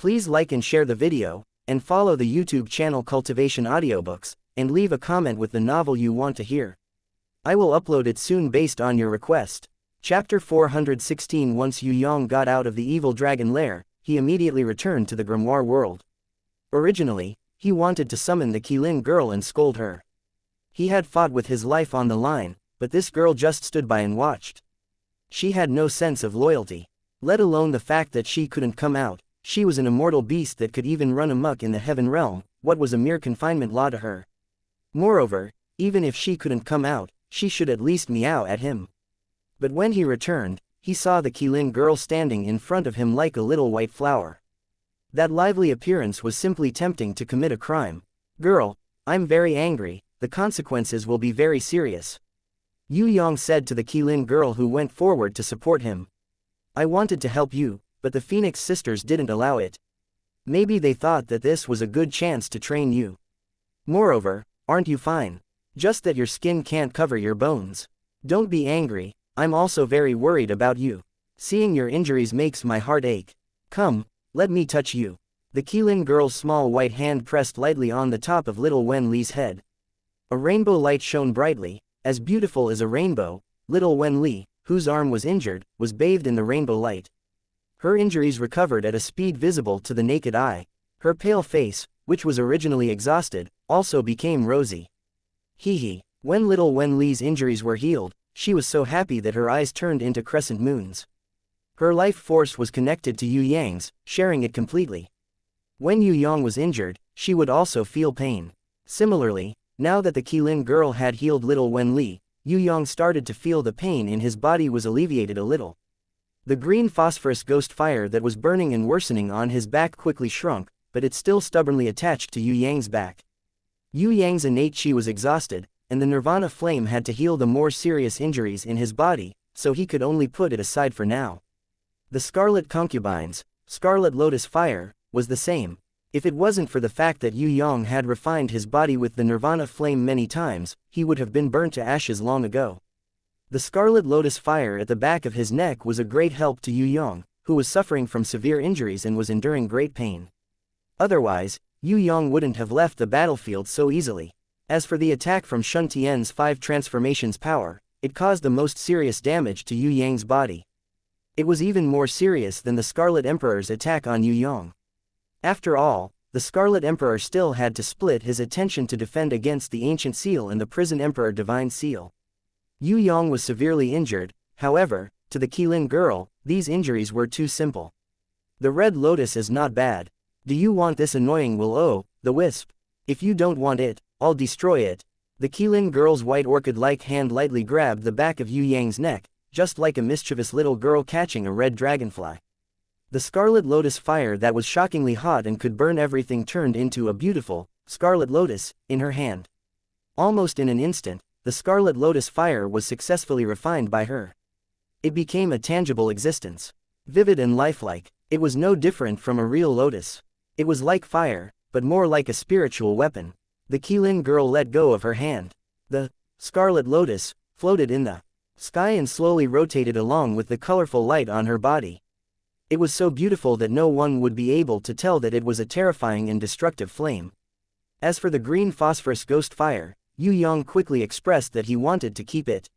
Please like and share the video, and follow the YouTube channel Cultivation Audiobooks, and leave a comment with the novel you want to hear. I will upload it soon based on your request. Chapter 416. Once Yue Yang got out of the evil dragon lair, he immediately returned to the grimoire world. Originally, he wanted to summon the Qilin girl and scold her. He had fought with his life on the line, but this girl just stood by and watched. She had no sense of loyalty, let alone the fact that she couldn't come out. She was an immortal beast that could even run amok in the heaven realm. What was a mere confinement law to her? Moreover, even if she couldn't come out, she should at least meow at him. But when he returned, he saw the Qilin girl standing in front of him like a little white flower. That lively appearance was simply tempting to commit a crime. "Girl, I'm very angry, the consequences will be very serious," Yue Yang said to the Qilin girl who went forward to support him. "I wanted to help you, but the Phoenix sisters didn't allow it. Maybe they thought that this was a good chance to train you. Moreover, aren't you fine? Just that your skin can't cover your bones. Don't be angry, I'm also very worried about you. Seeing your injuries makes my heart ache. Come, let me touch you." The Qilin girl's small white hand pressed lightly on the top of little Wen Li's head. A rainbow light shone brightly, as beautiful as a rainbow. Little Wen Li, whose arm was injured, was bathed in the rainbow light. Her injuries recovered at a speed visible to the naked eye. Her pale face, which was originally exhausted, also became rosy. Hee. When little Wen Li's injuries were healed, she was so happy that her eyes turned into crescent moons. Her life force was connected to Yue Yang's, sharing it completely. When Yue Yang was injured, she would also feel pain. Similarly, now that the Qilin girl had healed little Wen Li, Yue Yang started to feel the pain in his body was alleviated a little. The green phosphorus ghost fire that was burning and worsening on his back quickly shrunk, but it still stubbornly attached to Yue Yang's back. Yue Yang's innate chi was exhausted, and the nirvana flame had to heal the more serious injuries in his body, so he could only put it aside for now. The Scarlet Concubines, Scarlet Lotus Fire, was the same. If it wasn't for the fact that Yue Yang had refined his body with the nirvana flame many times, he would have been burnt to ashes long ago. The Scarlet Lotus Fire at the back of his neck was a great help to Yue Yang, who was suffering from severe injuries and was enduring great pain. Otherwise, Yue Yang wouldn't have left the battlefield so easily. As for the attack from Shun Tian's 5 transformations power, it caused the most serious damage to Yue Yang's body. It was even more serious than the Scarlet Emperor's attack on Yue Yang. After all, the Scarlet Emperor still had to split his attention to defend against the Ancient Seal and the Prison Emperor Divine Seal. Yue Yang was severely injured, however, to the Qilin girl, these injuries were too simple. "The Red Lotus is not bad. Do you want this annoying the wisp? If you don't want it, I'll destroy it." The Qilin girl's white orchid-like hand lightly grabbed the back of Yue Yang's neck, just like a mischievous little girl catching a red dragonfly. The Scarlet Lotus Fire that was shockingly hot and could burn everything turned into a beautiful, Scarlet Lotus, in her hand. Almost in an instant, the Scarlet Lotus Fire was successfully refined by her. It became a tangible existence. Vivid and lifelike, it was no different from a real lotus. It was like fire, but more like a spiritual weapon. The Qilin girl let go of her hand. The Scarlet Lotus floated in the sky and slowly rotated along with the colorful light on her body. It was so beautiful that no one would be able to tell that it was a terrifying and destructive flame. As for the green phosphorus ghost fire, Yue Yang quickly expressed that he wanted to keep it.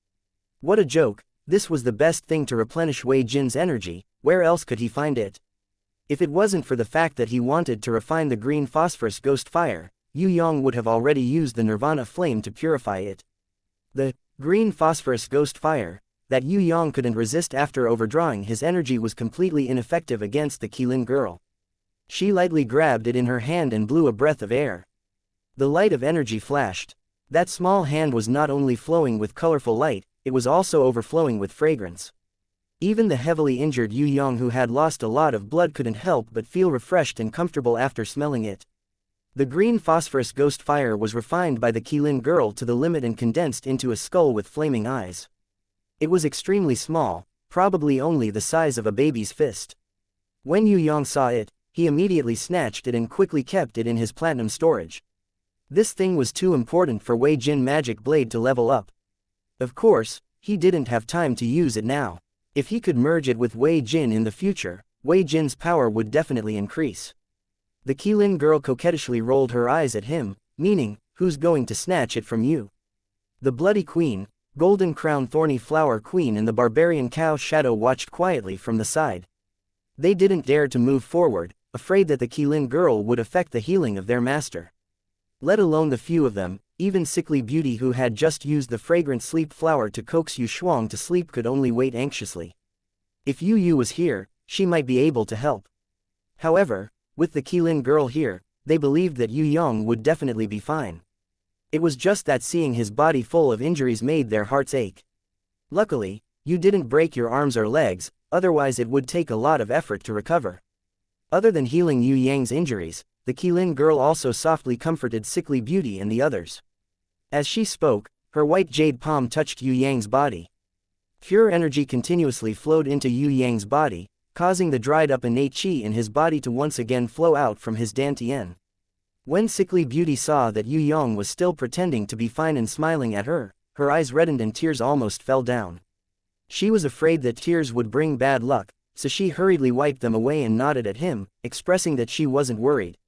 What a joke, this was the best thing to replenish Wei Jin's energy, where else could he find it? If it wasn't for the fact that he wanted to refine the green phosphorus ghost fire, Yue Yang would have already used the nirvana flame to purify it. The green phosphorus ghost fire that Yue Yang couldn't resist after overdrawing his energy was completely ineffective against the Qilin girl. She lightly grabbed it in her hand and blew a breath of air. The light of energy flashed. That small hand was not only flowing with colorful light, it was also overflowing with fragrance. Even the heavily injured Yue Yang, who had lost a lot of blood, couldn't help but feel refreshed and comfortable after smelling it. The green phosphorus ghost fire was refined by the Qilin girl to the limit and condensed into a skull with flaming eyes. It was extremely small, probably only the size of a baby's fist. When Yue Yang saw it, he immediately snatched it and quickly kept it in his platinum storage. This thing was too important for Wei Jin Magic Blade to level up. Of course, he didn't have time to use it now. If he could merge it with Wei Jin in the future, Wei Jin's power would definitely increase. The Qilin girl coquettishly rolled her eyes at him, meaning, who's going to snatch it from you? The Bloody Queen, Golden Crown Thorny Flower Queen and the Barbarian Cow Shadow watched quietly from the side. They didn't dare to move forward, afraid that the Qilin girl would affect the healing of their master. Let alone the few of them, even Sickly Beauty who had just used the fragrant sleep flower to coax Yu Shuang to sleep could only wait anxiously. If Yu was here, she might be able to help. However, with the Qilin girl here, they believed that Yu Yang would definitely be fine. It was just that seeing his body full of injuries made their hearts ache. Luckily, you didn't break your arms or legs, otherwise it would take a lot of effort to recover. Other than healing Yue Yang's injuries, the Qilin girl also softly comforted Sickly Beauty and the others. As she spoke, her white jade palm touched Yue Yang's body. Pure energy continuously flowed into Yue Yang's body, causing the dried-up innate qi in his body to once again flow out from his dantian. When Sickly Beauty saw that Yu Yang was still pretending to be fine and smiling at her, her eyes reddened and tears almost fell down. She was afraid that tears would bring bad luck, so she hurriedly wiped them away and nodded at him, expressing that she wasn't worried.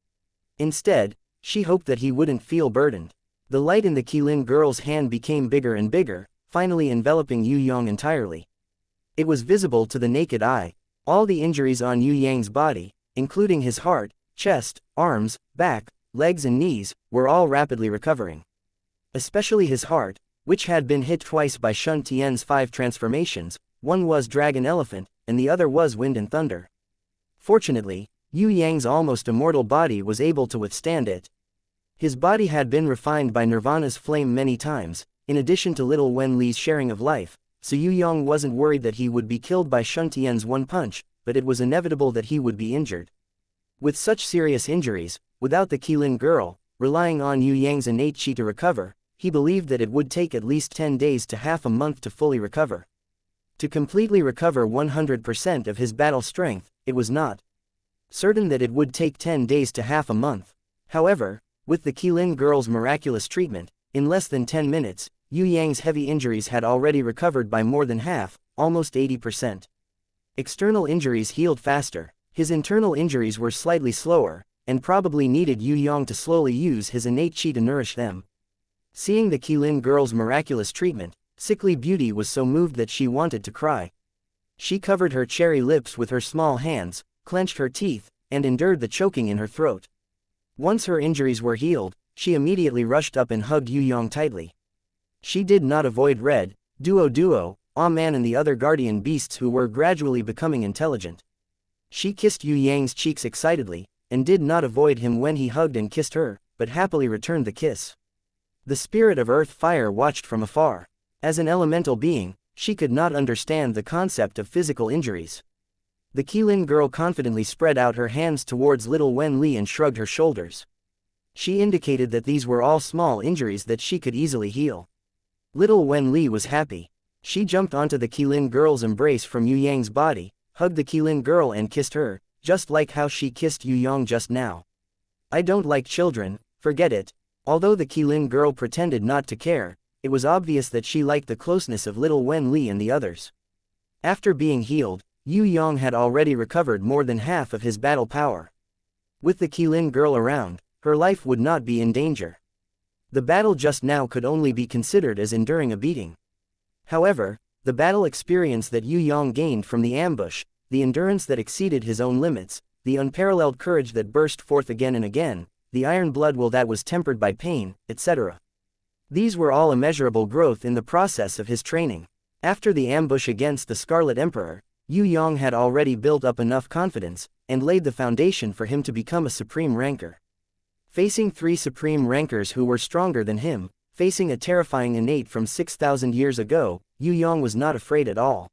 Instead, she hoped that he wouldn't feel burdened. The light in the Qilin girl's hand became bigger and bigger, finally enveloping Yu Yang entirely. It was visible to the naked eye. All the injuries on Yu Yang's body, including his heart, chest, arms, back, legs and knees, were all rapidly recovering. Especially his heart, which had been hit twice by Shun Tian's 5 transformations, one was Dragon Elephant, and the other was Wind and Thunder. Fortunately, Yu Yang's almost immortal body was able to withstand it. His body had been refined by Nirvana's flame many times, in addition to little Wen Li's sharing of life, so Yu Yang wasn't worried that he would be killed by Shun Tian's one punch, but it was inevitable that he would be injured. With such serious injuries, without the Qilin girl, relying on Yu Yang's innate qi to recover, he believed that it would take at least 10 days to half a month to fully recover. To completely recover 100% of his battle strength, it was not certain that it would take 10 days to half a month. However, with the Qilin girl's miraculous treatment, in less than 10 minutes, Yu Yang's heavy injuries had already recovered by more than half, almost 80%. External injuries healed faster, his internal injuries were slightly slower, and probably needed Yu Yang to slowly use his innate qi to nourish them. Seeing the Qilin girl's miraculous treatment, Sickly Beauty was so moved that she wanted to cry. She covered her cherry lips with her small hands, clenched her teeth, and endured the choking in her throat. Once her injuries were healed, she immediately rushed up and hugged Yu Yang tightly. She did not avoid Red, Duo, Ah-Man and the other guardian beasts who were gradually becoming intelligent. She kissed Yu Yang's cheeks excitedly, and did not avoid him when he hugged and kissed her, but happily returned the kiss. The spirit of Earth Fire watched from afar. As an elemental being, she could not understand the concept of physical injuries. The Qilin girl confidently spread out her hands towards little Wen Li and shrugged her shoulders. She indicated that these were all small injuries that she could easily heal. Little Wen Li was happy. She jumped onto the Qilin girl's embrace from Yu Yang's body, hugged the Qilin girl and kissed her, just like how she kissed Yu Yang just now. I don't like children, forget it. Although the Qilin girl pretended not to care, it was obvious that she liked the closeness of little Wen Li and the others. After being healed, Yu Yang had already recovered more than half of his battle power. With the Qilin girl around, her life would not be in danger. The battle just now could only be considered as enduring a beating. However, the battle experience that Yu Yang gained from the ambush, the endurance that exceeded his own limits, the unparalleled courage that burst forth again and again, the iron blood will that was tempered by pain, etc. These were all immeasurable growth in the process of his training. After the ambush against the Scarlet Emperor, Yu Yang had already built up enough confidence, and laid the foundation for him to become a supreme ranker. Facing 3 supreme rankers who were stronger than him, facing a terrifying innate from 6,000 years ago, Yu Yang was not afraid at all.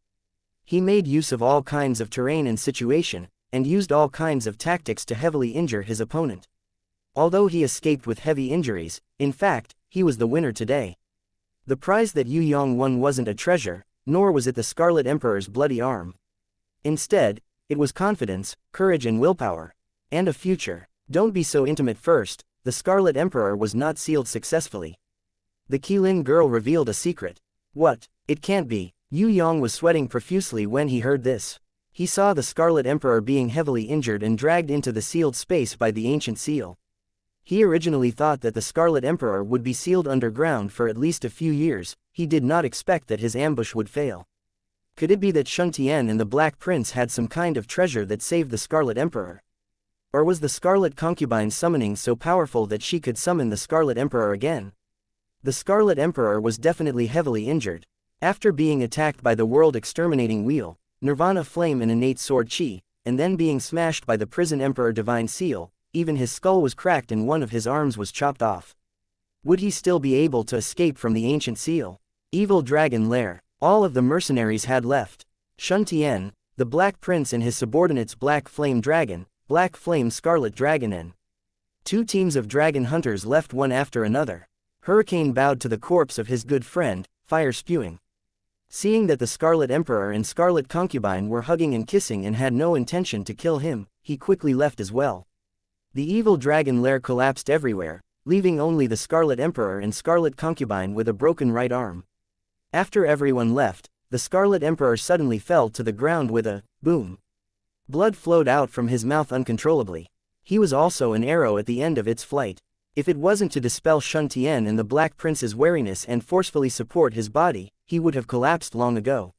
He made use of all kinds of terrain and situation, and used all kinds of tactics to heavily injure his opponent. Although he escaped with heavy injuries, in fact, he was the winner today. The prize that Yu Yang won wasn't a treasure, nor was it the Scarlet Emperor's bloody arm. Instead, it was confidence, courage and willpower. And a future. Don't be so intimate first, the Scarlet Emperor was not sealed successfully. The Qilin girl revealed a secret. What? It can't be. Yu Yang was sweating profusely when he heard this. He saw the Scarlet Emperor being heavily injured and dragged into the sealed space by the ancient seal. He originally thought that the Scarlet Emperor would be sealed underground for at least a few years. He did not expect that his ambush would fail. Could it be that Sun Tian and the Black Prince had some kind of treasure that saved the Scarlet Emperor? Or was the Scarlet Concubine summoning so powerful that she could summon the Scarlet Emperor again? The Scarlet Emperor was definitely heavily injured. After being attacked by the World Exterminating Wheel, Nirvana Flame and Innate Sword Chi, and then being smashed by the Prison Emperor Divine Seal, even his skull was cracked and one of his arms was chopped off. Would he still be able to escape from the ancient seal? Evil Dragon Lair. All of the mercenaries had left. Sun Tian, the Black Prince and his subordinates Black Flame Dragon, Black Flame Scarlet Dragon and 2 teams of dragon hunters left one after another. Hurricane bowed to the corpse of his good friend, Fire Spewing. Seeing that the Scarlet Emperor and Scarlet Concubine were hugging and kissing and had no intention to kill him, he quickly left as well. The evil dragon lair collapsed everywhere, leaving only the Scarlet Emperor and Scarlet Concubine with a broken right arm. After everyone left, the Scarlet Emperor suddenly fell to the ground with a boom. Blood flowed out from his mouth uncontrollably. He was also an arrow at the end of its flight. If it wasn't to dispel Sun Tian and the Black Prince's wariness and forcefully support his body, he would have collapsed long ago.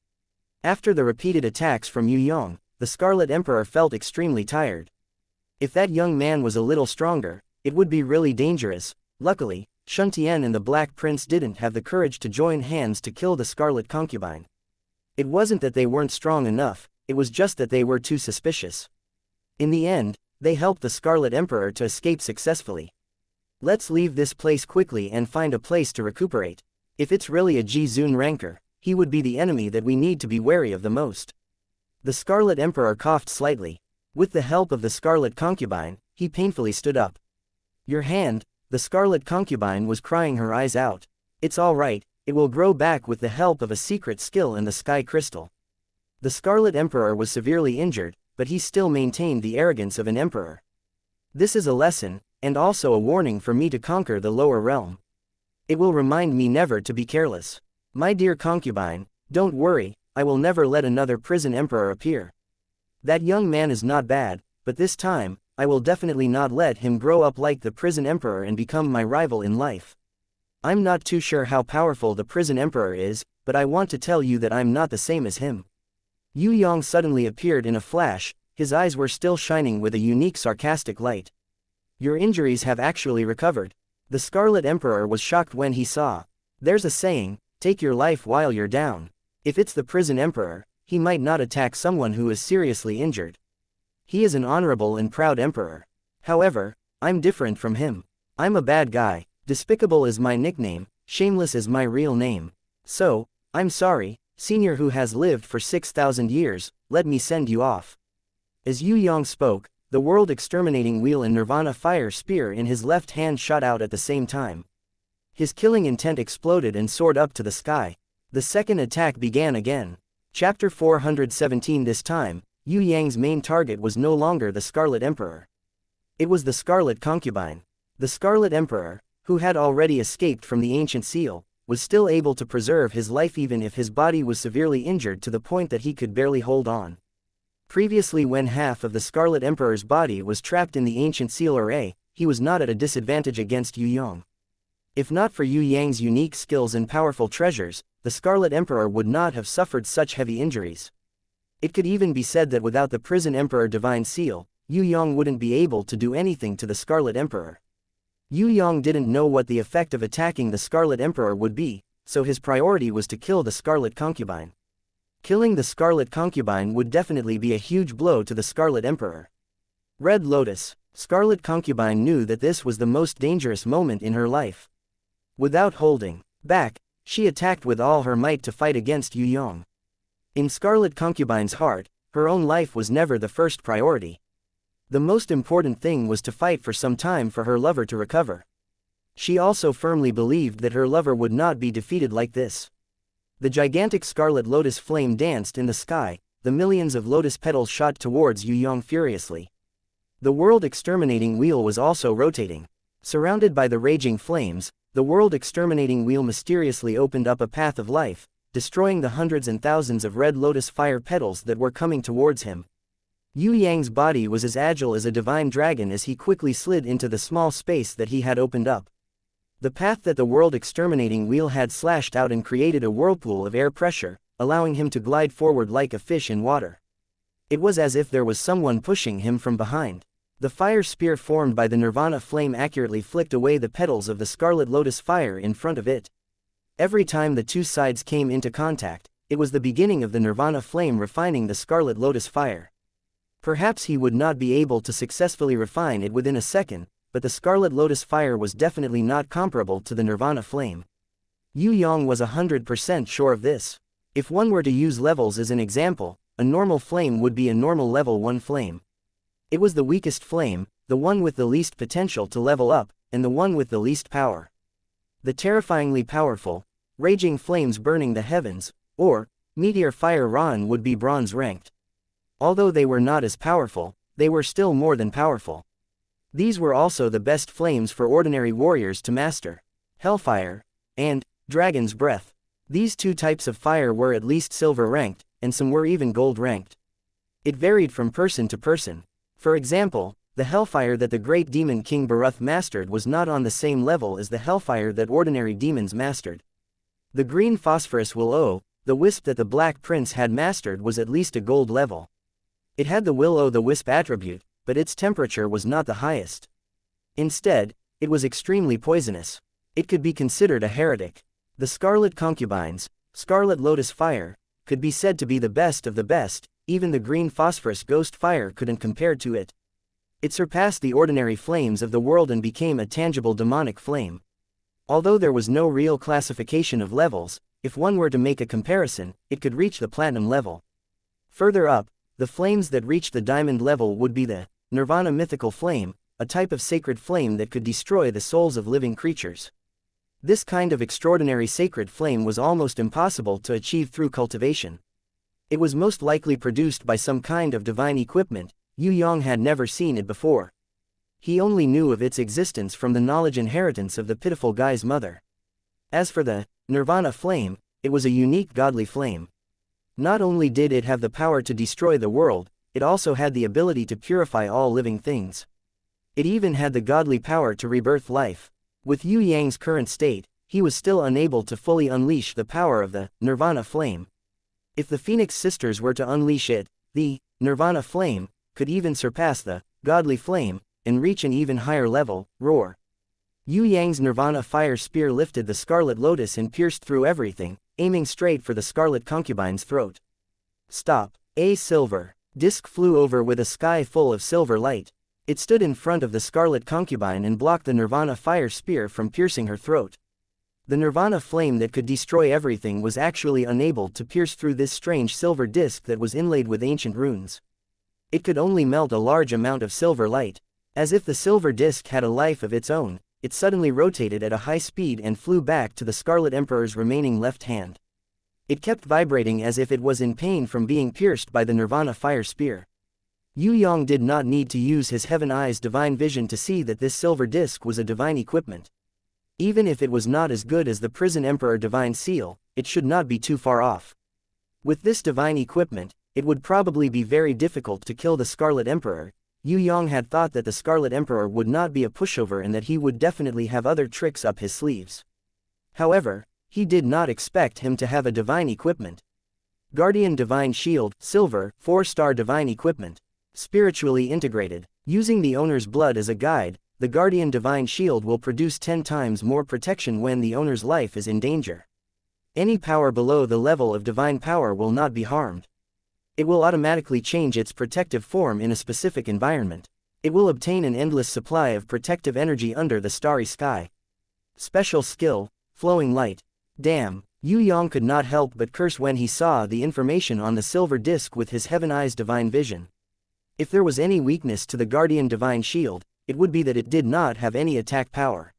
After the repeated attacks from Yue Yang, the Scarlet Emperor felt extremely tired. If that young man was a little stronger, it would be really dangerous. Luckily, Sun Tian and the Black Prince didn't have the courage to join hands to kill the Scarlet Concubine. It wasn't that they weren't strong enough, it was just that they were too suspicious. In the end, they helped the Scarlet Emperor to escape successfully. Let's leave this place quickly and find a place to recuperate. If it's really a Ji-Zun rancor, he would be the enemy that we need to be wary of the most. The Scarlet Emperor coughed slightly. With the help of the Scarlet Concubine, he painfully stood up. Your hand. The Scarlet Concubine was crying her eyes out. It's all right, it will grow back with the help of a secret skill in the Sky Crystal. The Scarlet Emperor was severely injured, but he still maintained the arrogance of an emperor. This is a lesson, and also a warning for me to conquer the lower realm. It will remind me never to be careless. My dear concubine, don't worry, I will never let another prison emperor appear. That young man is not bad, but this time, I will definitely not let him grow up like the prison emperor and become my rival in life. I'm not too sure how powerful the prison emperor is, but I want to tell you that I'm not the same as him. Yue Yang suddenly appeared in a flash, his eyes were still shining with a unique sarcastic light. Your injuries have actually recovered. The Scarlet Emperor was shocked when he saw. There's a saying, take your life while you're down. If it's the prison emperor, he might not attack someone who is seriously injured. He is an honorable and proud emperor. However, I'm different from him. I'm a bad guy, despicable is my nickname, shameless is my real name. So, I'm sorry, senior who has lived for 6,000 years, let me send you off. As Yue Yang spoke, the World Exterminating Wheel and Nirvana Fire Spear in his left hand shot out at the same time. His killing intent exploded and soared up to the sky. The second attack began again. Chapter 417. This time, Yue Yang's main target was no longer the Scarlet Emperor. It was the Scarlet Concubine. The Scarlet Emperor, who had already escaped from the ancient seal, was still able to preserve his life even if his body was severely injured to the point that he could barely hold on. Previously, when half of the Scarlet Emperor's body was trapped in the ancient seal array, he was not at a disadvantage against Yue Yang. If not for Yue Yang's unique skills and powerful treasures, the Scarlet Emperor would not have suffered such heavy injuries. It could even be said that without the Prison Emperor Divine Seal, Yue Yang wouldn't be able to do anything to the Scarlet Emperor. Yue Yang didn't know what the effect of attacking the Scarlet Emperor would be, so his priority was to kill the Scarlet Concubine. Killing the Scarlet Concubine would definitely be a huge blow to the Scarlet Emperor. Red Lotus. Scarlet Concubine knew that this was the most dangerous moment in her life. Without holding back, she attacked with all her might to fight against Yue Yang. In Scarlet Concubine's heart, her own life was never the first priority. The most important thing was to fight for some time for her lover to recover. She also firmly believed that her lover would not be defeated like this. The gigantic Scarlet Lotus flame danced in the sky, the millions of lotus petals shot towards Yue Yang furiously. The World Exterminating Wheel was also rotating. Surrounded by the raging flames, the World Exterminating Wheel mysteriously opened up a path of life, destroying the hundreds and thousands of red lotus fire petals that were coming towards him. Yue Yang's body was as agile as a divine dragon as he quickly slid into the small space that he had opened up. The path that the world-exterminating wheel had slashed out and created a whirlpool of air pressure, allowing him to glide forward like a fish in water. It was as if there was someone pushing him from behind. The fire spear formed by the nirvana flame accurately flicked away the petals of the scarlet lotus fire in front of it. Every time the two sides came into contact, it was the beginning of the nirvana flame refining the scarlet lotus fire. Perhaps he would not be able to successfully refine it within a second, but the scarlet lotus fire was definitely not comparable to the nirvana flame. Yue Yang was 100% sure of this. If one were to use levels as an example, a normal flame would be a normal level 1 flame. It was the weakest flame, the one with the least potential to level up, and the one with the least power. The terrifyingly powerful, raging flames burning the heavens, or meteor fire Ran would be bronze ranked. Although they were not as powerful, they were still more than powerful. These were also the best flames for ordinary warriors to master. Hellfire and dragon's breath. These two types of fire were at least silver ranked, and some were even gold ranked. It varied from person to person. For example, the hellfire that the great demon King Baruth mastered was not on the same level as the hellfire that ordinary demons mastered. The green phosphorus will-o, the wisp that the Black Prince had mastered, was at least a gold level. It had the will-o-the-wisp attribute, but its temperature was not the highest. Instead, it was extremely poisonous. It could be considered a heretic. The Scarlet Concubines, Scarlet Lotus Fire, could be said to be the best of the best. Even the green phosphorus ghost fire couldn't compare to it. It surpassed the ordinary flames of the world and became a tangible demonic flame. Although there was no real classification of levels, if one were to make a comparison, it could reach the platinum level. Further up, the flames that reached the diamond level would be the Nirvana mythical flame, a type of sacred flame that could destroy the souls of living creatures. This kind of extraordinary sacred flame was almost impossible to achieve through cultivation. It was most likely produced by some kind of divine equipment. Yue Yang had never seen it before. He only knew of its existence from the knowledge inheritance of the pitiful guy's mother. As for the Nirvana flame, it was a unique godly flame. Not only did it have the power to destroy the world, it also had the ability to purify all living things. It even had the godly power to rebirth life. With Yue Yang's current state, he was still unable to fully unleash the power of the Nirvana flame. If the Phoenix Sisters were to unleash it, the Nirvana flame could even surpass the godly flame and reach an even higher level. Roar. Yue Yang's Nirvana fire spear lifted the scarlet lotus and pierced through everything, aiming straight for the scarlet concubine's throat. Stop. A silver disc flew over with a sky full of silver light. It stood in front of the scarlet concubine and blocked the Nirvana fire spear from piercing her throat. The Nirvana flame that could destroy everything was actually unable to pierce through this strange silver disc that was inlaid with ancient runes. It could only melt a large amount of silver light. As if the silver disc had a life of its own, it suddenly rotated at a high speed and flew back to the Scarlet Emperor's remaining left hand. It kept vibrating as if it was in pain from being pierced by the Nirvana fire spear. Yue Yang did not need to use his Heaven Eye's divine vision to see that this silver disc was a divine equipment. Even if it was not as good as the Prison Emperor divine seal, it should not be too far off. With this divine equipment, it would probably be very difficult to kill the Scarlet Emperor. Yue Yang had thought that the Scarlet Emperor would not be a pushover and that he would definitely have other tricks up his sleeves. However, he did not expect him to have a divine equipment. Guardian Divine Shield, Silver, 4-star divine equipment. Spiritually integrated. Using the owner's blood as a guide, the Guardian Divine Shield will produce 10 times more protection when the owner's life is in danger. Any power below the level of divine power will not be harmed. It will automatically change its protective form in a specific environment. It will obtain an endless supply of protective energy under the starry sky. Special skill, Flowing Light. Damn, Yue Yang could not help but curse when he saw the information on the silver disc with his Heaven Eye's divine vision. If there was any weakness to the Guardian Divine Shield, it would be that it did not have any attack power.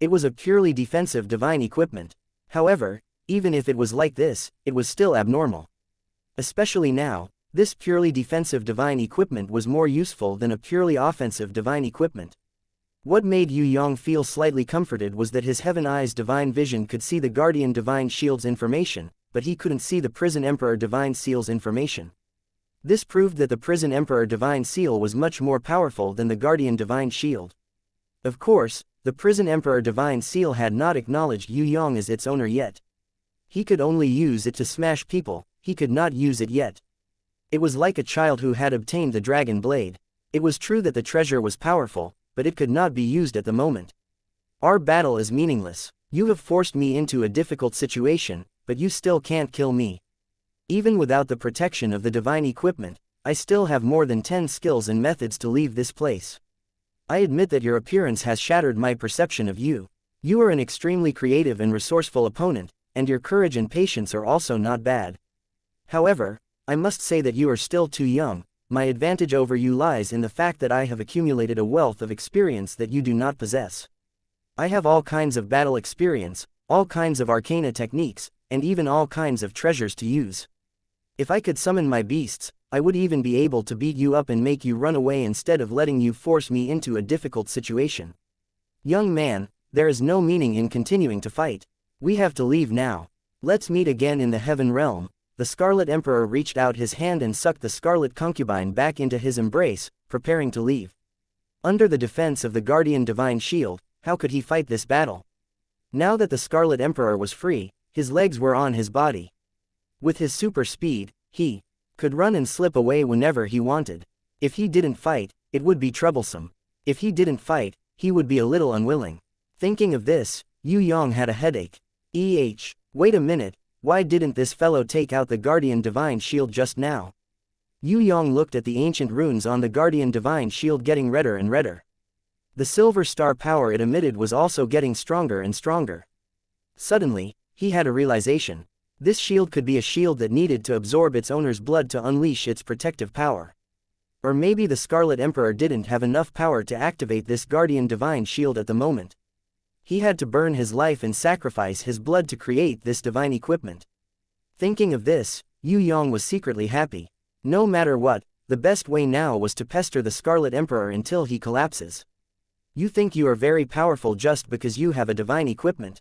It was a purely defensive divine equipment. However, even if it was like this, it was still abnormal. Especially now, this purely defensive divine equipment was more useful than a purely offensive divine equipment. What made Yue Yang feel slightly comforted was that his Heaven Eye's divine vision could see the Guardian Divine Shield's information, but he couldn't see the Prison Emperor Divine Seal's information. This proved that the Prison Emperor Divine Seal was much more powerful than the Guardian Divine Shield. Of course, the Prison Emperor Divine Seal had not acknowledged Yue Yang as its owner yet. He could only use it to smash people, he could not use it yet. It was like a child who had obtained the Dragon Blade. It was true that the treasure was powerful, but it could not be used at the moment. Our battle is meaningless. You have forced me into a difficult situation, but you still can't kill me. Even without the protection of the divine equipment, I still have more than 10 skills and methods to leave this place. I admit that your appearance has shattered my perception of you. You are an extremely creative and resourceful opponent, and your courage and patience are also not bad. However, I must say that you are still too young. My advantage over you lies in the fact that I have accumulated a wealth of experience that you do not possess. I have all kinds of battle experience, all kinds of arcana techniques, and even all kinds of treasures to use. If I could summon my beasts, I would even be able to beat you up and make you run away instead of letting you force me into a difficult situation. Young man, there is no meaning in continuing to fight. We have to leave now. Let's meet again in the Heaven Realm. The Scarlet Emperor reached out his hand and sucked the Scarlet Concubine back into his embrace, preparing to leave. Under the defense of the Guardian Divine Shield, how could he fight this battle? Now that the Scarlet Emperor was free, his legs were on his body. With his super speed, he could run and slip away whenever he wanted. If he didn't fight, it would be troublesome. If he didn't fight, he would be a little unwilling. Thinking of this, Yue Yang had a headache. Wait a minute, why didn't this fellow take out the Guardian Divine Shield just now? Yue Yang looked at the ancient runes on the Guardian Divine Shield getting redder and redder. The silver star power it emitted was also getting stronger and stronger. Suddenly, he had a realization. This shield could be a shield that needed to absorb its owner's blood to unleash its protective power. Or maybe the Scarlet Emperor didn't have enough power to activate this Guardian Divine Shield at the moment. He had to burn his life and sacrifice his blood to create this divine equipment. Thinking of this, Yue Yang was secretly happy. No matter what, the best way now was to pester the Scarlet Emperor until he collapses. You think you are very powerful just because you have a divine equipment?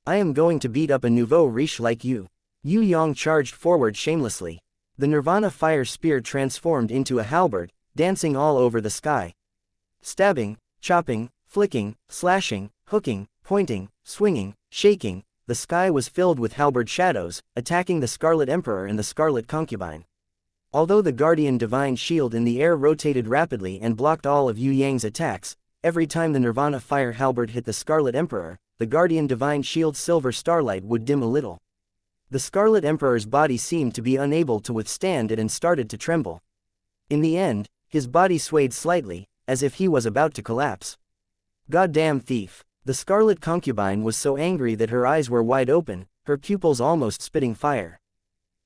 I am going to beat up a nouveau riche like you. Yue Yang charged forward shamelessly. The Nirvana fire spear transformed into a halberd, dancing all over the sky. Stabbing, chopping, flicking, slashing, hooking, pointing, swinging, shaking, the sky was filled with halberd shadows, attacking the Scarlet Emperor and the Scarlet Concubine. Although the Guardian Divine Shield in the air rotated rapidly and blocked all of Yue Yang's attacks, every time the Nirvana fire halberd hit the Scarlet Emperor, the Guardian Divine Shield's silver starlight would dim a little. The Scarlet Emperor's body seemed to be unable to withstand it and started to tremble. In the end, his body swayed slightly, as if he was about to collapse. Goddamn thief! The Scarlet Concubine was so angry that her eyes were wide open, her pupils almost spitting fire.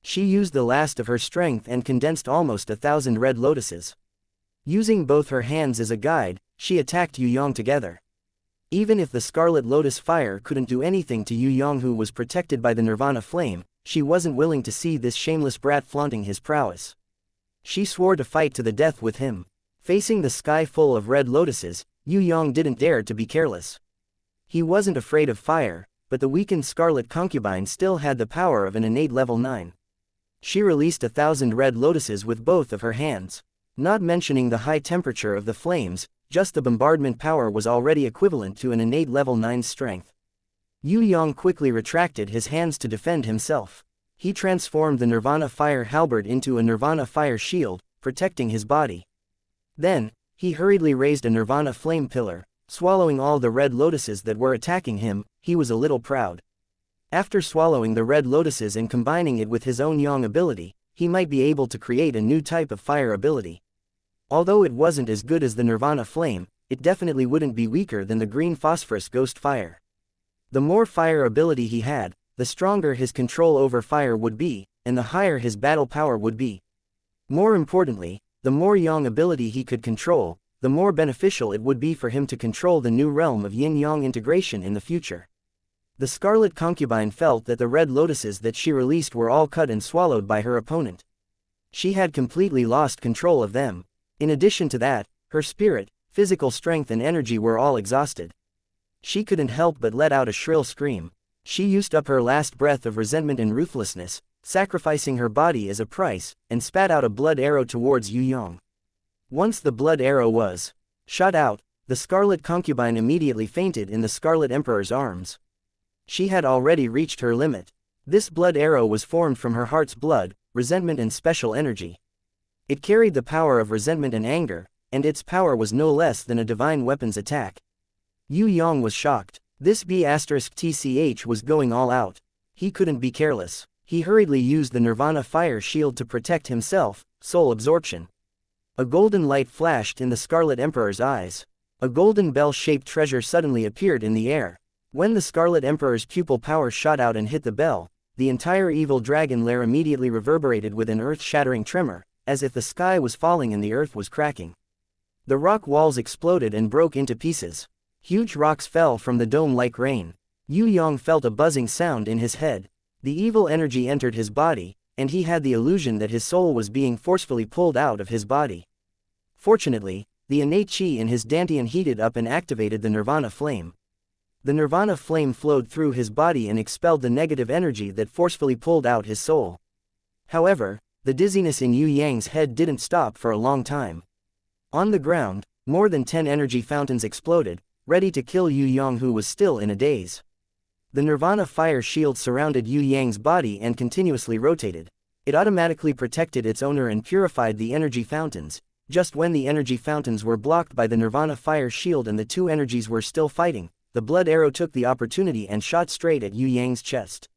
She used the last of her strength and condensed almost 1,000 red lotuses. Using both her hands as a guide, she attacked Yue Yang together. Even if the Scarlet Lotus fire couldn't do anything to Yue Yang, who was protected by the Nirvana flame, she wasn't willing to see this shameless brat flaunting his prowess. She swore to fight to the death with him. Facing the sky full of red lotuses, Yue Yang didn't dare to be careless. He wasn't afraid of fire, but the weakened Scarlet Concubine still had the power of an innate level 9. She released 1,000 red lotuses with both of her hands. Not mentioning the high temperature of the flames, just the bombardment power was already equivalent to an innate level 9 strength. Yue Yang quickly retracted his hands to defend himself. He transformed the Nirvana fire halberd into a Nirvana fire shield, protecting his body. Then, he hurriedly raised a Nirvana flame pillar, swallowing all the red lotuses that were attacking him. He was a little proud. After swallowing the red lotuses and combining it with his own Yang ability, he might be able to create a new type of fire ability. Although it wasn't as good as the Nirvana flame, it definitely wouldn't be weaker than the green phosphorus ghost fire. The more fire ability he had, the stronger his control over fire would be, and the higher his battle power would be. More importantly, the more Yang ability he could control, the more beneficial it would be for him to control the new realm of yin-yang integration in the future. The Scarlet Concubine felt that the red lotuses that she released were all cut and swallowed by her opponent. She had completely lost control of them. In addition to that, her spirit, physical strength and energy were all exhausted. She couldn't help but let out a shrill scream. She used up her last breath of resentment and ruthlessness, sacrificing her body as a price, and spat out a blood arrow towards Yue Yang. Once the blood arrow was shot out, the Scarlet Concubine immediately fainted in the Scarlet Emperor's arms. She had already reached her limit. This blood arrow was formed from her heart's blood, resentment and special energy. It carried the power of resentment and anger, and its power was no less than a divine weapon's attack. Yue Yang was shocked. This B*TCH was going all out. He couldn't be careless. He hurriedly used the Nirvana fire shield to protect himself, soul absorption. A golden light flashed in the Scarlet Emperor's eyes. A golden bell-shaped treasure suddenly appeared in the air. When the Scarlet Emperor's pupil power shot out and hit the bell, the entire evil dragon lair immediately reverberated with an earth-shattering tremor, as if the sky was falling and the earth was cracking. The rock walls exploded and broke into pieces. Huge rocks fell from the dome like rain. Yue Yang felt a buzzing sound in his head. The evil energy entered his body, and he had the illusion that his soul was being forcefully pulled out of his body. Fortunately, the innate chi in his dantian heated up and activated the Nirvana flame. The Nirvana flame flowed through his body and expelled the negative energy that forcefully pulled out his soul. However, the dizziness in Yue Yang's head didn't stop for a long time. On the ground, more than 10 energy fountains exploded, ready to kill Yue Yang, who was still in a daze. The Nirvana fire shield surrounded Yue Yang's body and continuously rotated. It automatically protected its owner and purified the energy fountains. Just when the energy fountains were blocked by the Nirvana fire shield and the two energies were still fighting, the blood arrow took the opportunity and shot straight at Yue Yang's chest.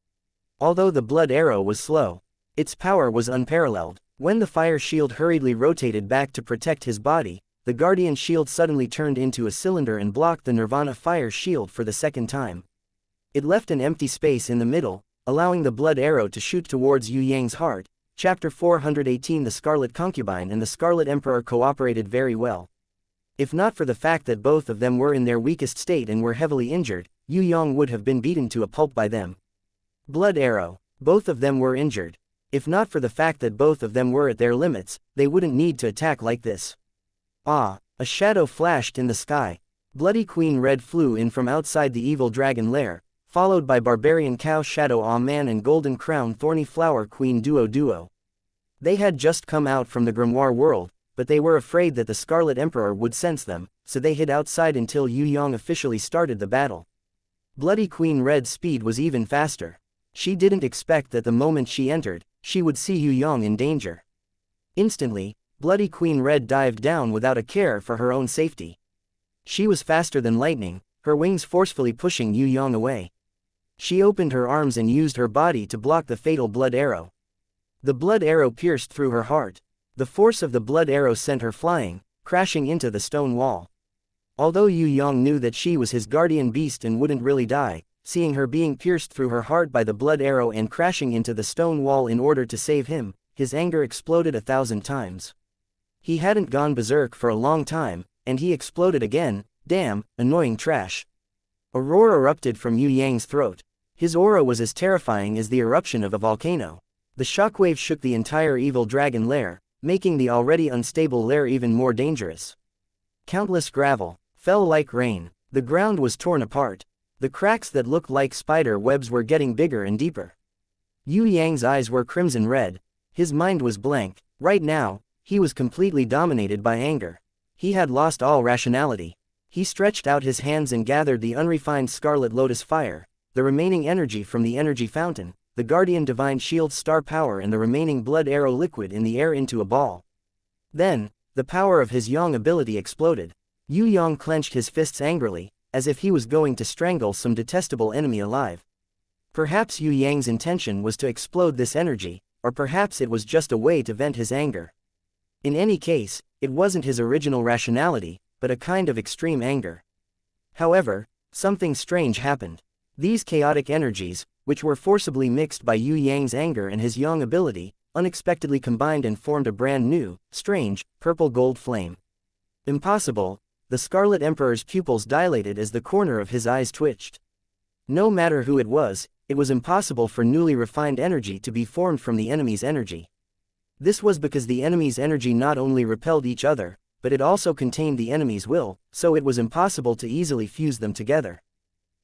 Although the blood arrow was slow, its power was unparalleled. When the fire shield hurriedly rotated back to protect his body, the guardian shield suddenly turned into a cylinder and blocked the Nirvana fire shield for the second time. It left an empty space in the middle, allowing the blood arrow to shoot towards Yue Yang's heart. Chapter 418. The Scarlet Concubine and the Scarlet Emperor cooperated very well. If not for the fact that both of them were in their weakest state and were heavily injured, Yue Yang would have been beaten to a pulp by them. Blood arrow. Both of them were injured. If not for the fact that both of them were at their limits, they wouldn't need to attack like this. Ah! A shadow flashed in the sky. Bloody Queen Red flew in from outside the evil dragon lair, followed by Barbarian Cow Shadow Aw Man and Golden Crown Thorny Flower Queen Duo. They had just come out from the grimoire world, but they were afraid that the Scarlet Emperor would sense them, so they hid outside until Yue Yang officially started the battle. Bloody Queen Red's speed was even faster. She didn't expect that the moment she entered, she would see Yue Yang in danger. Instantly, Bloody Queen Red dived down without a care for her own safety. She was faster than lightning, her wings forcefully pushing Yue Yang away. She opened her arms and used her body to block the fatal blood arrow. The blood arrow pierced through her heart. The force of the blood arrow sent her flying, crashing into the stone wall. Although Yue Yang knew that she was his guardian beast and wouldn't really die, seeing her being pierced through her heart by the blood arrow and crashing into the stone wall in order to save him, his anger exploded 1,000 times. He hadn't gone berserk for a long time, and he exploded again. Damn, annoying trash. A roar erupted from Yue Yang's throat. His aura was as terrifying as the eruption of a volcano. The shockwave shook the entire evil dragon lair, making the already unstable lair even more dangerous. Countless gravel fell like rain. The ground was torn apart. The cracks that looked like spider webs were getting bigger and deeper. Yue Yang's eyes were crimson red. His mind was blank. Right now, he was completely dominated by anger. He had lost all rationality. He stretched out his hands and gathered the unrefined Scarlet Lotus fire, the remaining energy from the energy fountain, the Guardian Divine Shield's star power and the remaining blood arrow liquid in the air into a ball. Then, the power of his Yang ability exploded. Yue Yang clenched his fists angrily, as if he was going to strangle some detestable enemy alive. Perhaps Yue Yang's intention was to explode this energy, or perhaps it was just a way to vent his anger. In any case, it wasn't his original rationality, but a kind of extreme anger. However, something strange happened. These chaotic energies, which were forcibly mixed by Yue Yang's anger and his Yang ability, unexpectedly combined and formed a brand new, strange, purple-gold flame. Impossible! The Scarlet Emperor's pupils dilated as the corner of his eyes twitched. No matter who it was impossible for newly refined energy to be formed from the enemy's energy. This was because the enemy's energy not only repelled each other, but it also contained the enemy's will, so it was impossible to easily fuse them together.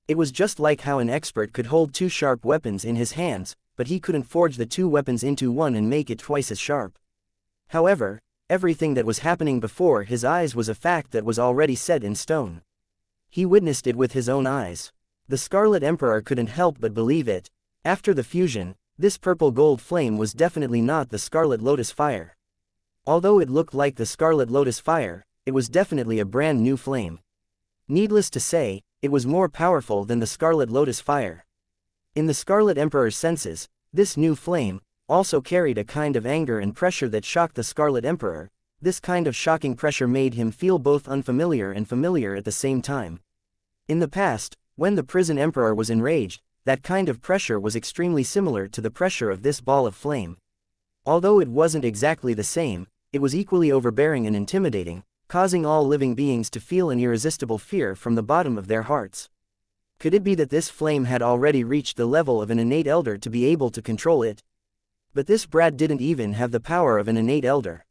It was just like how an expert could hold two sharp weapons in his hands, but he couldn't forge the two weapons into one and make it twice as sharp. However, everything that was happening before his eyes was a fact that was already set in stone. He witnessed it with his own eyes. The Scarlet Emperor couldn't help but believe it. After the fusion, this purple gold flame was definitely not the Scarlet Lotus fire. Although it looked like the Scarlet Lotus fire, it was definitely a brand new flame. Needless to say, it was more powerful than the Scarlet Lotus fire. In the Scarlet Emperor's senses, this new flame also carried a kind of anger and pressure that shocked the Scarlet Emperor. This kind of shocking pressure made him feel both unfamiliar and familiar at the same time. In the past, when the Prison Emperor was enraged, that kind of pressure was extremely similar to the pressure of this ball of flame. Although it wasn't exactly the same, it was equally overbearing and intimidating, causing all living beings to feel an irresistible fear from the bottom of their hearts. Could it be that this flame had already reached the level of an innate elder to be able to control it? But this brat didn't even have the power of an innate elder.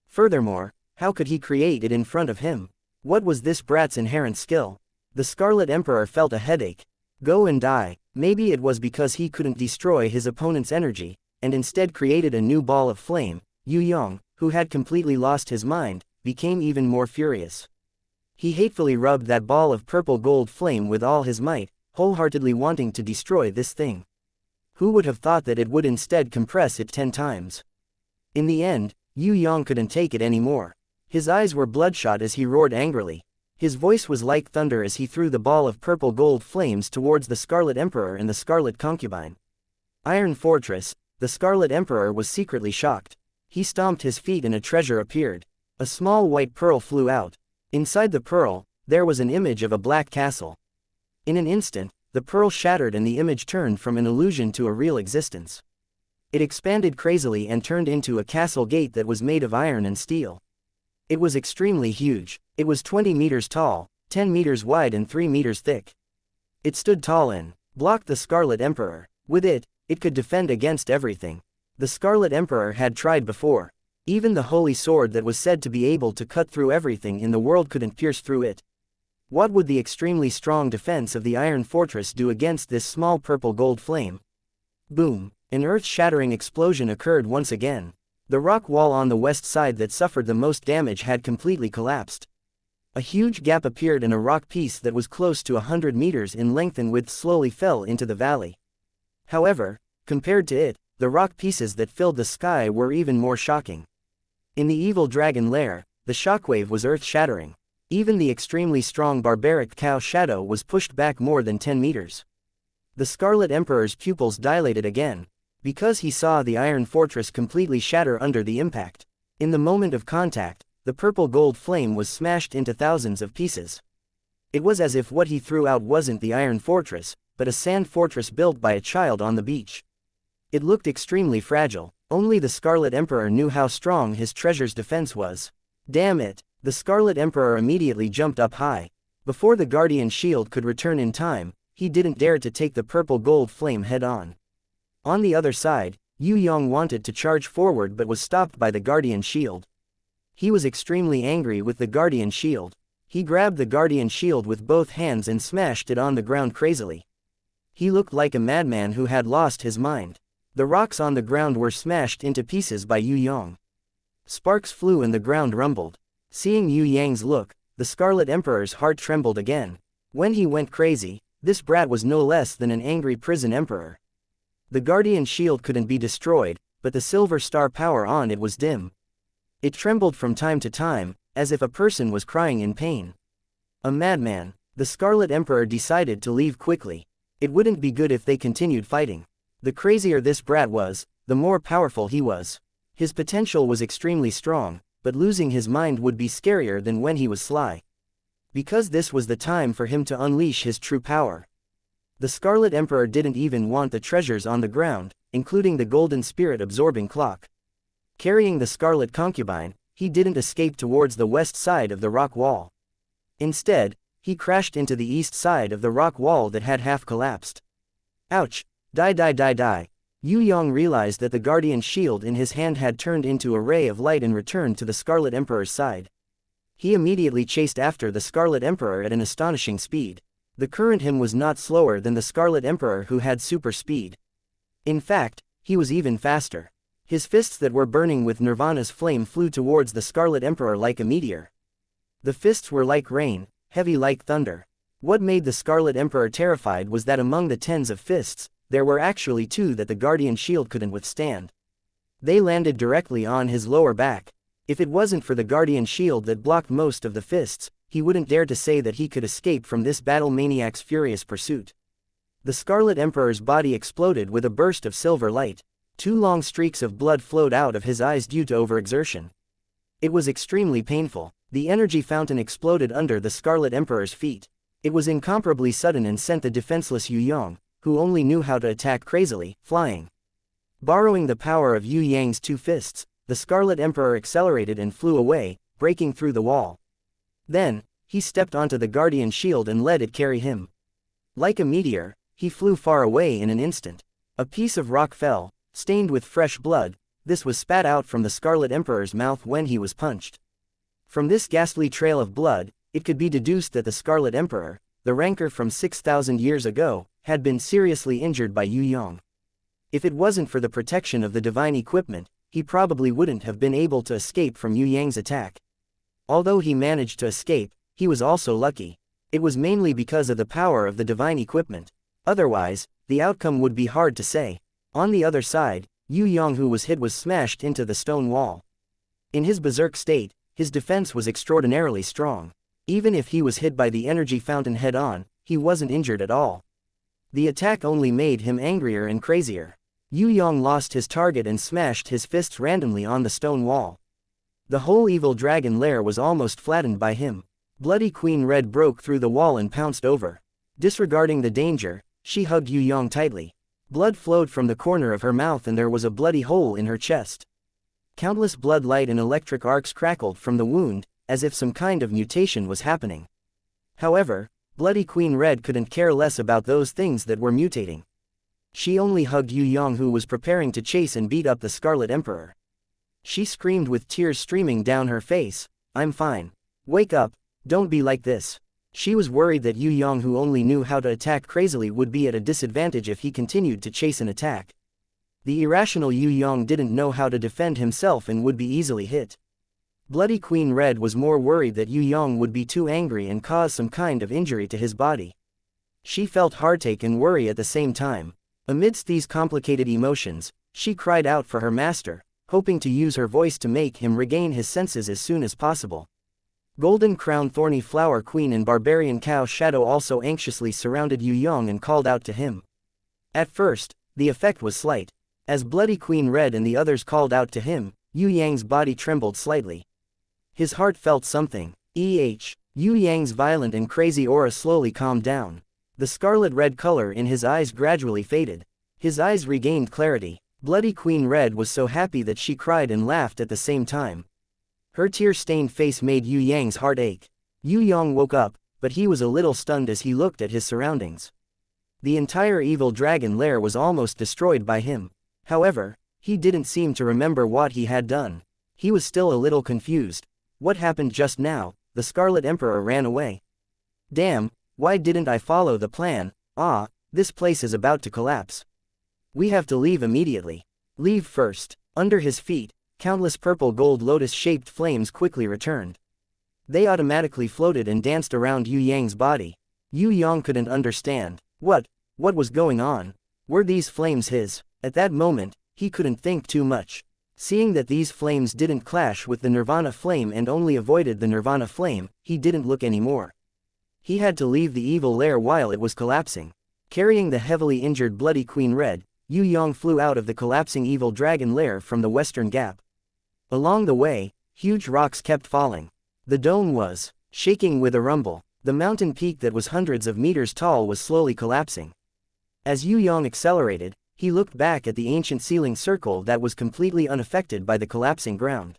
Furthermore, how could he create it in front of him? What was this brat's inherent skill? The Scarlet Emperor felt a headache. Go and die. Maybe it was because he couldn't destroy his opponent's energy, and instead created a new ball of flame. Yue Yang, who had completely lost his mind, became even more furious. He hatefully rubbed that ball of purple gold flame with all his might, wholeheartedly wanting to destroy this thing. Who would have thought that it would instead compress it 10 times? In the end, Yue Yang couldn't take it anymore. His eyes were bloodshot as he roared angrily. His voice was like thunder as he threw the ball of purple gold flames towards the Scarlet Emperor and the Scarlet Concubine. Iron Fortress, the Scarlet Emperor was secretly shocked. He stomped his feet and a treasure appeared. A small white pearl flew out. Inside the pearl, there was an image of a black castle. In an instant, the pearl shattered and the image turned from an illusion to a real existence. It expanded crazily and turned into a castle gate that was made of iron and steel. It was extremely huge. It was 20 meters tall, 10 meters wide and 3 meters thick. It stood tall and blocked the Scarlet Emperor. With it, it could defend against everything. The Scarlet Emperor had tried before. Even the holy sword that was said to be able to cut through everything in the world couldn't pierce through it. What would the extremely strong defense of the Iron Fortress do against this small purple gold flame? Boom! An earth-shattering explosion occurred once again. The rock wall on the west side that suffered the most damage had completely collapsed. A huge gap appeared and a rock piece that was close to 100 meters in length and width slowly fell into the valley. However, compared to it, the rock pieces that filled the sky were even more shocking. In the evil dragon lair, the shockwave was earth-shattering. Even the extremely strong barbaric cow shadow was pushed back more than 10 meters. The Scarlet Emperor's pupils dilated again, because he saw the Iron Fortress completely shatter under the impact. In the moment of contact, the purple gold flame was smashed into thousands of pieces. It was as if what he threw out wasn't the Iron Fortress, but a sand fortress built by a child on the beach. It looked extremely fragile. Only the Scarlet Emperor knew how strong his treasure's defense was. Damn it! The Scarlet Emperor immediately jumped up high. Before the Guardian Shield could return in time, he didn't dare to take the purple gold flame head-on. On the other side, Yue Yang wanted to charge forward but was stopped by the Guardian Shield. He was extremely angry with the Guardian Shield. He grabbed the Guardian Shield with both hands and smashed it on the ground crazily. He looked like a madman who had lost his mind. The rocks on the ground were smashed into pieces by Yue Yang. Sparks flew and the ground rumbled. Seeing Yue Yang's look, the Scarlet Emperor's heart trembled again. When he went crazy, this brat was no less than an angry prison emperor. The Guardian Shield couldn't be destroyed, but the silver star power on it was dim. It trembled from time to time, as if a person was crying in pain. A madman. The Scarlet Emperor decided to leave quickly. It wouldn't be good if they continued fighting. The crazier this brat was, the more powerful he was. His potential was extremely strong, but losing his mind would be scarier than when he was sly. Because this was the time for him to unleash his true power. The Scarlet Emperor didn't even want the treasures on the ground, including the golden spirit-absorbing clock. Carrying the Scarlet Concubine, he didn't escape towards the west side of the rock wall. Instead, he crashed into the east side of the rock wall that had half collapsed. Ouch! Die. Yue Yang realized that the Guardian Shield in his hand had turned into a ray of light and returned to the Scarlet Emperor's side. He immediately chased after the Scarlet Emperor at an astonishing speed. The current him was not slower than the Scarlet Emperor who had super speed. In fact, he was even faster. His fists that were burning with Nirvana's flame flew towards the Scarlet Emperor like a meteor. The fists were like rain, heavy like thunder. What made the Scarlet Emperor terrified was that among the tens of fists, there were actually two that the Guardian Shield couldn't withstand. They landed directly on his lower back. If it wasn't for the Guardian Shield that blocked most of the fists, he wouldn't dare to say that he could escape from this battle maniac's furious pursuit. The Scarlet Emperor's body exploded with a burst of silver light. 2 long streaks of blood flowed out of his eyes due to overexertion. It was extremely painful. The energy fountain exploded under the Scarlet Emperor's feet. It was incomparably sudden and sent the defenseless Yue Yang, who only knew how to attack crazily, flying. Borrowing the power of Yue Yang's 2 fists, the Scarlet Emperor accelerated and flew away, breaking through the wall. Then, he stepped onto the Guardian Shield and let it carry him. Like a meteor, he flew far away in an instant. A piece of rock fell, stained with fresh blood. This was spat out from the Scarlet Emperor's mouth when he was punched. From this ghastly trail of blood, it could be deduced that the Scarlet Emperor, the rancor from 6,000 years ago, had been seriously injured by Yue Yang. If it wasn't for the protection of the divine equipment, he probably wouldn't have been able to escape from Yue Yang's attack. Although he managed to escape, he was also lucky. It was mainly because of the power of the divine equipment. Otherwise, the outcome would be hard to say. On the other side, Yue Yang who was hit was smashed into the stone wall. In his berserk state, his defense was extraordinarily strong. Even if he was hit by the energy fountain head-on, he wasn't injured at all. The attack only made him angrier and crazier. Yue Yang lost his target and smashed his fists randomly on the stone wall. The whole evil dragon lair was almost flattened by him. Bloody Queen Red broke through the wall and pounced over. Disregarding the danger, she hugged Yue Yang tightly. Blood flowed from the corner of her mouth and there was a bloody hole in her chest. Countless blood light and electric arcs crackled from the wound, as if some kind of mutation was happening. However, Bloody Queen Red couldn't care less about those things that were mutating. She only hugged Yue Yang who was preparing to chase and beat up the Scarlet Emperor. She screamed with tears streaming down her face, "I'm fine. Wake up, don't be like this." She was worried that Yue Yang who only knew how to attack crazily would be at a disadvantage if he continued to chase and attack. The irrational Yue Yang didn't know how to defend himself and would be easily hit. Bloody Queen Red was more worried that Yue Yang would be too angry and cause some kind of injury to his body. She felt heartache and worry at the same time. Amidst these complicated emotions, she cried out for her master, hoping to use her voice to make him regain his senses as soon as possible. Golden Crown Thorny Flower Queen and Barbarian Cow Shadow also anxiously surrounded Yue Yang and called out to him. At first, the effect was slight. As Bloody Queen Red and the others called out to him, Yue Yang's body trembled slightly. His heart felt something. Yue Yang's violent and crazy aura slowly calmed down. The scarlet red color in his eyes gradually faded. His eyes regained clarity. Bloody Queen Red was so happy that she cried and laughed at the same time. Her tear-stained face made Yue Yang's heart ache. Yue Yang woke up, but he was a little stunned as he looked at his surroundings. The entire evil dragon lair was almost destroyed by him. However, he didn't seem to remember what he had done. He was still a little confused. What happened just now? The Scarlet Emperor ran away. Damn, why didn't I follow the plan? This place is about to collapse. We have to leave immediately. Leave first. Under his feet, countless purple gold lotus-shaped flames quickly returned. They automatically floated and danced around Yue Yang's body. Yue Yang couldn't understand. What was going on? Were these flames his? At that moment, he couldn't think too much. Seeing that these flames didn't clash with the Nirvana flame and only avoided the Nirvana flame, he didn't look anymore. He had to leave the evil lair while it was collapsing. Carrying the heavily injured Bloody Queen Red, Yue Yang flew out of the collapsing evil dragon lair from the western gap. Along the way, huge rocks kept falling. The dome was shaking with a rumble. The mountain peak that was hundreds of meters tall was slowly collapsing. As Yue Yang accelerated, he looked back at the ancient ceiling circle that was completely unaffected by the collapsing ground.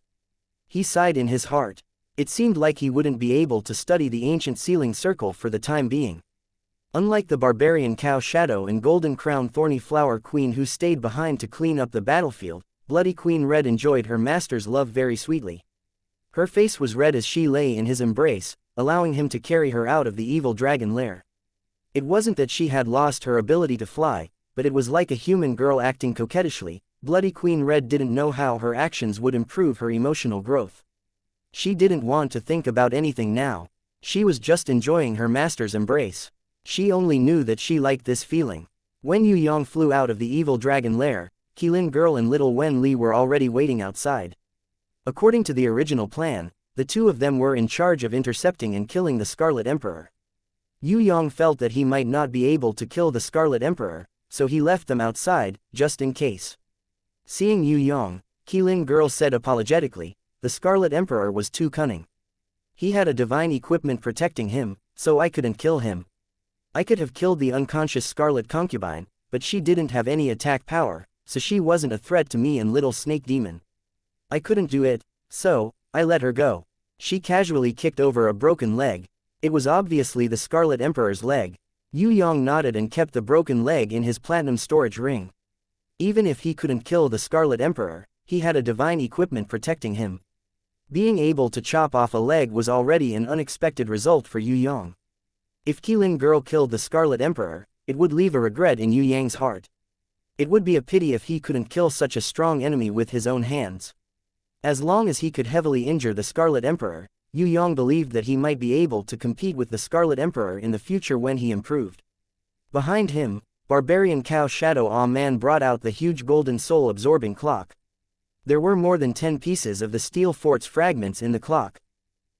He sighed in his heart. It seemed like he wouldn't be able to study the ancient ceiling circle for the time being. Unlike the Barbarian Cow Shadow and Golden Crown Thorny Flower Queen who stayed behind to clean up the battlefield, Bloody Queen Red enjoyed her master's love very sweetly. Her face was red as she lay in his embrace, allowing him to carry her out of the evil dragon lair. It wasn't that she had lost her ability to fly, but it was like a human girl acting coquettishly. Bloody Queen Red didn't know how her actions would improve her emotional growth. She didn't want to think about anything now. She was just enjoying her master's embrace. She only knew that she liked this feeling. When Yue Yang flew out of the evil dragon lair, Qilin Girl and little Wen Li were already waiting outside. According to the original plan, the two of them were in charge of intercepting and killing the Scarlet Emperor. Yue Yang felt that he might not be able to kill the Scarlet Emperor, so he left them outside, just in case. Seeing Yue Yang, Qilin Girl said apologetically, the Scarlet Emperor was too cunning. He had a divine equipment protecting him, so I couldn't kill him. I could have killed the unconscious Scarlet Concubine, but she didn't have any attack power, so she wasn't a threat to me and little Snake Demon. I couldn't do it, so I let her go. She casually kicked over a broken leg. It was obviously the Scarlet Emperor's leg. Yue Yang nodded and kept the broken leg in his platinum storage ring. Even if he couldn't kill the Scarlet Emperor, he had a divine equipment protecting him. Being able to chop off a leg was already an unexpected result for Yue Yang. If Qilin Girl killed the Scarlet Emperor, it would leave a regret in Yue Yang's heart. It would be a pity if he couldn't kill such a strong enemy with his own hands. As long as he could heavily injure the Scarlet Emperor, Yue Yang believed that he might be able to compete with the Scarlet Emperor in the future when he improved. Behind him, Barbarian Cow Shadow Aw Man brought out the huge golden soul-absorbing clock. There were more than 10 pieces of the steel fort's fragments in the clock.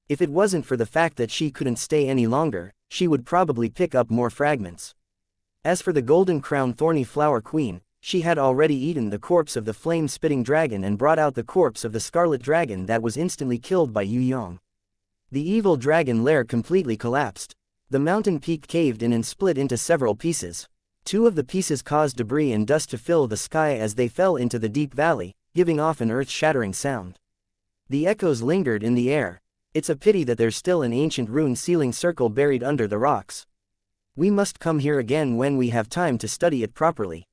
If it wasn't for the fact that she couldn't stay any longer, she would probably pick up more fragments. As for the Golden Crown Thorny Flower Queen, she had already eaten the corpse of the flame-spitting dragon and brought out the corpse of the Scarlet Dragon that was instantly killed by Yue Yang. The evil dragon lair completely collapsed. The mountain peak caved in and split into several pieces. 2 of the pieces caused debris and dust to fill the sky as they fell into the deep valley, giving off an earth-shattering sound. The echoes lingered in the air. It's a pity that there's still an ancient rune sealing circle buried under the rocks. We must come here again when we have time to study it properly.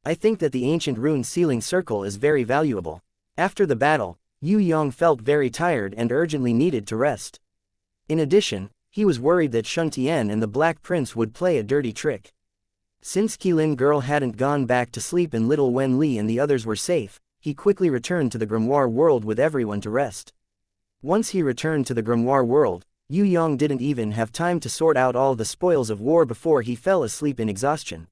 I think that the ancient rune sealing circle is very valuable. After the battle, Yue Yang felt very tired and urgently needed to rest. In addition, he was worried that Shun Tian and the Black Prince would play a dirty trick. Since Qilin Girl hadn't gone back to sleep and little Wen Li and the others were safe, he quickly returned to the grimoire world with everyone to rest. Once he returned to the grimoire world, Yue Yang didn't even have time to sort out all the spoils of war before he fell asleep in exhaustion.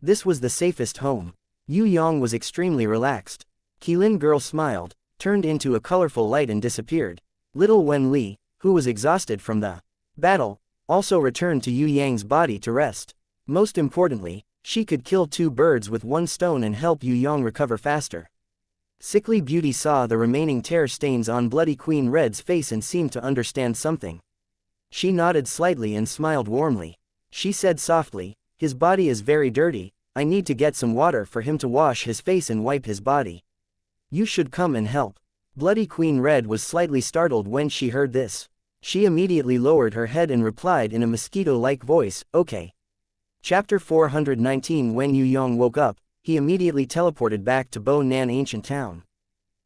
This was the safest home. Yue Yang was extremely relaxed. Qilin Girl smiled, turned into a colorful light and disappeared. Little Wen Li, who was exhausted from the battle, also returned to Yue Yang's body to rest. Most importantly, she could kill 2 birds with 1 stone and help Yue Yang recover faster. Sickly Beauty saw the remaining tear stains on Bloody Queen Red's face and seemed to understand something. She nodded slightly and smiled warmly. She said softly, "His body is very dirty, I need to get some water for him to wash his face and wipe his body. You should come and help." Bloody Queen Red was slightly startled when she heard this. She immediately lowered her head and replied in a mosquito-like voice, "Okay." Chapter 419. When Yue Yang woke up, he immediately teleported back to Bo Nan Ancient Town.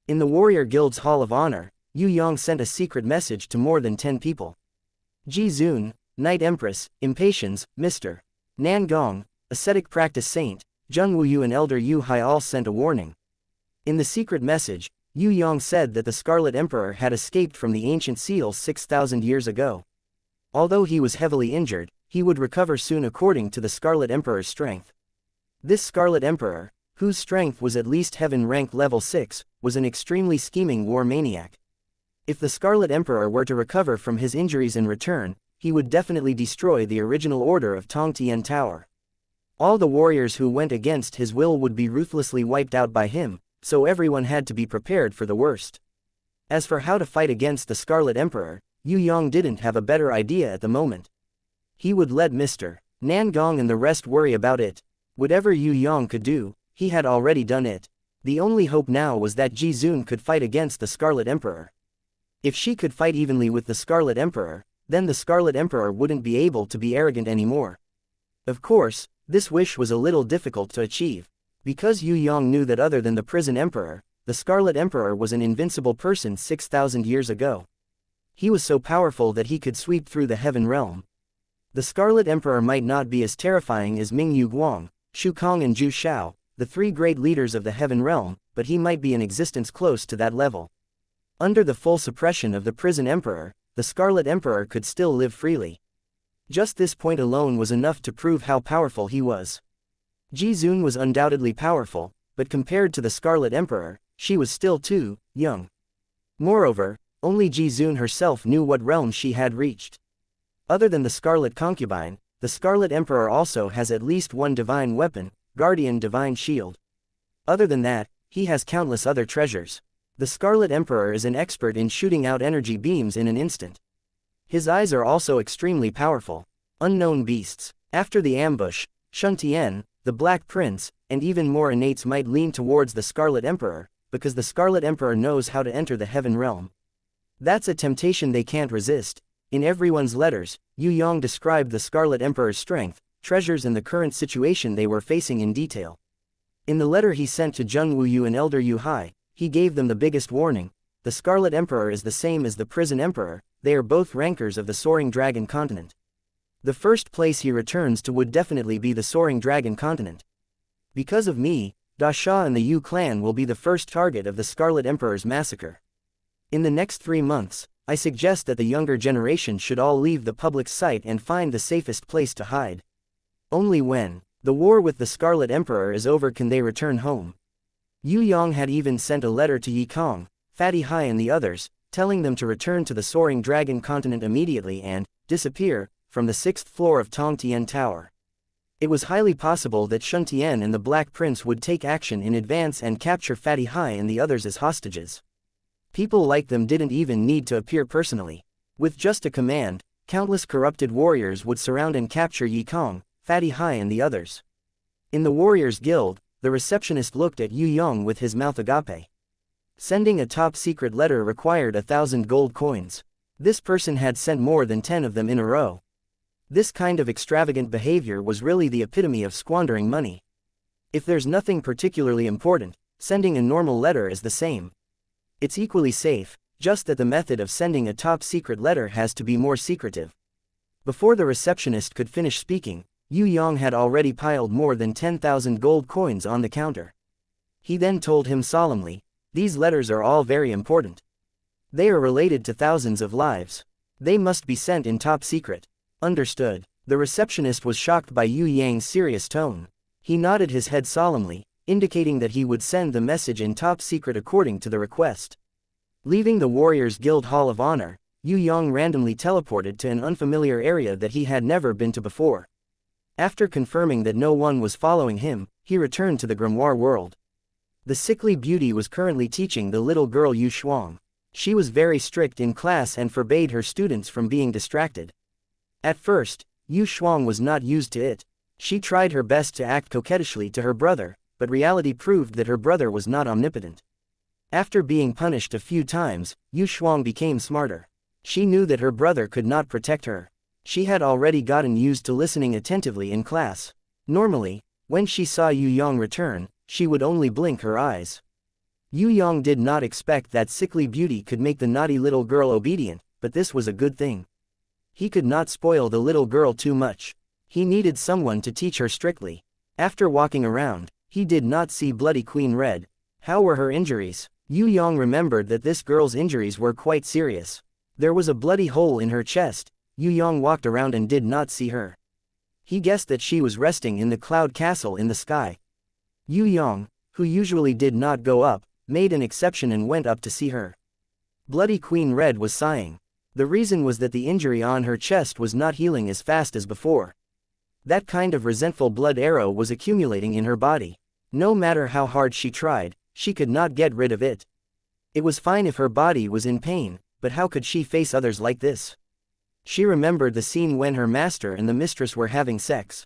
In the Warrior Guild's Hall of Honor, Yue Yang sent a secret message to more than 10 people. Ji Zun, Night Empress, Impatience, Mr. Nan Gong, Ascetic Practice Saint, Zheng Wuyu and Elder Yu Hai all sent a warning. In the secret message, Yue Yang said that the Scarlet Emperor had escaped from the ancient seals 6,000 years ago. Although he was heavily injured, he would recover soon according to the Scarlet Emperor's strength. This Scarlet Emperor, whose strength was at least heaven rank level 6, was an extremely scheming war maniac. If the Scarlet Emperor were to recover from his injuries and return, he would definitely destroy the original order of Tong Tian Tower. All the warriors who went against his will would be ruthlessly wiped out by him, so everyone had to be prepared for the worst. As for how to fight against the Scarlet Emperor, Yue Yang didn't have a better idea at the moment. He would let Mr. Nan Gong and the rest worry about it. Whatever Yue Yang could do, he had already done it. The only hope now was that Ji Zun could fight against the Scarlet Emperor. If she could fight evenly with the Scarlet Emperor, then the Scarlet Emperor wouldn't be able to be arrogant anymore. Of course, this wish was a little difficult to achieve. Because Yue Yang knew that other than the Prison Emperor, the Scarlet Emperor was an invincible person 6,000 years ago. He was so powerful that he could sweep through the heaven realm. The Scarlet Emperor might not be as terrifying as Ming Yu Guang, Shu Kong and Zhu Shao, the three great leaders of the Heaven Realm, but he might be in existence close to that level. Under the full suppression of the Prison Emperor, the Scarlet Emperor could still live freely. Just this point alone was enough to prove how powerful he was. Ji Zun was undoubtedly powerful, but compared to the Scarlet Emperor, she was still too young. Moreover, only Ji Zun herself knew what realm she had reached. Other than the Scarlet Concubine, the Scarlet Emperor also has at least one divine weapon, Guardian Divine Shield. Other than that, he has countless other treasures. The Scarlet Emperor is an expert in shooting out energy beams in an instant. His eyes are also extremely powerful. Unknown beasts. After the ambush, Shun Tian, the Black Prince, and even more innates might lean towards the Scarlet Emperor, because the Scarlet Emperor knows how to enter the Heaven Realm. That's a temptation they can't resist. In everyone's letters, Yue Yang described the Scarlet Emperor's strength, treasures and the current situation they were facing in detail. In the letter he sent to Zheng Wuyu and Elder Yu Hai, he gave them the biggest warning. The Scarlet Emperor is the same as the Prison Emperor, they are both rankers of the Soaring Dragon Continent. The first place he returns to would definitely be the Soaring Dragon Continent. Because of me, Da Sha and the Yu clan will be the first target of the Scarlet Emperor's massacre. In the next 3 months, I suggest that the younger generation should all leave the public sight and find the safest place to hide. Only when the war with the Scarlet Emperor is over can they return home. Yue Yang had even sent a letter to Yi Kong, Fatty Hai and the others, telling them to return to the Soaring Dragon Continent immediately and disappear from the 6th floor of Tong Tian Tower. It was highly possible that Shun Tian and the Black Prince would take action in advance and capture Fatty Hai and the others as hostages. People like them didn't even need to appear personally. With just a command, countless corrupted warriors would surround and capture Yi Kong, Fatty Hai and the others. In the Warriors Guild, the receptionist looked at Yue Yang with his mouth agape. Sending a top-secret letter required 1,000 gold coins. This person had sent more than 10 of them in a row. This kind of extravagant behavior was really the epitome of squandering money. If there's nothing particularly important, sending a normal letter is the same. It's equally safe, just that the method of sending a top-secret letter has to be more secretive. Before the receptionist could finish speaking, Yue Yang had already piled more than 10,000 gold coins on the counter. He then told him solemnly, "These letters are all very important. They are related to thousands of lives. They must be sent in top secret." Understood. The receptionist was shocked by Yue Yang's serious tone. He nodded his head solemnly, indicating that he would send the message in top secret according to the request. Leaving the Warriors Guild Hall of Honor, Yue Yang randomly teleported to an unfamiliar area that he had never been to before. After confirming that no one was following him, he returned to the grimoire world. The sickly beauty was currently teaching the little girl Yu Shuang. She was very strict in class and forbade her students from being distracted. At first, Yu Shuang was not used to it. She tried her best to act coquettishly to her brother, but reality proved that her brother was not omnipotent. After being punished a few times, Yu Shuang became smarter. She knew that her brother could not protect her. She had already gotten used to listening attentively in class. Normally, when she saw Yue Yang return, she would only blink her eyes. Yue Yang did not expect that sickly beauty could make the naughty little girl obedient, but this was a good thing. He could not spoil the little girl too much. He needed someone to teach her strictly. After walking around, he did not see Bloody Queen Red. How were her injuries? Yue Yang remembered that this girl's injuries were quite serious. There was a bloody hole in her chest. Yue Yang walked around and did not see her. He guessed that she was resting in the cloud castle in the sky. Yue Yang, who usually did not go up, made an exception and went up to see her. Bloody Queen Red was sighing. The reason was that the injury on her chest was not healing as fast as before. That kind of resentful blood arrow was accumulating in her body. No matter how hard she tried, she could not get rid of it. It was fine if her body was in pain, but how could she face others like this? She remembered the scene when her master and the mistress were having sex.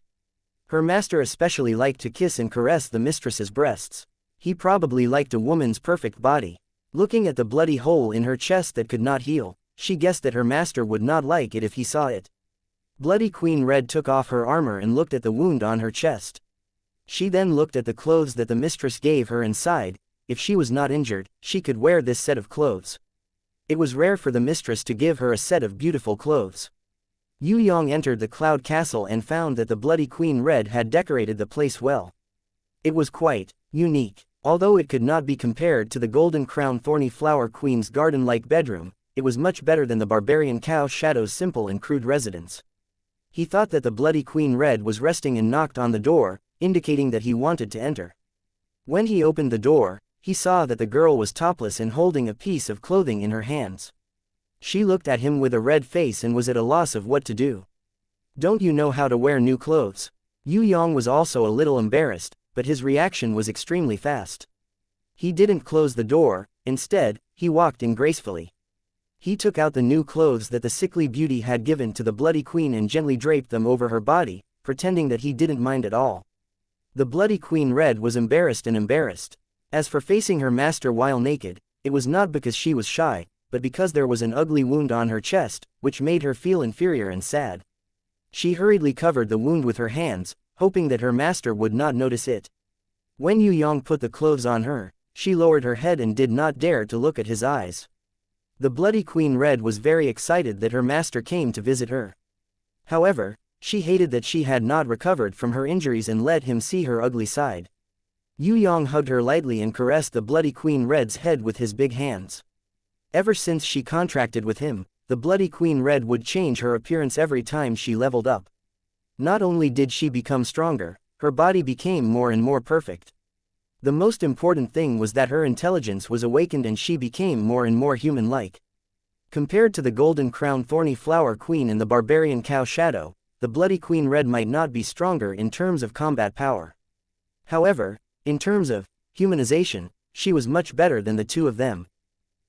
Her master especially liked to kiss and caress the mistress's breasts. He probably liked a woman's perfect body. Looking at the bloody hole in her chest that could not heal, she guessed that her master would not like it if he saw it. Bloody Queen Red took off her armor and looked at the wound on her chest. She then looked at the clothes that the mistress gave her and sighed. If she was not injured, she could wear this set of clothes. It was rare for the mistress to give her a set of beautiful clothes. Yue Yang entered the Cloud Castle and found that the Bloody Queen Red had decorated the place well. It was quite unique. Although it could not be compared to the Golden Crown Thorny Flower Queen's garden-like bedroom, it was much better than the Barbarian Cow Shadow's simple and crude residence. He thought that the Bloody Queen Red was resting and knocked on the door, indicating that he wanted to enter. When he opened the door, he saw that the girl was topless and holding a piece of clothing in her hands. She looked at him with a red face and was at a loss of what to do. "Don't you know how to wear new clothes?" Yue Yang was also a little embarrassed, but his reaction was extremely fast. He didn't close the door, instead, he walked in gracefully. He took out the new clothes that the sickly beauty had given to the Bloody Queen and gently draped them over her body, pretending that he didn't mind at all. The Bloody Queen Red was embarrassed and embarrassed. As for facing her master while naked, it was not because she was shy, but because there was an ugly wound on her chest, which made her feel inferior and sad. She hurriedly covered the wound with her hands, hoping that her master would not notice it. When Yue Yang put the clothes on her, she lowered her head and did not dare to look at his eyes. The Bloody Queen Red was very excited that her master came to visit her. However, she hated that she had not recovered from her injuries and let him see her ugly side. Yue Yang hugged her lightly and caressed the Bloody Queen Red's head with his big hands. Ever since she contracted with him, the Bloody Queen Red would change her appearance every time she leveled up. Not only did she become stronger, her body became more and more perfect. The most important thing was that her intelligence was awakened and she became more and more human-like. Compared to the Golden Crown Thorny Flower Queen and the Barbarian Cow Shadow, the Bloody Queen Red might not be stronger in terms of combat power. However, in terms of humanization, she was much better than the two of them.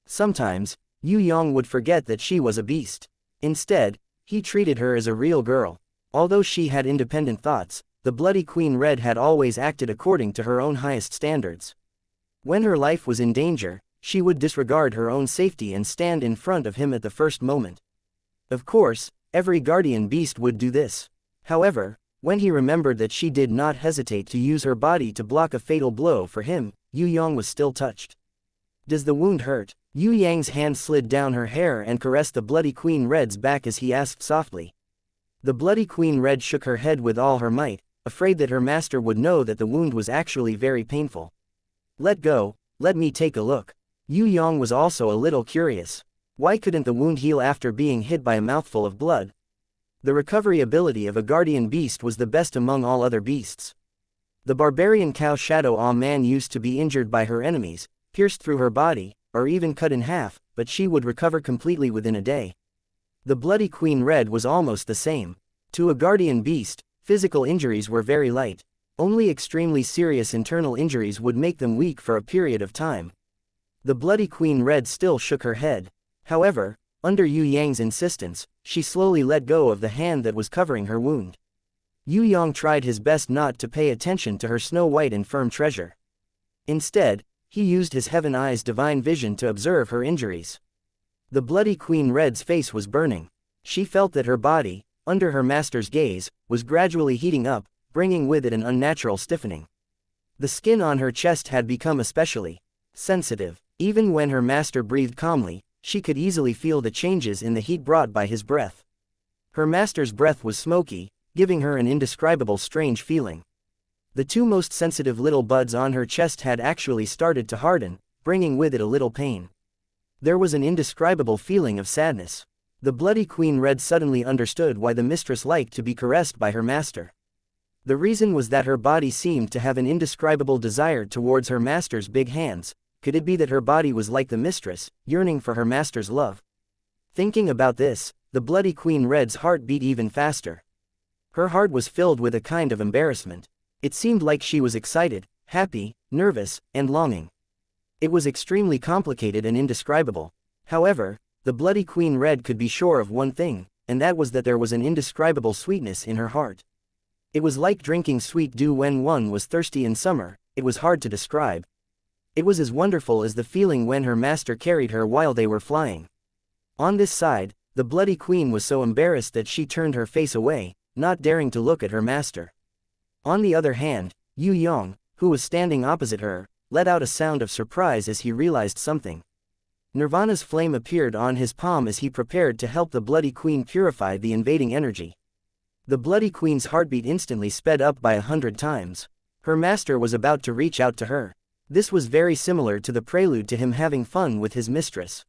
Sometimes, Yue Yang would forget that she was a beast. Instead, he treated her as a real girl. Although she had independent thoughts, the Bloody Queen Red had always acted according to her own highest standards. When her life was in danger, she would disregard her own safety and stand in front of him at the first moment. Of course, every guardian beast would do this. However, when he remembered that she did not hesitate to use her body to block a fatal blow for him, Yue Yang was still touched. "Does the wound hurt?" Yue Yang's hand slid down her hair and caressed the Bloody Queen Red's back as he asked softly. The Bloody Queen Red shook her head with all her might, afraid that her master would know that the wound was actually very painful. "Let go, let me take a look." Yue Yang was also a little curious. Why couldn't the wound heal after being hit by a mouthful of blood? The recovery ability of a guardian beast was the best among all other beasts. The Barbarian Cow Shadow Man used to be injured by her enemies, pierced through her body, or even cut in half, but she would recover completely within a day. The Bloody Queen Red was almost the same. To a guardian beast, physical injuries were very light. Only extremely serious internal injuries would make them weak for a period of time. The Bloody Queen Red still shook her head. However, under Yue Yang's insistence, she slowly let go of the hand that was covering her wound. Yue Yang tried his best not to pay attention to her snow-white and firm treasure. Instead, he used his Heaven Eye's divine vision to observe her injuries. The Bloody Queen Red's face was burning. She felt that her body, under her master's gaze, was gradually heating up, bringing with it an unnatural stiffening. The skin on her chest had become especially sensitive. Even when her master breathed calmly, she could easily feel the changes in the heat brought by his breath. Her master's breath was smoky, giving her an indescribable strange feeling. The two most sensitive little buds on her chest had actually started to harden, bringing with it a little pain. There was an indescribable feeling of sadness. The Bloody Queen Red suddenly understood why the mistress liked to be caressed by her master. The reason was that her body seemed to have an indescribable desire towards her master's big hands. Could it be that her body was like the mistress, yearning for her master's love? Thinking about this, the Bloody Queen Red's heart beat even faster. Her heart was filled with a kind of embarrassment. It seemed like she was excited, happy, nervous, and longing. It was extremely complicated and indescribable. However, the Bloody Queen Red could be sure of one thing, and that was that there was an indescribable sweetness in her heart. It was like drinking sweet dew when one was thirsty in summer. It was hard to describe. It was as wonderful as the feeling when her master carried her while they were flying. On this side, the Bloody Queen was so embarrassed that she turned her face away, not daring to look at her master. On the other hand, Yue Yang, who was standing opposite her, let out a sound of surprise as he realized something. Nirvana's flame appeared on his palm as he prepared to help the Bloody Queen purify the invading energy. The Bloody Queen's heartbeat instantly sped up by 100 times. Her master was about to reach out to her. This was very similar to the prelude to him having fun with his mistress.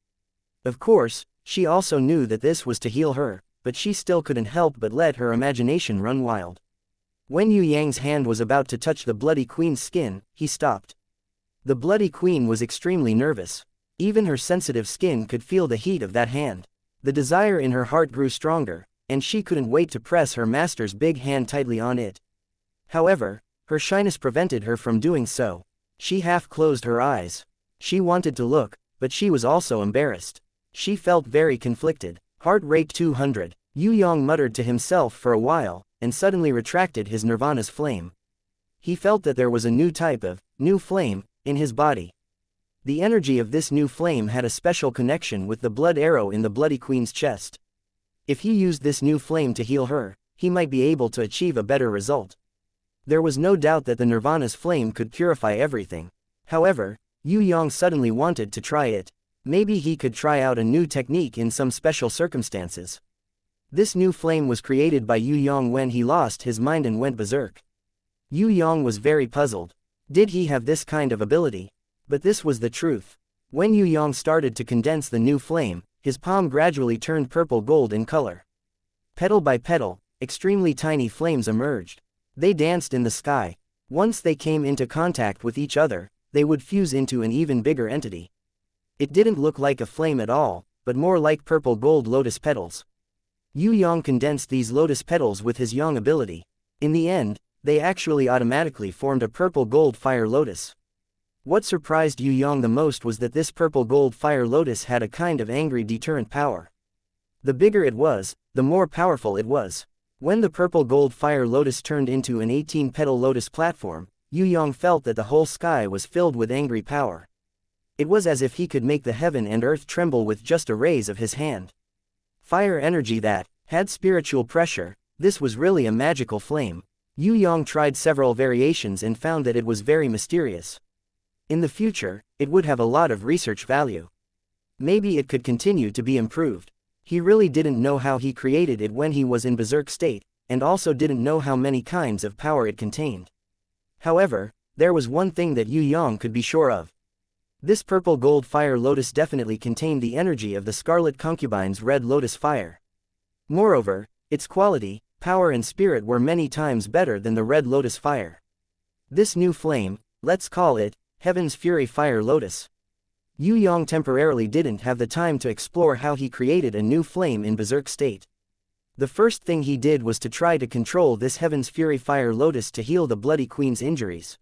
Of course, she also knew that this was to heal her, but she still couldn't help but let her imagination run wild. When Yue Yang's hand was about to touch the Bloody Queen's skin, he stopped. The Bloody Queen was extremely nervous. Even her sensitive skin could feel the heat of that hand. The desire in her heart grew stronger, and she couldn't wait to press her master's big hand tightly on it. However, her shyness prevented her from doing so. She half closed her eyes. She wanted to look, but she was also embarrassed. She felt very conflicted. Heart rate 200. Yue Yang muttered to himself for a while, and suddenly retracted his Nirvana's flame. He felt that there was a new type of, new flame, in his body. The energy of this new flame had a special connection with the blood arrow in the Bloody Queen's chest. If he used this new flame to heal her, he might be able to achieve a better result. There was no doubt that the Nirvana's flame could purify everything. However, Yue Yang suddenly wanted to try it. Maybe he could try out a new technique in some special circumstances. This new flame was created by Yue Yang when he lost his mind and went berserk. Yue Yang was very puzzled. Did he have this kind of ability? But this was the truth. When Yue Yang started to condense the new flame, his palm gradually turned purple gold in color. Petal by petal, extremely tiny flames emerged. They danced in the sky. Once they came into contact with each other, they would fuse into an even bigger entity. It didn't look like a flame at all, but more like purple gold lotus petals. Yue Yang condensed these lotus petals with his Yang ability. In the end, they actually automatically formed a purple gold fire lotus. What surprised Yue Yang the most was that this purple gold fire lotus had a kind of angry deterrent power. The bigger it was, the more powerful it was. When the purple gold fire lotus turned into an 18-petal lotus platform, Yue Yang felt that the whole sky was filled with angry power. It was as if he could make the heaven and earth tremble with just a raise of his hand. Fire energy that had spiritual pressure. This was really a magical flame. Yue Yang tried several variations and found that it was very mysterious. In the future, it would have a lot of research value. Maybe it could continue to be improved. He really didn't know how he created it when he was in berserk state, and also didn't know how many kinds of power it contained. However, there was one thing that Yue Yang could be sure of. This purple gold fire lotus definitely contained the energy of the scarlet concubine's red lotus fire. Moreover, its quality, power and spirit were many times better than the red lotus fire. This new flame, let's call it, Heaven's Fury Fire Lotus. Yue Yang temporarily didn't have the time to explore how he created a new flame in berserk state. The first thing he did was to try to control this Heaven's Fury Fire Lotus to heal the Bloody Queen's injuries.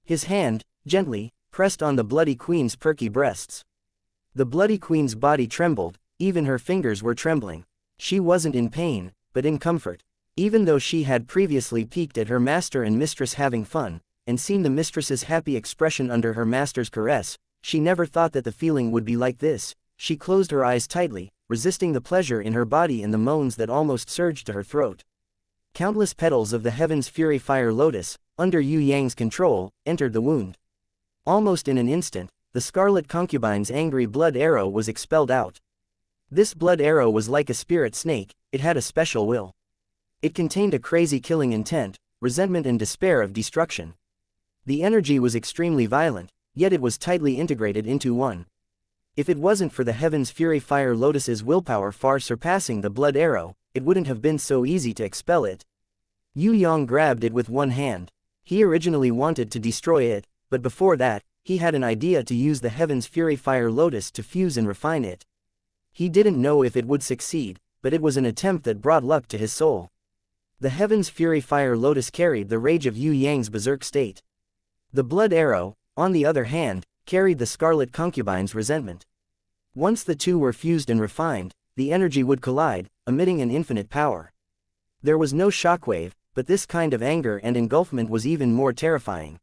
His hand, gently, pressed on the Bloody Queen's perky breasts. The Bloody Queen's body trembled, even her fingers were trembling. She wasn't in pain, but in comfort. Even though she had previously peeked at her master and mistress having fun, and seen the mistress's happy expression under her master's caress, she never thought that the feeling would be like this. She closed her eyes tightly, resisting the pleasure in her body and the moans that almost surged to her throat. Countless petals of the Heaven's Fury Fire Lotus, under Yue Yang's control, entered the wound. Almost in an instant, the scarlet concubine's angry blood arrow was expelled out. This blood arrow was like a spirit snake. It had a special will. It contained a crazy killing intent, resentment and despair of destruction. The energy was extremely violent, yet it was tightly integrated into one. If it wasn't for the Heaven's Fury Fire Lotus's willpower far surpassing the blood arrow, it wouldn't have been so easy to expel it. Yue Yang grabbed it with one hand. He originally wanted to destroy it, but before that, he had an idea to use the Heaven's Fury Fire Lotus to fuse and refine it. He didn't know if it would succeed, but it was an attempt that brought luck to his soul. The Heaven's Fury Fire Lotus carried the rage of Yue Yang's berserk state. The blood arrow, on the other hand, carried the scarlet concubine's resentment. Once the two were fused and refined, the energy would collide, emitting an infinite power. There was no shockwave, but this kind of anger and engulfment was even more terrifying.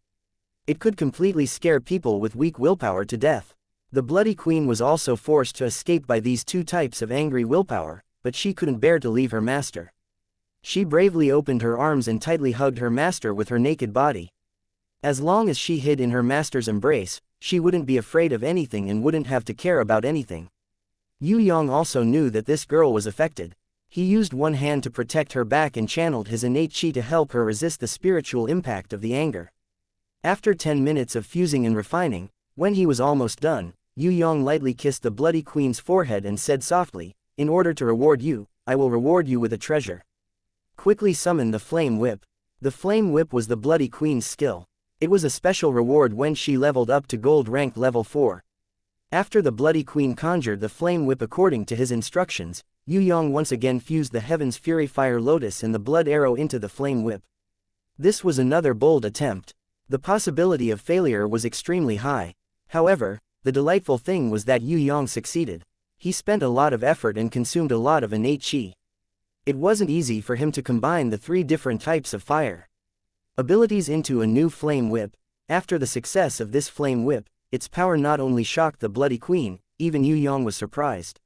It could completely scare people with weak willpower to death. The Bloody Queen was also forced to escape by these two types of angry willpower, but she couldn't bear to leave her master. She bravely opened her arms and tightly hugged her master with her naked body. As long as she hid in her master's embrace, she wouldn't be afraid of anything and wouldn't have to care about anything. Yue Yang also knew that this girl was affected. He used one hand to protect her back and channeled his innate chi to help her resist the spiritual impact of the anger. After 10 minutes of fusing and refining, when he was almost done, Yue Yang lightly kissed the Bloody Queen's forehead and said softly, "In order to reward you, I will reward you with a treasure. Quickly summon the Flame Whip." The Flame Whip was the Bloody Queen's skill. It was a special reward when she leveled up to gold rank level 4. After the Bloody Queen conjured the Flame Whip according to his instructions, Yue Yang once again fused the Heaven's Fury Fire Lotus and the Blood Arrow into the Flame Whip. This was another bold attempt. The possibility of failure was extremely high. However, the delightful thing was that Yue Yang succeeded. He spent a lot of effort and consumed a lot of innate chi. It wasn't easy for him to combine the 3 different types of fire abilities into a new Flame Whip. After the success of this Flame Whip, its power not only shocked the Bloody Queen, even Yue Yang was surprised.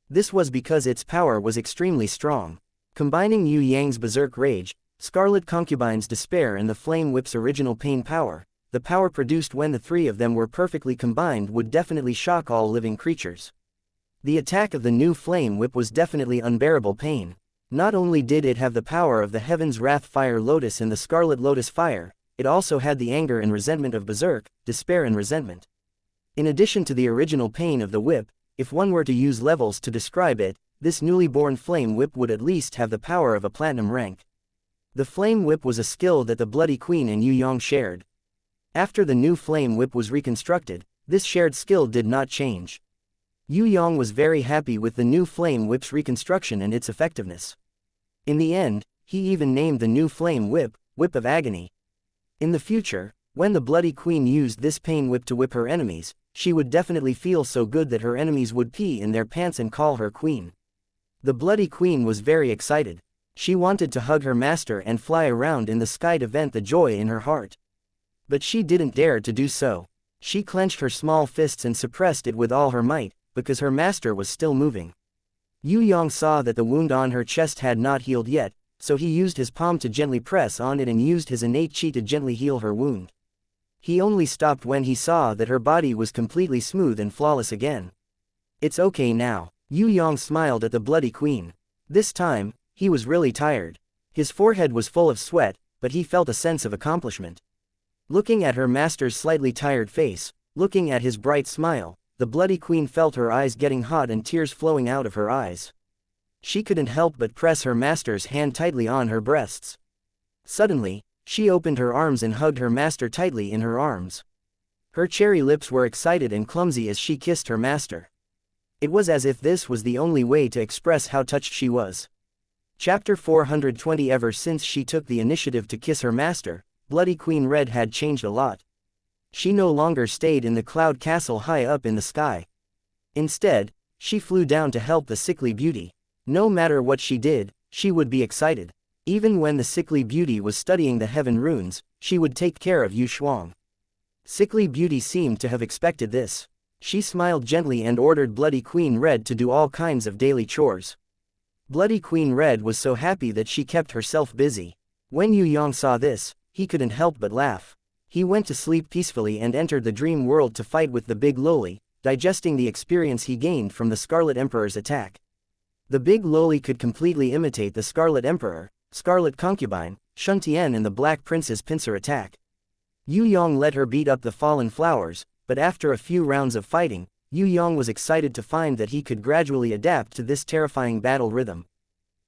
This was because its power was extremely strong. Combining Yue Yang's Berserk Rage, Scarlet Concubine's Despair and the Flame Whip's original Pain power, the power produced when the 3 of them were perfectly combined would definitely shock all living creatures. The attack of the new Flame Whip was definitely unbearable pain. Not only did it have the power of the Heaven's Wrath Fire Lotus and the Scarlet Lotus Fire, it also had the anger and resentment of Berserk, Despair and Resentment. In addition to the original pain of the whip, if one were to use levels to describe it, this newly born Flame Whip would at least have the power of a platinum rank. The Flame Whip was a skill that the Bloody Queen and Yue Yang shared. After the new Flame Whip was reconstructed, this shared skill did not change. Yue Yang was very happy with the new Flame Whip's reconstruction and its effectiveness. In the end, he even named the new Flame Whip, Whip of Agony. In the future, when the Bloody Queen used this Pain Whip to whip her enemies, she would definitely feel so good that her enemies would pee in their pants and call her queen. The Bloody Queen was very excited. She wanted to hug her master and fly around in the sky to vent the joy in her heart. But she didn't dare to do so. She clenched her small fists and suppressed it with all her might, because her master was still moving. Yue Yang saw that the wound on her chest had not healed yet, so he used his palm to gently press on it and used his innate chi to gently heal her wound. He only stopped when he saw that her body was completely smooth and flawless again. "It's okay now." Yue Yang smiled at the Bloody Queen. This time, he was really tired. His forehead was full of sweat, but he felt a sense of accomplishment. Looking at her master's slightly tired face, looking at his bright smile, the Bloody Queen felt her eyes getting hot and tears flowing out of her eyes. She couldn't help but press her master's hand tightly on her breasts. Suddenly, she opened her arms and hugged her master tightly in her arms. Her cherry lips were excited and clumsy as she kissed her master. It was as if this was the only way to express how touched she was. Chapter 420. Ever since she took the initiative to kiss her master, Bloody Queen Red had changed a lot. She no longer stayed in the cloud castle high up in the sky. Instead, she flew down to help the sickly beauty. No matter what she did, she would be excited. Even when the sickly beauty was studying the heaven runes, she would take care of Yu Shuang. Sickly beauty seemed to have expected this. She smiled gently and ordered Bloody Queen Red to do all kinds of daily chores. Bloody Queen Red was so happy that she kept herself busy. When Yue Yang saw this, he couldn't help but laugh. He went to sleep peacefully and entered the dream world to fight with the Big Loli, digesting the experience he gained from the Scarlet Emperor's attack. The Big Loli could completely imitate the Scarlet Emperor, Scarlet Concubine, Shun Tian and the Black Prince's pincer attack. Yue Yang let her beat up the fallen flowers, but after a few rounds of fighting, Yue Yang was excited to find that he could gradually adapt to this terrifying battle rhythm.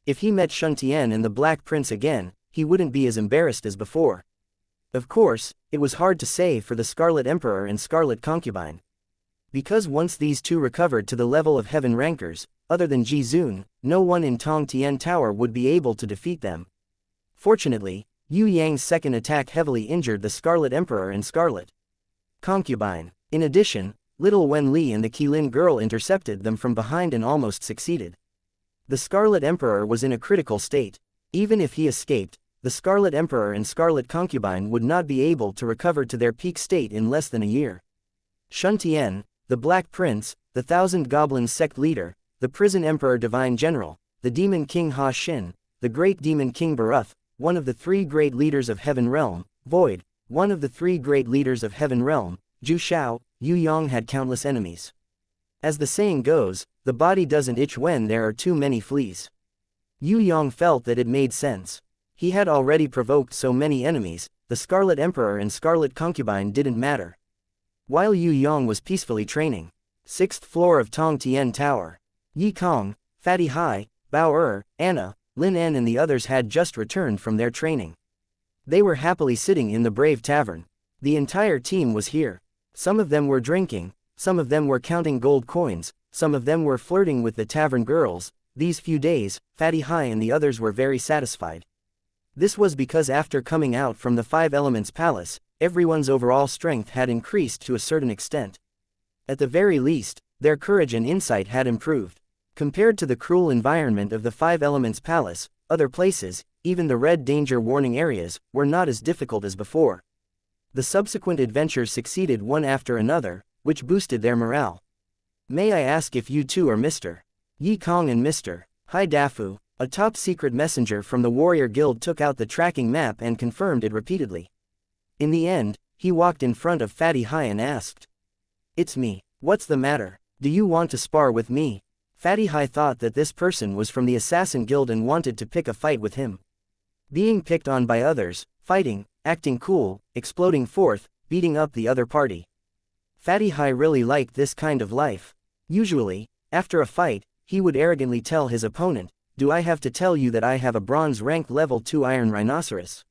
If he met Shun Tian and the Black Prince again, he wouldn't be as embarrassed as before. Of course, it was hard to say for the Scarlet Emperor and Scarlet Concubine. Because once these two recovered to the level of heaven rankers, other than Ji Zun, no one in Tong Tian Tower would be able to defeat them. Fortunately, Yue Yang's second attack heavily injured the Scarlet Emperor and Scarlet Concubine. In addition, little Wen Li and the Qilin girl intercepted them from behind and almost succeeded. The Scarlet Emperor was in a critical state. Even if he escaped, the Scarlet Emperor and Scarlet Concubine would not be able to recover to their peak state in less than a year. Shun Tian, the Black Prince, the Thousand Goblins sect leader, the Prison Emperor Divine General, the Demon King Ha Xin, the Great Demon King Baruth, one of the 3 great leaders of Heaven Realm, Void, one of the 3 great leaders of Heaven Realm, Zhu Shao, Yue Yang had countless enemies. As the saying goes, the body doesn't itch when there are too many fleas. Yue Yang felt that it made sense. He had already provoked so many enemies, the Scarlet Emperor and Scarlet Concubine didn't matter. While Yue Yang was peacefully training, 6th floor of Tong Tian Tower, Yi Kong, Fatty Hai, Bao Anna, Lin En and the others had just returned from their training. They were happily sitting in the Brave Tavern. The entire team was here. Some of them were drinking, some of them were counting gold coins, some of them were flirting with the tavern girls. These few days, Fatty Hai and the others were very satisfied. This was because after coming out from the Five Elements Palace, everyone's overall strength had increased to a certain extent. At the very least, their courage and insight had improved. Compared to the cruel environment of the Five Elements Palace, other places, even the red danger warning areas, were not as difficult as before. The subsequent adventures succeeded one after another, which boosted their morale. May I ask if you two are Mr. Yi Kong and Mr. Hai Dafu? A top-secret messenger from the Warrior Guild took out the tracking map and confirmed it repeatedly. In the end, he walked in front of Fatty Hai and asked, "It's me. What's the matter? Do you want to spar with me?" Fatty Hai thought that this person was from the Assassin Guild and wanted to pick a fight with him. Being picked on by others, fighting, acting cool, exploding forth, beating up the other party. Fatty Hai really liked this kind of life. Usually, after a fight, he would arrogantly tell his opponent, "Do I have to tell you that I have a bronze rank level 2 iron rhinoceros?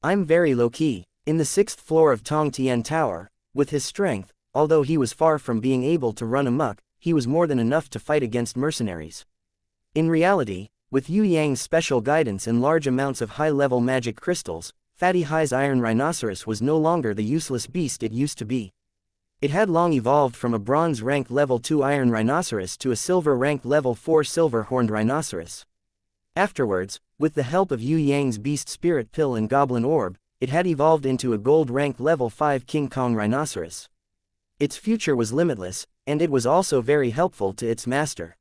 I'm very low-key." In the 6th floor of Tong Tian Tower, with his strength, although he was far from being able to run amok, he was more than enough to fight against mercenaries. In reality, with Yue Yang's special guidance and large amounts of high-level magic crystals, Fatty Hai's iron rhinoceros was no longer the useless beast it used to be. It had long evolved from a bronze rank level 2 iron rhinoceros to a silver rank level 4 silver-horned rhinoceros. Afterwards, with the help of Yue Yang's beast spirit pill and goblin orb, it had evolved into a gold rank level 5 King Kong rhinoceros. Its future was limitless, and it was also very helpful to its master.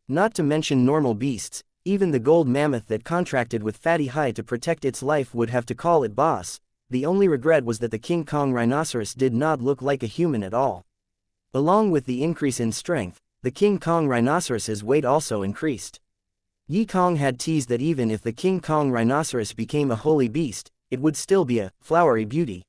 Not to mention normal beasts, even the gold mammoth that contracted with Fatty Hai to protect its life would have to call it boss. The only regret was that the King Kong rhinoceros did not look like a human at all. Along with the increase in strength, the King Kong rhinoceros's weight also increased. Yi Kong had teased that even if the King Kong rhinoceros became a holy beast, it would still be a flowery beauty.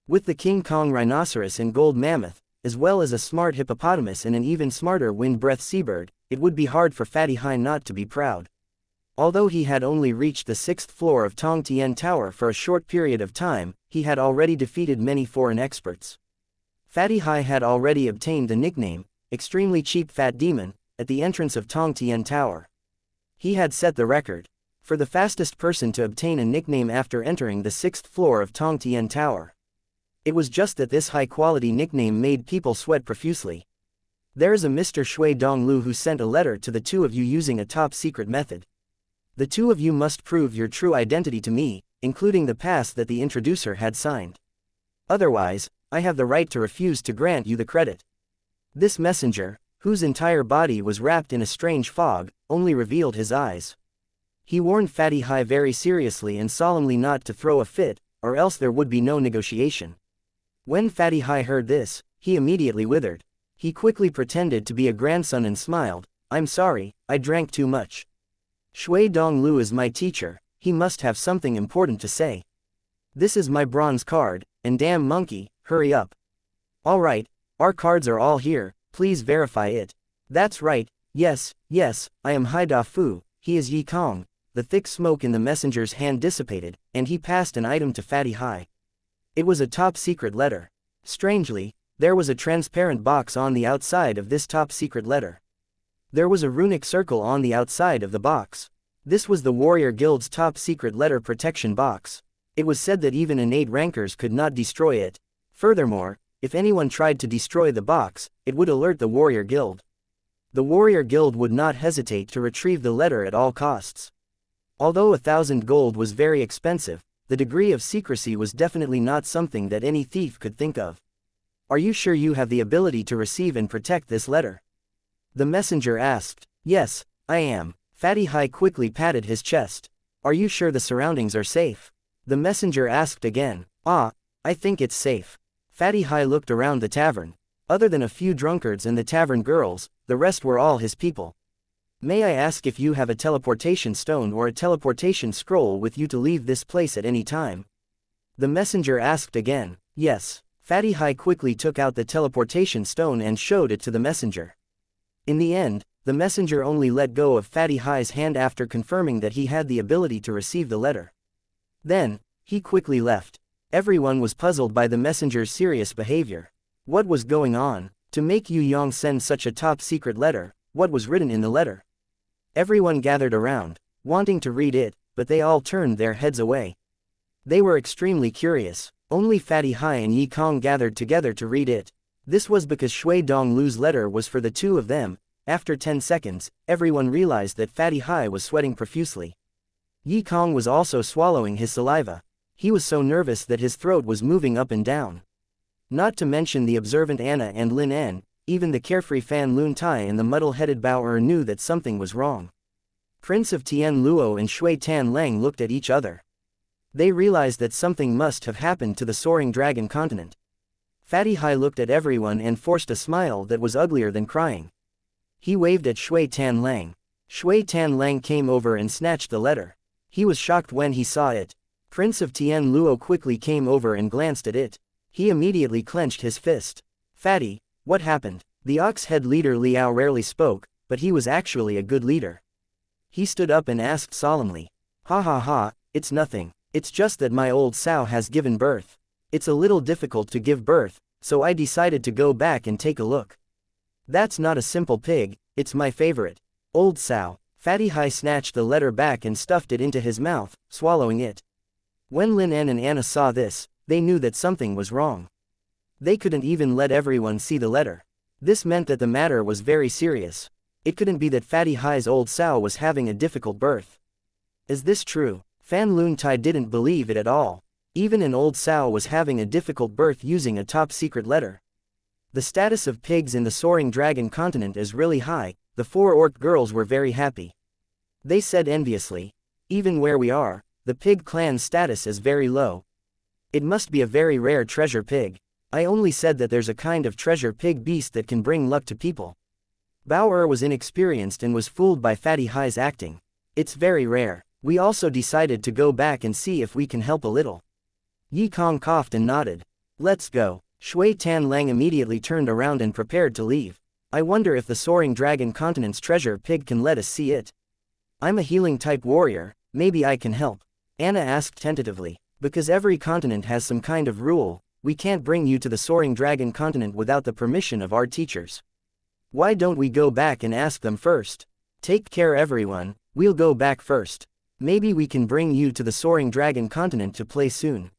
With the King Kong rhinoceros and gold mammoth, as well as a smart hippopotamus and an even smarter wind-breath seabird, it would be hard for Fatty Hai not to be proud. Although he had only reached the 6th floor of Tong Tian Tower for a short period of time, he had already defeated many foreign experts. Fatty Hai had already obtained the nickname, Extremely Cheap Fat Demon, at the entrance of Tong Tian Tower. He had set the record for the fastest person to obtain a nickname after entering the 6th floor of Tong Tian Tower. It was just that this high-quality nickname made people sweat profusely. There is a Mr. Shui Donglu who sent a letter to the two of you using a top-secret method. The two of you must prove your true identity to me, including the pass that the introducer had signed. Otherwise, I have the right to refuse to grant you the credit. This messenger, whose entire body was wrapped in a strange fog, only revealed his eyes. He warned Fatty Hai very seriously and solemnly not to throw a fit, or else there would be no negotiation. When Fatty Hai heard this, he immediately withered. He quickly pretended to be a grandson and smiled, "I'm sorry, I drank too much. Shui Donglu is my teacher, he must have something important to say. This is my bronze card, and damn monkey, hurry up. Alright, our cards are all here, please verify it." "That's right, yes, I am Hai Da Fu, he is Yi Kong." The thick smoke in the messenger's hand dissipated, and he passed an item to Fatty Hai. It was a top-secret letter. Strangely, there was a transparent box on the outside of this top-secret letter. There was a runic circle on the outside of the box. This was the Warrior Guild's top-secret letter protection box. It was said that even innate rankers could not destroy it. Furthermore, if anyone tried to destroy the box, it would alert the Warrior Guild. The Warrior Guild would not hesitate to retrieve the letter at all costs. Although 1,000 gold was very expensive, the degree of secrecy was definitely not something that any thief could think of. "Are you sure you have the ability to receive and protect this letter?" the messenger asked. "Yes, I am." Fatty Hai quickly patted his chest. "Are you sure the surroundings are safe?" the messenger asked again. "I think it's safe." Fatty Hai looked around the tavern. Other than a few drunkards and the tavern girls, the rest were all his people. May I ask if you have a teleportation stone or a teleportation scroll with you to leave this place at any time? The messenger asked again. Yes. Fatty Hai quickly took out the teleportation stone and showed it to the messenger. In the end, the messenger only let go of Fatty Hai's hand after confirming that he had the ability to receive the letter. Then, he quickly left. Everyone was puzzled by the messenger's serious behavior. What was going on? To make Yue Yang send such a top-secret letter, what was written in the letter? Everyone gathered around, wanting to read it, but they all turned their heads away. They were extremely curious. Only Fatty Hai and Yi Kong gathered together to read it. This was because Shui Donglu's letter was for the two of them. After 10 seconds, everyone realized that Fatty Hai was sweating profusely. Yi Kong was also swallowing his saliva. He was so nervous that his throat was moving up and down. Not to mention the observant Anna and Lin En, even the carefree Fan Lun Tai and the muddle-headed Bao Er knew that something was wrong. Prince of Tian Luo and Shui Tan Lang looked at each other. They realized that something must have happened to the soaring dragon continent. Fatty Hai looked at everyone and forced a smile that was uglier than crying. He waved at Shui Tan Lang. Shui Tan Lang came over and snatched the letter. He was shocked when he saw it. Prince of Tian Luo quickly came over and glanced at it. He immediately clenched his fist. Fatty, what happened? The ox-head leader Liao rarely spoke, but he was actually a good leader. He stood up and asked solemnly. Ha ha ha, it's nothing. It's just that my old sow has given birth. It's a little difficult to give birth, so I decided to go back and take a look. That's not a simple pig, it's my favorite. Old sow. Fatty Hai snatched the letter back and stuffed it into his mouth, swallowing it. When Lin En and Anna saw this, they knew that something was wrong. They couldn't even let everyone see the letter. This meant that the matter was very serious. It couldn't be that Fatty Hai's old sow was having a difficult birth. Is this true? Fan Lun Tai didn't believe it at all. Even an old sow was having a difficult birth using a top-secret letter. The status of pigs in the soaring dragon continent is really high. The 4 orc girls were very happy. They said enviously, even where we are, the pig clan's status is very low. It must be a very rare treasure pig. I only said that there's a kind of treasure pig beast that can bring luck to people. Bao Er was inexperienced and was fooled by Fatty Hai's acting. It's very rare. We also decided to go back and see if we can help a little. Yi Kong coughed and nodded. Let's go. Shui Tan Lang immediately turned around and prepared to leave. I wonder if the soaring dragon continent's treasure pig can let us see it. I'm a healing type warrior, maybe I can help. Anna asked tentatively. Because every continent has some kind of rule, we can't bring you to the soaring dragon continent without the permission of our teachers. Why don't we go back and ask them first? Take care everyone, we'll go back first. Maybe we can bring you to the soaring dragon continent to play soon.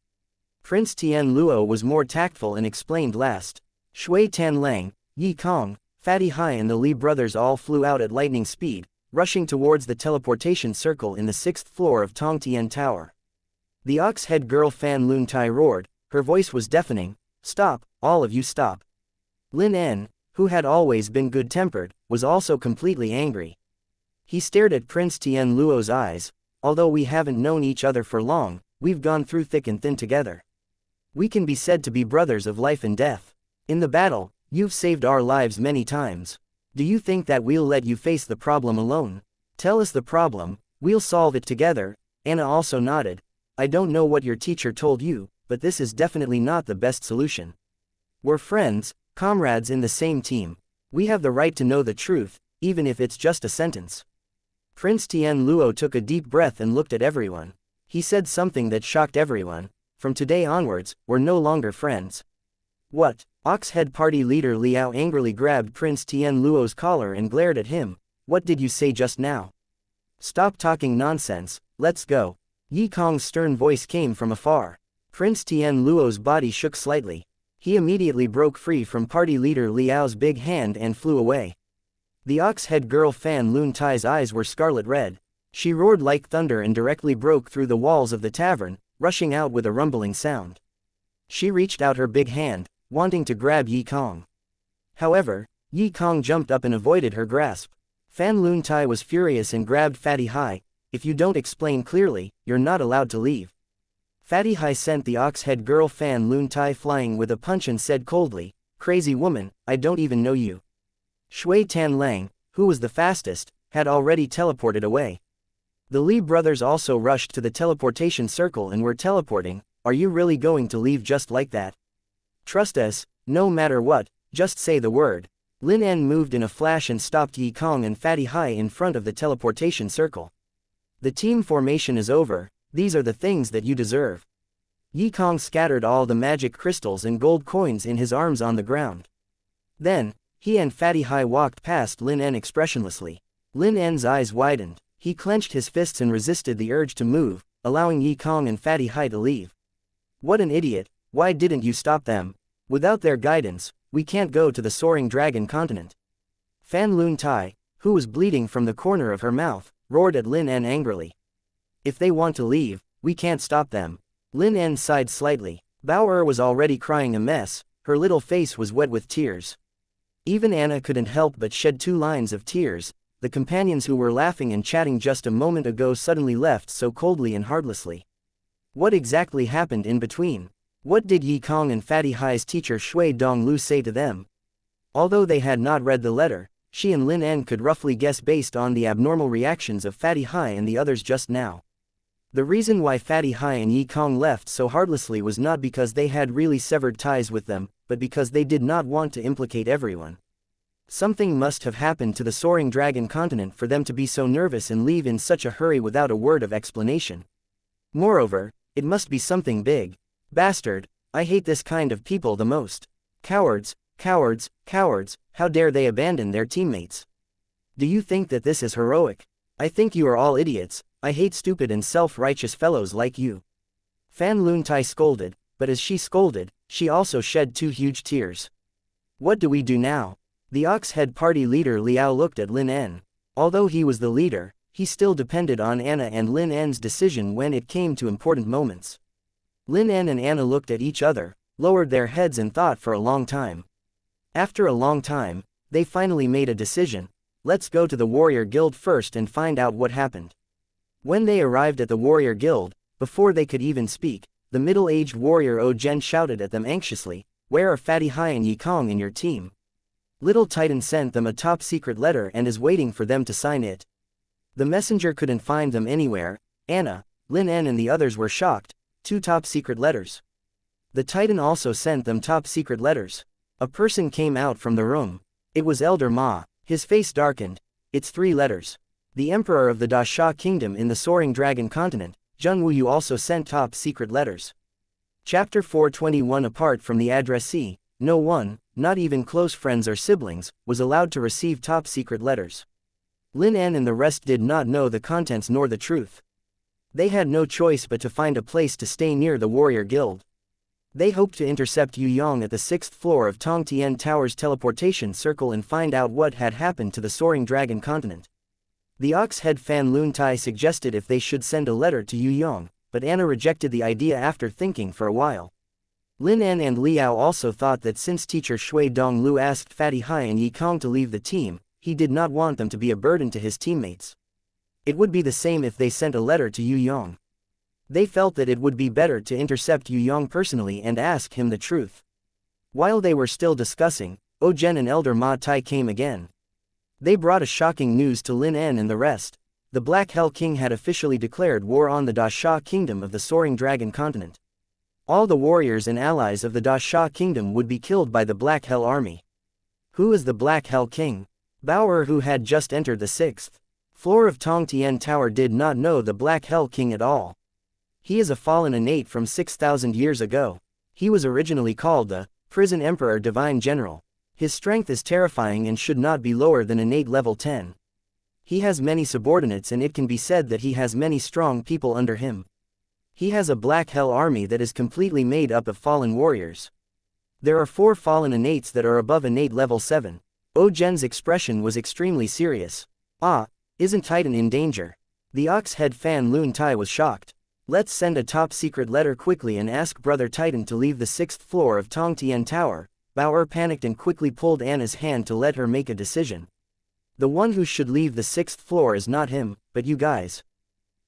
Prince Tian Luo was more tactful and explained last. Shui Tan Lang, Yi Kong, Fatty Hai and the Li brothers all flew out at lightning speed, rushing towards the teleportation circle in the 6th floor of Tong Tian Tower. The ox-head girl Fan Lun Tai roared, her voice was deafening. Stop, all of you stop. Lin En, who had always been good-tempered, was also completely angry. He stared at Prince Tian Luo's eyes. Although we haven't known each other for long, we've gone through thick and thin together. We can be said to be brothers of life and death. In the battle, you've saved our lives many times. Do you think that we'll let you face the problem alone? Tell us the problem, we'll solve it together. Anna also nodded. I don't know what your teacher told you, but this is definitely not the best solution. We're friends, comrades in the same team. We have the right to know the truth, even if it's just a sentence. Prince Tian Luo took a deep breath and looked at everyone. He said something that shocked everyone. From today onwards, we're no longer friends. What? Ox-head party leader Liao angrily grabbed Prince Tian Luo's collar and glared at him. What did you say just now? Stop talking nonsense, let's go. Yi Kong's stern voice came from afar. Prince Tian Luo's body shook slightly. He immediately broke free from party leader Liao's big hand and flew away. The ox-head girl Fan Lun Tai's eyes were scarlet red. She roared like thunder and directly broke through the walls of the tavern, rushing out with a rumbling sound. She reached out her big hand, wanting to grab Yi Kong. However, Yi Kong jumped up and avoided her grasp. Fan Lun Tai was furious and grabbed Fatty Hai. If you don't explain clearly, you're not allowed to leave. Fatty Hai sent the ox-head girl Fan Lun Tai flying with a punch and said coldly, "Crazy woman, I don't even know you." Shui Tan Lang, who was the fastest, had already teleported away. The Li brothers also rushed to the teleportation circle and were teleporting. "Are you really going to leave just like that? Trust us, no matter what, just say the word." Lin En moved in a flash and stopped Yi Kong and Fatty Hai in front of the teleportation circle. "The team formation is over, these are the things that you deserve." Yi Kong scattered all the magic crystals and gold coins in his arms on the ground. Then, he and Fatty Hai walked past Lin En expressionlessly. Lin En's eyes widened, he clenched his fists and resisted the urge to move, allowing Yi Kong and Fatty Hai to leave. "What an idiot, why didn't you stop them? Without their guidance, we can't go to the Soaring Dragon continent." Fan Lun Tai, who was bleeding from the corner of her mouth, roared at Lin En angrily. "If they want to leave, we can't stop them." Lin En sighed slightly. Bao was already crying a mess, her little face was wet with tears. Even Anna couldn't help but shed 2 lines of tears. The companions who were laughing and chatting just a moment ago suddenly left so coldly and heartlessly. What exactly happened in between? What did Yi Kong and Fatty Hai's teacher Shui Donglu say to them? Although they had not read the letter, she and Lin En could roughly guess based on the abnormal reactions of Fatty Hai and the others just now. The reason why Fatty Hai and Yi Kong left so heartlessly was not because they had really severed ties with them, but because they did not want to implicate everyone. Something must have happened to the Soaring Dragon continent for them to be so nervous and leave in such a hurry without a word of explanation. Moreover, it must be something big. Bastard, I hate this kind of people the most. Cowards, cowards, cowards, how dare they abandon their teammates? Do you think that this is heroic? I think you are all idiots. I hate stupid and self-righteous fellows like you. Fan Lun Tai scolded, but as she scolded, she also shed 2 huge tears. What do we do now? The Ox-Head party leader Liao looked at Lin En. Although he was the leader, he still depended on Anna and Lin En's decision when it came to important moments. Lin En and Anna looked at each other, lowered their heads and thought for a long time. After a long time, they finally made a decision. Let's go to the Warrior Guild first and find out what happened. When they arrived at the Warrior Guild, before they could even speak, the middle-aged warrior O Zhen shouted at them anxiously, "Where are Fatty Hai and Yi Kong in your team? Little Titan sent them a top-secret letter and is waiting for them to sign it." The messenger couldn't find them anywhere. Anna, Lin En and the others were shocked. 2 top-secret letters. The Titan also sent them top-secret letters. A person came out from the room. It was Elder Ma. His face darkened. "It's 3 letters. The Emperor of the Da Sha Kingdom in the Soaring Dragon continent, Zheng Wuyu also sent top-secret letters." Chapter 421. Apart from the addressee, no one, not even close friends or siblings, was allowed to receive top-secret letters. Lin En and the rest did not know the contents nor the truth. They had no choice but to find a place to stay near the Warrior Guild. They hoped to intercept Yue Yang at the 6th floor of Tong Tian Tower's teleportation circle and find out what had happened to the Soaring Dragon continent. The Ox-Head Fan Lun Tai suggested if they should send a letter to Yue Yang, but Anna rejected the idea after thinking for a while. Lin En and Liao also thought that since teacher Shui Donglu asked Fatty Hai and Yi Kong to leave the team, he did not want them to be a burden to his teammates. It would be the same if they sent a letter to Yue Yang. They felt that it would be better to intercept Yue Yang personally and ask him the truth. While they were still discussing, O Zhen and Elder Ma Tai came again. They brought a shocking news to Lin En and the rest. The Black Hell King had officially declared war on the Da Sha Kingdom of the Soaring Dragon continent. All the warriors and allies of the Da Sha Kingdom would be killed by the Black Hell Army. Who is the Black Hell King? Bao, who had just entered the 6th floor of Tong Tian Tower, did not know the Black Hell King at all. He is a fallen innate from 6,000 years ago. He was originally called the Prison Emperor Divine General. His strength is terrifying and should not be lower than innate level 10. He has many subordinates and it can be said that he has many strong people under him. He has a Black Hell army that is completely made up of fallen warriors. There are 4 fallen innates that are above innate level 7. O Zhen's expression was extremely serious. "Ah, isn't Titan in danger?" The Ox-Head Fan Lun Tai was shocked. "Let's send a top-secret letter quickly and ask Brother Titan to leave the 6th floor of Tong Tian Tower." Bao panicked and quickly pulled Anna's hand to let her make a decision. The one who should leave the 6th floor is not him, but you guys.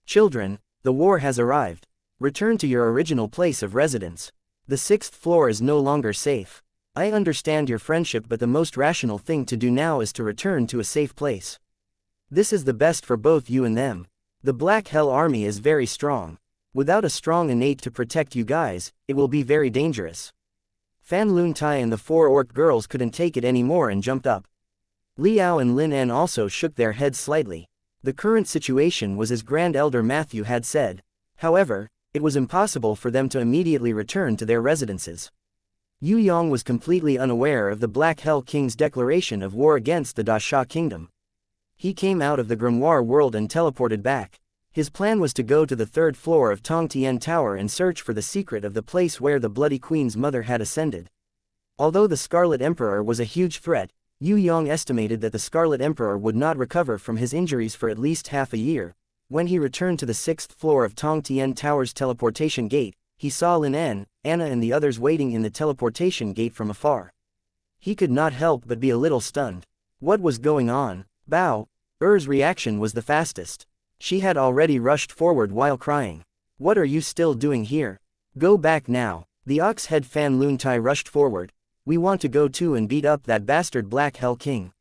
Children, the war has arrived. Return to your original place of residence. The 6th floor is no longer safe. I understand your friendship, but the most rational thing to do now is to return to a safe place. This is the best for both you and them. The Black Hell Army is very strong. Without a strong innate to protect you guys, it will be very dangerous. Fan Lun Tai and the 4 orc girls couldn't take it anymore and jumped up. Liao and Lin En also shook their heads slightly. The current situation was as Grand Elder Matthew had said. However, it was impossible for them to immediately return to their residences. Yue Yang was completely unaware of the Black Hell King's declaration of war against the Da Sha Kingdom. He came out of the grimoire world and teleported back. His plan was to go to the 3rd floor of Tong Tian Tower and search for the secret of the place where the Bloody Queen's mother had ascended. Although the Scarlet Emperor was a huge threat, Yue Yang estimated that the Scarlet Emperor would not recover from his injuries for at least half a year. When he returned to the 6th floor of Tong Tian Tower's teleportation gate, he saw Lin En, Anna and the others waiting in the teleportation gate from afar. He could not help but be a little stunned. What was going on? Bao Er's reaction was the fastest. She had already rushed forward while crying. What are you still doing here? Go back now. The ox head Fan Lun Tai rushed forward. We want to go too and beat up that bastard Black Hell King.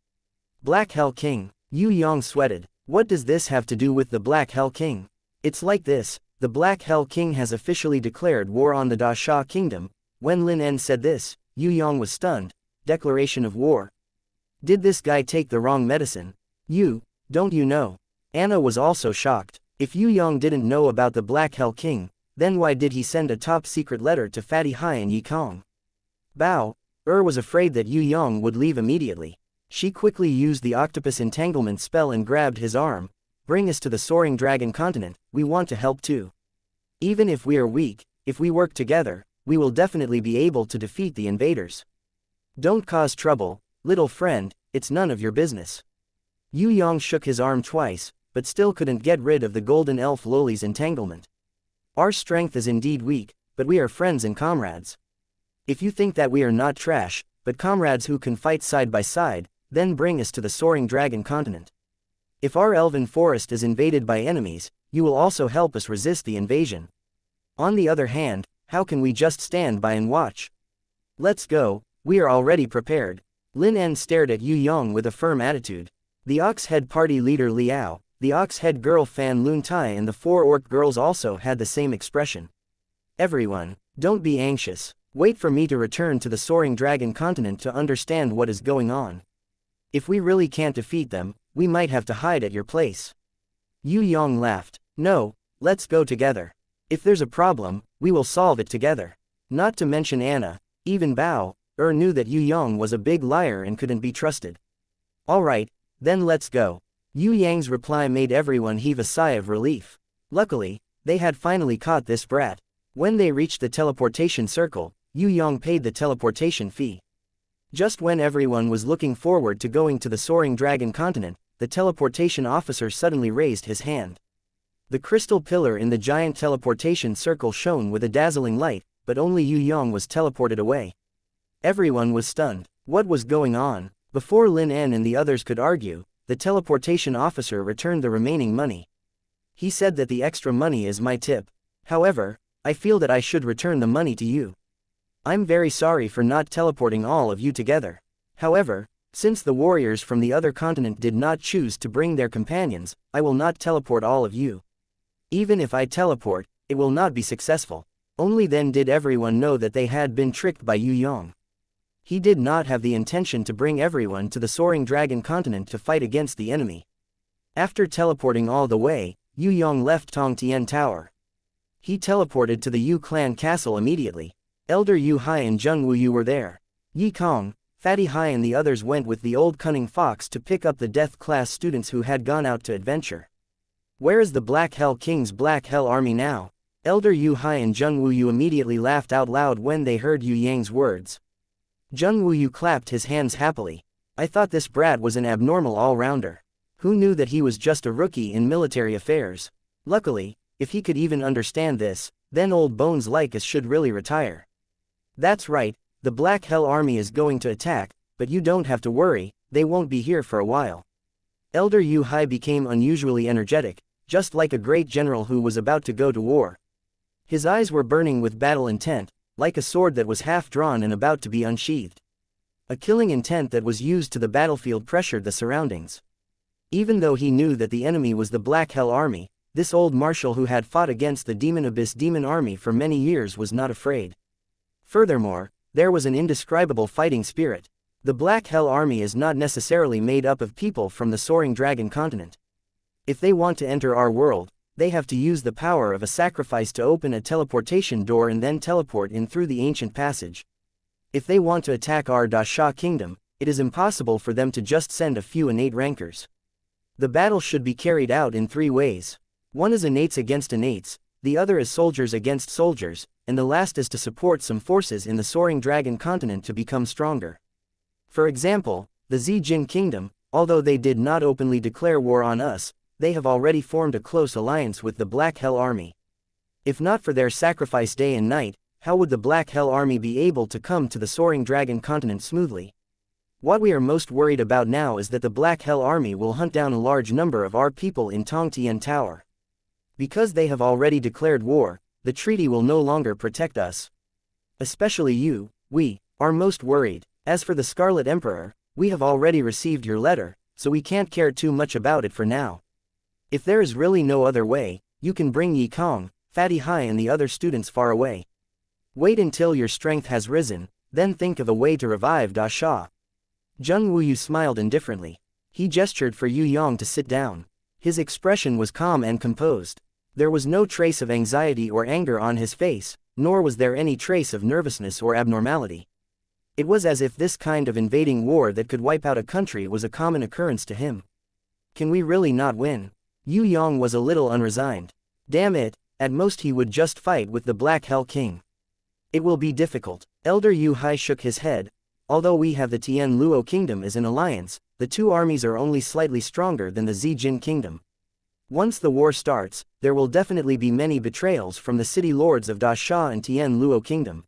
Black Hell King? Yue Yang sweated. What does this have to do with the Black Hell King? It's like this. The Black Hell King has officially declared war on the Da Sha Kingdom. When Lin En said this, Yue Yang was stunned. Declaration of war. Did this guy take the wrong medicine? Don't you know? Anna was also shocked. If Yue Yang didn't know about the Black Hell King, then why did he send a top-secret letter to Fatty Hai and Yi Kong? Bao was afraid that Yue Yang would leave immediately. She quickly used the octopus entanglement spell and grabbed his arm. Bring us to the Soaring Dragon Continent, we want to help too. Even if we are weak, if we work together, we will definitely be able to defeat the invaders. Don't cause trouble, little friend, it's none of your business. Yue Yang shook his arm twice, but still couldn't get rid of the golden elf Loli's entanglement. Our strength is indeed weak, but we are friends and comrades. If you think that we are not trash, but comrades who can fight side by side, then bring us to the Soaring Dragon Continent. If our elven forest is invaded by enemies, you will also help us resist the invasion. On the other hand, how can we just stand by and watch? Let's go, we are already prepared. Lin En stared at Yue Yang with a firm attitude. The Ox-Head party leader Liao, the Ox-Head girl Fan Lun Tai and the 4 orc girls also had the same expression. Everyone, don't be anxious. Wait for me to return to the Soaring Dragon Continent to understand what is going on. If we really can't defeat them, we might have to hide at your place. Yue Yang laughed. No, let's go together. If there's a problem, we will solve it together. Not to mention Anna, even Bao knew that Yue Yang was a big liar and couldn't be trusted. Alright, then let's go. Yue Yang's reply made everyone heave a sigh of relief. Luckily, they had finally caught this brat. When they reached the teleportation circle, Yue Yang paid the teleportation fee. Just when everyone was looking forward to going to the Soaring Dragon Continent, the teleportation officer suddenly raised his hand. The crystal pillar in the giant teleportation circle shone with a dazzling light, but only Yue Yang was teleported away. Everyone was stunned. What was going on? Before Lin En and the others could argue, the teleportation officer returned the remaining money. He said that the extra money is my tip. However, I feel that I should return the money to you. I'm very sorry for not teleporting all of you together. However, since the warriors from the other continent did not choose to bring their companions, I will not teleport all of you. Even if I teleport, it will not be successful. Only then did everyone know that they had been tricked by Yue Yang. He did not have the intention to bring everyone to the Soaring Dragon Continent to fight against the enemy. After teleporting all the way, Yue Yang left Tong Tian Tower. He teleported to the Yu clan castle immediately. Elder Yu Hai and Zheng Wuyu were there. Yi Kong, Fatty Hai and the others went with the old cunning fox to pick up the death class students who had gone out to adventure. Where is the Black Hell King's Black Hell Army now? Elder Yu Hai and Zheng Wuyu immediately laughed out loud when they heard Yue Yang's words. Zheng Wuyu clapped his hands happily. I thought this brat was an abnormal all-rounder. Who knew that he was just a rookie in military affairs? Luckily, if he could even understand this, then old bones like us should really retire. That's right, the Black Hell Army is going to attack, but you don't have to worry, they won't be here for a while. Elder Yu Hai became unusually energetic, just like a great general who was about to go to war. His eyes were burning with battle intent, like a sword that was half drawn and about to be unsheathed. A killing intent that was used to the battlefield pressured the surroundings. Even though he knew that the enemy was the Black Hell Army, this old marshal who had fought against the Demon Abyss Demon Army for many years was not afraid. Furthermore, there was an indescribable fighting spirit. The Black Hell Army is not necessarily made up of people from the Soaring Dragon continent. If they want to enter our world, they have to use the power of a sacrifice to open a teleportation door and then teleport in through the ancient passage. If they want to attack our Da Sha kingdom, it is impossible for them to just send a few innate rankers. The battle should be carried out in 3 ways. One is innates against innates, the other is soldiers against soldiers, and the last is to support some forces in the Soaring Dragon continent to become stronger. For example, the Zijin kingdom, although they did not openly declare war on us, they have already formed a close alliance with the Black Hell Army. If not for their sacrifice day and night, how would the Black Hell Army be able to come to the Soaring Dragon continent smoothly? What we are most worried about now is that the Black Hell Army will hunt down a large number of our people in Tong Tian Tower. Because they have already declared war, the treaty will no longer protect us. Especially you, we are most worried. As for the Scarlet Emperor, we have already received your letter, so we can't care too much about it for now. If there is really no other way, you can bring Yi Kong, Fatty Hai and the other students far away. Wait until your strength has risen, then think of a way to revive Da Sha. Zheng Wuyu smiled indifferently. He gestured for Yue Yang to sit down. His expression was calm and composed. There was no trace of anxiety or anger on his face, nor was there any trace of nervousness or abnormality. It was as if this kind of invading war that could wipe out a country was a common occurrence to him. Can we really not win? Yue Yang was a little unresigned. Damn it, at most he would just fight with the Black Hell King. It will be difficult. Elder Yu Hai shook his head. Although we have the Tian Luo kingdom as an alliance, the 2 armies are only slightly stronger than the Zijin kingdom. Once the war starts, there will definitely be many betrayals from the city lords of Da Sha and Tian Luo kingdom.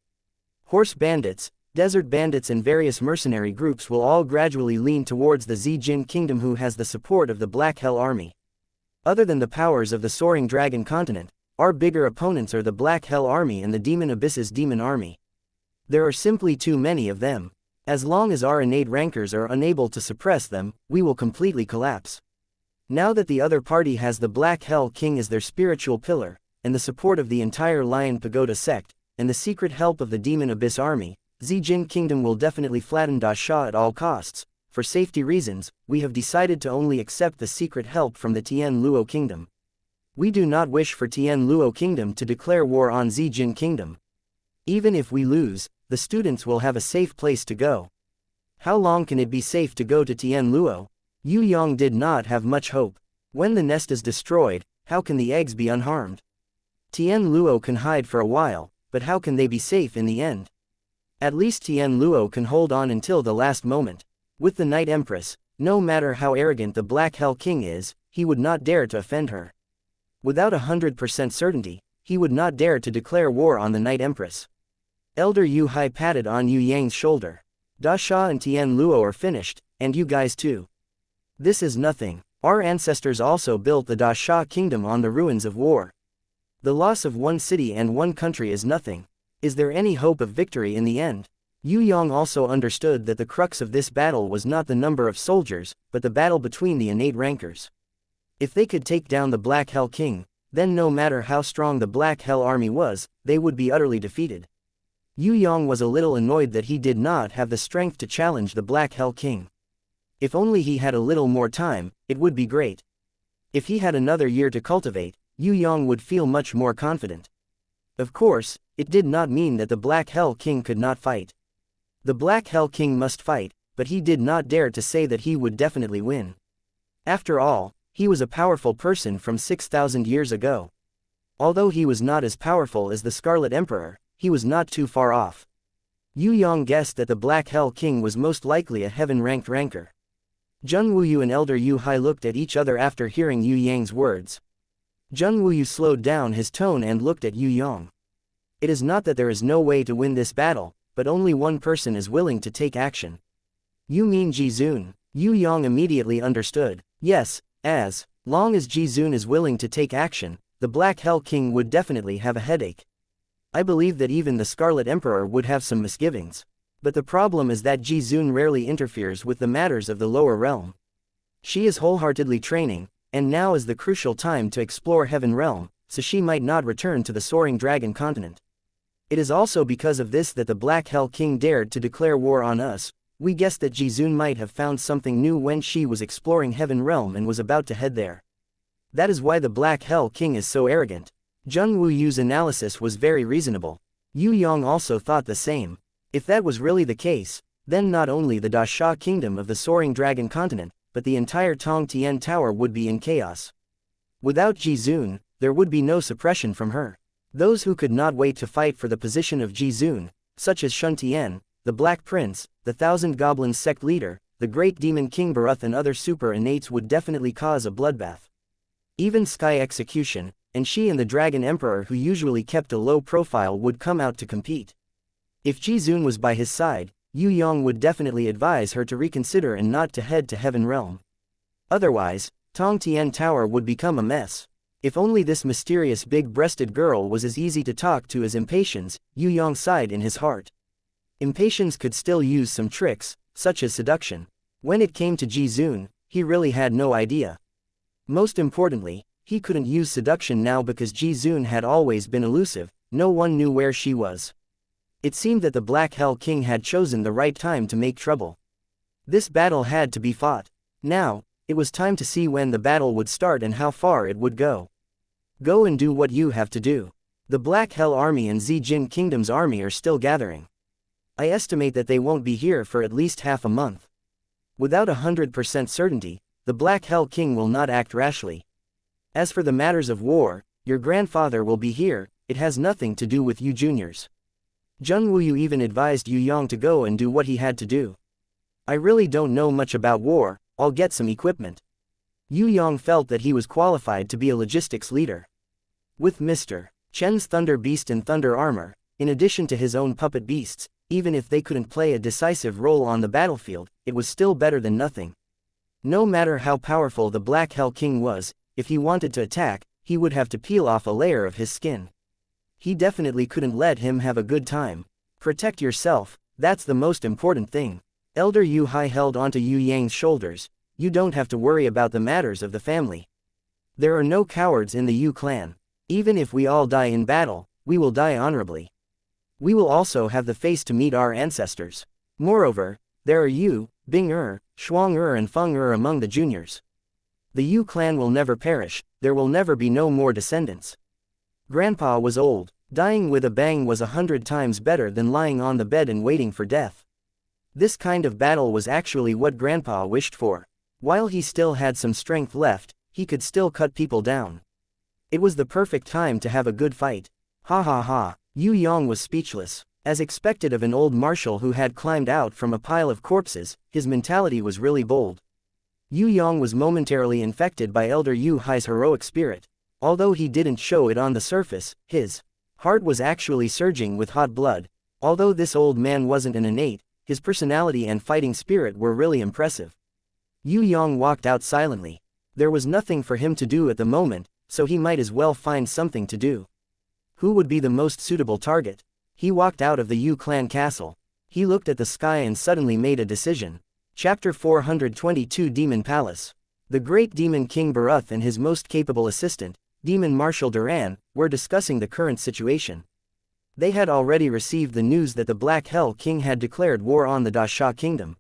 Horse bandits, desert bandits and various mercenary groups will all gradually lean towards the Zijin kingdom who has the support of the Black Hell Army. Other than the powers of the Soaring Dragon continent, our bigger opponents are the Black Hell Army and the Demon Abyss's Demon Army. There are simply too many of them. As long as our innate rankers are unable to suppress them, we will completely collapse. Now that the other party has the Black Hell King as their spiritual pillar, and the support of the entire Lion Pagoda sect, and the secret help of the Demon Abyss Army, Zijin Kingdom will definitely flatten Da Sha at all costs. For safety reasons, we have decided to only accept the secret help from the Tian Luo Kingdom. We do not wish for Tian Luo Kingdom to declare war on Zijin Kingdom. Even if we lose, the students will have a safe place to go. How long can it be safe to go to Tian Luo? Yue Yang did not have much hope. When the nest is destroyed, how can the eggs be unharmed? Tian Luo can hide for a while, but how can they be safe in the end? At least Tian Luo can hold on until the last moment. With the Night Empress, no matter how arrogant the Black Hell King is, he would not dare to offend her. Without 100% certainty, he would not dare to declare war on the Night Empress. Elder Yu Hai patted on Yue Yang's shoulder. Da Sha and Tian Luo are finished, and you guys too. This is nothing. Our ancestors also built the Da Sha kingdom on the ruins of war. The loss of one city and one country is nothing. Is there any hope of victory in the end? Yue Yang also understood that the crux of this battle was not the number of soldiers, but the battle between the innate rankers. If they could take down the Black Hell King, then no matter how strong the Black Hell Army was, they would be utterly defeated. Yue Yang was a little annoyed that he did not have the strength to challenge the Black Hell King. If only he had a little more time, it would be great. If he had another year to cultivate, Yue Yang would feel much more confident. Of course, it did not mean that the Black Hell King could not fight. The Black Hell King must fight, but he did not dare to say that he would definitely win. After all, he was a powerful person from 6,000 years ago. Although he was not as powerful as the Scarlet Emperor, he was not too far off. Yue Yang guessed that the Black Hell King was most likely a heaven-ranked ranker. Zheng Wuyu and Elder Yu Hai looked at each other after hearing Yue Yang's words. Zheng Wuyu slowed down his tone and looked at Yue Yang. It is not that there is no way to win this battle, but only one person is willing to take action. You mean Ji Zun? Yue Yang immediately understood. Yes, as long as Ji Zun is willing to take action, the Black Hell King would definitely have a headache. I believe that even the Scarlet Emperor would have some misgivings. But the problem is that Jizun rarely interferes with the matters of the lower realm. She is wholeheartedly training, and now is the crucial time to explore Heaven Realm, so she might not return to the Soaring Dragon continent. It is also because of this that the Black Hell King dared to declare war on us. We guessed that Jizun might have found something new when she was exploring Heaven Realm and was about to head there. That is why the Black Hell King is so arrogant. Zheng Wuyu's analysis was very reasonable. Yue Yang also thought the same. If that was really the case, then not only the Dasha kingdom of the Soaring Dragon continent, but the entire Tong Tian Tower would be in chaos. Without Jizun, there would be no suppression from her. Those who could not wait to fight for the position of Jizun, such as Shun Tian, the Black Prince, the Thousand Goblins sect leader, the Great Demon King Baruth and other super innates would definitely cause a bloodbath. Even Sky Execution, and she and the Dragon Emperor who usually kept a low profile would come out to compete. If Jizun was by his side, Yue Yang would definitely advise her to reconsider and not to head to Heaven Realm. Otherwise, Tong Tian Tower would become a mess. If only this mysterious big-breasted girl was as easy to talk to as Impatience, Yue Yang sighed in his heart. Impatience could still use some tricks, such as seduction. When it came to Jizun, he really had no idea. Most importantly, he couldn't use seduction now because Jizun had always been elusive, no one knew where she was. It seemed that the Black Hell King had chosen the right time to make trouble. This battle had to be fought. Now, it was time to see when the battle would start and how far it would go. Go and do what you have to do. The Black Hell Army and Zijin Kingdom's army are still gathering. I estimate that they won't be here for at least half a month. Without 100% certainty, the Black Hell King will not act rashly. As for the matters of war, your grandfather will be here, it has nothing to do with you juniors. Zheng Wuyu even advised Yue Yang to go and do what he had to do. I really don't know much about war, I'll get some equipment. Yue Yang felt that he was qualified to be a logistics leader. With Mr. Chen's Thunder Beast and Thunder Armor, in addition to his own puppet beasts, even if they couldn't play a decisive role on the battlefield, it was still better than nothing. No matter how powerful the Black Hell King was, if he wanted to attack, he would have to peel off a layer of his skin. He definitely couldn't let him have a good time. Protect yourself, that's the most important thing. Elder Yu Hai held onto Yue Yang's shoulders. You don't have to worry about the matters of the family. There are no cowards in the Yu clan. Even if we all die in battle, we will die honorably. We will also have the face to meet our ancestors. Moreover, there are Yu, Bing Shuang and Feng among the juniors. The Yu clan will never perish, there will never be no more descendants. Grandpa was old, dying with a bang was 100 times better than lying on the bed and waiting for death. This kind of battle was actually what Grandpa wished for. While he still had some strength left, he could still cut people down. It was the perfect time to have a good fight. Ha ha ha, Yue Yang was speechless. As expected of an old marshal who had climbed out from a pile of corpses, his mentality was really bold. Yue Yang was momentarily infected by Elder Yu Hai's heroic spirit. Although he didn't show it on the surface, his heart was actually surging with hot blood. Although this old man wasn't an innate, his personality and fighting spirit were really impressive. Yue Yang walked out silently. There was nothing for him to do at the moment, so he might as well find something to do. Who would be the most suitable target? He walked out of the Yu clan castle. He looked at the sky and suddenly made a decision. Chapter 422 Demon Palace. The Great Demon King Baruth and his most capable assistant, Demon Marshal Duran, were discussing the current situation. They had already received the news that the Black Hell King had declared war on the Dasha Kingdom.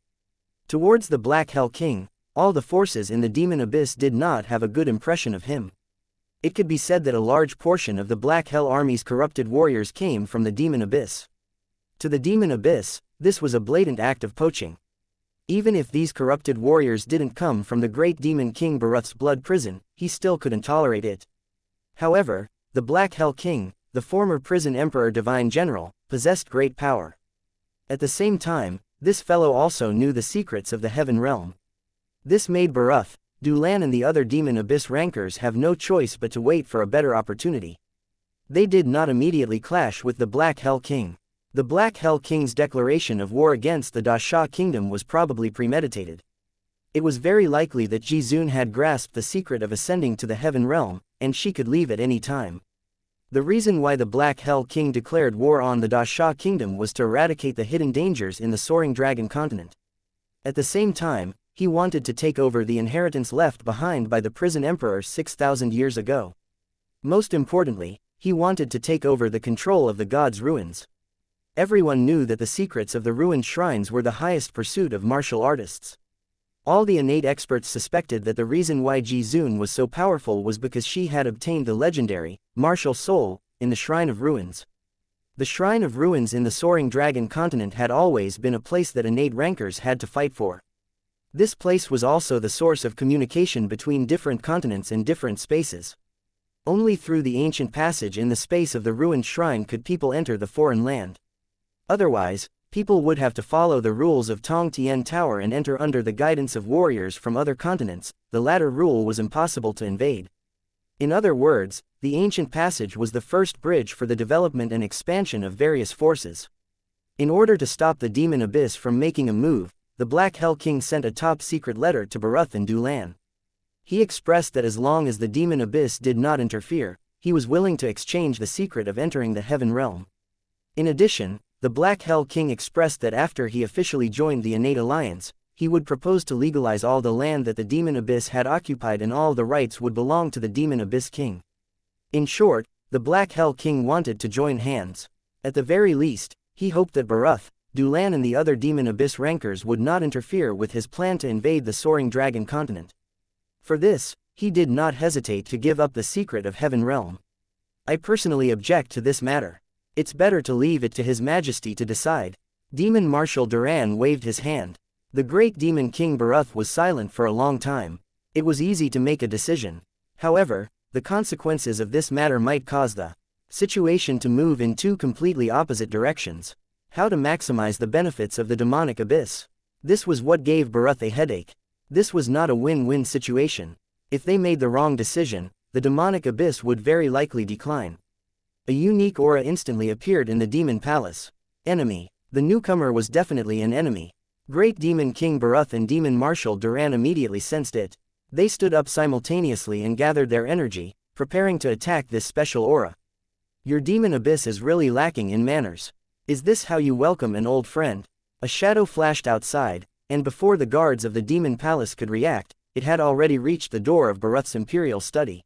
Towards the Black Hell King, all the forces in the Demon Abyss did not have a good impression of him. It could be said that a large portion of the Black Hell Army's corrupted warriors came from the Demon Abyss. To the Demon Abyss, this was a blatant act of poaching. Even if these corrupted warriors didn't come from the Great Demon King Baruth's blood prison, he still couldn't tolerate it. However, the Black Hell King, the former prison Emperor Divine General, possessed great power. At the same time, this fellow also knew the secrets of the Heaven Realm. This made Baruth, Dulan and the other Demon Abyss rankers have no choice but to wait for a better opportunity. They did not immediately clash with the Black Hell King. The Black Hell King's declaration of war against the Dasha Kingdom was probably premeditated. It was very likely that Jizun had grasped the secret of ascending to the Heaven Realm, and she could leave at any time. The reason why the Black Hell King declared war on the Da Sha Kingdom was to eradicate the hidden dangers in the soaring dragon continent. At the same time, he wanted to take over the inheritance left behind by the prison emperor 6,000 years ago. Most importantly, he wanted to take over the control of the gods' ruins. Everyone knew that the secrets of the ruined shrines were the highest pursuit of martial artists. All the innate experts suspected that the reason why Ji Zun was so powerful was because she had obtained the legendary, martial soul, in the Shrine of Ruins. The Shrine of Ruins in the soaring dragon continent had always been a place that innate rankers had to fight for. This place was also the source of communication between different continents and different spaces. Only through the ancient passage in the space of the ruined shrine could people enter the foreign land. Otherwise, people would have to follow the rules of Tong Tian Tower and enter under the guidance of warriors from other continents. The latter rule was impossible to invade. In other words, the ancient passage was the first bridge for the development and expansion of various forces. In order to stop the demon abyss from making a move, the Black Hell King sent a top-secret letter to Barath and Dulan. He expressed that as long as the demon abyss did not interfere, he was willing to exchange the secret of entering the heaven realm. In addition, the Black Hell King expressed that after he officially joined the innate alliance, he would propose to legalize all the land that the demon abyss had occupied and all the rights would belong to the demon abyss king. In short, the Black Hell King wanted to join hands. At the very least, he hoped that Barath, Dulan and the other demon abyss rankers would not interfere with his plan to invade the soaring dragon continent. For this, he did not hesitate to give up the secret of Heaven Realm. I personally object to this matter. It's better to leave it to His Majesty to decide. Demon Marshal Duran waved his hand. The great demon king Barath was silent for a long time. It was easy to make a decision. However, the consequences of this matter might cause the situation to move in two completely opposite directions. How to maximize the benefits of the demonic abyss. This was what gave Barath a headache. This was not a win-win situation. If they made the wrong decision, the demonic abyss would very likely decline. A unique aura instantly appeared in the demon palace. Enemy. The newcomer was definitely an enemy. Great Demon King Barath and Demon Marshal Duran immediately sensed it. They stood up simultaneously and gathered their energy, preparing to attack this special aura. Your demon abyss is really lacking in manners. Is this how you welcome an old friend? A shadow flashed outside, and before the guards of the demon palace could react, it had already reached the door of Barath's imperial study.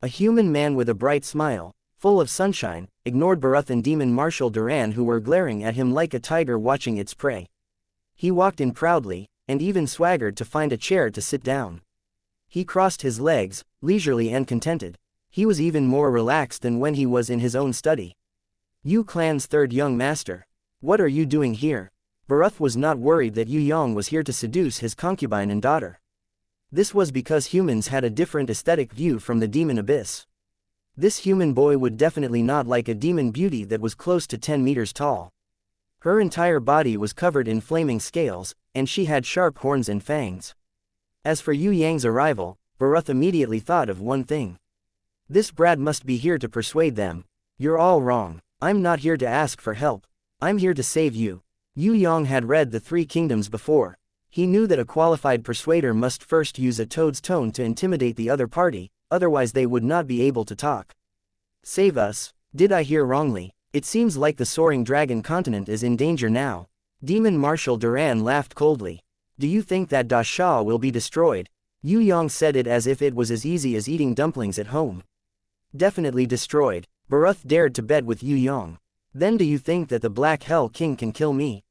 A human man with a bright smile, full of sunshine, ignored Barath and Demon Marshal Duran, who were glaring at him like a tiger watching its prey. He walked in proudly, and even swaggered to find a chair to sit down. He crossed his legs, leisurely and contented. He was even more relaxed than when he was in his own study. Yu Clan's third young master. What are you doing here? Barath was not worried that Yue Yang was here to seduce his concubine and daughter. This was because humans had a different aesthetic view from the demon abyss. This human boy would definitely not like a demon beauty that was close to 10 meters tall. Her entire body was covered in flaming scales, and she had sharp horns and fangs. As for Yue Yang's arrival, Barath immediately thought of one thing. This brat must be here to persuade them. You're all wrong. I'm not here to ask for help. I'm here to save you. Yue Yang had read the Three Kingdoms before. He knew that a qualified persuader must first use a toad's tone to intimidate the other party, otherwise they would not be able to talk. Save us? Did I hear wrongly? It seems like the soaring dragon continent is in danger now. Demon Marshal Duran laughed coldly. Do you think that Da Sha will be destroyed? Yue Yang said it as if it was as easy as eating dumplings at home. Definitely destroyed. Barath dared to bet with Yue Yang. Then do you think that the Black Hell King can kill me?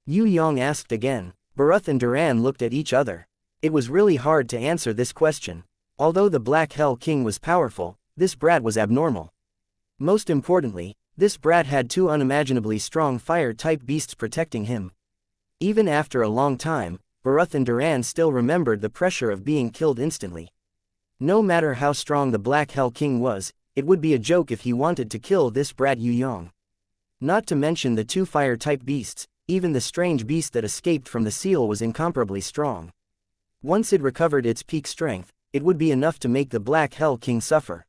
Yue Yang asked again. Barath and Duran looked at each other. It was really hard to answer this question. Although the Black Hell King was powerful, this brat was abnormal. Most importantly, this brat had two unimaginably strong fire-type beasts protecting him. Even after a long time, Barath and Duran still remembered the pressure of being killed instantly. No matter how strong the Black Hell King was, it would be a joke if he wanted to kill this brat Yue Yang. Not to mention the two fire-type beasts, even the strange beast that escaped from the seal was incomparably strong. Once it recovered its peak strength, it would be enough to make the Black Hell King suffer.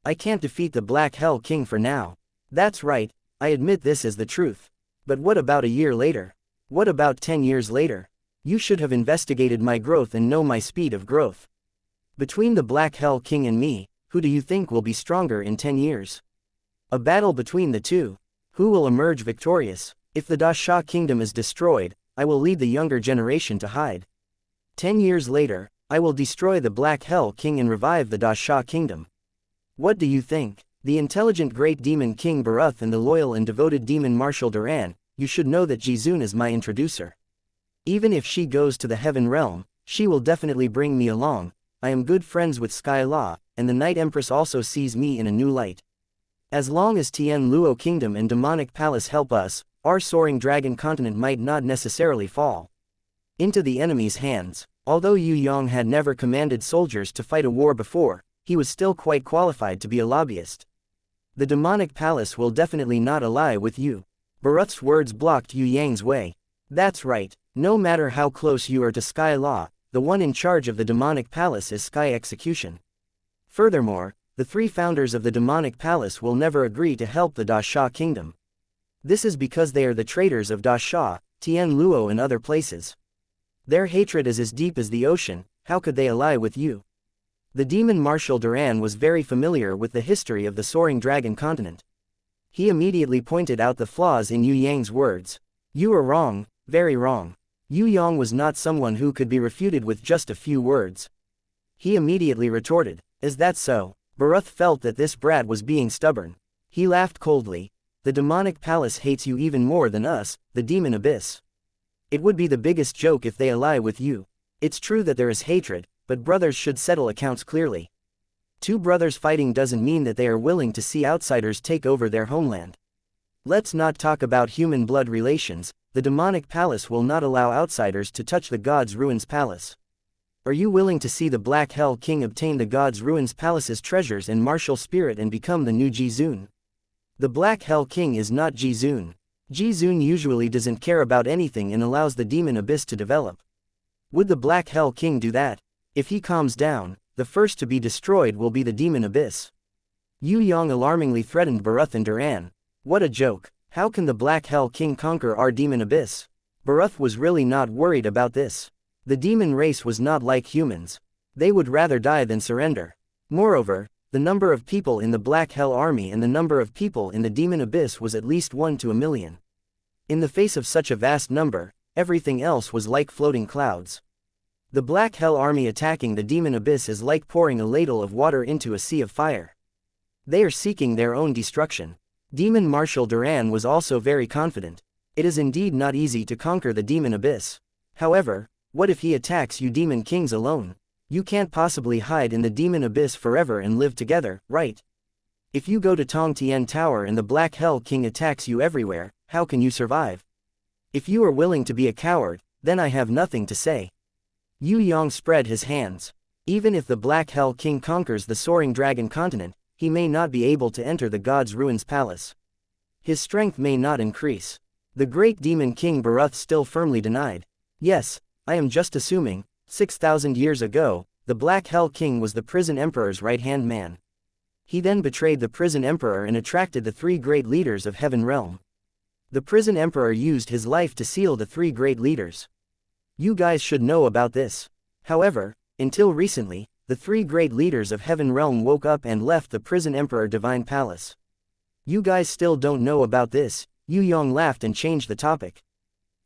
I can't defeat the Black Hell King for now. That's right, I admit this is the truth. But what about a year later? What about 10 years later? You should have investigated my growth and know my speed of growth. Between the Black Hell King and me, who do you think will be stronger in 10 years? A battle between the two. Who will emerge victorious? If the Da Sha kingdom is destroyed, I will lead the younger generation to hide. 10 years later, I will destroy the Black Hell King and revive the Da Sha kingdom. What do you think? The intelligent great demon King Barath and the loyal and devoted demon Marshal Duran, you should know that Jizun is my introducer. Even if she goes to the heaven realm, she will definitely bring me along. I am good friends with Sky Law, and the Night Empress also sees me in a new light. As long as Tien Luo Kingdom and Demonic Palace help us, our soaring dragon continent might not necessarily fall into the enemy's hands. Although Yue Yang had never commanded soldiers to fight a war before, he was still quite qualified to be a lobbyist. The Demonic Palace will definitely not ally with you. Barath's words blocked Yue Yang's way. That's right, no matter how close you are to Sky Law, the one in charge of the Demonic Palace is Sky Execution. Furthermore, the 3 founders of the Demonic Palace will never agree to help the Da Sha kingdom. This is because they are the traitors of Da Sha, Tien Luo and other places. Their hatred is as deep as the ocean. How could they ally with you? The demon Marshal Duran was very familiar with the history of the soaring dragon continent. He immediately pointed out the flaws in Yue Yang's words. You are wrong, very wrong. Yue Yang was not someone who could be refuted with just a few words. He immediately retorted, is that so? Barath felt that this brat was being stubborn. He laughed coldly. The Demonic Palace hates you even more than us, the Demon Abyss. It would be the biggest joke if they ally with you. It's true that there is hatred, but brothers should settle accounts clearly. 2 brothers fighting doesn't mean that they are willing to see outsiders take over their homeland. Let's not talk about human blood relations. The Demonic Palace will not allow outsiders to touch the God's Ruins Palace. Are you willing to see the Black Hell King obtain the God's Ruins Palace's treasures and martial spirit and become the new Jizun? The Black Hell King is not Jizun. Jizun usually doesn't care about anything and allows the Demon Abyss to develop. Would the Black Hell King do that? If he calms down, the first to be destroyed will be the Demon Abyss. Yue Yang alarmingly threatened Barath and Duran. What a joke. How can the Black Hell King conquer our Demon Abyss? Barath was really not worried about this. The demon race was not like humans. They would rather die than surrender. Moreover, the number of people in the Black Hell Army and the number of people in the Demon Abyss was at least 1 to a million. In the face of such a vast number, everything else was like floating clouds. The Black Hell Army attacking the Demon Abyss is like pouring a ladle of water into a sea of fire. They are seeking their own destruction. Demon Marshal Duran was also very confident. It is indeed not easy to conquer the Demon Abyss. However, what if he attacks you Demon Kings alone? You can't possibly hide in the Demon Abyss forever and live together, right? If you go to Tong Tian Tower and the Black Hell King attacks you everywhere, how can you survive? If you are willing to be a coward, then I have nothing to say. Yue Yang spread his hands. Even if the Black Hell King conquers the soaring dragon continent, he may not be able to enter the God's Ruins Palace. His strength may not increase. The great demon King Barath still firmly denied. Yes, I am just assuming. 6,000 years ago, the Black Hell King was the prison emperor's right-hand man. He then betrayed the prison emperor and attracted the 3 great leaders of Heaven Realm. The prison emperor used his life to seal the 3 great leaders. You guys should know about this. However, until recently, the 3 great leaders of Heaven Realm woke up and left the prison emperor Divine Palace. You guys still don't know about this. Yue Yang laughed and changed the topic.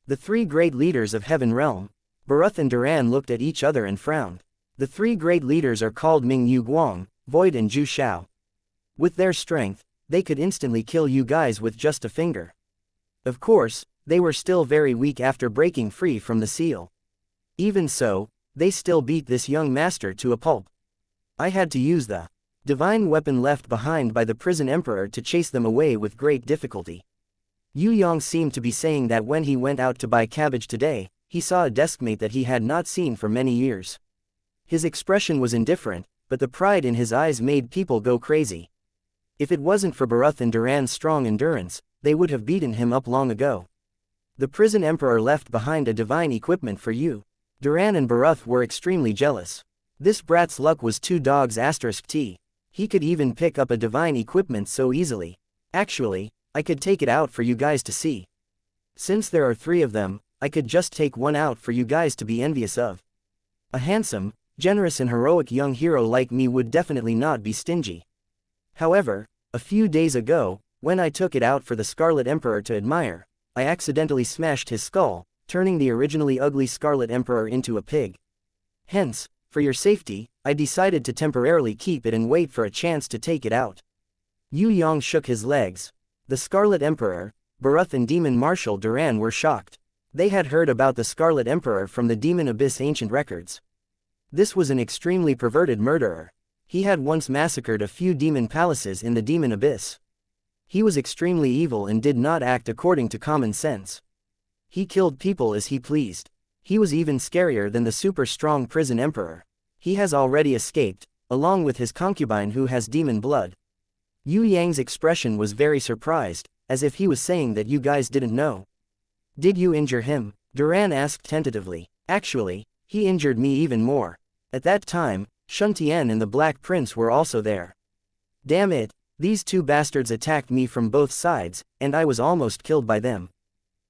The 3 great leaders of Heaven Realm. Barath and Duran looked at each other and frowned. The 3 great leaders are called Ming Yu Guang, Void and Zhu Shao. With their strength, they could instantly kill you guys with just a finger. Of course, they were still very weak after breaking free from the seal. Even so, they still beat this young master to a pulp. I had to use the divine weapon left behind by the prison emperor to chase them away with great difficulty. Yue Yang seemed to be saying that when he went out to buy cabbage today, he saw a deskmate that he had not seen for many years. His expression was indifferent, but the pride in his eyes made people go crazy. If it wasn't for Barath and Duran's strong endurance, they would have beaten him up long ago. The prison emperor left behind a divine equipment for you. Duran and Barath were extremely jealous. This brat's luck was 2 dogs *t. He could even pick up a divine equipment so easily. Actually, I could take it out for you guys to see. Since there are 3 of them, I could just take one out for you guys to be envious of. A handsome, generous and heroic young hero like me would definitely not be stingy. However, A few days ago, when I took it out for the Scarlet Emperor to admire, I accidentally smashed his skull, turning the originally ugly Scarlet Emperor into a pig. Hence, for your safety, I decided to temporarily keep it and wait for a chance to take it out. Yue Yang shook his legs. The Scarlet Emperor, Barath and Demon Marshal Duran were shocked. They had heard about the Scarlet Emperor from the Demon Abyss ancient records. This was an extremely perverted murderer. He had once massacred a few demon palaces in the Demon Abyss. He was extremely evil and did not act according to common sense. He killed people as he pleased. He was even scarier than the super strong prison emperor. He has already escaped, along with his concubine who has demon blood. Yue Yang's expression was very surprised, as if he was saying that you guys didn't know. Did you injure him? Duran asked tentatively. Actually, he injured me even more. At that time, Xianxia and the Black Prince were also there. Damn it, these two bastards attacked me from both sides, and I was almost killed by them.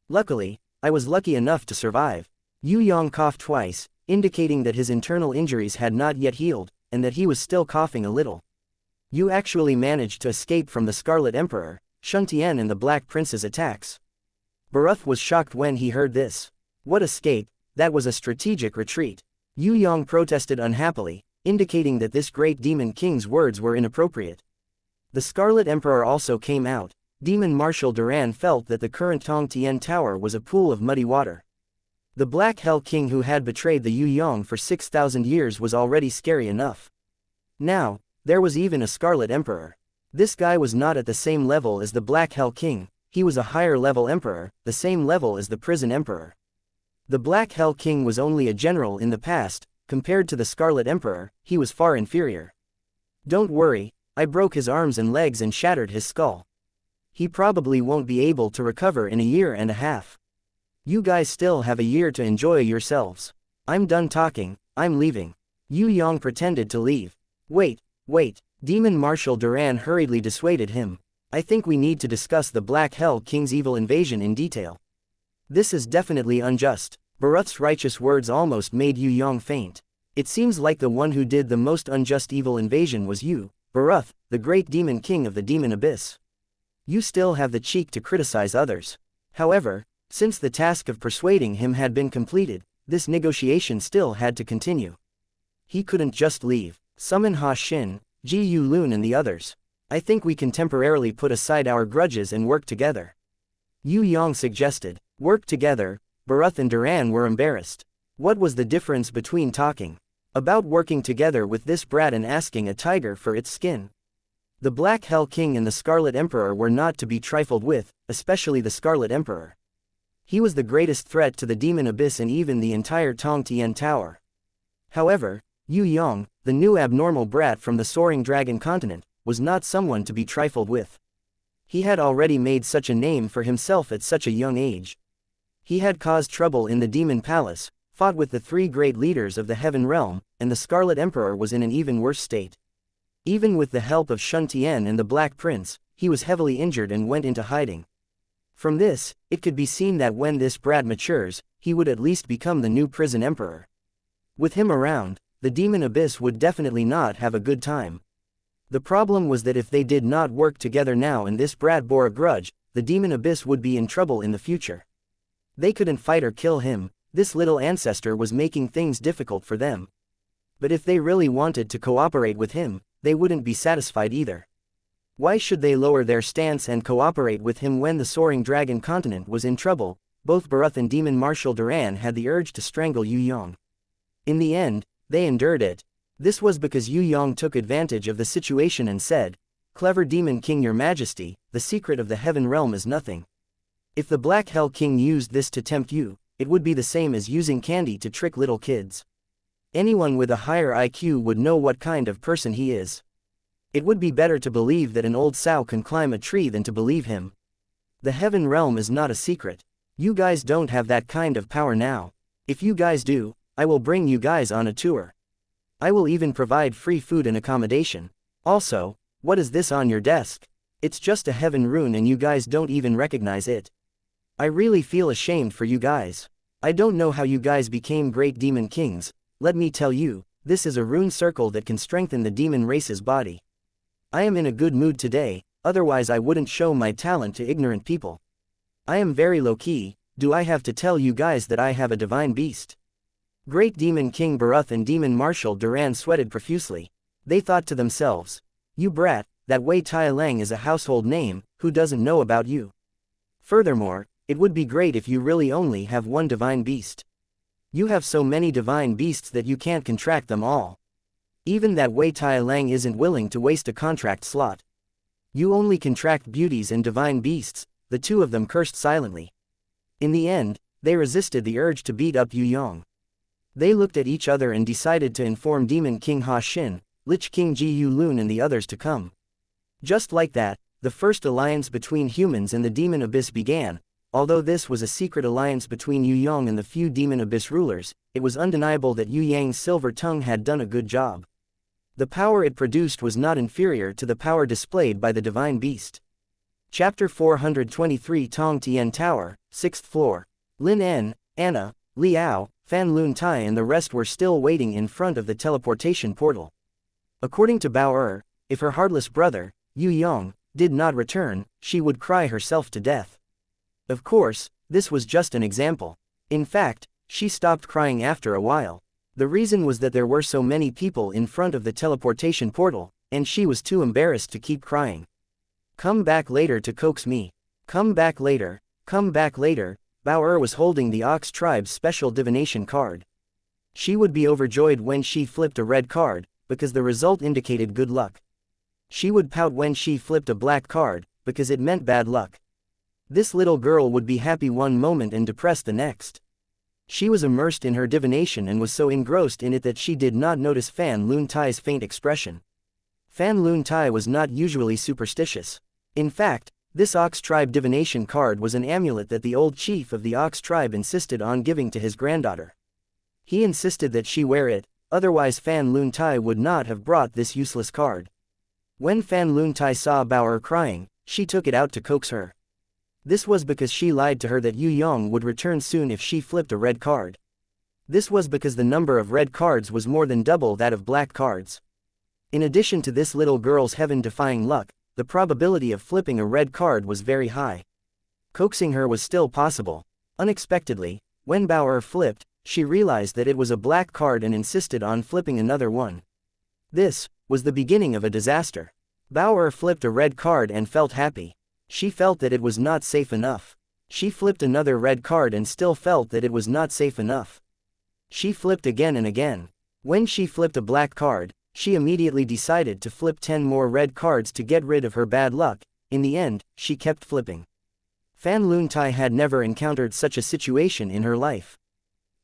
Luckily, I was lucky enough to survive. Yue Yang coughed twice, indicating that his internal injuries had not yet healed, and that he was still coughing a little. You actually managed to escape from the Scarlet Emperor, Xianxia and the Black Prince's attacks. Barath was shocked when he heard this. What escape? That was a strategic retreat. Yue Yang protested unhappily, indicating that this great demon king's words were inappropriate. The Scarlet Emperor also came out. Demon Marshal Duran felt that the current Tong Tian Tower was a pool of muddy water. The Black Hell King who had betrayed the Yue Yang for 6,000 years was already scary enough. Now, there was even a Scarlet Emperor. This guy was not at the same level as the Black Hell King, he was a higher level emperor, the same level as the prison emperor. The Black Hell King was only a general in the past, compared to the Scarlet Emperor, he was far inferior. Don't worry, I broke his arms and legs and shattered his skull. He probably won't be able to recover in a year and a half. You guys still have a year to enjoy yourselves. I'm done talking, I'm leaving. Yue Yang pretended to leave. Wait. Demon Marshal Duran hurriedly dissuaded him. I think we need to discuss the Black Hell King's evil invasion in detail. This is definitely unjust. Barath's righteous words almost made Yue Yang faint. It seems like the one who did the most unjust evil invasion was you, Barath, the great demon king of the Demon Abyss. You still have the cheek to criticize others. However, since the task of persuading him had been completed, this negotiation still had to continue. He couldn't just leave. Summon Ha Xin, Ji Yulun and the others. I think we can temporarily put aside our grudges and work together. Yue Yang suggested. Work together. Barath and Duran were embarrassed. What was the difference between talking about working together with this brat and asking a tiger for its skin? The Black Hell King and the Scarlet Emperor were not to be trifled with, especially the Scarlet Emperor. He was the greatest threat to the Demon Abyss and even the entire Tong Tian Tower. However, Yue Yang, the new abnormal brat from the Soaring Dragon continent, was not someone to be trifled with. He had already made such a name for himself at such a young age. He had caused trouble in the Demon Palace, fought with the three great leaders of the Heaven Realm, and the Scarlet Emperor was in an even worse state. Even with the help of Xianxia and the Black Prince, he was heavily injured and went into hiding. From this, it could be seen that when this brat matures, he would at least become the new prison emperor. With him around, the Demon Abyss would definitely not have a good time. The problem was that if they did not work together now and this brat bore a grudge, the Demon Abyss would be in trouble in the future. They couldn't fight or kill him, this little ancestor was making things difficult for them. But if they really wanted to cooperate with him, they wouldn't be satisfied either. Why should they lower their stance and cooperate with him when the Soaring Dragon continent was in trouble? Both Barath and Demon Marshal Duran had the urge to strangle Yue Yang. In the end, they endured it. This was because Yue Yang took advantage of the situation and said, "Clever Demon King, your majesty, the secret of the Heaven Realm is nothing. If the Black Hell King used this to tempt you, it would be the same as using candy to trick little kids. Anyone with a higher IQ would know what kind of person he is. It would be better to believe that an old sow can climb a tree than to believe him. The Heaven Realm is not a secret. You guys don't have that kind of power now. If you guys do, I will bring you guys on a tour. I will even provide free food and accommodation. Also, what is this on your desk? It's just a heaven rune and you guys don't even recognize it. I really feel ashamed for you guys. I don't know how you guys became great demon kings. Let me tell you, this is a rune circle that can strengthen the demon race's body. I am in a good mood today, otherwise I wouldn't show my talent to ignorant people. I am very low-key. Do I have to tell you guys that I have a divine beast? Great Demon King Baruth and Demon Marshal Duran sweated profusely. They thought to themselves, "You brat, that Wei Tai Lang is a household name, who doesn't know about you? Furthermore, it would be great if you really only have one divine beast. You have so many divine beasts that you can't contract them all. Even that Wei Tai Lang isn't willing to waste a contract slot. You only contract beauties and divine beasts." The two of them cursed silently. In the end, they resisted the urge to beat up Yue Yang. They looked at each other and decided to inform Demon King Ha Xin, Lich King Ji Yu Lun and the others to come. Just like that, the first alliance between humans and the Demon Abyss began. Although this was a secret alliance between Yue Yang and the few Demon Abyss rulers, it was undeniable that Yue Yang's silver tongue had done a good job. The power it produced was not inferior to the power displayed by the divine beast. Chapter 423 Tong Tian Tower, 6th floor. Lin En, Anna, Liao, Fan Lun Tai and the rest were still waiting in front of the teleportation portal. According to Bao if her heartless brother, Yue Yang, did not return, she would cry herself to death. Of course, this was just an example. In fact, she stopped crying after a while. The reason was that there were so many people in front of the teleportation portal, and she was too embarrassed to keep crying. "Come back later to coax me. Come back later, come back later." Bao was holding the Ox Tribe's special divination card. She would be overjoyed when she flipped a red card, because the result indicated good luck. She would pout when she flipped a black card, because it meant bad luck. This little girl would be happy one moment and depressed the next. She was immersed in her divination and was so engrossed in it that she did not notice Fan Lun Tai's faint expression. Fan Lun Tai was not usually superstitious. In fact, this Ox Tribe divination card was an amulet that the old chief of the Ox Tribe insisted on giving to his granddaughter. He insisted that she wear it, otherwise Fan Lun Tai would not have brought this useless card. When Fan Lun Tai saw Bao crying, she took it out to coax her. This was because she lied to her that Yue Yang would return soon if she flipped a red card. This was because the number of red cards was more than double that of black cards. In addition to this little girl's heaven-defying luck, the probability of flipping a red card was very high. Coaxing her was still possible. Unexpectedly, when Bao flipped, she realized that it was a black card and insisted on flipping another one. This was the beginning of a disaster. Bao flipped a red card and felt happy. She felt that it was not safe enough. She flipped another red card and still felt that it was not safe enough. She flipped again and again. When she flipped a black card, she immediately decided to flip 10 more red cards to get rid of her bad luck. In the end, she kept flipping. Fan Lun Tai had never encountered such a situation in her life.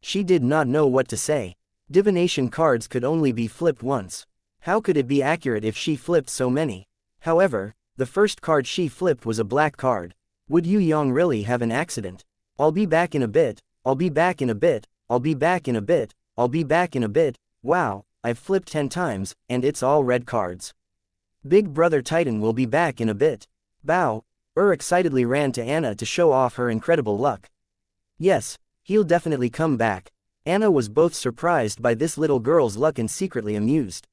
She did not know what to say. Divination cards could only be flipped once. How could it be accurate if she flipped so many? However, the first card she flipped was a black card. Would Yue Yang really have an accident? "I'll be back in a bit, I'll be back in a bit, I'll be back in a bit, I'll be back in a bit. Wow, I've flipped 10 times, and it's all red cards. Big Brother Titan will be back in a bit." Bao excitedly ran to Anna to show off her incredible luck. "Yes, he'll definitely come back." Anna was both surprised by this little girl's luck and secretly amused.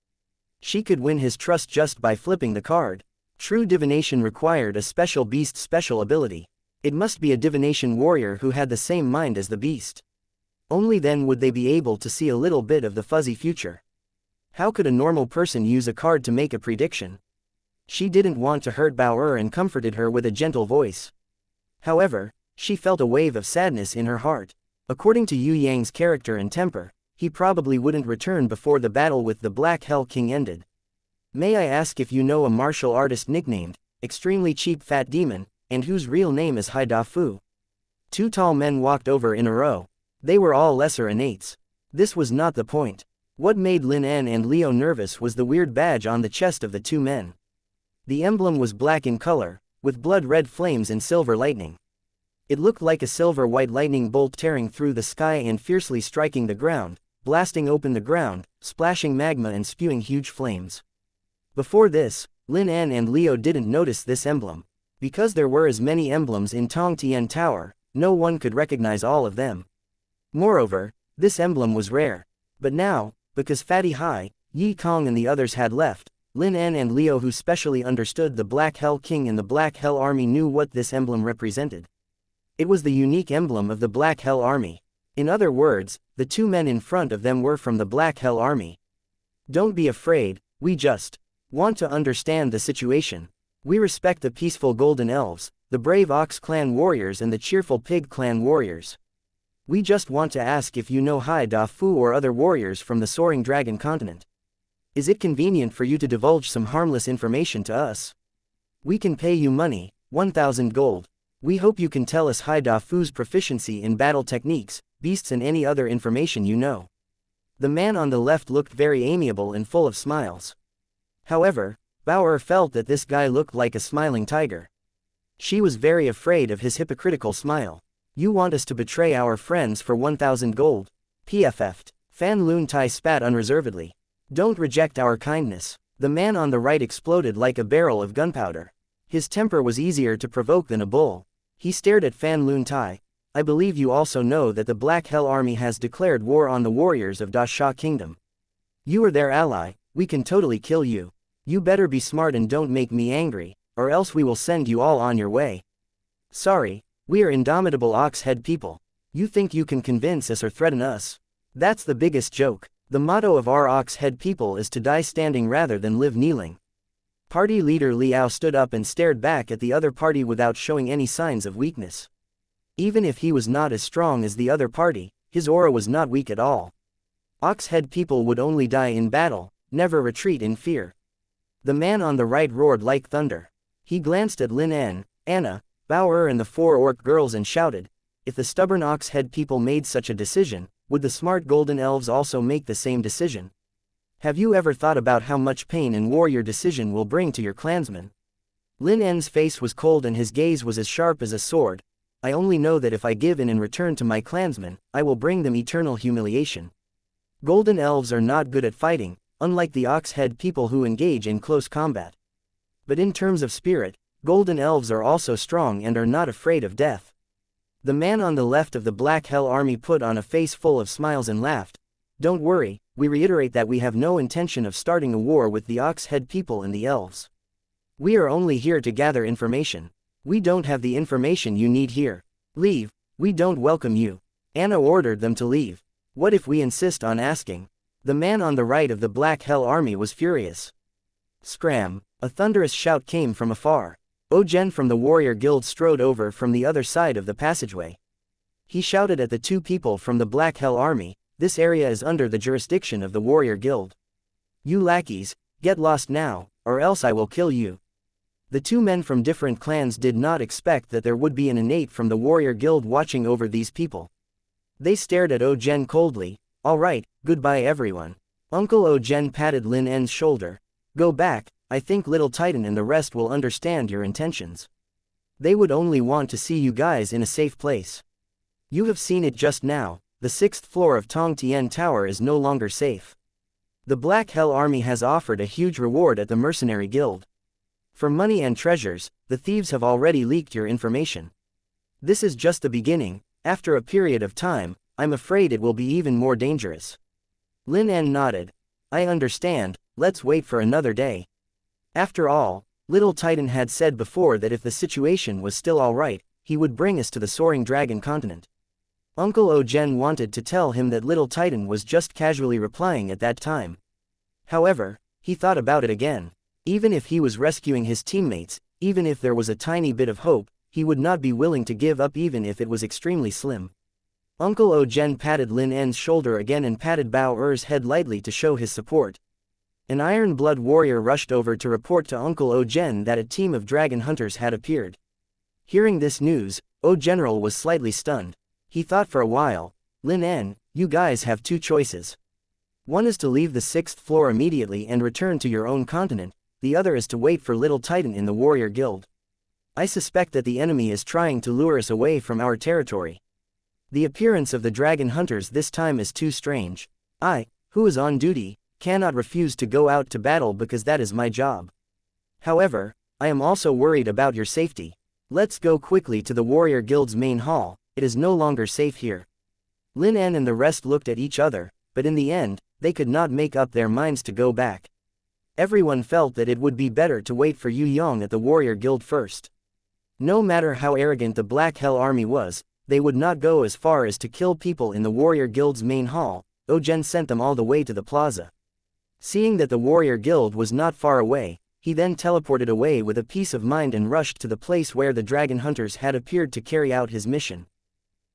She could win his trust just by flipping the card. True divination required a special beast's special ability. It must be a divination warrior who had the same mind as the beast. Only then would they be able to see a little bit of the fuzzy future. How could a normal person use a card to make a prediction? She didn't want to hurt Bao and comforted her with a gentle voice. However, she felt a wave of sadness in her heart. According to Yue Yang's character and temper, he probably wouldn't return before the battle with the Black Hell King ended. "May I ask if you know a martial artist nicknamed Extremely Cheap Fat Demon, and whose real name is Hai Da Fu?" Two tall men walked over in a row. They were all lesser innates. This was not the point. What made Lin En and Leo nervous was the weird badge on the chest of the two men. The emblem was black in color, with blood-red flames and silver lightning. It looked like a silver-white lightning bolt tearing through the sky and fiercely striking the ground, blasting open the ground, splashing magma and spewing huge flames. Before this, Lin En and Leo didn't notice this emblem. Because there were as many emblems in Tong Tian Tower, no one could recognize all of them. Moreover, this emblem was rare. But now, because Fatty Hai, Yi Kong and the others had left, Lin En and Liu, who specially understood the Black Hell King and the Black Hell Army, knew what this emblem represented. It was the unique emblem of the Black Hell Army. In other words, the two men in front of them were from the Black Hell Army. Don't be afraid, we just want to understand the situation. We respect the peaceful Golden Elves, the brave Ox Clan warriors and the cheerful Pig Clan warriors. We just want to ask if you know Hai Da Fu or other warriors from the Soaring Dragon continent. Is it convenient for you to divulge some harmless information to us? We can pay you money, 1,000 gold. We hope you can tell us Hai Da Fu's proficiency in battle techniques, beasts and any other information you know. The man on the left looked very amiable and full of smiles. However, Bao felt that this guy looked like a smiling tiger. She was very afraid of his hypocritical smile. You want us to betray our friends for 1,000 gold? PFF'd. Fan Lun Tai spat unreservedly. Don't reject our kindness. The man on the right exploded like a barrel of gunpowder. His temper was easier to provoke than a bull. He stared at Fan Lun Tai. I believe you also know that the Black Hell Army has declared war on the warriors of Da Sha Kingdom. You are their ally, we can totally kill you. You better be smart and don't make me angry, or else we will send you all on your way. Sorry, we are indomitable ox-head people. You think you can convince us or threaten us? That's the biggest joke. The motto of our ox-head people is to die standing rather than live kneeling. Party leader Liao stood up and stared back at the other party without showing any signs of weakness. Even if he was not as strong as the other party, his aura was not weak at all. Ox-head people would only die in battle, never retreat in fear. The man on the right roared like thunder. He glanced at Lin En, Anna, Bao and the four orc girls and shouted, if the stubborn ox-head people made such a decision, would the smart golden elves also make the same decision? Have you ever thought about how much pain and war your decision will bring to your clansmen? Lin En's face was cold and his gaze was as sharp as a sword. I only know that if I give in return to my clansmen, I will bring them eternal humiliation. Golden elves are not good at fighting, unlike the ox-head people who engage in close combat. But in terms of spirit, golden elves are also strong and are not afraid of death. The man on the left of the Black Hell Army put on a face full of smiles and laughed. Don't worry, we reiterate that we have no intention of starting a war with the ox-head people and the elves. We are only here to gather information. We don't have the information you need here. Leave, we don't welcome you. Anna ordered them to leave. What if we insist on asking? The man on the right of the Black Hell Army was furious. Scram! A thunderous shout came from afar. Ojen from the warrior guild strode over from the other side of the passageway. He shouted at the two people from the Black Hell Army, this area is under the jurisdiction of the warrior guild. You lackeys, get lost now, or else I will kill you. The two men from different clans did not expect that there would be an innate from the warrior guild watching over these people. They stared at Ojen coldly. Alright, goodbye everyone. Uncle Ojen patted Lin En's shoulder. Go back, I think Little Titan and the rest will understand your intentions. They would only want to see you guys in a safe place. You have seen it just now, the 6th floor of Tong Tian Tower is no longer safe. The Black Hell Army has offered a huge reward at the Mercenary Guild. For money and treasures, the thieves have already leaked your information. This is just the beginning, after a period of time, I'm afraid it will be even more dangerous. Lin En nodded. I understand, let's wait for another day. After all, Little Titan had said before that if the situation was still alright, he would bring us to the Soaring Dragon continent. Uncle Ojen wanted to tell him that Little Titan was just casually replying at that time. However, he thought about it again. Even if he was rescuing his teammates, even if there was a tiny bit of hope, he would not be willing to give up even if it was extremely slim. Uncle Ojen patted Lin En's shoulder again and patted Bao Er's head lightly to show his support. An Iron Blood warrior rushed over to report to Uncle Ojen that a team of dragon hunters had appeared. Hearing this news, O-General was slightly stunned. He thought for a while, Lin En, you guys have two choices. One is to leave the 6th floor immediately and return to your own continent, the other is to wait for Little Titan in the warrior guild. I suspect that the enemy is trying to lure us away from our territory. The appearance of the dragon hunters this time is too strange. I, who is on duty, cannot refuse to go out to battle because that is my job. However, I am also worried about your safety. Let's go quickly to the warrior guild's main hall, it is no longer safe here. Lin En and the rest looked at each other, but in the end, they could not make up their minds to go back. Everyone felt that it would be better to wait for Yue Yang at the warrior guild first. No matter how arrogant the Black Hell Army was, they would not go as far as to kill people in the warrior guild's main hall. Ojen sent them all the way to the plaza. Seeing that the warrior guild was not far away, he then teleported away with a peace of mind and rushed to the place where the dragon hunters had appeared to carry out his mission.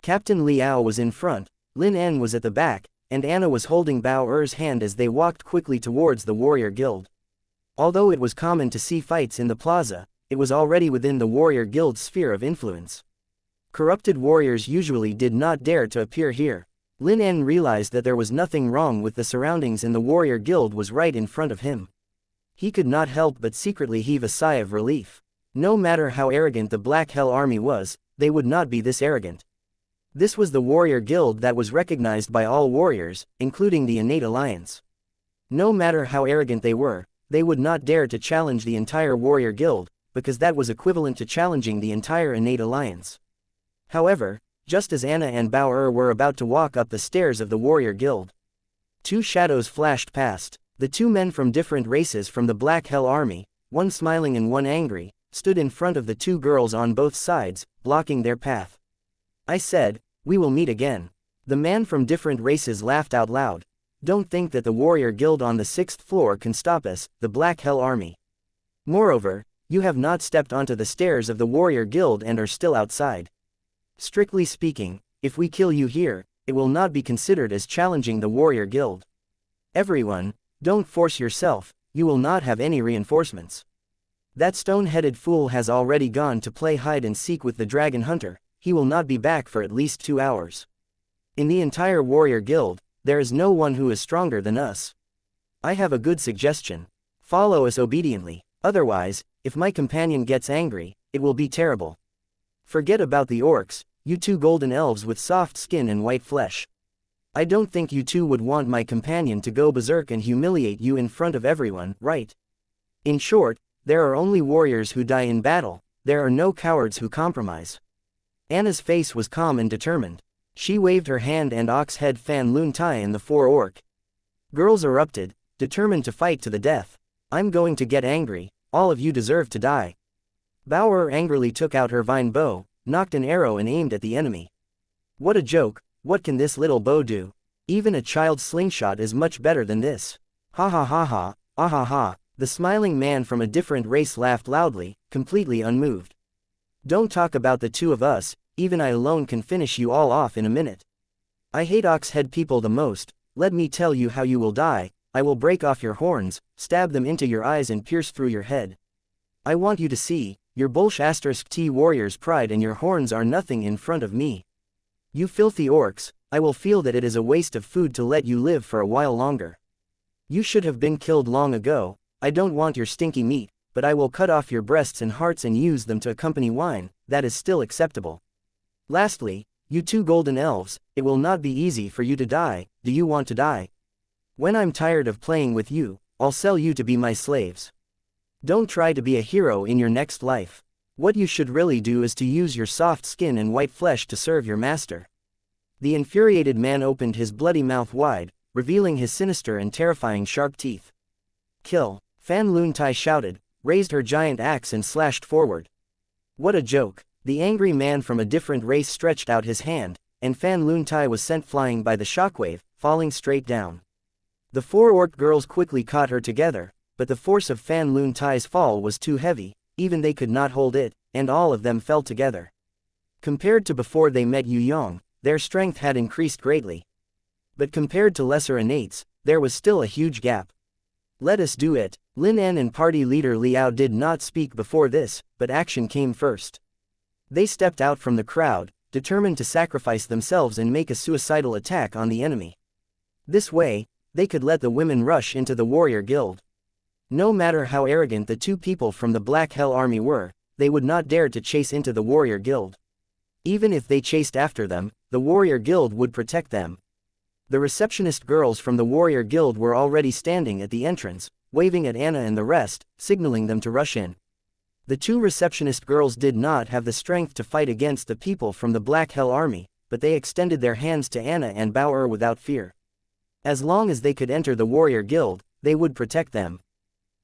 Captain Liao was in front, Lin En was at the back, and Anna was holding Bao Er's hand as they walked quickly towards the warrior guild. Although it was common to see fights in the plaza, it was already within the warrior guild's sphere of influence. Corrupted warriors usually did not dare to appear here. Lin En realized that there was nothing wrong with the surroundings and the warrior guild was right in front of him. He could not help but secretly heave a sigh of relief. No matter how arrogant the Black Hell Army was, they would not be this arrogant. This was the warrior guild that was recognized by all warriors, including the innate alliance. No matter how arrogant they would not dare to challenge the entire warrior guild, because that was equivalent to challenging the entire innate alliance. However, just as Anna and Bao were about to walk up the stairs of the warrior guild, two shadows flashed past. The two men from different races from the Black Hell Army, one smiling and one angry, stood in front of the two girls on both sides, blocking their path. I said, "We will meet again." The man from different races laughed out loud. "Don't think that the warrior guild on the 6th floor can stop us, the Black Hell Army. Moreover, you have not stepped onto the stairs of the warrior guild and are still outside. Strictly speaking, if we kill you here, it will not be considered as challenging the warrior guild. Everyone, don't force yourself, you will not have any reinforcements. That stone-headed fool has already gone to play hide and seek with the dragon hunter, he will not be back for at least 2 hours. In the entire warrior guild, there is no one who is stronger than us. I have a good suggestion. Follow us obediently, otherwise, if my companion gets angry, it will be terrible. Forget about the orcs, you two golden elves with soft skin and white flesh. I don't think you two would want my companion to go berserk and humiliate you in front of everyone, right? In short, there are only warriors who die in battle, there are no cowards who compromise." Anna's face was calm and determined. She waved her hand and Ox Head Fan Lun Tai and the 4 orc girls erupted, determined to fight to the death. "I'm going to get angry, all of you deserve to die." Bao angrily took out her vine bow, knocked an arrow and aimed at the enemy. "What a joke. What can this little bow do? Even a child's slingshot is much better than this. Ha ha ha ha, ah ha ha." The smiling man from a different race laughed loudly, completely unmoved. "Don't talk about the two of us, even I alone can finish you all off in a minute. I hate ox-head people the most, let me tell you how you will die. I will break off your horns, stab them into your eyes and pierce through your head. I want you to see, your *T warrior's pride and your horns are nothing in front of me. You filthy orcs, I will feel that it is a waste of food to let you live for a while longer. You should have been killed long ago. I don't want your stinky meat, but I will cut off your breasts and hearts and use them to accompany wine, that is still acceptable. Lastly, you two golden elves, it will not be easy for you to die. Do you want to die? When I'm tired of playing with you, I'll sell you to be my slaves. Don't try to be a hero in your next life. What you should really do is to use your soft skin and white flesh to serve your master." The infuriated man opened his bloody mouth wide, revealing his sinister and terrifying sharp teeth. "Kill!" Fan Lun Tai shouted, raised her giant axe and slashed forward. What a joke! The angry man from a different race stretched out his hand, and Fan Lun Tai was sent flying by the shockwave, falling straight down. The 4 orc girls quickly caught her together, but the force of Fan Lun Tai's fall was too heavy, even they could not hold it, and all of them fell together. Compared to before they met Yue Yang, their strength had increased greatly. But compared to lesser innates, there was still a huge gap. "Let us do it." Lin En and party leader Liao did not speak before this, but action came first. They stepped out from the crowd, determined to sacrifice themselves and make a suicidal attack on the enemy. This way, they could let the women rush into the warrior guild. No matter how arrogant the two people from the Black Hell Army were, they would not dare to chase into the warrior guild. Even if they chased after them, the warrior guild would protect them. The receptionist girls from the warrior guild were already standing at the entrance, waving at Anna and the rest, signaling them to rush in. The 2 receptionist girls did not have the strength to fight against the people from the Black Hell Army, but they extended their hands to Anna and Bao without fear. As long as they could enter the warrior guild, they would protect them.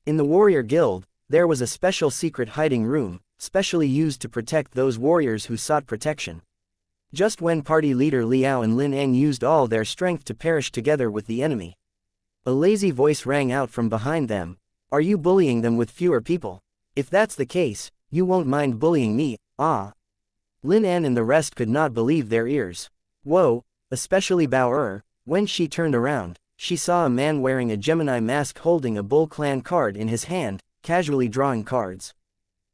In the warrior guild, there was a special secret hiding room, specially used to protect those warriors who sought protection. Just when party leader Liao and Lin En used all their strength to perish together with the enemy, a lazy voice rang out from behind them. Are you bullying them with fewer people? If that's the case, you won't mind bullying me, ah. Lin En and the rest could not believe their ears. Whoa, especially Bao. When she turned around, she saw a man wearing a Gemini mask holding a Bull Clan card in his hand, casually drawing cards.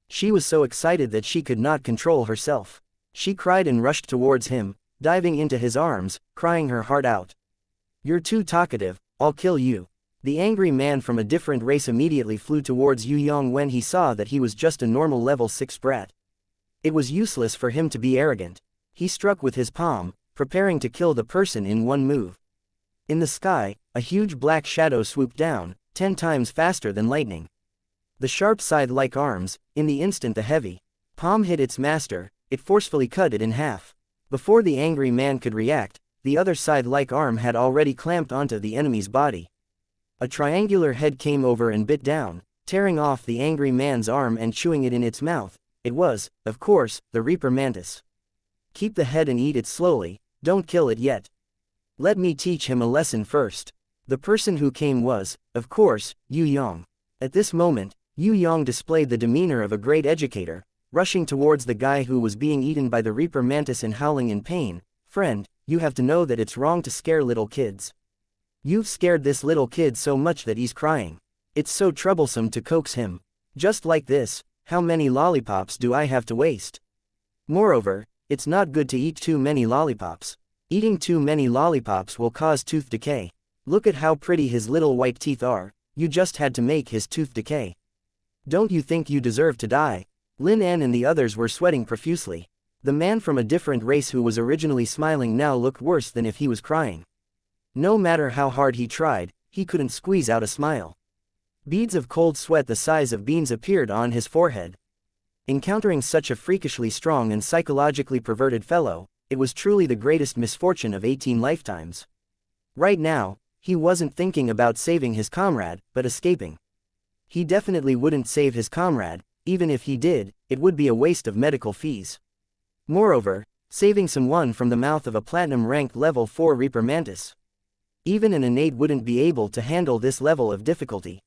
She was so excited that she could not control herself. She cried and rushed towards him, diving into his arms, crying her heart out. You're too talkative, I'll kill you. The angry man from a different race immediately flew towards Yue Yang when he saw that he was just a normal level 6 brat. It was useless for him to be arrogant. He struck with his palm, preparing to kill the person in one move. In the sky, a huge black shadow swooped down, 10 times faster than lightning. The sharp scythe-like arms, in the instant the heavy palm hit its master, it forcefully cut it in half. Before the angry man could react, the other scythe-like arm had already clamped onto the enemy's body. A triangular head came over and bit down, tearing off the angry man's arm and chewing it in its mouth. It was, of course, the Reaper Mantis. Keep the head and eat it slowly, don't kill it yet. Let me teach him a lesson first. The person who came was, of course, Yue Yang. At this moment, Yue Yang displayed the demeanor of a great educator, rushing towards the guy who was being eaten by the Reaper Mantis and howling in pain. Friend, you have to know that it's wrong to scare little kids. You've scared this little kid so much that he's crying. It's so troublesome to coax him. Just like this, how many lollipops do I have to waste? Moreover, it's not good to eat too many lollipops. Eating too many lollipops will cause tooth decay. Look at how pretty his little white teeth are, you just had to make his tooth decay. Don't you think you deserve to die? Lin En and the others were sweating profusely. The man from a different race who was originally smiling now looked worse than if he was crying. No matter how hard he tried, he couldn't squeeze out a smile. Beads of cold sweat the size of beans appeared on his forehead. Encountering such a freakishly strong and psychologically perverted fellow, it was truly the greatest misfortune of 18 lifetimes. Right now, he wasn't thinking about saving his comrade, but escaping. He definitely wouldn't save his comrade. Even if he did, it would be a waste of medical fees. Moreover, saving someone from the mouth of a platinum-ranked level 4 Reaper Mantis. Even an innate wouldn't be able to handle this level of difficulty.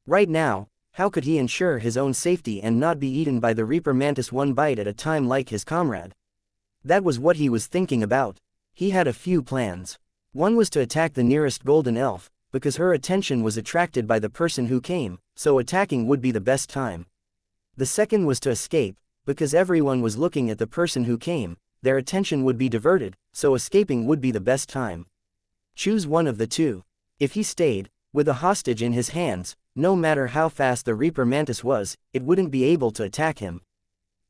Right now, how could he ensure his own safety and not be eaten by the Reaper Mantis one bite at a time like his comrade? That was what he was thinking about. He had a few plans. One was to attack the nearest golden elf, because her attention was attracted by the person who came, so attacking would be the best time. The second was to escape, because everyone was looking at the person who came, their attention would be diverted, so escaping would be the best time. Choose one of the two. If he stayed, with a hostage in his hands, no matter how fast the Reaper Mantis was, it wouldn't be able to attack him.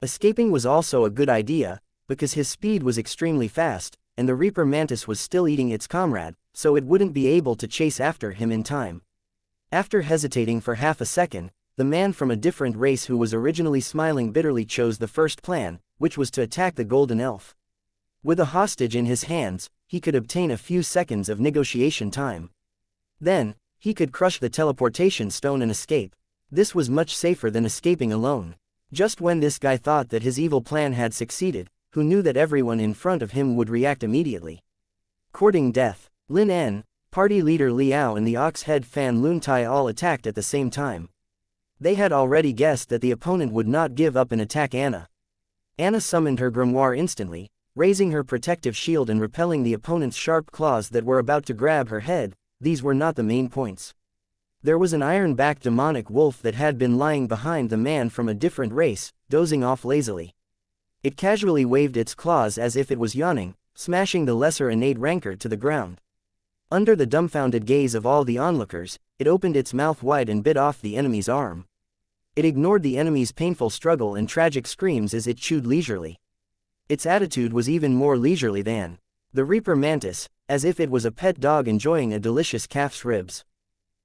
Escaping was also a good idea, because his speed was extremely fast, and the Reaper Mantis was still eating its comrade, so it wouldn't be able to chase after him in time. After hesitating for half a second, the man from a different race who was originally smiling bitterly chose the first plan, which was to attack the golden elf. With a hostage in his hands, he could obtain a few seconds of negotiation time. Then, he could crush the teleportation stone and escape. This was much safer than escaping alone. Just when this guy thought that his evil plan had succeeded, who knew that everyone in front of him would react immediately. Courting death. Lin En, party leader Liao and the ox-head fan Lun Tai all attacked at the same time. They had already guessed that the opponent would not give up and attack Anna. Anna summoned her grimoire instantly, raising her protective shield and repelling the opponent's sharp claws that were about to grab her head. These were not the main points. There was an iron-backed demonic wolf that had been lying behind the man from a different race, dozing off lazily. It casually waved its claws as if it was yawning, smashing the lesser innate rancor to the ground. Under the dumbfounded gaze of all the onlookers, it opened its mouth wide and bit off the enemy's arm. It ignored the enemy's painful struggle and tragic screams as it chewed leisurely. Its attitude was even more leisurely than the Reaper Mantis, as if it was a pet dog enjoying a delicious calf's ribs.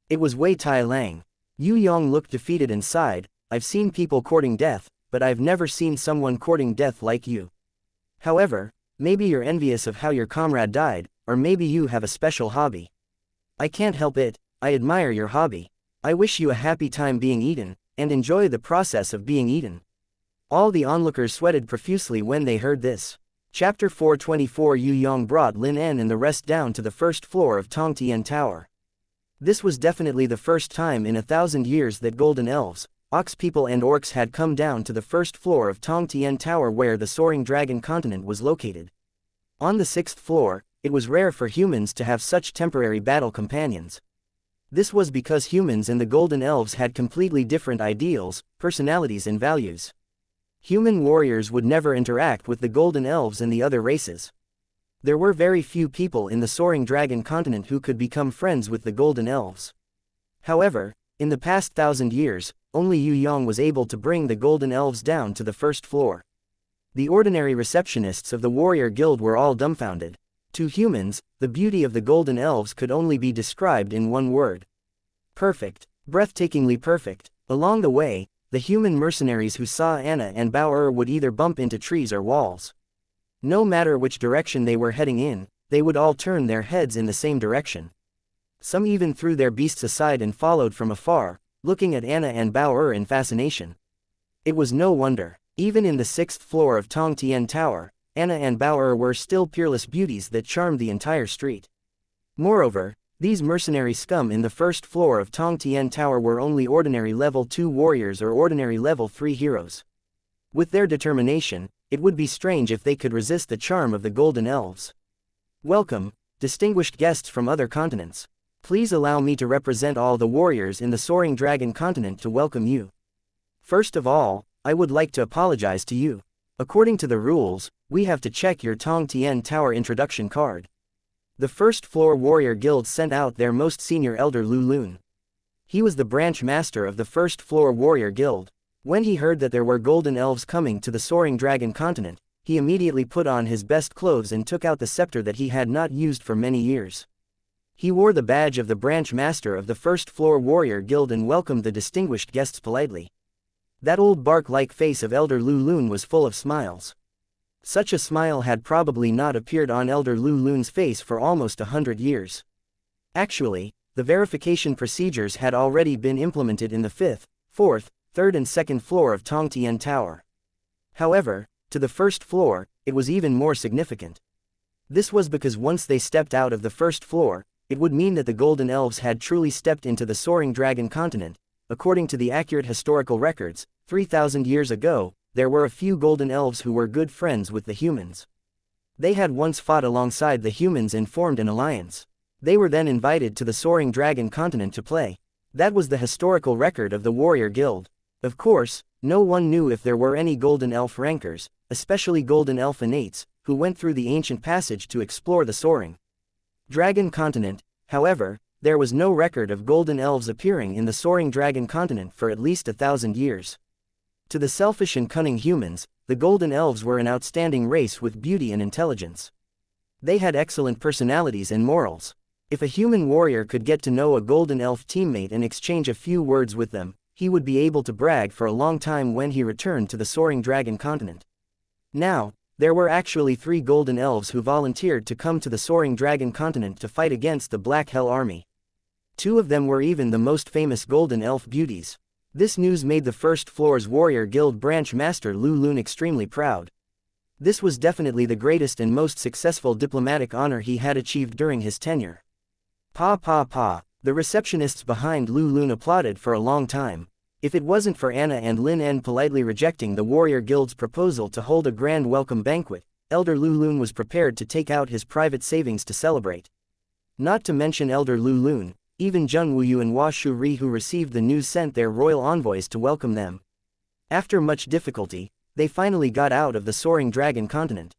It was Wei Tai Lang. Yue Yang looked defeated and sighed, I've seen people courting death, but I've never seen someone courting death like you. However, maybe you're envious of how your comrade died, or maybe you have a special hobby. I can't help it, I admire your hobby. I wish you a happy time being eaten, and enjoy the process of being eaten. All the onlookers sweated profusely when they heard this. Chapter 424 Yue Yang brought Lin En and the rest down to the first floor of Tong Tian Tower. This was definitely the first time in 1,000 years that golden elves, ox people and orcs had come down to the first floor of Tong Tian Tower where the soaring dragon continent was located. On the 6th floor, it was rare for humans to have such temporary battle companions. This was because humans and the golden elves had completely different ideals, personalities and values. Human warriors would never interact with the golden elves and the other races. There were very few people in the soaring dragon continent who could become friends with the golden elves. However, in the past 1,000 years, only Yue Yang was able to bring the golden elves down to the first floor. The ordinary receptionists of the warrior guild were all dumbfounded. To humans, the beauty of the golden elves could only be described in one word. Perfect. Breathtakingly perfect. Along the way, the human mercenaries who saw Anna and Bao would either bump into trees or walls. No matter which direction they were heading in, they would all turn their heads in the same direction. Some even threw their beasts aside and followed from afar, looking at Anna and Bao in fascination. It was no wonder. Even in the 6th floor of Tong Tian Tower, Anna and Bao were still peerless beauties that charmed the entire street. Moreover, these mercenary scum in the first floor of Tong Tian Tower were only ordinary level 2 warriors or ordinary level 3 heroes. With their determination, it would be strange if they could resist the charm of the golden elves. Welcome, distinguished guests from other continents. Please allow me to represent all the warriors in the soaring dragon continent to welcome you. First of all, I would like to apologize to you. According to the rules, we have to check your Tong Tian Tower introduction card. The first floor warrior guild sent out their most senior elder Lu Lun. He was the branch master of the first floor warrior guild. When he heard that there were golden elves coming to the soaring dragon continent, he immediately put on his best clothes and took out the scepter that he had not used for many years. He wore the badge of the branch master of the first floor warrior guild and welcomed the distinguished guests politely. That old bark-like face of Elder Lu Lun was full of smiles. Such a smile had probably not appeared on Elder Lu Lun's face for almost 100 years. Actually, the verification procedures had already been implemented in the 5th, 4th, 3rd and 2nd floor of Tong Tian Tower. However, to the first floor, it was even more significant. This was because once they stepped out of the first floor, it would mean that the golden elves had truly stepped into the soaring dragon continent. According to the accurate historical records, 3,000 years ago, there were a few golden elves who were good friends with the humans. They had once fought alongside the humans and formed an alliance. They were then invited to the soaring dragon continent to play. That was the historical record of the warrior guild. Of course, no one knew if there were any golden elf rankers, especially golden elf innates, who went through the ancient passage to explore the soaring dragon continent. However, there was no record of golden elves appearing in the soaring dragon continent for at least 1,000 years. To the selfish and cunning humans, the golden elves were an outstanding race with beauty and intelligence. They had excellent personalities and morals. If a human warrior could get to know a golden elf teammate and exchange a few words with them, he would be able to brag for a long time when he returned to the soaring dragon continent. Now, there were actually 3 golden elves who volunteered to come to the soaring dragon continent to fight against the Black Hell Army. 2 of them were even the most famous golden elf beauties. This news made the first floor's warrior guild branch master Lu Lun extremely proud. This was definitely the greatest and most successful diplomatic honor he had achieved during his tenure. Pa pa pa. The receptionists behind Lu Lun applauded for a long time. If it wasn't for Anna and Lin En politely rejecting the warrior guild's proposal to hold a grand welcome banquet, Elder Lu Lun was prepared to take out his private savings to celebrate. Not to mention Elder Lu Lun, even Zheng Wuyu and Hua Shuri who received the news sent their royal envoys to welcome them. After much difficulty, they finally got out of the soaring dragon continent.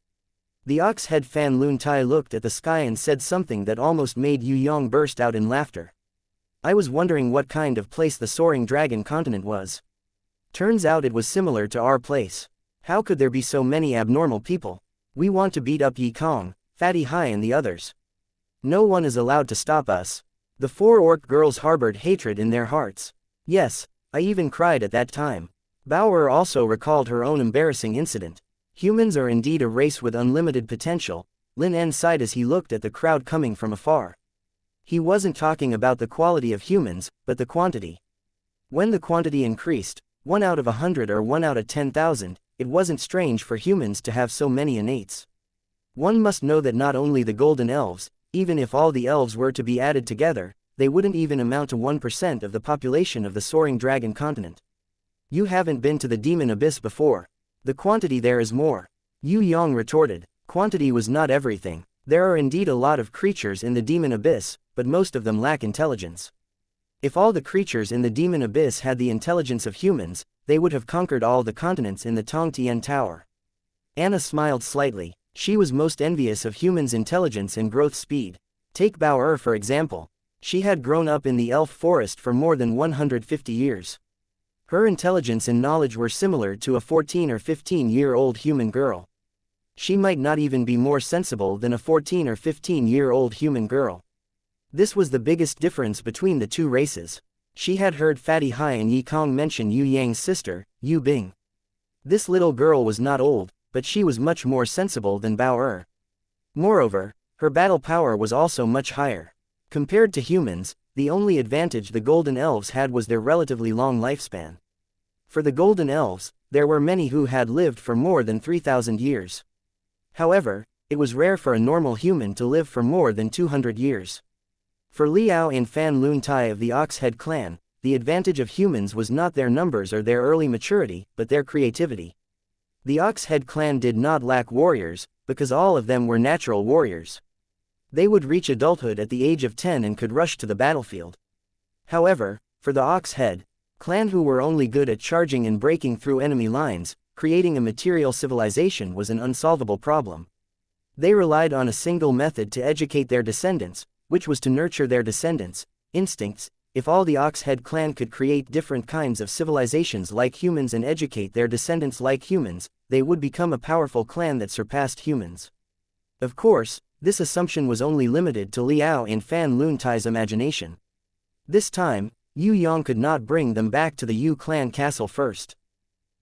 The ox head Fan Lun Tai looked at the sky and said something that almost made Yue Yang burst out in laughter. I was wondering what kind of place the soaring dragon continent was. Turns out it was similar to our place. How could there be so many abnormal people? We want to beat up Yi Kong, Fatty Hai and the others. No one is allowed to stop us. The 4 orc girls harbored hatred in their hearts. Yes, I even cried at that time. Bao also recalled her own embarrassing incident. Humans are indeed a race with unlimited potential, Lin En sighed as he looked at the crowd coming from afar. He wasn't talking about the quality of humans, but the quantity. When the quantity increased, 1 out of 100 or 1 out of 10,000, it wasn't strange for humans to have so many innates. One must know that not only the golden elves, even if all the elves were to be added together, they wouldn't even amount to 1% of the population of the soaring dragon continent. You haven't been to the demon abyss before. The quantity there is more. Yue Yang retorted. Quantity was not everything. There are indeed a lot of creatures in the demon abyss, but most of them lack intelligence. If all the creatures in the demon abyss had the intelligence of humans, they would have conquered all the continents in the Tong Tian Tower. Anna smiled slightly. She was most envious of humans' intelligence and growth speed. Take Bao for example. She had grown up in the elf forest for more than 150 years. Her intelligence and knowledge were similar to a 14 or 15-year-old human girl. She might not even be more sensible than a 14 or 15-year-old human girl. This was the biggest difference between the two races. She had heard Fatty Hai and Yi Kong mention Yue Yang's sister, Yu Bing. This little girl was not old, but she was much more sensible than Bao. Moreover, her battle power was also much higher. Compared to humans, the only advantage the Golden Elves had was their relatively long lifespan. For the Golden Elves, there were many who had lived for more than 3,000 years. However, it was rare for a normal human to live for more than 200 years. For Liao and Fan Lun Tai of the Ox-Head clan, the advantage of humans was not their numbers or their early maturity, but their creativity. The Ox-Head clan did not lack warriors, because all of them were natural warriors. They would reach adulthood at the age of 10 and could rush to the battlefield. However, for the Ox-Head clan who were only good at charging and breaking through enemy lines, creating a material civilization was an unsolvable problem. They relied on a single method to educate their descendants, which was to nurture their descendants' instincts. If all the Ox-Head clan could create different kinds of civilizations like humans and educate their descendants like humans, they would become a powerful clan that surpassed humans. Of course, this assumption was only limited to Liao and Fan Lun Tai's imagination. This time, Yue Yang could not bring them back to the Yu clan castle first.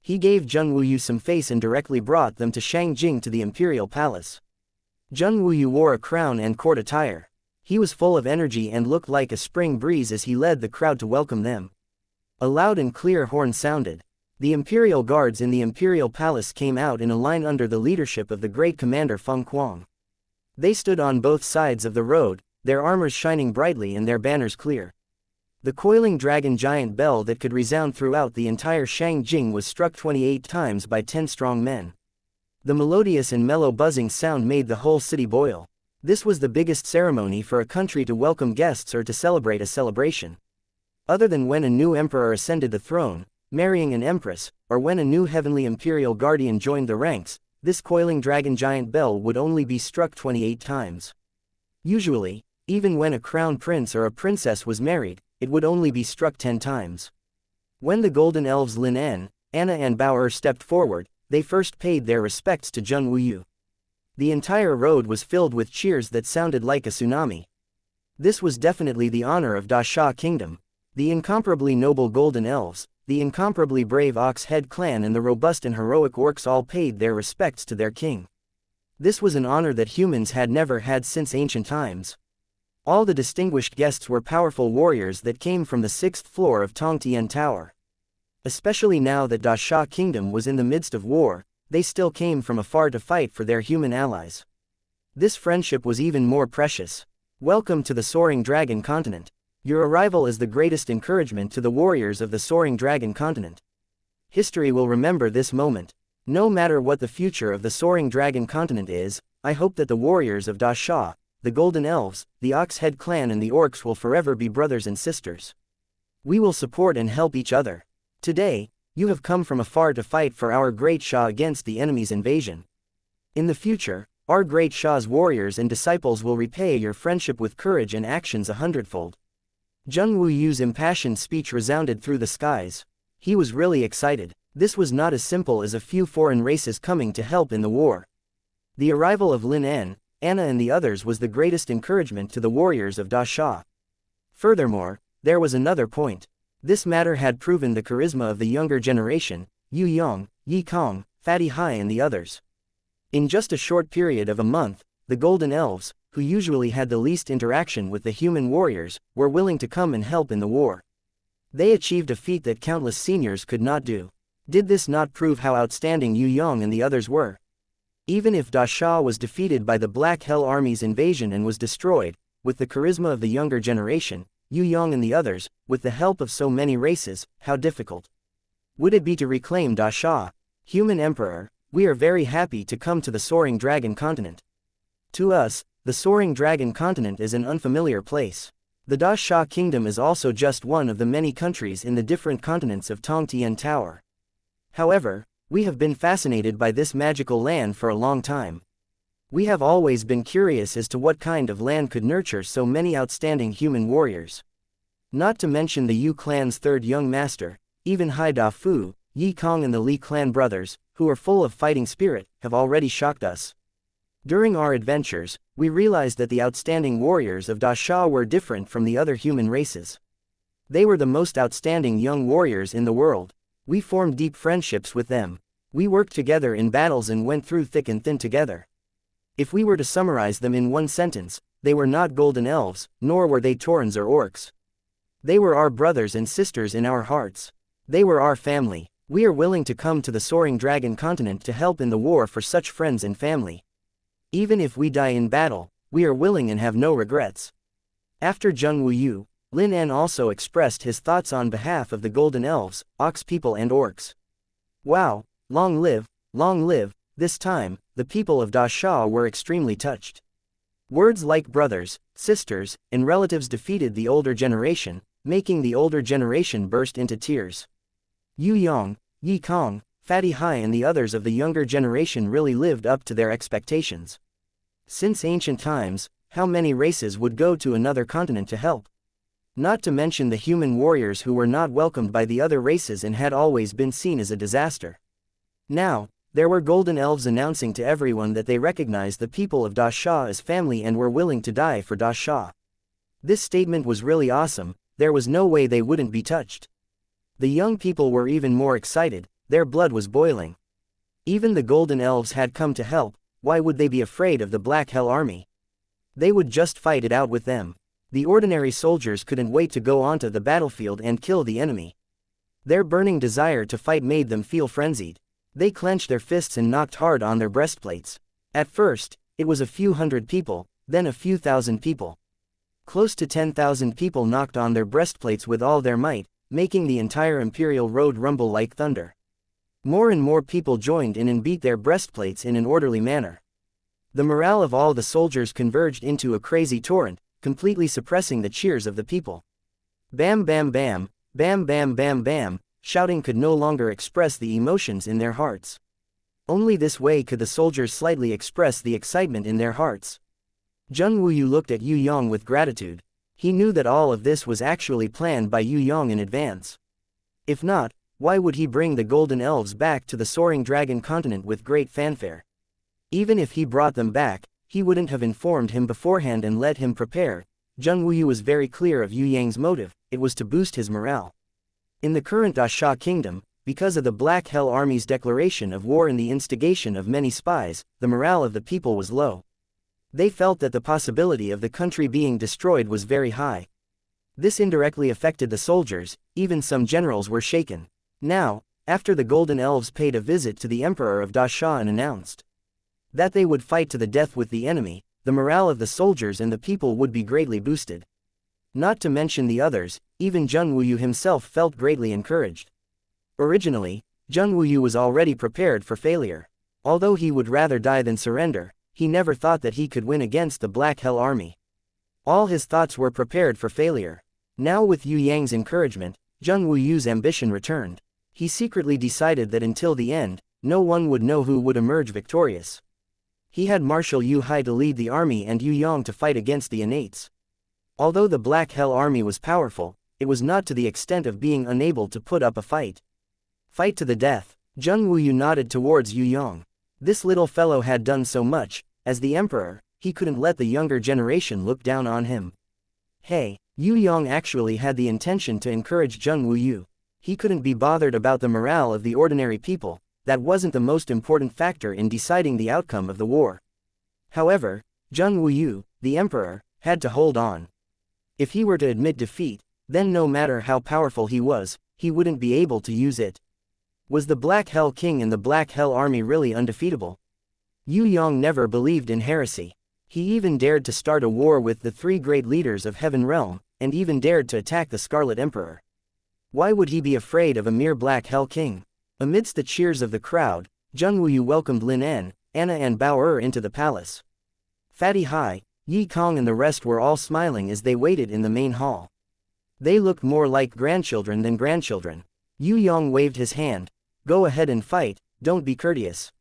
He gave Zheng Wuyu some face and directly brought them to Shangjing to the imperial palace. Zheng Wuyu wore a crown and court attire. He was full of energy and looked like a spring breeze as he led the crowd to welcome them. A loud and clear horn sounded. The imperial guards in the imperial palace came out in a line under the leadership of the great commander Feng Kuang. They stood on both sides of the road, their armors shining brightly and their banners clear. The coiling dragon giant bell that could resound throughout the entire Shangjing was struck 28 times by 10 strong men. The melodious and mellow buzzing sound made the whole city boil. This was the biggest ceremony for a country to welcome guests or to celebrate a celebration. Other than when a new emperor ascended the throne, marrying an empress, or when a new heavenly imperial guardian joined the ranks, this coiling dragon giant bell would only be struck 28 times. Usually, even when a crown prince or a princess was married, it would only be struck 10 times. When the Golden Elves Lin En, Anna and Bao stepped forward, they first paid their respects to Zheng Wuyu. The entire road was filled with cheers that sounded like a tsunami. This was definitely the honor of Da Sha Kingdom. The incomparably noble Golden Elves, the incomparably brave Ox-Head clan and the robust and heroic orcs all paid their respects to their king. This was an honor that humans had never had since ancient times. All the distinguished guests were powerful warriors that came from the 6th floor of Tong Tian Tower. Especially now that Da Sha Kingdom was in the midst of war, they still came from afar to fight for their human allies. This friendship was even more precious. Welcome to the Soaring Dragon Continent. Your arrival is the greatest encouragement to the warriors of the Soaring Dragon Continent. History will remember this moment. No matter what the future of the Soaring Dragon Continent is, I hope that the warriors of Da Sha, the Golden Elves, the Ox-Head clan and the orcs will forever be brothers and sisters. We will support and help each other. Today, you have come from afar to fight for our great Shah against the enemy's invasion. In the future, our great Shah's warriors and disciples will repay your friendship with courage and actions 100-fold. Zheng Wuyu's impassioned speech resounded through the skies. He was really excited. This was not as simple as a few foreign races coming to help in the war. The arrival of Lin En, Anna and the others was the greatest encouragement to the warriors of Da Sha. Furthermore, there was another point. This matter had proven the charisma of the younger generation, Yue Yang, Yi Kong, Fatty Hai and the others. In just a short period of a month, the Golden Elves, who usually had the least interaction with the human warriors, were willing to come and help in the war. They achieved a feat that countless seniors could not do. Did this not prove how outstanding Yue Yang and the others were? Even if Da Sha was defeated by the Black Hell Army's invasion and was destroyed, with the charisma of the younger generation, Yue Yang and the others, with the help of so many races, how difficult would it be to reclaim Da Sha? Human Emperor, we are very happy to come to the Soaring Dragon Continent. To us, the Soaring Dragon Continent is an unfamiliar place. The Da Sha Kingdom is also just one of the many countries in the different continents of Tong Tian Tower. However, we have been fascinated by this magical land for a long time. We have always been curious as to what kind of land could nurture so many outstanding human warriors. Not to mention the Yu clan's third young master, even Hai Da Fu, Yi Kong and the Li clan brothers, who are full of fighting spirit, have already shocked us. During our adventures, we realized that the outstanding warriors of Da Sha were different from the other human races. They were the most outstanding young warriors in the world. We formed deep friendships with them. We worked together in battles and went through thick and thin together. If we were to summarize them in one sentence, they were not golden elves, nor were they Taurans or orcs. They were our brothers and sisters in our hearts. They were our family. We are willing to come to the Soaring Dragon Continent to help in the war for such friends and family. Even if we die in battle, we are willing and have no regrets. After Zheng Wuyu, Lin En also expressed his thoughts on behalf of the Golden Elves, Ox people and Orcs. Wow, long live, this time, the people of Da Sha were extremely touched. Words like brothers, sisters, and relatives defeated the older generation, making the older generation burst into tears. Yue Yang, Yi Kong, Fatty Hai and the others of the younger generation really lived up to their expectations. Since ancient times, how many races would go to another continent to help? Not to mention the human warriors who were not welcomed by the other races and had always been seen as a disaster. Now, there were golden elves announcing to everyone that they recognized the people of Da Sha as family and were willing to die for Da Sha. This statement was really awesome. There was no way they wouldn't be touched. The young people were even more excited, their blood was boiling. Even the golden elves had come to help. Why would they be afraid of the Black Hell Army? They would just fight it out with them. The ordinary soldiers couldn't wait to go onto the battlefield and kill the enemy. Their burning desire to fight made them feel frenzied. They clenched their fists and knocked hard on their breastplates. At first, it was a few hundred people, then a few thousand people. Close to 10,000 people knocked on their breastplates with all their might, making the entire Imperial Road rumble like thunder. More and more people joined in and beat their breastplates in an orderly manner. The morale of all the soldiers converged into a crazy torrent, completely suppressing the cheers of the people. Bam bam bam, bam bam bam bam, shouting could no longer express the emotions in their hearts. Only this way could the soldiers slightly express the excitement in their hearts. Zheng Wuyu looked at Yue Yang with gratitude. He knew that all of this was actually planned by Yue Yang in advance. If not, why would he bring the Golden Elves back to the Soaring Dragon Continent with great fanfare? Even if he brought them back, he wouldn't have informed him beforehand and let him prepare. Zheng Wuyu was very clear of Yue Yang's motive, it was to boost his morale. In the current Da Sha Kingdom, because of the Black Hell Army's declaration of war and the instigation of many spies, the morale of the people was low. They felt that the possibility of the country being destroyed was very high. This indirectly affected the soldiers, even some generals were shaken. Now, after the Golden Elves paid a visit to the Emperor of Da Sha and announced that they would fight to the death with the enemy, the morale of the soldiers and the people would be greatly boosted. Not to mention the others, even Zheng Wuyu himself felt greatly encouraged. Originally, Zheng Wuyu was already prepared for failure. Although he would rather die than surrender, he never thought that he could win against the Black Hell Army. All his thoughts were prepared for failure. Now with Yue Yang's encouragement, Zheng Wuyu's ambition returned. He secretly decided that until the end, no one would know who would emerge victorious. He had Marshal Yu Hai to lead the army and Yue Yang to fight against the Innates. Although the Black Hell Army was powerful, it was not to the extent of being unable to put up a fight. Fight to the death. Zheng Wuyu nodded towards Yue Yang. This little fellow had done so much. As the emperor, he couldn't let the younger generation look down on him. Hey, Yue Yang actually had the intention to encourage Zheng Wuyu. He couldn't be bothered about the morale of the ordinary people. That wasn't the most important factor in deciding the outcome of the war. However, Zheng Wuyu, the emperor, had to hold on. If he were to admit defeat, then no matter how powerful he was, he wouldn't be able to use it. Was the Black Hell King and the Black Hell Army really undefeatable? Yue Yang never believed in heresy. He even dared to start a war with the three great leaders of Heaven Realm, and even dared to attack the Scarlet Emperor. Why would he be afraid of a mere Black Hell King? Amidst the cheers of the crowd, Zheng Wuyu welcomed Lin En, Anna and Bao into the palace. Fatty Hai, Yi Kong and the rest were all smiling as they waited in the main hall. They looked more like grandchildren than grandchildren. Yue Yang waved his hand. Go ahead and fight, don't be courteous.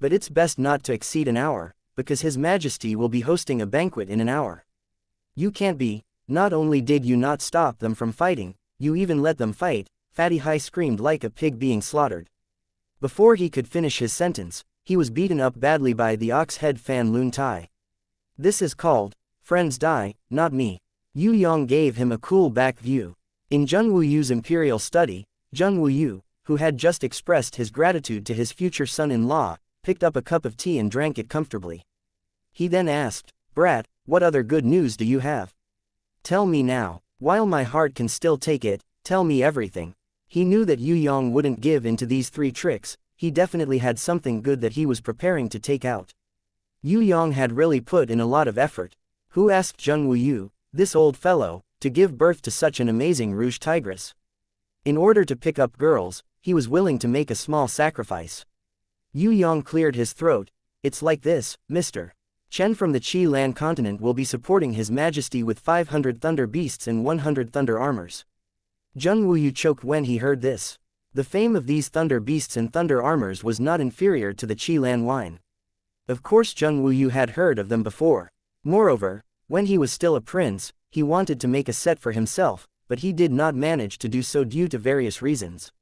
But it's best not to exceed an hour, because His Majesty will be hosting a banquet in an hour. You can't be. Not only did you not stop them from fighting, you even let them fight, Fatty Hai screamed like a pig being slaughtered. Before he could finish his sentence, he was beaten up badly by the ox-head Fan Lun Tai. This is called, friends die, not me. Yue Yang gave him a cool back view. In Zheng Wuyu's imperial study, Zheng Wuyu, who had just expressed his gratitude to his future son-in-law, picked up a cup of tea and drank it comfortably. He then asked, Brat, what other good news do you have? Tell me now. While my heart can still take it, tell me everything. He knew that Yue Yang wouldn't give in to these three tricks. He definitely had something good that he was preparing to take out. Yue Yang had really put in a lot of effort. Who asked Zheng Wuyu, this old fellow, to give birth to such an amazing rouge tigress? In order to pick up girls, he was willing to make a small sacrifice. Yue Yang cleared his throat. It's like this, Mr. Chen from the Qi Lan continent will be supporting His Majesty with 500 thunder beasts and 100 thunder armors. Zheng Wuyu choked when he heard this. The fame of these thunder beasts and thunder armors was not inferior to the Qi Lan wine. Of course Zheng Wuyu had heard of them before. Moreover, when he was still a prince, he wanted to make a set for himself, but he did not manage to do so due to various reasons.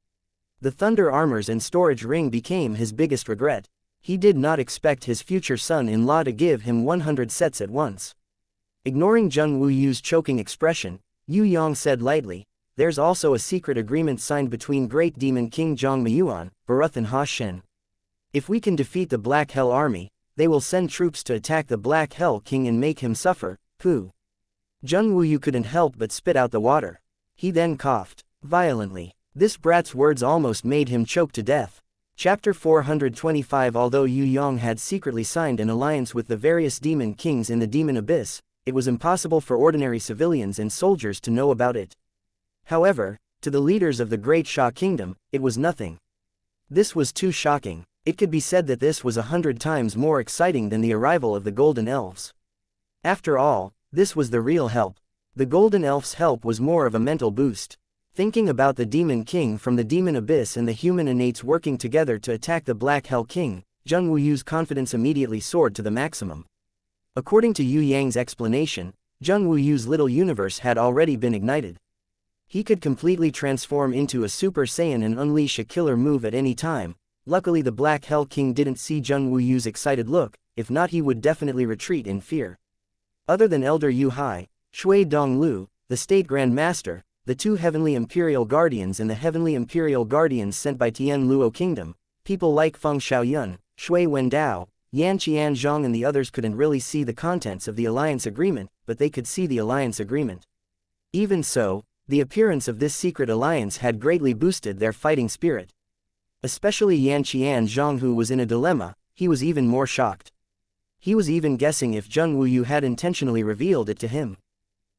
The thunder armors and storage ring became his biggest regret. He did not expect his future son-in-law to give him 100 sets at once. Ignoring Zheng Wuyu's choking expression, Yue Yang said lightly, there's also a secret agreement signed between Great Demon King Zhang Miyuan, Baruth and Ha Shen. If we can defeat the Black Hell Army, they will send troops to attack the Black Hell King and make him suffer. Pooh. Zheng Wuyu couldn't help but spit out the water. He then coughed violently. This brat's words almost made him choke to death. Chapter 425. Although Yue Yang had secretly signed an alliance with the various demon kings in the demon abyss, it was impossible for ordinary civilians and soldiers to know about it. However, to the leaders of the Great Xia Kingdom, it was nothing. This was too shocking. It could be said that this was 100 times more exciting than the arrival of the Golden Elves. After all, this was the real help. The Golden Elves' help was more of a mental boost. Thinking about the Demon King from the Demon Abyss and the human innates working together to attack the Black Hell King, Zheng Wuyu's confidence immediately soared to the maximum. According to Yue Yang's explanation, Zheng Wuyu's little universe had already been ignited. He could completely transform into a Super Saiyan and unleash a killer move at any time. Luckily the Black Hell King didn't see Zheng Wuyu's excited look, if not he would definitely retreat in fear. Other than Elder Yu Hai, Shui Donglu, the State Grand Master, the two Heavenly Imperial Guardians and the Heavenly Imperial Guardians sent by Tian Luo Kingdom, people like Feng Xiaoyun, Shui Wendao, Yan Qianzhong and the others couldn't really see the contents of the alliance agreement, but they could see the alliance agreement. Even so, the appearance of this secret alliance had greatly boosted their fighting spirit. Especially Yan Qianzhong, who was in a dilemma. He was even more shocked. He was even guessing if Zheng Wuyu had intentionally revealed it to him.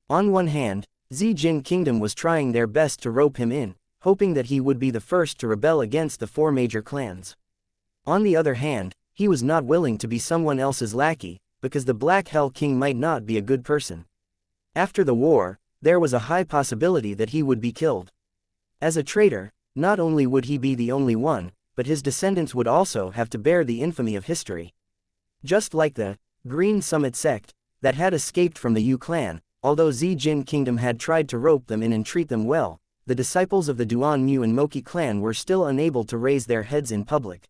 On one hand, Zijin Kingdom was trying their best to rope him in, hoping that he would be the first to rebel against the four major clans. On the other hand, he was not willing to be someone else's lackey, because the Black Hell King might not be a good person. After the war, there was a high possibility that he would be killed. As a traitor, not only would he be the only one, but his descendants would also have to bear the infamy of history. Just like the Green Summit sect that had escaped from the Yu clan, although Zijin Kingdom had tried to rope them in and treat them well, the disciples of the Duan Mu and Moki clan were still unable to raise their heads in public.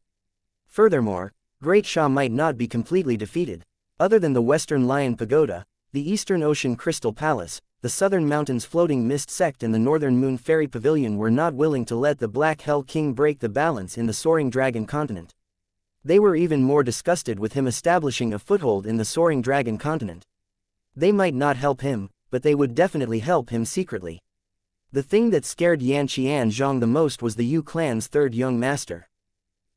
Furthermore, Great Xia might not be completely defeated. Other than the Western Lion Pagoda, the Eastern Ocean Crystal Palace, the Southern Mountains Floating Mist sect and the Northern Moon Fairy Pavilion were not willing to let the Black Hell King break the balance in the Soaring Dragon continent. They were even more disgusted with him establishing a foothold in the soaring dragon continent. They might not help him, but they would definitely help him secretly. The thing that scared Yan Xianzhong the most was the Yu clan's third young master.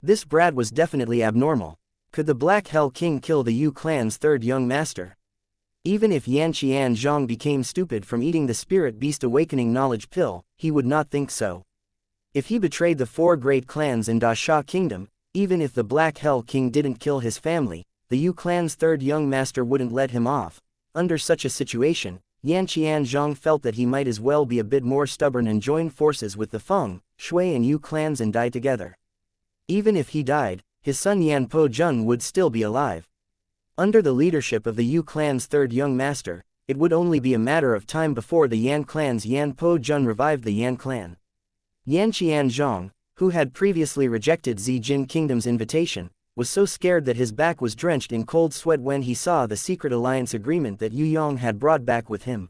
This brat was definitely abnormal. Could the Black Hell King kill the Yu clan's third young master? Even if Yan Xianzhong became stupid from eating the Spirit Beast Awakening Knowledge Pill, he would not think so. If he betrayed the 4 great clans in Da Sha Kingdom, even if the Black Hell King didn't kill his family, the Yu clan's third young master wouldn't let him off. Under such a situation, Yan Xianzhong felt that he might as well be a bit more stubborn and join forces with the Feng, Shui and Yu clans and die together. Even if he died, his son Yan Po Jun would still be alive. Under the leadership of the Yu clan's third young master, it would only be a matter of time before the Yan clan's Yan Po Jun revived the Yan clan. Yan Xianzhong, who had previously rejected Zijin Kingdom's invitation, was so scared that his back was drenched in cold sweat when he saw the secret alliance agreement that Yue Yang had brought back with him.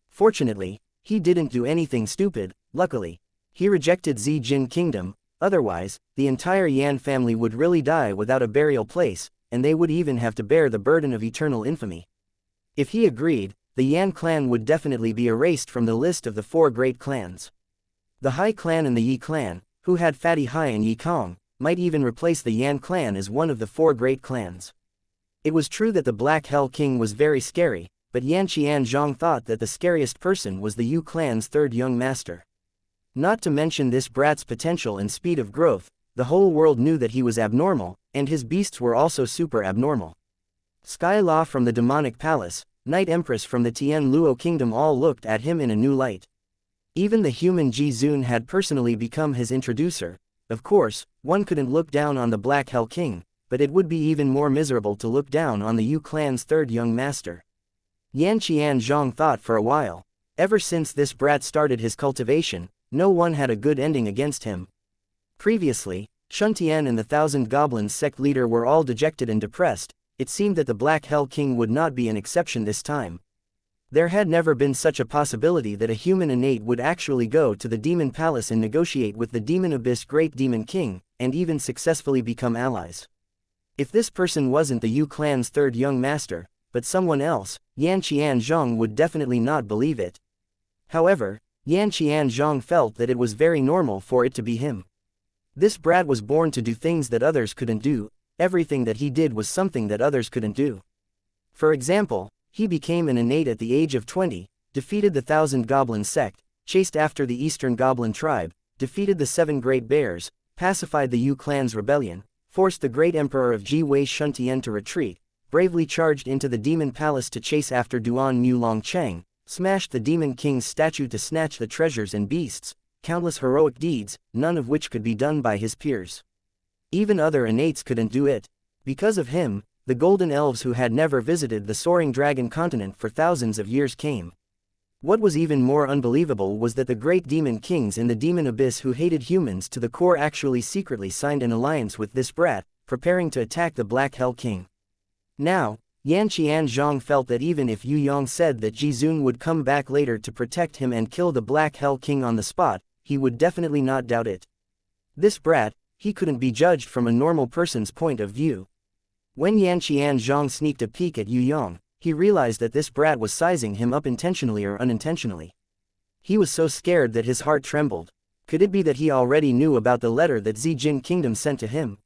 Fortunately, he didn't do anything stupid. Luckily, he rejected Zijin Kingdom, otherwise, the entire Yan family would really die without a burial place, and they would even have to bear the burden of eternal infamy. If he agreed, the Yan clan would definitely be erased from the list of the 4 great clans. The Hai clan and the Yi clan, who had Fatty Hai and Yi Kong, might even replace the Yan clan as one of the 4 great clans. It was true that the Black Hell King was very scary, but Yan Xianzhong thought that the scariest person was the Yu clan's third young master. Not to mention this brat's potential and speed of growth, the whole world knew that he was abnormal, and his beasts were also super abnormal. Sky Law from the Demonic Palace, Night Empress from the Tian Luo Kingdom all looked at him in a new light. Even the human Ji Zun had personally become his introducer. Of course, one couldn't look down on the Black Hell King, but it would be even more miserable to look down on the Yu clan's third young master. Yan Xianzhong thought for a while. Ever since this brat started his cultivation, no one had a good ending against him. Previously, Shuntian and the 1,000 Goblins sect leader were all dejected and depressed. It seemed that the Black Hell King would not be an exception this time. There had never been such a possibility that a human innate would actually go to the Demon Palace and negotiate with the Demon Abyss Great Demon King, and even successfully become allies. If this person wasn't the Yu clan's third young master, but someone else, Yan Xianzhong would definitely not believe it. However, Yan Xianzhong felt that it was very normal for it to be him. This brat was born to do things that others couldn't do. Everything that he did was something that others couldn't do. For example, he became an innate at the age of 20, defeated the 1,000 Goblin sect, chased after the Eastern Goblin tribe, defeated the 7 Great Bears, pacified the Yu clan's rebellion, forced the Great Emperor of Ji Wei Shuntian to retreat, bravely charged into the Demon Palace to chase after Duan Mu Long Cheng, smashed the Demon King's statue to snatch the treasures and beasts, countless heroic deeds, none of which could be done by his peers. Even other innates couldn't do it. Because of him, the Golden Elves who had never visited the soaring dragon continent for thousands of years came. What was even more unbelievable was that the great demon kings in the demon abyss who hated humans to the core actually secretly signed an alliance with this brat, preparing to attack the Black Hell King. Now, Yan Xianzhong felt that even if Yue Yang said that Ji Zun would come back later to protect him and kill the Black Hell King on the spot, he would definitely not doubt it. This brat, he couldn't be judged from a normal person's point of view. When Yan Xianzhong sneaked a peek at Yue Yang, he realized that this brat was sizing him up intentionally or unintentionally. He was so scared that his heart trembled. Could it be that he already knew about the letter that Zijin Kingdom sent to him?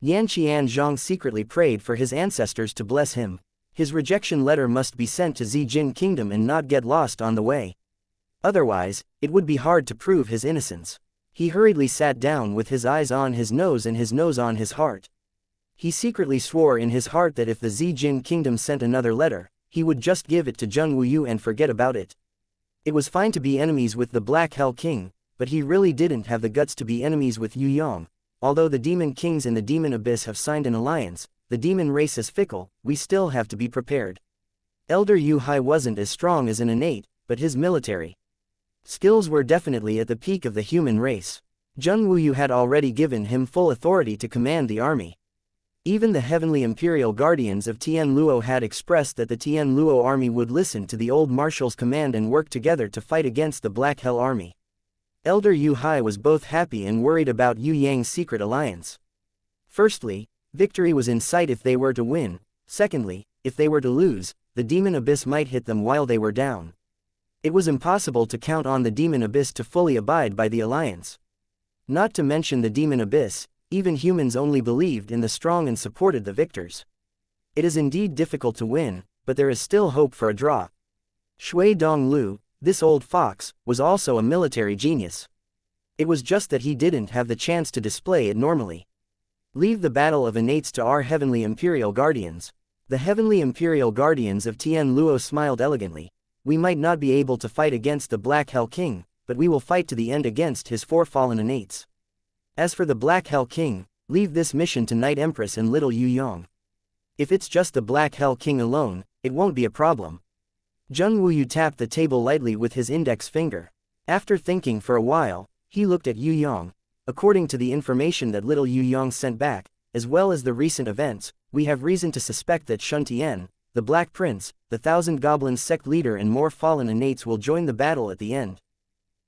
Yan Xianzhong secretly prayed for his ancestors to bless him. His rejection letter must be sent to Zijin Kingdom and not get lost on the way. Otherwise, it would be hard to prove his innocence. He hurriedly sat down with his eyes on his nose and his nose on his heart. He secretly swore in his heart that if the Zijin Kingdom sent another letter, he would just give it to Zheng Wuyu and forget about it. It was fine to be enemies with the Black Hell King, but he really didn't have the guts to be enemies with Yue Yang. Although the Demon Kings and the Demon Abyss have signed an alliance, the demon race is fickle, we still have to be prepared. Elder Yu Hai wasn't as strong as an innate, but his military skills were definitely at the peak of the human race. Zheng Wuyu had already given him full authority to command the army. Even the heavenly imperial guardians of Tian Luo had expressed that the Tian Luo army would listen to the old marshal's command and work together to fight against the Black Hell army. Elder Yu Hai was both happy and worried about Yue Yang's secret alliance. Firstly, Victory was in sight if they were to win. Secondly, if they were to lose, the demon abyss might hit them while they were down. It was impossible to count on the demon abyss to fully abide by the alliance. Not to mention the demon abyss, even humans only believed in the strong and supported the victors. It is indeed difficult to win, but there is still hope for a draw. Shui Donglu, this old fox, was also a military genius. It was just that he didn't have the chance to display it normally. Leave the battle of innates to our heavenly imperial guardians. The heavenly imperial guardians of Tian Luo smiled elegantly. We might not be able to fight against the Black Hell King, but we will fight to the end against his 4 fallen innates. As for the Black Hell King, leave this mission to Night Empress and little Yue Yang. If it's just the Black Hell King alone, it won't be a problem. Zheng Wuyu tapped the table lightly with his index finger. After thinking for a while, he looked at Yue Yang. According to the information that little Yue Yang sent back, as well as the recent events, we have reason to suspect that Shun Tian, the Black Prince, the Thousand Goblins sect leader and more fallen innates will join the battle at the end.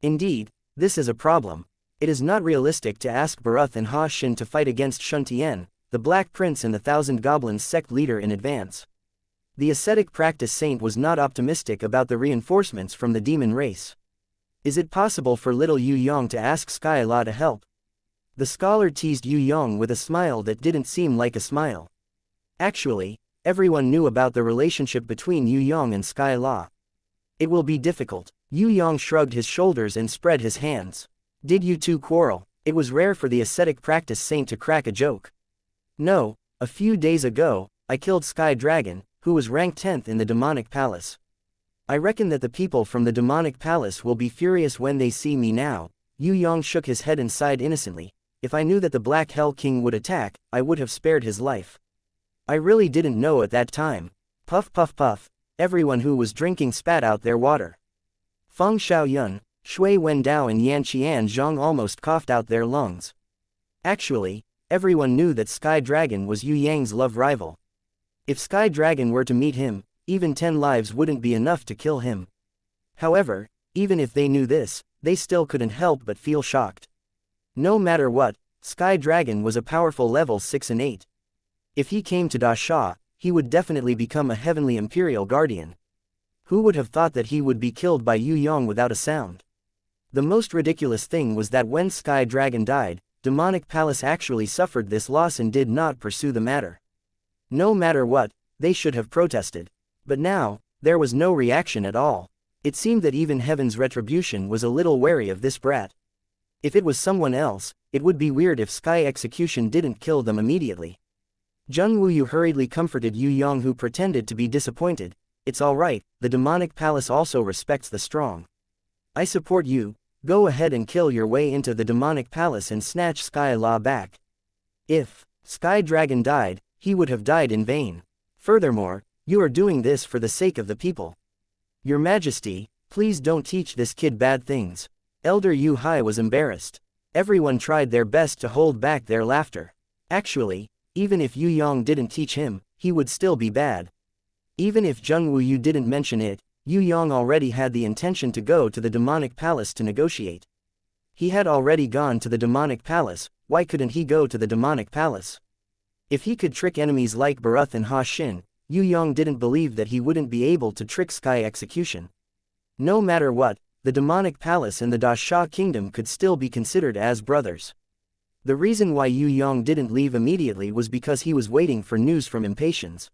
Indeed, this is a problem. It is not realistic to ask Barath and Ha Xin to fight against Shun Tian, the Black Prince and the Thousand Goblins sect leader in advance. The ascetic practice saint was not optimistic about the reinforcements from the demon race. Is it possible for little Yue Yang to ask Sky La to help? The scholar teased Yue Yang with a smile that didn't seem like a smile. Actually, everyone knew about the relationship between Yue Yang and Sky La. It will be difficult. Yue Yang shrugged his shoulders and spread his hands. Did you two quarrel? It was rare for the ascetic practice saint to crack a joke. No, a few days ago, I killed Sky Dragon, who was ranked 10th in the demonic palace. I reckon that the people from the demonic palace will be furious when they see me now. Yue Yang shook his head and sighed innocently. If I knew that the Black Hell King would attack, I would have spared his life. I really didn't know at that time. Puff puff puff, everyone who was drinking spat out their water. Feng Xiaoyun, Shui Wendao and Yan Qian Zhang almost coughed out their lungs. Actually, everyone knew that Sky Dragon was Yue Yang's love rival. If Sky Dragon were to meet him, even 10 lives wouldn't be enough to kill him. However, even if they knew this, they still couldn't help but feel shocked. No matter what, Sky Dragon was a powerful level 6 and 8. If he came to Da Sha, he would definitely become a heavenly imperial guardian. Who would have thought that he would be killed by Yue Yang without a sound? The most ridiculous thing was that when Sky Dragon died, Demonic Palace actually suffered this loss and did not pursue the matter. No matter what, they should have protested. But now, there was no reaction at all. It seemed that even Heaven's retribution was a little wary of this brat. If it was someone else, it would be weird if Sky Execution didn't kill them immediately. Zheng Wuyu hurriedly comforted Yue Yang, who pretended to be disappointed. It's alright, the demonic palace also respects the strong. I support you, go ahead and kill your way into the demonic palace and snatch Sky La back. If Sky Dragon died, he would have died in vain. Furthermore, you are doing this for the sake of the people. Your Majesty, please don't teach this kid bad things. Elder Yu Hai was embarrassed. Everyone tried their best to hold back their laughter. Actually, even if Yue Yang didn't teach him, he would still be bad. Even if Zheng Wuyu didn't mention it, Yue Yang already had the intention to go to the demonic palace to negotiate. He had already gone to the demonic palace, why couldn't he go to the demonic palace? If he could trick enemies like Barath and Ha Xin, Yue Yang didn't believe that he wouldn't be able to trick Sky Execution. No matter what, the demonic palace and the Da Sha kingdom could still be considered as brothers. The reason why Yue Yang didn't leave immediately was because he was waiting for news from Impatience.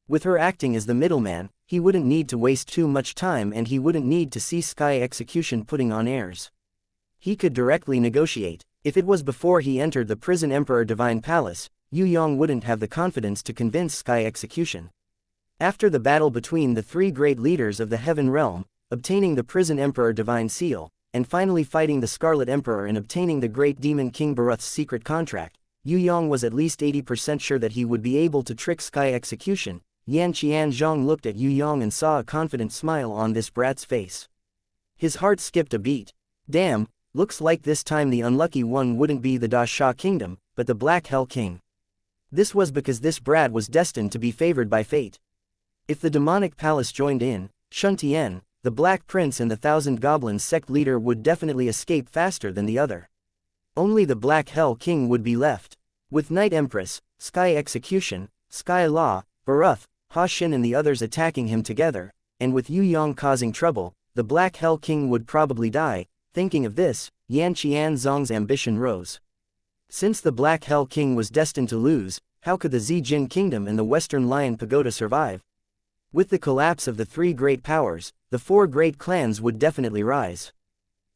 With her acting as the middleman, he wouldn't need to waste too much time and he wouldn't need to see Sky Execution putting on airs. He could directly negotiate. If it was before he entered the prison Emperor Divine Palace, Yue Yang wouldn't have the confidence to convince Sky Execution. After the battle between the 3 great leaders of the Heaven Realm, obtaining the prison Emperor Divine Seal, and finally fighting the Scarlet Emperor and obtaining the Great Demon King Barath's secret contract, Yue Yang was at least 80% sure that he would be able to trick Sky Execution. Yan Qian Zhang looked at Yue Yang and saw a confident smile on this brat's face. His heart skipped a beat. Damn, looks like this time the unlucky one wouldn't be the Da Sha kingdom, but the Black Hell King. This was because this brat was destined to be favored by fate. If the demonic palace joined in, Shun Tian, the Black Prince and the Thousand Goblins sect leader would definitely escape faster than the other. Only the Black Hell King would be left. With Night Empress, Sky Execution, Sky Law, Baruth, Ha Xin and the others attacking him together, and with Yue Yang causing trouble, the Black Hell King would probably die. Thinking of this, Yan Qianzong's ambition rose. Since the Black Hell King was destined to lose, how could the Zijin Kingdom and the Western Lion Pagoda survive? With the collapse of the three great powers, the four great clans would definitely rise.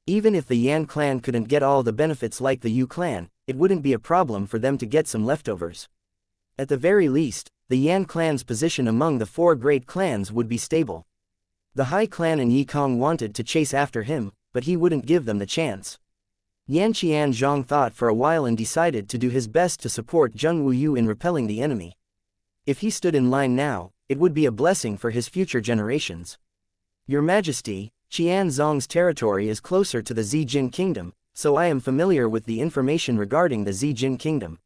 Even if the Yan clan couldn't get all the benefits like the Yu clan, it wouldn't be a problem for them to get some leftovers. At the very least, the Yan clan's position among the four great clans would be stable. The Hai clan and Yi Kong wanted to chase after him, but he wouldn't give them the chance. Yan Qianzong thought for a while and decided to do his best to support Zheng Wuyu in repelling the enemy. If he stood in line now, it would be a blessing for his future generations. Your Majesty, Qianzong's territory is closer to the Zijin Kingdom, so I am familiar with the information regarding the Zijin Kingdom.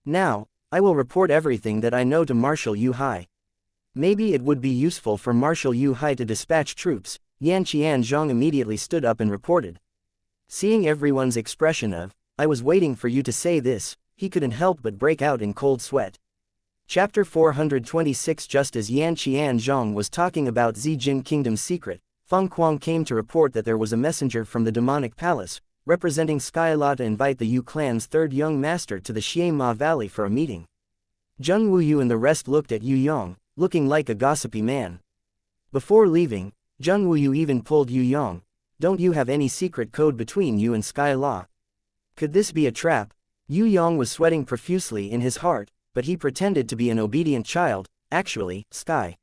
Now, I will report everything that I know to Marshal Yu Hai. Maybe it would be useful for Marshal Yu Hai to dispatch troops. Yan Qianzong immediately stood up and reported. Seeing everyone's expression of, "I was waiting for you to say this," he couldn't help but break out in cold sweat. Chapter 426. Just as Yan Qianzong was talking about Zijin Kingdom's secret, Feng Kuang came to report that there was a messenger from the demonic palace, representing Skylaw to invite the Yu clan's third young master to the Xianxia Valley for a meeting. Zheng Wuyu and the rest looked at Yue Yang, looking like a gossipy man. Before leaving, Zheng Wuyu even pulled Yue Yang. "Don't you have any secret code between you and Skylaw? Could this be a trap?" Yue Yang was sweating profusely in his heart, but he pretended to be an obedient child. "Actually, Sky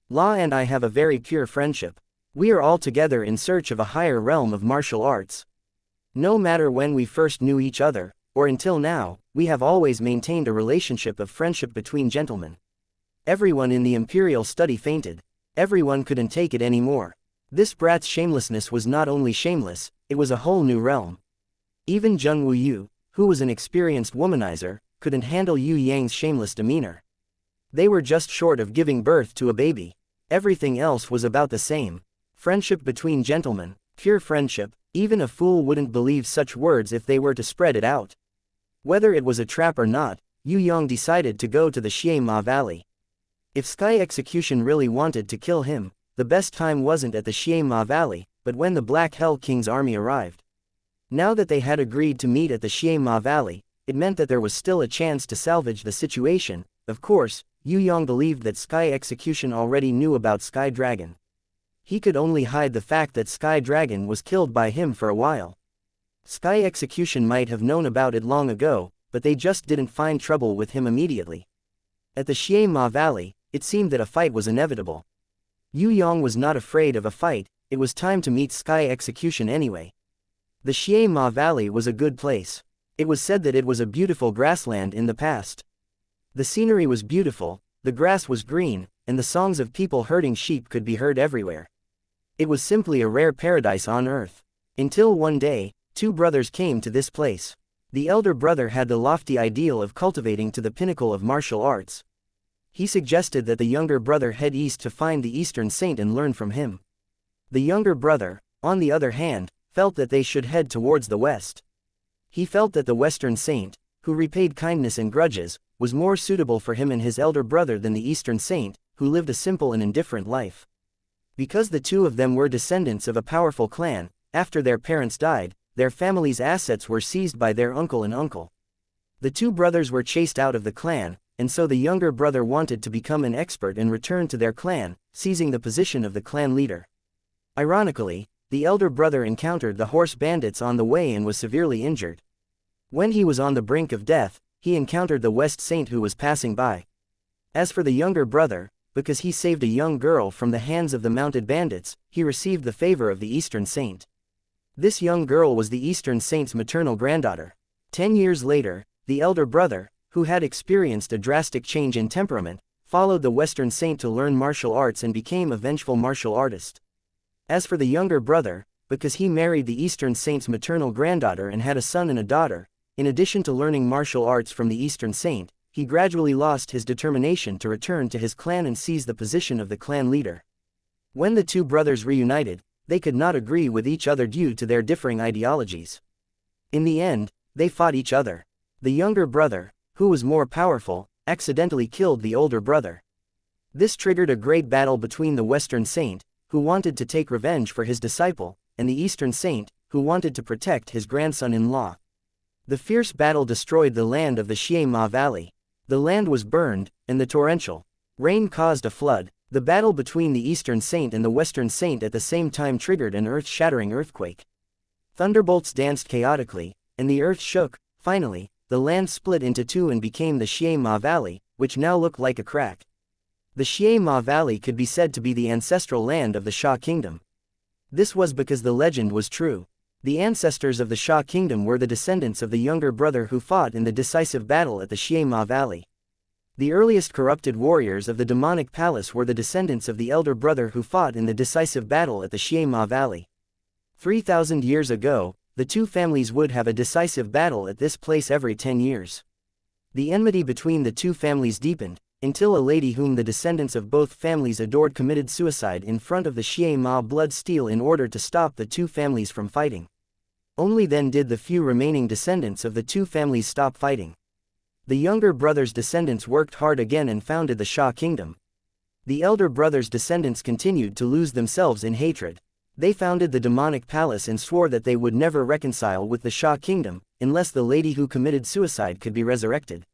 Law and I have a very pure friendship. We are all together in search of a higher realm of martial arts. No matter when we first knew each other, or until now, we have always maintained a relationship of friendship between gentlemen." Everyone in the imperial study fainted. Everyone couldn't take it anymore. This brat's shamelessness was not only shameless, it was a whole new realm. Even Zheng Wuyu, who was an experienced womanizer, couldn't handle Yue Yang's shameless demeanor. They were just short of giving birth to a baby. Everything else was about the same. Friendship between gentlemen, pure friendship. Even a fool wouldn't believe such words if they were to spread it out. Whether it was a trap or not, Yue Yang decided to go to the Xianxia Valley. If Sky Execution really wanted to kill him, the best time wasn't at the Xianxia Valley, but when the Black Hell King's army arrived. Now that they had agreed to meet at the Xianxia Valley, it meant that there was still a chance to salvage the situation. Of course, Yue Yang believed that Sky Execution already knew about Sky Dragon. He could only hide the fact that Sky Dragon was killed by him for a while. Sky Execution might have known about it long ago, but they just didn't find trouble with him immediately. At the Xianxia Valley, it seemed that a fight was inevitable. Yue Yang was not afraid of a fight. It was time to meet Sky Execution anyway. The Xianxia Valley was a good place. It was said that it was a beautiful grassland in the past. The scenery was beautiful, the grass was green, and the songs of people herding sheep could be heard everywhere. It was simply a rare paradise on earth. Until one day, two brothers came to this place. The elder brother had the lofty ideal of cultivating to the pinnacle of martial arts. He suggested that the younger brother head east to find the Eastern Saint and learn from him. The younger brother, on the other hand, felt that they should head towards the west. He felt that the Western Saint, who repaid kindness and grudges, was more suitable for him and his elder brother than the Eastern Saint, who lived a simple and indifferent life. Because the two of them were descendants of a powerful clan, after their parents died, their family's assets were seized by their uncle and uncle. The two brothers were chased out of the clan, and so the younger brother wanted to become an expert and return to their clan, seizing the position of the clan leader. Ironically, the elder brother encountered the horse bandits on the way and was severely injured. When he was on the brink of death, he encountered the West Saint who was passing by. As for the younger brother, because he saved a young girl from the hands of the mounted bandits, he received the favor of the Eastern Saint. This young girl was the Eastern Saint's maternal granddaughter. 10 years later, the elder brother, who had experienced a drastic change in temperament, followed the Western Saint to learn martial arts and became a vengeful martial artist. As for the younger brother, because he married the Eastern Saint's maternal granddaughter and had a son and a daughter, in addition to learning martial arts from the Eastern Saint, he gradually lost his determination to return to his clan and seize the position of the clan leader. When the two brothers reunited, they could not agree with each other due to their differing ideologies. In the end, they fought each other. The younger brother, who was more powerful, accidentally killed the older brother. This triggered a great battle between the Western Saint, who wanted to take revenge for his disciple, and the Eastern Saint, who wanted to protect his grandson-in-law. The fierce battle destroyed the land of the xianxia Valley. The land was burned, and the torrential rain caused a flood. The battle between the Eastern Saint and the Western Saint at the same time triggered an earth-shattering earthquake. Thunderbolts danced chaotically, and the earth shook. Finally, the land split into two and became the xianxia Valley, which now looked like a crack. The xianxia Valley could be said to be the ancestral land of the Xia Kingdom. This was because the legend was true. The ancestors of the Xia Kingdom were the descendants of the younger brother who fought in the decisive battle at the xianxia Valley. The earliest corrupted warriors of the demonic palace were the descendants of the elder brother who fought in the decisive battle at the xianxia Valley. 3,000 years ago, the two families would have a decisive battle at this place every 10 years. The enmity between the two families deepened, until a lady whom the descendants of both families adored committed suicide in front of the xianxia blood steel in order to stop the two families from fighting. Only then did the few remaining descendants of the two families stop fighting. The younger brother's descendants worked hard again and founded the Xia Kingdom. The elder brother's descendants continued to lose themselves in hatred. They founded the demonic palace and swore that they would never reconcile with the Xia Kingdom, unless the lady who committed suicide could be resurrected.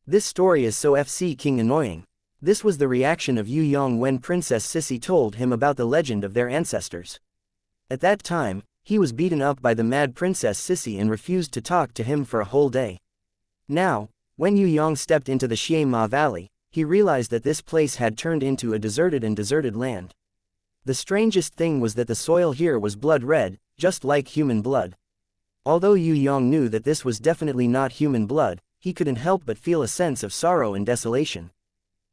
This story is so King annoying. This was the reaction of Yue Yang when Princess Sissy told him about the legend of their ancestors. At that time, he was beaten up by the mad Princess Sissy and refused to talk to him for a whole day. Now, when Yue Yang stepped into the xianxia Valley, he realized that this place had turned into a deserted land. The strangest thing was that the soil here was blood red, just like human blood. Although Yue Yang knew that this was definitely not human blood, he couldn't help but feel a sense of sorrow and desolation.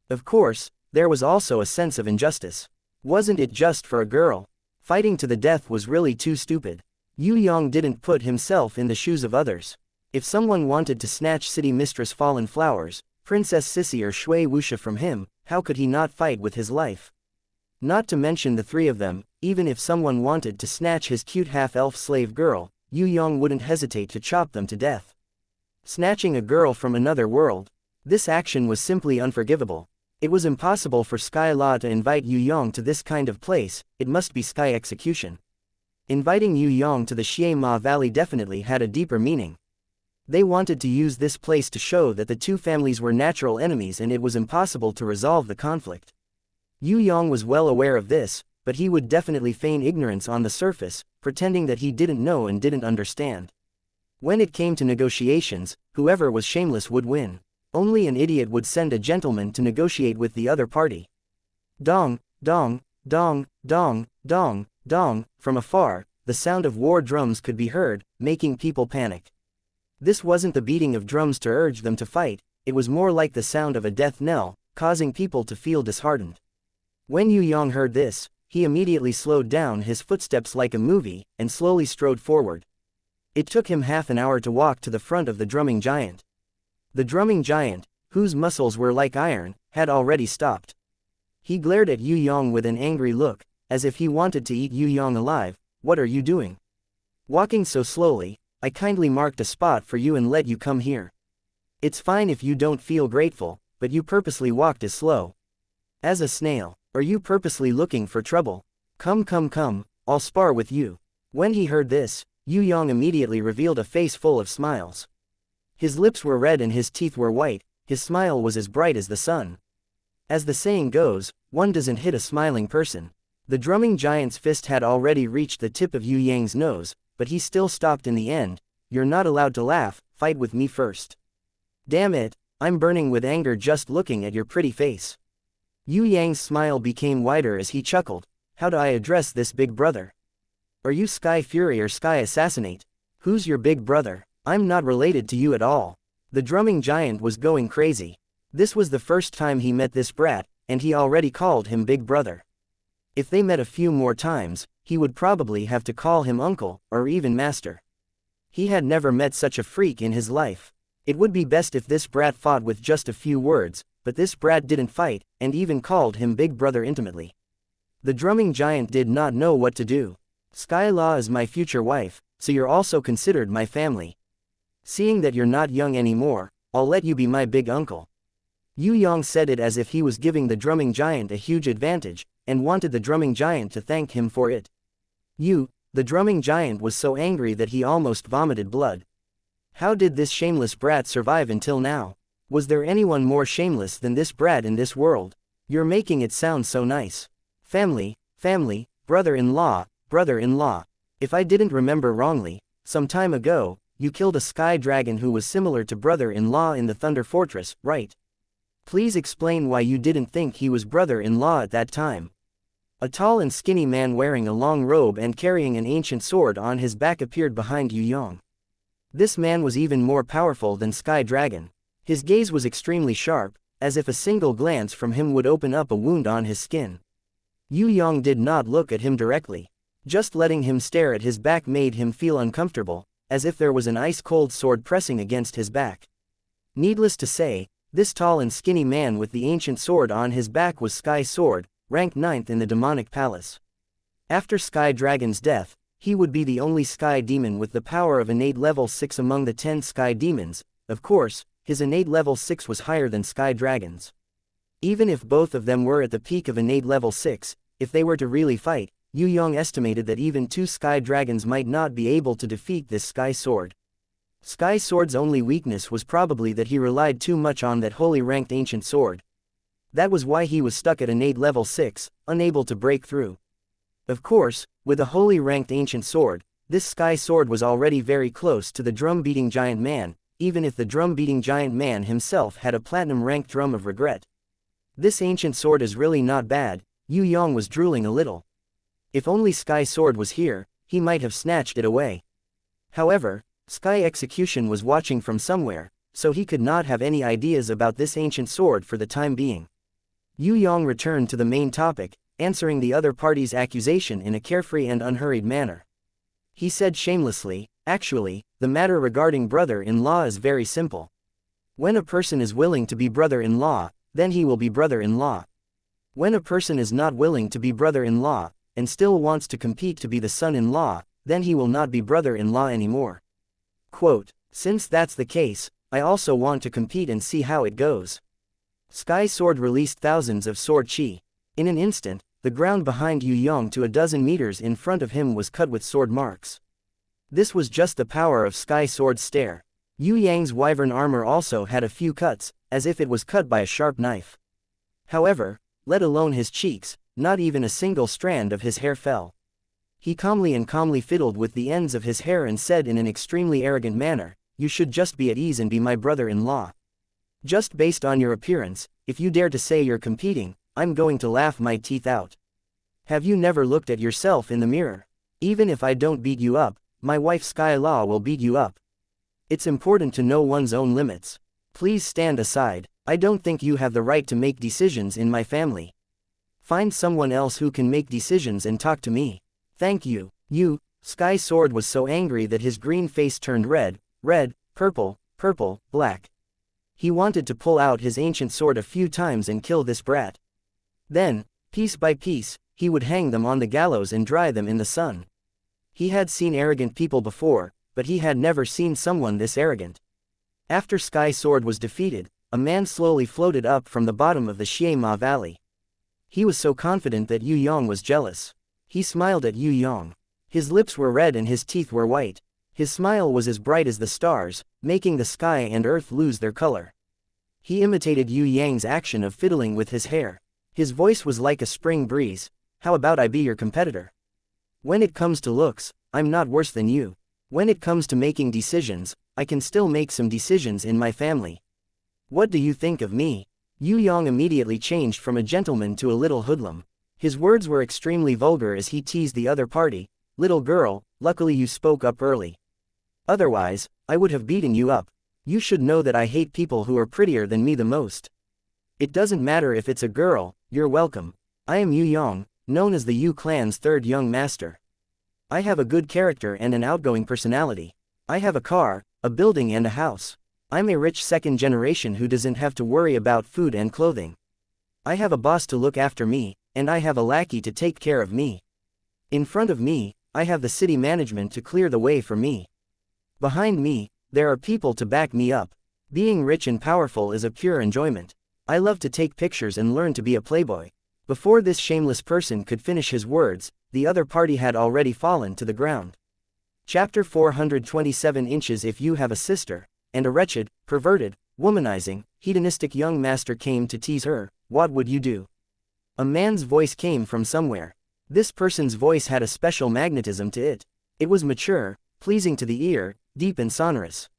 Of course, there was also a sense of injustice. Wasn't it just for a girl? Fighting to the death was really too stupid. Yue Yang didn't put himself in the shoes of others. If someone wanted to snatch City Mistress Fallen Flowers, Princess Sissy or Shui Wuxia from him, how could he not fight with his life? Not to mention the three of them, even if someone wanted to snatch his cute half-elf slave girl, Yue Yang wouldn't hesitate to chop them to death. Snatching a girl from another world. This action was simply unforgivable. It was impossible for Sky Law to invite Yue Yang to this kind of place, it must be Sky Execution. Inviting Yue Yang to the xianxia Valley definitely had a deeper meaning. They wanted to use this place to show that the two families were natural enemies and it was impossible to resolve the conflict. Yue Yang was well aware of this, but he would definitely feign ignorance on the surface, pretending that he didn't know and didn't understand. When it came to negotiations, whoever was shameless would win. Only an idiot would send a gentleman to negotiate with the other party. Dong, dong, dong, dong, dong, dong. From afar, the sound of war drums could be heard, making people panic. This wasn't the beating of drums to urge them to fight, it was more like the sound of a death knell, causing people to feel disheartened. When Yue Yang heard this, he immediately slowed down his footsteps like a movie, and slowly strode forward. It took him half an hour to walk to the front of the drumming giant. The drumming giant, whose muscles were like iron, had already stopped. He glared at Yue Yang with an angry look, as if he wanted to eat Yue Yang alive. What are you doing? Walking so slowly, I kindly marked a spot for you and let you come here. It's fine if you don't feel grateful, but you purposely walked as slow as a snail. Are you purposely looking for trouble? Come, I'll spar with you. When he heard this, Yue Yang immediately revealed a face full of smiles. His lips were red and his teeth were white, his smile was as bright as the sun. As the saying goes, one doesn't hit a smiling person. The drumming giant's fist had already reached the tip of Yue Yang's nose, but he still stopped in the end. You're not allowed to laugh, fight with me first. Damn it, I'm burning with anger just looking at your pretty face. Yue Yang's smile became wider as he chuckled. How do I address this big brother? Are you Sky Fury or Sky Assassinate? Who's your big brother? I'm not related to you at all. The drumming giant was going crazy. This was the first time he met this brat, and he already called him big brother. If they met a few more times, he would probably have to call him uncle, or even master. He had never met such a freak in his life. It would be best if this brat fought with just a few words, but this brat didn't fight, and even called him big brother intimately. The drumming giant did not know what to do. Sky Law is my future wife, so you're also considered my family. Seeing that you're not young anymore, I'll let you be my big uncle. Yue Yang said it as if he was giving the drumming giant a huge advantage, and wanted the drumming giant to thank him for it. The drumming giant was so angry that he almost vomited blood. How did this shameless brat survive until now? Was there anyone more shameless than this brat in this world? You're making it sound so nice. Family, brother-in-law. If I didn't remember wrongly, some time ago, you killed a sky dragon who was similar to brother-in-law in the Thunder Fortress, right? Please explain why you didn't think he was brother-in-law at that time. A tall and skinny man wearing a long robe and carrying an ancient sword on his back appeared behind Yue Yang. This man was even more powerful than Sky Dragon. His gaze was extremely sharp, as if a single glance from him would open up a wound on his skin. Yue Yang did not look at him directly. Just letting him stare at his back made him feel uncomfortable, as if there was an ice-cold sword pressing against his back. Needless to say, this tall and skinny man with the ancient sword on his back was Sky Sword, ranked 9th in the demonic palace. After Sky Dragon's death, he would be the only sky demon with the power of innate level 6 among the 10 sky demons. Of course, his innate level 6 was higher than Sky Dragon's. Even if both of them were at the peak of innate level 6, if they were to really fight, Yue Yang estimated that even 2 sky dragons might not be able to defeat this Sky Sword. Sky Sword's only weakness was probably that he relied too much on that holy ranked ancient sword. That was why he was stuck at innate level 6, unable to break through. Of course, with a holy ranked ancient sword, this Sky Sword was already very close to the drum-beating giant man, even if the drum-beating giant man himself had a platinum-ranked drum of regret. This ancient sword is really not bad. Yue Yang was drooling a little. If only Sky Sword was here, he might have snatched it away. However, Sky Execution was watching from somewhere, so he could not have any ideas about this ancient sword for the time being. Yue Yang returned to the main topic, answering the other party's accusation in a carefree and unhurried manner. He said shamelessly, "Actually, the matter regarding brother-in-law is very simple. When a person is willing to be brother-in-law, then he will be brother-in-law. When a person is not willing to be brother-in-law, and still wants to compete to be the son-in-law, then he will not be brother-in-law anymore. Quote, since that's the case, I also want to compete and see how it goes." Sky Sword released thousands of sword chi. In an instant, the ground behind Yue Yang to a dozen meters in front of him was cut with sword marks. This was just the power of Sky Sword's stare. Yue Yang's wyvern armor also had a few cuts, as if it was cut by a sharp knife. However, let alone his cheeks, not even a single strand of his hair fell. He calmly fiddled with the ends of his hair and said in an extremely arrogant manner, "You should just be at ease and be my brother-in-law. Just based on your appearance, if you dare to say you're competing, I'm going to laugh my teeth out. Have you never looked at yourself in the mirror? Even if I don't beat you up, my wife Sky Law will beat you up. It's important to know one's own limits. Please stand aside. I don't think you have the right to make decisions in my family. Find someone else who can make decisions and talk to me. Thank you." Sky Sword was so angry that his green face turned red, purple, black. He wanted to pull out his ancient sword a few times and kill this brat. Then, piece by piece, he would hang them on the gallows and dry them in the sun. He had seen arrogant people before, but he had never seen someone this arrogant. After Sky Sword was defeated, a man slowly floated up from the bottom of the Xianxia Valley. He was so confident that Yue Yang was jealous. He smiled at Yue Yang. His lips were red and his teeth were white. His smile was as bright as the stars, making the sky and earth lose their color. He imitated Yue Yang's action of fiddling with his hair. His voice was like a spring breeze. "How about I be your competitor? When it comes to looks, I'm not worse than you. When it comes to making decisions, I can still make some decisions in my family. What do you think of me?" Yue Yang immediately changed from a gentleman to a little hoodlum. His words were extremely vulgar as he teased the other party. "Little girl, luckily you spoke up early. Otherwise, I would have beaten you up. You should know that I hate people who are prettier than me the most. It doesn't matter if it's a girl, you're welcome. I am Yue Yang, known as the Yue clan's third young master. I have a good character and an outgoing personality. I have a car, a building and a house. I'm a rich second generation who doesn't have to worry about food and clothing. I have a boss to look after me, and I have a lackey to take care of me. In front of me, I have the city management to clear the way for me. Behind me, there are people to back me up. Being rich and powerful is a pure enjoyment. I love to take pictures and learn to be a playboy. Before this shameless person could finish his words, the other party had already fallen to the ground. Chapter 427 Inches. If you have a sister, and a wretched, perverted, womanizing, hedonistic young master came to tease her, what would you do? A man's voice came from somewhere. This person's voice had a special magnetism to it. It was mature, pleasing to the ear, deep and sonorous.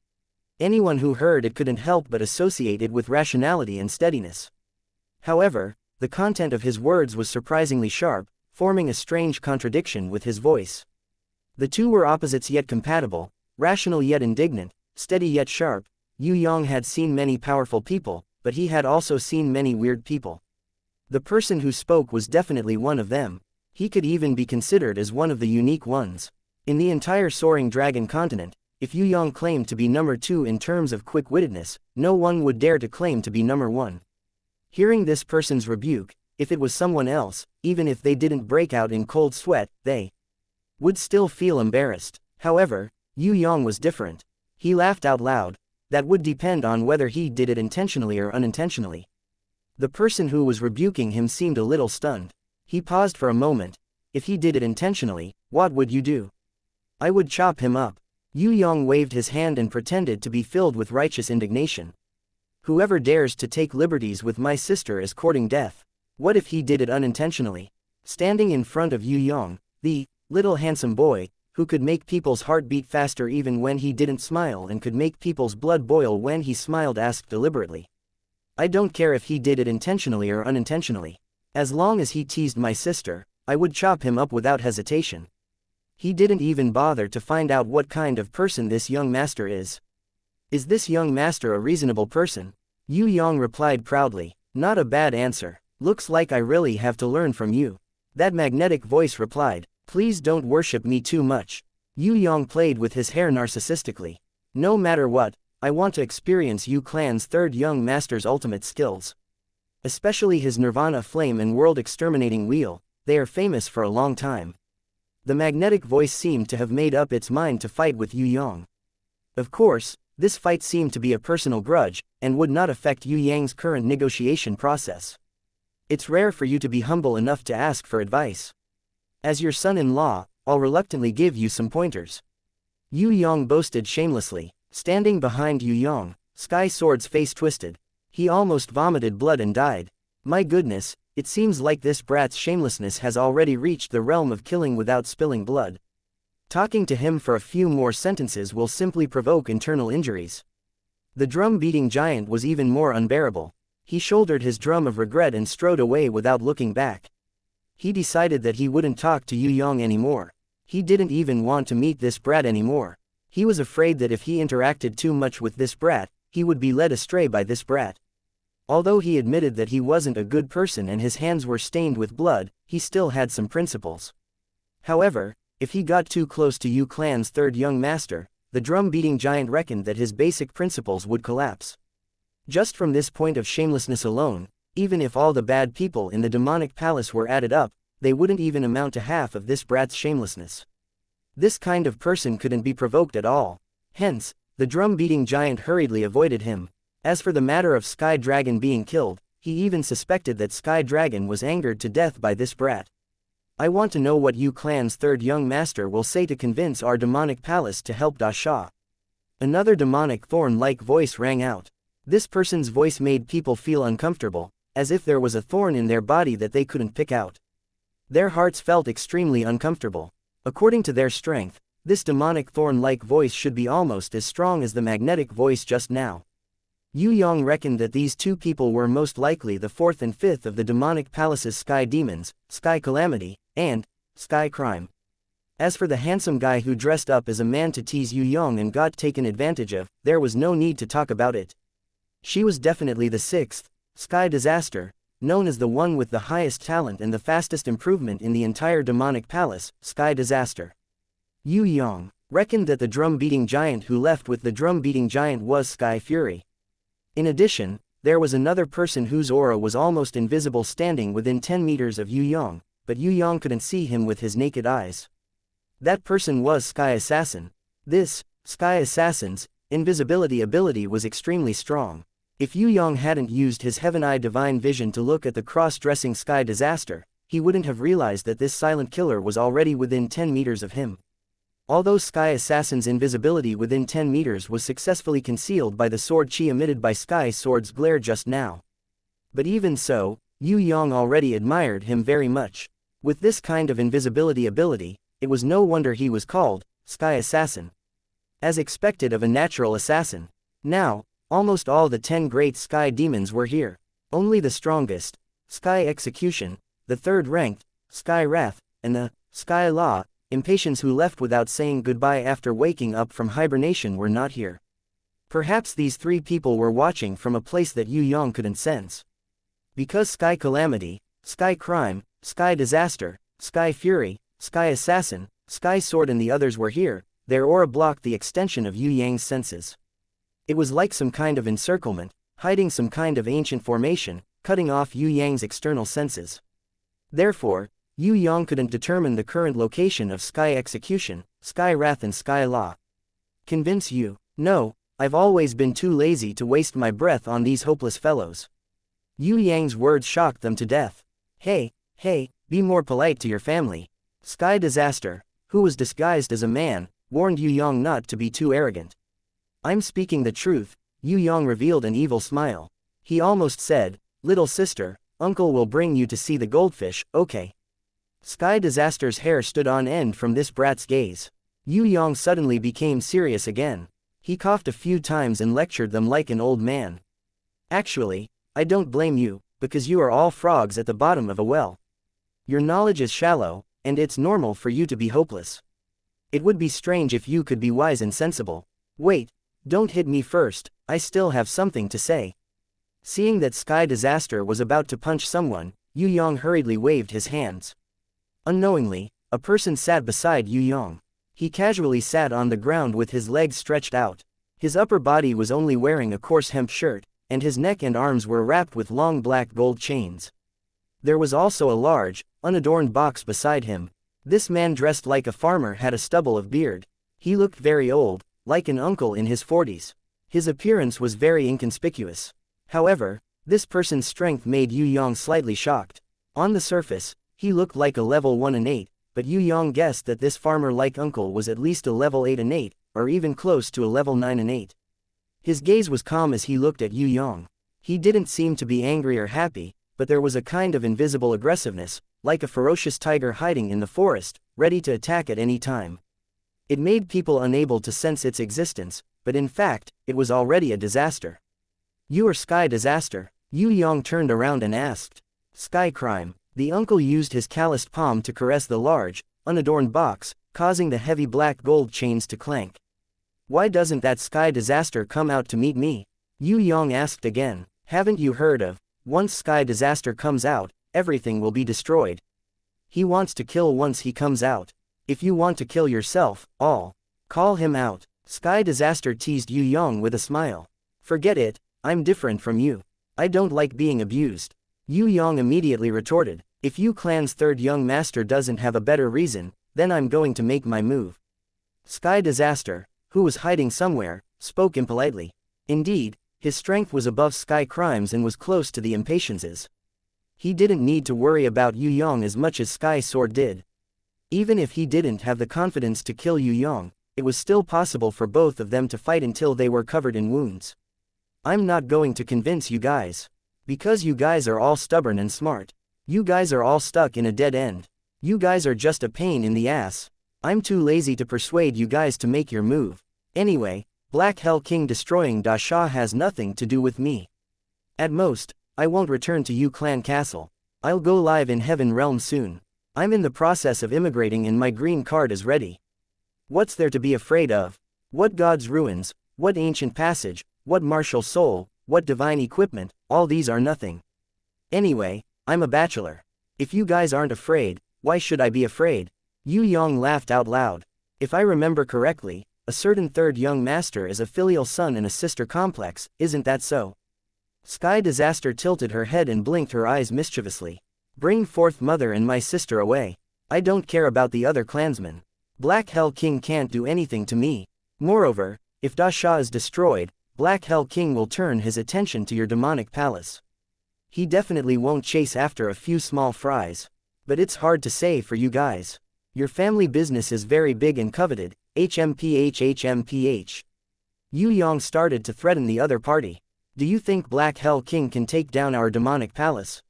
Anyone who heard it couldn't help but associate it with rationality and steadiness. However, the content of his words was surprisingly sharp, forming a strange contradiction with his voice. The two were opposites yet compatible, rational yet indignant, steady yet sharp. Yue Yang had seen many powerful people, but he had also seen many weird people. The person who spoke was definitely one of them. He could even be considered as one of the unique ones. In the entire soaring dragon continent, if Yue Yang claimed to be number 2 in terms of quick-wittedness, no one would dare to claim to be number 1. Hearing this person's rebuke, if it was someone else, even if they didn't break out in cold sweat, they would still feel embarrassed. However, Yue Yang was different. He laughed out loud. That would depend on whether he did it intentionally or unintentionally. The person who was rebuking him seemed a little stunned. He paused for a moment. If he did it intentionally, what would you do? I would chop him up. Yue Yang waved his hand and pretended to be filled with righteous indignation. Whoever dares to take liberties with my sister is courting death. What if he did it unintentionally? Standing in front of Yue Yang, the little handsome boy, who could make people's heart beat faster even when he didn't smile and could make people's blood boil when he smiled, asked deliberately. I don't care if he did it intentionally or unintentionally. As long as he teased my sister, I would chop him up without hesitation. He didn't even bother to find out what kind of person this young master is. Is this young master a reasonable person? Yue Yang replied proudly. Not a bad answer. Looks like I really have to learn from you. That magnetic voice replied. Please don't worship me too much. Yue Yang played with his hair narcissistically. No matter what, I want to experience Yu Clan's third young master's ultimate skills. Especially his Nirvana Flame and World Exterminating Wheel, they are famous for a long time. The magnetic voice seemed to have made up its mind to fight with Yue Yang. Of course, this fight seemed to be a personal grudge, and would not affect Yue Yang's current negotiation process. It's rare for you to be humble enough to ask for advice. As your son-in-law, I'll reluctantly give you some pointers. Yue Yang boasted shamelessly. Standing behind Yue Yang, Sky Sword's face twisted. He almost vomited blood and died. My goodness, it seems like this brat's shamelessness has already reached the realm of killing without spilling blood. Talking to him for a few more sentences will simply provoke internal injuries. The drum-beating giant was even more unbearable. He shouldered his drum of regret and strode away without looking back. He decided that he wouldn't talk to Yue Yang anymore. He didn't even want to meet this brat anymore. He was afraid that if he interacted too much with this brat, he would be led astray by this brat. Although he admitted that he wasn't a good person and his hands were stained with blood, he still had some principles. However, if he got too close to Yu Clan's third young master, the drum-beating giant reckoned that his basic principles would collapse. Just from this point of shamelessness alone, even if all the bad people in the demonic palace were added up, they wouldn't even amount to half of this brat's shamelessness. This kind of person couldn't be provoked at all. Hence, the drum-beating giant hurriedly avoided him. As for the matter of Sky Dragon being killed, he even suspected that Sky Dragon was angered to death by this brat. I want to know what Yu Clan's third young master will say to convince our demonic palace to help Da Sha. Another demonic thorn-like voice rang out. This person's voice made people feel uncomfortable, as if there was a thorn in their body that they couldn't pick out. Their hearts felt extremely uncomfortable. According to their strength, this demonic thorn-like voice should be almost as strong as the magnetic voice just now. Yue Yang reckoned that these two people were most likely the fourth and fifth of the demonic palace's Sky Demons, Sky Calamity, and Sky Crime. As for the handsome guy who dressed up as a man to tease Yue Yang and got taken advantage of, there was no need to talk about it. She was definitely the sixth, Sky Disaster, known as the one with the highest talent and the fastest improvement in the entire demonic palace, Sky Disaster. Yue Yang reckoned that the drum-beating giant who left with the drum-beating giant was Sky Fury. In addition, there was another person whose aura was almost invisible standing within 10 meters of Yue Yang, but Yue Yang couldn't see him with his naked eyes. That person was Sky Assassin. This, Sky Assassin's, invisibility ability was extremely strong. If Yue Yang hadn't used his Heaven-Eye divine vision to look at the cross-dressing Sky Disaster, he wouldn't have realized that this silent killer was already within 10 meters of him. Although Sky Assassin's invisibility within 10 meters was successfully concealed by the sword chi emitted by Sky Sword's glare just now. But even so, Yue Yang already admired him very much. With this kind of invisibility ability, it was no wonder he was called Sky Assassin. As expected of a natural assassin. Now, almost all the 10 great Sky Demons were here. Only the strongest, Sky Execution, the third-ranked, Sky Wrath, and the Sky Law, Impatience who left without saying goodbye after waking up from hibernation were not here. Perhaps these three people were watching from a place that Yue Yang couldn't sense. Because Sky Calamity, Sky Crime, Sky Disaster, Sky Fury, Sky Assassin, Sky Sword and the others were here, their aura blocked the extension of Yue Yang's senses. It was like some kind of encirclement, hiding some kind of ancient formation, cutting off Yue Yang's external senses. Therefore, Yue Yang couldn't determine the current location of Sky Execution, Sky Wrath and Sky Law. Convince you? No, I've always been too lazy to waste my breath on these hopeless fellows. Yue Yang's words shocked them to death. Hey, be more polite to your family. Sky Disaster, who was disguised as a man, warned Yue Yang not to be too arrogant. I'm speaking the truth, Yue Yang revealed an evil smile. He almost said, little sister, uncle will bring you to see the goldfish, okay? Sky Disaster's hair stood on end from this brat's gaze. Yue Yang suddenly became serious again. He coughed a few times and lectured them like an old man. Actually, I don't blame you, because you are all frogs at the bottom of a well. Your knowledge is shallow, and it's normal for you to be hopeless. It would be strange if you could be wise and sensible. Wait, don't hit me first, I still have something to say. Seeing that Sky Disaster was about to punch someone, Yue Yang hurriedly waved his hands. Unknowingly, a person sat beside Yue Yang. He casually sat on the ground with his legs stretched out. His upper body was only wearing a coarse hemp shirt, and his neck and arms were wrapped with long black gold chains. There was also a large, unadorned box beside him. This man dressed like a farmer had a stubble of beard. He looked very old, like an uncle in his 40s. His appearance was very inconspicuous. However, this person's strength made Yue Yang slightly shocked. On the surface, he looked like a level 1 and 8, but Yue Yang guessed that this farmer-like uncle was at least a level 8 and 8, or even close to a level 9 and 8. His gaze was calm as he looked at Yue Yang. He didn't seem to be angry or happy, but there was a kind of invisible aggressiveness, like a ferocious tiger hiding in the forest, ready to attack at any time. It made people unable to sense its existence, but in fact, it was already a disaster. You are Sky Disaster? Yue Yang turned around and asked. Sky Crime. The uncle used his calloused palm to caress the large, unadorned box, causing the heavy black gold chains to clank. Why doesn't that Sky Disaster come out to meet me? Yue Yang asked again. Haven't you heard of, once Sky Disaster comes out, everything will be destroyed. He wants to kill once he comes out. If you want to kill yourself, call him out. Sky Disaster teased Yue Yang with a smile. Forget it, I'm different from you. I don't like being abused. Yue Yang immediately retorted. If Yu Clan's third young master doesn't have a better reason, then I'm going to make my move. Sky Disaster, who was hiding somewhere, spoke impolitely. Indeed, his strength was above Sky Crime's and was close to the Impatience's. He didn't need to worry about Yue Yang as much as Sky Sword did. Even if he didn't have the confidence to kill Yue Yang, it was still possible for both of them to fight until they were covered in wounds. I'm not going to convince you guys. Because you guys are all stubborn and smart. You guys are all stuck in a dead end. You guys are just a pain in the ass. I'm too lazy to persuade you guys to make your move. Anyway, Black Hell King destroying Da Sha has nothing to do with me. At most, I won't return to Yu Clan Castle. I'll go live in Heaven Realm soon. I'm in the process of immigrating and my green card is ready. What's there to be afraid of? What God's ruins, what ancient passage, what martial soul, what divine equipment, all these are nothing. Anyway, I'm a bachelor. If you guys aren't afraid, why should I be afraid? Yue Yang laughed out loud. If I remember correctly, a certain third young master is a filial son in a sister complex, isn't that so? Sky Disaster tilted her head and blinked her eyes mischievously. Bring forth mother and my sister away. I don't care about the other clansmen. Black Hell King can't do anything to me. Moreover, If Da Sha is destroyed, Black Hell King will turn his attention to your demonic palace. He definitely won't chase after a few small fries. But it's hard to say for you guys. Your family business is very big and coveted, HMPH. Yue Yang started to threaten the other party. Do you think Black Hell King can take down our demonic palace?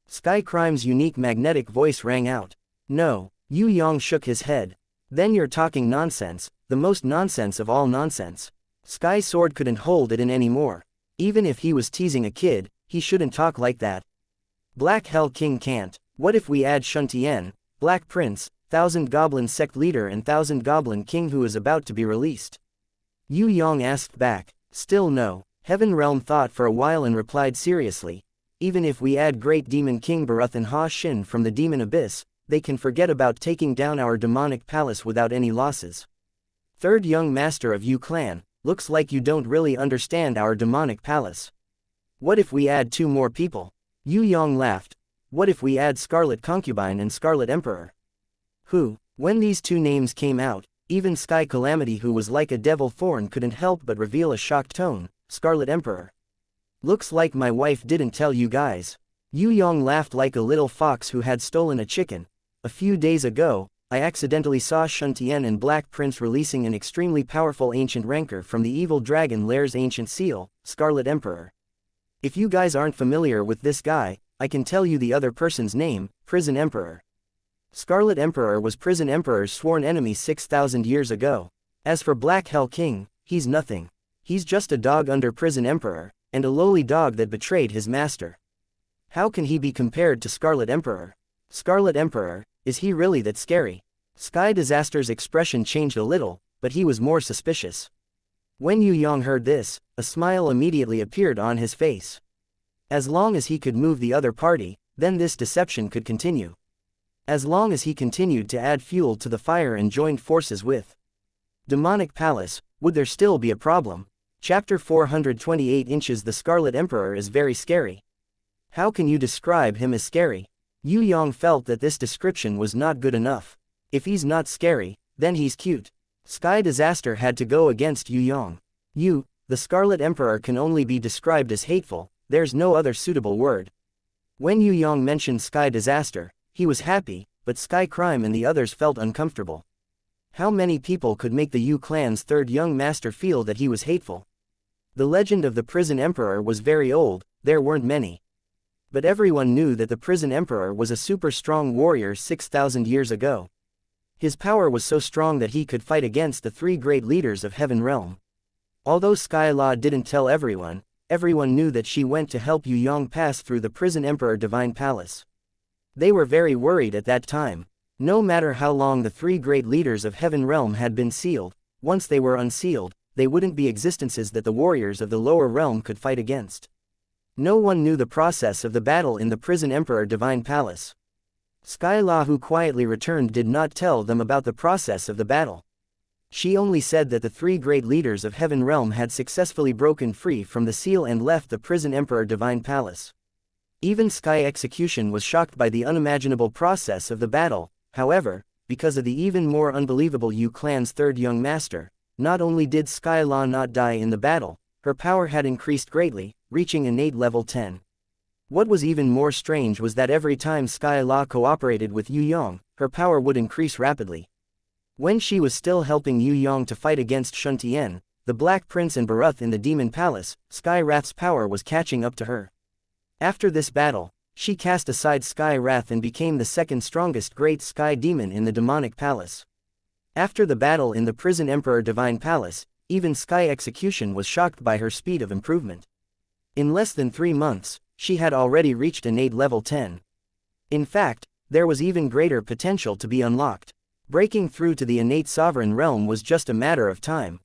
Sky Crime's unique magnetic voice rang out. No, Yue Yang shook his head. Then you're talking nonsense, the most nonsense of all nonsense. Sky's sword couldn't hold it in anymore. Even if he was teasing a kid, he shouldn't talk like that. Black Hell King can't. What if we add Xianxia, Black Prince, Thousand Goblin Sect Leader and Thousand Goblin King who is about to be released? Yue Yang asked back. Still no. Heaven Realm thought for a while and replied seriously. Even if we add Great Demon King Baruth and Ha Xin from the Demon Abyss, they can forget about taking down our demonic palace without any losses. Third Young Master of Yu Clan, looks like you don't really understand our demonic palace. What if we add 2 more people? Yue Yang laughed. What if we add Scarlet Concubine and Scarlet Emperor? Who? When these 2 names came out, even Sky Calamity who was like a devil thorn couldn't help but reveal a shocked tone. Scarlet Emperor. Looks like my wife didn't tell you guys. Yue Yang laughed like a little fox who had stolen a chicken. A few days ago, I accidentally saw Xianxia and Black Prince releasing an extremely powerful ancient rancor from the evil dragon Lair's ancient seal, Scarlet Emperor. If you guys aren't familiar with this guy, I can tell you the other person's name, Prison Emperor. Scarlet Emperor was Prison Emperor's sworn enemy 6,000 years ago. As for Black Hell King, he's nothing. He's just a dog under Prison Emperor, and a lowly dog that betrayed his master. How can he be compared to Scarlet Emperor? Scarlet Emperor, is he really that scary? Sky Disaster's expression changed a little, but he was more suspicious. When Yue Yang heard this, a smile immediately appeared on his face. As long as he could move the other party, then this deception could continue. As long as he continued to add fuel to the fire and joined forces with Demonic Palace, would there still be a problem? Chapter 428 inches. The Scarlet Emperor is very scary. How can you describe him as scary? Yue Yang felt that this description was not good enough. If he's not scary, then he's cute. Sky Disaster had to go against Yue Yang. The Scarlet Emperor can only be described as hateful, there's no other suitable word. When Yue Yang mentioned Sky Disaster, he was happy, but Sky Crime and the others felt uncomfortable. How many people could make the Yu clan's third young master feel that he was hateful? The legend of the Prison Emperor was very old, there weren't many. But everyone knew that the Prison Emperor was a super strong warrior 6,000 years ago. His power was so strong that he could fight against the 3 great leaders of Heaven Realm. Although Sky Law didn't tell everyone knew that she went to help Yue Yang pass through the Prison Emperor Divine Palace. They were very worried at that time. No matter how long the 3 great leaders of Heaven Realm had been sealed, once they were unsealed, they wouldn't be existences that the warriors of the lower realm could fight against. No one knew the process of the battle in the Prison Emperor Divine Palace. Sky Law, who quietly returned, did not tell them about the process of the battle. She only said that the 3 great leaders of Heaven Realm had successfully broken free from the seal and left the Prison Emperor Divine Palace. Even Sky Execution was shocked by the unimaginable process of the battle. However, because of the even more unbelievable Yu clan's third young master, not only did Sky Law not die in the battle, her power had increased greatly, reaching innate level 10. What was even more strange was that every time Sky Law cooperated with Yue Yang, her power would increase rapidly. When she was still helping Yue Yang to fight against Xianxia, the Black Prince and Baruth in the Demon Palace, Sky Wrath's power was catching up to her. After this battle, she cast aside Sky Wrath and became the second strongest Great Sky Demon in the Demonic Palace. After the battle in the Prison Emperor Divine Palace, even Sky Execution was shocked by her speed of improvement. In less than 3 months, she had already reached innate level 10. In fact, there was even greater potential to be unlocked. Breaking through to the innate sovereign realm was just a matter of time.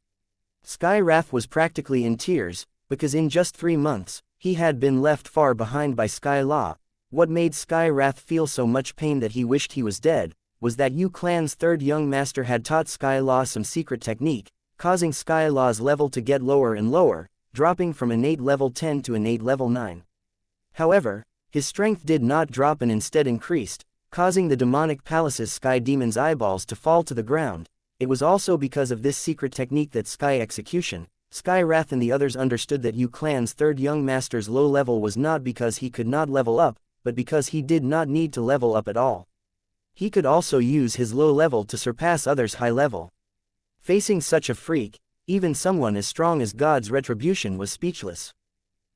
Sky Wrath was practically in tears, because in just 3 months, he had been left far behind by Sky Law. What made Sky Wrath feel so much pain that he wished he was dead, was that Yu clan's third young master had taught Sky Law some secret technique, causing Sky Law's level to get lower and lower, dropping from innate level 10 to innate level 9. However, his strength did not drop and instead increased, causing the Demonic Palace's Sky Demon's eyeballs to fall to the ground. it was also because of this secret technique that Sky Execution, Sky Wrath and the others understood that Yu Clan's third young master's low level was not because he could not level up, but because he did not need to level up at all. He could also use his low level to surpass others' high level. Facing such a freak, even someone as strong as God's Retribution was speechless.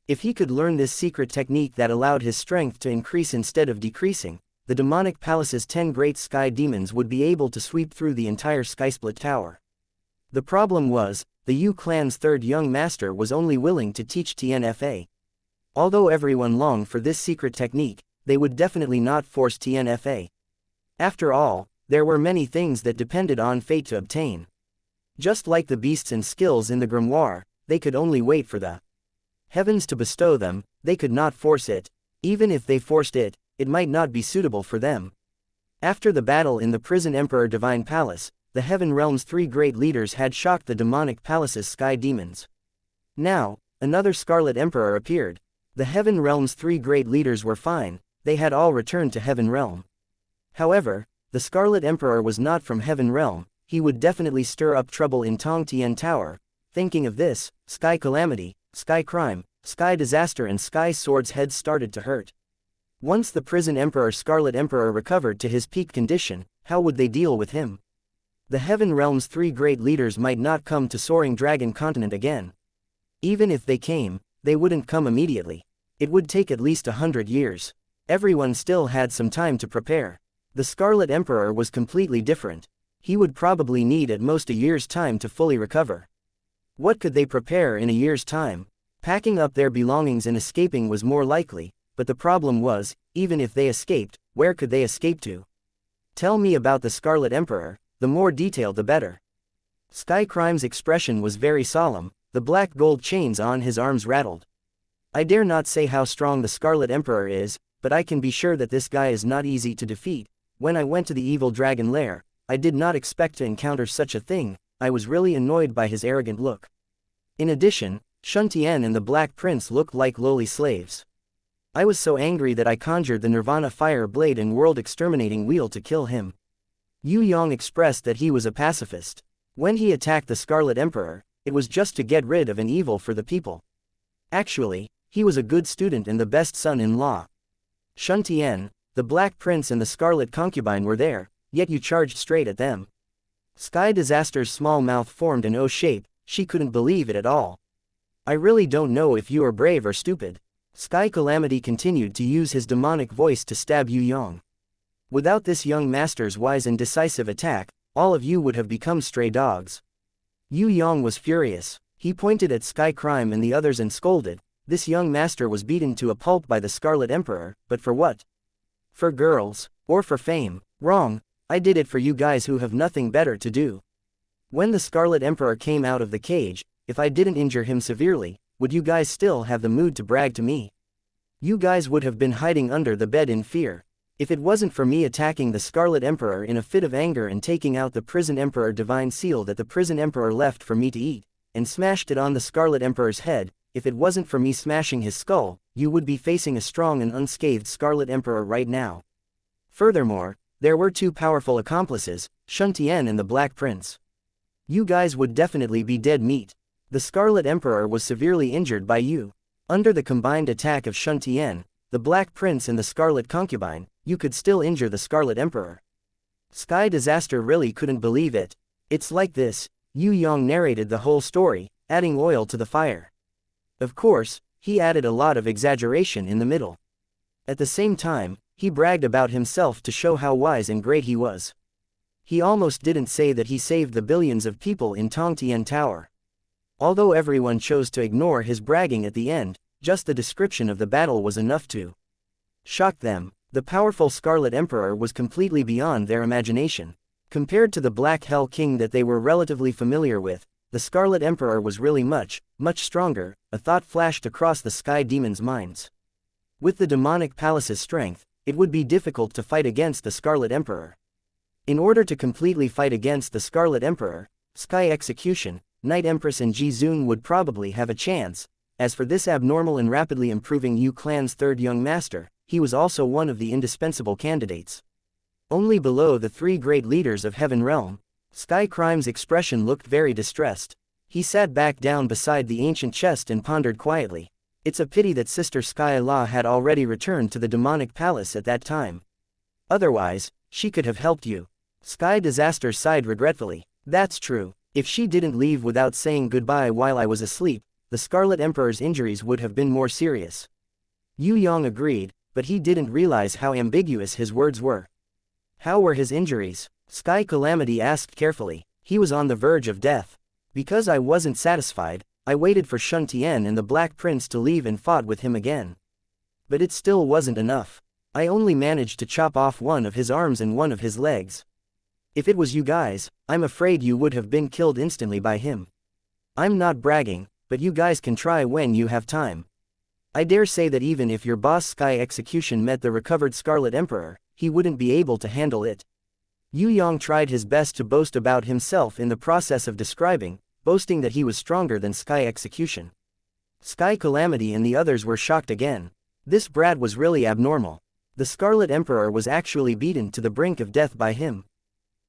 If he could learn this secret technique that allowed his strength to increase instead of decreasing, the demonic palace's 10 great sky demons would be able to sweep through the entire Skysplit Tower. The problem was, the Yu Clan's third young master was only willing to teach TNFA. Although everyone longed for this secret technique, they would definitely not force TNFA. After all, there were many things that depended on fate to obtain. Just like the beasts and skills in the grimoire, they could only wait for the heavens to bestow them, they could not force it. Even if they forced it, it might not be suitable for them. After the battle in the prison Emperor Divine Palace, the Heaven Realm's 3 great leaders had shocked the demonic palace's sky demons. Now, another Scarlet Emperor appeared. The Heaven Realm's 3 great leaders were fine, they had all returned to Heaven Realm. However, the Scarlet Emperor was not from Heaven Realm, he would definitely stir up trouble in Tong Tian Tower. Thinking of this, Sky Calamity, Sky Crime, Sky Disaster and Sky Sword's heads started to hurt. Once the prison Emperor Scarlet Emperor recovered to his peak condition, how would they deal with him? The Heaven Realm's 3 great leaders might not come to Soaring Dragon Continent again. Even if they came, they wouldn't come immediately. It would take at least 100 years. Everyone still had some time to prepare. The Scarlet Emperor was completely different. He would probably need at most a year's time to fully recover. What could they prepare in a year's time? Packing up their belongings and escaping was more likely, but the problem was, even if they escaped, where could they escape to? Tell me about the Scarlet Emperor, the more detail the better. Sky Crime's expression was very solemn, the black gold chains on his arms rattled. I dare not say how strong the Scarlet Emperor is, but I can be sure that this guy is not easy to defeat. When I went to the evil dragon lair, I did not expect to encounter such a thing, I was really annoyed by his arrogant look. In addition, Shun Tian and the Black Prince looked like lowly slaves. I was so angry that I conjured the Nirvana Fire Blade and World Exterminating Wheel to kill him. Yue Yang expressed that he was a pacifist. When he attacked the Scarlet Emperor, it was just to get rid of an evil for the people. Actually, he was a good student and the best son-in-law. Shun Tian, the Black Prince and the Scarlet Concubine were there, yet you charged straight at them. Sky Disaster's small mouth formed an O shape, she couldn't believe it at all. I really don't know if you are brave or stupid. Sky Calamity continued to use his demonic voice to stab Yue Yang. Without this young master's wise and decisive attack, all of you would have become stray dogs. Yue Yang was furious. He pointed at Sky Crime and the others and scolded. This young master was beaten to a pulp by the Scarlet Emperor, but for what? For girls, or for fame? Wrong, I did it for you guys who have nothing better to do. When the Scarlet Emperor came out of the cage, if I didn't injure him severely, would you guys still have the mood to brag to me? You guys would have been hiding under the bed in fear. If it wasn't for me attacking the Scarlet Emperor in a fit of anger and taking out the Prison Emperor Divine Seal that the Prison Emperor left for me to eat, and smashed it on the Scarlet Emperor's head, if it wasn't for me smashing his skull, you would be facing a strong and unscathed Scarlet Emperor right now. Furthermore, there were 2 powerful accomplices, Shun Tian and the Black Prince. You guys would definitely be dead meat. The Scarlet Emperor was severely injured by you. Under the combined attack of Shun Tian, the Black Prince and the Scarlet Concubine, you could still injure the Scarlet Emperor. Sky Disaster really couldn't believe it. It's like this, Yue Yang narrated the whole story, adding oil to the fire. Of course, he added a lot of exaggeration in the middle. At the same time, he bragged about himself to show how wise and great he was. He almost didn't say that he saved the billions of people in Tong Tian Tower. Although everyone chose to ignore his bragging at the end, just the description of the battle was enough to shock them. The powerful Scarlet Emperor was completely beyond their imagination. Compared to the Black Hell King that they were relatively familiar with, the Scarlet Emperor was really much stronger, a thought flashed across the Sky Demon's minds. With the demonic palace's strength, it would be difficult to fight against the Scarlet Emperor. In order to completely fight against the Scarlet Emperor, Sky Execution, Night Empress and Ji Zun would probably have a chance. As for this abnormal and rapidly improving Yu Clan's third young master, he was also one of the indispensable candidates. Only below the 3 great leaders of Heaven Realm, Sky Crime's expression looked very distressed. He sat back down beside the ancient chest and pondered quietly. It's a pity that Sister Sky La had already returned to the demonic palace at that time. Otherwise, she could have helped you. Sky Disaster sighed regretfully. That's true. If she didn't leave without saying goodbye while I was asleep, the Scarlet Emperor's injuries would have been more serious. Yue Yang agreed, but he didn't realize how ambiguous his words were. How were his injuries? Sky Calamity asked carefully. He was on the verge of death. Because I wasn't satisfied, I waited for Shun Tian and the Black Prince to leave and fought with him again. But it still wasn't enough. I only managed to chop off one of his arms and one of his legs. If it was you guys, I'm afraid you would have been killed instantly by him. I'm not bragging, but you guys can try when you have time. I dare say that even if your boss Sky Execution met the recovered Scarlet Emperor, he wouldn't be able to handle it. Yue Yang tried his best to boast about himself in the process of describing, boasting that he was stronger than Sky Execution. Sky Calamity and the others were shocked again. This brat was really abnormal. The Scarlet Emperor was actually beaten to the brink of death by him.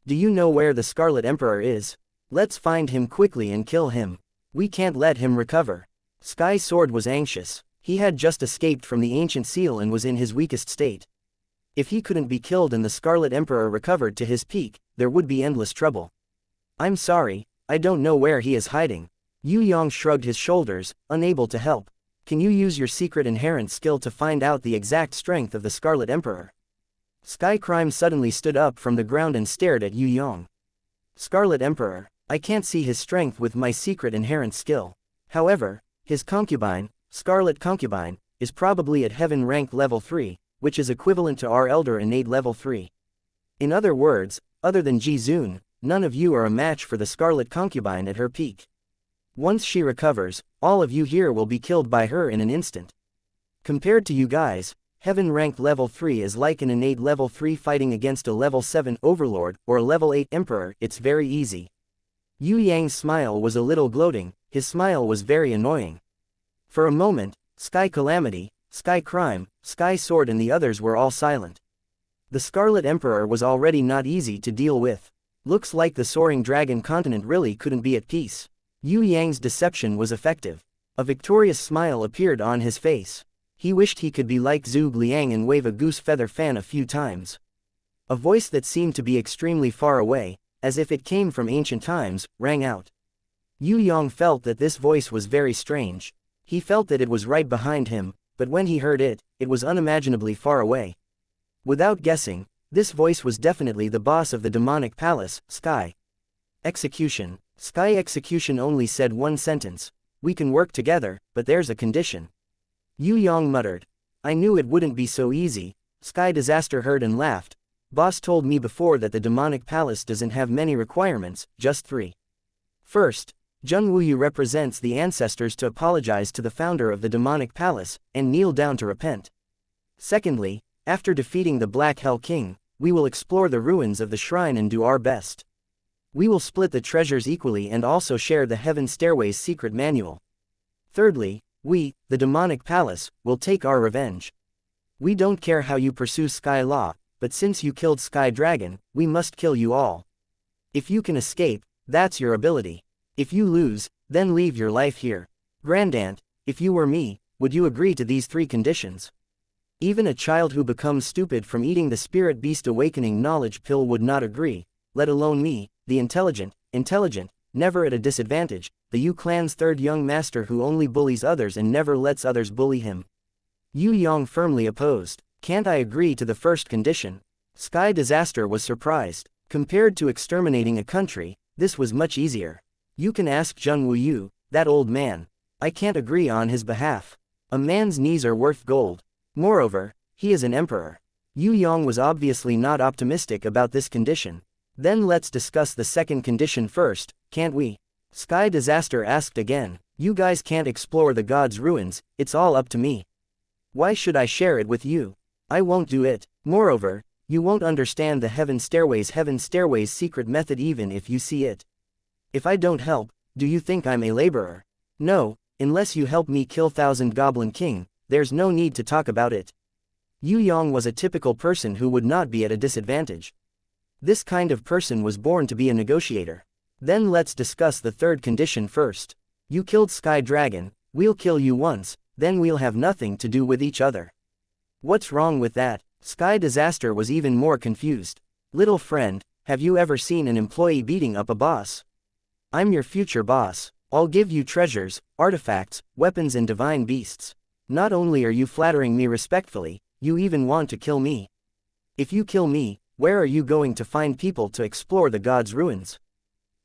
Do you know where the Scarlet Emperor is? Let's find him quickly and kill him. We can't let him recover. Sky Sword was anxious. He had just escaped from the ancient seal and was in his weakest state. If he couldn't be killed and the Scarlet Emperor recovered to his peak, there would be endless trouble. I'm sorry, I don't know where he is hiding. Yue Yang shrugged his shoulders, unable to help. Can you use your secret inherent skill to find out the exact strength of the Scarlet Emperor? Sky Crime suddenly stood up from the ground and stared at Yue Yang. Scarlet Emperor, I can't see his strength with my secret inherent skill. However, his concubine, Scarlet Concubine, is probably at Heaven rank level 3, which is equivalent to our Elder Innate level 3. In other words, other than Ji Zun, none of you are a match for the Scarlet Concubine at her peak. Once she recovers, all of you here will be killed by her in an instant. Compared to you guys, Heaven rank level 3 is like an innate level 3 fighting against a level 7 Overlord or a level 8 Emperor. It's very easy. Yue Yang's smile was a little gloating, his smile was very annoying. For a moment, Sky Calamity, Sky Crime, Sky Sword and the others were all silent. The Scarlet Emperor was already not easy to deal with. Looks like the Soaring Dragon Continent really couldn't be at peace. Yue Yang's deception was effective. A victorious smile appeared on his face. He wished he could be like Zhuge Liang and wave a goose feather fan a few times. A voice that seemed to be extremely far away, as if it came from ancient times, rang out. Yue Yang felt that this voice was very strange. He felt that it was right behind him, but when he heard it, it was unimaginably far away. Without guessing, this voice was definitely the boss of the demonic palace, Sky Execution. Sky Execution only said one sentence. We can work together, but there's a condition. Yue Yang muttered. I knew it wouldn't be so easy. Sky Disaster heard and laughed. Boss told me before that the demonic palace doesn't have many requirements, just 3. First, Zheng Wuyu represents the ancestors to apologize to the founder of the demonic palace, and kneel down to repent. Secondly, after defeating the Black Hell King, we will explore the ruins of the shrine and do our best. We will split the treasures equally and also share the Heaven Stairway's secret manual. Thirdly, we, the demonic palace, will take our revenge. We don't care how you pursue Sky Law, but since you killed Sky Dragon, we must kill you all. If you can escape, that's your ability. If you lose, then leave your life here. Grandaunt, if you were me, would you agree to these 3 conditions? Even a child who becomes stupid from eating the Spirit Beast Awakening knowledge pill would not agree, let alone me, the intelligent, never at a disadvantage, the Yu clan's 3rd young master who only bullies others and never lets others bully him. Yue Yang firmly opposed. Can't I agree to the first condition? Sky Disaster was surprised. Compared to exterminating a country, this was much easier. You can ask Zheng Wuyu, that old man. I can't agree on his behalf. A man's knees are worth gold. Moreover, he is an emperor. Yue Yang was obviously not optimistic about this condition. Then let's discuss the second condition first, can't we? Sky Disaster asked again. You guys can't explore the gods' ruins, it's all up to me. Why should I share it with you? I won't do it. Moreover, you won't understand the Heaven Stairway's secret method even if you see it. If I don't help, do you think I'm a laborer? No, unless you help me kill Thousand Goblin King, there's no need to talk about it. Yue Yang was a typical person who would not be at a disadvantage. This kind of person was born to be a negotiator. Then let's discuss the third condition first. You killed Sky Dragon, we'll kill you once, then we'll have nothing to do with each other. What's wrong with that? Sky Disaster was even more confused. Little friend, have you ever seen an employee beating up a boss? I'm your future boss. I'll give you treasures, artifacts, weapons and divine beasts. Not only are you flattering me respectfully, you even want to kill me. If you kill me, where are you going to find people to explore the gods' ruins?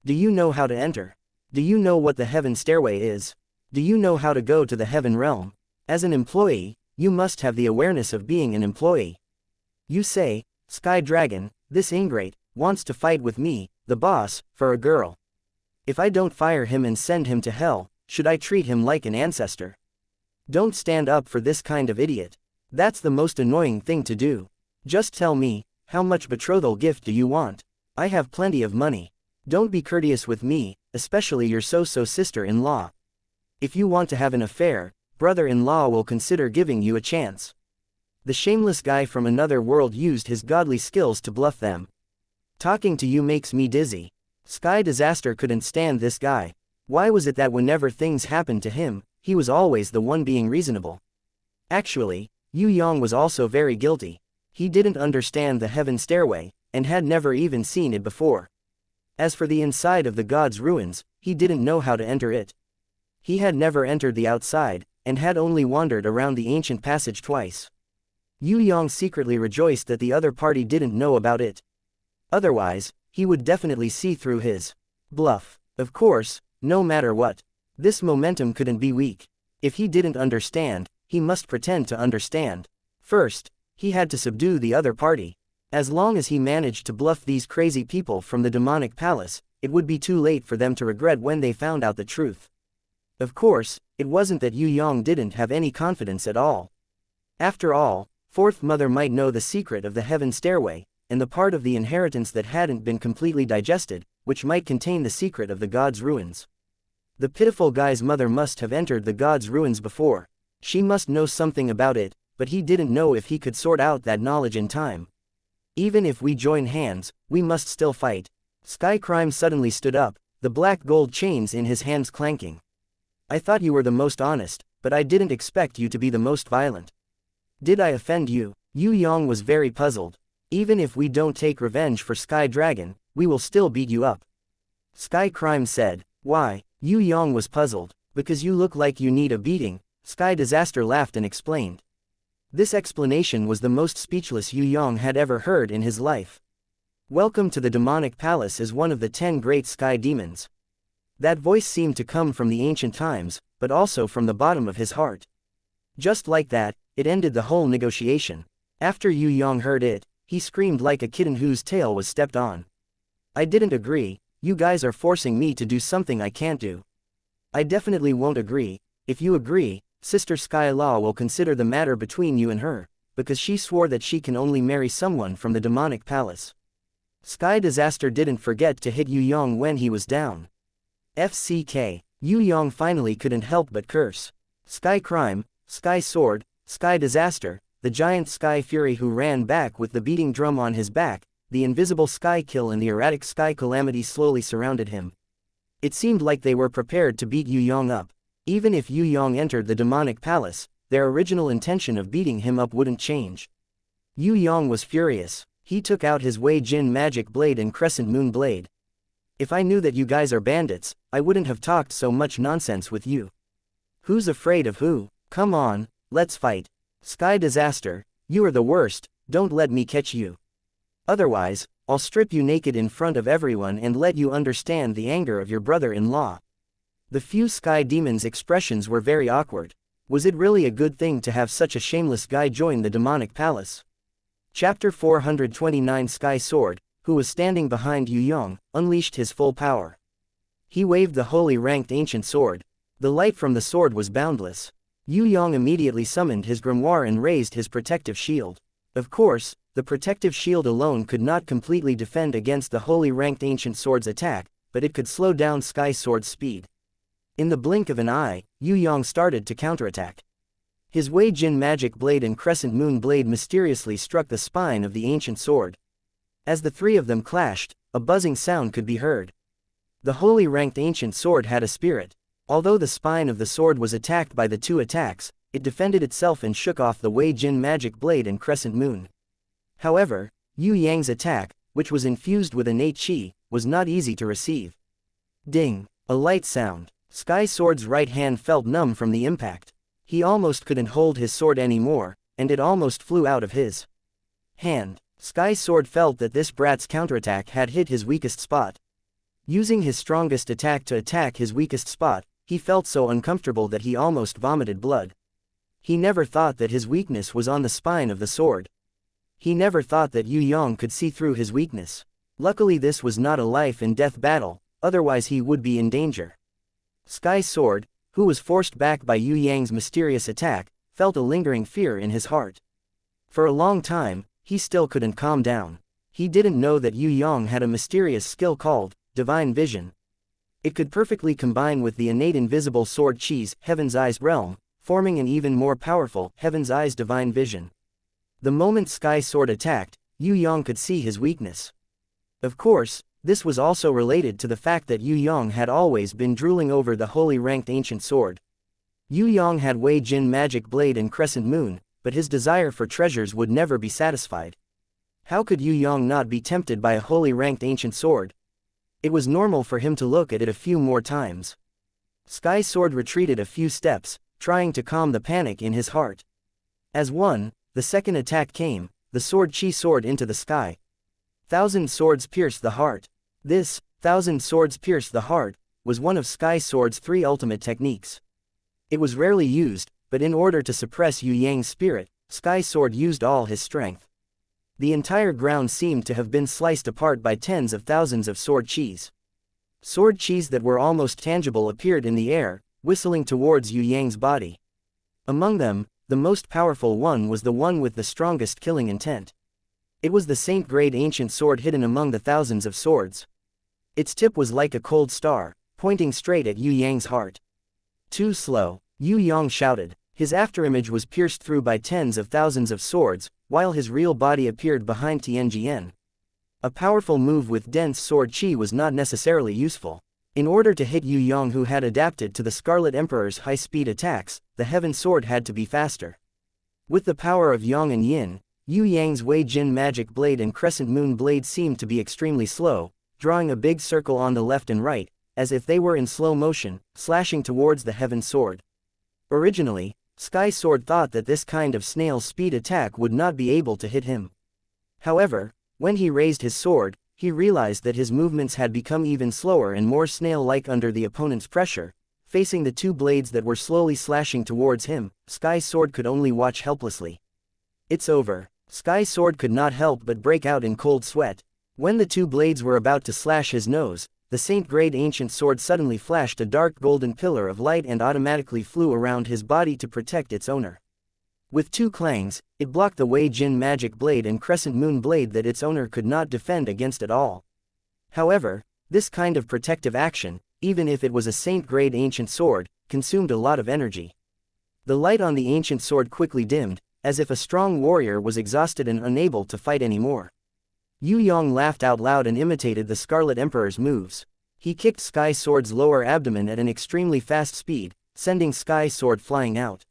Do you know how to enter? Do you know what the heaven stairway is? Do you know how to go to the heaven realm? As an employee, you must have the awareness of being an employee. You say, Sky Dragon, this ingrate, wants to fight with me, the boss, for a girl. If I don't fire him and send him to hell, should I treat him like an ancestor? Don't stand up for this kind of idiot. That's the most annoying thing to do. Just tell me, how much betrothal gift do you want? I have plenty of money. Don't be courteous with me, especially your so-so sister-in-law. If you want to have an affair, brother-in-law will consider giving you a chance. The shameless guy from another world used his godly skills to bluff them. Talking to you makes me dizzy. Sky Disaster couldn't stand this guy. Why was it that whenever things happened to him, he was always the one being reasonable? Actually, Yue Yang was also very guilty. He didn't understand the heaven stairway, and had never even seen it before. As for the inside of the gods' ruins, he didn't know how to enter it. He had never entered the outside, and had only wandered around the ancient passage twice. Yue Yang secretly rejoiced that the other party didn't know about it. Otherwise, he would definitely see through his bluff. Of course, no matter what, this momentum couldn't be weak. If he didn't understand, he must pretend to understand. First, he had to subdue the other party. As long as he managed to bluff these crazy people from the demonic palace, it would be too late for them to regret when they found out the truth. Of course, it wasn't that Yue Yang didn't have any confidence at all. After all, Fourth Mother might know the secret of the heaven stairway, and the part of the inheritance that hadn't been completely digested, which might contain the secret of the gods' ruins. The pitiful guy's mother must have entered the gods' ruins before. She must know something about it, but he didn't know if he could sort out that knowledge in time. Even if we join hands, we must still fight. Sky Crime suddenly stood up, the black gold chains in his hands clanking. I thought you were the most honest, but I didn't expect you to be the most violent. Did I offend you? Yue Yang was very puzzled. Even if we don't take revenge for Sky Dragon, we will still beat you up. Sky Crime said. Why? Yue Yang was puzzled. Because you look like you need a beating. Sky Disaster laughed and explained. This explanation was the most speechless Yue Yang had ever heard in his life. Welcome to the demonic palace as one of the 10 great sky demons. That voice seemed to come from the ancient times, but also from the bottom of his heart. Just like that, it ended the whole negotiation. After Yue Yang heard it, he screamed like a kitten whose tail was stepped on. I didn't agree. You guys are forcing me to do something I can't do. I definitely won't agree. If you agree, Sister Sky Law will consider the matter between you and her, because she swore that she can only marry someone from the demonic palace. Sky Disaster didn't forget to hit Yue Yang when he was down. FCK. Yue Yang finally couldn't help but curse. Sky Crime, Sky Sword, Sky Disaster, the giant Sky Fury who ran back with the beating drum on his back, the invisible Sky Kill and the erratic Sky Calamity slowly surrounded him. It seemed like they were prepared to beat Yue Yang up. Even if Yue Yang entered the demonic palace, their original intention of beating him up wouldn't change. Yue Yang was furious. He took out his Wei Jin magic blade and crescent moon blade. If I knew that you guys are bandits, I wouldn't have talked so much nonsense with you. Who's afraid of who? Come on, let's fight. Sky Disaster, you are the worst, don't let me catch you. Otherwise, I'll strip you naked in front of everyone and let you understand the anger of your brother-in-law. The few sky demons' expressions were very awkward. Was it really a good thing to have such a shameless guy join the demonic palace? Chapter 429 Sky Sword, who was standing behind Yue Yang, unleashed his full power. He waved the holy ranked ancient sword. The light from the sword was boundless. Yue Yang immediately summoned his grimoire and raised his protective shield. Of course, the protective shield alone could not completely defend against the holy ranked ancient sword's attack, but it could slow down Sky Sword's speed. In the blink of an eye, Yue Yang started to counterattack. His Wei Jin magic blade and crescent moon blade mysteriously struck the spine of the ancient sword. As the three of them clashed, a buzzing sound could be heard. The holy ranked ancient sword had a spirit. Although the spine of the sword was attacked by the two attacks, it defended itself and shook off the Wei Jin magic blade and crescent moon. However, Yue Yang's attack, which was infused with innate qi, was not easy to receive. Ding! A light sound. Sky Sword's right hand felt numb from the impact. He almost couldn't hold his sword anymore, and it almost flew out of his hand. Sky Sword felt that this brat's counterattack had hit his weakest spot. Using his strongest attack to attack his weakest spot, he felt so uncomfortable that he almost vomited blood. He never thought that his weakness was on the spine of the sword. He never thought that Yue Yang could see through his weakness. Luckily this was not a life-and-death battle, otherwise he would be in danger. Sky Sword, who was forced back by Yue Yang's mysterious attack, felt a lingering fear in his heart. For a long time, he still couldn't calm down. He didn't know that Yue Yang had a mysterious skill called divine vision. It could perfectly combine with the innate invisible sword Qi's Heaven's Eyes realm, forming an even more powerful Heaven's Eyes divine vision. The moment Sky Sword attacked, Yue Yang could see his weakness. Of course, this was also related to the fact that Yue Yang had always been drooling over the holy ranked ancient sword. Yue Yang had Wei Jin magic blade and crescent moon, but his desire for treasures would never be satisfied. How could Yue Yang not be tempted by a holy ranked ancient sword? It was normal for him to look at it a few more times. Sky Sword retreated a few steps, trying to calm the panic in his heart. As the second attack came, the sword Qi soared into the sky. 1,000 swords pierced the heart. This, 1,000 swords pierced the heart, was one of Sky Sword's 3 ultimate techniques. It was rarely used, but in order to suppress Yue Yang's spirit, Sky Sword used all his strength. The entire ground seemed to have been sliced apart by tens of thousands of sword Qis. Sword Qis that were almost tangible appeared in the air, whistling towards Yue Yang's body. Among them, the most powerful one was the one with the strongest killing intent. It was the saint-grade ancient sword hidden among the thousands of swords. Its tip was like a cold star, pointing straight at Yue Yang's heart. Too slow, Yue Yang shouted. His afterimage was pierced through by tens of thousands of swords, while his real body appeared behind Tianjian. A powerful move with dense sword Qi was not necessarily useful. In order to hit Yue Yang, who had adapted to the Scarlet Emperor's high-speed attacks, the Heaven Sword had to be faster. With the power of Yang and Yin, Yue Yang's Wei Jin magic blade and crescent moon blade seemed to be extremely slow, drawing a big circle on the left and right, as if they were in slow motion, slashing towards the Heaven Sword. Originally, Sky Sword thought that this kind of snail speed attack would not be able to hit him. However, when he raised his sword, he realized that his movements had become even slower and more snail-like under the opponent's pressure. Facing the two blades that were slowly slashing towards him, Sky Sword could only watch helplessly. It's over. Sky Sword could not help but break out in cold sweat. When the two blades were about to slash his nose, the saint-grade ancient sword suddenly flashed a dark golden pillar of light and automatically flew around his body to protect its owner. With two clangs, it blocked the Wei Jin magic blade and crescent moon blade that its owner could not defend against at all. However, this kind of protective action, even if it was a saint-grade ancient sword, consumed a lot of energy. The light on the ancient sword quickly dimmed, as if a strong warrior was exhausted and unable to fight anymore. Yue Yang laughed out loud and imitated the Scarlet Emperor's moves. He kicked Sky Sword's lower abdomen at an extremely fast speed, sending Sky Sword flying out.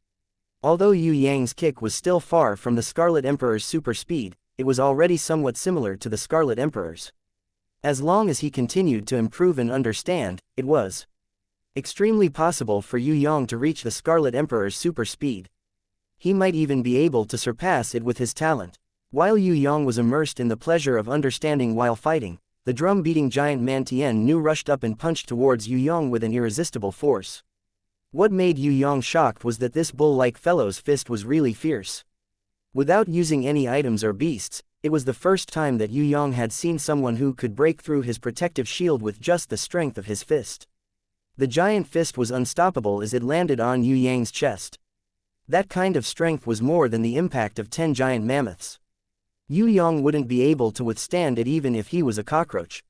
Although Yue Yang's kick was still far from the Scarlet Emperor's super speed, it was already somewhat similar to the Scarlet Emperor's. As long as he continued to improve and understand, it was extremely possible for Yue Yang to reach the Scarlet Emperor's super speed. He might even be able to surpass it with his talent. While Yue Yang was immersed in the pleasure of understanding while fighting, the drum-beating giant man Tian Nu rushed up and punched towards Yue Yang with an irresistible force. What made Yue Yang shocked was that this bull-like fellow's fist was really fierce. Without using any items or beasts, it was the first time that Yue Yang had seen someone who could break through his protective shield with just the strength of his fist. The giant fist was unstoppable as it landed on Yue Yang's chest. That kind of strength was more than the impact of 10 giant mammoths. Yue Yang wouldn't be able to withstand it even if he was a cockroach.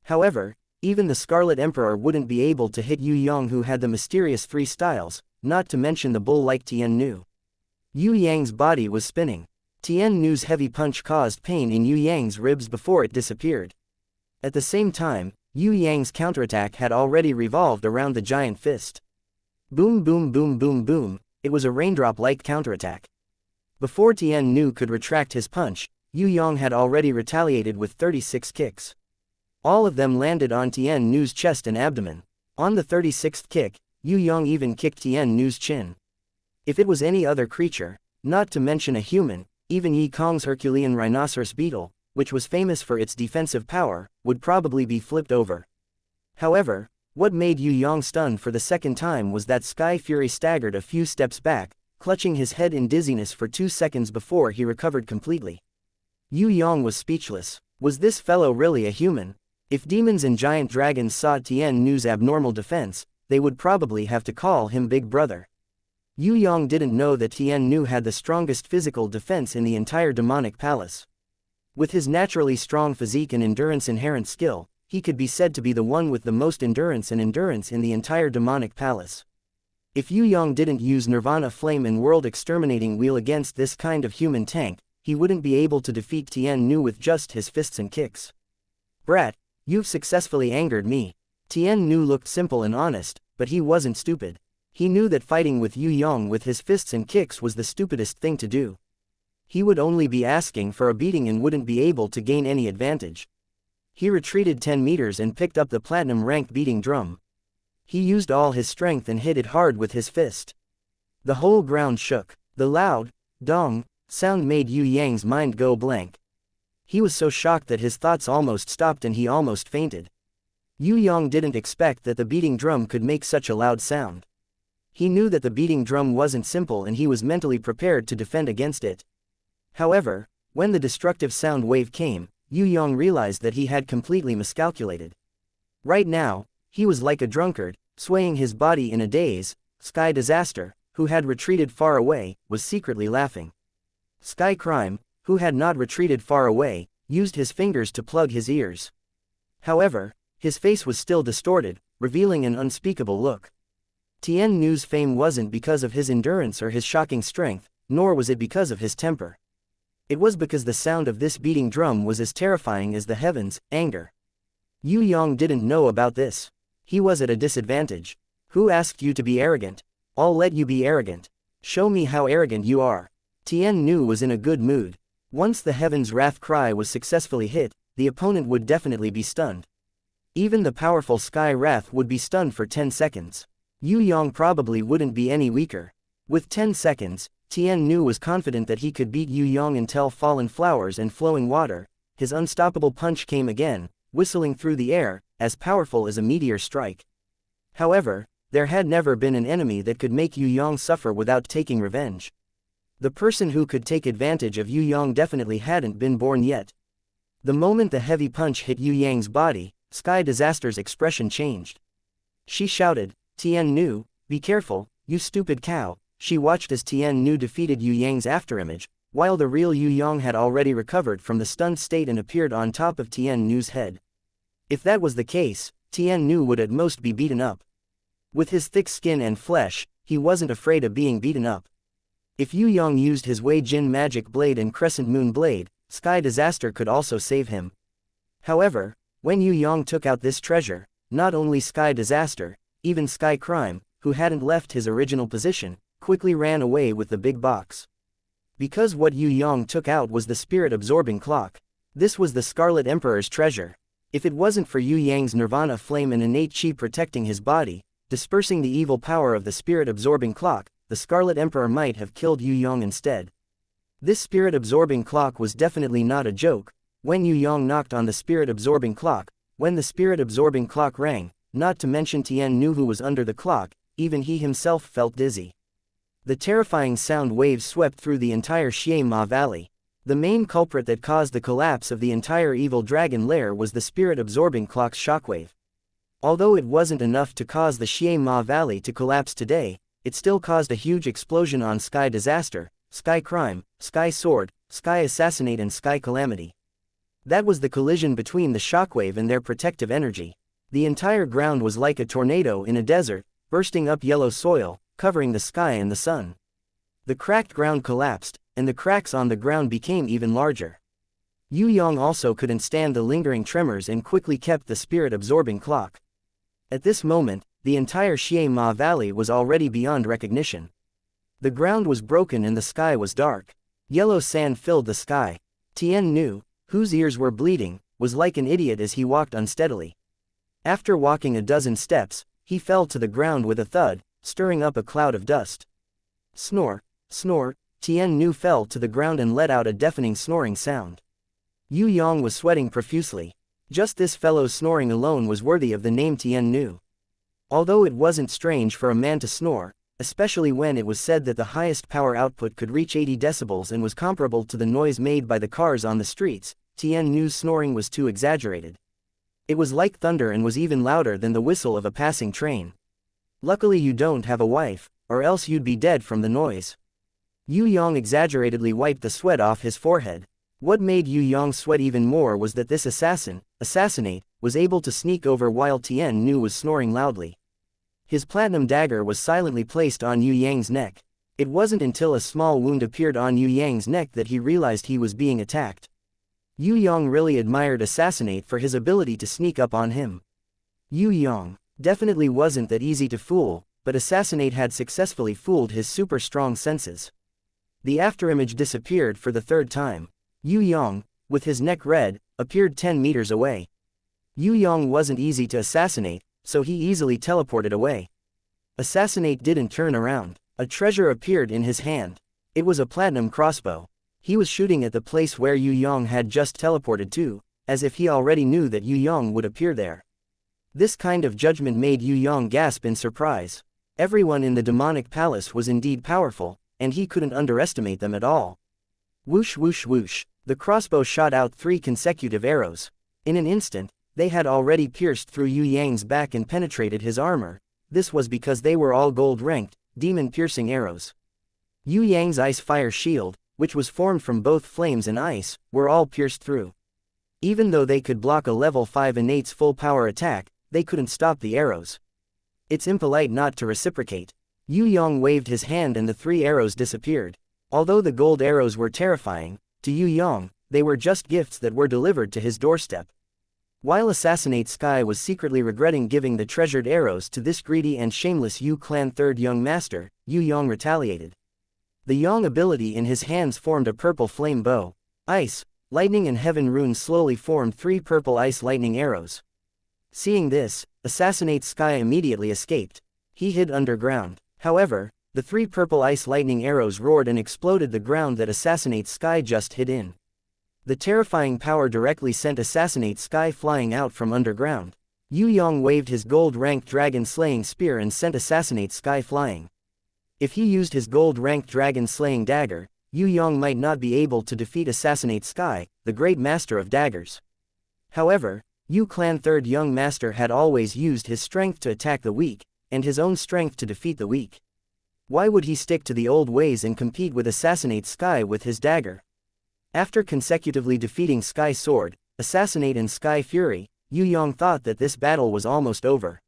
However, even the Scarlet Emperor wouldn't be able to hit Yue Yang, who had the mysterious 3 styles, not to mention the bull-like Tian Nu. Yue Yang's body was spinning. Tian Nu's heavy punch caused pain in Yue Yang's ribs before it disappeared. At the same time, Yue Yang's counterattack had already revolved around the giant fist. Boom boom boom boom boom, it was a raindrop-like counterattack. Before Tian Nu could retract his punch, Yue Yang had already retaliated with 36 kicks. All of them landed on Tian Nu's chest and abdomen. On the 36th kick, Yue Yang even kicked Tian Nu's chin. If it was any other creature, not to mention a human, even Yi Kong's Herculean rhinoceros beetle, which was famous for its defensive power, would probably be flipped over. However, what made Yue Yang stunned for the second time was that Sky Fury staggered a few steps back, clutching his head in dizziness for 2 seconds before he recovered completely. Yue Yang was speechless. Was this fellow really a human? If demons and giant dragons saw Tian Nu's abnormal defense, they would probably have to call him Big Brother. Yue Yang didn't know that Tian Nu had the strongest physical defense in the entire demonic palace. With his naturally strong physique and endurance inherent skill, he could be said to be the one with the most endurance in the entire demonic palace. If Yue Yang didn't use Nirvana Flame and World Exterminating Wheel against this kind of human tank, he wouldn't be able to defeat Tian Nu with just his fists and kicks. Brat, you've successfully angered me. Tian Nu looked simple and honest, but he wasn't stupid. He knew that fighting with Yue Yang with his fists and kicks was the stupidest thing to do. He would only be asking for a beating and wouldn't be able to gain any advantage. He retreated 10 meters and picked up the platinum-ranked beating drum. He used all his strength and hit it hard with his fist. The whole ground shook. The loud, dong, sound made Yue Yang's mind go blank. He was so shocked that his thoughts almost stopped and he almost fainted. Yue Yang didn't expect that the beating drum could make such a loud sound. He knew that the beating drum wasn't simple and he was mentally prepared to defend against it. However, when the destructive sound wave came, Yue Yang realized that he had completely miscalculated. Right now, he was like a drunkard, swaying his body in a daze. Sky Disaster, who had retreated far away, was secretly laughing. Sky Crime, who had not retreated far away, used his fingers to plug his ears. However, his face was still distorted, revealing an unspeakable look. Tian Nu's fame wasn't because of his endurance or his shocking strength, nor was it because of his temper. It was because the sound of this beating drum was as terrifying as the heavens, anger. Yue Yang didn't know about this. He was at a disadvantage. Who asked you to be arrogant? I'll let you be arrogant. Show me how arrogant you are. Tian Nu was in a good mood. Once the Heaven's Wrath cry was successfully hit, the opponent would definitely be stunned. Even the powerful Sky Wrath would be stunned for 10 seconds. Yue Yang probably wouldn't be any weaker. With 10 seconds, Tian Nu was confident that he could beat Yue Yang until Fallen Flowers and Flowing Water. His unstoppable punch came again, whistling through the air, as powerful as a meteor strike. However, there had never been an enemy that could make Yue Yang suffer without taking revenge. The person who could take advantage of Yue Yang definitely hadn't been born yet. The moment the heavy punch hit Yue Yang's body, Sky Disaster's expression changed. She shouted, "Tian Nu, be careful, you stupid cow." She watched as Tian Nu defeated Yue Yang's afterimage, while the real Yue Yang had already recovered from the stunned state and appeared on top of Tian Nu's head. If that was the case, Tian Nu would at most be beaten up. With his thick skin and flesh, he wasn't afraid of being beaten up. If Yue Yang used his Wei Jin Magic Blade and Crescent Moon Blade, Sky Disaster could also save him. However, when Yue Yang took out this treasure, not only Sky Disaster, even Sky Crime, who hadn't left his original position, quickly ran away with the big box. Because what Yue Yang took out was the spirit-absorbing clock. This was the Scarlet Emperor's treasure. If it wasn't for Yue Yang's Nirvana Flame and innate chi protecting his body, dispersing the evil power of the spirit-absorbing clock, the Scarlet Emperor might have killed Yue Yang instead. This spirit-absorbing clock was definitely not a joke. When Yue Yang knocked on the spirit-absorbing clock, when the spirit-absorbing clock rang, not to mention Tian Nu who was under the clock, even he himself felt dizzy. The terrifying sound waves swept through the entire Xianxia Valley. The main culprit that caused the collapse of the entire evil dragon lair was the spirit-absorbing clock's shockwave. Although it wasn't enough to cause the Xianxia Valley to collapse today, it still caused a huge explosion on Sky Disaster, Sky Crime, Sky Sword, Sky Assassinate and Sky Calamity. That was the collision between the shockwave and their protective energy. The entire ground was like a tornado in a desert, bursting up yellow soil, covering the sky and the sun. The cracked ground collapsed, and the cracks on the ground became even larger. Yue Yang also couldn't stand the lingering tremors and quickly kept the spirit-absorbing clock. At this moment, the entire Xie Ma Valley was already beyond recognition. The ground was broken and the sky was dark. Yellow sand filled the sky. Tian Nu, whose ears were bleeding, was like an idiot as he walked unsteadily. After walking a dozen steps, he fell to the ground with a thud, stirring up a cloud of dust. Snore, snore, Tian Nu fell to the ground and let out a deafening snoring sound. Yue Yang was sweating profusely. Just this fellow's snoring alone was worthy of the name Tian Nu. Although it wasn't strange for a man to snore, especially when it was said that the highest power output could reach 80 decibels and was comparable to the noise made by the cars on the streets, Tian Nu's snoring was too exaggerated. It was like thunder and was even louder than the whistle of a passing train. Luckily you don't have a wife, or else you'd be dead from the noise. Yue Yang exaggeratedly wiped the sweat off his forehead. What made Yue Yang sweat even more was that this assassinate, was able to sneak over while Tian Nu was snoring loudly. His platinum dagger was silently placed on Yue Yang's neck. It wasn't until a small wound appeared on Yue Yang's neck that he realized he was being attacked. Yue Yang really admired Assassinate for his ability to sneak up on him. Yue Yang definitely wasn't that easy to fool, but Assassinate had successfully fooled his super strong senses. The afterimage disappeared for the third time. Yue Yang, with his neck red, appeared 10 meters away. Yue Yang wasn't easy to assassinate, so he easily teleported away. Assassinate didn't turn around. A treasure appeared in his hand. It was a platinum crossbow. He was shooting at the place where Yue Yang had just teleported to, as if he already knew that Yue Yang would appear there. This kind of judgment made Yue Yang gasp in surprise. Everyone in the demonic palace was indeed powerful, and he couldn't underestimate them at all. Whoosh whoosh whoosh, the crossbow shot out 3 consecutive arrows. In an instant, they had already pierced through Yue Yang's back and penetrated his armor. This was because they were all gold-ranked, demon-piercing arrows. Yue Yang's ice-fire shield, which was formed from both flames and ice, were all pierced through. Even though they could block a level 5 innate's full-power attack, they couldn't stop the arrows. It's impolite not to reciprocate. Yue Yang waved his hand and the 3 arrows disappeared. Although the gold arrows were terrifying, to Yue Yang, they were just gifts that were delivered to his doorstep. While Assassinate Sky was secretly regretting giving the treasured arrows to this greedy and shameless Yu clan third young master, Yue Yang retaliated. The Yang ability in his hands formed a purple flame bow. Ice, lightning and heaven runes slowly formed 3 purple ice lightning arrows. Seeing this, Assassinate Sky immediately escaped. He hid underground. However, the 3 purple ice lightning arrows roared and exploded the ground that Assassinate Sky just hid in. The terrifying power directly sent Assassinate Sky flying out from underground. Yue Yang waved his gold-ranked dragon-slaying spear and sent Assassinate Sky flying. If he used his gold-ranked dragon-slaying dagger, Yue Yang might not be able to defeat Assassinate Sky, the great master of daggers. However, Yu clan third young master had always used his strength to attack the weak, and his own strength to defeat the weak. Why would he stick to the old ways and compete with Assassinate Sky with his dagger? After consecutively defeating Sky Sword, Assassinate and Sky Fury, Yue Yang thought that this battle was almost over.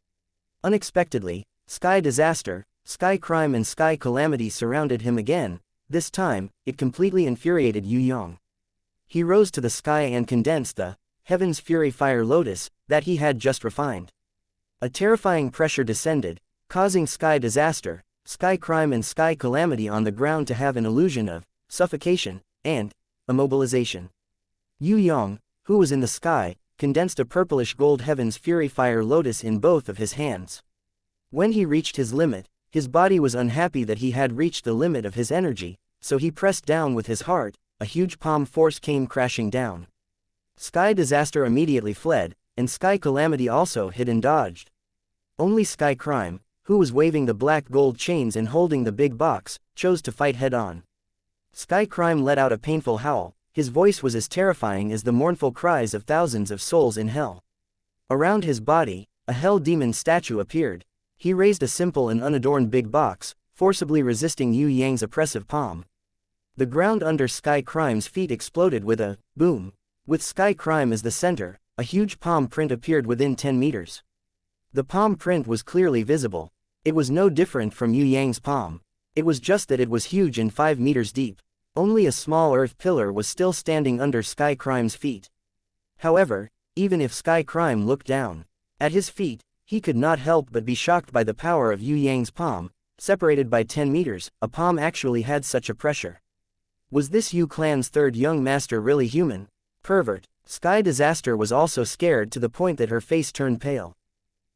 Unexpectedly, Sky Disaster, Sky Crime and Sky Calamity surrounded him again. This time, it completely infuriated Yue Yang. He rose to the sky and condensed the Heaven's Fury Fire Lotus that he had just refined. A terrifying pressure descended, causing Sky Disaster, Sky Crime and Sky Calamity on the ground to have an illusion of suffocation and immobilization. Yue Yang, who was in the sky, condensed a purplish gold Heaven's Fury Fire Lotus in both of his hands. When he reached his limit, his body was unhappy that he had reached the limit of his energy, so he pressed down with his heart. A huge palm force came crashing down. Sky Disaster immediately fled, and Sky Calamity also hid and dodged. Only Sky Crime, who was waving the black gold chains and holding the big box, chose to fight head-on. Sky Crime let out a painful howl. His voice was as terrifying as the mournful cries of thousands of souls in hell. Around his body, a hell demon statue appeared. He raised a simple and unadorned big box, forcibly resisting Yue Yang's oppressive palm. The ground under Sky Crime's feet exploded with a boom. With Sky Crime as the center, a huge palm print appeared within 10 meters. The palm print was clearly visible. It was no different from Yue Yang's palm. It was just that it was huge and 5 meters deep. Only a small earth pillar was still standing under Sky Crime's feet. However, even if Sky Crime looked down at his feet, he could not help but be shocked by the power of Yue Yang's palm. Separated by 10 meters, a palm actually had such a pressure. Was this Yu clan's third young master really human? Pervert. Sky Disaster was also scared to the point that her face turned pale.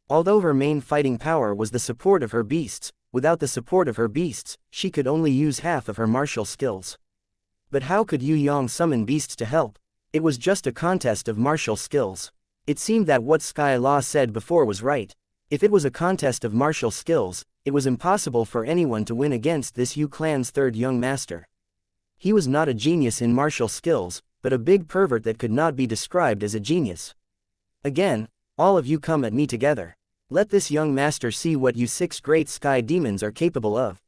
Although her main fighting power was the support of her beasts, without the support of her beasts, she could only use half of her martial skills. But how could Yue Yang summon beasts to help? It was just a contest of martial skills. It seemed that what Sky Law said before was right. If it was a contest of martial skills, it was impossible for anyone to win against this Yu clan's third young master. He was not a genius in martial skills, but a big pervert that could not be described as a genius. Again, all of you come at me together. Let this young master see what you 6 great sky demons are capable of.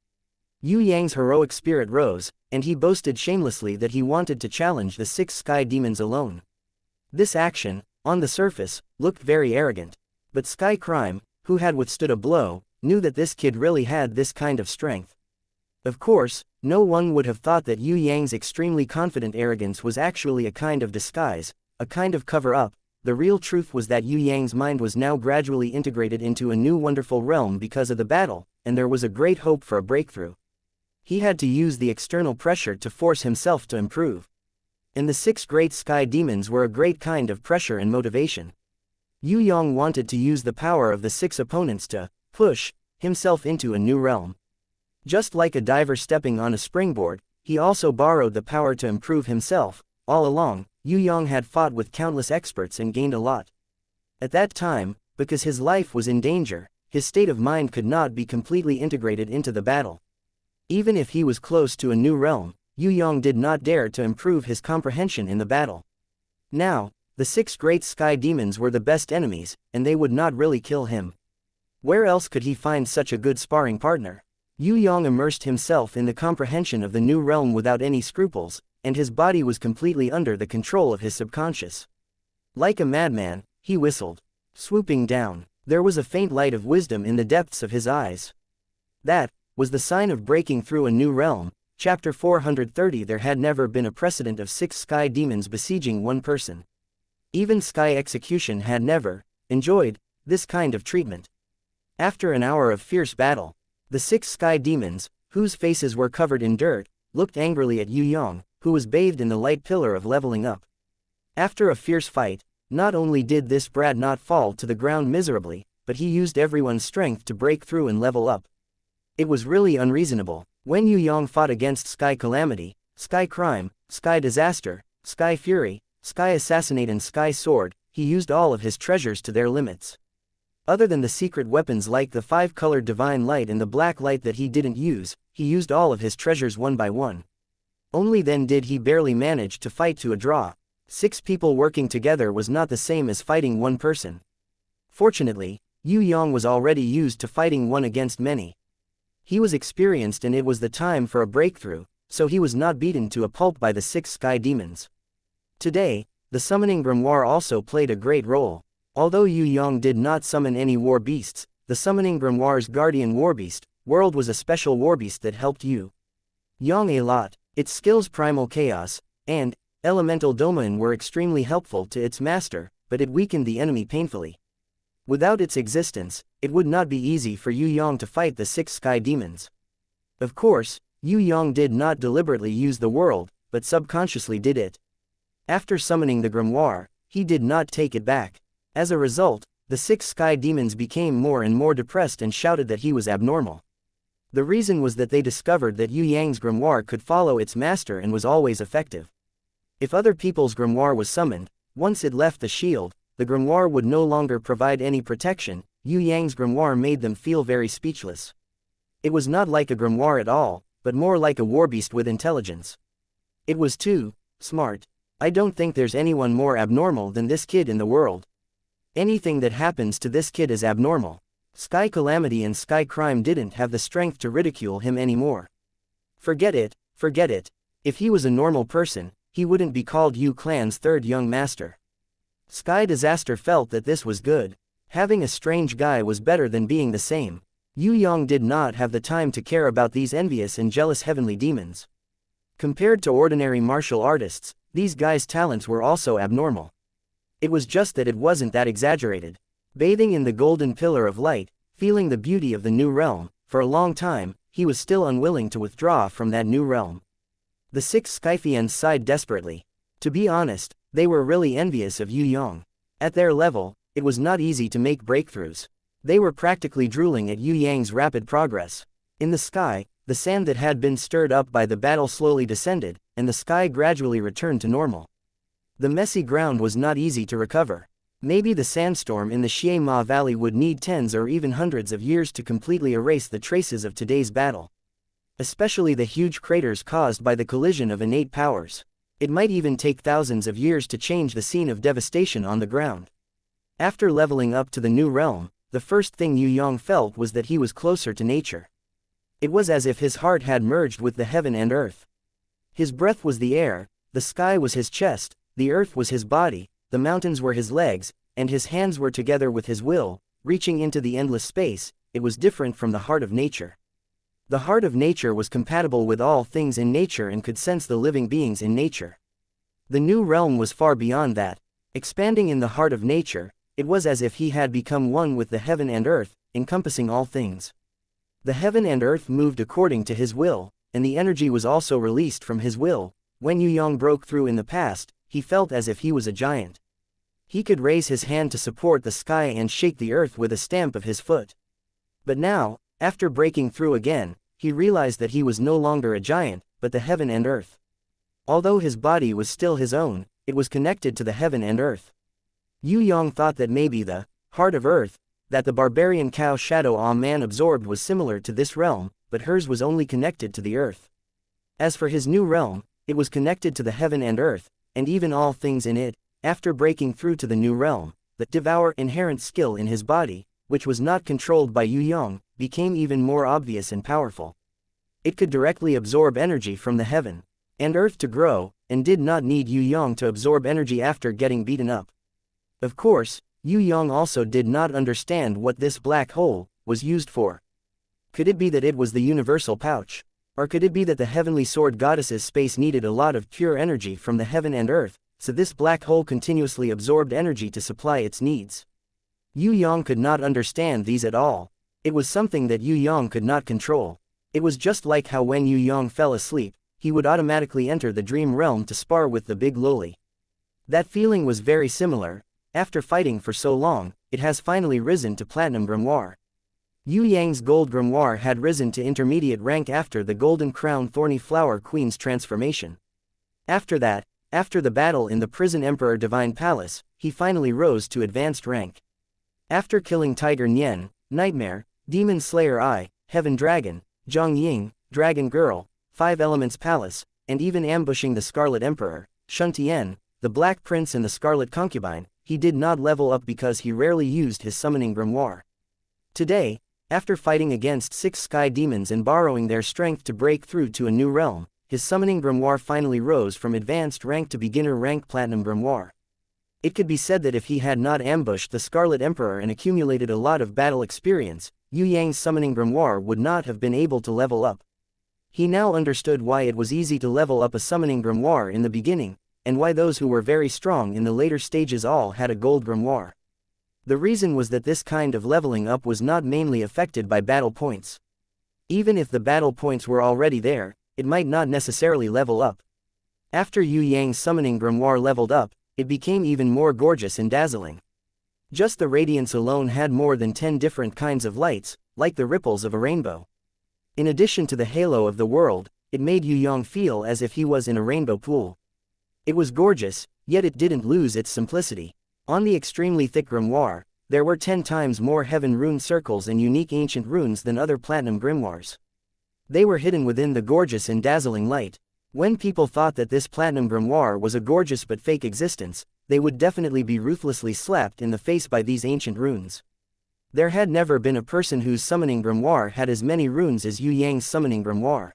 Yue Yang's heroic spirit rose, and he boasted shamelessly that he wanted to challenge the 6 sky demons alone. This action, on the surface, looked very arrogant. But Sky Crime, who had withstood a blow, knew that this kid really had this kind of strength. Of course, no one would have thought that Yue Yang's extremely confident arrogance was actually a kind of disguise, a kind of cover-up. The real truth was that Yue Yang's mind was now gradually integrated into a new wonderful realm because of the battle, and there was a great hope for a breakthrough. He had to use the external pressure to force himself to improve. And the 6 great sky demons were a great kind of pressure and motivation. Yue Yang wanted to use the power of the 6 opponents to push himself into a new realm. Just like a diver stepping on a springboard, he also borrowed the power to improve himself. All along, Yue Yang had fought with countless experts and gained a lot. At that time, because his life was in danger, his state of mind could not be completely integrated into the battle. Even if he was close to a new realm, Yue Yang did not dare to improve his comprehension in the battle. Now, the 6 great sky demons were the best enemies, and they would not really kill him. Where else could he find such a good sparring partner? Yue Yang immersed himself in the comprehension of the new realm without any scruples, and his body was completely under the control of his subconscious. Like a madman, he whistled. Swooping down, there was a faint light of wisdom in the depths of his eyes. That was the sign of breaking through a new realm. Chapter 430. There had never been a precedent of 6 sky demons besieging one person. Even Sky Execution had never enjoyed this kind of treatment. After an hour of fierce battle, the 6 sky demons, whose faces were covered in dirt, looked angrily at Yue Yang, who was bathed in the light pillar of leveling up. After a fierce fight, not only did this brat not fall to the ground miserably, but he used everyone's strength to break through and level up. It was really unreasonable. When Yue Yang fought against Sky Calamity, Sky Crime, Sky Disaster, Sky Fury, Sky Assassinate and Sky Sword, he used all of his treasures to their limits. Other than the secret weapons like the 5-colored divine light and the black light that he didn't use, he used all of his treasures one by one. Only then did he barely manage to fight to a draw. 6 people working together was not the same as fighting one person. Fortunately, Yue Yang was already used to fighting one against many. He was experienced and it was the time for a breakthrough, so he was not beaten to a pulp by the 6 sky demons. Today, the summoning grimoire also played a great role. Although Yue Yang did not summon any war beasts, the summoning grimoire's guardian warbeast, World was a special warbeast that helped Yue Yang a lot. Its skills Primal Chaos and Elemental Domain were extremely helpful to its master, but it weakened the enemy painfully. Without its existence, it would not be easy for Yue Yang to fight the 6 sky demons. Of course, Yue Yang did not deliberately use the world, but subconsciously did it. After summoning the grimoire, he did not take it back. As a result, the 6 sky demons became more and more depressed and shouted that he was abnormal. The reason was that they discovered that Yue Yang's grimoire could follow its master and was always effective. If other people's grimoire was summoned, once it left the shield, the grimoire would no longer provide any protection. Yue Yang's grimoire made them feel very speechless. It was not like a grimoire at all, but more like a warbeast with intelligence. It was too smart. I don't think there's anyone more abnormal than this kid in the world. Anything that happens to this kid is abnormal. Sky Calamity and Sky Crime didn't have the strength to ridicule him anymore. Forget it, forget it. If he was a normal person, he wouldn't be called Yu Clan's third young master. Sky Disaster felt that this was good. Having a strange guy was better than being the same. Yue Yang did not have the time to care about these envious and jealous heavenly demons. Compared to ordinary martial artists, these guys' talents were also abnormal. It was just that it wasn't that exaggerated. Bathing in the golden pillar of light, feeling the beauty of the new realm, for a long time, he was still unwilling to withdraw from that new realm. The 6 Scythians sighed desperately. To be honest, they were really envious of Yue Yang. At their level, it was not easy to make breakthroughs. They were practically drooling at Yue Yang's rapid progress. In the sky, the sand that had been stirred up by the battle slowly descended, and the sky gradually returned to normal. The messy ground was not easy to recover. Maybe the sandstorm in the Xianxia Valley would need tens or even hundreds of years to completely erase the traces of today's battle. Especially the huge craters caused by the collision of innate powers. It might even take thousands of years to change the scene of devastation on the ground. After leveling up to the new realm, the first thing Yue Yang felt was that he was closer to nature. It was as if his heart had merged with the heaven and earth. His breath was the air, the sky was his chest, the earth was his body, the mountains were his legs, and his hands were together with his will, reaching into the endless space. It was different from the heart of nature. The heart of nature was compatible with all things in nature and could sense the living beings in nature. The new realm was far beyond that. Expanding in the heart of nature, it was as if he had become one with the heaven and earth, encompassing all things. The heaven and earth moved according to his will, and the energy was also released from his will. When Yue Yang broke through in the past, he felt as if he was a giant. He could raise his hand to support the sky and shake the earth with a stamp of his foot. But now, after breaking through again, he realized that he was no longer a giant, but the heaven and earth. Although his body was still his own, it was connected to the heaven and earth. Yue Yang thought that maybe the heart of earth, that the barbarian cow shadow man absorbed was similar to this realm, but hers was only connected to the earth. As for his new realm, it was connected to the heaven and earth, and even all things in it. After breaking through to the new realm, the devour inherent skill in his body, which was not controlled by Yue Yang, became even more obvious and powerful. It could directly absorb energy from the heaven and earth to grow, and did not need Yue Yang to absorb energy after getting beaten up. Of course, Yue Yang also did not understand what this black hole was used for. Could it be that it was the universal pouch? Or could it be that the heavenly sword goddess's space needed a lot of pure energy from the heaven and earth, so this black hole continuously absorbed energy to supply its needs? Yue Yang could not understand these at all. It was something that Yue Yang could not control. It was just like how when Yue Yang fell asleep, he would automatically enter the dream realm to spar with the big loli. That feeling was very similar. After fighting for so long, it has finally risen to platinum grimoire. Yue Yang's gold grimoire had risen to intermediate rank after the golden crown thorny flower queen's transformation. After that, after the battle in the prison emperor divine palace, he finally rose to advanced rank. After killing Tiger Nian, Nightmare, Demon Slayer I, Heaven Dragon, Zhang Ying, Dragon Girl, 5 Elements Palace, and even ambushing the Scarlet Emperor, Shun Tian, the Black Prince and the Scarlet Concubine, he did not level up because he rarely used his summoning grimoire. Today, after fighting against 6 sky demons and borrowing their strength to break through to a new realm, his summoning grimoire finally rose from advanced rank to beginner rank platinum grimoire. It could be said that if he had not ambushed the Scarlet Emperor and accumulated a lot of battle experience, Yue Yang's summoning grimoire would not have been able to level up. He now understood why it was easy to level up a summoning grimoire in the beginning, and why those who were very strong in the later stages all had a gold grimoire. The reason was that this kind of leveling up was not mainly affected by battle points. Even if the battle points were already there, it might not necessarily level up. After Yue Yang's summoning grimoire leveled up, it became even more gorgeous and dazzling. Just the radiance alone had more than 10 different kinds of lights, like the ripples of a rainbow. In addition to the halo of the world, it made Yue Yang feel as if he was in a rainbow pool. It was gorgeous, yet it didn't lose its simplicity. On the extremely thick grimoire, there were 10 times more heaven rune circles and unique ancient runes than other platinum grimoires. They were hidden within the gorgeous and dazzling light. When people thought that this platinum grimoire was a gorgeous but fake existence, they would definitely be ruthlessly slapped in the face by these ancient runes. There had never been a person whose summoning grimoire had as many runes as Yue Yang's summoning grimoire.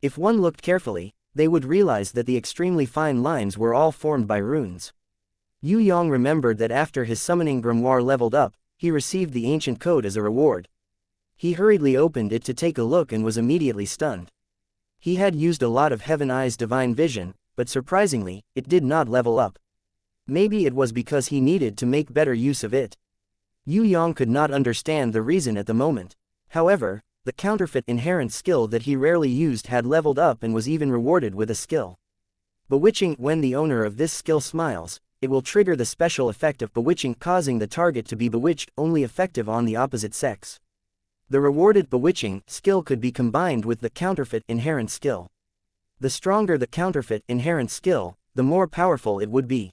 If one looked carefully, they would realize that the extremely fine lines were all formed by runes. Yue Yang remembered that after his summoning grimoire leveled up, he received the ancient code as a reward. He hurriedly opened it to take a look and was immediately stunned. He had used a lot of Heaven Eye's divine vision, but surprisingly, it did not level up. Maybe it was because he needed to make better use of it. Yue Yang could not understand the reason at the moment. However, the counterfeit inherent skill that he rarely used had leveled up and was even rewarded with a skill. Bewitching. When the owner of this skill smiles, it will trigger the special effect of bewitching, causing the target to be bewitched, only effective on the opposite sex. The rewarded bewitching skill could be combined with the counterfeit inherent skill. The stronger the counterfeit inherent skill, the more powerful it would be.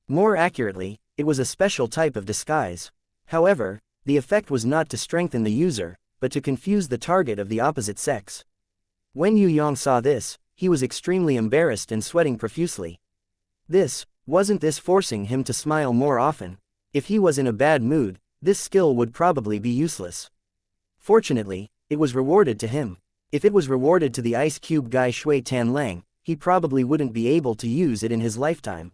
More accurately, it was a special type of disguise. However, the effect was not to strengthen the user, but to confuse the target of the opposite sex. When Yue Yang saw this, he was extremely embarrassed and sweating profusely. Wasn't this forcing him to smile more often? If he was in a bad mood, this skill would probably be useless. Fortunately, it was rewarded to him. If it was rewarded to the ice cube guy Shui Tan Lang, he probably wouldn't be able to use it in his lifetime.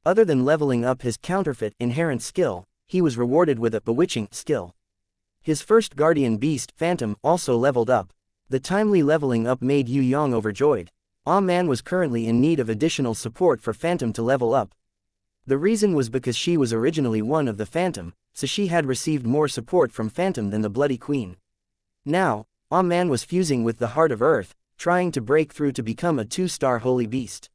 Other than leveling up his counterfeit inherent skill, he was rewarded with a bewitching skill. His first guardian beast, Phantom, also leveled up. The timely leveling up made Yue Yang overjoyed. Man was currently in need of additional support for Phantom to level up. The reason was because she was originally one of the Phantom, so she had received more support from Phantom than the Bloody Queen. Now, Man was fusing with the Heart of Earth, trying to break through to become a 2-star holy beast.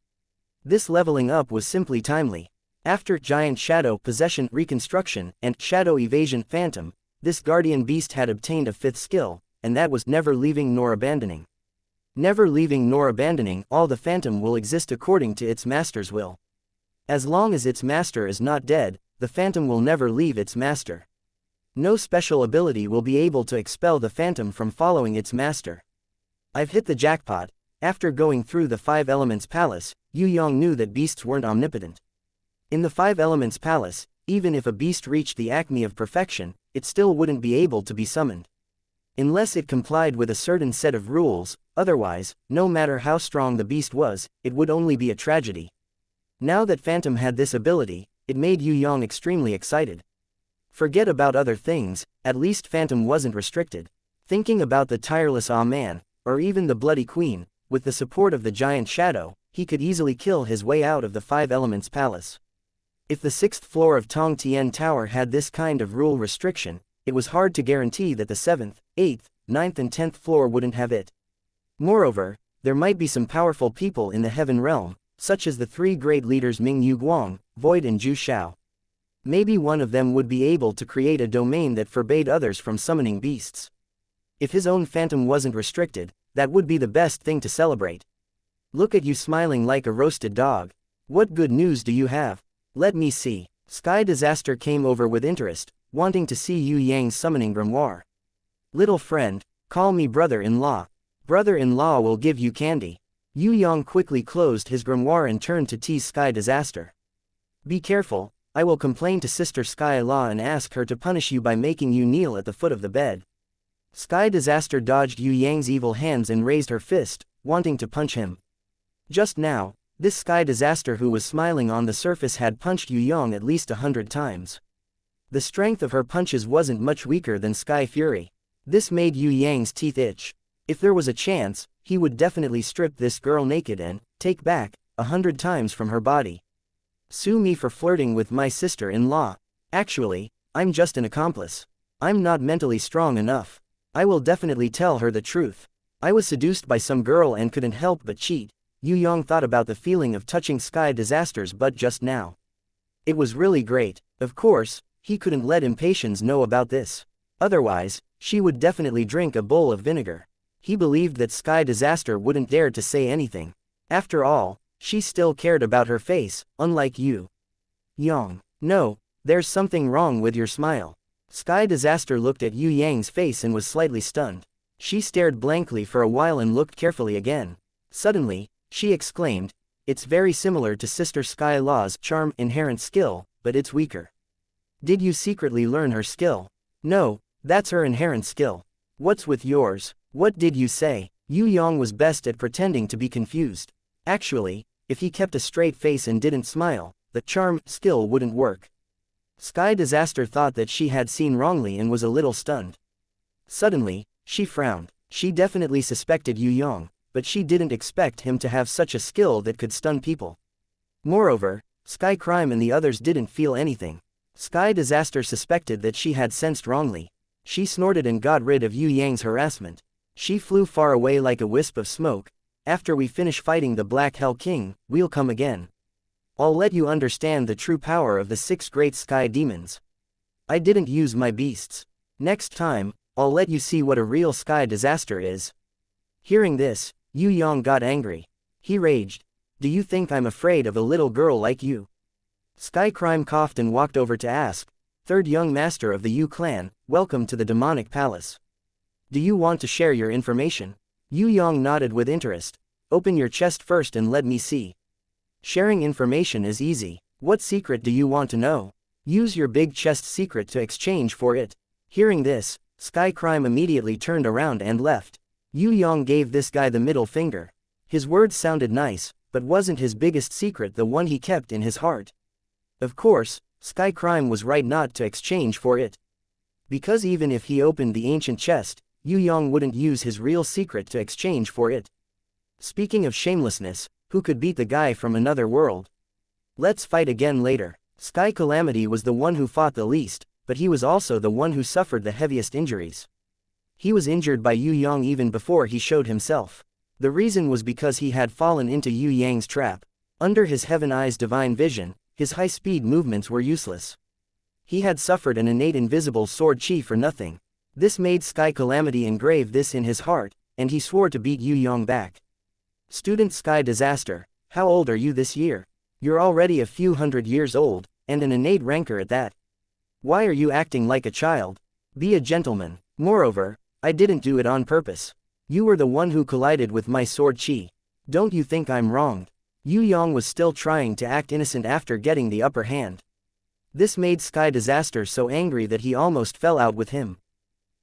This leveling up was simply timely. After Giant Shadow Possession Reconstruction and Shadow Evasion Phantom, this guardian beast had obtained a 5th skill, and that was Never Leaving Nor Abandoning. Never leaving nor abandoning, all the Phantom will exist according to its master's will. As long as its master is not dead, the Phantom will never leave its master. No special ability will be able to expel the Phantom from following its master. I've hit the jackpot. After going through the 5 Elements Palace, Yue Yang knew that beasts weren't omnipotent. In the 5 Elements Palace, even if a beast reached the acme of perfection, it still wouldn't be able to be summoned. Unless it complied with a certain set of rules, otherwise, no matter how strong the beast was, it would only be a tragedy. Now that Phantom had this ability, it made Yue Yang extremely excited. Forget about other things, at least Phantom wasn't restricted. Thinking about the tireless Man, or even the Bloody Queen, with the support of the Giant Shadow, he could easily kill his way out of the 5 Elements Palace. If the 6th floor of Tong Tian Tower had this kind of rule restriction, it was hard to guarantee that the 7th, 8th, 9th and 10th floor wouldn't have it. Moreover, there might be some powerful people in the Heaven Realm, such as the 3 great leaders Ming Yu Guang, Void and Zhu Shao. Maybe one of them would be able to create a domain that forbade others from summoning beasts. If his own Phantom wasn't restricted, that would be the best thing to celebrate. Look at you smiling like a roasted dog. What good news do you have? Let me see. Sky Disaster came over with interest, wanting to see Yue Yang's summoning grimoire. Little friend, call me brother-in-law. Brother-in-law will give you candy. Yue Yang quickly closed his grimoire and turned to tease Sky Disaster. Be careful, I will complain to Sister Sky Law and ask her to punish you by making you kneel at the foot of the bed. Sky Disaster dodged Yue Yang's evil hands and raised her fist, wanting to punch him. Just now, this Sky Disaster who was smiling on the surface had punched Yue Yang at least 100 times. The strength of her punches wasn't much weaker than Sky Fury. This made Yue Yang's teeth itch. If there was a chance, he would definitely strip this girl naked and take back 100 times from her body. Sue me for flirting with my sister-in-law. Actually, I'm just an accomplice. I'm not mentally strong enough. I will definitely tell her the truth. I was seduced by some girl and couldn't help but cheat. Yue Yang thought about the feeling of touching Sky Disaster's butt just now. It was really great. Of course, he couldn't let impatience know about this. Otherwise, she would definitely drink a bowl of vinegar. He believed that Sky Disaster wouldn't dare to say anything. After all, she still cared about her face, unlike Yue Yang. No, there's something wrong with your smile. Sky Disaster looked at Yue Yang's face and was slightly stunned. She stared blankly for a while and looked carefully again. Suddenly, she exclaimed, "It's very similar to Sister Sky Law's charm inherent skill, but it's weaker." Did you secretly learn her skill? No, that's her inherent skill. What's with yours? What did you say? Yue Yang was best at pretending to be confused. Actually, if he kept a straight face and didn't smile, the charm skill wouldn't work. Sky Disaster thought that she had seen wrongly and was a little stunned. Suddenly, she frowned. She definitely suspected Yue Yang. but she didn't expect him to have such a skill that could stun people. Moreover, Sky Crime and the others didn't feel anything. Sky Disaster suspected that she had sensed wrongly. She snorted and got rid of Yue Yang's harassment. She flew far away like a wisp of smoke. After we finish fighting the Black Hell King, we'll come again. I'll let you understand the true power of the 6 great sky demons. I didn't use my beasts. Next time, I'll let you see what a real Sky Disaster is. Hearing this, Yue Yang got angry. He raged. Do you think I'm afraid of a little girl like you? Sky Crime coughed and walked over to ask, Third young master of the Yue clan, welcome to the demonic palace. Do you want to share your information? Yue Yang nodded with interest. Open your chest first and let me see. Sharing information is easy. What secret do you want to know? Use your big chest secret to exchange for it. Hearing this, Sky Crime immediately turned around and left. Yue Yang gave this guy the middle finger. His words sounded nice, but wasn't his biggest secret the one he kept in his heart? Of course, Sky Crime was right not to exchange for it. Because even if he opened the ancient chest, Yue Yang wouldn't use his real secret to exchange for it. Speaking of shamelessness, who could beat the guy from another world? Let's fight again later. Sky Calamity was the one who fought the least, but he was also the one who suffered the heaviest injuries. He was injured by Yue Yang even before he showed himself. The reason was because he had fallen into Yue Yang's trap. Under his Heaven Eye's divine vision, his high-speed movements were useless. He had suffered an innate invisible sword chi for nothing. This made Sky Calamity engrave this in his heart, and he swore to beat Yue Yang back. Student Sky Disaster, how old are you this year? You're already a few hundred years old, and an innate rancor at that. Why are you acting like a child? Be a gentleman. Moreover, I didn't do it on purpose. You were the one who collided with my sword chi. Don't you think I'm wrong? Yue Yang was still trying to act innocent after getting the upper hand. This made Sky Disaster so angry that he almost fell out with him.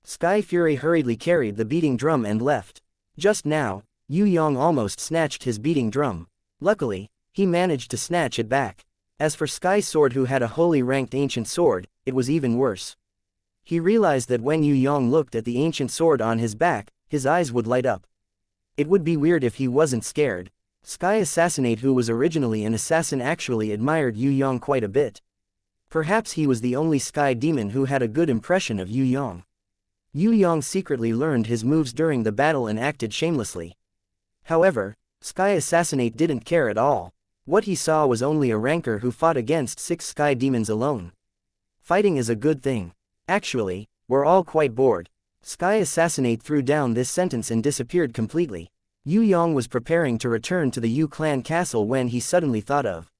Sky Fury hurriedly carried the beating drum and left. Just now, Yue Yang almost snatched his beating drum. Luckily, he managed to snatch it back. As for Sky Sword, who had a holy ranked ancient sword, it was even worse. He realized that when Yue Yang looked at the ancient sword on his back, his eyes would light up. It would be weird if he wasn't scared. Sky Assassinate, who was originally an assassin, actually admired Yue Yang quite a bit. Perhaps he was the only sky demon who had a good impression of Yue Yang. Yue Yang secretly learned his moves during the battle and acted shamelessly. However, Sky Assassinate didn't care at all. What he saw was only a rancor who fought against 6 sky demons alone. Fighting is a good thing. Actually, we're all quite bored. Sky Assassinate threw down this sentence and disappeared completely. Yue Yang was preparing to return to the Yue clan castle when he suddenly thought of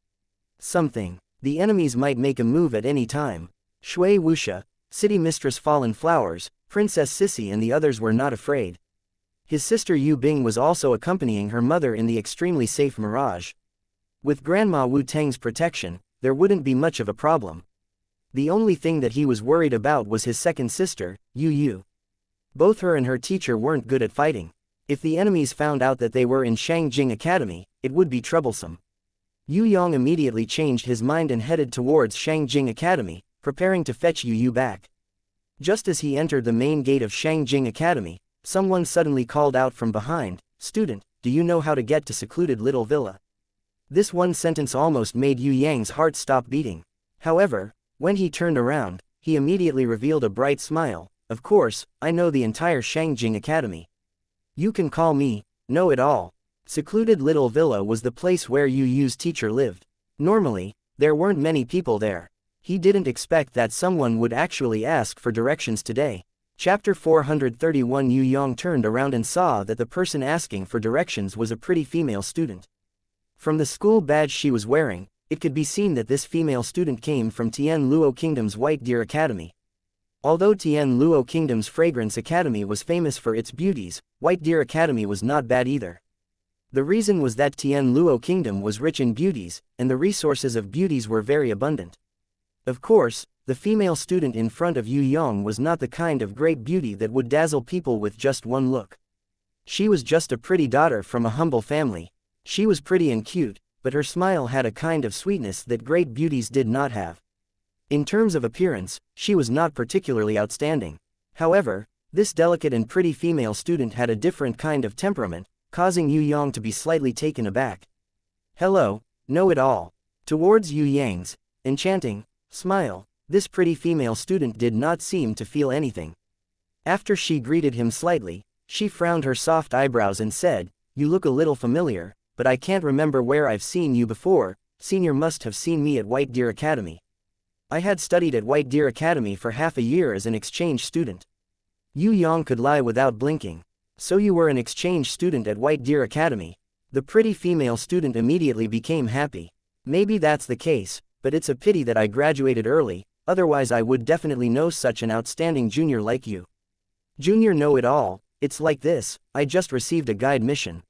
something. The enemies might make a move at any time. Shui Wuxia, City Mistress Fallen Flowers, Princess Sissy and the others were not afraid. His sister Yu Bing was also accompanying her mother in the extremely safe Mirage. With Grandma Wu Teng's protection, there wouldn't be much of a problem. The only thing that he was worried about was his second sister, Yu Yu. Both her and her teacher weren't good at fighting. If the enemies found out that they were in Xianxia Academy, it would be troublesome. Yue Yang immediately changed his mind and headed towards Xianxia Academy, preparing to fetch Yu Yu back. Just as he entered the main gate of Xianxia Academy, someone suddenly called out from behind, "Student, do you know how to get to secluded little villa?" This one sentence almost made Yue Yang's heart stop beating. However, when he turned around, he immediately revealed a bright smile. "Of course, I know the entire Xianxia Academy. You can call me Know-It-All." Secluded Little Villa was the place where Yu Yu's teacher lived. Normally, there weren't many people there. He didn't expect that someone would actually ask for directions today. Chapter 431. Yue Yang turned around and saw that the person asking for directions was a pretty female student. From the school badge she was wearing, it could be seen that this female student came from Tian Luo Kingdom's White Deer Academy. Although Tian Luo Kingdom's Fragrance Academy was famous for its beauties, White Deer Academy was not bad either. The reason was that Tian Luo Kingdom was rich in beauties, and the resources of beauties were very abundant. Of course, the female student in front of Yue Yang was not the kind of great beauty that would dazzle people with just one look. She was just a pretty daughter from a humble family. She was pretty and cute, but her smile had a kind of sweetness that great beauties did not have. In terms of appearance, she was not particularly outstanding. However, this delicate and pretty female student had a different kind of temperament. causing Yue Yang to be slightly taken aback. Hello, know-it-all. Towards Yue Yang's enchanting smile, this pretty female student did not seem to feel anything. After she greeted him slightly, she frowned her soft eyebrows and said, "You look a little familiar, but I can't remember where I've seen you before. Senior must have seen me at White Deer Academy. I had studied at White Deer Academy for half a year as an exchange student." Yue Yang could lie without blinking. "So you were an exchange student at White Deer Academy?" The pretty female student immediately became happy. "Maybe that's the case, but it's a pity that I graduated early, otherwise I would definitely know such an outstanding junior like you." "Junior know-it-all, it's like this, I just received a guide mission.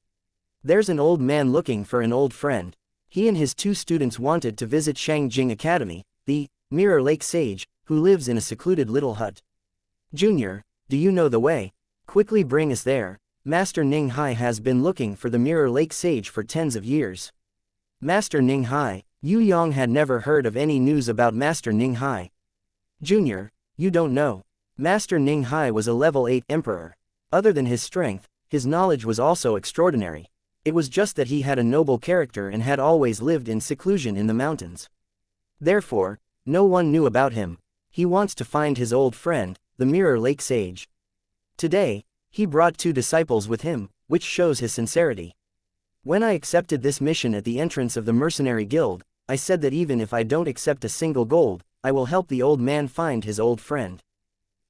There's an old man looking for an old friend. He and his 2 students wanted to visit Xianxia Academy, the Mirror Lake Sage, who lives in a secluded little hut. Junior, do you know the way? Quickly bring us there. Master Ning Hai has been looking for the Mirror Lake Sage for tens of years." Master Ning Hai, Yue Yang had never heard of any news about Master Ning Hai. "Junior, you don't know. Master Ning Hai was a level 8 emperor. Other than his strength, his knowledge was also extraordinary. It was just that he had a noble character and had always lived in seclusion in the mountains. Therefore, no one knew about him. He wants to find his old friend, the Mirror Lake Sage. Today, he brought 2 disciples with him, which shows his sincerity. When I accepted this mission at the entrance of the mercenary guild, I said that even if I don't accept a single gold, I will help the old man find his old friend."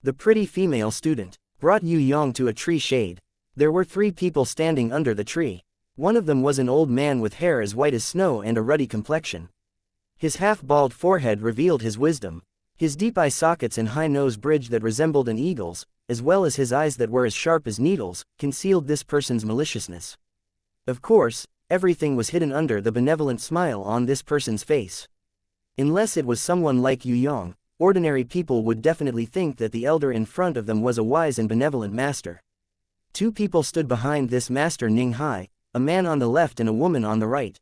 The pretty female student brought Yue Yang to a tree shade. There were 3 people standing under the tree. One of them was an old man with hair as white as snow and a ruddy complexion. His half-bald forehead revealed his wisdom. His deep eye sockets and high nose bridge that resembled an eagle's, as well as his eyes that were as sharp as needles, concealed this person's maliciousness. Of course, everything was hidden under the benevolent smile on this person's face. Unless it was someone like Yue Yang, ordinary people would definitely think that the elder in front of them was a wise and benevolent master. 2 people stood behind this Master Ning Hai, a man on the left and a woman on the right.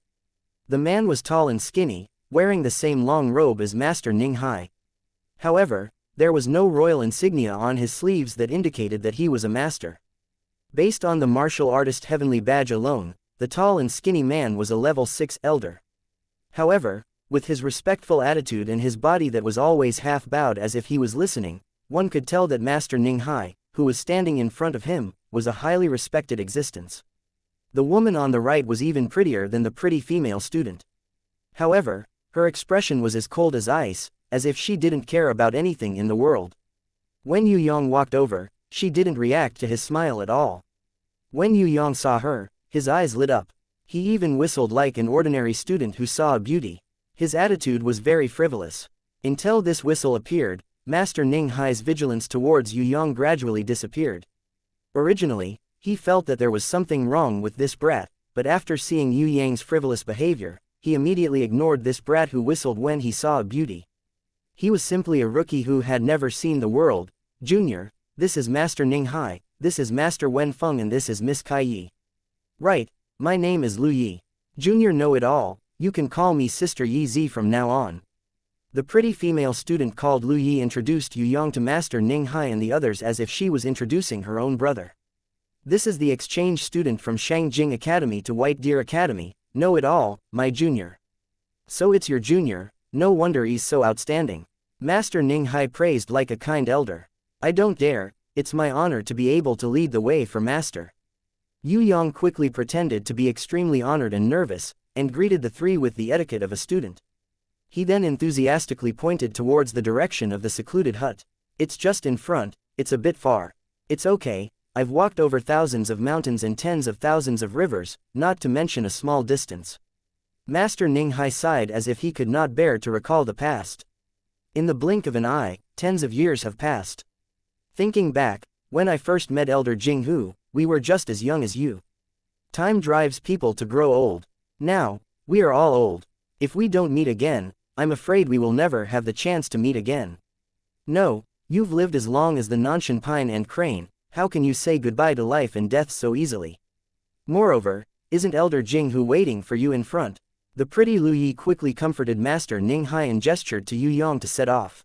The man was tall and skinny, wearing the same long robe as Master Ning Hai. However, there was no royal insignia on his sleeves that indicated that he was a master. Based on the martial artist heavenly badge alone, the tall and skinny man was a level 6 elder. However, with his respectful attitude and his body that was always half bowed as if he was listening, one could tell that Master Ning Hai, who was standing in front of him, was a highly respected existence. The woman on the right was even prettier than the pretty female student. However, her expression was as cold as ice, as if she didn't care about anything in the world. When Yue Yang walked over, she didn't react to his smile at all. When Yue Yang saw her, his eyes lit up. He even whistled like an ordinary student who saw a beauty. His attitude was very frivolous. Until this whistle appeared, Master Ning Hai's vigilance towards Yue Yang gradually disappeared. Originally, he felt that there was something wrong with this brat, but after seeing Yue Yang's frivolous behavior, he immediately ignored this brat who whistled when he saw a beauty. He was simply a rookie who had never seen the world. "Junior, this is Master Ning Hai, this is Master Wen Feng and this is Miss Kai Yi." "Right, my name is Lu Yi. Junior know-it-all, you can call me Sister Yi Zi from now on." The pretty female student called Lu Yi introduced Yue Yang to Master Ning Hai and the others as if she was introducing her own brother. "This is the exchange student from Xianxia Academy to White Deer Academy, know-it-all, my junior." "So it's your junior, no wonder he's so outstanding." Master Ning Hai praised like a kind elder. "I don't dare, it's my honor to be able to lead the way for Master." Yue Yang quickly pretended to be extremely honored and nervous, and greeted the 3 with the etiquette of a student. He then enthusiastically pointed towards the direction of the secluded hut. "It's just in front, it's a bit far. It's okay, I've walked over thousands of mountains and tens of thousands of rivers, not to mention a small distance." Master Ning Hai sighed as if he could not bear to recall the past. In the blink of an eye, tens of years have passed. Thinking back, when I first met Elder Jing Hu, we were just as young as you. Time drives people to grow old. Now, we are all old. If we don't meet again, I'm afraid we will never have the chance to meet again. No, you've lived as long as the Nanshan pine and crane, how can you say goodbye to life and death so easily? Moreover, isn't Elder Jing Hu waiting for you in front? The pretty Lu Yi quickly comforted Master Ning Hai and gestured to Yue Yang to set off.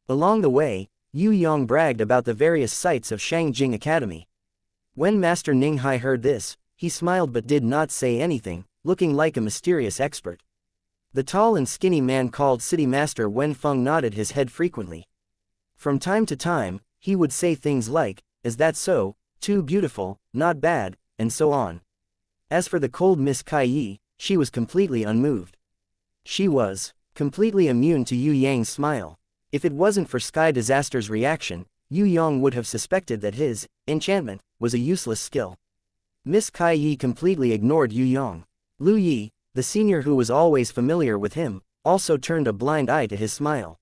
Along the way, Yue Yang bragged about the various sites of Xianxia Academy. When Master Ning Hai heard this, he smiled but did not say anything, looking like a mysterious expert. The tall and skinny man called City Master Wenfeng nodded his head frequently. From time to time, he would say things like, "Is that so? Too beautiful, not bad," and so on. As for the cold Miss Kai, she was completely unmoved. She was completely immune to Yue Yang's smile. If it wasn't for Sky Disaster's reaction, Yue Yang would have suspected that his enchantment was a useless skill. Miss Kai completely ignored Yue Yang. Lu Yi, the senior who was always familiar with him, also turned a blind eye to his smile.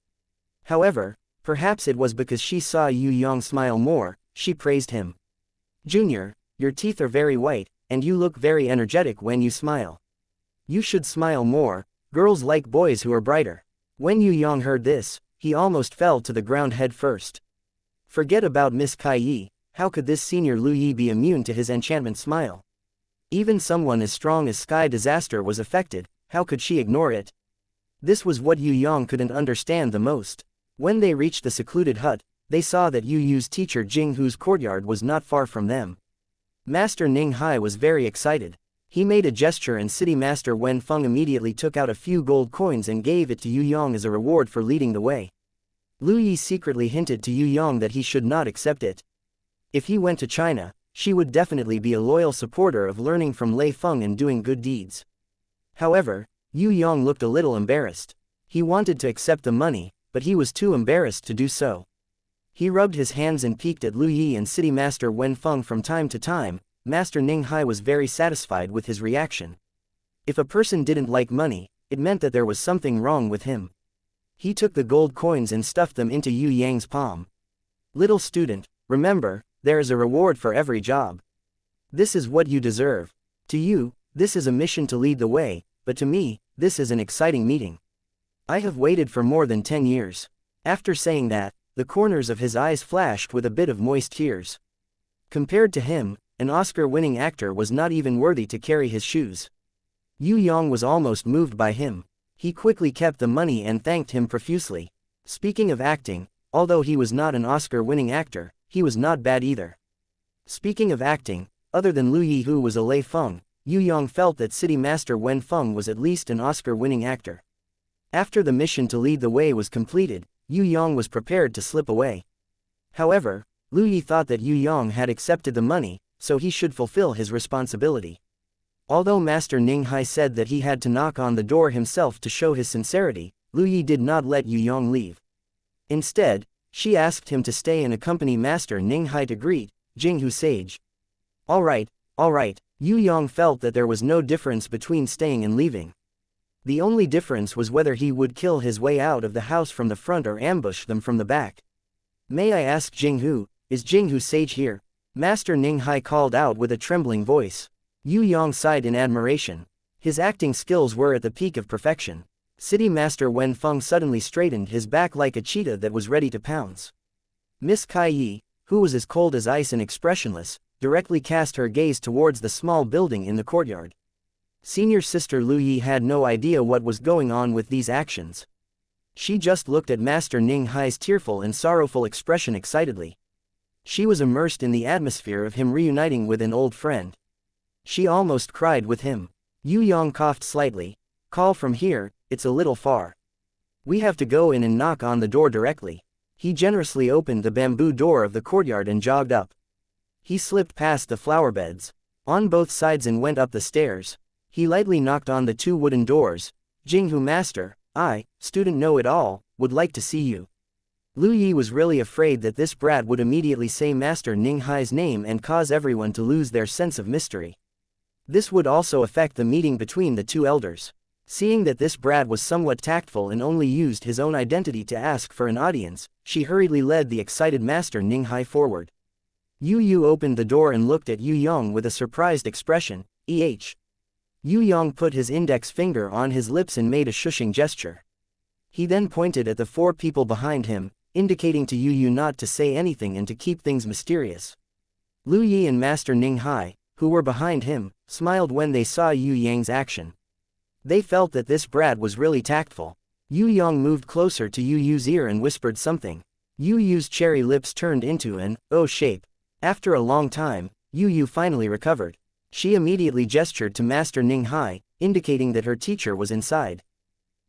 However, perhaps it was because she saw Yue Yang smile more, she praised him. "Junior, your teeth are very white, and you look very energetic when you smile. You should smile more, girls like boys who are brighter." When Yue Yang heard this, he almost fell to the ground head first. Forget about Miss Kai, how could this senior Lu Yi be immune to his enchantment smile? Even someone as strong as Sky Disaster was affected, how could she ignore it? This was what Yue Yang couldn't understand the most. When they reached the secluded hut, they saw that Yu Yu's teacher Jing Hu's courtyard was not far from them. Master Ning Hai was very excited. He made a gesture and City Master Wenfeng immediately took out a few gold coins and gave it to Yue Yang as a reward for leading the way. Lu Yi secretly hinted to Yue Yang that he should not accept it. If he went to China, she would definitely be a loyal supporter of learning from Lei Feng and doing good deeds. However, Yue Yang looked a little embarrassed. He wanted to accept the money, but he was too embarrassed to do so. He rubbed his hands and peeked at Lu Yi and City Master Wenfeng from time to time. Master Ning Hai was very satisfied with his reaction. If a person didn't like money, it meant that there was something wrong with him. He took the gold coins and stuffed them into Yue Yang's palm. "Little student, remember, there is a reward for every job. This is what you deserve. To you, this is a mission to lead the way, but to me, this is an exciting meeting. I have waited for more than 10 years. After saying that, the corners of his eyes flashed with a bit of moist tears. Compared to him, an Oscar-winning actor was not even worthy to carry his shoes. Yue Yang was almost moved by him. He quickly kept the money and thanked him profusely. Speaking of acting, although he was not an Oscar-winning actor, he was not bad either. Speaking of acting, other than Lu Yi who was a Lei Feng, Yue Yang felt that City Master Wenfeng was at least an Oscar-winning actor. After the mission to lead the way was completed, Yue Yang was prepared to slip away. However, Lu Yi thought that Yue Yang had accepted the money, so he should fulfill his responsibility. Although Master Ning Hai said that he had to knock on the door himself to show his sincerity, Lu Yi did not let Yue Yang leave. Instead, she asked him to stay and accompany Master Ning Hai to greet Jing Hu Sage. All right. Yue Yang felt that there was no difference between staying and leaving. The only difference was whether he would kill his way out of the house from the front or ambush them from the back. "May I ask Jing Hu, is Jing Hu Sage here?" Master Ning Hai called out with a trembling voice. Yue Yang sighed in admiration. His acting skills were at the peak of perfection. City Master Wenfeng suddenly straightened his back like a cheetah that was ready to pounce. Miss Kai, who was as cold as ice and expressionless, directly cast her gaze towards the small building in the courtyard. Senior Sister Lu Yi had no idea what was going on with these actions. She just looked at Master Ning Hai's tearful and sorrowful expression excitedly. She was immersed in the atmosphere of him reuniting with an old friend. She almost cried with him. Yue Yang coughed slightly. "Call from here, it's a little far. We have to go in and knock on the door directly." He generously opened the bamboo door of the courtyard and jogged up. He slipped past the flower beds, on both sides and went up the stairs. He lightly knocked on the 2 wooden doors. "Jing Hu Master, I, Student Know-It-All, would like to see you." Lu Yi was really afraid that this brat would immediately say Master Ning Hai's name and cause everyone to lose their sense of mystery. This would also affect the meeting between the 2 elders. Seeing that this brat was somewhat tactful and only used his own identity to ask for an audience, she hurriedly led the excited Master Ning Hai forward. Yu opened the door and looked at Yue Yang with a surprised expression. Yue Yang put his index finger on his lips and made a shushing gesture. He then pointed at the 4 people behind him, indicating to Yu not to say anything and to keep things mysterious. Lu Yi and Master Ning Hai, who were behind him, smiled when they saw Yue Yang's action. They felt that this brat was really tactful. Yue Yang moved closer to Yu's ear and whispered something. Yu's cherry lips turned into an O shape. After a long time, Yu finally recovered. She immediately gestured to Master Ning Hai, indicating that her teacher was inside.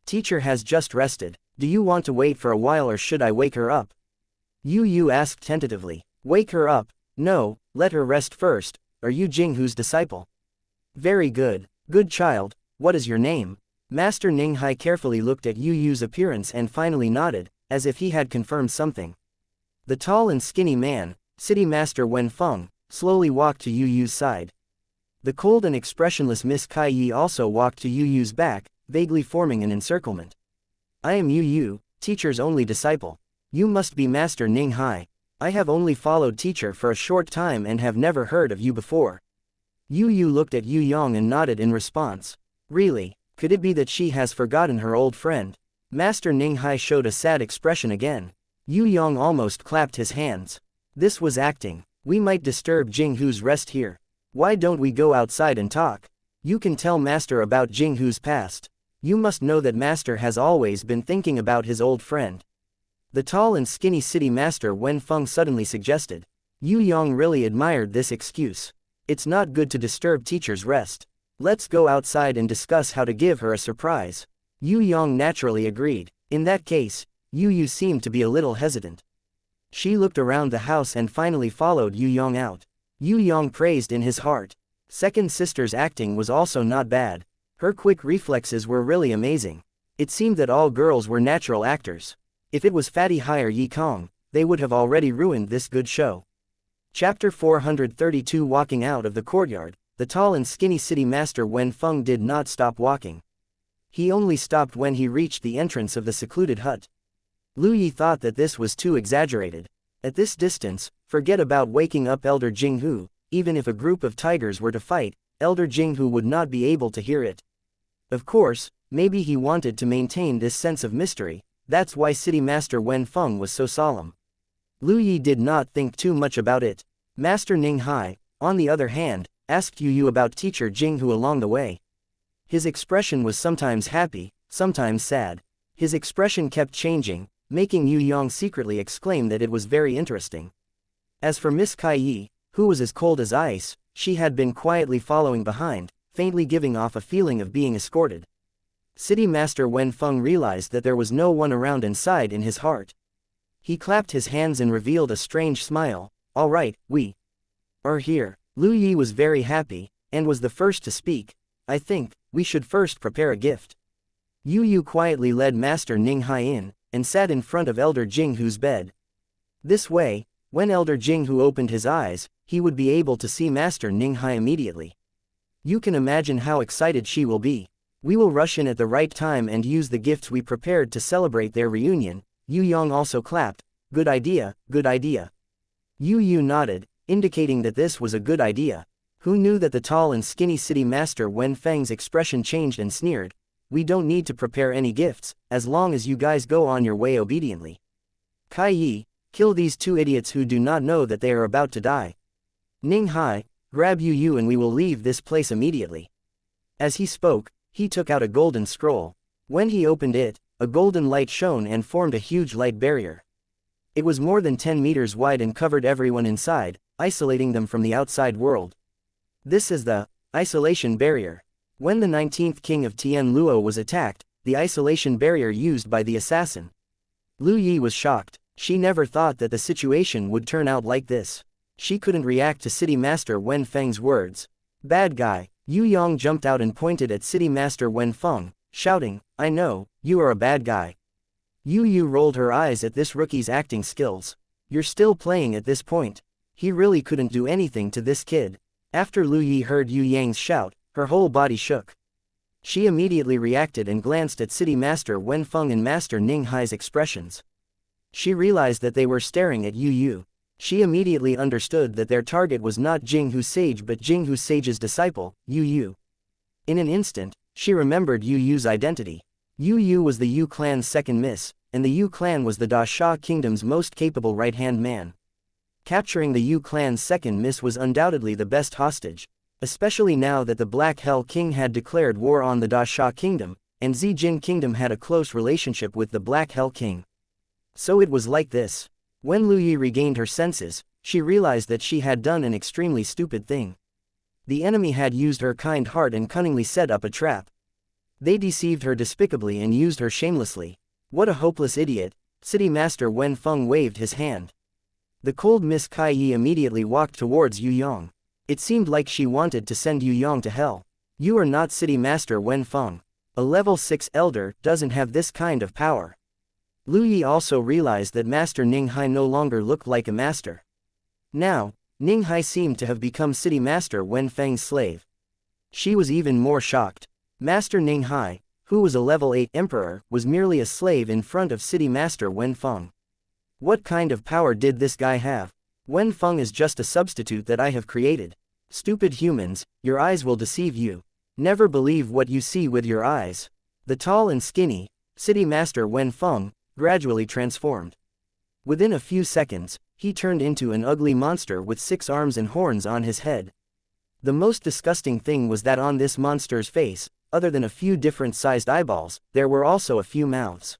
Teacher has just rested. Do you want to wait for a while or should I wake her up? Yu asked tentatively. Wake her up? No, let her rest first. Are you Jinghu's disciple? Very good. Good child. What is your name? Master Ning Hai carefully looked at Yu's appearance and finally nodded, as if he had confirmed something. The tall and skinny man, City Master Wen Feng, slowly walked to Yu's side. The cold and expressionless Miss Kai Yi also walked to Yu's back, vaguely forming an encirclement. I am Yu, teacher's only disciple. You must be Master Ning Hai. I have only followed teacher for a short time and have never heard of you before. Yu looked at Yue Yang and nodded in response. Really, could it be that she has forgotten her old friend? Master Ning Hai showed a sad expression again. Yue Yang almost clapped his hands. This was acting. We might disturb Jinghu's rest here. Why don't we go outside and talk? You can tell Master about Jinghu's past. You must know that Master has always been thinking about his old friend. The tall and skinny City Master Wen Feng suddenly suggested. Yue Yang really admired this excuse. It's not good to disturb teacher's rest. Let's go outside and discuss how to give her a surprise. Yue Yang naturally agreed. In that case, Yu seemed to be a little hesitant. She looked around the house and finally followed Yue Yang out. Yue Yang praised in his heart. Second sister's acting was also not bad. Her quick reflexes were really amazing. It seemed that all girls were natural actors. If it was Fatty Hai or Yi Kong, they would have already ruined this good show. Chapter 432. Walking out of the courtyard, the tall and skinny City Master Wen Feng did not stop walking. He only stopped when he reached the entrance of the secluded hut. Lu Yi thought that this was too exaggerated. At this distance, forget about waking up Elder Jinghu. Even if a group of tigers were to fight, Elder Jinghu would not be able to hear it. Of course, maybe he wanted to maintain this sense of mystery. That's why City Master Wen Feng was so solemn. Lu Yi did not think too much about it. Master Ning Hai, on the other hand, asked Yu about teacher Jinghu along the way. His expression was sometimes happy, sometimes sad. His expression kept changing, making Yue Yang secretly exclaim that it was very interesting. As for Miss Kai Yi, who was as cold as ice, she had been quietly following behind, faintly giving off a feeling of being escorted. City Master Wen Feng realized that there was no one around inside in his heart. He clapped his hands and revealed a strange smile. All right, we are here. Lu Yi was very happy, and was the first to speak. I think we should first prepare a gift. Yu quietly led Master Ning Hai in, and sat in front of Elder Jinghu's bed. This way, when Elder Jinghu opened his eyes, he would be able to see Master Ning Hai immediately. You can imagine how excited she will be. We will rush in at the right time and use the gifts we prepared to celebrate their reunion. Yue Yang also clapped. Good idea, good idea. Yu nodded, indicating that this was a good idea. Who knew that the tall and skinny City Master Wen Feng's expression changed and sneered. We don't need to prepare any gifts, as long as you guys go on your way obediently. Kai Yi, kill these two idiots who do not know that they are about to die. Ning Hai, grab Yu and we will leave this place immediately. As he spoke, he took out a golden scroll. When he opened it, a golden light shone and formed a huge light barrier. It was more than 10 meters wide and covered everyone inside, isolating them from the outside world. This is the isolation barrier. When the 19th king of Tian Luo was attacked, the isolation barrier used by the assassin. Lu Yi was shocked. She never thought that the situation would turn out like this. She couldn't react to City Master Wen Feng's words. Bad guy. Yue Yang jumped out and pointed at City Master Wen Feng, shouting, I know, you are a bad guy. Yu rolled her eyes at this rookie's acting skills. You're still playing at this point. He really couldn't do anything to this kid. After Lu Yi heard Yue Yang's shout, her whole body shook. She immediately reacted and glanced at City Master Wen Feng and Master Ning Hai's expressions. She realized that they were staring at Yu. She immediately understood that their target was not Jinghu Sage but Jinghu Sage's disciple, Yu. In an instant, she remembered Yu's identity. Yu was the Yu clan's second miss, and the Yu clan was the Da Sha kingdom's most capable right-hand man. Capturing the Yu clan's second miss was undoubtedly the best hostage, especially now that the Black Hell King had declared war on the Da Sha kingdom, and Zijin kingdom had a close relationship with the Black Hell King. So it was like this. When Lu Yi regained her senses, she realized that she had done an extremely stupid thing. The enemy had used her kind heart and cunningly set up a trap. They deceived her despicably and used her shamelessly. What a hopeless idiot. City Master Wen Feng waved his hand. The cold Miss Kai Yi immediately walked towards Yue Yang. It seemed like she wanted to send Yue Yang to hell. You are not City Master Wen Feng. A level 6 elder doesn't have this kind of power. Lu Yi also realized that Master Ning Hai no longer looked like a master. Now, Ning Hai seemed to have become City Master Wen Feng's slave. She was even more shocked. Master Ning Hai, who was a level 8 emperor, was merely a slave in front of City Master Wen Feng. What kind of power did this guy have? Wen Feng is just a substitute that I have created. Stupid humans, your eyes will deceive you. Never believe what you see with your eyes. The tall and skinny, City Master Wen Feng, gradually transformed. Within a few seconds, he turned into an ugly monster with 6 arms and horns on his head. The most disgusting thing was that on this monster's face, other than a few different sized eyeballs, there were also a few mouths.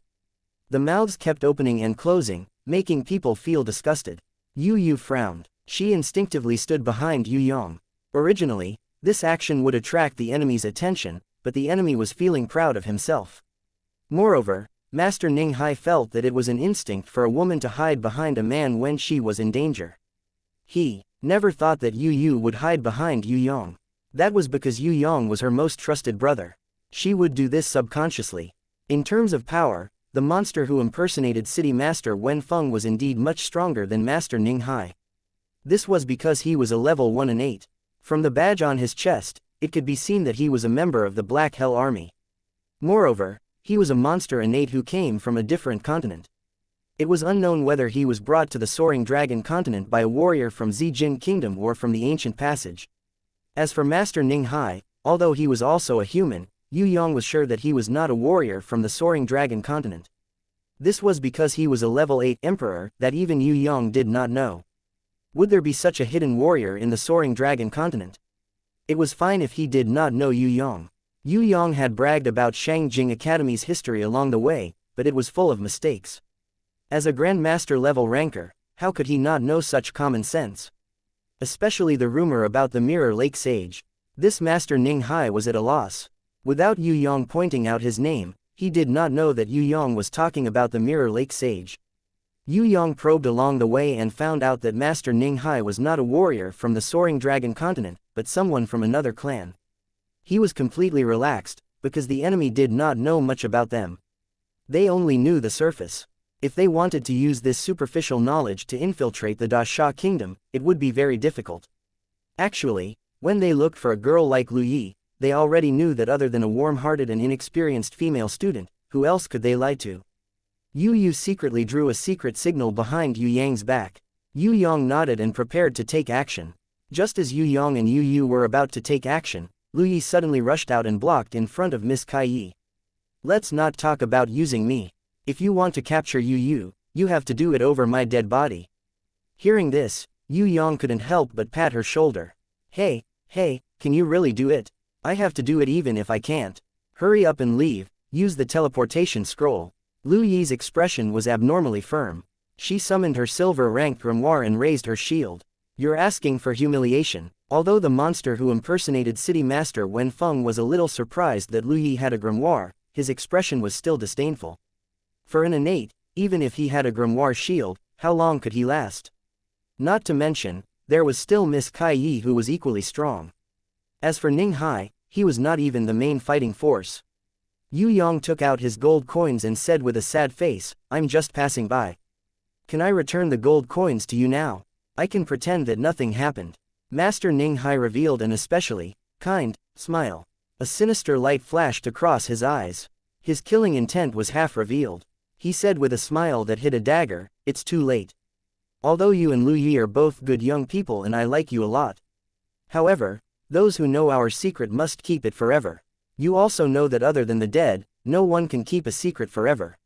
The mouths kept opening and closing, making people feel disgusted. Yu frowned. She instinctively stood behind Yue Yang. Originally, this action would attract the enemy's attention, but the enemy was feeling proud of himself. Moreover, Master Ning Hai felt that it was an instinct for a woman to hide behind a man when she was in danger. He never thought that Yu would hide behind Yue Yang. That was because Yue Yang was her most trusted brother. She would do this subconsciously. In terms of power, the monster who impersonated City Master Wen Feng was indeed much stronger than Master Ning Hai. This was because he was a level 1 and 8. From the badge on his chest, it could be seen that he was a member of the Black Hell Army. Moreover, he was a monster innate who came from a different continent. It was unknown whether he was brought to the Soaring Dragon continent by a warrior from Zijin Kingdom or from the Ancient Passage. As for Master Ning Hai, although he was also a human, Yue Yang was sure that he was not a warrior from the Soaring Dragon continent. This was because he was a level 8 emperor that even Yue Yang did not know. Would there be such a hidden warrior in the Soaring Dragon continent? It was fine if he did not know Yue Yang. Yue Yang had bragged about Shangjing Academy's history along the way, but it was full of mistakes. As a Grandmaster level ranker, how could he not know such common sense? Especially the rumor about the Mirror Lake Sage. This Master Ning Hai was at a loss. Without Yue Yang pointing out his name, he did not know that Yue Yang was talking about the Mirror Lake Sage. Yue Yang probed along the way and found out that Master Ning Hai was not a warrior from the Soaring Dragon continent, but someone from another clan. He was completely relaxed, because the enemy did not know much about them. They only knew the surface. If they wanted to use this superficial knowledge to infiltrate the Da Sha kingdom, it would be very difficult. Actually, when they looked for a girl like Lu Yi, they already knew that other than a warm-hearted and inexperienced female student, who else could they lie to? Yu secretly drew a secret signal behind Yue Yang's back. Yue Yang nodded and prepared to take action. Just as Yue Yang and Yu were about to take action, Lu Yi suddenly rushed out and blocked in front of Miss Kai Yi. Let's not talk about using me. If you want to capture Yu, you have to do it over my dead body. Hearing this, Yue Yang couldn't help but pat her shoulder. Hey, can you really do it? I have to do it even if I can't. Hurry up and leave, use the teleportation scroll. Lu Yi's expression was abnormally firm. She summoned her silver-ranked grimoire and raised her shield. You're asking for humiliation. Although the monster who impersonated City Master Wen Feng was a little surprised that Lu Yi had a grimoire, his expression was still disdainful. For an innate, even if he had a grimoire shield, how long could he last? Not to mention, there was still Miss Kai Yi who was equally strong. As for Ning Hai, he was not even the main fighting force. Yue Yang took out his gold coins and said with a sad face, I'm just passing by. Can I return the gold coins to you now? I can pretend that nothing happened. Master Ning Hai revealed an especially kind smile. A sinister light flashed across his eyes. His killing intent was half revealed. He said with a smile that hid a dagger, it's too late. Although you and Lu Yi are both good young people and I like you a lot. However, those who know our secret must keep it forever. You also know that other than the dead, no one can keep a secret forever.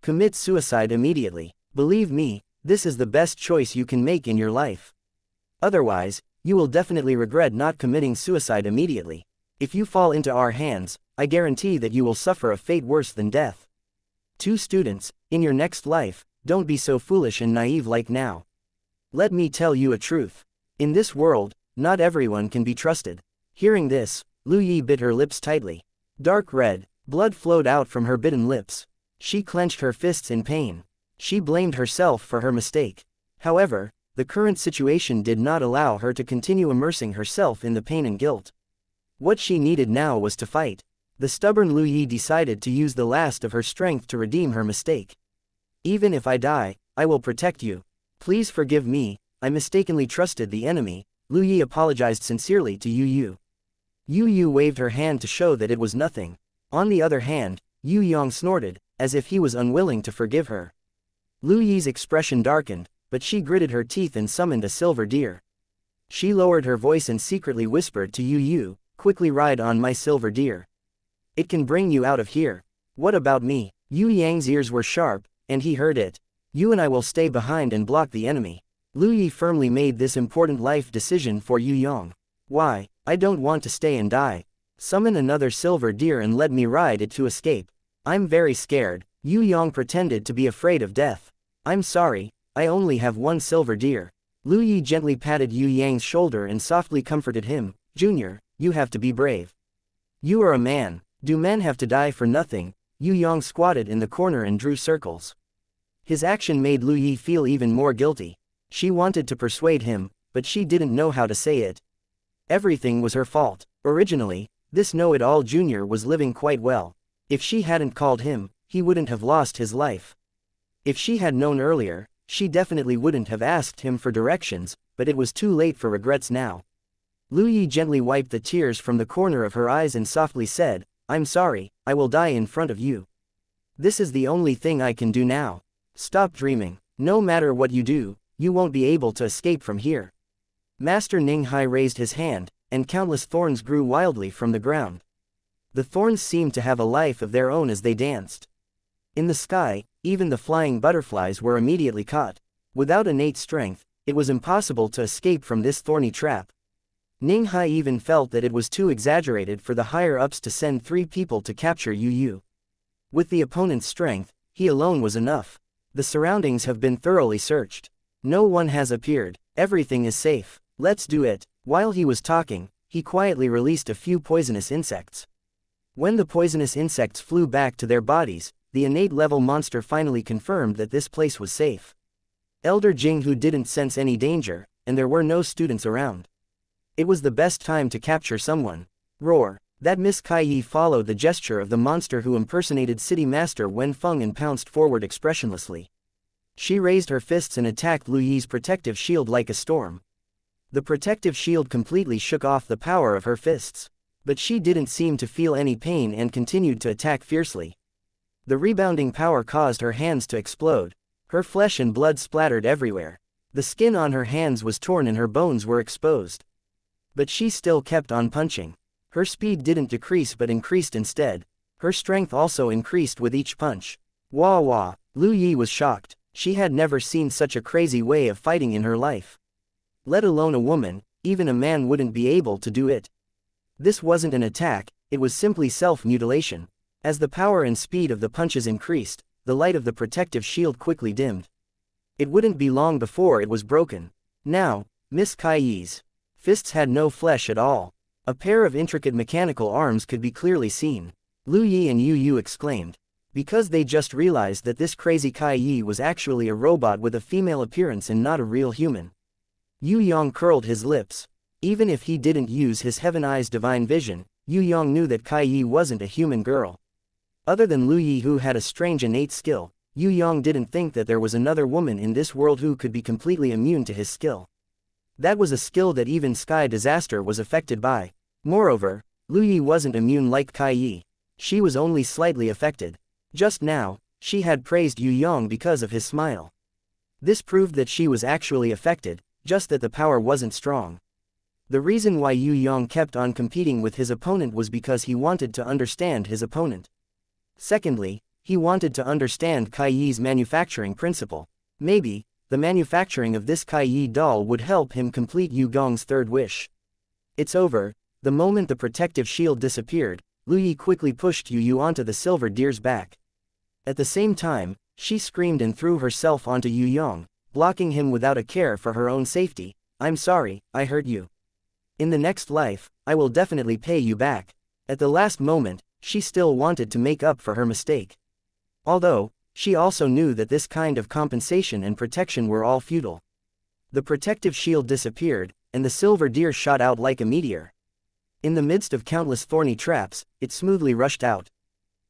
Commit suicide immediately. Believe me, this is the best choice you can make in your life. Otherwise, you will definitely regret not committing suicide immediately. If you fall into our hands, I guarantee that you will suffer a fate worse than death. 2 students, in your next life, don't be so foolish and naive like now. Let me tell you a truth. In this world, not everyone can be trusted. Hearing this, Lu Yi bit her lips tightly. Dark red, blood flowed out from her bitten lips. She clenched her fists in pain. She blamed herself for her mistake. However, the current situation did not allow her to continue immersing herself in the pain and guilt. What she needed now was to fight. The stubborn Lu Yi decided to use the last of her strength to redeem her mistake. Even if I die, I will protect you. Please forgive me, I mistakenly trusted the enemy. Lu Yi apologized sincerely to Yu Yu. Yu Yu waved her hand to show that it was nothing. On the other hand, Yue Yang snorted, as if he was unwilling to forgive her. Lu Yi's expression darkened, but she gritted her teeth and summoned a silver deer. She lowered her voice and secretly whispered to Yu Yu, quickly ride on my silver deer. It can bring you out of here. What about me? Yue Yang's ears were sharp, and he heard it. You and I will stay behind and block the enemy. Lu Yi firmly made this important life decision for Yue Yang. Why? I don't want to stay and die. Summon another silver deer and let me ride it to escape. I'm very scared. Yue Yang pretended to be afraid of death. I'm sorry, I only have one silver deer. Lu Yi gently patted Yue Yang's shoulder and softly comforted him. Junior, you have to be brave. You are a man. Do men have to die for nothing? Yue Yang squatted in the corner and drew circles. His action made Lu Yi feel even more guilty. She wanted to persuade him, but she didn't know how to say it. Everything was her fault. Originally, this know-it-all junior was living quite well. If she hadn't called him, he wouldn't have lost his life. If she had known earlier, she definitely wouldn't have asked him for directions, but it was too late for regrets now. Lu Yi gently wiped the tears from the corner of her eyes and softly said, I'm sorry, I will die in front of you. This is the only thing I can do now. Stop dreaming. No matter what you do, you won't be able to escape from here. Master Ninghai raised his hand, and countless thorns grew wildly from the ground. The thorns seemed to have a life of their own as they danced. In the sky, even the flying butterflies were immediately caught. Without innate strength, it was impossible to escape from this thorny trap. Ninghai even felt that it was too exaggerated for the higher-ups to send 3 people to capture Yu Yu. With the opponent's strength, he alone was enough. The surroundings have been thoroughly searched. No one has appeared. Everything is safe. Let's do it. While he was talking, he quietly released a few poisonous insects. When the poisonous insects flew back to their bodies, the innate level monster finally confirmed that this place was safe. Elder Jing who didn't sense any danger, and there were no students around. It was the best time to capture someone. Roar. That Miss Kai Yi followed the gesture of the monster who impersonated City Master Wen Feng and pounced forward expressionlessly. She raised her fists and attacked Lu Yi's protective shield like a storm. The protective shield completely shook off the power of her fists. But she didn't seem to feel any pain and continued to attack fiercely. The rebounding power caused her hands to explode. Her flesh and blood splattered everywhere. The skin on her hands was torn and her bones were exposed. But she still kept on punching. Her speed didn't decrease but increased instead. Her strength also increased with each punch. Wah wah. Lu Yi was shocked. She had never seen such a crazy way of fighting in her life. Let alone a woman, even a man wouldn't be able to do it. This wasn't an attack, it was simply self-mutilation. As the power and speed of the punches increased, the light of the protective shield quickly dimmed. It wouldn't be long before it was broken. Now, Miss Kai Yi's fists had no flesh at all. A pair of intricate mechanical arms could be clearly seen. Lu Yi and Yu Yu exclaimed. Because they just realized that this crazy Kai Yi was actually a robot with a female appearance and not a real human. Yue Yang curled his lips. Even if he didn't use his Heaven Eye's divine vision, Yue Yang knew that Kai Yi wasn't a human girl. Other than Lu Yi who had a strange innate skill, Yue Yang didn't think that there was another woman in this world who could be completely immune to his skill. That was a skill that even Sky Disaster was affected by. Moreover, Lu Yi wasn't immune like Kai Yi. She was only slightly affected. Just now, she had praised Yue Yang because of his smile. This proved that she was actually affected, just that the power wasn't strong. The reason why Yue Yang kept on competing with his opponent was because he wanted to understand his opponent. Secondly, he wanted to understand Kai Yi's manufacturing principle. Maybe, the manufacturing of this Kai Yi doll would help him complete Yu Gong's third wish. It's over. The moment the protective shield disappeared, Lu Yi quickly pushed Yu Yu onto the silver deer's back. At the same time, she screamed and threw herself onto Yue Yang, blocking him without a care for her own safety. I'm sorry, I hurt you. In the next life, I will definitely pay you back. At the last moment, she still wanted to make up for her mistake. Although, she also knew that this kind of compensation and protection were all futile. The protective shield disappeared, and the silver deer shot out like a meteor. In the midst of countless thorny traps, it smoothly rushed out.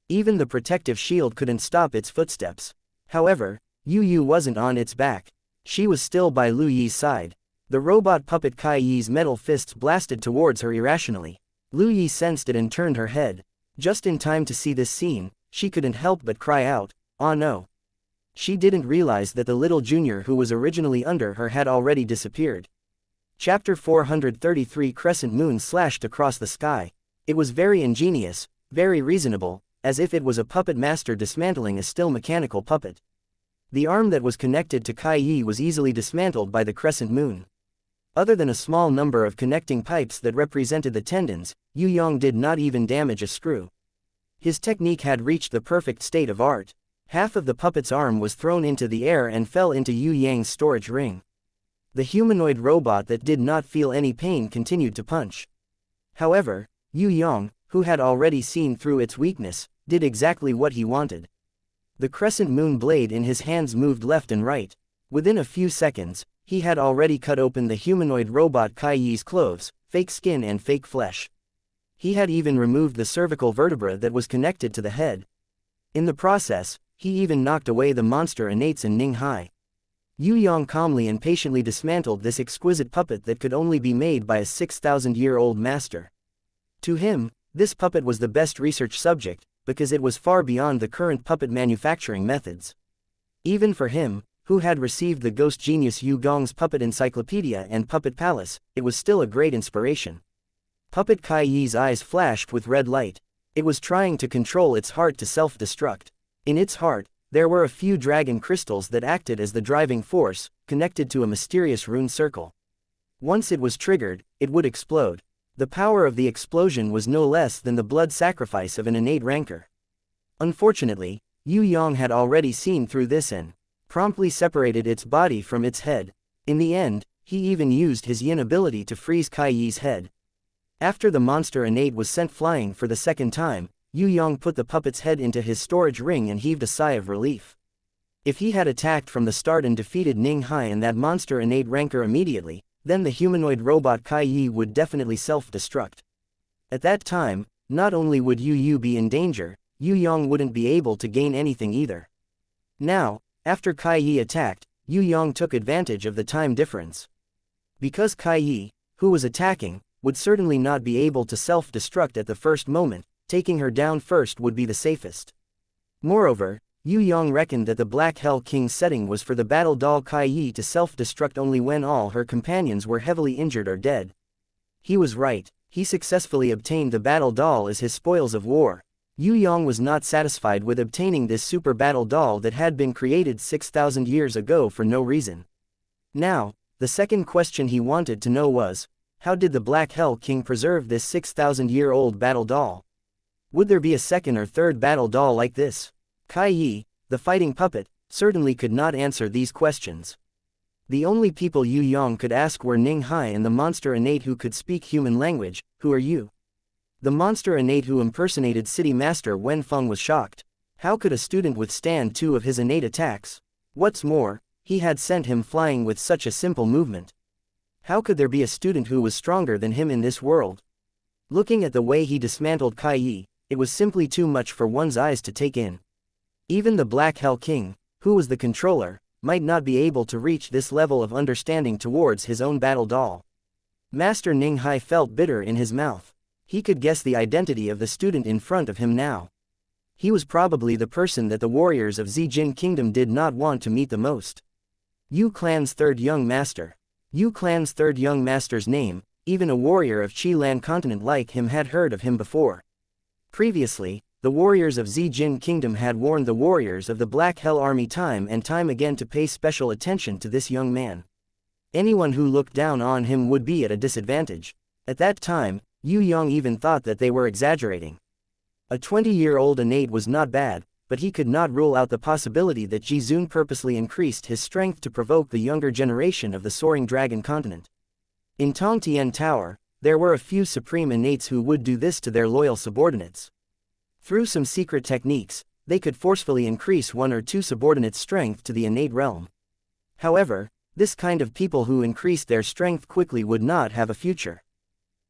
Even the protective shield couldn't stop its footsteps. However, Yu wasn't on its back. She was still by Lu Yi's side. The robot puppet Kai Yi's metal fists blasted towards her irrationally. Lu Yi sensed it and turned her head. Just in time to see this scene, she couldn't help but cry out, "Oh no." She didn't realize that the little junior who was originally under her had already disappeared. Chapter 433 Crescent Moon slashed across the sky. It was very ingenious, very reasonable, as if it was a puppet master dismantling a still mechanical puppet. The arm that was connected to Kai Yi was easily dismantled by the crescent moon. Other than a small number of connecting pipes that represented the tendons, Yue Yang did not even damage a screw. His technique had reached the perfect state of art. Half of the puppet's arm was thrown into the air and fell into Yue Yang's storage ring. The humanoid robot that did not feel any pain continued to punch. However, Yue Yang, who had already seen through its weakness, did exactly what he wanted. The crescent moon blade in his hands moved left and right. Within a few seconds, he had already cut open the humanoid robot Kai Yi's clothes, fake skin and fake flesh. He had even removed the cervical vertebra that was connected to the head. In the process, he even knocked away the monster innates in Ning Hai. Yue Yang calmly and patiently dismantled this exquisite puppet that could only be made by a 6,000-year-old master. To him, this puppet was the best research subject, because it was far beyond the current puppet manufacturing methods. Even for him, who had received the ghost genius Yu Gong's Puppet Encyclopedia and Puppet Palace, it was still a great inspiration. Puppet Kai Yi's eyes flashed with red light. It was trying to control its heart to self-destruct. In its heart, there were a few dragon crystals that acted as the driving force, connected to a mysterious rune circle. Once it was triggered, it would explode. The power of the explosion was no less than the blood sacrifice of an innate rancor. Unfortunately, Yue Yang had already seen through this and promptly separated its body from its head. In the end, he even used his yin ability to freeze Kai Yi's head. After the monster innate was sent flying for the second time, Yue Yang put the puppet's head into his storage ring and heaved a sigh of relief. If he had attacked from the start and defeated Ning Hai and that monster innate rancor immediately, then the humanoid robot Kai Yi would definitely self-destruct. At that time, not only would Yu be in danger, Yue Yang wouldn't be able to gain anything either. Now, after Kai Yi attacked, Yue Yang took advantage of the time difference. Because Kai Yi, who was attacking, would certainly not be able to self-destruct at the first moment, taking her down first would be the safest. Moreover, Yue Yang reckoned that the Black Hell King's setting was for the battle doll Kai Yi to self-destruct only when all her companions were heavily injured or dead. He was right. He successfully obtained the battle doll as his spoils of war. Yue Yang was not satisfied with obtaining this super battle doll that had been created 6,000 years ago for no reason. Now, the second question he wanted to know was, how did the Black Hell King preserve this 6,000-year-old battle doll? Would there be a second or third battle doll like this? Kai Yi, the fighting puppet, certainly could not answer these questions. The only people Yue Yang could ask were Ning Hai and the monster innate who could speak human language. Who are you? The monster innate who impersonated City Master Wen Feng was shocked. How could a student withstand two of his innate attacks? What's more, he had sent him flying with such a simple movement. How could there be a student who was stronger than him in this world? Looking at the way he dismantled Kai Yi, it was simply too much for one's eyes to take in. Even the Black Hell King, who was the controller, might not be able to reach this level of understanding towards his own battle doll. Master Ning Hai felt bitter in his mouth. He could guess the identity of the student in front of him now. He was probably the person that the warriors of Zijin Kingdom did not want to meet the most. Yu Clan's third young master. Yu Clan's third young master's name, even a warrior of Qi-Lan continent like him had heard of him before. Previously, the warriors of Zijin Kingdom had warned the warriors of the Black Hell Army time and time again to pay special attention to this young man. Anyone who looked down on him would be at a disadvantage. At that time, Yue Yang even thought that they were exaggerating. A 20-year-old innate was not bad, but he could not rule out the possibility that Jizun purposely increased his strength to provoke the younger generation of the Soaring Dragon continent. In Tong Tian Tower, there were a few supreme innates who would do this to their loyal subordinates. Through some secret techniques, they could forcefully increase one or two subordinates' strength to the innate realm. However, this kind of people who increased their strength quickly would not have a future.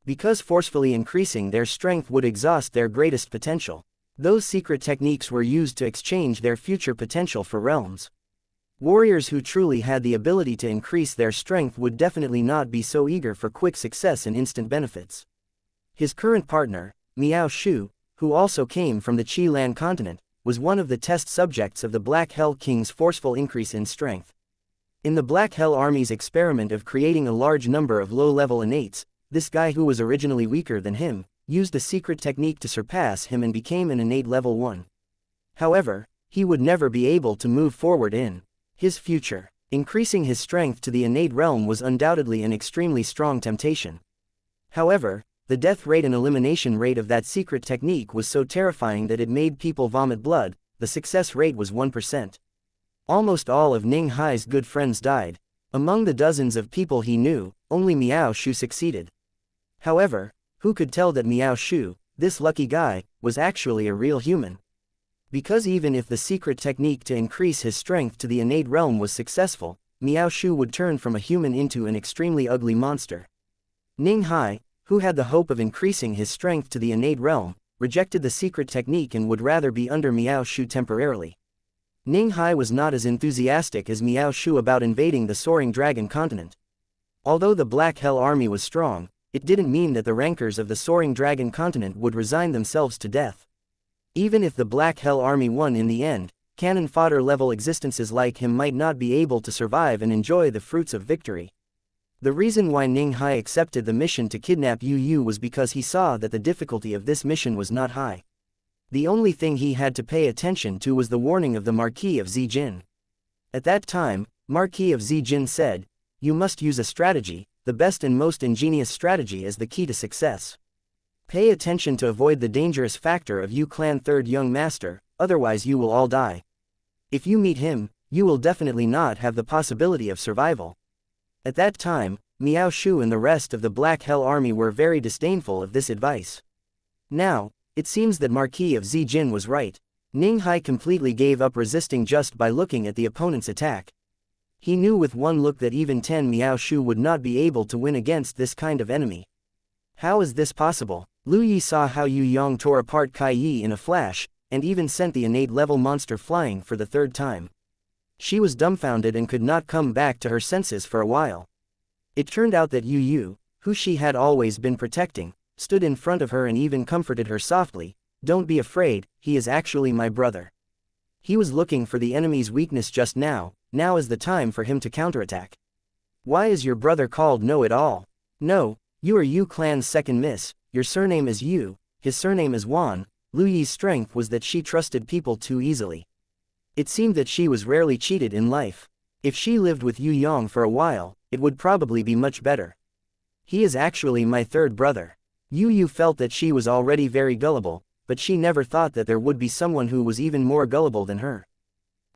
Because forcefully increasing their strength would exhaust their greatest potential. Those secret techniques were used to exchange their future potential for realms. Warriors who truly had the ability to increase their strength would definitely not be so eager for quick success and instant benefits. His current partner, Miao Shu, who also came from the Qi-Lan continent, was one of the test subjects of the Black Hell King's forceful increase in strength. In the Black Hell Army's experiment of creating a large number of low-level innates, this guy who was originally weaker than him, used a secret technique to surpass him and became an innate level 1. However, he would never be able to move forward in his future. Increasing his strength to the innate realm was undoubtedly an extremely strong temptation. However, the death rate and elimination rate of that secret technique was so terrifying that it made people vomit blood. The success rate was 1%. Almost all of Ning Hai's good friends died. Among the dozens of people he knew, only Miao Shu succeeded. However, who could tell that Miao Shu, this lucky guy, was actually a real human? Because even if the secret technique to increase his strength to the innate realm was successful, Miao Shu would turn from a human into an extremely ugly monster. Ning Hai, who had the hope of increasing his strength to the innate realm, rejected the secret technique and would rather be under Miao Shu temporarily. Ning Hai was not as enthusiastic as Miao Shu about invading the Soaring Dragon continent. Although the Black Hell Army was strong, it didn't mean that the rankers of the Soaring Dragon continent would resign themselves to death. Even if the Black Hell Army won in the end, cannon fodder level existences like him might not be able to survive and enjoy the fruits of victory. The reason why Ning Hai accepted the mission to kidnap Yu Yu was because he saw that the difficulty of this mission was not high. The only thing he had to pay attention to was the warning of the Marquis of Zijin. At that time, Marquis of Zijin said, "You must use a strategy, the best and most ingenious strategy as the key to success. Pay attention to avoid the dangerous factor of Yu Clan Third Young Master, otherwise you will all die. If you meet him, you will definitely not have the possibility of survival." At that time, Miao Shu and the rest of the Black Hell Army were very disdainful of this advice. Now, it seems that Marquis of Zijin was right. Ning Hai completely gave up resisting just by looking at the opponent's attack. He knew with one look that even 10 Miao Shu would not be able to win against this kind of enemy. How is this possible? Lu Yi saw how Yue Yang tore apart Kai Yi in a flash, and even sent the innate level monster flying for the third time. She was dumbfounded and could not come back to her senses for a while. It turned out that Yu Yu, who she had always been protecting, stood in front of her and even comforted her softly. "Don't be afraid, he is actually my brother. He was looking for the enemy's weakness just now is the time for him to counterattack. Why is your brother called Know-It-All? No, you are Yu Clan's second miss, your surname is Yu, his surname is Wan." Lu Yi's strength was that she trusted people too easily. It seemed that she was rarely cheated in life. If she lived with Yue Yang for a while, it would probably be much better. "He is actually my third brother." Yu Yu felt that she was already very gullible, but she never thought that there would be someone who was even more gullible than her.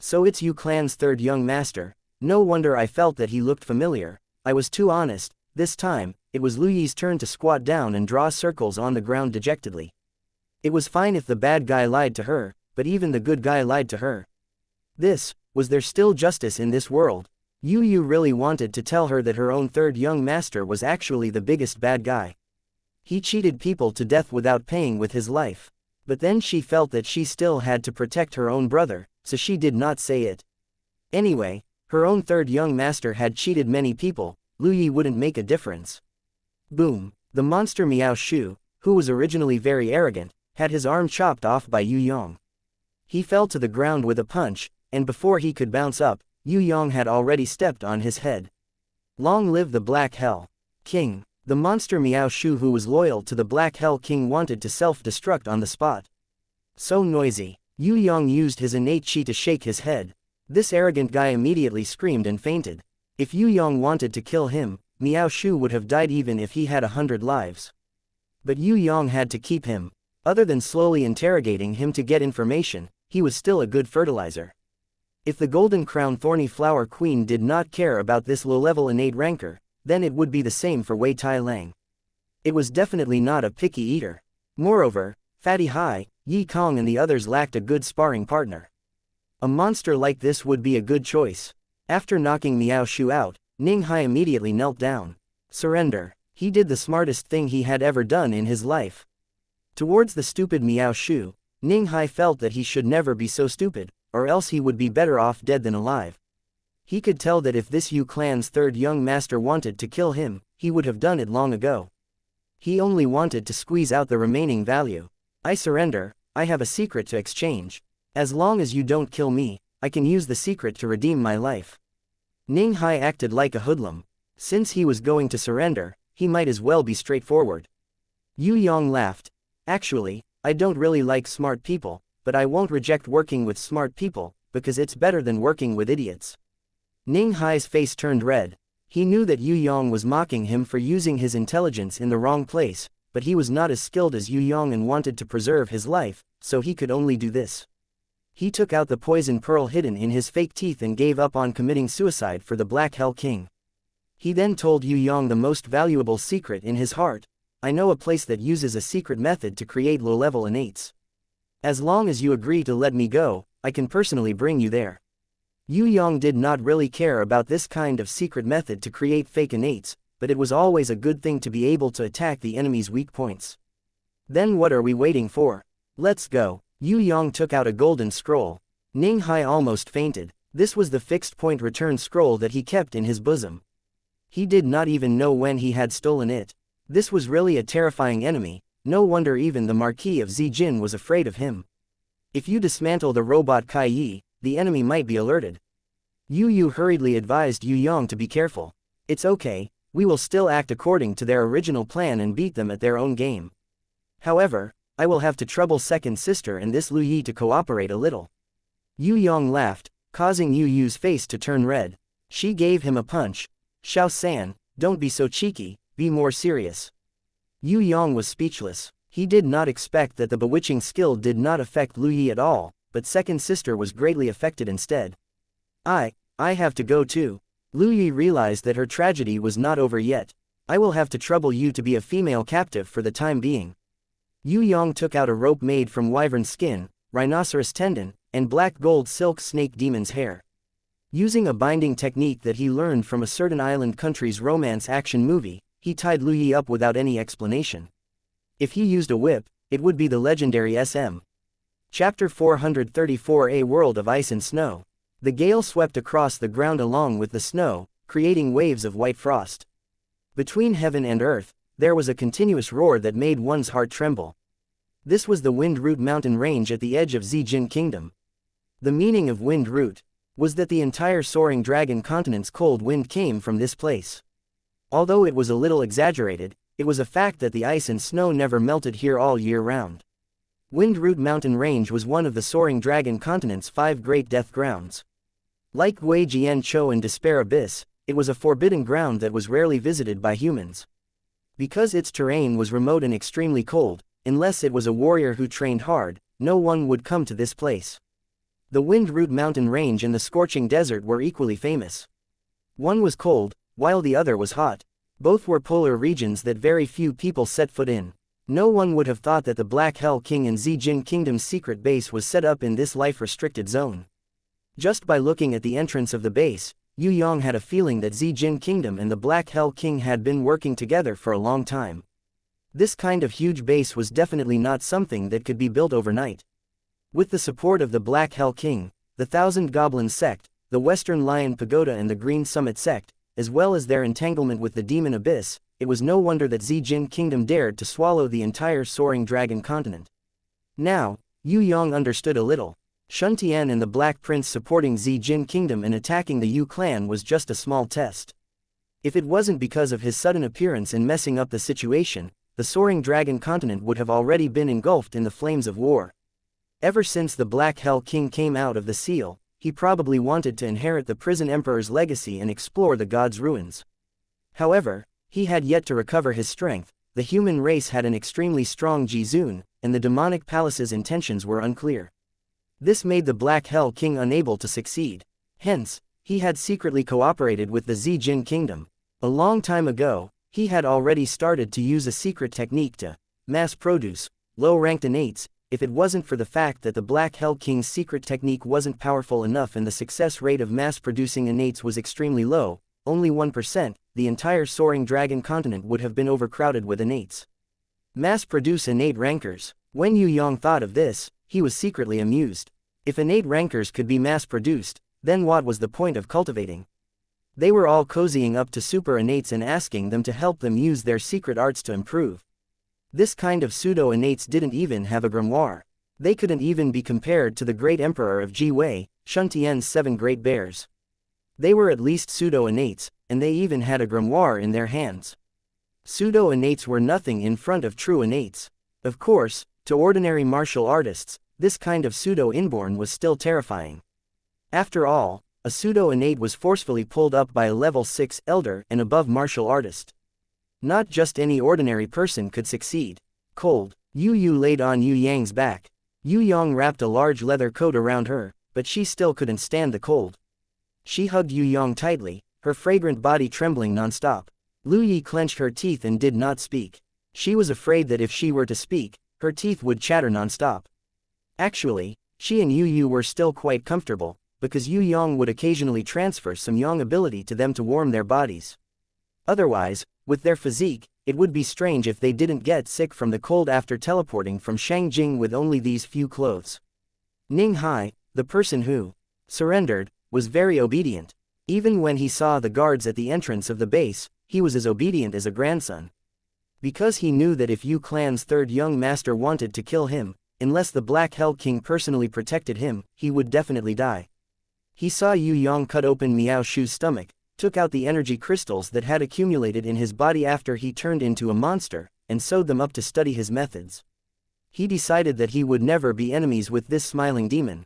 "So it's Yu Clan's third young master. No wonder I felt that he looked familiar. I was too honest." This time, it was Lu Yi's turn to squat down and draw circles on the ground dejectedly. It was fine if the bad guy lied to her, but even the good guy lied to her. Was there still justice in this world? Yu Yu really wanted to tell her that her own third young master was actually the biggest bad guy. He cheated people to death without paying with his life. But then she felt that she still had to protect her own brother, so she did not say it. Anyway, her own third young master had cheated many people. Lu Yi wouldn't make a difference. Boom! The monster Miao Shu, who was originally very arrogant, had his arm chopped off by Yue Yang. He fell to the ground with a punch, and before he could bounce up, Yue Yang had already stepped on his head. Long live the Black Hell King! The monster Miao Shu, who was loyal to the Black Hell King, wanted to self-destruct on the spot. So noisy. Yue Yang used his innate chi to shake his head. This arrogant guy immediately screamed and fainted. If Yue Yang wanted to kill him, Miao Shu would have died even if he had 100 lives. But Yue Yang had to keep him. Other than slowly interrogating him to get information, he was still a good fertilizer. If the Golden Crown Thorny Flower Queen did not care about this low-level innate rancor, then it would be the same for Wei Tai Lang. It was definitely not a picky eater. Moreover, Fatty Hai, Yi Kong and the others lacked a good sparring partner. A monster like this would be a good choice. After knocking Miao Shu out, Ning Hai immediately knelt down. Surrender. He did the smartest thing he had ever done in his life. Towards the stupid Miao Shu, Ning Hai felt that he should never be so stupid, or else he would be better off dead than alive. He could tell that if this Yu clan's third young master wanted to kill him, he would have done it long ago. He only wanted to squeeze out the remaining value. I surrender. I have a secret to exchange. As long as you don't kill me, I can use the secret to redeem my life. Ning Hai acted like a hoodlum. Since he was going to surrender, he might as well be straightforward. Yue Yang laughed. Actually, I don't really like smart people, but I won't reject working with smart people, because it's better than working with idiots. Ning Hai's face turned red. He knew that Yue Yang was mocking him for using his intelligence in the wrong place, but he was not as skilled as Yue Yang and wanted to preserve his life, so he could only do this. He took out the poison pearl hidden in his fake teeth and gave up on committing suicide for the Black Hell King. He then told Yue Yang the most valuable secret in his heart. I know a place that uses a secret method to create low-level innates. As long as you agree to let me go, I can personally bring you there. Yue Yang did not really care about this kind of secret method to create fake innates, but it was always a good thing to be able to attack the enemy's weak points. Then what are we waiting for? Let's go. Yue Yang took out a golden scroll. Ning Hai almost fainted. This was the fixed point return scroll that he kept in his bosom. He did not even know when he had stolen it. This was really a terrifying enemy, no wonder even the Marquis of Zijin was afraid of him. If you dismantle the robot Kai Yi, the enemy might be alerted. Yu hurriedly advised Yue Yang to be careful. It's okay, we will still act according to their original plan and beat them at their own game. However, I will have to trouble second sister and this Lu Yi to cooperate a little. Yue Yang laughed, causing Yu's face to turn red. She gave him a punch. Xiao-san, don't be so cheeky, be more serious. Yue Yang was speechless. He did not expect that the bewitching skill did not affect Lu Yi at all, but second sister was greatly affected instead. I have to go too. Lu Yi realized that her tragedy was not over yet. I will have to trouble you to be a female captive for the time being. Yue Yang took out a rope made from wyvern skin, rhinoceros tendon, and black gold silk snake demon's hair. Using a binding technique that he learned from a certain island country's romance action movie, he tied Lu Yi up without any explanation. If he used a whip, it would be the legendary SM. Chapter 434 A World of Ice and Snow. The gale swept across the ground along with the snow, creating waves of white frost. Between heaven and earth, there was a continuous roar that made one's heart tremble. This was the Wind Root mountain range at the edge of Zijin Kingdom. The meaning of Wind Root was that the entire soaring dragon continent's cold wind came from this place. Although it was a little exaggerated, it was a fact that the ice and snow never melted here all year round. Wind Root mountain range was one of the soaring dragon continent's 5 great death grounds. Like Wei Jian Chou and Despair Abyss, it was a forbidden ground that was rarely visited by humans. Because its terrain was remote and extremely cold, unless it was a warrior who trained hard, no one would come to this place. The Wind Root mountain range and the scorching desert were equally famous. One was cold, while the other was hot. Both were polar regions that very few people set foot in. No one would have thought that the Black Hell King and Zijin Kingdom's secret base was set up in this life-restricted zone. Just by looking at the entrance of the base, Yue Yang had a feeling that Zijin Kingdom and the Black Hell King had been working together for a long time. This kind of huge base was definitely not something that could be built overnight. With the support of the Black Hell King, the Thousand Goblins sect, the Western Lion Pagoda and the Green Summit sect, as well as their entanglement with the Demon Abyss, it was no wonder that Zijin Kingdom dared to swallow the entire soaring dragon continent. Now, Yue Yang understood a little. Shun Tian and the Black Prince supporting Zijin Kingdom and attacking the Yu clan was just a small test. If it wasn't because of his sudden appearance and messing up the situation, the soaring dragon continent would have already been engulfed in the flames of war. Ever since the Black Hell King came out of the seal, he probably wanted to inherit the Prison Emperor's legacy and explore the god's ruins. However, he had yet to recover his strength, the human race had an extremely strong Jizun, and the demonic palace's intentions were unclear. This made the Black Hell King unable to succeed. Hence, he had secretly cooperated with the Zijin Kingdom. A long time ago, He had already started to use a secret technique to mass-produce low-ranked innates. If it wasn't for the fact that the Black Hell King's secret technique wasn't powerful enough and the success rate of mass-producing innates was extremely low, only 1%, the entire soaring dragon continent would have been overcrowded with innates. Mass-produce innate rankers. When Yue Yang thought of this, he was secretly amused. If innate rankers could be mass-produced, then what was the point of cultivating? They were all cozying up to super innates and asking them to help them use their secret arts to improve. This kind of pseudo-innates didn't even have a grimoire. They couldn't even be compared to the great emperor of Jiwei, Shun Tian's 7 great bears. They were at least pseudo-innates, and they even had a grimoire in their hands. Pseudo-innates were nothing in front of true innates. Of course, to ordinary martial artists, this kind of pseudo-inborn was still terrifying. After all, a pseudo-innate was forcefully pulled up by a level 6 elder and above martial artist. Not just any ordinary person could succeed. Cold. Yu laid on Yue Yang's back. Yue Yang wrapped a large leather coat around her, but she still couldn't stand the cold. She hugged Yue Yang tightly, her fragrant body trembling non-stop. Lu Yi clenched her teeth and did not speak. She was afraid that if she were to speak, her teeth would chatter non-stop. Actually, she and Yu were still quite comfortable, because Yue Yang would occasionally transfer some Yang ability to them to warm their bodies. Otherwise, with their physique, it would be strange if they didn't get sick from the cold after teleporting from Shangjing with only these few clothes. Ning Hai, the person who surrendered, was very obedient. Even when he saw the guards at the entrance of the base, he was as obedient as a grandson. Because he knew that if Yu Clan's third young master wanted to kill him, unless the Black Hell King personally protected him, he would definitely die. He saw Yue Yang cut open Miao Shu's stomach, took out the energy crystals that had accumulated in his body after he turned into a monster, and sewed them up to study his methods. He decided that he would never be enemies with this smiling demon.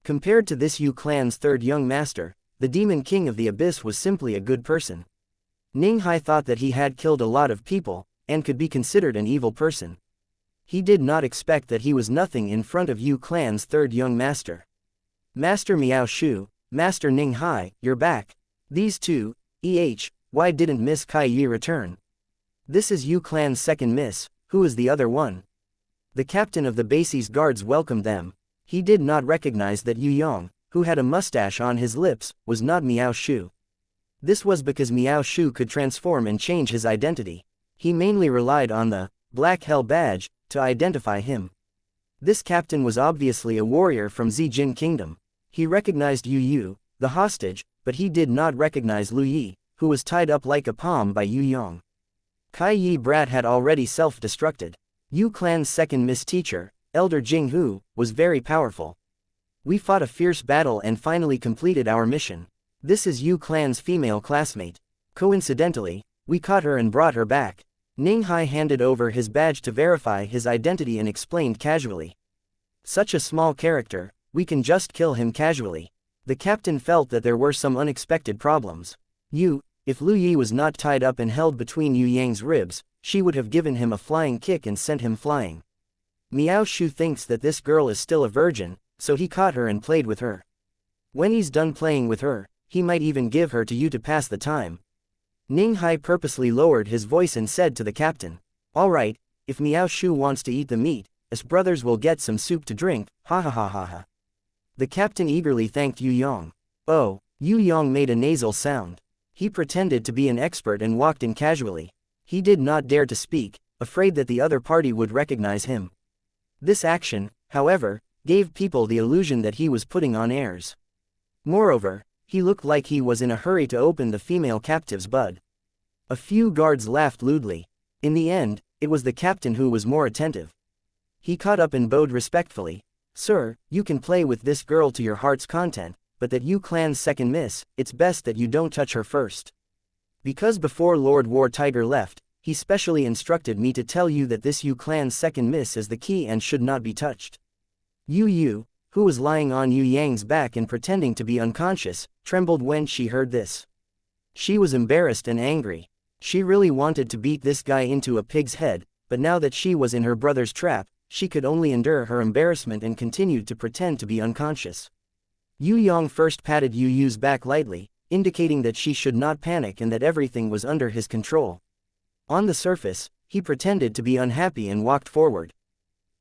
Compared to this Yu Clan's third young master, the demon king of the abyss was simply a good person. Ning Hai thought that he had killed a lot of people, and could be considered an evil person. He did not expect that he was nothing in front of Yu Clan's third young master. Master Miao Shu, Master Ning Hai, you're back. These two, why didn't Miss Kai Yi return? This is Yu Clan's second miss, who is the other one? The captain of the base's guards welcomed them. He did not recognize that Yue Yang, who had a mustache on his lips, was not Miao Shu. This was because Miao Shu could transform and change his identity. He mainly relied on the Black Hell badge to identify him. This captain was obviously a warrior from Zijin Kingdom. He recognized Yu, the hostage, but he did not recognize Lu Yi, who was tied up like a palm by Yue Yang. Kai Yi brat had already self-destructed. Yu Clan's second Miss Teacher, Elder Jing Hu, was very powerful. We fought a fierce battle and finally completed our mission. This is Yu Clan's female classmate. Coincidentally, we caught her and brought her back. Ning Hai handed over his badge to verify his identity and explained casually. Such a small character, we can just kill him casually. The captain felt that there were some unexpected problems. If Lu Yi was not tied up and held between Yue Yang's ribs, she would have given him a flying kick and sent him flying. Miao Shu thinks that this girl is still a virgin, so he caught her and played with her. When he's done playing with her, he might even give her to you to pass the time. Ning Hai purposely lowered his voice and said to the captain, "Alright, if Miao Shu wants to eat the meat, us brothers will get some soup to drink, ha ha ha ha ha." The captain eagerly thanked Yue Yang. Oh, Yue Yang made a nasal sound. He pretended to be an expert and walked in casually. He did not dare to speak, afraid that the other party would recognize him. This action, however, gave people the illusion that he was putting on airs. Moreover, he looked like he was in a hurry to open the female captive's bud. A few guards laughed lewdly. In the end, it was the captain who was more attentive. He caught up and bowed respectfully. "Sir, you can play with this girl to your heart's content, but that Yu Clan's second miss, it's best that you don't touch her first. Because before Lord War Tiger left, he specially instructed me to tell you that this Yu Clan's second miss is the key and should not be touched." Yu, who was lying on Yue Yang's back and pretending to be unconscious, trembled when she heard this. She was embarrassed and angry. She really wanted to beat this guy into a pig's head, but now that she was in her brother's trap, she could only endure her embarrassment and continued to pretend to be unconscious. Yue Yang first patted Yu's back lightly, indicating that she should not panic and that everything was under his control. On the surface, he pretended to be unhappy and walked forward.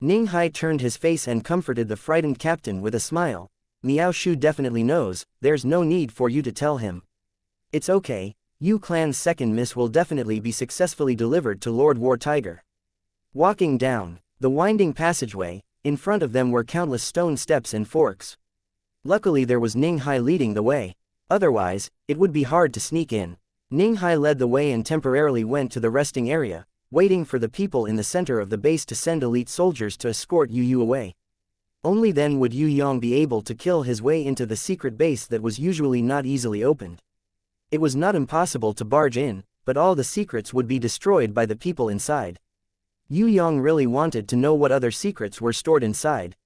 Ning Hai turned his face and comforted the frightened captain with a smile. Miao Shu definitely knows, there's no need for you to tell him. It's okay, Yu Clan's second miss will definitely be successfully delivered to Lord War Tiger. Walking down the winding passageway, in front of them were countless stone steps and forks. Luckily there was Ning Hai leading the way. Otherwise, it would be hard to sneak in. Ning Hai led the way and temporarily went to the resting area, waiting for the people in the center of the base to send elite soldiers to escort Yu away. Only then would Yue Yang be able to kill his way into the secret base that was usually not easily opened. It was not impossible to barge in, but all the secrets would be destroyed by the people inside. Yue Yang really wanted to know what other secrets were stored inside.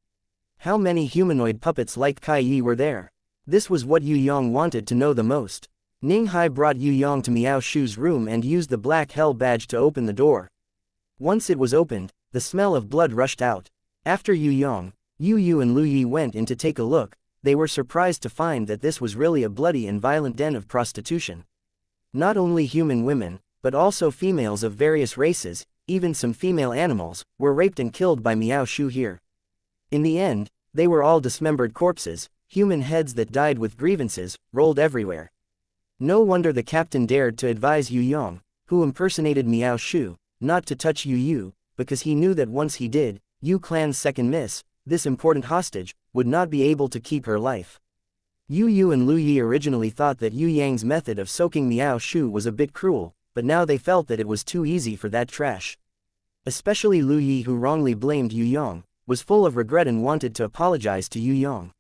How many humanoid puppets like Kai Yi were there? This was what Yue Yang wanted to know the most. Ning Hai brought Yue Yang to Miao Shu's room and used the black hell badge to open the door. Once it was opened, the smell of blood rushed out. After Yue Yang, Yu Yu and Lu Yi went in to take a look. They were surprised to find that this was really a bloody and violent den of prostitution. Not only human women, but also females of various races, even some female animals, were raped and killed by Miao Shu here. In the end, they were all dismembered corpses, human heads that died with grievances, rolled everywhere. No wonder the captain dared to advise Yue Yang, who impersonated Miao Shu, not to touch Yu Yu, because he knew that once he did, Yu Clan's second miss, this important hostage, would not be able to keep her life. Yu Yu and Lu Yi originally thought that Yue Yang's method of soaking Miao Shu was a bit cruel, but now they felt that it was too easy for that trash. Especially Lu Yi, who wrongly blamed Yue Yang, was full of regret and wanted to apologize to Yue Yang.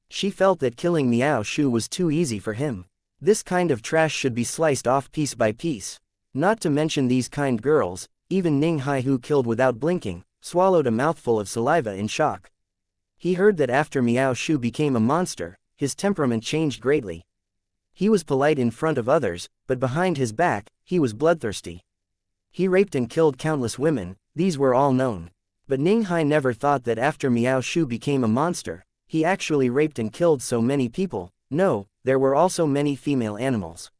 She felt that killing Miao Shu was too easy for him. This kind of trash should be sliced off piece by piece. Not to mention these kind girls, even Ning Hai, who killed without blinking, swallowed a mouthful of saliva in shock. He heard that after Miao Shu became a monster, his temperament changed greatly. He was polite in front of others, but behind his back, he was bloodthirsty. He raped and killed countless women, these were all known. But Ning Hai never thought that after Miao Shu became a monster, he actually raped and killed so many people. No, there were also many female animals.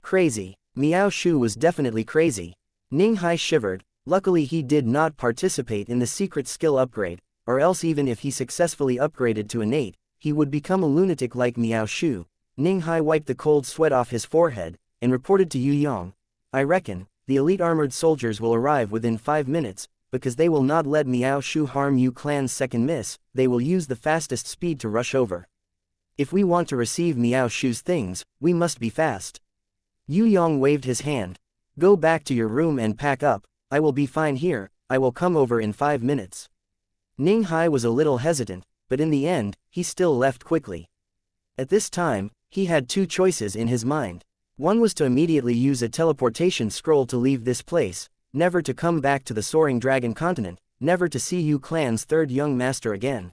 Crazy. Miao Shu was definitely crazy. Ning Hai shivered. Luckily he did not participate in the secret skill upgrade, or else even if he successfully upgraded to innate, he would become a lunatic like Miao Shu. Ning Hai wiped the cold sweat off his forehead, and reported to Yue Yang. I reckon, the elite armored soldiers will arrive within 5 minutes, because they will not let Miao Shu harm Yu Clan's second miss, they will use the fastest speed to rush over. If we want to receive Miao Shu's things, we must be fast. Yue Yang waved his hand. Go back to your room and pack up, I will be fine here, I will come over in 5 minutes. Ning Hai was a little hesitant, but in the end, he still left quickly. At this time, he had two choices in his mind. One was to immediately use a teleportation scroll to leave this place, never to come back to the Soaring Dragon continent, never to see Yu Clan's third young master again.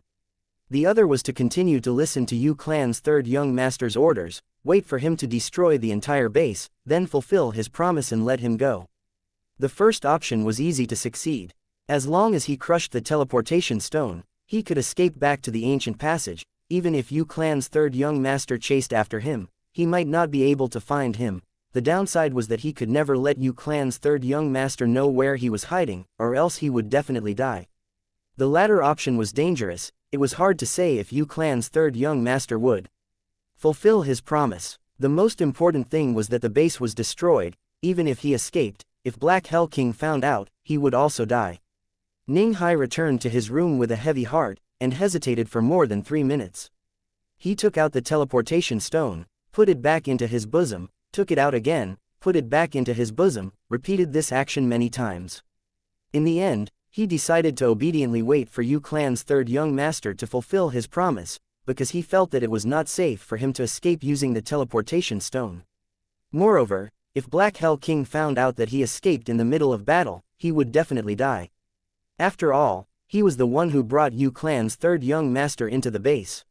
The other was to continue to listen to Yu Clan's third young master's orders, wait for him to destroy the entire base, then fulfill his promise and let him go. The first option was easy to succeed. As long as he crushed the teleportation stone, he could escape back to the ancient passage. Even if Yu Clan's third young master chased after him, he might not be able to find him. The downside was that he could never let Yu Clan's third young master know where he was hiding, or else he would definitely die. The latter option was dangerous. It was hard to say if Yu Clan's third young master would fulfill his promise. The most important thing was that the base was destroyed. Even if he escaped, if Black Hell King found out, he would also die. Ning Hai returned to his room with a heavy heart, and hesitated for more than 3 minutes. He took out the teleportation stone, put it back into his bosom, took it out again, put it back into his bosom, repeated this action many times. In the end, he decided to obediently wait for Yu Clan's third young master to fulfill his promise, because he felt that it was not safe for him to escape using the teleportation stone. Moreover, if Black Hell King found out that he escaped in the middle of battle, he would definitely die. After all, he was the one who brought Yu Clan's third young master into the base.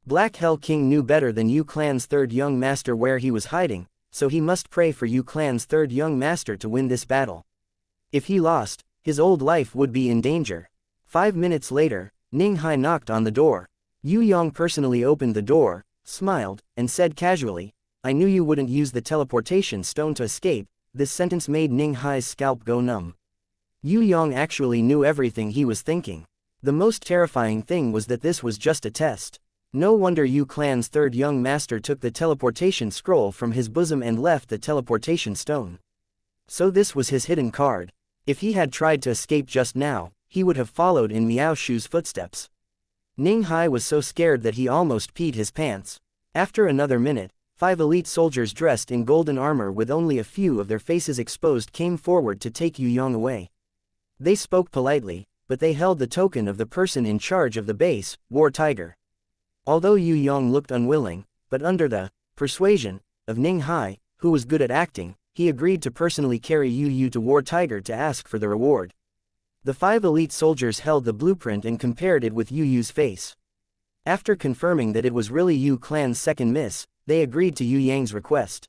Black Hell King knew better than Yu Clan's third young master where he was hiding, so he must pray for Yu Clan's third young master to win this battle. If he lost, his old life would be in danger. 5 minutes later, Ning Hai knocked on the door. Yue Yang personally opened the door, smiled, and said casually, I knew you wouldn't use the teleportation stone to escape, This sentence made Ning Hai's scalp go numb. Yue Yang actually knew everything he was thinking. The most terrifying thing was that this was just a test. No wonder Yu Clan's third young master took the teleportation scroll from his bosom and left the teleportation stone. So this was his hidden card. If he had tried to escape just now, he would have followed in Miao Shu's footsteps. Ning Hai was so scared that he almost peed his pants. After another minute, 5 elite soldiers dressed in golden armor with only a few of their faces exposed came forward to take Yue Yang away. They spoke politely, but they held the token of the person in charge of the base, War Tiger. Although Yue Yang looked unwilling, but under the persuasion of Ning Hai, who was good at acting, he agreed to personally carry Yu to War Tiger to ask for the reward. The 5 elite soldiers held the blueprint and compared it with Yu's face. After confirming that it was really Yue Clan's second miss, they agreed to Yue Yang's request.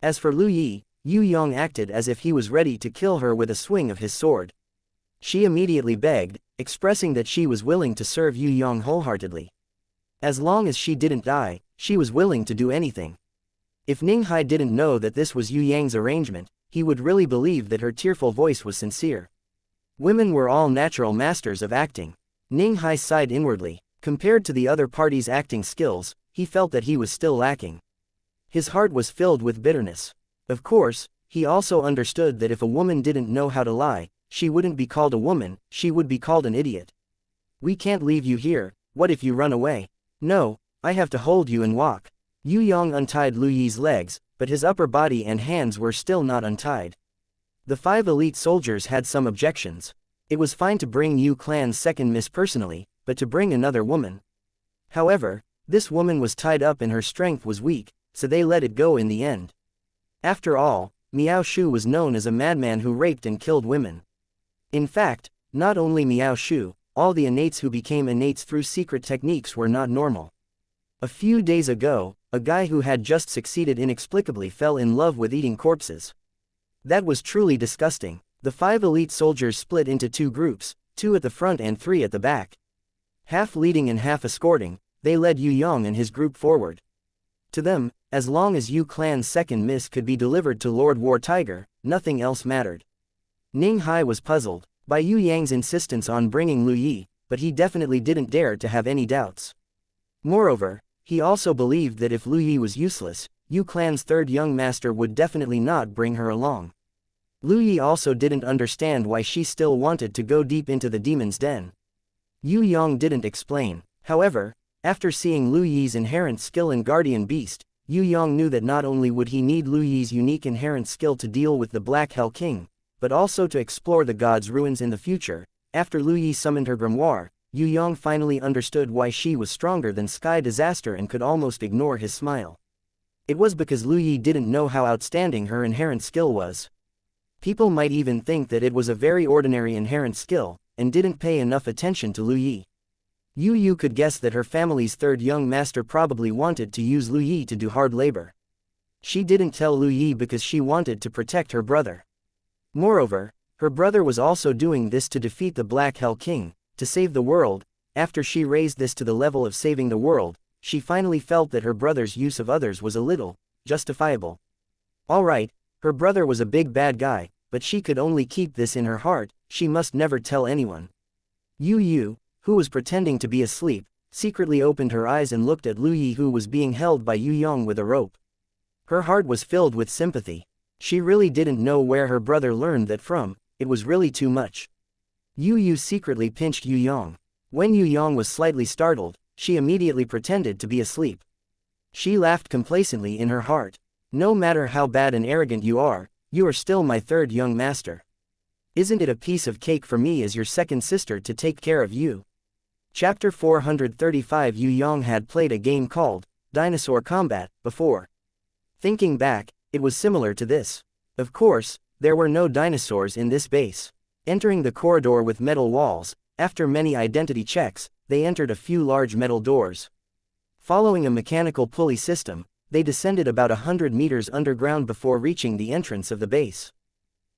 As for Lu Yi, Yue Yang acted as if he was ready to kill her with a swing of his sword. She immediately begged, expressing that she was willing to serve Yue Yang wholeheartedly. As long as she didn't die, she was willing to do anything. If Ning Hai didn't know that this was Yue Yang's arrangement, he would really believe that her tearful voice was sincere. Women were all natural masters of acting. Ning Hai sighed inwardly. Compared to the other party's acting skills, he felt that he was still lacking. His heart was filled with bitterness. Of course, he also understood that if a woman didn't know how to lie, she wouldn't be called a woman, she would be called an idiot. We can't leave you here, what if you run away? No, I have to hold you and walk. Yue Yang untied Lu Yi's legs, but his upper body and hands were still not untied. The 5 elite soldiers had some objections. It was fine to bring Yue Clan's second miss personally, but to bring another woman. However, this woman was tied up and her strength was weak, so they let it go in the end. After all, Miao Shu was known as a madman who raped and killed women. In fact, not only Miao Shu, all the innates who became innates through secret techniques were not normal. A few days ago, a guy who had just succeeded inexplicably fell in love with eating corpses. That was truly disgusting. The 5 elite soldiers split into 2 groups, 2 at the front and 3 at the back. Half leading and half escorting, they led Yue Yang and his group forward. To them, as long as Yue Clan's second miss could be delivered to Lord War Tiger, nothing else mattered. Ning Hai was puzzled by Yue Yang's insistence on bringing Lu Yi, but he definitely didn't dare to have any doubts. Moreover, he also believed that if Lu Yi was useless, Yue Clan's third young master would definitely not bring her along. Lu Yi also didn't understand why she still wanted to go deep into the demon's den. Yue Yang didn't explain. However, after seeing Lu Yi's inherent skill in Guardian Beast, Yue Yang knew that not only would he need Lu Yi's unique inherent skill to deal with the Black Hell King, but also to explore the god's ruins in the future. After Lu Yi summoned her grimoire, Yue Yang finally understood why she was stronger than Sky Disaster and could almost ignore his smile. It was because Lu Yi didn't know how outstanding her inherent skill was. People might even think that it was a very ordinary inherent skill, and didn't pay enough attention to Lu Yi. Yu could guess that her family's third young master probably wanted to use Lu Yi to do hard labor. She didn't tell Lu Yi because she wanted to protect her brother. Moreover, her brother was also doing this to defeat the Black Hell King, to save the world. After she raised this to the level of saving the world, she finally felt that her brother's use of others was a little justifiable. Alright, her brother was a big bad guy, but she could only keep this in her heart. She must never tell anyone. Yu, who was pretending to be asleep, secretly opened her eyes and looked at Lu Yi, who was being held by Yue Yang with a rope. Her heart was filled with sympathy. She really didn't know where her brother learned that from. It was really too much. Yu secretly pinched Yue Yang. When Yue Yang was slightly startled, she immediately pretended to be asleep. She laughed complacently in her heart. No matter how bad and arrogant you are still my third young master. Isn't it a piece of cake for me as your second sister to take care of you? Chapter 435. Yue Yang had played a game called Dinosaur Combat before. Thinking back, it was similar to this. Of course, there were no dinosaurs in this base. Entering the corridor with metal walls, after many identity checks, they entered a few large metal doors. Following a mechanical pulley system, they descended about 100 meters underground before reaching the entrance of the base.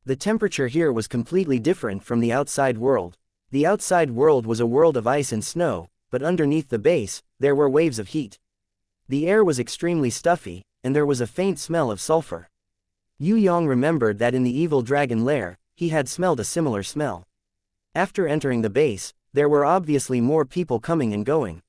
The temperature here was completely different from the outside world. The outside world was a world of ice and snow, but underneath the base, there were waves of heat. The air was extremely stuffy, and there was a faint smell of sulfur. Yue Yang remembered that in the evil dragon lair, he had smelled a similar smell. After entering the base, there were obviously more people coming and going.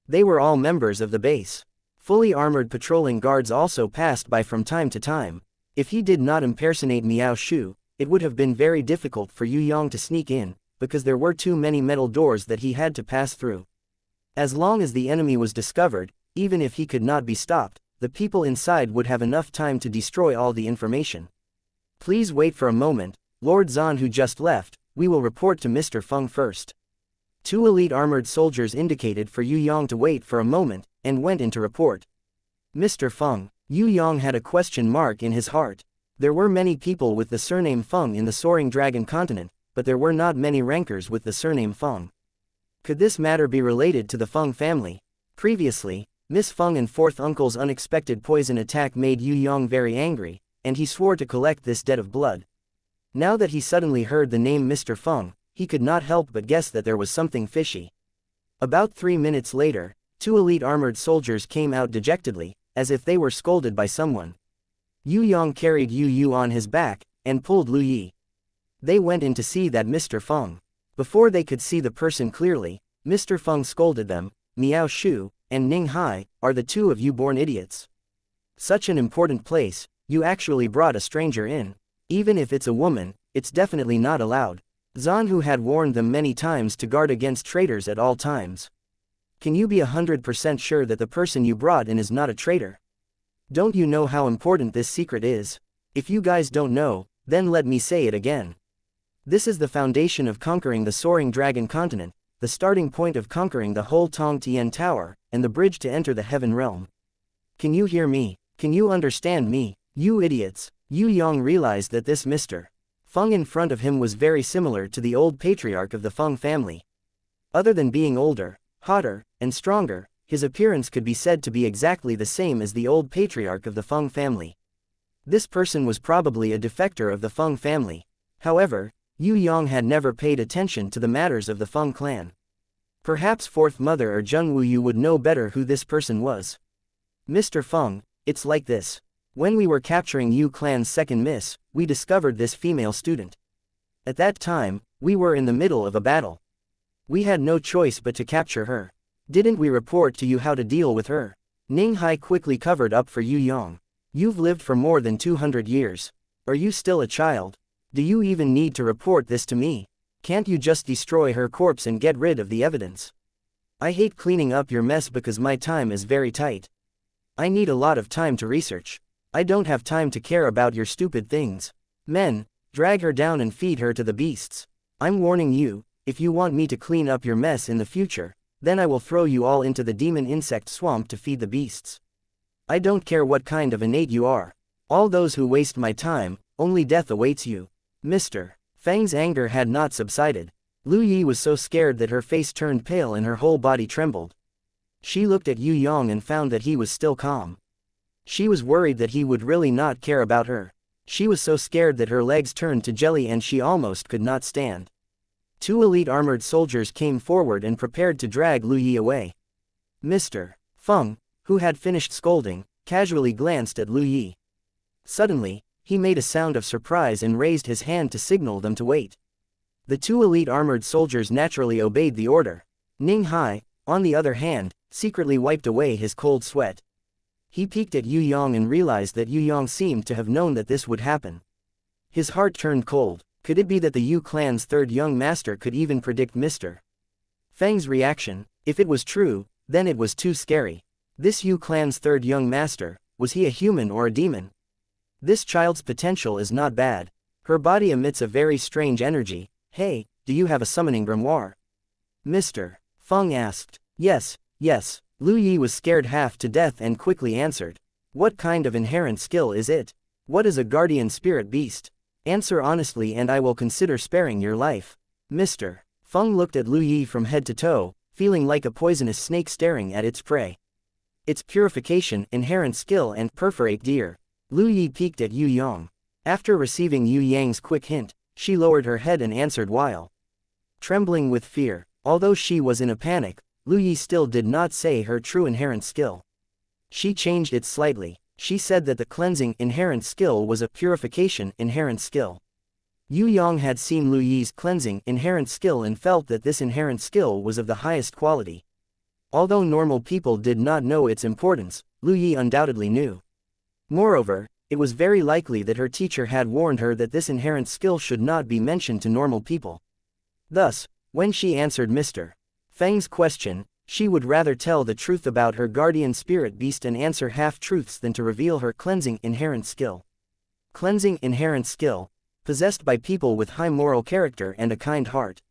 They were all members of the base. Fully armored patrolling guards also passed by from time to time. If he did not impersonate Miao Shu, it would have been very difficult for Yue Yang to sneak in, because there were too many metal doors that he had to pass through. As long as the enemy was discovered, even if he could not be stopped, the people inside would have enough time to destroy all the information. Please wait for a moment, Lord Zan who just left, we will report to Mr. Feng first. Two elite armored soldiers indicated for Yue Yang to wait for a moment, and went in to report. Mr. Feng, Yue Yang had a question mark in his heart. There were many people with the surname Feng in the Soaring Dragon continent, but there were not many rankers with the surname Feng. Could this matter be related to the Feng family? Previously, Miss Feng and fourth uncle's unexpected poison attack made Yue Yang very angry, and he swore to collect this debt of blood. Now that he suddenly heard the name Mr. Feng, he could not help but guess that there was something fishy. About 3 minutes later, two elite armored soldiers came out dejectedly, as if they were scolded by someone. Yue Yang carried Yu on his back, and pulled Lu Yi. They went in to see that Mr. Feng. Before they could see the person clearly, Mr. Feng scolded them. Miao Shu and Ning Hai, are the two of you born idiots? Such an important place, you actually brought a stranger in. Even if it's a woman, it's definitely not allowed. Zan Hu had warned them many times to guard against traitors at all times. Can you be 100% sure that the person you brought in is not a traitor? Don't you know how important this secret is? If you guys don't know, then let me say it again. This is the foundation of conquering the Soaring Dragon continent, the starting point of conquering the whole Tong Tian Tower, and the bridge to enter the Heaven Realm. Can you hear me? Can you understand me? You idiots! Yue Yang realized that this Mr. Feng in front of him was very similar to the old patriarch of the Feng family. Other than being older, hotter, and stronger, his appearance could be said to be exactly the same as the old patriarch of the Feng family. This person was probably a defector of the Feng family. However, Yue Yang had never paid attention to the matters of the Feng clan. Perhaps fourth mother or Zheng Wuyu would know better who this person was. Mr. Feng, it's like this. When we were capturing Yu clan's second miss, we discovered this female student. At that time, we were in the middle of a battle. We had no choice but to capture her. Didn't we report to you how to deal with her? Ning Hai quickly covered up for Yue Yang. You've lived for more than 200 years. Are you still a child? Do you even need to report this to me? Can't you just destroy her corpse and get rid of the evidence? I hate cleaning up your mess because my time is very tight. I need a lot of time to research. I don't have time to care about your stupid things. Men, drag her down and feed her to the beasts. I'm warning you, if you want me to clean up your mess in the future, then I will throw you all into the demon insect swamp to feed the beasts. I don't care what kind of innate you are. All those who waste my time, only death awaits you. Mr. Feng's anger had not subsided. Lu Yi was so scared that her face turned pale and her whole body trembled. She looked at Yue Yang and found that he was still calm. She was worried that he would really not care about her. She was so scared that her legs turned to jelly and she almost could not stand. Two elite armored soldiers came forward and prepared to drag Lu Yi away. Mr. Feng, who had finished scolding, casually glanced at Lu Yi. Suddenly, he made a sound of surprise and raised his hand to signal them to wait. The two elite armored soldiers naturally obeyed the order. Ning Hai, on the other hand, secretly wiped away his cold sweat. He peeked at Yue Yang and realized that Yue Yang seemed to have known that this would happen. His heart turned cold. Could it be that the Yu clan's third young master could even predict Mr. Feng's reaction? If it was true, then it was too scary. This Yu clan's third young master, was he a human or a demon? This child's potential is not bad. Her body emits a very strange energy. Hey, do you have a summoning grimoire? Mr. Feng asked. Yes, yes. Lu Yi was scared half to death and quickly answered. What kind of inherent skill is it? What is a guardian spirit beast? Answer honestly and I will consider sparing your life. Mr. Feng looked at Lu Yi from head to toe, feeling like a poisonous snake staring at its prey. Its purification, inherent skill and perforate deer. Lu Yi peeked at Yue Yang. After receiving Yue Yang's quick hint, she lowered her head and answered while trembling with fear. Although she was in a panic, Lu Yi still did not say her true inherent skill. She changed it slightly. She said that the cleansing inherent skill was a purification inherent skill. Yue Yang had seen Lu Yi's cleansing inherent skill and felt that this inherent skill was of the highest quality. Although normal people did not know its importance, Lu Yi undoubtedly knew. Moreover, it was very likely that her teacher had warned her that this inherent skill should not be mentioned to normal people. Thus, when she answered Mr. Feng's question, she would rather tell the truth about her guardian spirit beast and answer half-truths than to reveal her cleansing inherent skill. Cleansing inherent skill, possessed by people with high moral character and a kind heart.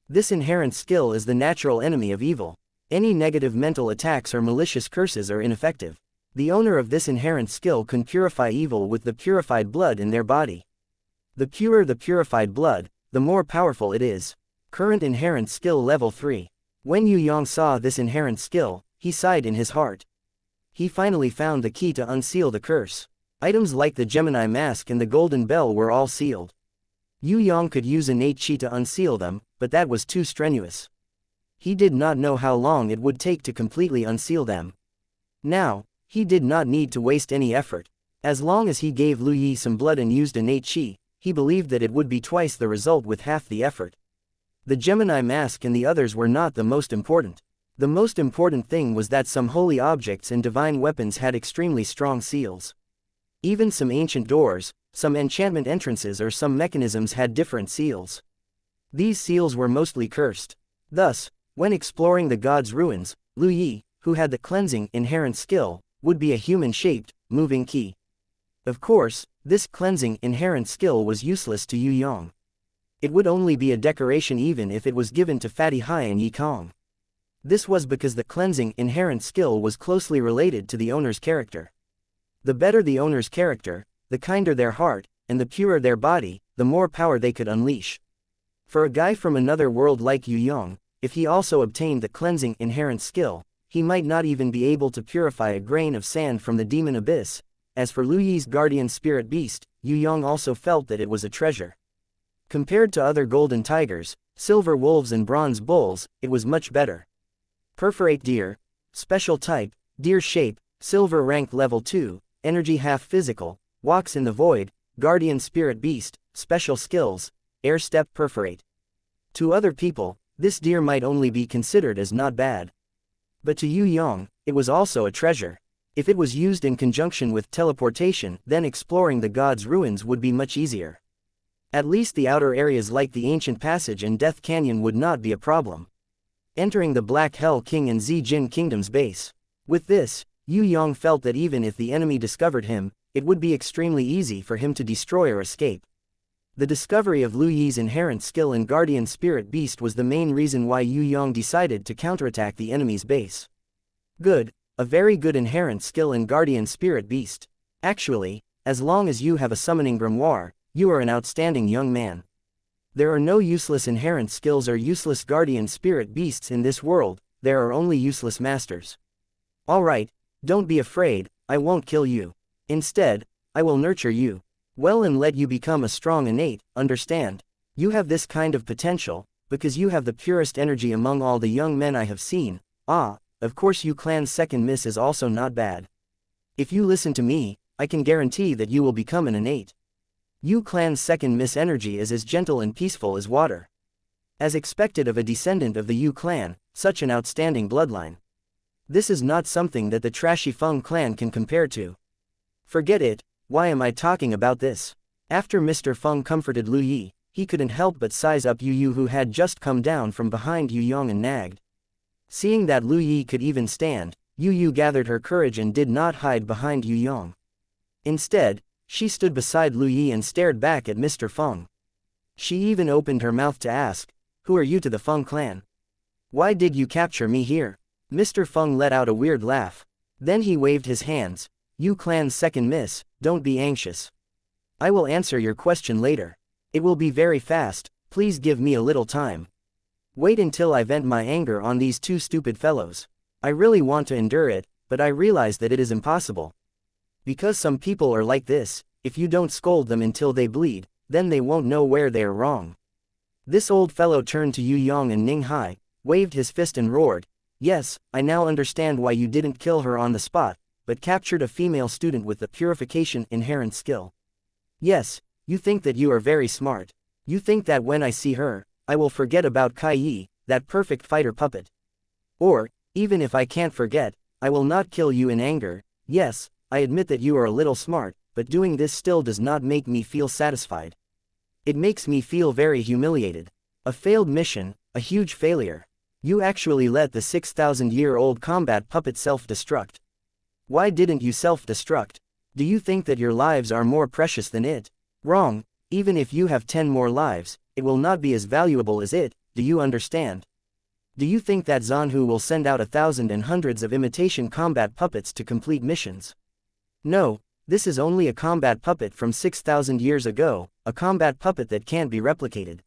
This inherent skill is the natural enemy of evil. Any negative mental attacks or malicious curses are ineffective. The owner of this inherent skill can purify evil with the purified blood in their body. The purer the purified blood, the more powerful it is. Current inherent skill level 3. When Yue Yang saw this inherent skill, he sighed in his heart. He finally found the key to unseal the curse. Items like the Gemini mask and the golden bell were all sealed. Yue Yang could use innate chi to unseal them, but that was too strenuous. He did not know how long it would take to completely unseal them. Now, he did not need to waste any effort. As long as he gave Lu Yi some blood and used innate chi, he believed that it would be twice the result with half the effort. The Gemini mask and the others were not the most important. The most important thing was that some holy objects and divine weapons had extremely strong seals. Even some ancient doors, some enchantment entrances or some mechanisms had different seals. These seals were mostly cursed. Thus, when exploring the god's ruins, Lu Yi, who had the cleansing inherent skill, would be a human-shaped, moving key. Of course, this cleansing inherent skill was useless to Yue Yang. It would only be a decoration even if it was given to Fatty Hai and Yi Kong. This was because the cleansing inherent skill was closely related to the owner's character. The better the owner's character, the kinder their heart, and the purer their body, the more power they could unleash. For a guy from another world like Yue Yang, if he also obtained the cleansing inherent skill, he might not even be able to purify a grain of sand from the demon abyss. As for Lu Yi's guardian spirit beast, Yue Yang also felt that it was a treasure. Compared to other golden tigers, silver wolves and bronze bulls, it was much better. Perforate deer, special type, deer shape, silver rank level 2, energy half physical, walks in the void, guardian spirit beast, special skills, air step perforate. To other people, this deer might only be considered as not bad. But to Yue Yang, it was also a treasure. If it was used in conjunction with teleportation, then exploring the god's ruins would be much easier. At least the outer areas like the Ancient Passage and Death Canyon would not be a problem. Entering the Black Hell King and Zijin Kingdom's base. With this, Yue Yang felt that even if the enemy discovered him, it would be extremely easy for him to destroy or escape. The discovery of Lu Yi's inherent skill in Guardian Spirit Beast was the main reason why Yue Yang decided to counterattack the enemy's base. Good, a very good inherent skill in Guardian Spirit Beast. Actually, as long as you have a summoning grimoire, you are an outstanding young man. There are no useless inherent skills or useless guardian spirit beasts in this world, there are only useless masters. Alright, don't be afraid, I won't kill you. Instead, I will nurture you. Well, and let you become a strong innate, understand? You have this kind of potential, because you have the purest energy among all the young men I have seen. Of course Yu Clan's second miss is also not bad. If you listen to me, I can guarantee that you will become an innate. Yu Clan's second miss energy is as gentle and peaceful as water. As expected of a descendant of the Yu Clan, such an outstanding bloodline. This is not something that the trashy Feng clan can compare to. Forget it, why am I talking about this? After Mr. Feng comforted Lu Yi, he couldn't help but size up Yu who had just come down from behind Yue Yang and nagged. Seeing that Lu Yi could even stand, Yu gathered her courage and did not hide behind Yue Yang. Instead, she stood beside Lu Yi and stared back at Mr. Feng. She even opened her mouth to ask, "Who are you to the Feng clan? Why did you capture me here?" Mr. Feng let out a weird laugh. Then he waved his hands. "Yu Clan's second miss, don't be anxious. I will answer your question later. It will be very fast, please give me a little time. Wait until I vent my anger on these two stupid fellows. I really want to endure it, but I realize that it is impossible. Because some people are like this, if you don't scold them until they bleed, then they won't know where they are wrong." This old fellow turned to Yue Yang and Ning Hai, waved his fist and roared, "Yes, I now understand why you didn't kill her on the spot, but captured a female student with the purification inherent skill. Yes, you think that you are very smart. You think that when I see her, I will forget about Kai Yi, that perfect fighter puppet. Or, even if I can't forget, I will not kill you in anger. Yes, I admit that you are a little smart, but doing this still does not make me feel satisfied. It makes me feel very humiliated. A failed mission, a huge failure. You actually let the 6,000-year-old combat puppet self-destruct. Why didn't you self-destruct? Do you think that your lives are more precious than it? Wrong, even if you have 10 more lives, it will not be as valuable as it, do you understand? Do you think that Zanhu will send out 1,000 and hundreds of imitation combat puppets to complete missions? No, this is only a combat puppet from 6,000 years ago, a combat puppet that can't be replicated.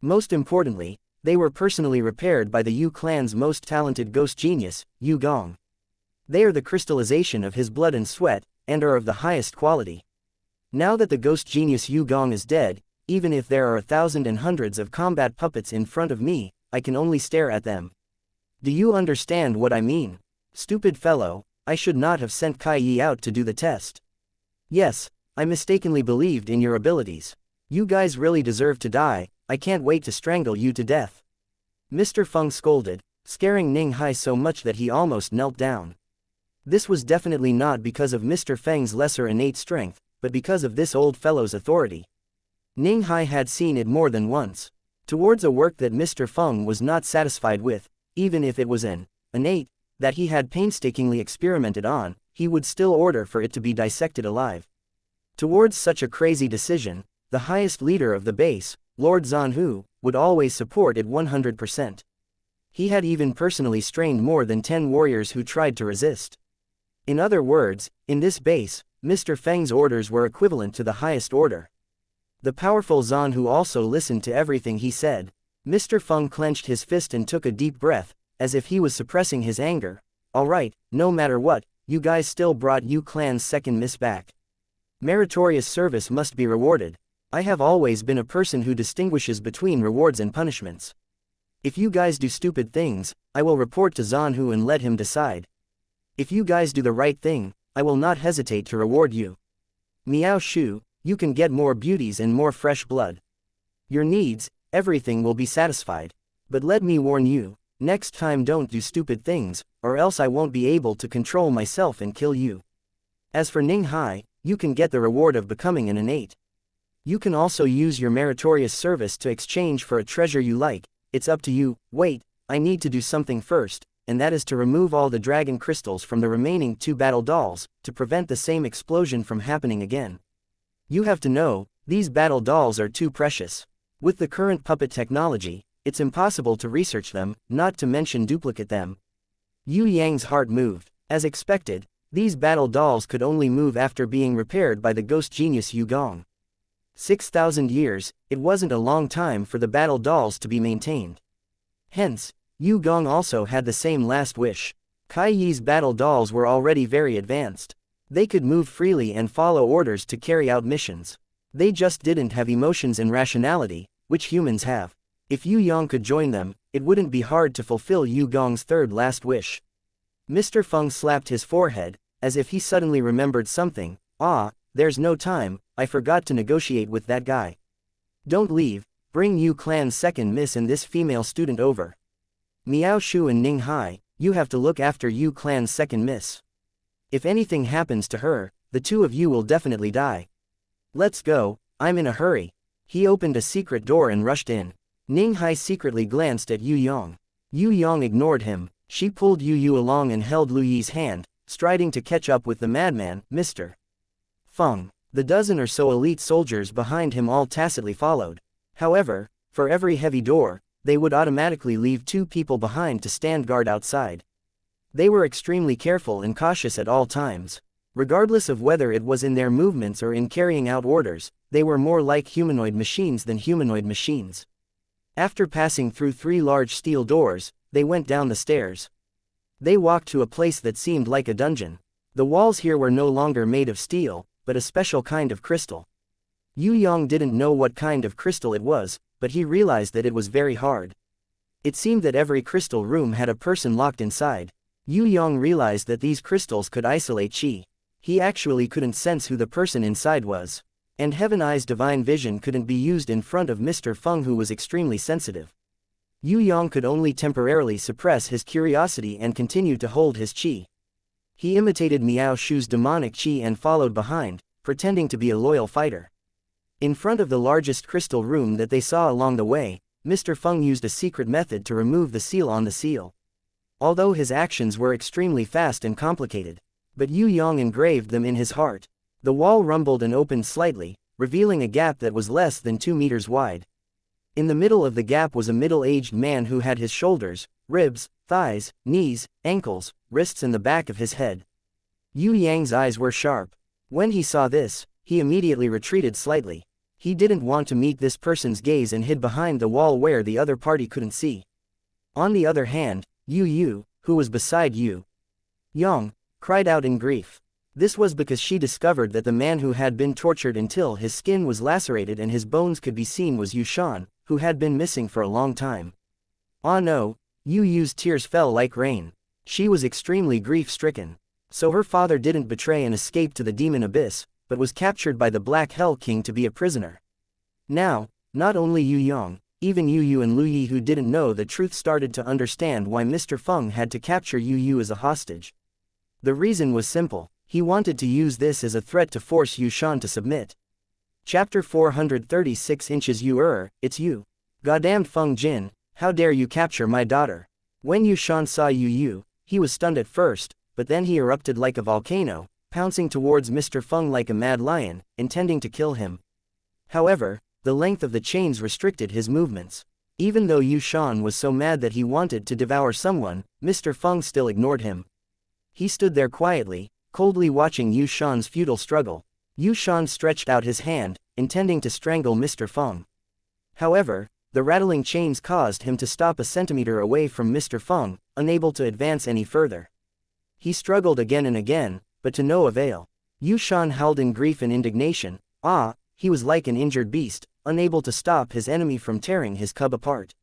Most importantly, they were personally repaired by the Yu clan's most talented ghost genius, Yu Gong. They are the crystallization of his blood and sweat, and are of the highest quality. Now that the ghost genius Yu Gong is dead, even if there are 1,000 and hundreds of combat puppets in front of me, I can only stare at them. Do you understand what I mean? Stupid fellow, I should not have sent Kai Yi out to do the test. Yes, I mistakenly believed in your abilities. You guys really deserve to die, I can't wait to strangle you to death. Mr. Feng scolded, scaring Ning Hai so much that he almost knelt down. This was definitely not because of Mr. Feng's lesser innate strength, but because of this old fellow's authority. Ning Hai had seen it more than once. Towards a work that Mr. Feng was not satisfied with, even if it was an innate, that he had painstakingly experimented on, he would still order for it to be dissected alive. Towards such a crazy decision, the highest leader of the base, Lord Zanhu, would always support it 100%. He had even personally strained more than 10 warriors who tried to resist. In other words, in this base, Mr. Feng's orders were equivalent to the highest order. The powerful Zanhu also listened to everything he said. Mr. Feng clenched his fist and took a deep breath, as if he was suppressing his anger. Alright, no matter what, you guys still brought Yu clan's second miss back. Meritorious service must be rewarded. I have always been a person who distinguishes between rewards and punishments. If you guys do stupid things, I will report to Zanhu and let him decide. If you guys do the right thing, I will not hesitate to reward you. Miao Shu, you can get more beauties and more fresh blood. Your needs, everything will be satisfied. But let me warn you, next time don't do stupid things, or else I won't be able to control myself and kill you. As for Ning Hai, you can get the reward of becoming an innate. You can also use your meritorious service to exchange for a treasure you like, it's up to you. Wait, I need to do something first, and that is to remove all the dragon crystals from the remaining 2 battle dolls, to prevent the same explosion from happening again. You have to know, these battle dolls are too precious. With the current puppet technology, it's impossible to research them, not to mention duplicate them. Yue Yang's heart moved. As expected, these battle dolls could only move after being repaired by the ghost genius Yu Gong. 6,000 years, it wasn't a long time for the battle dolls to be maintained. Hence, Yu Gong also had the same last wish. Kai Yi's battle dolls were already very advanced. They could move freely and follow orders to carry out missions. They just didn't have emotions and rationality, which humans have. If Yu Yang could join them, it wouldn't be hard to fulfill Yu Gong's third last wish. Mr. Feng slapped his forehead, as if he suddenly remembered something. Ah, there's no time, I forgot to negotiate with that guy. Don't leave, bring Yu clan's second miss and this female student over. Miao Shu and Ning Hai, you have to look after Yu clan's second miss. If anything happens to her, the 2 of you will definitely die. Let's go, I'm in a hurry. He opened a secret door and rushed in. Ning Hai secretly glanced at Yu Yang. Yu Yang ignored him. She pulled Yu along and held Lu Yi's hand, striding to catch up with the madman, Mr. Feng. The dozen or so elite soldiers behind him all tacitly followed. However, for every heavy door, they would automatically leave 2 people behind to stand guard outside. They were extremely careful and cautious at all times. Regardless of whether it was in their movements or in carrying out orders, they were more like humanoid machines than humanoid machines. After passing through 3 large steel doors, they went down the stairs. They walked to a place that seemed like a dungeon. The walls here were no longer made of steel, but a special kind of crystal. Yu Yang didn't know what kind of crystal it was, but he realized that it was very hard. It seemed that every crystal room had a person locked inside. Yue Yang realized that these crystals could isolate qi. He actually couldn't sense who the person inside was. And Heaven Eye's divine vision couldn't be used in front of Mr. Feng, who was extremely sensitive. Yue Yang could only temporarily suppress his curiosity and continue to hold his qi. He imitated Miao Shu's demonic qi and followed behind, pretending to be a loyal fighter. In front of the largest crystal room that they saw along the way, Mr. Feng used a secret method to remove the seal on the seal. Although his actions were extremely fast and complicated, but Yue Yang engraved them in his heart. The wall rumbled and opened slightly, revealing a gap that was less than 2 meters wide. In the middle of the gap was a middle-aged man who had his shoulders, ribs, thighs, knees, ankles, wrists and the back of his head. Yue Yang's eyes were sharp. When he saw this, he immediately retreated slightly. He didn't want to meet this person's gaze and hid behind the wall where the other party couldn't see. On the other hand, Yu, who was beside Yue Yang, cried out in grief. This was because she discovered that the man who had been tortured until his skin was lacerated and his bones could be seen was Yu Shan, who had been missing for a long time. Ah no, Yu's tears fell like rain. She was extremely grief-stricken. So her father didn't betray and escape to the demon abyss, but was captured by the Black Hell King to be a prisoner. Now, not only Yu Yang, even Yu and Lu Yi, who didn't know the truth, started to understand why Mr. Feng had to capture Yu as a hostage. The reason was simple. He wanted to use this as a threat to force Yu Shan to submit. Chapter 436 Inches it's you. Goddamned Feng Jin, how dare you capture my daughter? When Yu Shan saw Yu, he was stunned at first, but then he erupted like a volcano, pouncing towards Mr. Feng like a mad lion, intending to kill him. However, the length of the chains restricted his movements. Even though Yu Shan was so mad that he wanted to devour someone, Mr. Feng still ignored him. He stood there quietly, coldly watching Yu Shan's futile struggle. Yu Shan stretched out his hand, intending to strangle Mr. Feng. However, the rattling chains caused him to stop a centimeter away from Mr. Feng, unable to advance any further. He struggled again and again, but to no avail. Yu Shan howled in grief and indignation. He was like an injured beast, unable to stop his enemy from tearing his cub apart.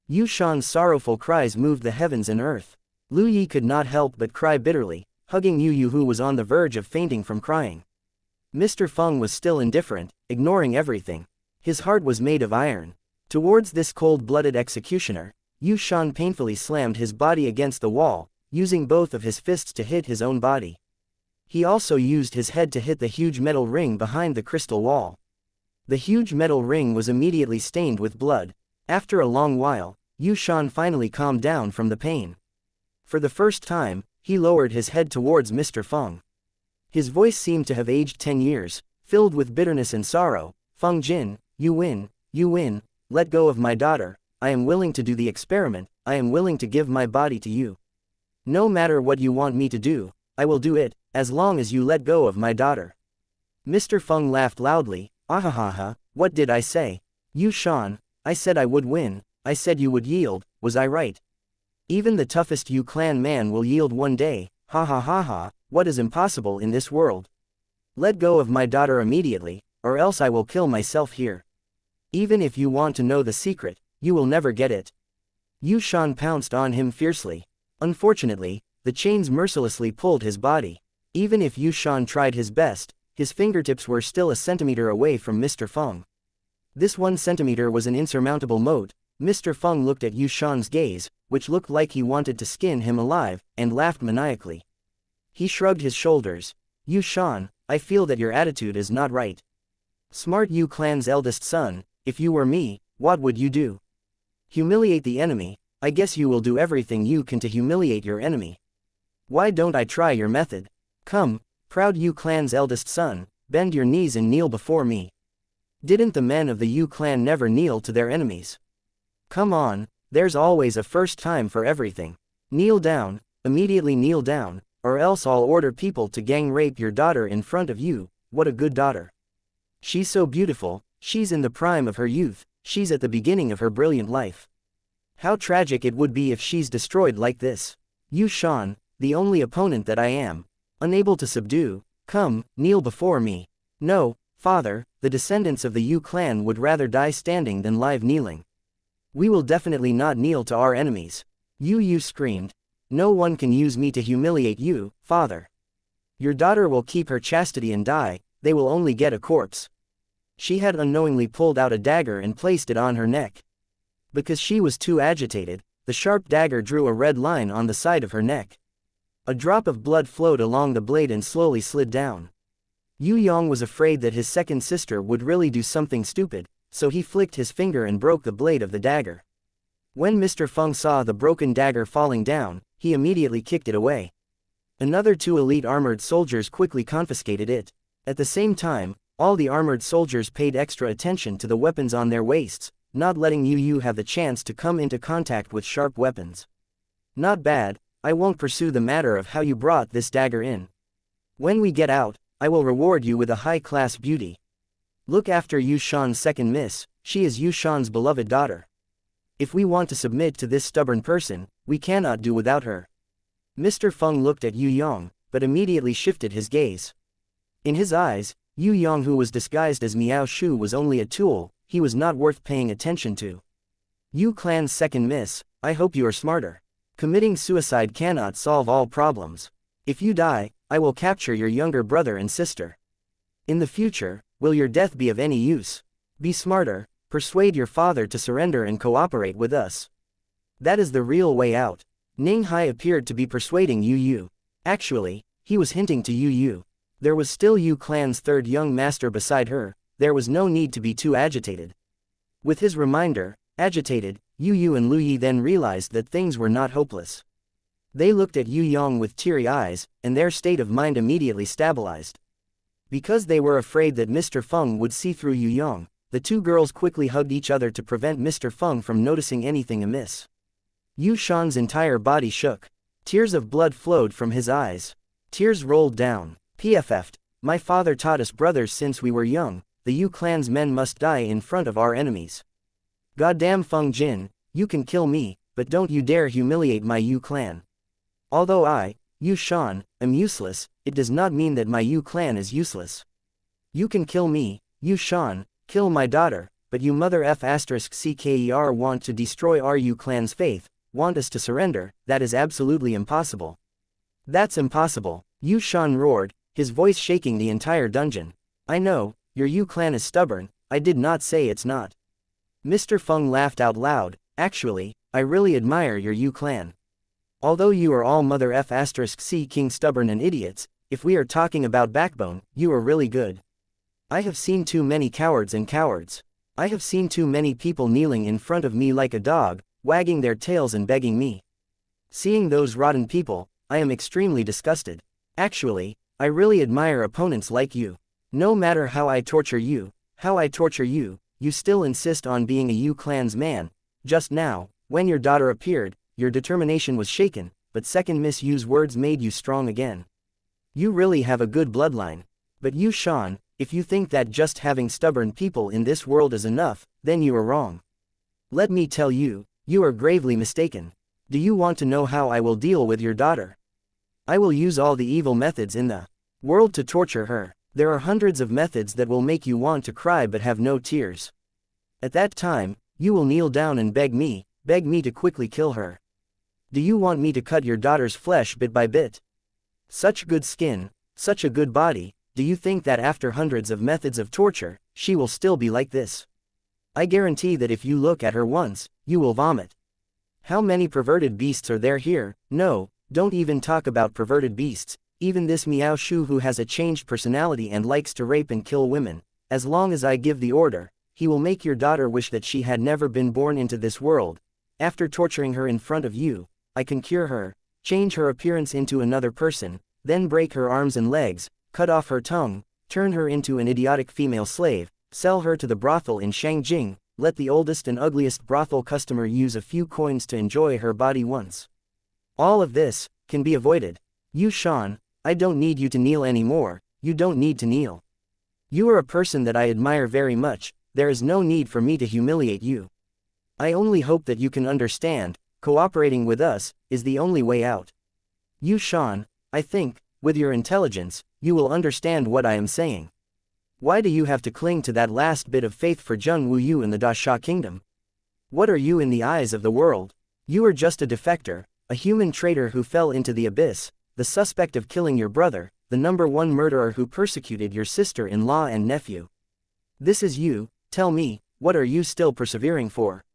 Yu Shan's sorrowful cries moved the heavens and earth. Lu Yi could not help but cry bitterly, hugging Yu who was on the verge of fainting from crying. Mr. Feng was still indifferent, ignoring everything. His heart was made of iron. Towards this cold-blooded executioner, Yu Shan painfully slammed his body against the wall, using both of his fists to hit his own body. He also used his head to hit the huge metal ring behind the crystal wall. The huge metal ring was immediately stained with blood. After a long while, Yu Shan finally calmed down from the pain. For the first time, he lowered his head towards Mr. Feng. His voice seemed to have aged 10 years, filled with bitterness and sorrow. Feng Jin, you win, let go of my daughter. I am willing to do the experiment. I am willing to give my body to you. No matter what you want me to do, I will do it, as long as you let go of my daughter. Mr. Feng laughed loudly. Ahahaha, what did I say? Yu Shan, I said I would win. I said you would yield, was I right? Even the toughest Yu clan man will yield one day. Ha ha ha ha, what is impossible in this world? Let go of my daughter immediately, or else I will kill myself here. Even if you want to know the secret, you will never get it. Yu Shan pounced on him fiercely. Unfortunately, the chains mercilessly pulled his body. Even if Yu Shan tried his best, his fingertips were still a centimeter away from Mr. Feng. This 1 centimeter was an insurmountable moat. Mr. Feng looked at Yu Shan's gaze, which looked like he wanted to skin him alive, and laughed maniacally. He shrugged his shoulders. Yu Shan, I feel that your attitude is not right. Smart Yu clan's eldest son, if you were me, what would you do? Humiliate the enemy. I guess you will do everything you can to humiliate your enemy. Why don't I try your method? Come, proud Yu clan's eldest son, bend your knees and kneel before me. Didn't the men of the Yu clan never kneel to their enemies? Come on, there's always a first time for everything. Kneel down, immediately kneel down, or else I'll order people to gang rape your daughter in front of you. What a good daughter. She's so beautiful, she's in the prime of her youth, she's at the beginning of her brilliant life. How tragic it would be if she's destroyed like this. Yu Shan, the only opponent that I am unable to subdue, come, kneel before me. No, father, the descendants of the Yu clan would rather die standing than live kneeling. We will definitely not kneel to our enemies. Yu screamed. No one can use me to humiliate you, father. Your daughter will keep her chastity and die, they will only get a corpse. She had unknowingly pulled out a dagger and placed it on her neck. Because she was too agitated, the sharp dagger drew a red line on the side of her neck. A drop of blood flowed along the blade and slowly slid down. Yue Yang was afraid that his second sister would really do something stupid, so he flicked his finger and broke the blade of the dagger. When Mr. Feng saw the broken dagger falling down, he immediately kicked it away. Another 2 elite armored soldiers quickly confiscated it. At the same time, all the armored soldiers paid extra attention to the weapons on their waists, not letting Yu have the chance to come into contact with sharp weapons. Not bad, I won't pursue the matter of how you brought this dagger in. When we get out, I will reward you with a high-class beauty. Look after Yu Shan's second miss, she is Yu Shan's beloved daughter. If we want to submit to this stubborn person, we cannot do without her. Mr. Feng looked at Yue Yang, but immediately shifted his gaze. In his eyes, Yue Yang, who was disguised as Miao Shu, was only a tool, he was not worth paying attention to. Yu clan's second miss, I hope you are smarter. Committing suicide cannot solve all problems. If you die, I will capture your younger brother and sister. In the future, will your death be of any use? Be smarter, persuade your father to surrender and cooperate with us. That is the real way out. Ning Hai appeared to be persuading Yu. Actually, he was hinting to Yu. There was still Yu clan's third young master beside her, there was no need to be too agitated. With his reminder, agitated, Yu and Lu Yi then realized that things were not hopeless. They looked at Yue Yang with teary eyes, and their state of mind immediately stabilized. Because they were afraid that Mr. Feng would see through Yue Yang, the 2 girls quickly hugged each other to prevent Mr. Feng from noticing anything amiss. Yu Shan's entire body shook. Tears of blood flowed from his eyes. Tears rolled down. PFF'd, my father taught us brothers since we were young, the Yu clan's men must die in front of our enemies. Goddamn Feng Jin, you can kill me, but don't you dare humiliate my Yu clan. Although I, Yu Shan, am useless, it does not mean that my Yu clan is useless. You can kill me, Yu Shan, kill my daughter, but you mother f***cker want to destroy our Yu clan's faith, want us to surrender, that is absolutely impossible. That's impossible, Yu Shan roared, his voice shaking the entire dungeon. I know, your Yu clan is stubborn, I did not say it's not. Mr. Feng laughed out loud, actually, I really admire your Yu clan. Although you are all mother f*** king stubborn and idiots, if we are talking about backbone, you are really good. I have seen too many cowards and cowards. I have seen too many people kneeling in front of me like a dog, wagging their tails and begging me. Seeing those rotten people, I am extremely disgusted. Actually, I really admire opponents like you. No matter how I torture you, you still insist on being a Yu clan's man. Just now, when your daughter appeared, your determination was shaken, but second Miss Yu's words made you strong again. You really have a good bloodline. But Yu Shan, if you think that just having stubborn people in this world is enough, then you are wrong. Let me tell you, you are gravely mistaken. Do you want to know how I will deal with your daughter? I will use all the evil methods in the world to torture her. There are hundreds of methods that will make you want to cry but have no tears. At that time, you will kneel down and beg me to quickly kill her. Do you want me to cut your daughter's flesh bit by bit? Such good skin, such a good body, do you think that after hundreds of methods of torture, she will still be like this? I guarantee that if you look at her once, you will vomit. How many perverted beasts are there here? No, don't even talk about perverted beasts, even this Miao Shu who has a changed personality and likes to rape and kill women. As long as I give the order, he will make your daughter wish that she had never been born into this world. After torturing her in front of you, I can cure her, change her appearance into another person, then break her arms and legs, cut off her tongue, turn her into an idiotic female slave, sell her to the brothel in Shangjing, let the oldest and ugliest brothel customer use a few coins to enjoy her body once. All of this can be avoided. Yu Shan, I don't need you to kneel anymore, you don't need to kneel. You are a person that I admire very much, there is no need for me to humiliate you. I only hope that you can understand, cooperating with us is the only way out. Yu Shan, I think, with your intelligence, you will understand what I am saying. Why do you have to cling to that last bit of faith for Zheng Wu Yu in the Da Sha kingdom? What are you in the eyes of the world? You are just a defector, A human traitor who fell into the abyss, the suspect of killing your brother, the #1 murderer who persecuted your sister-in-law and nephew. This is you. Tell me, what are you still persevering for?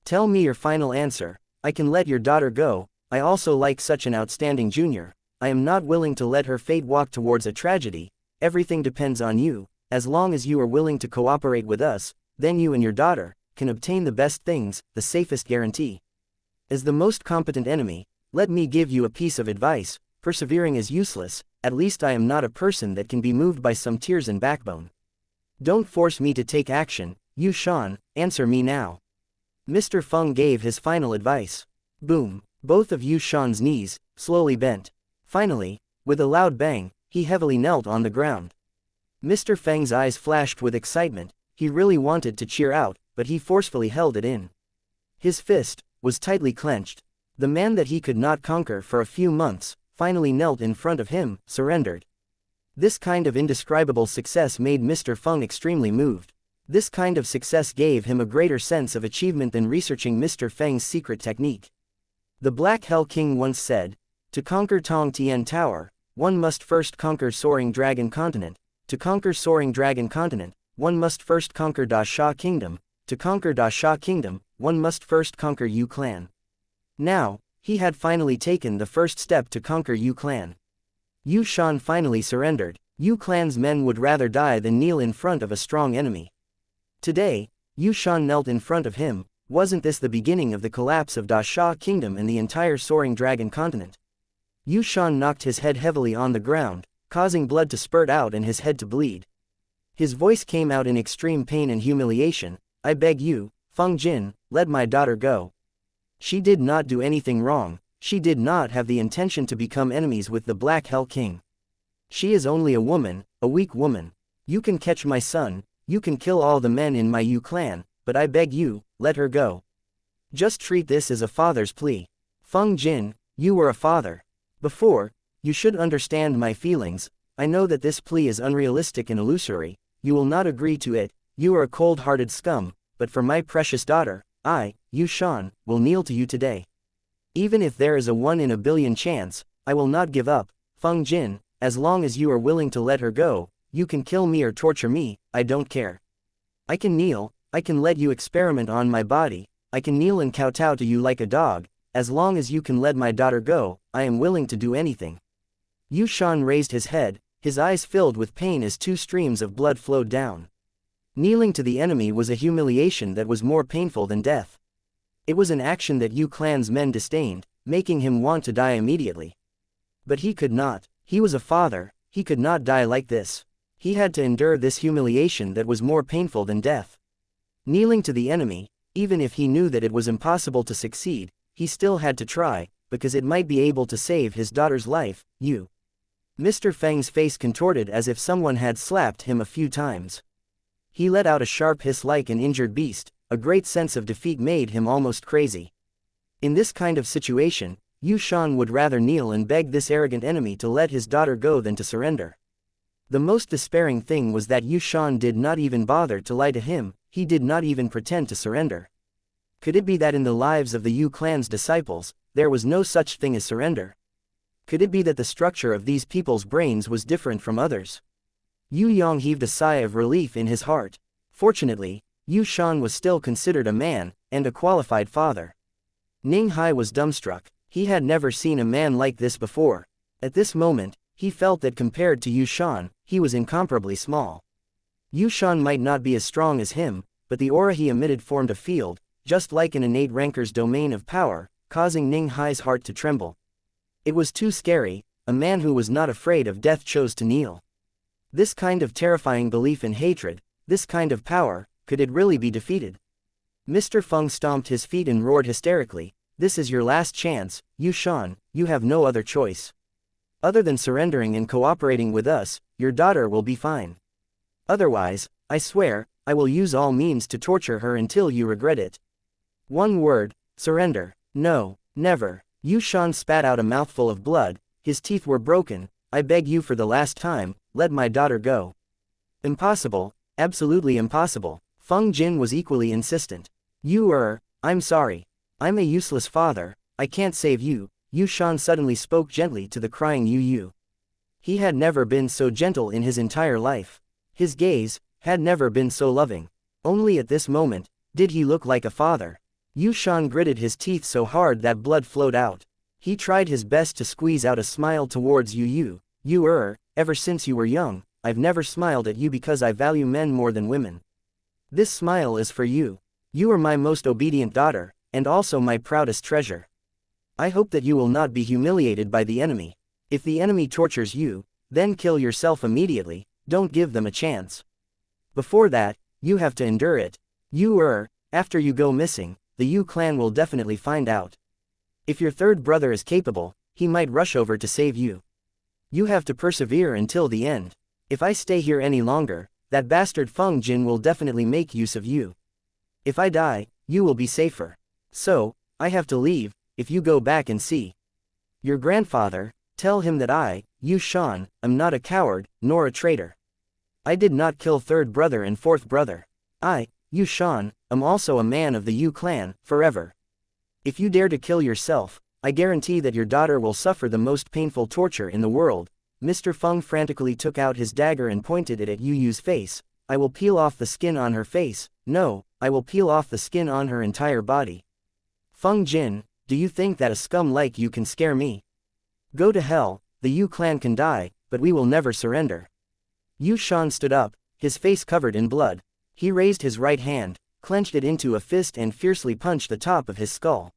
Tell me your final answer. I can let your daughter go. I also like such an outstanding junior. I am not willing to let her fate walk towards a tragedy. Everything depends on you. As long as you are willing to cooperate with us, then you and your daughter can obtain the best things, the safest guarantee. As the most competent enemy, let me give you a piece of advice. Persevering is useless. At least I am not a person that can be moved by some tears and backbone. Don't force me to take action. Yu Shan, answer me now. Mr. Feng gave his final advice. Boom. Both of Yu Shan's knees slowly bent. Finally, with a loud bang, he heavily knelt on the ground. Mr. Feng's eyes flashed with excitement. He really wanted to cheer out, but he forcefully held it in. His fist was tightly clenched. The man that he could not conquer for a few months finally knelt in front of him, surrendered. This kind of indescribable success made Mr. Feng extremely moved. This kind of success gave him a greater sense of achievement than researching Mr. Feng's secret technique. The Black Hell King once said, "To conquer Tong Tian Tower, one must first conquer Soaring Dragon Continent. To conquer Soaring Dragon Continent, one must first conquer Da Sha Kingdom. To conquer Da Sha Kingdom, one must first conquer Yu Clan." Now, he had finally taken the first step to conquer Yu Clan. Yu Shan finally surrendered. Yu Clan's men would rather die than kneel in front of a strong enemy. Today, Yu Shan knelt in front of him. Wasn't this the beginning of the collapse of Da Sha Kingdom and the entire Soaring Dragon Continent? Yu Shan knocked his head heavily on the ground, causing blood to spurt out and his head to bleed. His voice came out in extreme pain and humiliation. "I beg you, Feng Jin, let my daughter go. She did not do anything wrong. She did not have the intention to become enemies with the Black Hell King. She is only a woman, a weak woman. You can catch my son, you can kill all the men in my Yu clan, but I beg you, let her go. Just treat this as a father's plea. Feng Jin, you were a father. Before, you should understand my feelings. I know that this plea is unrealistic and illusory. You will not agree to it. You are a cold-hearted scum, but for my precious daughter, I, Yu Shan, will kneel to you today. Even if there is a 1 in a billion chance, I will not give up. Feng Jin, as long as you are willing to let her go, you can kill me or torture me, I don't care. I can kneel, I can let you experiment on my body, I can kneel and kowtow to you like a dog. As long as you can let my daughter go, I am willing to do anything." Yu Shan raised his head, his eyes filled with pain as 2 streams of blood flowed down. Kneeling to the enemy was a humiliation that was more painful than death. It was an action that Yu Clan's men disdained, making him want to die immediately. But he could not. He was a father, he could not die like this. He had to endure this humiliation that was more painful than death. Kneeling to the enemy, even if he knew that it was impossible to succeed, he still had to try, because it might be able to save his daughter's life. Mr. Feng's face contorted as if someone had slapped him a few times. He let out a sharp hiss like an injured beast. A great sense of defeat made him almost crazy. In this kind of situation, Yu Shan would rather kneel and beg this arrogant enemy to let his daughter go than to surrender. The most despairing thing was that Yu Shan did not even bother to lie to him, he did not even pretend to surrender. Could it be that in the lives of the Yu clan's disciples, there was no such thing as surrender? Could it be that the structure of these people's brains was different from others? Yue Yang heaved a sigh of relief in his heart. Fortunately, Yu Shan was still considered a man, and a qualified father. Ning Hai was dumbstruck. He had never seen a man like this before. At this moment, he felt that compared to Yu Shan, he was incomparably small. Yu Shan might not be as strong as him, but the aura he emitted formed a field, just like an innate ranker's domain of power, causing Ning Hai's heart to tremble. It was too scary. A man who was not afraid of death chose to kneel. This kind of terrifying belief in hatred, this kind of power, could it really be defeated? Mr. Feng stomped his feet and roared hysterically, "This is your last chance, Yu Shan, you have no other choice. Other than surrendering and cooperating with us, your daughter will be fine. Otherwise, I swear, I will use all means to torture her until you regret it. One word, surrender." "No, never." Yu Shan spat out a mouthful of blood, his teeth were broken. "I beg you for the last time, let my daughter go." "Impossible, absolutely impossible." Feng Jin was equally insistent. I'm sorry. I'm a useless father, I can't save you, Yu Shan suddenly spoke gently to the crying Yu Yu. He had never been so gentle in his entire life. His gaze had never been so loving. Only at this moment did he look like a father. Yu Shan gritted his teeth so hard that blood flowed out. He tried his best to squeeze out a smile towards Yu Yu. Ever since you were young, I've never smiled at you because I value men more than women. This smile is for you. You are my most obedient daughter, and also my proudest treasure. I hope that you will not be humiliated by the enemy. If the enemy tortures you, then kill yourself immediately, don't give them a chance. Before that, you have to endure it. After you go missing, the Yu clan will definitely find out. If your third brother is capable, he might rush over to save you. You have to persevere until the end. If I stay here any longer, that bastard Feng Jin will definitely make use of you. If I die, you will be safer. So, I have to leave. If you go back and see your grandfather, tell him that I, Yu Shan, am not a coward, nor a traitor. I did not kill third brother and fourth brother. I, Yu Shan, am also a man of the Yu clan, forever. If you dare to kill yourself, I guarantee that your daughter will suffer the most painful torture in the world. Mr. Feng frantically took out his dagger and pointed it at Yu Yu's face. I will peel off the skin on her face. No, I will peel off the skin on her entire body. Feng Jin, do you think that a scum like you can scare me? Go to hell, the Yu clan can die, but we will never surrender. Yu Shan stood up, his face covered in blood. He raised his right hand, clenched it into a fist and fiercely punched the top of his skull.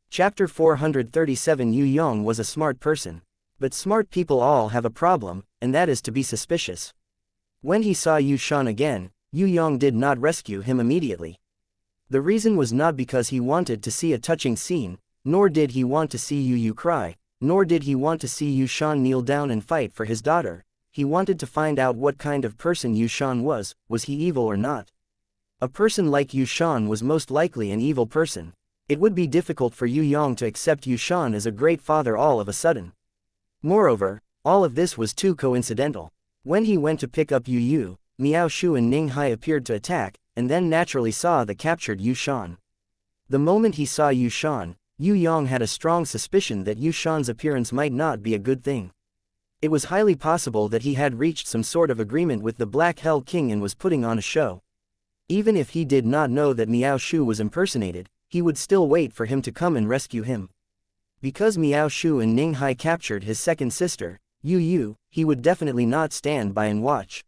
Chapter 437. Yu Yang was a smart person. But smart people all have a problem, and that is to be suspicious. When he saw Yu Shan again, Yu Yang did not rescue him immediately. The reason was not because he wanted to see a touching scene, nor did he want to see Yu Yu cry, nor did he want to see Yu Shan kneel down and fight for his daughter. He wanted to find out what kind of person Yu Shan was he evil or not? A person like Yu Shan was most likely an evil person. It would be difficult for Yu Yang to accept Yu Shan as a great father all of a sudden. Moreover, all of this was too coincidental. When he went to pick up Yu Yu, Miao Shu and Ning Hai appeared to attack, and then naturally saw the captured Yu Shan. The moment he saw Yu Shan, Yu Yang had a strong suspicion that Yu Shan's appearance might not be a good thing. It was highly possible that he had reached some sort of agreement with the Black Hell King and was putting on a show. Even if he did not know that Miao Shu was impersonated, he would still wait for him to come and rescue him. Because Miao Shu and Ning Hai captured his second sister, Yu Yu, he would definitely not stand by and watch.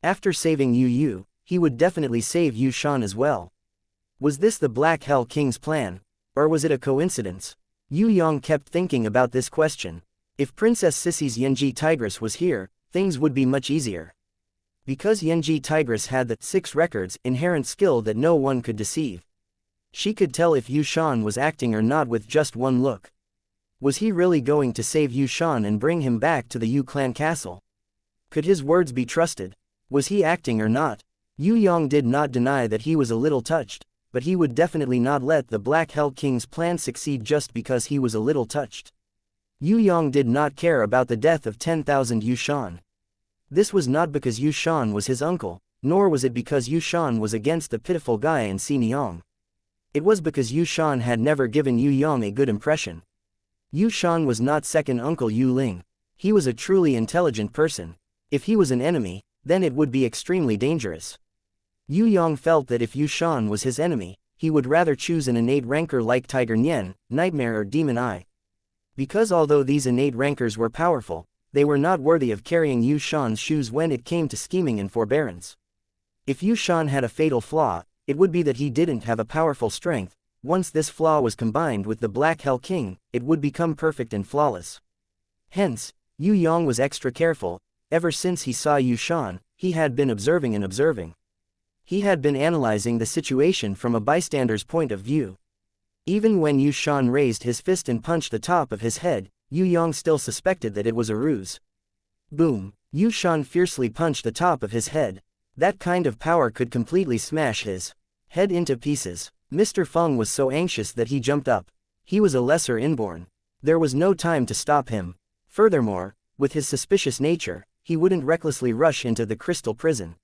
After saving Yu Yu, he would definitely save Yu Shan as well. Was this the Black Hell King's plan? Or was it a coincidence? Yu Yang kept thinking about this question. If Princess Sissy's Yanji Tigress was here, things would be much easier. Because Yanji Tigress had the 6 records inherent skill that no one could deceive. She could tell if Yu Shan was acting or not with just one look. Was he really going to save Yu Shan and bring him back to the Yu clan castle? Could his words be trusted? Was he acting or not? Yu Yang did not deny that he was a little touched, but he would definitely not let the Black Hell King's plan succeed just because he was a little touched. Yu Yang did not care about the death of 10,000 Yu Shan. This was not because Yu Shan was his uncle, nor was it because Yu Shan was against the pitiful guy in Xiniang. It was because Yu Shan had never given Yu Yang a good impression. Yu Shan was not second uncle Yu Ling. He was a truly intelligent person. If he was an enemy, then it would be extremely dangerous. Yu Yang felt that if Yu Shan was his enemy, he would rather choose an innate rancor like Tiger Nian, Nightmare or Demon Eye. Because although these innate rancors were powerful, they were not worthy of carrying Yu Shan's shoes when it came to scheming and forbearance. If Yu Shan had a fatal flaw, it would be that he didn't have a powerful strength. Once this flaw was combined with the Black Hell King, it would become perfect and flawless. Hence, Yu Yang was extra careful. Ever since he saw Yu Shan, he had been observing and observing. He had been analyzing the situation from a bystander's point of view. Even when Yu Shan raised his fist and punched the top of his head, Yu Yang still suspected that it was a ruse. Boom! Yu Shan fiercely punched the top of his head. That kind of power could completely smash his head into pieces. Mr. Feng was so anxious that he jumped up. He was a lesser inborn. There was no time to stop him. Furthermore, with his suspicious nature, he wouldn't recklessly rush into the crystal prison.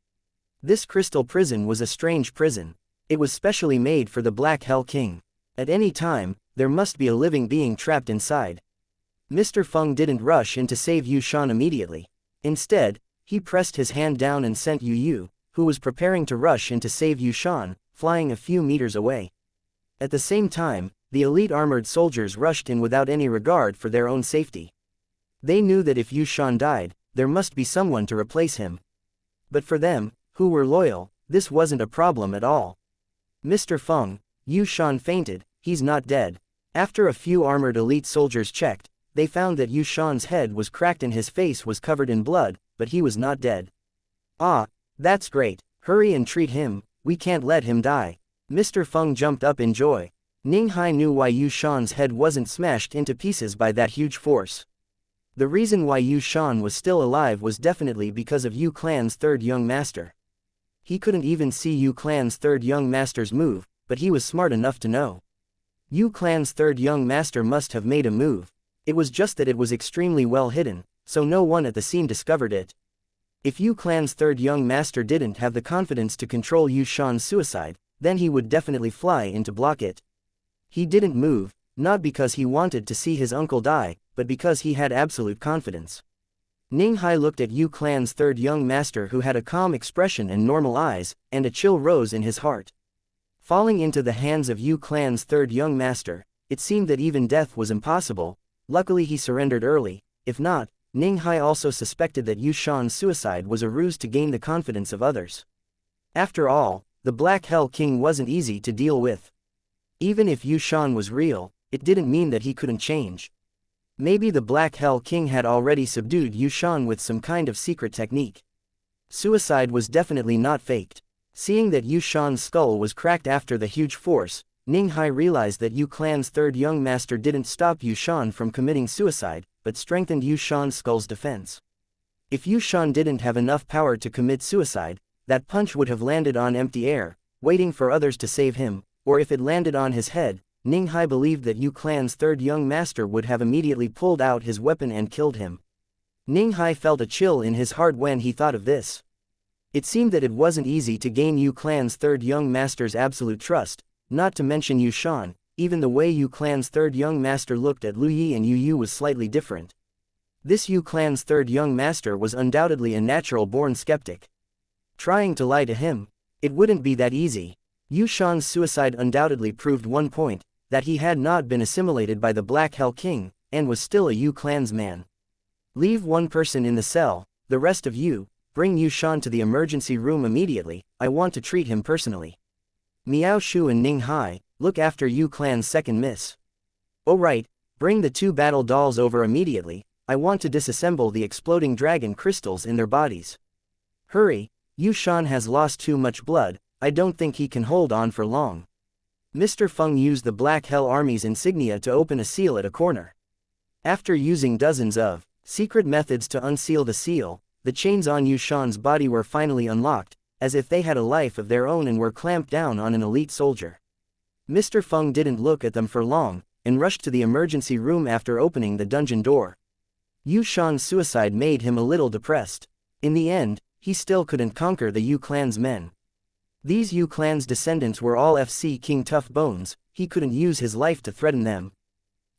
This crystal prison was a strange prison. It was specially made for the Black Hell King. At any time, there must be a living being trapped inside. Mr. Feng didn't rush in to save Yu Shan immediately. Instead, he pressed his hand down and sent Yu, who was preparing to rush in to save Yu Shan, flying a few meters away. At the same time, the elite armored soldiers rushed in without any regard for their own safety. They knew that if Yu Shan died, there must be someone to replace him. But for them, who were loyal, this wasn't a problem at all. Mr. Feng, Yu Shan fainted, he's not dead. After a few armored elite soldiers checked, they found that Yu Shan's head was cracked and his face was covered in blood, but he was not dead. Ah, that's great, hurry and treat him, we can't let him die. Mr. Feng jumped up in joy. Ning Hai knew why Yu Shan's head wasn't smashed into pieces by that huge force. The reason why Yu Shan was still alive was definitely because of Yu Clan's third young master. He couldn't even see Yu Clan's third young master's move, but he was smart enough to know. Yu Clan's third young master must have made a move. It was just that it was extremely well hidden, so no one at the scene discovered it. If Yu Clan's third young master didn't have the confidence to control Yu Shan's suicide, then he would definitely fly in to block it. He didn't move, not because he wanted to see his uncle die, but because he had absolute confidence. Ning Hai looked at Yu Clan's third young master, who had a calm expression and normal eyes, and a chill rose in his heart. Falling into the hands of Yu Clan's third young master, it seemed that even death was impossible. Luckily he surrendered early. If not, Ning Hai also suspected that Yu Shan's suicide was a ruse to gain the confidence of others. After all, the Black Hell King wasn't easy to deal with. Even if Yu Shan was real, it didn't mean that he couldn't change. Maybe the Black Hell King had already subdued Yu Shan with some kind of secret technique. Suicide was definitely not faked. Seeing that Yu Shan's skull was cracked after the huge force, Ning Hai realized that Yu Clan's third young master didn't stop Yu Shan from committing suicide, but strengthened Yu Shan's skull's defense. If Yu Shan didn't have enough power to commit suicide, that punch would have landed on empty air, waiting for others to save him, or if it landed on his head, Ning Hai believed that Yu Clan's third young master would have immediately pulled out his weapon and killed him. Ning Hai felt a chill in his heart when he thought of this. It seemed that it wasn't easy to gain Yu Clan's third young master's absolute trust, not to mention Yu Shan. Even the way Yu Clan's third young master looked at Lu Yi and Yu was slightly different. This Yu Clan's third young master was undoubtedly a natural-born skeptic. Trying to lie to him, it wouldn't be that easy. Yu Shan's suicide undoubtedly proved one point, that he had not been assimilated by the Black Hell King, and was still a Yu Clan's man. Leave one person in the cell, the rest of you, bring Yu Shan to the emergency room immediately, I want to treat him personally. Miao Shu and Ning Hai, look after Yu Clan's second miss. Oh right, bring the two battle dolls over immediately, I want to disassemble the exploding dragon crystals in their bodies. Hurry, Yu Shan has lost too much blood, I don't think he can hold on for long. Mr. Feng used the Black Hell Army's insignia to open a seal at a corner. After using dozens of secret methods to unseal the seal, the chains on Yu Shan's body were finally unlocked, as if they had a life of their own and were clamped down on an elite soldier. Mr. Feng didn't look at them for long, and rushed to the emergency room after opening the dungeon door. Yu Shan's suicide made him a little depressed. In the end, he still couldn't conquer the Yu Clan's men. These Yu Clan's descendants were all FC King Tough Bones, he couldn't use his life to threaten them.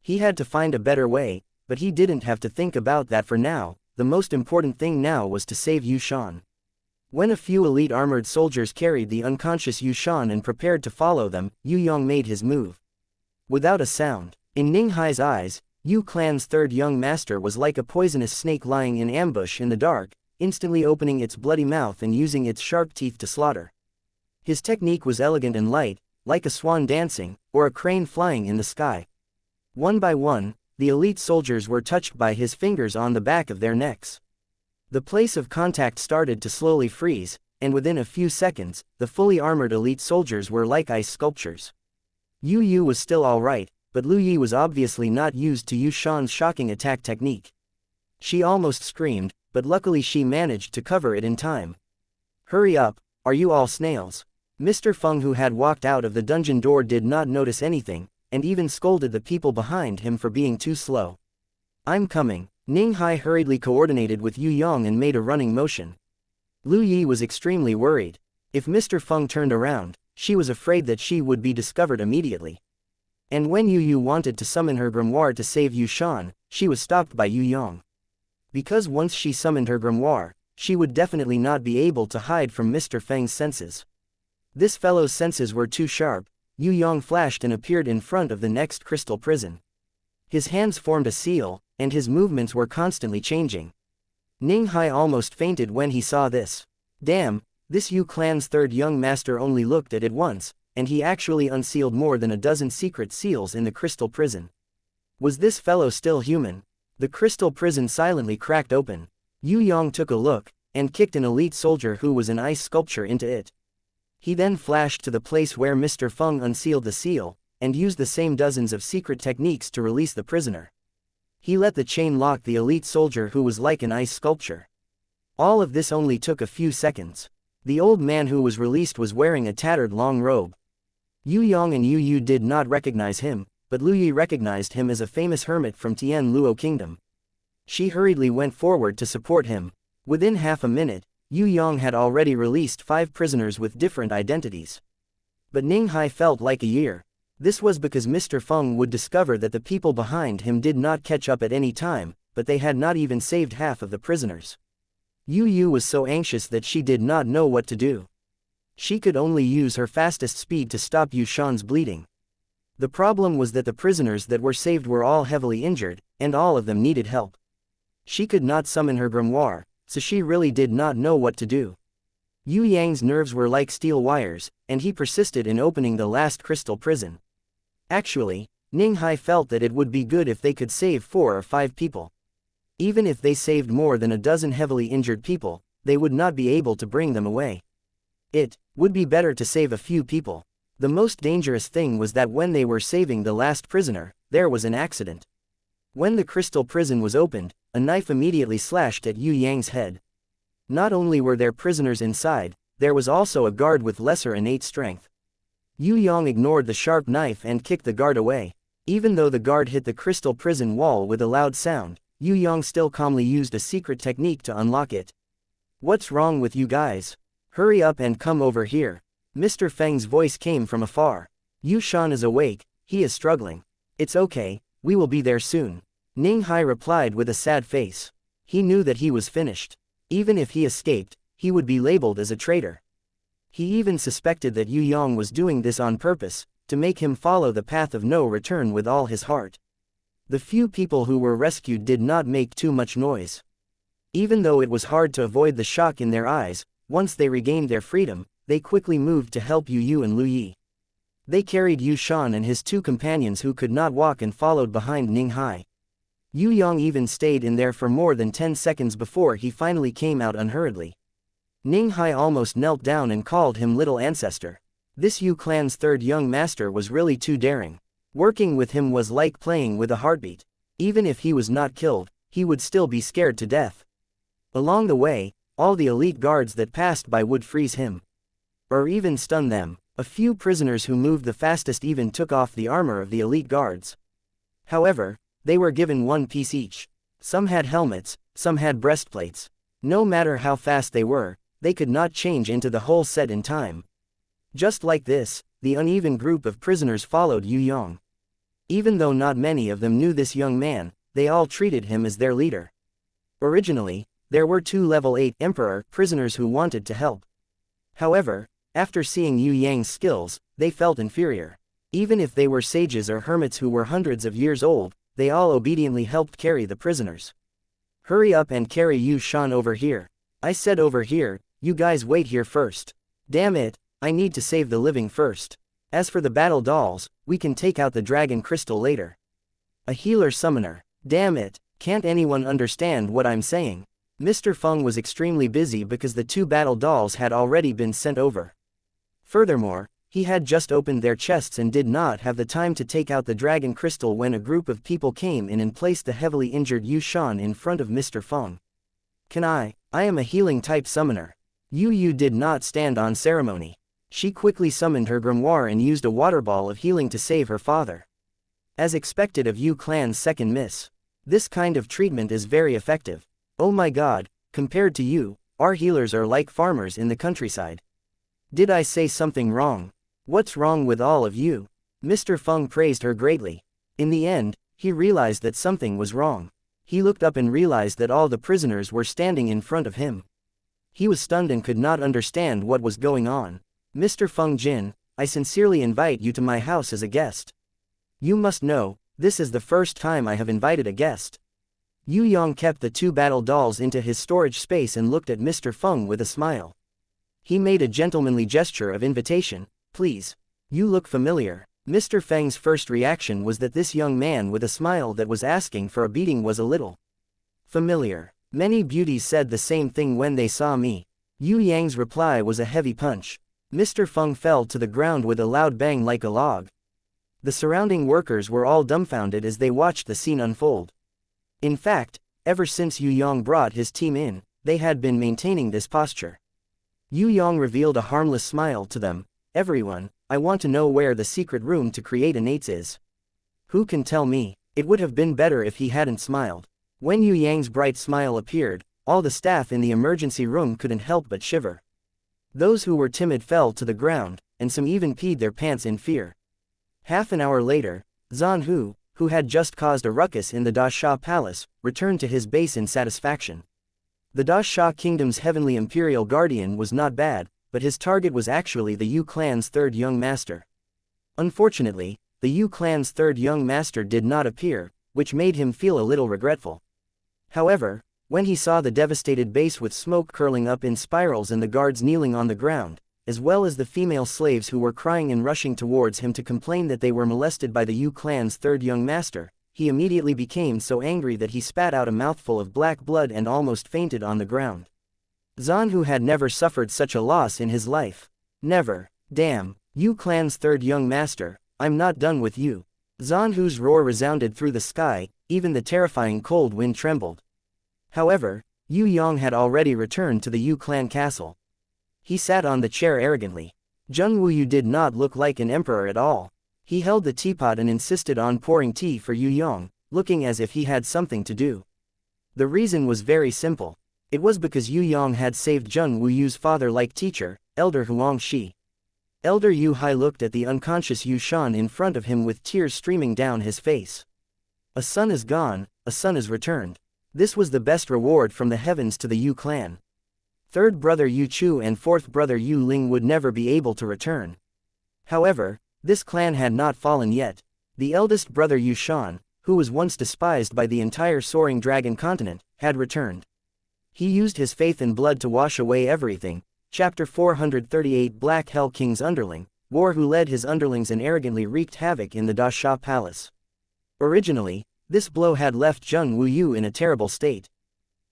He had to find a better way, but he didn't have to think about that for now. The most important thing now was to save Yu Shan. When a few elite armored soldiers carried the unconscious Yu Shan and prepared to follow them, Yu Yang made his move. Without a sound, in Ning Hai's eyes, Yu Clan's third young master was like a poisonous snake lying in ambush in the dark, instantly opening its bloody mouth and using its sharp teeth to slaughter. His technique was elegant and light, like a swan dancing, or a crane flying in the sky. One by one, the elite soldiers were touched by his fingers on the back of their necks. The place of contact started to slowly freeze, and within a few seconds, the fully armored elite soldiers were like ice sculptures. Yu was still alright, but Lu Yi was obviously not used to Yu Shan's shocking attack technique. She almost screamed, but luckily she managed to cover it in time. Hurry up, are you all snails? Mr. Feng, who had walked out of the dungeon door, did not notice anything, and even scolded the people behind him for being too slow. I'm coming. Ning Hai hurriedly coordinated with Yu Yang and made a running motion. Lu Yi was extremely worried. If Mr. Feng turned around, she was afraid that she would be discovered immediately. And when Yu wanted to summon her grimoire to save Yu Shan, she was stopped by Yue Yang. Because once she summoned her grimoire, she would definitely not be able to hide from Mr. Feng's senses. This fellow's senses were too sharp. Yue Yang flashed and appeared in front of the next crystal prison. His hands formed a seal, and his movements were constantly changing. Ning Hai almost fainted when he saw this. Damn, this Yu clan's third young master only looked at it once, and he actually unsealed more than a dozen secret seals in the crystal prison. Was this fellow still human? The crystal prison silently cracked open. Yue Yang took a look, and kicked an elite soldier who was an ice sculpture into it. He then flashed to the place where Mr. Feng unsealed the seal, and used the same dozens of secret techniques to release the prisoner. He let the chain lock the elite soldier who was like an ice sculpture. All of this only took a few seconds. The old man who was released was wearing a tattered long robe. Yue Yang and Yu did not recognize him, but Lu Yi recognized him as a famous hermit from Tian Luo Kingdom. She hurriedly went forward to support him. Within half a minute, Yue Yang had already released 5 prisoners with different identities. But Ning Hai felt like a year. This was because Mr. Feng would discover that the people behind him did not catch up at any time, but they had not even saved half of the prisoners. Yu was so anxious that she did not know what to do. She could only use her fastest speed to stop Yu Shan's bleeding. The problem was that the prisoners that were saved were all heavily injured, and all of them needed help. She could not summon her grimoire, so she really did not know what to do. Yue Yang's nerves were like steel wires, and he persisted in opening the last crystal prison. Actually, Ning Hai felt that it would be good if they could save 4 or 5 people. Even if they saved more than a dozen heavily injured people, they would not be able to bring them away. It would be better to save a few people. The most dangerous thing was that when they were saving the last prisoner, there was an accident. When the crystal prison was opened, a knife immediately slashed at Yue Yang's head. Not only were there prisoners inside, there was also a guard with lesser innate strength. Yue Yang ignored the sharp knife and kicked the guard away. Even though the guard hit the crystal prison wall with a loud sound, Yue Yang still calmly used a secret technique to unlock it. "What's wrong with you guys? Hurry up and come over here." Mr. Feng's voice came from afar. "Yu Shan is awake, he is struggling. It's okay, we will be there soon." Ning Hai replied with a sad face. He knew that he was finished. Even if he escaped, he would be labeled as a traitor. He even suspected that Yue Yang was doing this on purpose, to make him follow the path of no return with all his heart. The few people who were rescued did not make too much noise. Even though it was hard to avoid the shock in their eyes, once they regained their freedom, they quickly moved to help Yu and Lu Yi. They carried Yu Shan and his 2 companions who could not walk and followed behind Ning Hai. Yue Yang even stayed in there for more than 10 seconds before he finally came out unhurriedly. Ning Hai almost knelt down and called him little ancestor. This Yu clan's 3rd young master was really too daring. Working with him was like playing with a heartbeat. Even if he was not killed, he would still be scared to death. Along the way, all the elite guards that passed by would freeze him. Or even stun them. A few prisoners who moved the fastest even took off the armor of the elite guards. However, they were given 1 piece each. Some had helmets, some had breastplates. No matter how fast they were, they could not change into the whole set in time. Just like this, the uneven group of prisoners followed Yue Yang. Even though not many of them knew this young man, they all treated him as their leader. Originally, there were 2 level 8 emperor prisoners who wanted to help. However, after seeing Yue Yang's skills, they felt inferior. Even if they were sages or hermits who were hundreds of years old, they all obediently helped carry the prisoners. "Hurry up and carry Yu Shan over here. I said over here, you guys wait here first. Damn it, I need to save the living first. As for the battle dolls, we can take out the dragon crystal later." A healer summoner. Damn it, can't anyone understand what I'm saying? Mr. Feng was extremely busy because the 2 battle dolls had already been sent over. Furthermore, he had just opened their chests and did not have the time to take out the dragon crystal when a group of people came in and placed the heavily injured Yu Shan in front of Mr. Feng. "Can I am a healing type summoner." Yu did not stand on ceremony. She quickly summoned her grimoire and used a water ball of healing to save her father. As expected of Yu clan's 2nd miss. This kind of treatment is very effective. Oh my god, compared to you, our healers are like farmers in the countryside. Did I say something wrong? What's wrong with all of you? Mr. Feng praised her greatly. In the end, he realized that something was wrong. He looked up and realized that all the prisoners were standing in front of him. He was stunned and could not understand what was going on. Mr. Feng Jin, I sincerely invite you to my house as a guest. You must know, this is the first time I have invited a guest. Yue Yang kept the 2 battle dolls into his storage space and looked at Mr. Feng with a smile. He made a gentlemanly gesture of invitation. Please. You look familiar. Mr. Feng's first reaction was that this young man with a smile that was asking for a beating was a little familiar. Many beauties said the same thing when they saw me. Yue Yang's reply was a heavy punch. Mr. Feng fell to the ground with a loud bang like a log. The surrounding workers were all dumbfounded as they watched the scene unfold. In fact, ever since Yue Yang brought his team in, they had been maintaining this posture. Yue Yang revealed a harmless smile to them. Everyone, I want to know where the secret room to create innates is. Who can tell me? It would have been better if he hadn't smiled. When Yue Yang's bright smile appeared, all the staff in the emergency room couldn't help but shiver. Those who were timid fell to the ground, and some even peed their pants in fear. Half an hour later, Zhan Hu, who had just caused a ruckus in the Da Sha Palace, returned to his base in satisfaction. The Da Sha Kingdom's heavenly imperial guardian was not bad, but his target was actually the Yu clan's 3rd young master. Unfortunately, the Yu clan's 3rd young master did not appear, which made him feel a little regretful. However, when he saw the devastated base with smoke curling up in spirals and the guards kneeling on the ground, as well as the female slaves who were crying and rushing towards him to complain that they were molested by the Yu clan's 3rd young master, he immediately became so angry that he spat out a mouthful of black blood and almost fainted on the ground. Zhan Hu had never suffered such a loss in his life. Never. Damn, Yu clan's 3rd young master, I'm not done with you. Zhan Hu's roar resounded through the sky, even the terrifying cold wind trembled. However, Yue Yang had already returned to the Yu clan castle. He sat on the chair arrogantly. Zheng Wuyu did not look like an emperor at all. He held the teapot and insisted on pouring tea for Yue Yang, looking as if he had something to do. The reason was very simple. It was because Yue Yang had saved Zheng Wuyu's father-like teacher, Elder Huang Shi. Elder Yu Hai looked at the unconscious Yu Shan in front of him with tears streaming down his face. A son is gone, a son is returned. This was the best reward from the heavens to the Yu clan. 3rd brother Yu Chu and 4th brother Yu Ling would never be able to return. However, this clan had not fallen yet. The eldest brother Yu Shan, who was once despised by the entire Soaring Dragon continent, had returned. He used his faith and blood to wash away everything. Chapter 438 Black Hell King's Underling, War who led his underlings and arrogantly wreaked havoc in the Da Sha Palace. Originally, this blow had left Zheng Wuyu in a terrible state.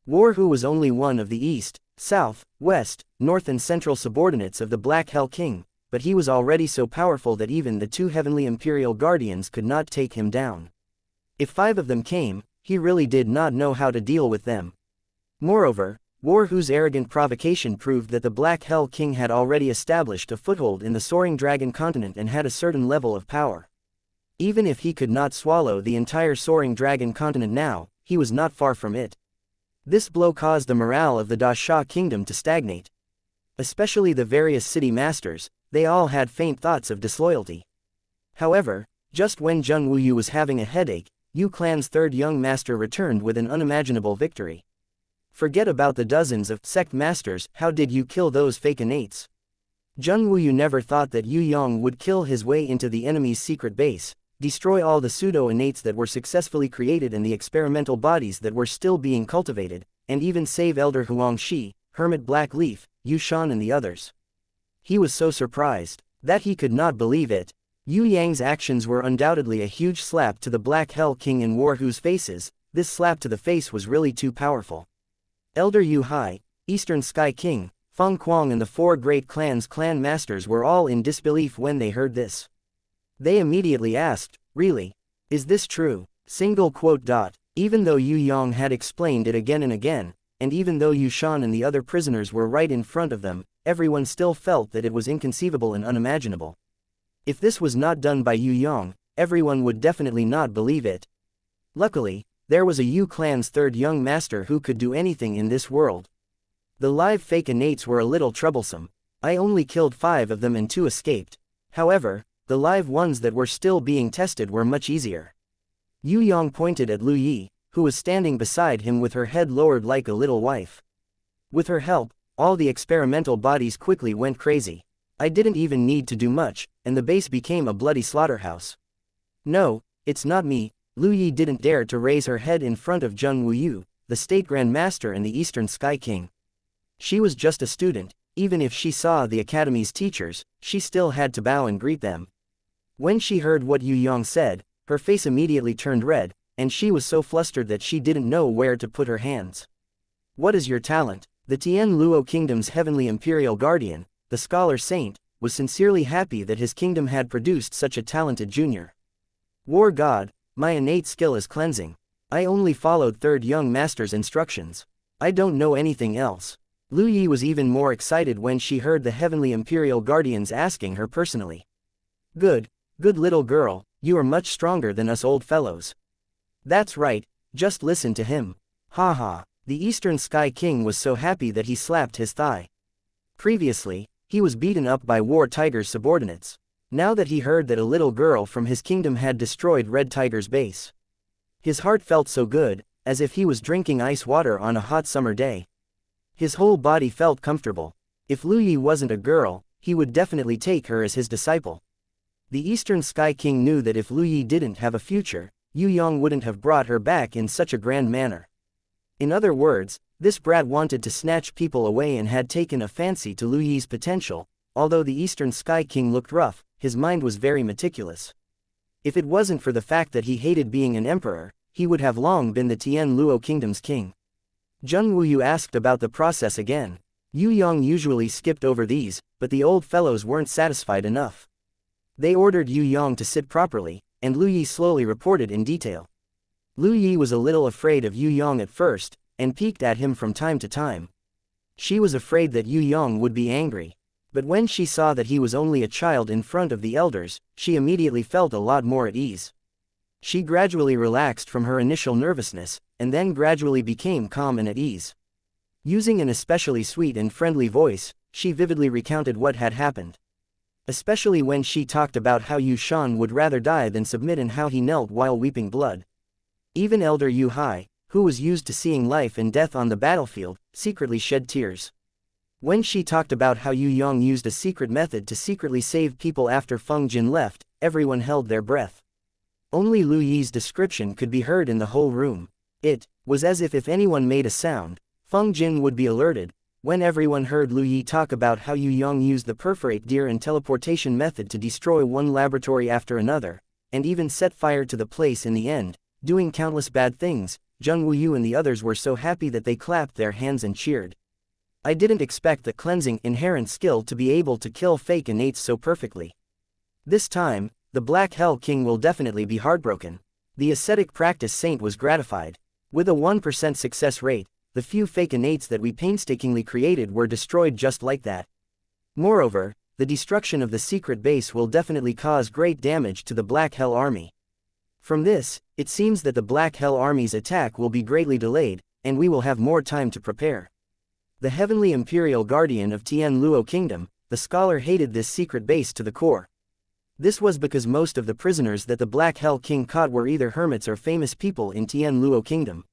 War who was only one of the east, south, west, north and central subordinates of the Black Hell King, but he was already so powerful that even the 2 heavenly imperial guardians could not take him down. If 5 of them came, he really did not know how to deal with them. Moreover, War whose arrogant provocation proved that the Black Hell King had already established a foothold in the Soaring Dragon continent and had a certain level of power. Even if he could not swallow the entire Soaring Dragon continent now, he was not far from it. This blow caused the morale of the Da Sha kingdom to stagnate. Especially the various city masters, they all had faint thoughts of disloyalty. However, just when Zheng Wuyu was having a headache, Yu clan's 3rd young master returned with an unimaginable victory. Forget about the dozens of sect masters, how did you kill those fake innates? Zheng Wuyu never thought that Yue Yang would kill his way into the enemy's secret base, destroy all the pseudo-innates that were successfully created and the experimental bodies that were still being cultivated, and even save Elder Huang Shi, Hermit Black Leaf, Yu Shan and the others. He was so surprised that he could not believe it. Yue Yang's actions were undoubtedly a huge slap to the Black Hell King and War whose faces. This slap to the face was really too powerful. Elder Yu Hai, Eastern Sky King, Feng Kuang and the 4 great clans' clan masters were all in disbelief when they heard this. They immediately asked, really? Is this true? Even though Yue Yang had explained it again and again, and even though Yu Shan and the other prisoners were right in front of them, everyone still felt that it was inconceivable and unimaginable. If this was not done by Yue Yang, everyone would definitely not believe it. Luckily, there was a Yu clan's 3rd young master who could do anything in this world. The live fake innates were a little troublesome. I only killed 5 of them and 2 escaped. However, the live ones that were still being tested were much easier. Yue Yang pointed at Lu Yi, who was standing beside him with her head lowered like a little wife. With her help, all the experimental bodies quickly went crazy. I didn't even need to do much, and the base became a bloody slaughterhouse. No, it's not me. Lu Yi didn't dare to raise her head in front of Zheng Wuyu, the State Grand Master and the Eastern Sky King. She was just a student. Even if she saw the academy's teachers, she still had to bow and greet them. When she heard what Yue Yang said, her face immediately turned red, and she was so flustered that she didn't know where to put her hands. What is your talent? The Tian Luo Kingdom's heavenly imperial guardian, the scholar saint, was sincerely happy that his kingdom had produced such a talented junior. War god, my innate skill is cleansing. I only followed third young master's instructions. I don't know anything else. Lu Yi was even more excited when she heard the heavenly imperial guardians asking her personally. Good little girl, you are much stronger than us old fellows. That's right, just listen to him. Ha ha, the Eastern Sky King was so happy that he slapped his thigh. Previously, he was beaten up by War Tiger's subordinates. Now that he heard that a little girl from his kingdom had destroyed Red Tiger's base, his heart felt so good, as if he was drinking ice water on a hot summer day. His whole body felt comfortable. If Lu Yi wasn't a girl, he would definitely take her as his disciple. The Eastern Sky King knew that if Lu Yi didn't have a future, Yue Yang wouldn't have brought her back in such a grand manner. In other words, this brat wanted to snatch people away and had taken a fancy to Lu Yi's potential. Although the Eastern Sky King looked rough, his mind was very meticulous. If it wasn't for the fact that he hated being an emperor, he would have long been the Tian Luo Kingdom's king. Zheng Wuyu asked about the process again. Yue Yang usually skipped over these, but the old fellows weren't satisfied enough. They ordered Yue Yang to sit properly, and Lu Yi slowly reported in detail. Lu Yi was a little afraid of Yue Yang at first, and peeked at him from time to time. She was afraid that Yue Yang would be angry. But when she saw that he was only a child in front of the elders, she immediately felt a lot more at ease. She gradually relaxed from her initial nervousness, and then gradually became calm and at ease. Using an especially sweet and friendly voice, she vividly recounted what had happened. Especially when she talked about how Yu Shan would rather die than submit and how he knelt while weeping blood. Even Elder Yu Hai, who was used to seeing life and death on the battlefield, secretly shed tears. When she talked about how Yue Yang used a secret method to secretly save people after Feng Jin left, everyone held their breath. Only Lu Yi's description could be heard in the whole room. It was as if anyone made a sound, Feng Jin would be alerted. When everyone heard Lu Yi talk about how Yue Yang used the perforate deer and teleportation method to destroy one laboratory after another, and even set fire to the place in the end, doing countless bad things, Zheng Wuyu and the others were so happy that they clapped their hands and cheered. I didn't expect the cleansing inherent skill to be able to kill fake innates so perfectly. This time, the Black Hell King will definitely be heartbroken. The ascetic practice saint was gratified. With a 1% success rate, the few fake innates that we painstakingly created were destroyed just like that. Moreover, the destruction of the secret base will definitely cause great damage to the Black Hell Army. From this, it seems that the Black Hell Army's attack will be greatly delayed, and we will have more time to prepare. The heavenly imperial guardian of Tian Luo Kingdom, the scholar hated this secret base to the core. This was because most of the prisoners that the Black Hell King caught were either hermits or famous people in Tian Luo Kingdom.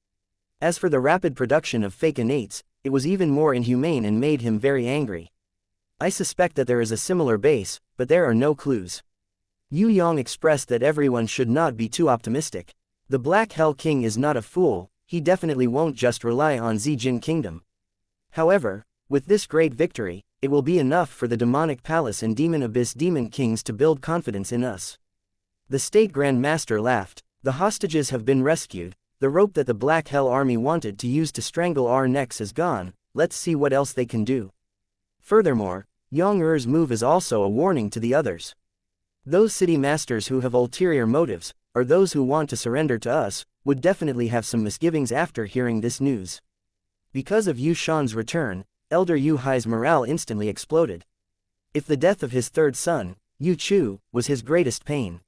As for the rapid production of fake innates, it was even more inhumane and made him very angry. I suspect that there is a similar base, but there are no clues. Yue Yang expressed that everyone should not be too optimistic. The Black Hell King is not a fool, he definitely won't just rely on Zijin Kingdom. However, with this great victory, it will be enough for the Demonic Palace and Demon Abyss Demon Kings to build confidence in us. The State Grand Master laughed. The hostages have been rescued. The rope that the Black Hell Army wanted to use to strangle our necks is gone. Let's see what else they can do. Furthermore, Yang Er's move is also a warning to the others. Those city masters who have ulterior motives, or those who want to surrender to us, would definitely have some misgivings after hearing this news. Because of Yu Shan's return, Elder Yu Hai's morale instantly exploded. If the death of his third son, Yu Chu, was his greatest pain,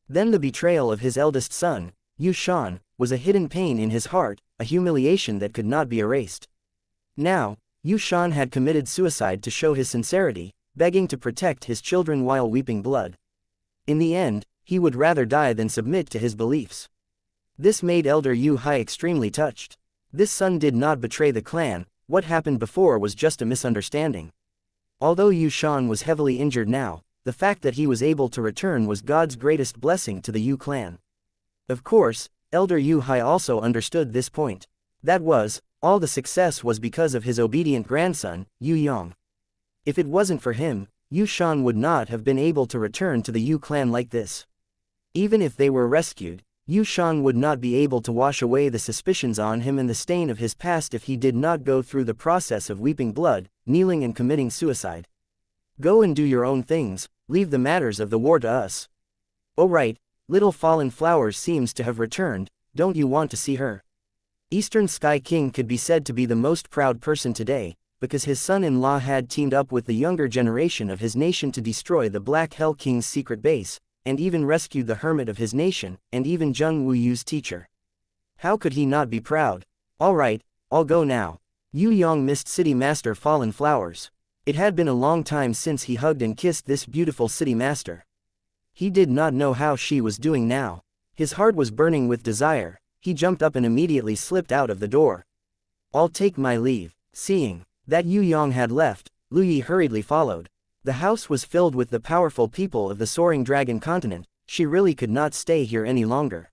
then the betrayal of his eldest son, Yu Shan, was a hidden pain in his heart, a humiliation that could not be erased. Now, Yu Shan had committed suicide to show his sincerity, begging to protect his children while weeping blood. In the end, he would rather die than submit to his beliefs. This made Elder Yu Hai extremely touched. This son did not betray the clan, what happened before was just a misunderstanding. Although Yu Shan was heavily injured now, the fact that he was able to return was God's greatest blessing to the Yu clan. Of course, Elder Yu Hai also understood this point. That was, all the success was because of his obedient grandson, Yu Yang. If it wasn't for him, Yu Shan would not have been able to return to the Yu clan like this. Even if they were rescued, Yu Shan would not be able to wash away the suspicions on him and the stain of his past if he did not go through the process of weeping blood, kneeling and committing suicide. Go and do your own things, leave the matters of the war to us. Oh right, little fallen flowers seems to have returned, don't you want to see her? Eastern Sky King could be said to be the most proud person today, because his son-in-law had teamed up with the younger generation of his nation to destroy the Black Hell King's secret base, and even rescued the hermit of his nation, and even Zheng Wuyu's teacher. How could he not be proud? Alright, I'll go now. Yu Yang missed City Master Fallen Flowers. It had been a long time since he hugged and kissed this beautiful City Master. He did not know how she was doing now. His heart was burning with desire. He jumped up and immediately slipped out of the door. I'll take my leave. Seeing that Yu Yang had left, Lu Yi hurriedly followed. The house was filled with the powerful people of the Soaring Dragon continent. She really could not stay here any longer.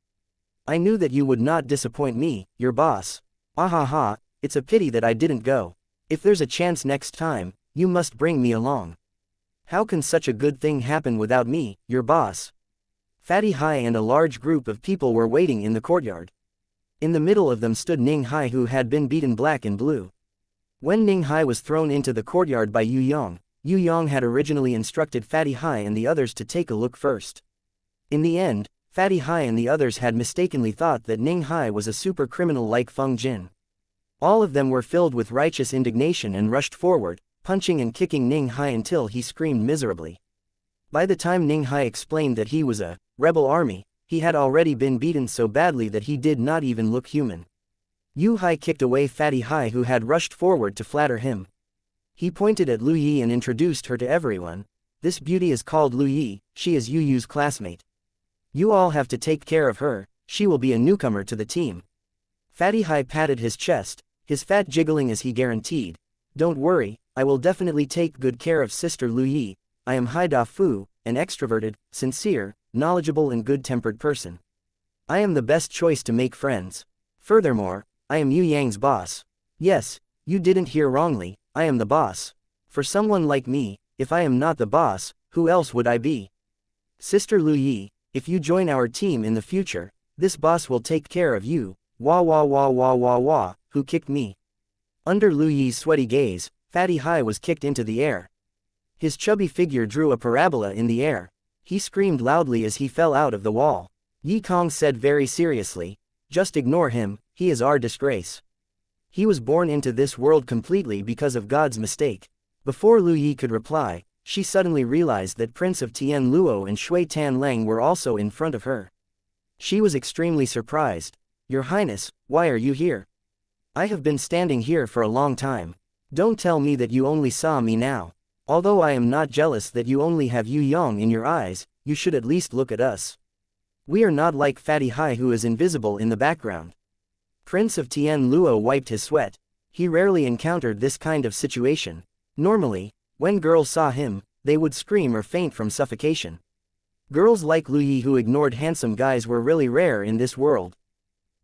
I knew that you would not disappoint me, your boss. Ahaha, it's a pity that I didn't go. If there's a chance next time, you must bring me along. How can such a good thing happen without me, your boss? Fatty Hai and a large group of people were waiting in the courtyard. In the middle of them stood Ning Hai, who had been beaten black and blue. When Ning Hai was thrown into the courtyard by Yu Yang had originally instructed Fatty Hai and the others to take a look first. In the end, Fatty Hai and the others had mistakenly thought that Ning Hai was a super criminal like Feng Jin. All of them were filled with righteous indignation and rushed forward, punching and kicking Ning Hai until he screamed miserably. By the time Ning Hai explained that he was a rebel army, he had already been beaten so badly that he did not even look human. Yu Hai kicked away Fatty Hai, who had rushed forward to flatter him. He pointed at Lu Yi and introduced her to everyone. This beauty is called Lu Yi, she is Yu Yu's classmate. You all have to take care of her, she will be a newcomer to the team. Fatty Hai patted his chest, his fat jiggling as he guaranteed. Don't worry, I will definitely take good care of Sister Lu Yi. I am Hai Da Fu, an extroverted, sincere, knowledgeable and good-tempered person. I am the best choice to make friends. Furthermore, I am Yu Yang's boss. Yes, you didn't hear wrongly, I am the boss. For someone like me, if I am not the boss, who else would I be? Sister Lu Yi, if you join our team in the future, this boss will take care of you. Wah wah wah wah wah wah, who kicked me? Under Lu Yi's sweaty gaze, Fatty Hai was kicked into the air. His chubby figure drew a parabola in the air. He screamed loudly as he fell out of the wall. Yi Kong said very seriously, just ignore him, he is our disgrace. He was born into this world completely because of God's mistake. Before Lu Yi could reply, she suddenly realized that Prince of Tian Luo and Shui Tan Lang were also in front of her. She was extremely surprised. Your Highness, why are you here? I have been standing here for a long time. Don't tell me that you only saw me now. Although I am not jealous that you only have Yu Yang in your eyes, you should at least look at us. We are not like Fatty Hai, who is invisible in the background. Prince of Tian Luo wiped his sweat. He rarely encountered this kind of situation. Normally, when girls saw him, they would scream or faint from suffocation. Girls like Lu Yi who ignored handsome guys were really rare in this world.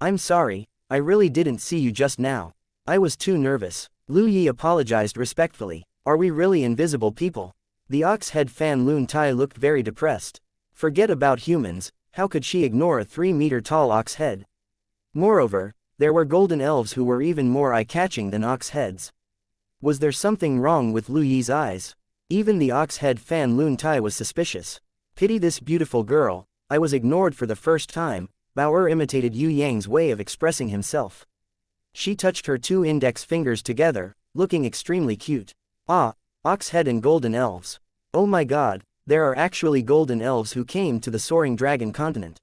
I'm sorry, I really didn't see you just now. I was too nervous. Lu Yi apologized respectfully. Are we really invisible people? The ox-head Fan Lun Tai looked very depressed. Forget about humans, how could she ignore a 3-meter-tall ox-head? Moreover, there were golden elves who were even more eye-catching than ox-heads. Was there something wrong with Lu Yi's eyes? Even the ox-head Fan Lun Tai was suspicious. Pity this beautiful girl, I was ignored for the first time. Bauer imitated Yu Yang's way of expressing himself. She touched her 2 index fingers together, looking extremely cute. Ah, ox-head and golden elves. Oh my god, there are actually golden elves who came to the Soaring Dragon continent.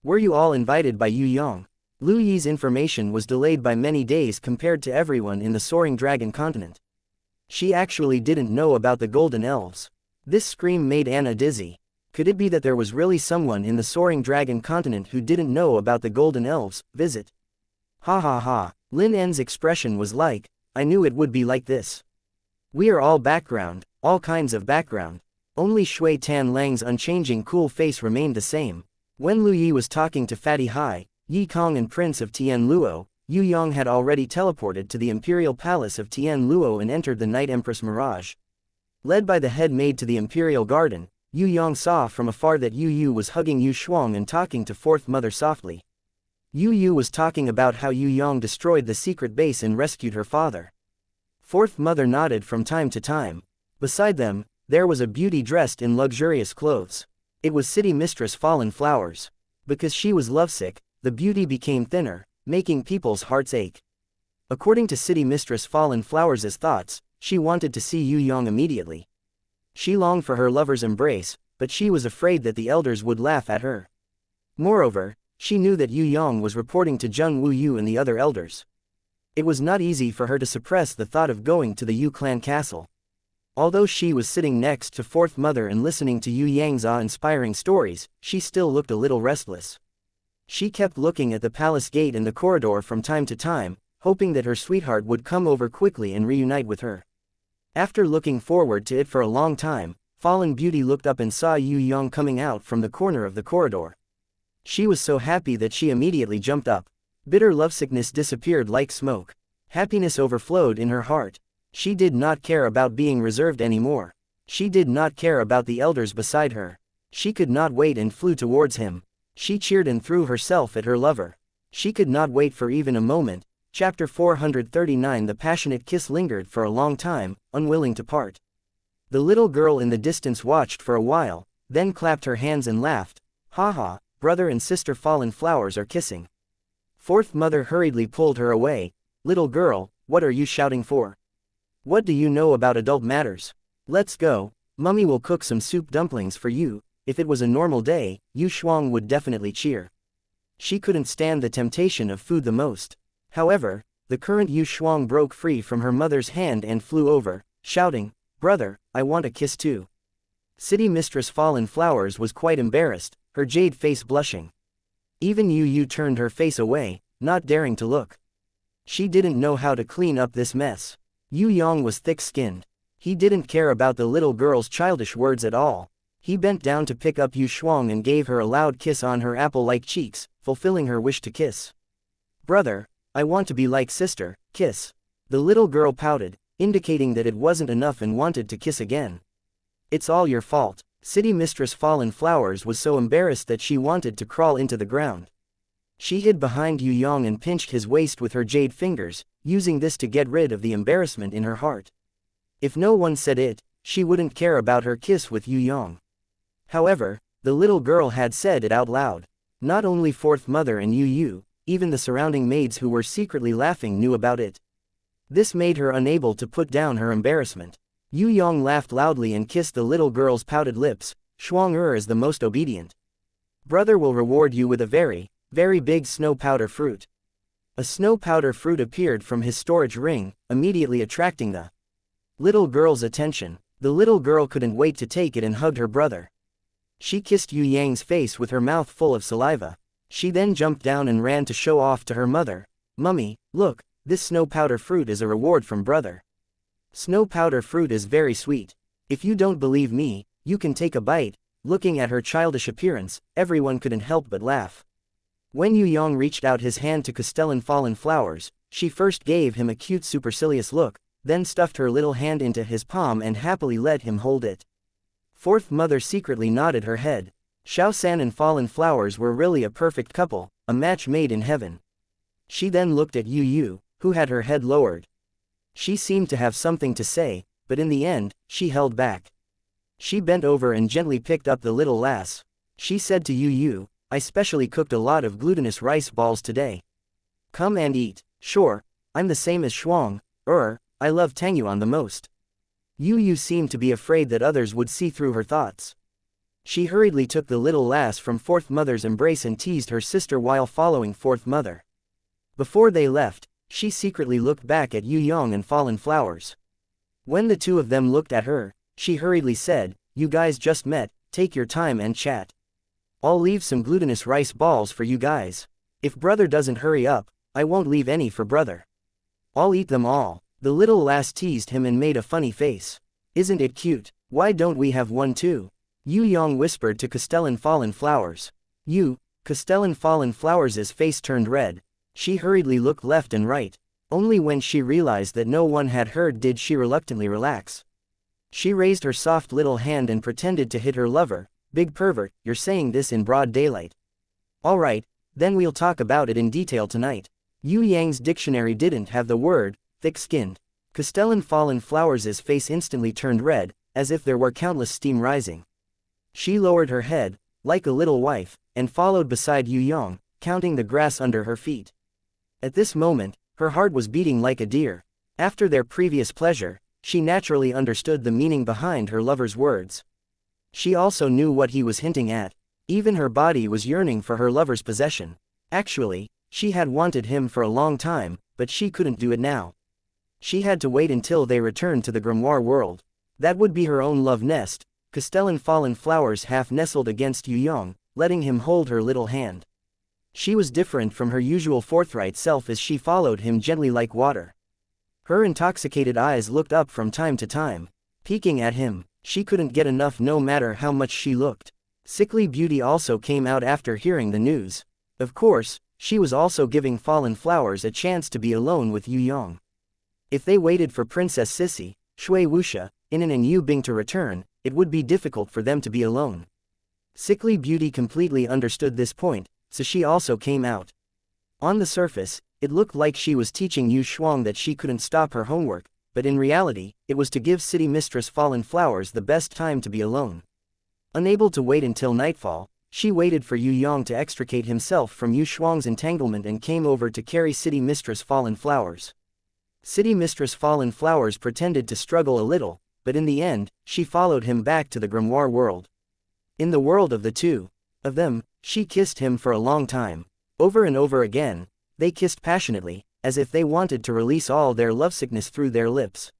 Were you all invited by Yu Yang? Lu Yi's information was delayed by many days compared to everyone in the Soaring Dragon continent. She actually didn't know about the golden elves. This scream made Anna dizzy. Could it be that there was really someone in the soaring dragon continent who didn't know about the golden elves' visit? Ha ha ha, Lin En's expression was like, I knew it would be like this. We are all background, all kinds of background. Only Shui Tan Lang's unchanging cool face remained the same. When Lu Yi was talking to Fatty Hai, Yi Kong and Prince of Tian Luo, Yue Yang had already teleported to the imperial palace of Tian Luo and entered the Night Empress Mirage. Led by the head maid to the imperial garden, Yue Yang saw from afar that Yu Yu was hugging Yu Shuang and talking to Fourth Mother softly. Yu Yu was talking about how Yue Yang destroyed the secret base and rescued her father. Fourth Mother nodded from time to time. Beside them, there was a beauty dressed in luxurious clothes. It was City Mistress Fallen Flowers. Because she was lovesick, the beauty became thinner, making people's hearts ache. According to City Mistress Fallen Flowers' thoughts, she wanted to see Yue Yang immediately. She longed for her lover's embrace, but she was afraid that the elders would laugh at her. Moreover, she knew that Yue Yang was reporting to Zheng Wu Yu and the other elders. It was not easy for her to suppress the thought of going to the Yu clan castle. Although she was sitting next to Fourth Mother and listening to Yue Yang's awe-inspiring stories, she still looked a little restless. She kept looking at the palace gate and the corridor from time to time, hoping that her sweetheart would come over quickly and reunite with her. After looking forward to it for a long time, Fallen Beauty looked up and saw Yue Yang coming out from the corner of the corridor. She was so happy that she immediately jumped up. Bitter lovesickness disappeared like smoke. Happiness overflowed in her heart. She did not care about being reserved anymore. She did not care about the elders beside her. She could not wait and flew towards him. She cheered and threw herself at her lover. She could not wait for even a moment. Chapter 439. The passionate kiss lingered for a long time, unwilling to part. The little girl in the distance watched for a while, then clapped her hands and laughed. Ha ha, brother and sister Fallen Flowers are kissing. Fourth Mother hurriedly pulled her away. Little girl, what are you shouting for? What do you know about adult matters? Let's go, Mummy will cook some soup dumplings for you. If it was a normal day, Yu Shuang would definitely cheer. She couldn't stand the temptation of food the most. However, the current Yu Shuang broke free from her mother's hand and flew over, shouting, Brother, I want a kiss too. City Mistress Fallen Flowers was quite embarrassed, her jade face blushing. Even Yu Yu turned her face away, not daring to look. She didn't know how to clean up this mess. Yue Yang was thick-skinned. He didn't care about the little girl's childish words at all. He bent down to pick up Yu Shuang and gave her a loud kiss on her apple-like cheeks, fulfilling her wish to kiss. Brother, I want to be like sister, kiss. The little girl pouted, indicating that it wasn't enough and wanted to kiss again. It's all your fault. City Mistress Fallen Flowers was so embarrassed that she wanted to crawl into the ground. She hid behind Yue Yang and pinched his waist with her jade fingers, using this to get rid of the embarrassment in her heart. If no one said it, she wouldn't care about her kiss with Yue Yang. However, the little girl had said it out loud. Not only Fourth Mother and Yu Yu, even the surrounding maids who were secretly laughing knew about it. This made her unable to put down her embarrassment. Yue Yang laughed loudly and kissed the little girl's pouted lips. Shuang is the most obedient. Brother will reward you with a very, very big snow powder fruit. A snow powder fruit appeared from his storage ring, immediately attracting the little girl's attention. The little girl couldn't wait to take it and hugged her brother. She kissed Yue Yang's face with her mouth full of saliva. She then jumped down and ran to show off to her mother. Mummy, look, this snow powder fruit is a reward from brother. Snow powder fruit is very sweet. If you don't believe me, you can take a bite. Looking at her childish appearance, everyone couldn't help but laugh. When Yue Yang reached out his hand to Castellan Fallen Flowers, she first gave him a cute supercilious look, then stuffed her little hand into his palm and happily let him hold it. Fourth Mother secretly nodded her head. Xiao San and Fallen Flowers were really a perfect couple, a match made in heaven. She then looked at Yu Yu, who had her head lowered. She seemed to have something to say, but in the end, she held back. She bent over and gently picked up the little lass. She said to Yu Yu, I specially cooked a lot of glutinous rice balls today. Come and eat. Sure, I'm the same as Shuang, I love Tangyuan the most. Yu Yu seemed to be afraid that others would see through her thoughts. She hurriedly took the little lass from Fourth Mother's embrace and teased her sister while following Fourth Mother. Before they left, she secretly looked back at Yue Yang and Fallen Flowers. When the two of them looked at her, she hurriedly said, You guys just met, take your time and chat. I'll leave some glutinous rice balls for you guys. If brother doesn't hurry up, I won't leave any for brother. I'll eat them all." The little lass teased him and made a funny face. "Isn't it cute? Why don't we have one too?" Yue Yang whispered to Castellan Fallen Flowers. Castellan Fallen Flowers' face turned red. She hurriedly looked left and right. Only when she realized that no one had heard did she reluctantly relax. She raised her soft little hand and pretended to hit her lover. "Big pervert, you're saying this in broad daylight." "Alright, then we'll talk about it in detail tonight." Yue Yang's dictionary didn't have the word thick-skinned. Castellan Fallen Flowers' face instantly turned red, as if there were countless steam rising. She lowered her head, like a little wife, and followed beside Yue Yang, counting the grass under her feet. At this moment, her heart was beating like a deer. After their previous pleasure, she naturally understood the meaning behind her lover's words. She also knew what he was hinting at. Even her body was yearning for her lover's possession. Actually, she had wanted him for a long time, but she couldn't do it now. She had to wait until they returned to the grimoire world. That would be her own love nest. Castellan Fallen Flowers half nestled against Yue Yang, letting him hold her little hand. She was different from her usual forthright self as she followed him gently like water. Her intoxicated eyes looked up from time to time, peeking at him. She couldn't get enough no matter how much she looked. Sickly Beauty also came out after hearing the news. Of course, she was also giving Fallen Flowers a chance to be alone with Yue Yang. If they waited for Princess Sissy, Shui Wuxia, Inan and Yu Bing to return, it would be difficult for them to be alone. Sickly Beauty completely understood this point, so she also came out. On the surface, it looked like she was teaching Yu Shuang that she couldn't stop her homework, but in reality, it was to give City Mistress Fallen Flowers the best time to be alone. Unable to wait until nightfall, she waited for Yue Yang to extricate himself from Yu Shuang's entanglement and came over to carry City Mistress Fallen Flowers. City Mistress Fallen Flowers pretended to struggle a little, but in the end, she followed him back to the grimoire world. In the world of the two of them, she kissed him for a long time. Over and over again, they kissed passionately, as if they wanted to release all their lovesickness through their lips.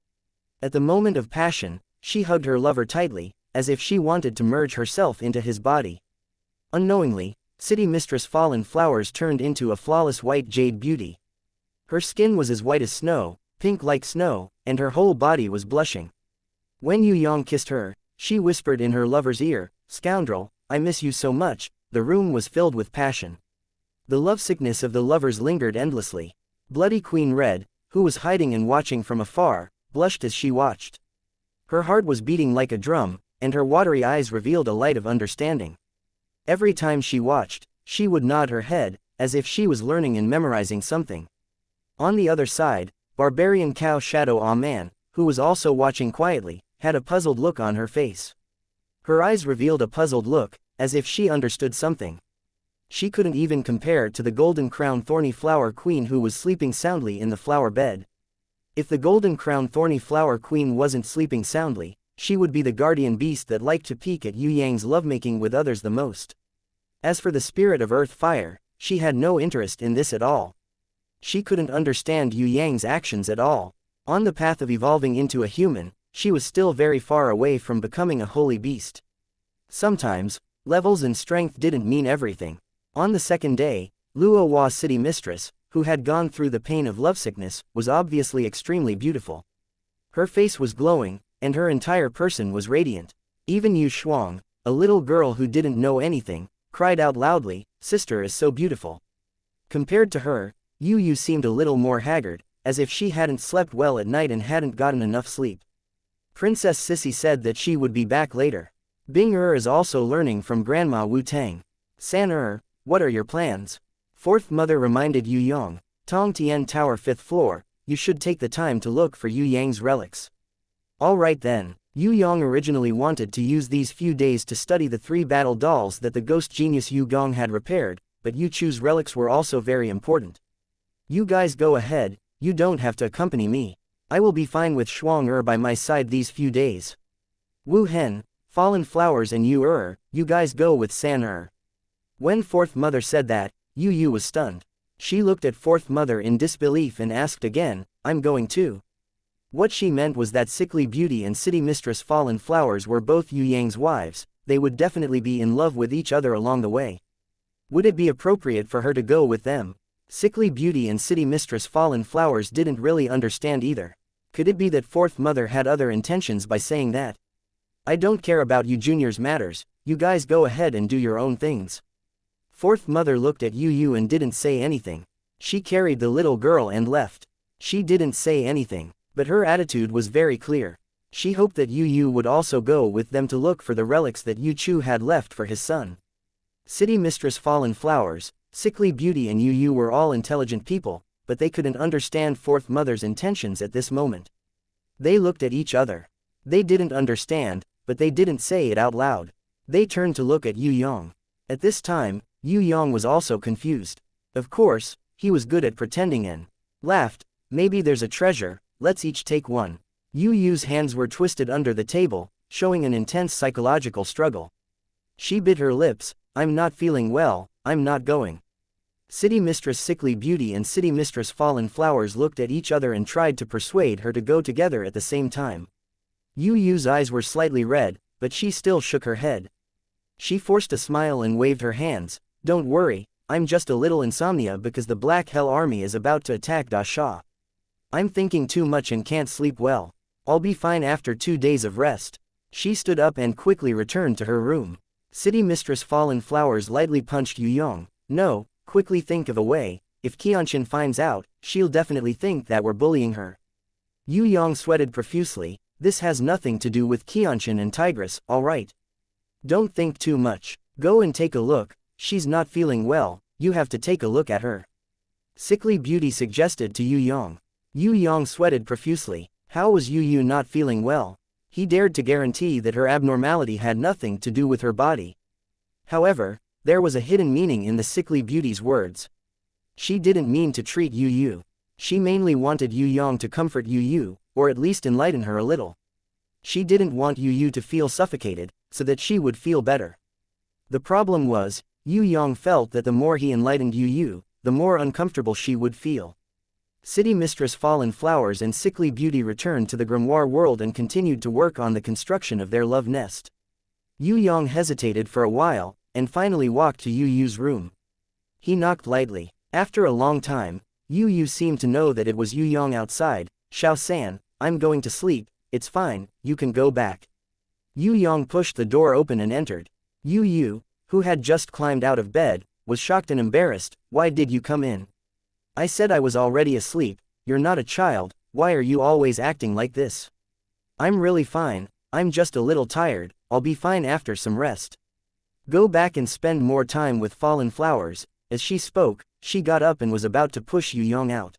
At the moment of passion, she hugged her lover tightly, as if she wanted to merge herself into his body. Unknowingly, City Mistress Fallen Flowers turned into a flawless white jade beauty. Her skin was as white as snow, pink like snow, and her whole body was blushing. When Yue Yang kissed her, she whispered in her lover's ear, "Scoundrel, I miss you so much." The room was filled with passion. The lovesickness of the lovers lingered endlessly. Bloody Queen Red, who was hiding and watching from afar, blushed as she watched. Her heart was beating like a drum, and her watery eyes revealed a light of understanding. Every time she watched, she would nod her head, as if she was learning and memorizing something. On the other side, Barbarian Cow Shadow Ah Man, who was also watching quietly, had a puzzled look on her face. Her eyes revealed a puzzled look, as if she understood something. She couldn't even compare to the Golden Crown Thorny Flower Queen who was sleeping soundly in the flower bed. If the Golden Crown Thorny Flower Queen wasn't sleeping soundly, she would be the guardian beast that liked to peek at Yue Yang's lovemaking with others the most. As for the spirit of Earth Fire, she had no interest in this at all. She couldn't understand Yue Yang's actions at all. On the path of evolving into a human, she was still very far away from becoming a holy beast. Sometimes, levels and strength didn't mean everything. On the second day, Luo Hua City Mistress, who had gone through the pain of lovesickness, was obviously extremely beautiful. Her face was glowing, and her entire person was radiant. Even Yu Shuang, a little girl who didn't know anything, cried out loudly, "Sister is so beautiful." Compared to her, Yu seemed a little more haggard, as if she hadn't slept well at night and hadn't gotten enough sleep. Princess Sissy said that she would be back later. Bing is also learning from Grandma Wu Tang. San what are your plans? Fourth Mother reminded Yue Yang. Tong Tian Tower 5th floor, you should take the time to look for Yue Yang's relics. Alright then. Yue Yang originally wanted to use these few days to study the 3 battle dolls that the ghost genius Yu Gong had repaired, but Yu Chu's relics were also very important. You guys go ahead, you don't have to accompany me. I will be fine with Shuang by my side these few days. Wu Hen, Fallen Flowers and you guys go with San When Fourth Mother said that, Yu was stunned. She looked at Fourth Mother in disbelief and asked again, I'm going too. What she meant was that Sickly Beauty and City Mistress Fallen Flowers were both Yue Yang's wives. they would definitely be in love with each other along the way. Would it be appropriate for her to go with them? Sickly Beauty and City Mistress Fallen Flowers didn't really understand either. Could it be that Fourth Mother had other intentions by saying that? I don't care about you juniors' matters, you guys go ahead and do your own things. Fourth Mother looked at Yu and didn't say anything. She carried the little girl and left. She didn't say anything, but her attitude was very clear. She hoped that Yu would also go with them to look for the relics that Yu Chu had left for his son. City Mistress Fallen Flowers, Sickly Beauty and Yu were all intelligent people, but they couldn't understand Fourth Mother's intentions at this moment. They looked at each other. They didn't understand, but they didn't say it out loud. They turned to look at Yue Yang. At this time, Yue Yang was also confused. Of course, he was good at pretending and laughed. Maybe there's a treasure, let's each take one. Yu's hands were twisted under the table, showing an intense psychological struggle. She bit her lips. I'm not feeling well, I'm not going. City Mistress Sickly Beauty and City Mistress Fallen Flowers looked at each other and tried to persuade her to go together at the same time. Yu's eyes were slightly red, but she still shook her head. She forced a smile and waved her hands. Don't worry, I'm just a little insomnia because the Black Hell Army is about to attack Da Sha. I'm thinking too much and can't sleep well. I'll be fine after 2 days of rest. She stood up and quickly returned to her room. City Mistress Fallen Flowers lightly punched Yue Yang. No, quickly think of a way. If Qianxin finds out, she'll definitely think that we're bullying her. Yue Yang sweated profusely. This has nothing to do with Qianxin and Tigress, alright? Don't think too much. Go and take a look. She's not feeling well, you have to take a look at her. Sickly Beauty suggested to Yue Yang. Yue Yang sweated profusely. How was Yu not feeling well? He dared to guarantee that her abnormality had nothing to do with her body. However, there was a hidden meaning in the Sickly Beauty's words. She didn't mean to treat Yu. She mainly wanted Yue Yang to comfort Yu, or at least enlighten her a little. She didn't want Yu to feel suffocated, so that she would feel better. The problem was, Yue Yang felt that the more he enlightened Yu, the more uncomfortable she would feel. City Mistress Fallen Flowers and Sickly Beauty returned to the grimoire world and continued to work on the construction of their love nest. Yue Yang hesitated for a while, and finally walked to Yu's room. He knocked lightly. After a long time, Yu seemed to know that it was Yue Yang outside. Xiao-san, I'm going to sleep, it's fine, you can go back. Yue Yang pushed the door open and entered. Yu, who had just climbed out of bed, was shocked and embarrassed. Why did you come in? I said I was already asleep. You're not a child, why are you always acting like this? I'm really fine, I'm just a little tired, I'll be fine after some rest. Go back and spend more time with Fallen Flowers. As she spoke, she got up and was about to push Yue Yang out.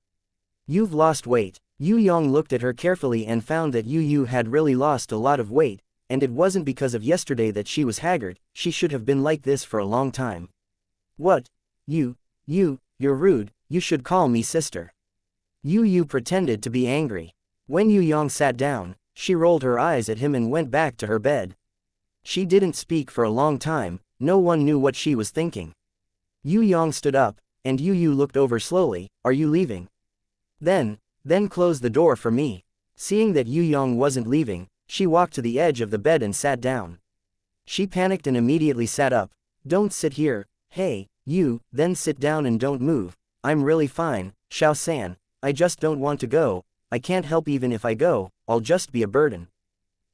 You've lost weight. Yue Yang looked at her carefully and found that Yu had really lost a lot of weight, and it wasn't because of yesterday that she was haggard, she should have been like this for a long time. What? You're rude. You should call me sister. Yu pretended to be angry. When Yue Yang sat down, she rolled her eyes at him and went back to her bed. She didn't speak for a long time, no one knew what she was thinking. Yue Yang stood up, and Yu looked over slowly. Are you leaving? Then close the door for me. Seeing that Yue Yang wasn't leaving, she walked to the edge of the bed and sat down. She panicked and immediately sat up. Don't sit here, hey, you, then sit down and don't move. I'm really fine, Xiao-san, I just don't want to go, I can't help even if I go, I'll just be a burden.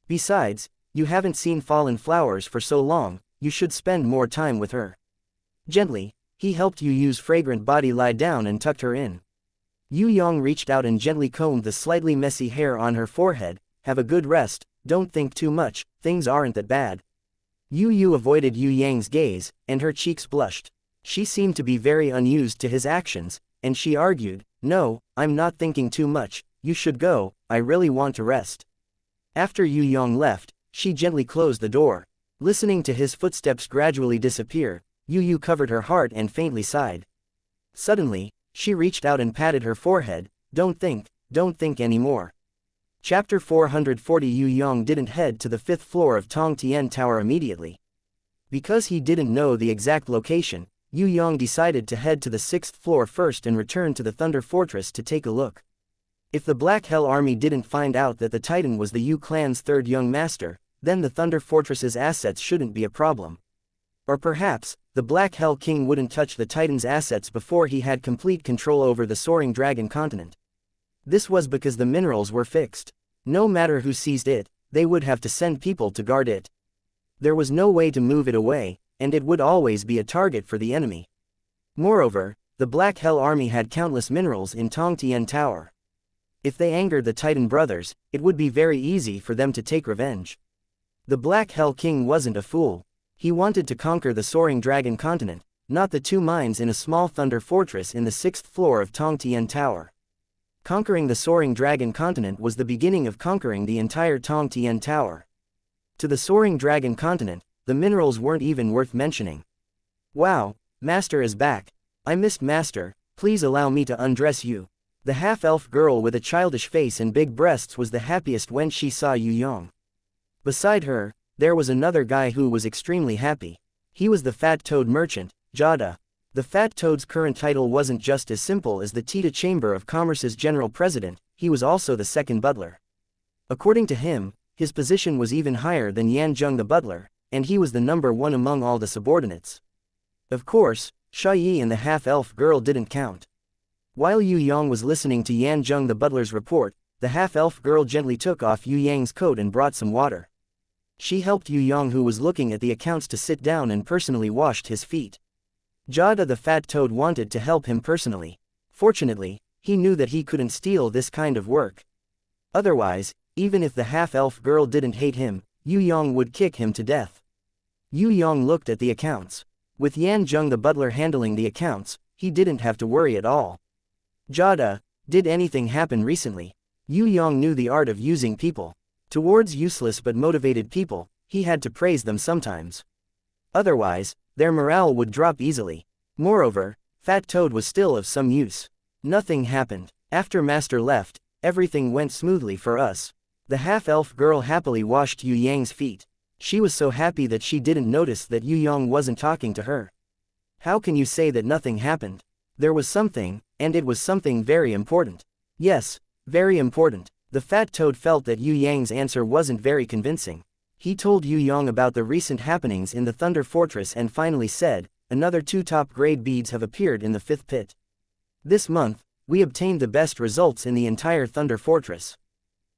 Besides, you haven't seen Fallen Flowers for so long, you should spend more time with her. Gently, he helped Yu's fragrant body lie down and tucked her in. Yue Yang reached out and gently combed the slightly messy hair on her forehead. Have a good rest, don't think too much, things aren't that bad. Yu avoided Yue Yang's gaze, and her cheeks blushed. She seemed to be very unused to his actions, and she argued, no, I'm not thinking too much, you should go, I really want to rest. After Yue Yang left, she gently closed the door. Listening to his footsteps gradually disappear, Yu covered her heart and faintly sighed. Suddenly, she reached out and patted her forehead. Don't think anymore. Chapter 440. Yue Yang didn't head to the 5th floor of Tong Tian Tower immediately. Because he didn't know the exact location, Yue Yang decided to head to the 6th floor first and return to the Thunder Fortress to take a look. If the Black Hell Army didn't find out that the Titan was the Yu clan's third young master, then the Thunder Fortress's assets shouldn't be a problem. Or perhaps, the Black Hell King wouldn't touch the Titan's assets before he had complete control over the Soaring Dragon continent. This was because the minerals were fixed. No matter who seized it, they would have to send people to guard it. There was no way to move it away, and it would always be a target for the enemy. Moreover, the Black Hell Army had countless minerals in Tong Tian Tower. If they angered the Titan brothers, it would be very easy for them to take revenge. The Black Hell King wasn't a fool. He wanted to conquer the Soaring Dragon continent, not the 2 mines in a small thunder fortress in the 6th floor of Tong Tian Tower. Conquering the Soaring Dragon continent was the beginning of conquering the entire Tong Tian Tower. To the Soaring Dragon continent, the minerals weren't even worth mentioning. Wow, Master is back. I missed Master, please allow me to undress you. The half-elf girl with a childish face and big breasts was the happiest when she saw Yue Yang. Beside her, there was another guy who was extremely happy. He was the Fat Toad merchant, Jada. The Fat Toad's current title wasn't just as simple as the Tita Chamber of Commerce's general president, he was also the second butler. According to him, his position was even higher than Yanzheng the butler, and he was the number 1 among all the subordinates. Of course, Yi and the half-elf girl didn't count. While Yue Yang was listening to Yanzheng the butler's report, the half-elf girl gently took off Yue Yang's coat and brought some water. She helped Yue Yang, who was looking at the accounts, to sit down and personally washed his feet. Jada the Fat Toad wanted to help him personally. Fortunately, he knew that he couldn't steal this kind of work. Otherwise, even if the half-elf girl didn't hate him, Yue Yang would kick him to death. Yue Yang looked at the accounts. With Yanzheng the butler handling the accounts, he didn't have to worry at all. Jada, did anything happen recently? Yue Yang knew the art of using people. Towards useless but motivated people, he had to praise them sometimes. Otherwise, their morale would drop easily. Moreover, Fat Toad was still of some use. Nothing happened. After Master left, everything went smoothly for us. The half-elf girl happily washed Yue Yang's feet. She was so happy that she didn't notice that Yue Yang wasn't talking to her. How can you say that nothing happened? There was something, and it was something very important. Yes, very important. The Fat Toad felt that Yue Yang's answer wasn't very convincing. He told Yue Yang about the recent happenings in the Thunder Fortress and finally said, another 2 top-grade beads have appeared in the 5th pit. This month, we obtained the best results in the entire Thunder Fortress.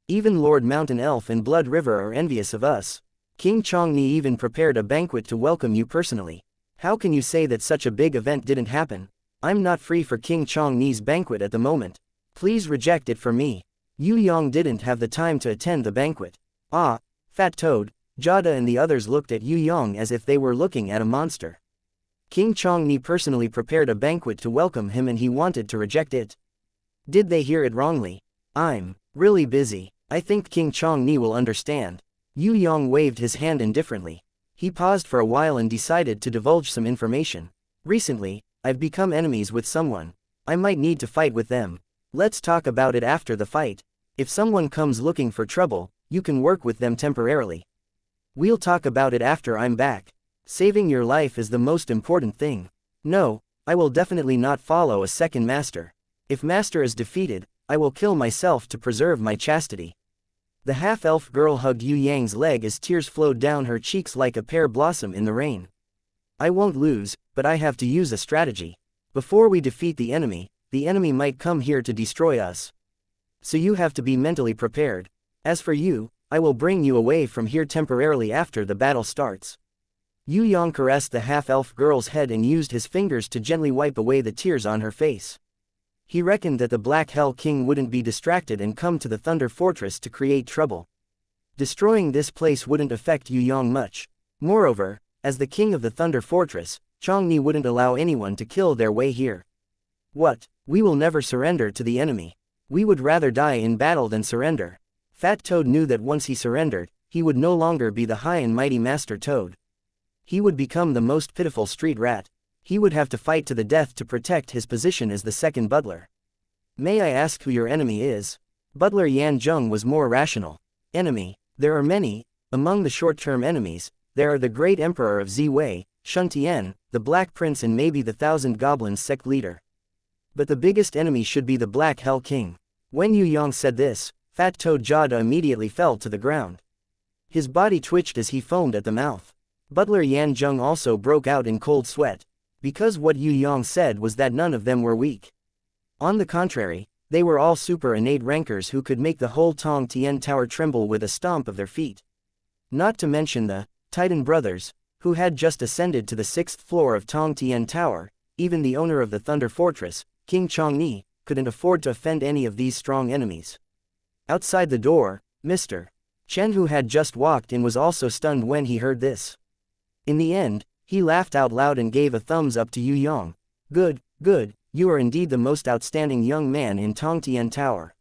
Even Lord Mountain Elf and Blood River are envious of us. King Chongni even prepared a banquet to welcome you personally. How can you say that such a big event didn't happen? I'm not free for King Chongni's banquet at the moment. Please reject it for me. Yue Yang didn't have the time to attend the banquet. Ah, Fat Toad, Jada and the others looked at Yue Yang as if they were looking at a monster. King Chongni personally prepared a banquet to welcome him and he wanted to reject it. Did they hear it wrongly? I'm really busy. I think King Chongni will understand. Yue Yang waved his hand indifferently. He paused for a while and decided to divulge some information. Recently, I've become enemies with someone. I might need to fight with them. Let's talk about it after the fight. If someone comes looking for trouble, you can work with them temporarily. We'll talk about it after I'm back. Saving your life is the most important thing. No, I will definitely not follow a second master. If Master is defeated, I will kill myself to preserve my chastity. The half-elf girl hugged Yue Yang's leg as tears flowed down her cheeks like a pear blossom in the rain. I won't lose, but I have to use a strategy. Before we defeat the enemy might come here to destroy us. So you have to be mentally prepared. As for you, I will bring you away from here temporarily after the battle starts. Yue Yang caressed the half-elf girl's head and used his fingers to gently wipe away the tears on her face. He reckoned that the Black Hell King wouldn't be distracted and come to the Thunder Fortress to create trouble. Destroying this place wouldn't affect Yue Yang much. Moreover, as the king of the Thunder Fortress, Chongni wouldn't allow anyone to kill their way here. What? We will never surrender to the enemy. We would rather die in battle than surrender. Fat Toad knew that once he surrendered, he would no longer be the high and mighty Master Toad. He would become the most pitiful street rat. He would have to fight to the death to protect his position as the second butler. May I ask who your enemy is? Butler Yanzheng was more rational. Enemy? There are many. Among the short-term enemies, there are the great emperor of Ziwei, Shun Tian, the Black Prince and maybe the 1,000 Goblins sect leader. But the biggest enemy should be the Black Hell King. When Yue Yang said this, Fat Toad Jada immediately fell to the ground. His body twitched as he foamed at the mouth. Butler Yanjung also broke out in cold sweat, because what Yue Yang said was that none of them were weak. On the contrary, they were all super innate rankers who could make the whole Tong Tian Tower tremble with a stomp of their feet. Not to mention the Titan brothers, who had just ascended to the 6th floor of Tong Tian Tower. Even the owner of the Thunder Fortress, King Chongni, couldn't afford to offend any of these strong enemies. Outside the door, Mr. Chen, who had just walked in, was also stunned when he heard this. In the end, he laughed out loud and gave a thumbs up to Yue Yang. Good, good, you are indeed the most outstanding young man in Tong Tian Tower.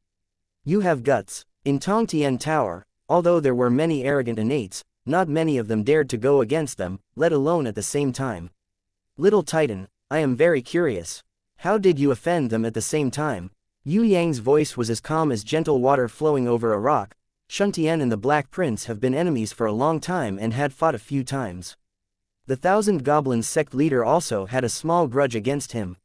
You have guts. In Tong Tian Tower, although there were many arrogant innates, not many of them dared to go against them, let alone at the same time. Little Titan, I am very curious. How did you offend them at the same time? Yue Yang's voice was as calm as gentle water flowing over a rock. Shuntian and the Black Prince have been enemies for a long time and had fought a few times. The Thousand Goblins sect leader also had a small grudge against him.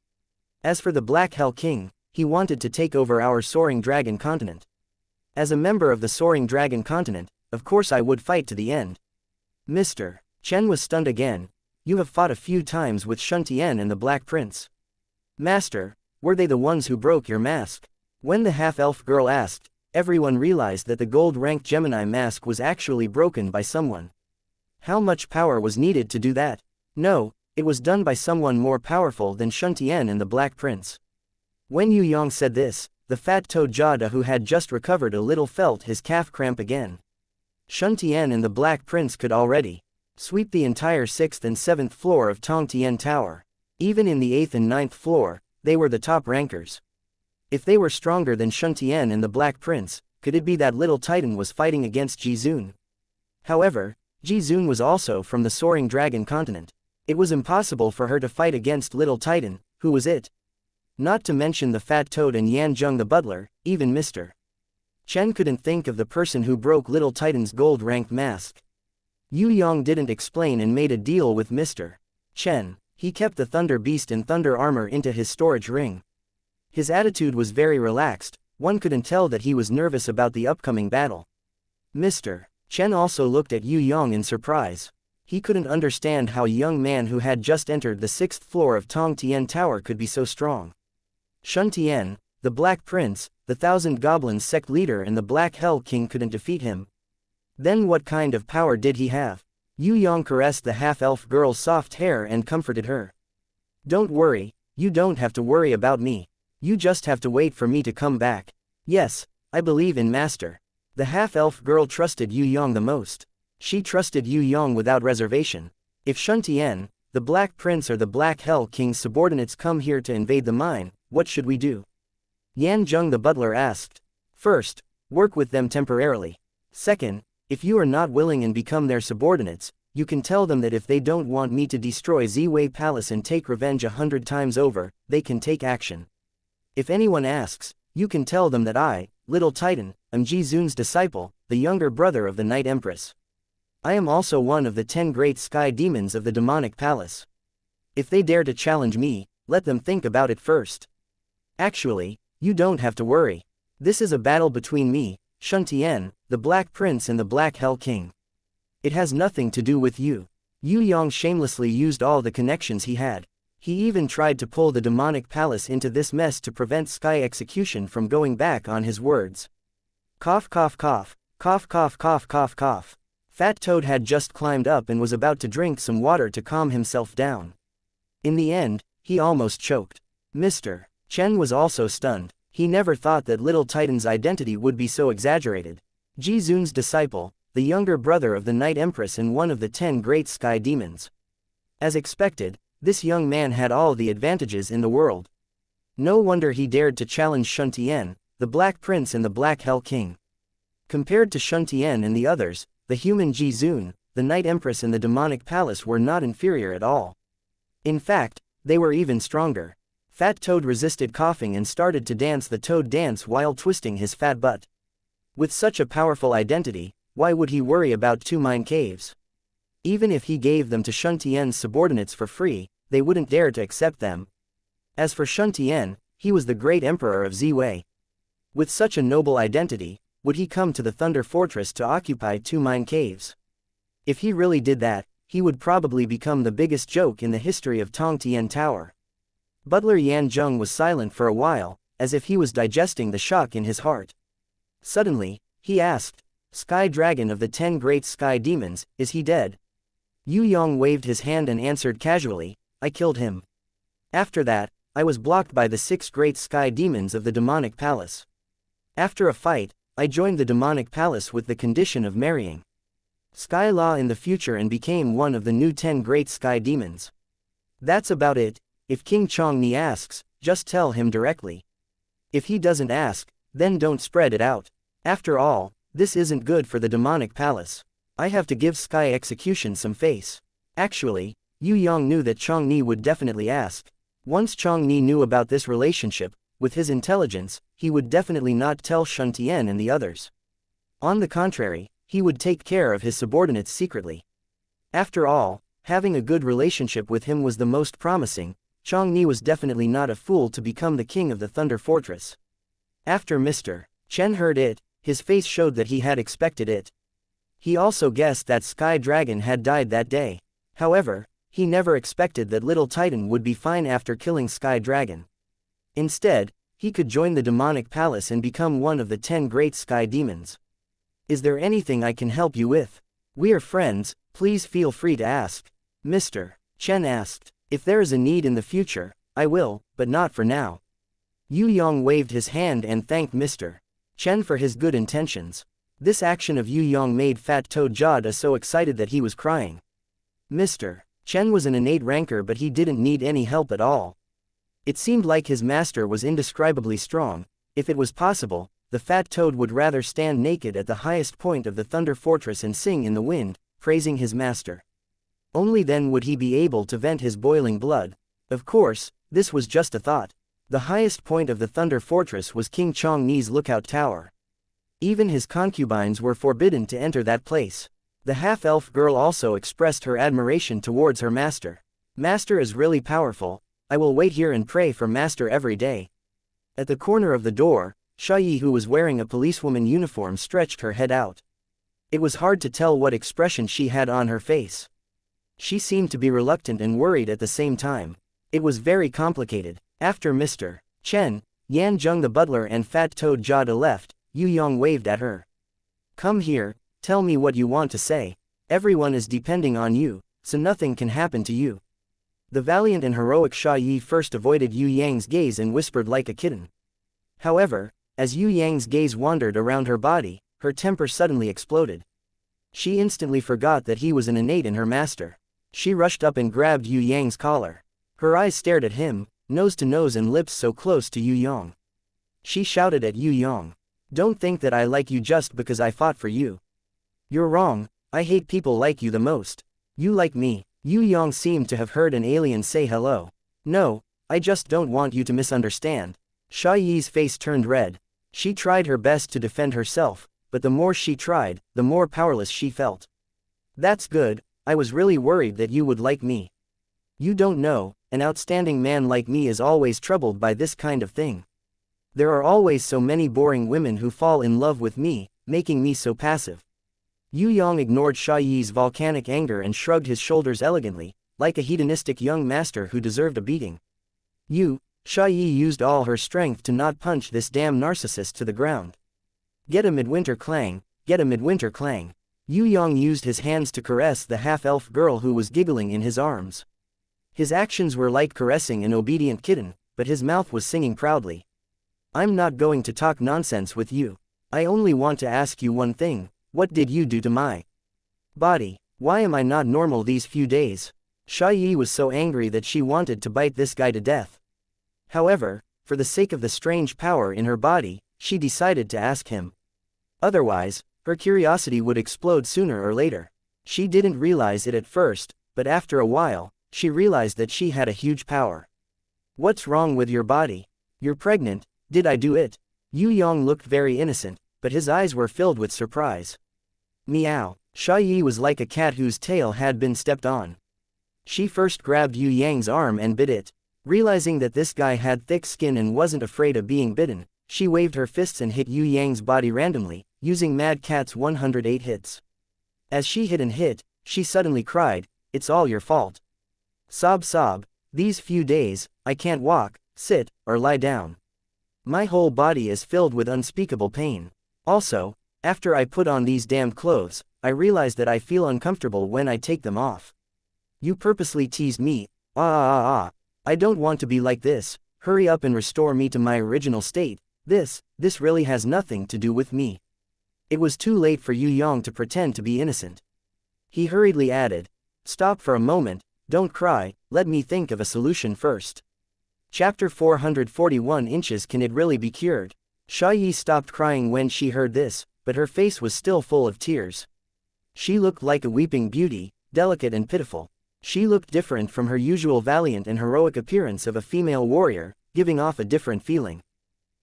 As for the Black Hell King, he wanted to take over our Soaring Dragon Continent. As a member of the Soaring Dragon Continent, of course I would fight to the end. Mr. Chen was stunned again. You have fought a few times with Shuntian and the Black Prince. Master, were they the ones who broke your mask? When the half-elf girl asked, everyone realized that the gold-ranked Gemini mask was actually broken by someone. How much power was needed to do that? No, it was done by someone more powerful than Shuntian and the Black Prince. When Yue Yang said this, the fat-toed Jada, who had just recovered a little, felt his calf cramp again. Shuntian and the Black Prince could already sweep the entire 6th and 7th floor of Tong Tian Tower. Even in the 8th and 9th floor, they were the top rankers. If they were stronger than Shuntian and the Black Prince, could it be that little Titan was fighting against Jizun? However, Jizun was also from the Soaring Dragon Continent. It was impossible for her to fight against little Titan, who was it? Not to mention the Fat Toad and Yanjung the butler, even Mr. Chen couldn't think of the person who broke little Titan's gold-ranked mask. Yue Yang didn't explain and made a deal with Mr. Chen. He kept the Thunder Beast and Thunder Armor into his storage ring. His attitude was very relaxed, one couldn't tell that he was nervous about the upcoming battle. Mr. Chen also looked at Yue Yang in surprise. He couldn't understand how a young man who had just entered the 6th floor of Tong Tian Tower could be so strong. Shuntian, the Black Prince, the Thousand Goblins sect leader and the Black Hell King couldn't defeat him. Then what kind of power did he have? Yue Yang caressed the half-elf girl's soft hair and comforted her. Don't worry, you don't have to worry about me. You just have to wait for me to come back. Yes, I believe in Master. The half-elf girl trusted Yue Yang the most. She trusted Yue Yang without reservation. If Shuntian, the Black Prince or the Black Hell King's subordinates come here to invade the mine, what should we do? Yanjung the butler asked. First, work with them temporarily. Second, if you are not willing and become their subordinates, you can tell them that if they don't want me to destroy Ziwei Palace and take revenge 100 times over, they can take action. If anyone asks, you can tell them that I, Little Titan, am Jizun's disciple, the younger brother of the Night Empress. I am also one of the 10 great sky demons of the demonic palace. If they dare to challenge me, let them think about it first. Actually, you don't have to worry. This is a battle between me, Shuntian, the Black Prince and the Black Hell King. It has nothing to do with you. Yue Yang shamelessly used all the connections he had. He even tried to pull the demonic palace into this mess to prevent Sky Execution from going back on his words. Cough cough cough, cough cough cough cough cough. Fat Toad had just climbed up and was about to drink some water to calm himself down. In the end, he almost choked. Mr. Chen was also stunned. He never thought that Little Titan's identity would be so exaggerated. Jizun's disciple, the younger brother of the Night Empress and one of the 10 great sky demons. As expected, this young man had all the advantages in the world. No wonder he dared to challenge Shuntian, the Black Prince and the Black Hell King. Compared to Shuntian and the others, the human Jizun, the Night Empress and the demonic palace were not inferior at all. In fact, they were even stronger. Fat Toad resisted coughing and started to dance the toad dance while twisting his fat butt. With such a powerful identity, why would he worry about 2 mine caves? Even if he gave them to Shuntian's subordinates for free, they wouldn't dare to accept them. As for Shuntian, he was the great emperor of Ziwei. With such a noble identity, would he come to the Thunder Fortress to occupy 2 mine caves? If he really did that, he would probably become the biggest joke in the history of Tong Tian Tower. Butler Yan Zheng was silent for a while, as if he was digesting the shock in his heart. Suddenly, he asked, "Sky Dragon of the 10 Great Sky Demons, is he dead?" Yue Yang waved his hand and answered casually, "I killed him. After that, I was blocked by the 6 Great Sky Demons of the Demonic Palace. After a fight, I joined the Demonic Palace with the condition of marrying Sky Law in the future and became one of the new 10 Great Sky Demons. That's about it. If King Chongni asks, just tell him directly. If he doesn't ask, then don't spread it out. After all, this isn't good for the Demonic Palace. I have to give Sky Execution some face." Actually, Yue Yang knew that Chongni would definitely ask. Once Chongni knew about this relationship, with his intelligence, he would definitely not tell Shun Tian and the others. On the contrary, he would take care of his subordinates secretly. After all, having a good relationship with him was the most promising. Chongni was definitely not a fool to become the king of the Thunder Fortress. After Mr. Chen heard it, his face showed that he had expected it. He also guessed that Sky Dragon had died that day. However, he never expected that Little Titan would be fine after killing Sky Dragon. Instead, he could join the Demonic Palace and become one of the 10 Great Sky Demons. "Is there anything I can help you with? We are friends, please feel free to ask," Mr. Chen asked. "If there is a need in the future, I will, but not for now." Yue Yang waved his hand and thanked Mr. Chen for his good intentions. This action of Yue Yang made Fat Toad Jada so excited that he was crying. Mr. Chen was an innate ranker, but he didn't need any help at all. It seemed like his master was indescribably strong. If it was possible, the Fat Toad would rather stand naked at the highest point of the Thunder Fortress and sing in the wind, praising his master. Only then would he be able to vent his boiling blood. Of course, this was just a thought. The highest point of the Thunder Fortress was King Chongni's lookout tower. Even his concubines were forbidden to enter that place. The half-elf girl also expressed her admiration towards her master. "Master is really powerful. I will wait here and pray for Master every day." At the corner of the door, Xiayi, who was wearing a policewoman uniform, stretched her head out. It was hard to tell what expression she had on her face. She seemed to be reluctant and worried at the same time. It was very complicated. After Mr. Chen, Yan Zheng the butler and Fat Toad Jada left, Yue Yang waved at her. "Come here, tell me what you want to say. Everyone is depending on you, so nothing can happen to you." The valiant and heroic Xiayi first avoided Yue Yang's gaze and whispered like a kitten. However, as Yue Yang's gaze wandered around her body, her temper suddenly exploded. She instantly forgot that he was an innate in her master. She rushed up and grabbed Yue Yang's collar. Her eyes stared at him, nose to nose and lips so close to Yue Yang. She shouted at Yue Yang, "Don't think that I like you just because I fought for you. You're wrong, I hate people like you the most. You like me." Yue Yang seemed to have heard an alien say hello. "No, I just don't want you to misunderstand." Xiayi's face turned red. She tried her best to defend herself, but the more she tried, the more powerless she felt. "That's good, I was really worried that you would like me. You don't know, an outstanding man like me is always troubled by this kind of thing. There are always so many boring women who fall in love with me, making me so passive." Yue Yang ignored Xiayi's volcanic anger and shrugged his shoulders elegantly, like a hedonistic young master who deserved a beating. Xiayi used all her strength to not punch this damn narcissist to the ground. "Get a midwinter clang, get a midwinter clang." Yue Yang used his hands to caress the half-elf girl who was giggling in his arms. His actions were like caressing an obedient kitten, but his mouth was singing proudly. "I'm not going to talk nonsense with you. I only want to ask you one thing. What did you do to my body? Why am I not normal these few days?" Xiayi was so angry that she wanted to bite this guy to death. However, for the sake of the strange power in her body, she decided to ask him. Otherwise, her curiosity would explode sooner or later. She didn't realize it at first, but after a while, she realized that she had a huge power. "What's wrong with your body? You're pregnant, did I do it?" Yue Yang looked very innocent, but his eyes were filled with surprise. Meow. Xiayi was like a cat whose tail had been stepped on. She first grabbed Yue Yang's arm and bit it. Realizing that this guy had thick skin and wasn't afraid of being bitten, she waved her fists and hit Yue Yang's body randomly. using Mad Cat's 108 hits. As she hit and hit, she suddenly cried, "It's all your fault." Sob sob, these few days, I can't walk, sit, or lie down. My whole body is filled with unspeakable pain. Also, after I put on these damned clothes, I realize that I feel uncomfortable when I take them off. You purposely tease me, I don't want to be like this, hurry up and restore me to my original state, this really has nothing to do with me. It was too late for Yue Yang to pretend to be innocent. He hurriedly added, "Stop for a moment, don't cry, let me think of a solution first." Chapter 441 Inches Can It Really Be Cured? Xiaoyi stopped crying when she heard this, but her face was still full of tears. She looked like a weeping beauty, delicate and pitiful. She looked different from her usual valiant and heroic appearance of a female warrior, giving off a different feeling.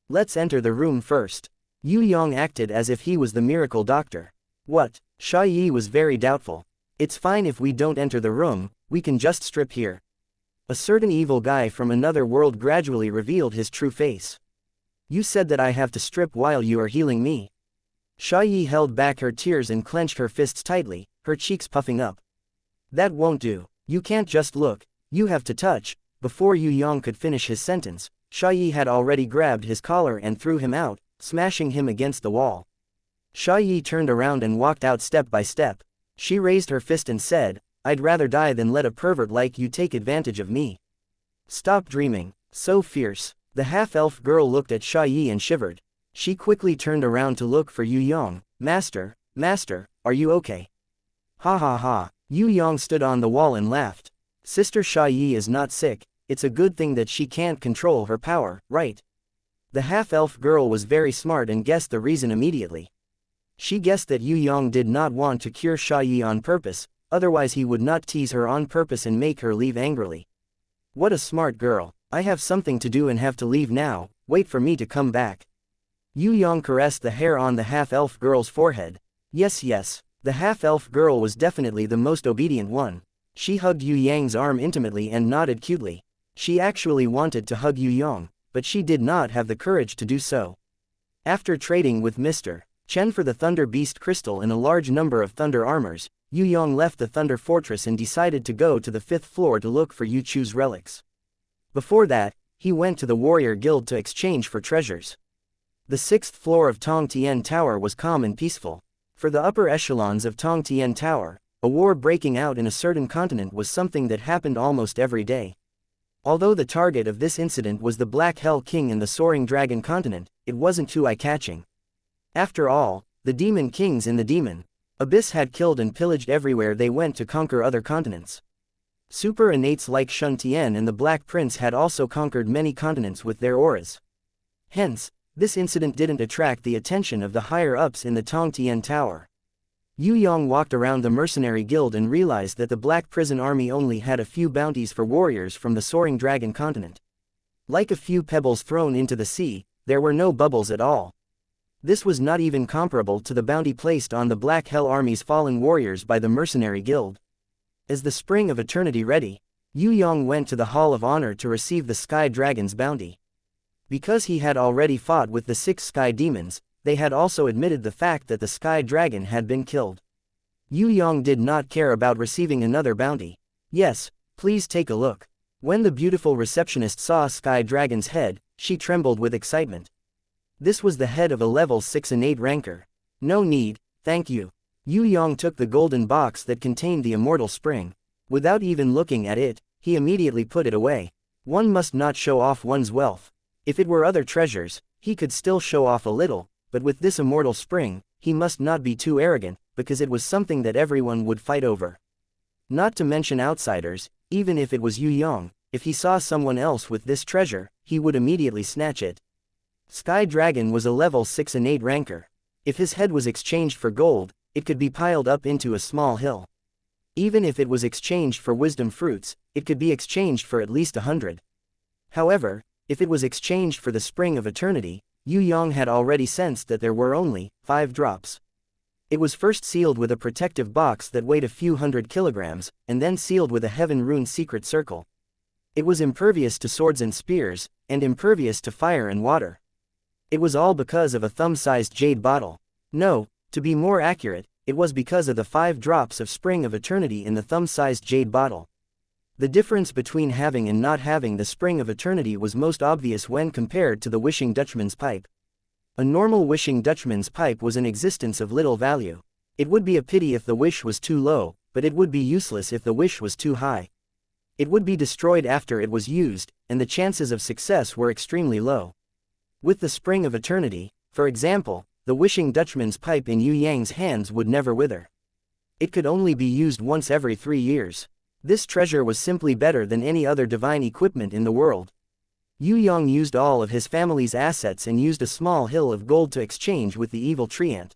"Let's enter the room first." Yue Yang acted as if he was the miracle doctor. "What?" Xiaoyi was very doubtful. "It's fine if we don't enter the room, we can just strip here." A certain evil guy from another world gradually revealed his true face. "You said that I have to strip while you are healing me." Xiaoyi held back her tears and clenched her fists tightly, her cheeks puffing up. "That won't do. You can't just look, you have to touch." Before Yue Yang could finish his sentence, Xiaoyi had already grabbed his collar and threw him out, smashing him against the wall. Xiaoyi turned around and walked out step by step. She raised her fist and said, "I'd rather die than let a pervert like you take advantage of me." "Stop dreaming, so fierce." The half-elf girl looked at Xiaoyi and shivered. She quickly turned around to look for Yue Yang. Master, are you okay?" "Ha ha ha." Yue Yang stood on the wall and laughed. "Sister Xiaoyi is not sick, it's a good thing that she can't control her power, right?" The half-elf girl was very smart and guessed the reason immediately. She guessed that Yue Yang did not want to cure Xiaoyi on purpose, otherwise he would not tease her on purpose and make her leave angrily. "What a smart girl. I have something to do and have to leave now, wait for me to come back." Yue Yang caressed the hair on the half-elf girl's forehead. Yes. The half-elf girl was definitely the most obedient one. She hugged Yue Yang's arm intimately and nodded cutely. She actually wanted to hug Yue Yang, but she did not have the courage to do so. After trading with Mr. Chen for the Thunder Beast Crystal and a large number of Thunder Armors, Yue Yang left the Thunder Fortress and decided to go to the 5th floor to look for Yu Chu's relics. Before that, he went to the Warrior Guild to exchange for treasures. The 6th floor of Tong Tian Tower was calm and peaceful. For the upper echelons of Tong Tian Tower, a war breaking out in a certain continent was something that happened almost every day. Although the target of this incident was the Black Hell King in the Soaring Dragon continent, it wasn't too eye-catching. After all, the Demon Kings in the Demon Abyss had killed and pillaged everywhere they went to conquer other continents. Super innates like Shun Tian and the Black Prince had also conquered many continents with their auras. Hence, this incident didn't attract the attention of the higher-ups in the Tong Tian Tower. Yue Yang walked around the mercenary guild and realized that the Black Prison Army only had a few bounties for warriors from the Soaring Dragon continent. Like a few pebbles thrown into the sea, there were no bubbles at all. This was not even comparable to the bounty placed on the Black Hell Army's fallen warriors by the mercenary guild. As the Spring of Eternity ready, Yue Yang went to the Hall of Honor to receive the Sky Dragon's bounty. Because he had already fought with the 6 Sky Demons, they had also admitted the fact that the Sky Dragon had been killed. Yue Yang did not care about receiving another bounty. "Yes, please take a look." When the beautiful receptionist saw Sky Dragon's head, she trembled with excitement. This was the head of a level 6 innate ranker. "No need, thank you." Yue Yang took the golden box that contained the immortal spring. Without even looking at it, he immediately put it away. One must not show off one's wealth. If it were other treasures, he could still show off a little, but with this immortal spring, he must not be too arrogant, because it was something that everyone would fight over. Not to mention outsiders, even if it was Yue Yang, if he saw someone else with this treasure, he would immediately snatch it. Sky Dragon was a level 6 innate ranker. If his head was exchanged for gold, it could be piled up into a small hill. Even if it was exchanged for wisdom fruits, it could be exchanged for at least 100. However, if it was exchanged for the Spring of Eternity, Yue Yang had already sensed that there were only 5 drops. It was first sealed with a protective box that weighed a few hundred kilograms, and then sealed with a heaven rune secret circle. It was impervious to swords and spears, and impervious to fire and water. It was all because of a thumb-sized jade bottle. No, to be more accurate, it was because of the 5 drops of spring of eternity in the thumb-sized jade bottle. The difference between having and not having the spring of eternity was most obvious when compared to the wishing Dutchman's pipe. A normal wishing Dutchman's pipe was in existence of little value. It would be a pity if the wish was too low, but it would be useless if the wish was too high. It would be destroyed after it was used, and the chances of success were extremely low. With the spring of eternity, for example, the wishing Dutchman's pipe in Yue Yang's hands would never wither. It could only be used once every 3 years. This treasure was simply better than any other divine equipment in the world. Yue Yang used all of his family's assets and used a small hill of gold to exchange with the evil treant.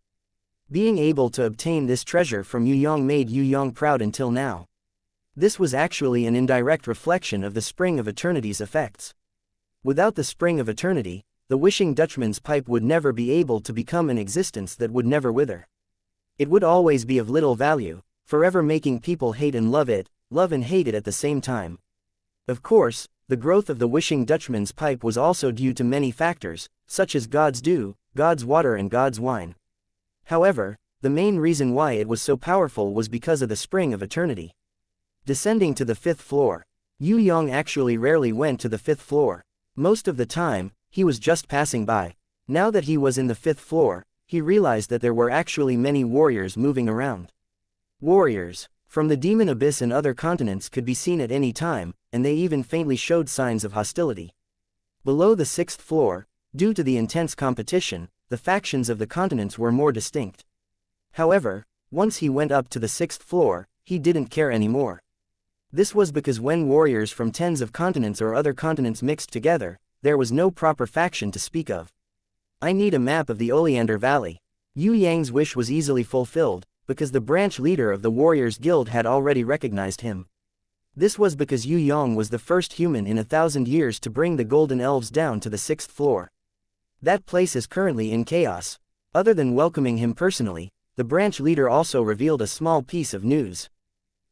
Being able to obtain this treasure from Yue Yang made Yue Yang proud until now. This was actually an indirect reflection of the Spring of Eternity's effects. Without the Spring of Eternity, the wishing Dutchman's pipe would never be able to become an existence that would never wither. It would always be of little value, forever making people hate and love it, love and hate it at the same time. Of course, the growth of the wishing Dutchman's pipe was also due to many factors, such as God's dew, God's water and God's wine. However, the main reason why it was so powerful was because of the Spring of Eternity. Descending to the 5th floor, Yue Yang actually rarely went to the 5th floor. Most of the time, he was just passing by. Now that he was in the 5th floor, he realized that there were actually many warriors moving around. Warriors from the demon abyss and other continents could be seen at any time, and they even faintly showed signs of hostility. Below the 6th floor, due to the intense competition, the factions of the continents were more distinct. However, once he went up to the 6th floor, he didn't care anymore. This was because when warriors from tens of continents or other continents mixed together, there was no proper faction to speak of. I need a map of the Oleander Valley. Yue Yang's wish was easily fulfilled, because the branch leader of the Warriors Guild had already recognized him. This was because Yue Yang was the first human in 1,000 years to bring the Golden Elves down to the 6th floor. That place is currently in chaos. Other than welcoming him personally, the branch leader also revealed a small piece of news.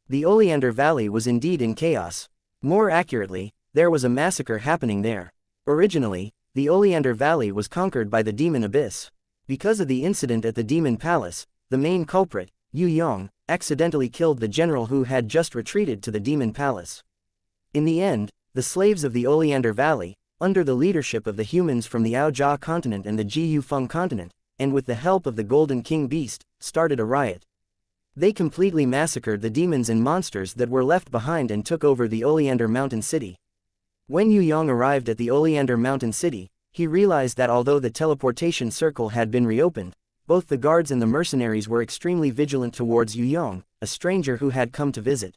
The Oleander Valley was indeed in chaos. More accurately, there was a massacre happening there. Originally, the Oleander Valley was conquered by the Demon Abyss. Because of the incident at the Demon Palace, the main culprit, Yue Yang, accidentally killed the general who had just retreated to the Demon Palace. In the end, the slaves of the Oleander Valley, under the leadership of the humans from the Aojia continent and the Jiyu Feng continent, and with the help of the Golden King Beast, started a riot. They completely massacred the demons and monsters that were left behind and took over the Oleander Mountain City. When Yue Yang arrived at the Oleander Mountain City, he realized that although the teleportation circle had been reopened, both the guards and the mercenaries were extremely vigilant towards Yue Yang, a stranger who had come to visit.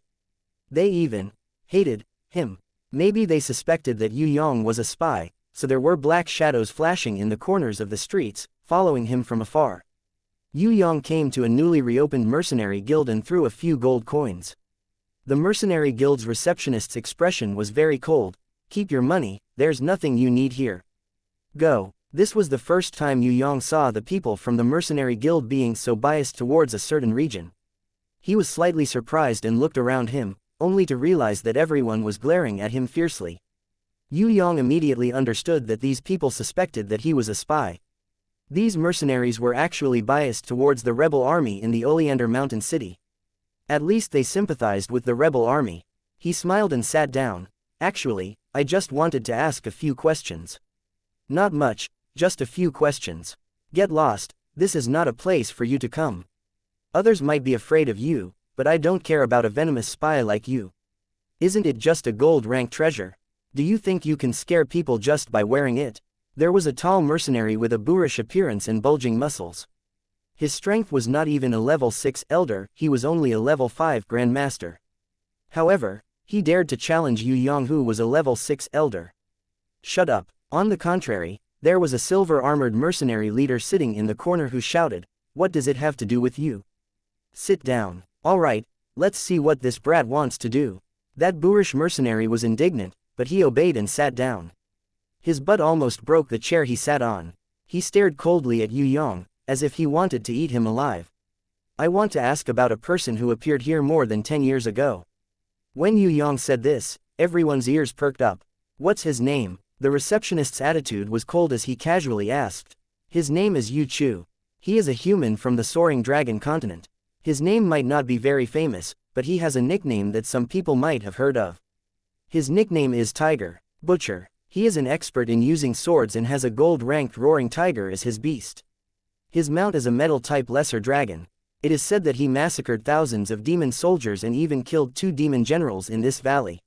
They even hated him. Maybe they suspected that Yue Yang was a spy, so there were black shadows flashing in the corners of the streets, following him from afar. Yue Yang came to a newly reopened mercenary guild and threw a few gold coins. The mercenary guild's receptionist's expression was very cold. "Keep your money, there's nothing you need here. Go." This was the first time Yue Yang saw the people from the mercenary guild being so biased towards a certain region. He was slightly surprised and looked around him, only to realize that everyone was glaring at him fiercely. Yue Yang immediately understood that these people suspected that he was a spy. These mercenaries were actually biased towards the rebel army in the Oleander Mountain City. At least they sympathized with the rebel army. He smiled and sat down. "Actually, I just wanted to ask a few questions." "Not much, just a few questions. Get lost, this is not a place for you to come. Others might be afraid of you, but I don't care about a venomous spy like you. Isn't it just a gold-ranked treasure? Do you think you can scare people just by wearing it?" There was a tall mercenary with a boorish appearance and bulging muscles. His strength was not even a level 6 elder, he was only a level 5 grandmaster. However, he dared to challenge Yue Yang, who was a level 6 elder. "Shut up." On the contrary, there was a silver-armored mercenary leader sitting in the corner who shouted, "What does it have to do with you? Sit down." "All right, let's see what this brat wants to do." That boorish mercenary was indignant, but he obeyed and sat down. His butt almost broke the chair he sat on. He stared coldly at Yue Yang, as if he wanted to eat him alive. "I want to ask about a person who appeared here more than 10 years ago." When Yue Yang said this, everyone's ears perked up. "What's his name?" The receptionist's attitude was cold as he casually asked. "His name is Yu Chu. He is a human from the Soaring Dragon continent. His name might not be very famous, but he has a nickname that some people might have heard of. His nickname is Tiger, Butcher. He is an expert in using swords and has a gold-ranked roaring tiger as his beast. His mount is a metal-type lesser dragon. It is said that he massacred thousands of demon soldiers and even killed 2 demon generals in this valley.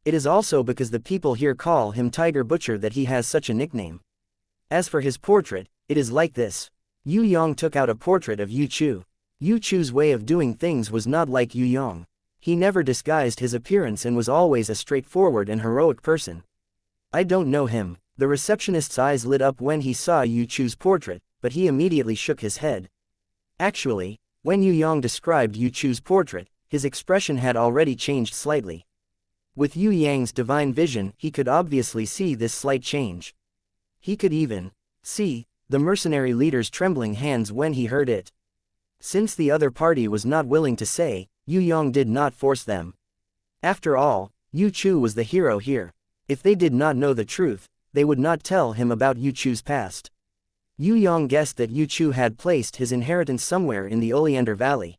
It is also because the people here call him Tiger Butcher that he has such a nickname. As for his portrait, it is like this. Yue Yang took out a portrait of Yu Chu. Yu Chu's way of doing things was not like Yue Yang. He never disguised his appearance and was always a straightforward and heroic person. I don't know him. The receptionist's eyes lit up when he saw Yu Chu's portrait, but he immediately shook his head. Actually, when Yue Yang described Yu Chu's portrait, his expression had already changed slightly. With Yue Yang's divine vision, he could obviously see this slight change. He could even see the mercenary leader's trembling hands when he heard it. Since the other party was not willing to say, Yue Yang did not force them. After all, Yu Chu was the hero here. If they did not know the truth, they would not tell him about Yu Chu's past. Yue Yang guessed that Yu Chu had placed his inheritance somewhere in the Oleander Valley.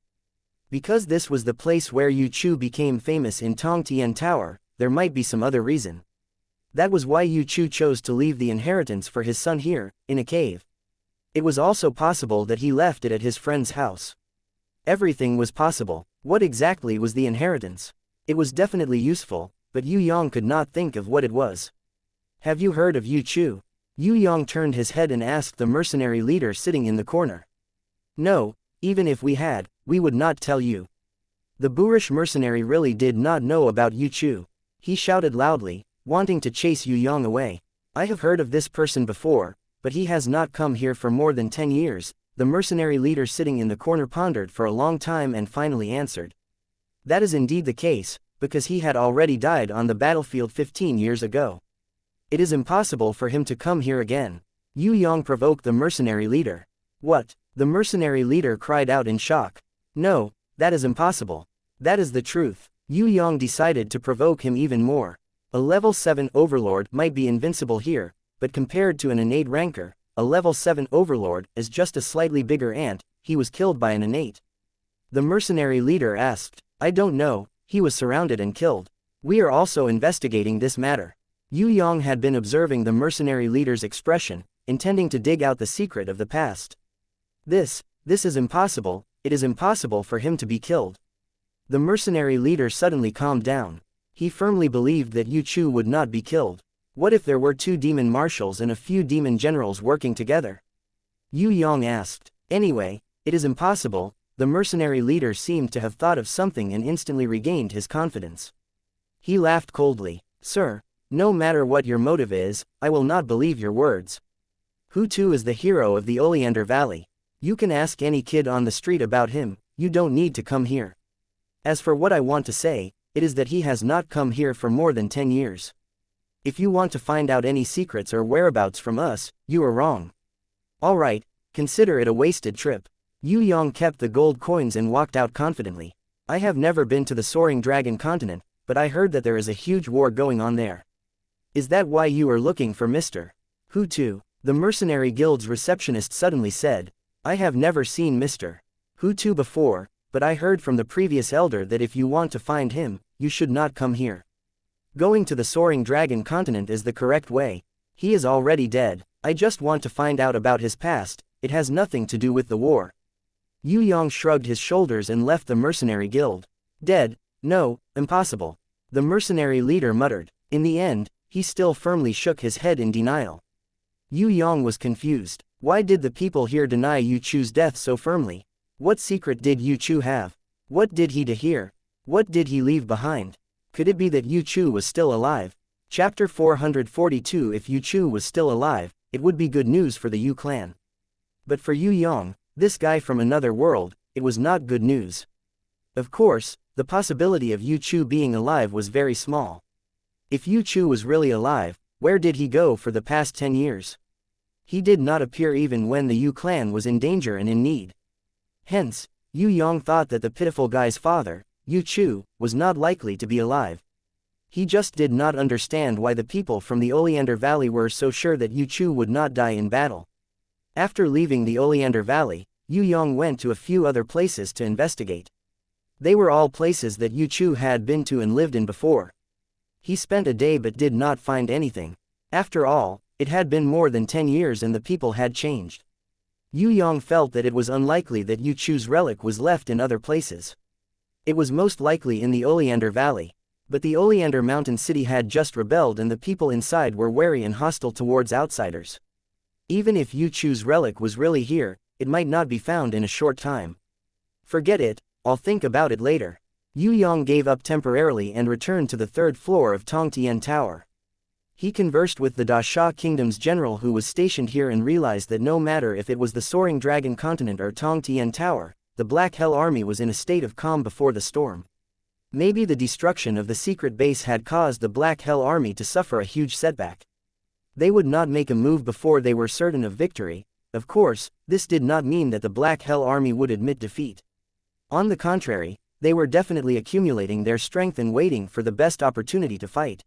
Because this was the place where Yu Chu became famous in Tong Tian Tower, there might be some other reason. That was why Yu Chu chose to leave the inheritance for his son here, in a cave. It was also possible that he left it at his friend's house. Everything was possible. What exactly was the inheritance? It was definitely useful, but Yue Yang could not think of what it was. Have you heard of Yu Chu? Yue Yang turned his head and asked the mercenary leader sitting in the corner. No, even if we had, we would not tell you. The boorish mercenary really did not know about Yu Chu. He shouted loudly, wanting to chase Yue Yang away. I have heard of this person before, but he has not come here for more than 10 years, the mercenary leader sitting in the corner pondered for a long time and finally answered. That is indeed the case, because he had already died on the battlefield 15 years ago. It is impossible for him to come here again. Yue Yang provoked the mercenary leader. What? The mercenary leader cried out in shock. No, that is impossible. That is the truth. Yue Yang decided to provoke him even more. A level 7 overlord might be invincible here, but compared to an innate ranker, a level 7 overlord is just a slightly bigger ant. He was killed by an innate. The mercenary leader asked. I don't know, he was surrounded and killed. We are also investigating this matter. Yue Yang had been observing the mercenary leader's expression, intending to dig out the secret of the past. This is impossible, it is impossible for him to be killed. The mercenary leader suddenly calmed down. He firmly believed that Yu Chu would not be killed. What if there were 2 demon marshals and a few demon generals working together? Yue Yang asked. Anyway, it is impossible. The mercenary leader seemed to have thought of something and instantly regained his confidence. He laughed coldly. Sir, no matter what your motive is, I will not believe your words. Hu Tu is the hero of the Oleander Valley. You can ask any kid on the street about him, you don't need to come here. As for what I want to say, it is that he has not come here for more than 10 years. If you want to find out any secrets or whereabouts from us, you are wrong. Alright, consider it a wasted trip. Yue Yang kept the gold coins and walked out confidently. I have never been to the Soaring Dragon continent, but I heard that there is a huge war going on there. Is that why you are looking for Mr. Hu Tu? The Mercenary Guild's receptionist suddenly said. I have never seen Mr. Hu Tu before, but I heard from the previous elder that if you want to find him, you should not come here. Going to the Soaring Dragon continent is the correct way. He is already dead. I just want to find out about his past, it has nothing to do with the war. Yue Yang shrugged his shoulders and left the Mercenary Guild. Dead? No, impossible. The mercenary leader muttered. In the end, he still firmly shook his head in denial. Yue Yang was confused. Why did the people here deny Yu Chu's death so firmly? What secret did Yu Chu have? What did he do here? What did he leave behind? Could it be that Yu Chu was still alive? Chapter 442. If Yu Chu was still alive, it would be good news for the Yu clan. But for Yue Yang, this guy from another world, it was not good news. Of course, the possibility of Yu Chu being alive was very small. If Yu Chu was really alive, where did he go for the past 10 years? He did not appear even when the Yu clan was in danger and in need. Hence, Yue Yang thought that the pitiful guy's father, Yu Chu, was not likely to be alive. He just did not understand why the people from the Oleander Valley were so sure that Yu Chu would not die in battle. After leaving the Oleander Valley, Yue Yang went to a few other places to investigate. They were all places that Yu Chu had been to and lived in before. He spent a day but did not find anything. After all, it had been more than 10 years and the people had changed. Yue Yang felt that it was unlikely that Yu Chu's relic was left in other places. It was most likely in the Oleander Valley, but the Oleander Mountain City had just rebelled and the people inside were wary and hostile towards outsiders. Even if Yu Chu's relic was really here, it might not be found in a short time. Forget it, I'll think about it later. Yue Yang gave up temporarily and returned to the third floor of Tong Tian Tower. He conversed with the Dasha Kingdom's general who was stationed here and realized that no matter if it was the Soaring Dragon Continent or Tong Tian Tower, the Black Hell Army was in a state of calm before the storm. Maybe the destruction of the secret base had caused the Black Hell Army to suffer a huge setback. They would not make a move before they were certain of victory. Of course, this did not mean that the Black Hell Army would admit defeat. On the contrary, they were definitely accumulating their strength and waiting for the best opportunity to fight.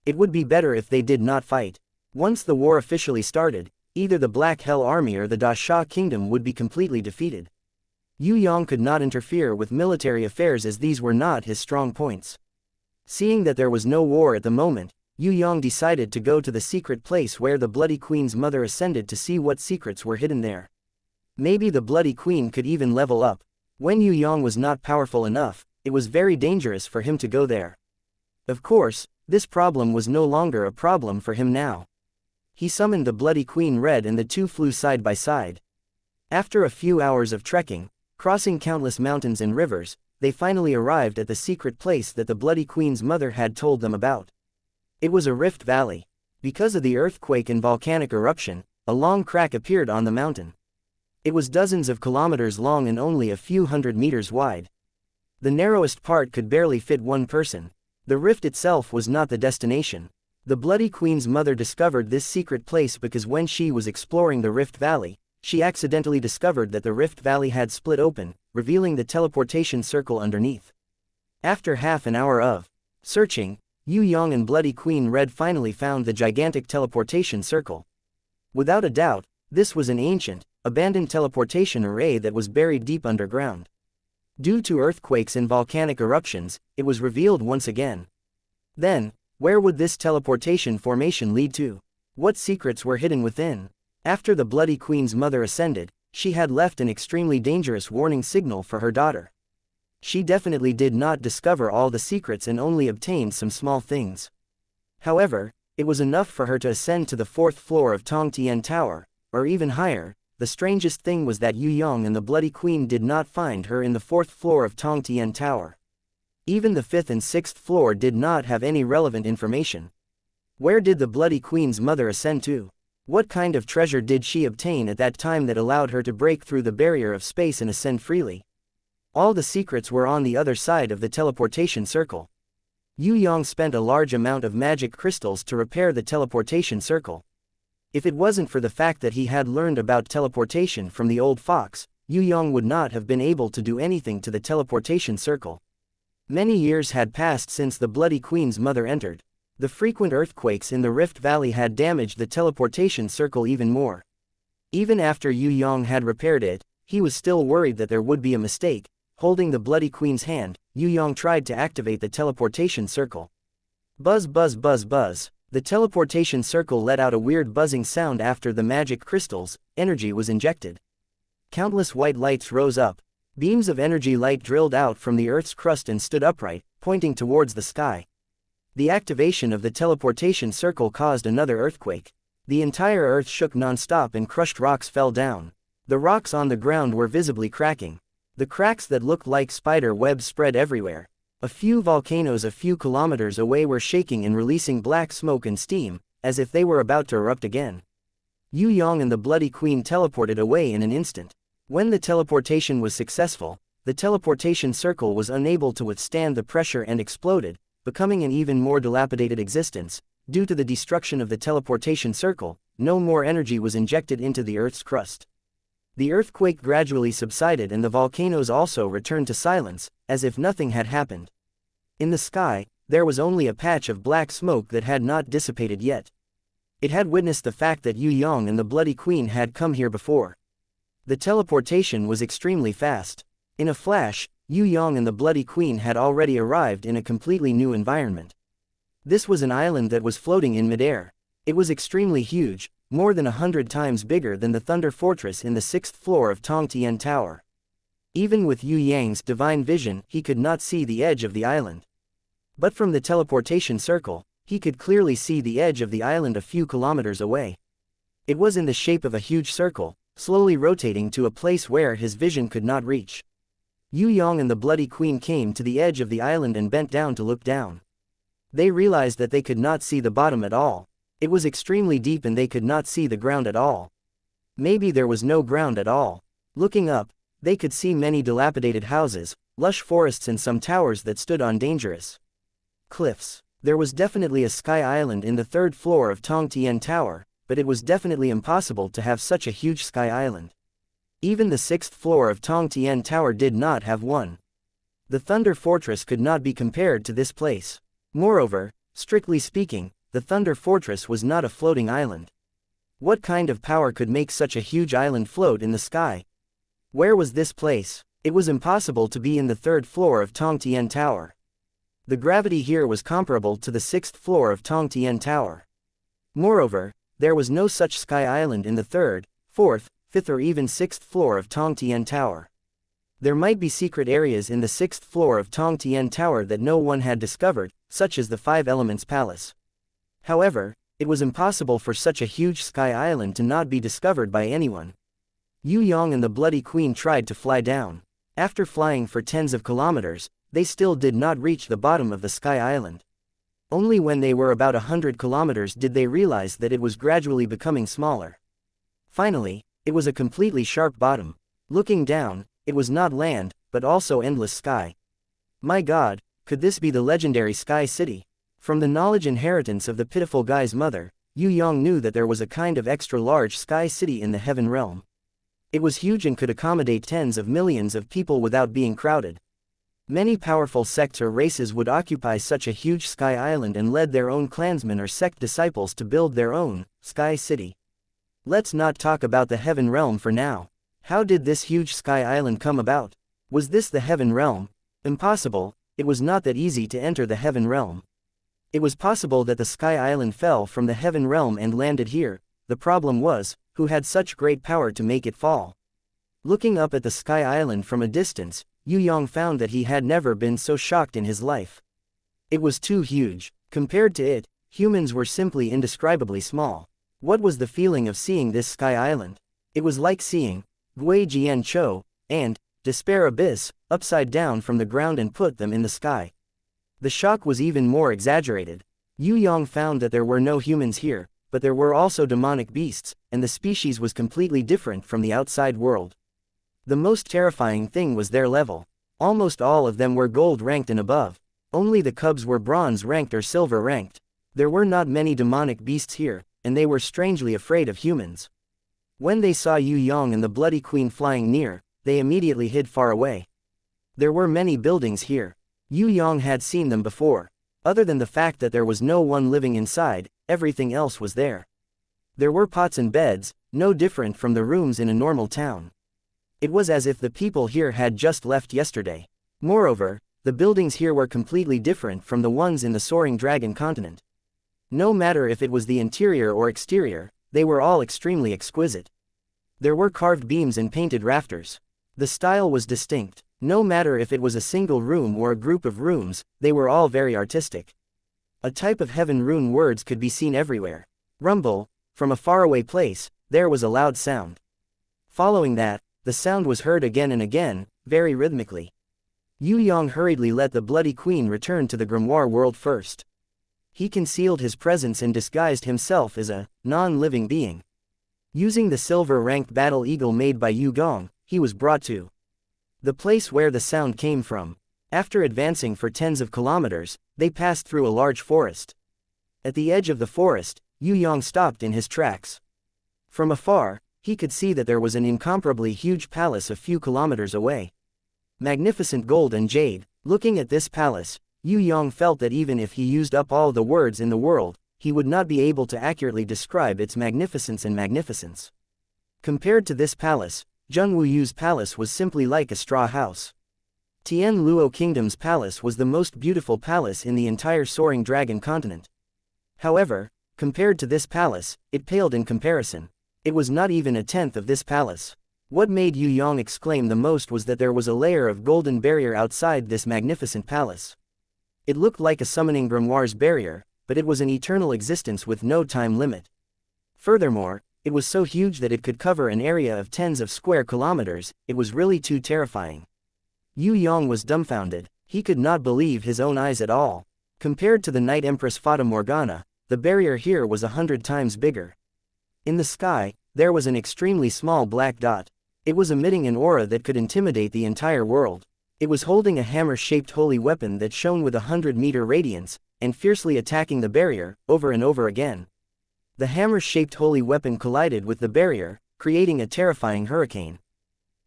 It would be better if they did not fight. Once the war officially started, either the Black Hell Army or the Dasha Kingdom would be completely defeated. Yue Yang could not interfere with military affairs as these were not his strong points. Seeing that there was no war at the moment, Yue Yang decided to go to the secret place where the Bloody Queen's mother ascended to see what secrets were hidden there. Maybe the Bloody Queen could even level up. When Yue Yang was not powerful enough, it was very dangerous for him to go there. Of course, this problem was no longer a problem for him now. He summoned the Bloody Queen Red and the two flew side by side. After a few hours of trekking, crossing countless mountains and rivers, they finally arrived at the secret place that the Bloody Queen's mother had told them about. It was a rift valley. Because of the earthquake and volcanic eruption, a long crack appeared on the mountain. It was dozens of kilometers long and only a few hundred meters wide. The narrowest part could barely fit one person. The rift itself was not the destination. The Bloody Queen's mother discovered this secret place because when she was exploring the Rift Valley, she accidentally discovered that the Rift Valley had split open, revealing the teleportation circle underneath. After half an hour of searching, Yue Yang and Bloody Queen Red finally found the gigantic teleportation circle. Without a doubt, this was an ancient, abandoned teleportation array that was buried deep underground. Due to earthquakes and volcanic eruptions, it was revealed once again. Then, where would this teleportation formation lead to? What secrets were hidden within? After the Bloody Queen's mother ascended, she had left an extremely dangerous warning signal for her daughter. She definitely did not discover all the secrets and only obtained some small things. However, it was enough for her to ascend to the fourth floor of Tong Tian Tower, or even higher. The strangest thing was that Yue Yang and the Bloody Queen did not find her in the fourth floor of Tong Tian Tower. Even the fifth and sixth floor did not have any relevant information. Where did the Bloody Queen's mother ascend to? What kind of treasure did she obtain at that time that allowed her to break through the barrier of space and ascend freely? All the secrets were on the other side of the teleportation circle. Yue Yang spent a large amount of magic crystals to repair the teleportation circle. If it wasn't for the fact that he had learned about teleportation from the old fox, Yue Yang would not have been able to do anything to the teleportation circle. Many years had passed since the Bloody Queen's mother entered. The frequent earthquakes in the Rift Valley had damaged the teleportation circle even more. Even after Yue Yang had repaired it, he was still worried that there would be a mistake. Holding the Bloody Queen's hand, Yue Yang tried to activate the teleportation circle. Buzz buzz buzz buzz. The teleportation circle let out a weird buzzing sound after the magic crystals, energy was injected. Countless white lights rose up. Beams of energy light drilled out from the Earth's crust and stood upright, pointing towards the sky. The activation of the teleportation circle caused another earthquake. The entire Earth shook non-stop and crushed rocks fell down. The rocks on the ground were visibly cracking. The cracks that looked like spider webs spread everywhere. A few volcanoes a few kilometers away were shaking and releasing black smoke and steam, as if they were about to erupt again. Yue Yang and the Bloody Queen teleported away in an instant. When the teleportation was successful, the teleportation circle was unable to withstand the pressure and exploded, becoming an even more dilapidated existence. Due to the destruction of the teleportation circle, no more energy was injected into the Earth's crust. The earthquake gradually subsided and the volcanoes also returned to silence, as if nothing had happened. In the sky, there was only a patch of black smoke that had not dissipated yet. It had witnessed the fact that Yue Yang and the Bloody Queen had come here before. The teleportation was extremely fast. In a flash, Yue Yang and the Bloody Queen had already arrived in a completely new environment. This was an island that was floating in midair. It was extremely huge, more than 100 times bigger than the Thunder Fortress in the 6th floor of Tong Tian Tower. Even with Yue Yang's divine vision, he could not see the edge of the island. But from the teleportation circle, he could clearly see the edge of the island a few kilometers away. It was in the shape of a huge circle, slowly rotating to a place where his vision could not reach. Yue Yang and the Bloody Queen came to the edge of the island and bent down to look down. They realized that they could not see the bottom at all. It was extremely deep and they could not see the ground at all. Maybe there was no ground at all. Looking up, they could see many dilapidated houses, lush forests and some towers that stood on dangerous cliffs. There was definitely a sky island in the 3rd floor of Tong Tian Tower, but it was definitely impossible to have such a huge sky island. Even the 6th floor of Tong Tian Tower did not have one. The Thunder Fortress could not be compared to this place. Moreover, strictly speaking, the Thunder Fortress was not a floating island. What kind of power could make such a huge island float in the sky? Where was this place? It was impossible to be in the 3rd floor of Tong Tian Tower. The gravity here was comparable to the 6th floor of Tong Tian Tower. Moreover, there was no such sky island in the 3rd, 4th, 5th or even 6th floor of Tong Tian Tower. There might be secret areas in the 6th floor of Tong Tian Tower that no one had discovered, such as the 5 Elements Palace. However, it was impossible for such a huge sky island to not be discovered by anyone. Yue Yang and the Bloody Queen tried to fly down. After flying for tens of kilometers, they still did not reach the bottom of the sky island. Only when they were about 100 kilometers did they realize that it was gradually becoming smaller. Finally, it was a completely sharp bottom. Looking down, it was not land, but also endless sky. My God, could this be the legendary Sky City? From the knowledge inheritance of the pitiful guy's mother, Yue Yang knew that there was a kind of extra-large Sky City in the Heaven Realm. It was huge and could accommodate tens of millions of people without being crowded. Many powerful sects or races would occupy such a huge sky island and led their own clansmen or sect disciples to build their own Sky City. Let's not talk about the Heaven Realm for now. How did this huge sky island come about? Was this the Heaven Realm? Impossible. It was not that easy to enter the Heaven Realm. It was possible that the sky island fell from the Heaven Realm and landed here. The problem was, who had such great power to make it fall? Looking up at the sky island from a distance, Yue Yang found that he had never been so shocked in his life. It was too huge. Compared to it, humans were simply indescribably small. What was the feeling of seeing this sky island? It was like seeing Gui Jian Chou and Despair Abyss upside down from the ground and put them in the sky. The shock was even more exaggerated. Yue Yang found that there were no humans here, but there were also demonic beasts, and the species was completely different from the outside world. The most terrifying thing was their level. Almost all of them were gold ranked and above. Only the cubs were bronze ranked or silver ranked. There were not many demonic beasts here, and they were strangely afraid of humans. When they saw Yue Yang and the Bloody Queen flying near, they immediately hid far away. There were many buildings here. Yue Yang had seen them before. Other than the fact that there was no one living inside, everything else was there. There were pots and beds, no different from the rooms in a normal town. It was as if the people here had just left yesterday. Moreover, the buildings here were completely different from the ones in the Soaring Dragon continent. No matter if it was the interior or exterior, they were all extremely exquisite. There were carved beams and painted rafters. The style was distinct. No matter if it was a single room or a group of rooms, they were all very artistic. A type of heaven rune words could be seen everywhere. Rumble. From a faraway place, there was a loud sound. Following that, the sound was heard again and again, very rhythmically. Yue Yang hurriedly let the Bloody Queen return to the grimoire world first. He concealed his presence and disguised himself as a non-living being. Using the silver-ranked battle eagle made by Yu Gong, he was brought to the place where the sound came from. After advancing for tens of kilometers, they passed through a large forest. At the edge of the forest, Yue Yang stopped in his tracks. From afar, he could see that there was an incomparably huge palace a few kilometers away. Magnificent gold and jade. Looking at this palace, Yue Yang felt that even if he used up all the words in the world, he would not be able to accurately describe its magnificence. Compared to this palace, Zheng Wuyu's palace was simply like a straw house. Tian Luo Kingdom's palace was the most beautiful palace in the entire Soaring Dragon continent. However, compared to this palace, it paled in comparison. It was not even a tenth of this palace. What made Yue Yang exclaim the most was that there was a layer of golden barrier outside this magnificent palace. It looked like a summoning grimoire's barrier, but it was an eternal existence with no time limit. Furthermore, it was so huge that it could cover an area of tens of square kilometers. It was really too terrifying. Yue Yang was dumbfounded. He could not believe his own eyes at all. Compared to the Night Empress Fata Morgana, the barrier here was 100 times bigger. In the sky, there was an extremely small black dot. It was emitting an aura that could intimidate the entire world. It was holding a hammer-shaped holy weapon that shone with 100-meter radiance, and fiercely attacking the barrier, over and over again. The hammer-shaped holy weapon collided with the barrier, creating a terrifying hurricane.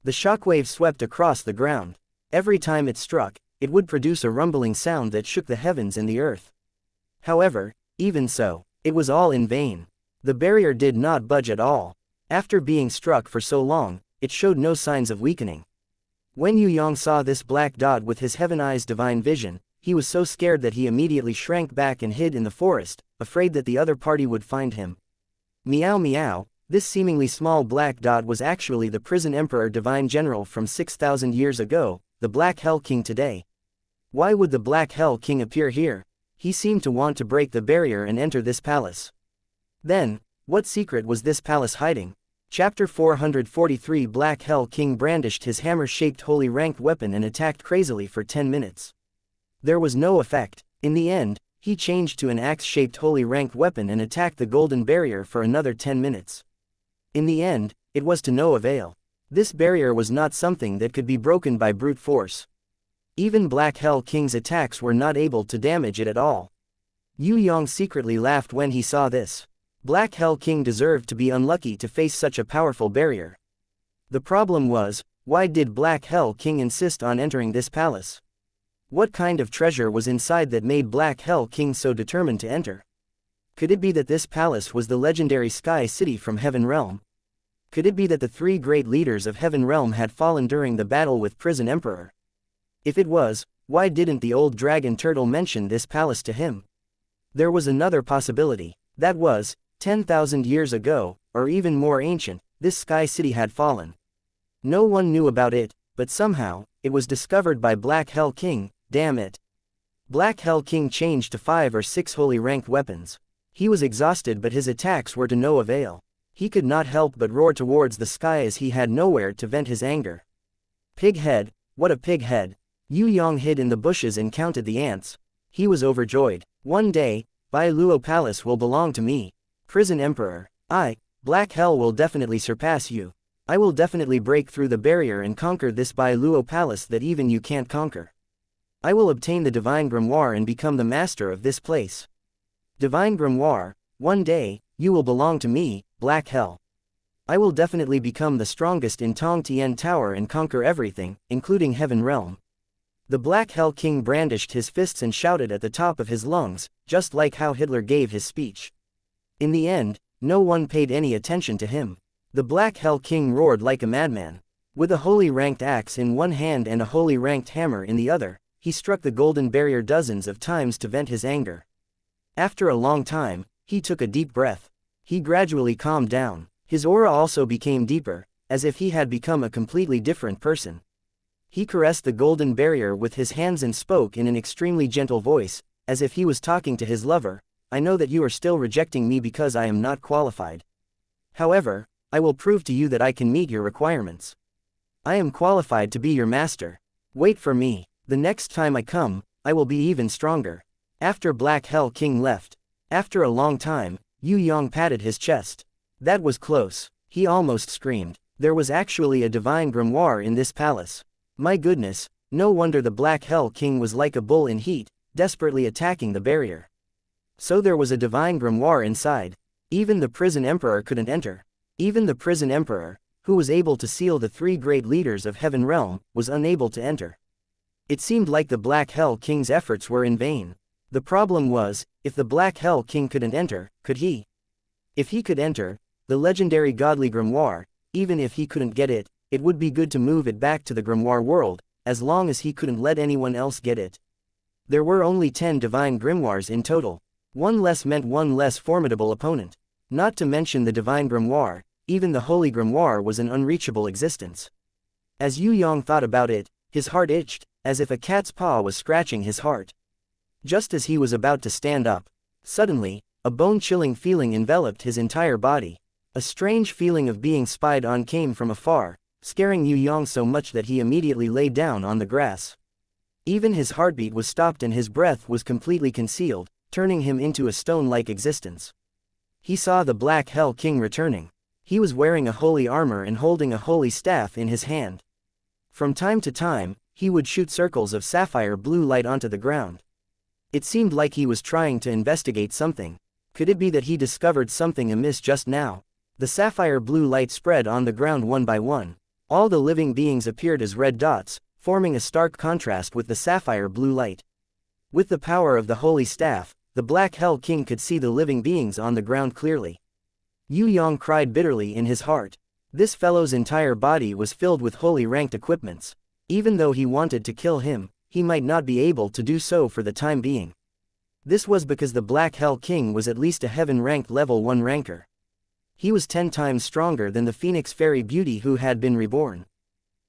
The shockwave swept across the ground. Every time it struck, it would produce a rumbling sound that shook the heavens and the earth. However, even so, it was all in vain. The barrier did not budge at all. After being struck for so long, it showed no signs of weakening. When Yue Yang saw this black dot with his heaven eyes divine vision, he was so scared that he immediately shrank back and hid in the forest, afraid that the other party would find him. Meow meow, this seemingly small black dot was actually the prison emperor divine general from 6,000 years ago, the Black Hell King today. Why would the Black Hell King appear here? He seemed to want to break the barrier and enter this palace. Then, what secret was this palace hiding? Chapter 443 Black Hell King brandished his hammer-shaped holy ranked weapon and attacked crazily for 10 minutes. There was no effect. In the end, he changed to an axe-shaped holy ranked weapon and attacked the golden barrier for another 10 minutes. In the end, it was to no avail. This barrier was not something that could be broken by brute force. Even Black Hell King's attacks were not able to damage it at all. Yue Yang secretly laughed when he saw this. Black Hell King deserved to be unlucky to face such a powerful barrier. The problem was, why did Black Hell King insist on entering this palace? What kind of treasure was inside that made Black Hell King so determined to enter? Could it be that this palace was the legendary Sky City from Heaven Realm? Could it be that the three great leaders of Heaven Realm had fallen during the battle with Prison Emperor? If it was, why didn't the old dragon turtle mention this palace to him? There was another possibility. That was, 10,000 years ago, or even more ancient, this Sky City had fallen. No one knew about it, but somehow, it was discovered by Black Hell King. Damn it. Black Hell King changed to 5 or 6 holy ranked weapons. He was exhausted, but his attacks were to no avail. He could not help but roar towards the sky as he had nowhere to vent his anger. Pig head, what a pig head. Yue Yang hid in the bushes and counted the ants. He was overjoyed. One day, Bai Luo Palace will belong to me. Prison Emperor. Black Hell will definitely surpass you. I will definitely break through the barrier and conquer this Bai Luo Palace that even you can't conquer. I will obtain the Divine Grimoire and become the master of this place. Divine Grimoire, one day, you will belong to me, Black Hell. I will definitely become the strongest in Tong Tian Tower and conquer everything, including Heaven Realm. The Black Hell King brandished his fists and shouted at the top of his lungs, just like how Hitler gave his speech. In the end, no one paid any attention to him. The Black Hell King roared like a madman. With a holy ranked axe in one hand and a holy ranked hammer in the other, he struck the golden barrier dozens of times to vent his anger. After a long time, he took a deep breath. He gradually calmed down. His aura also became deeper, as if he had become a completely different person. He caressed the golden barrier with his hands and spoke in an extremely gentle voice, as if he was talking to his lover. I know that you are still rejecting me because I am not qualified. However, I will prove to you that I can meet your requirements. I am qualified to be your master. Wait for me. The next time I come, I will be even stronger. After Black Hell King left, after a long time, Yue Yang patted his chest. That was close. He almost screamed. There was actually a divine grimoire in this palace. My goodness, no wonder the Black Hell King was like a bull in heat, desperately attacking the barrier. So there was a divine grimoire inside. Even the prison emperor couldn't enter. Even the prison emperor, who was able to seal the three great leaders of Heaven Realm, was unable to enter. It seemed like the Black Hell King's efforts were in vain. The problem was, if the Black Hell King couldn't enter, could he? If he could enter, the legendary godly grimoire, even if he couldn't get it, it would be good to move it back to the grimoire world, as long as he couldn't let anyone else get it. There were only 10 divine grimoires in total. One less meant one less formidable opponent. Not to mention the divine grimoire, even the holy grimoire was an unreachable existence. As Yue Yang thought about it, his heart itched, as if a cat's paw was scratching his heart. Just as he was about to stand up, suddenly, a bone-chilling feeling enveloped his entire body. A strange feeling of being spied on came from afar, scaring Yue Yang so much that he immediately lay down on the grass. Even his heartbeat was stopped and his breath was completely concealed, turning him into a stone-like existence. He saw the Black Hell King returning. He was wearing a holy armor and holding a holy staff in his hand. From time to time, he would shoot circles of sapphire blue light onto the ground. It seemed like he was trying to investigate something. Could it be that he discovered something amiss just now? The sapphire blue light spread on the ground one by one. All the living beings appeared as red dots, forming a stark contrast with the sapphire blue light. With the power of the holy staff, the Black Hell King could see the living beings on the ground clearly. Yue Yang cried bitterly in his heart. This fellow's entire body was filled with holy ranked equipments. Even though he wanted to kill him, he might not be able to do so for the time being. This was because the Black Hell King was at least a heaven-ranked level 1 ranker. He was 10 times stronger than the Phoenix Fairy Beauty who had been reborn.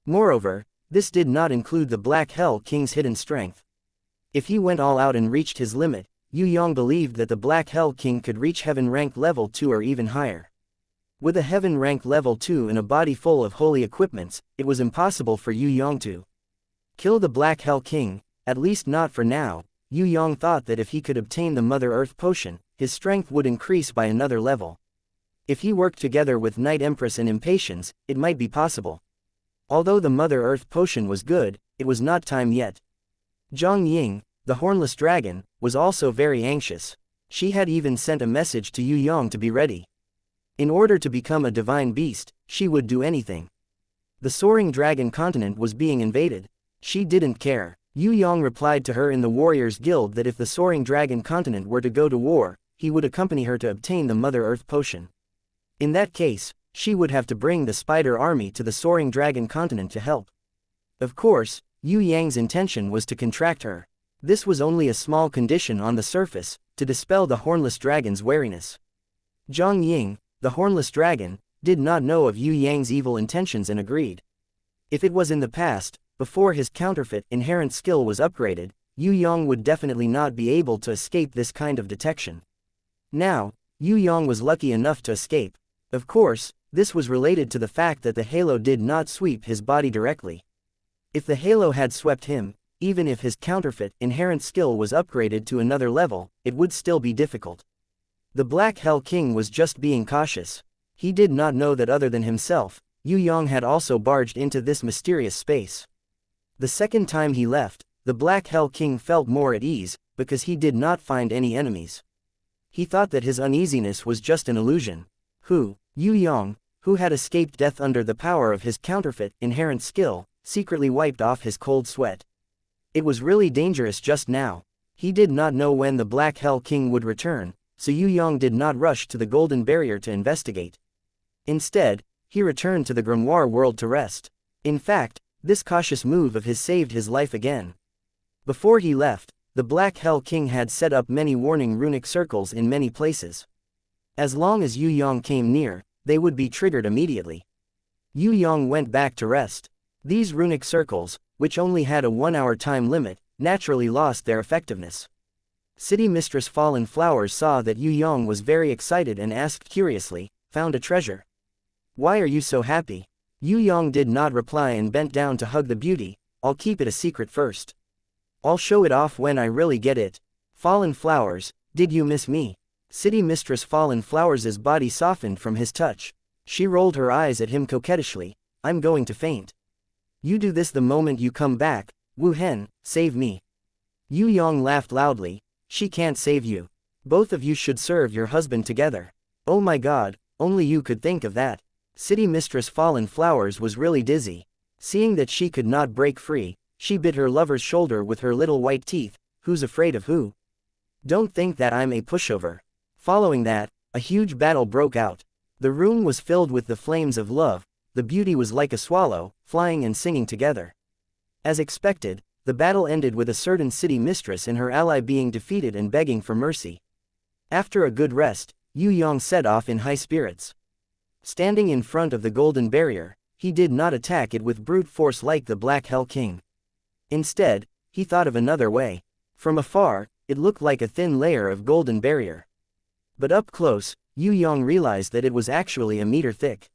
Moreover, this did not include the Black Hell King's hidden strength. If he went all out and reached his limit, Yue Yang believed that the Black Hell King could reach heaven-ranked level 2 or even higher. With a heaven-ranked level 2 and a body full of holy equipments, it was impossible for Yue Yang to kill the Black Hell King, at least not for now. Yue Yang thought that if he could obtain the Mother Earth Potion, his strength would increase by another level. If he worked together with Night Empress and Impatience, it might be possible. Although the Mother Earth Potion was good, it was not time yet. Zhang Ying, the hornless dragon, was also very anxious. She had even sent a message to Yue Yang to be ready. In order to become a divine beast, she would do anything. The soaring dragon continent was being invaded. She didn't care. Yue Yang replied to her in the Warriors Guild that if the soaring dragon continent were to go to war, he would accompany her to obtain the Mother Earth Potion. In that case, she would have to bring the spider army to the soaring dragon continent to help. Of course, Yue Yang's intention was to contract her. This was only a small condition on the surface, to dispel the hornless dragon's wariness. Zhang Ying, the hornless dragon, did not know of Yue Yang's evil intentions and agreed. If it was in the past, before his counterfeit inherent skill was upgraded, Yue Yang would definitely not be able to escape this kind of detection. Now, Yue Yang was lucky enough to escape. Of course, this was related to the fact that the halo did not sweep his body directly. If the halo had swept him, even if his counterfeit inherent skill was upgraded to another level, it would still be difficult. The Black Hell King was just being cautious. He did not know that other than himself, Yue Yang had also barged into this mysterious space. The second time he left, the Black Hell King felt more at ease, because he did not find any enemies. He thought that his uneasiness was just an illusion. Yue Yang, who had escaped death under the power of his counterfeit inherent skill, secretly wiped off his cold sweat. It was really dangerous just now. He did not know when the Black Hell King would return, so Yue Yang did not rush to the Golden Barrier to investigate. Instead, he returned to the grimoire world to rest. In fact, this cautious move of his saved his life again. Before he left, the Black Hell King had set up many warning runic circles in many places. As long as Yue Yang came near, they would be triggered immediately. Yue Yang went back to rest. These runic circles, which only had a 1-hour time limit, naturally lost their effectiveness. City Mistress Fallen Flowers saw that Yue Yang was very excited and asked curiously, "Found a treasure? Why are you so happy?" Yue Yang did not reply and bent down to hug the beauty. "I'll keep it a secret first. I'll show it off when I really get it." Fallen Flowers, did you miss me? City Mistress Fallen Flowers' body softened from his touch. She rolled her eyes at him coquettishly. "I'm going to faint. You do this the moment you come back. Wu Hen, save me." Yue Yang laughed loudly. "She can't save you. Both of you should serve your husband together." "Oh my god, only you could think of that." City Mistress Fallen Flowers was really dizzy. Seeing that she could not break free, she bit her lover's shoulder with her little white teeth. "Who's afraid of who?" Don't think that I'm a pushover. Following that, a huge battle broke out. The room was filled with the flames of love, the beauty was like a swallow, flying and singing together. As expected, the battle ended with a certain city mistress and her ally being defeated and begging for mercy. After a good rest, Yue Yang set off in high spirits. Standing in front of the golden barrier, he did not attack it with brute force like the Black Hell King. Instead, he thought of another way. From afar, it looked like a thin layer of golden barrier. But up close, Yue Yang realized that it was actually a meter thick.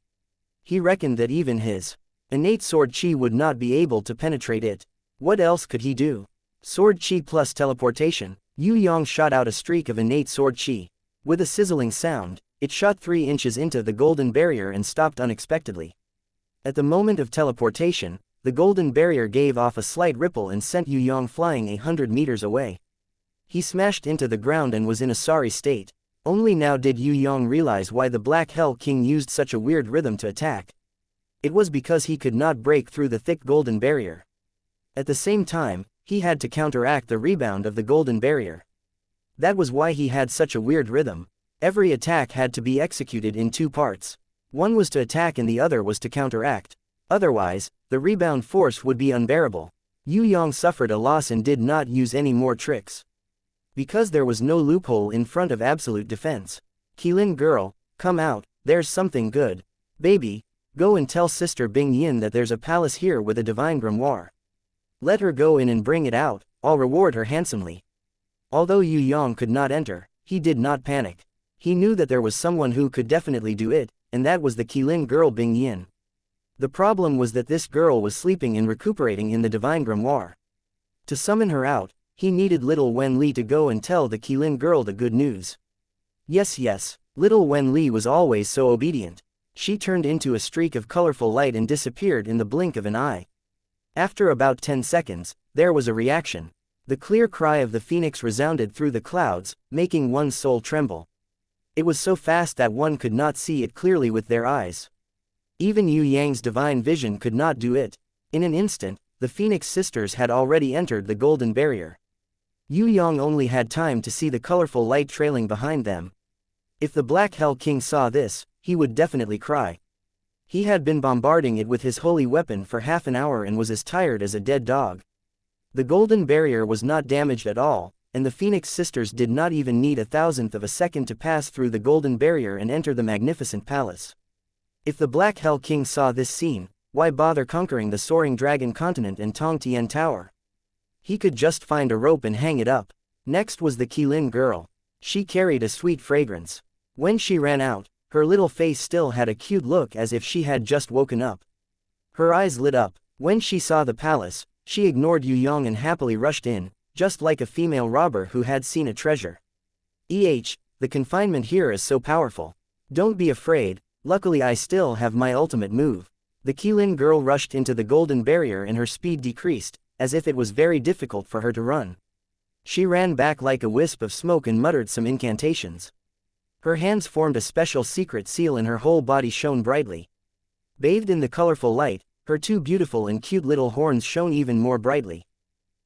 He reckoned that even his innate sword chi would not be able to penetrate it. What else could he do? Sword chi plus teleportation. Yue Yang shot out a streak of innate sword chi. With a sizzling sound, it shot 3 inches into the golden barrier and stopped unexpectedly. At the moment of teleportation, the golden barrier gave off a slight ripple and sent Yue Yang flying 100 meters away. He smashed into the ground and was in a sorry state. Only now did Yue Yang realize why the Black Hell King used such a weird rhythm to attack. It was because he could not break through the thick golden barrier. At the same time, he had to counteract the rebound of the golden barrier. That was why he had such a weird rhythm. Every attack had to be executed in 2 parts. One was to attack and the other was to counteract. Otherwise, the rebound force would be unbearable. Yue Yang suffered a loss and did not use any more tricks. Because there was no loophole in front of absolute defense. Qilin girl, come out, there's something good. Baby, go and tell Sister Bing Yin that there's a palace here with a divine grimoire. Let her go in and bring it out, I'll reward her handsomely. Although Yue Yang could not enter, he did not panic. He knew that there was someone who could definitely do it, and that was the Qilin girl Bing Yin. The problem was that this girl was sleeping and recuperating in the divine grimoire. To summon her out, he needed little Wen Li to go and tell the Qilin girl the good news. Yes, little Wen Li was always so obedient. She turned into a streak of colorful light and disappeared in the blink of an eye. After about 10 seconds, there was a reaction. The clear cry of the phoenix resounded through the clouds, making one's soul tremble. It was so fast that one could not see it clearly with their eyes. Even Yue Yang's divine vision could not do it. In an instant, the Phoenix sisters had already entered the golden barrier. Yue Yang only had time to see the colorful light trailing behind them. If the Black Hell King saw this, he would definitely cry. He had been bombarding it with his holy weapon for half an hour and was as tired as a dead dog. The golden barrier was not damaged at all, and the Phoenix sisters did not even need 1,000th of a second to pass through the golden barrier and enter the magnificent palace. If the Black Hell King saw this scene, why bother conquering the soaring dragon continent and Tong Tian Tower? He could just find a rope and hang it up. Next was the Qilin girl. She carried a sweet fragrance. When she ran out, her little face still had a cute look as if she had just woken up. Her eyes lit up. When she saw the palace, she ignored Yue Yang and happily rushed in, just like a female robber who had seen a treasure. The confinement here is so powerful. Don't be afraid, luckily I still have my ultimate move. The Qilin girl rushed into the golden barrier and her speed decreased, as if it was very difficult for her to run. She ran back like a wisp of smoke and muttered some incantations. Her hands formed a special secret seal and her whole body shone brightly. Bathed in the colorful light, her 2 beautiful and cute little horns shone even more brightly.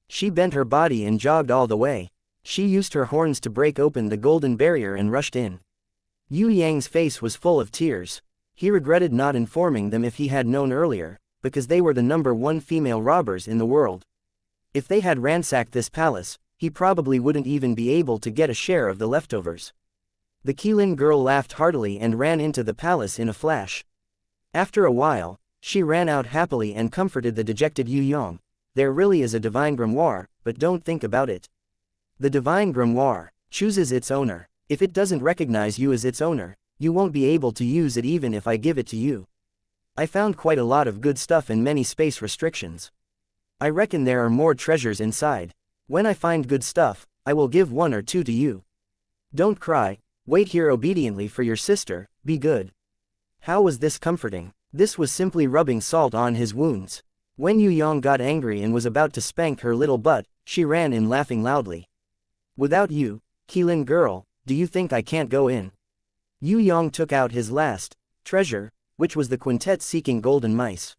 She bent her body and jogged all the way. She used her horns to break open the golden barrier and rushed in. Yue Yang's face was full of tears. He regretted not informing them if he had known earlier, because they were the #1 female robbers in the world. If they had ransacked this palace, he probably wouldn't even be able to get a share of the leftovers. The Qilin girl laughed heartily and ran into the palace in a flash. After a while, she ran out happily and comforted the dejected Yue Yang. There really is a divine grimoire, but don't think about it. The divine grimoire chooses its owner. If it doesn't recognize you as its owner, you won't be able to use it even if I give it to you. I found quite a lot of good stuff and many space restrictions. I reckon there are more treasures inside. When I find good stuff, I will give 1 or 2 to you. Don't cry, wait here obediently for your sister, be good. How was this comforting? This was simply rubbing salt on his wounds. When Yue Yang got angry and was about to spank her little butt, she ran in laughing loudly. Without you, Qilin girl, do you think I can't go in? Yue Yang took out his last treasure, which was the quintet-seeking golden mice.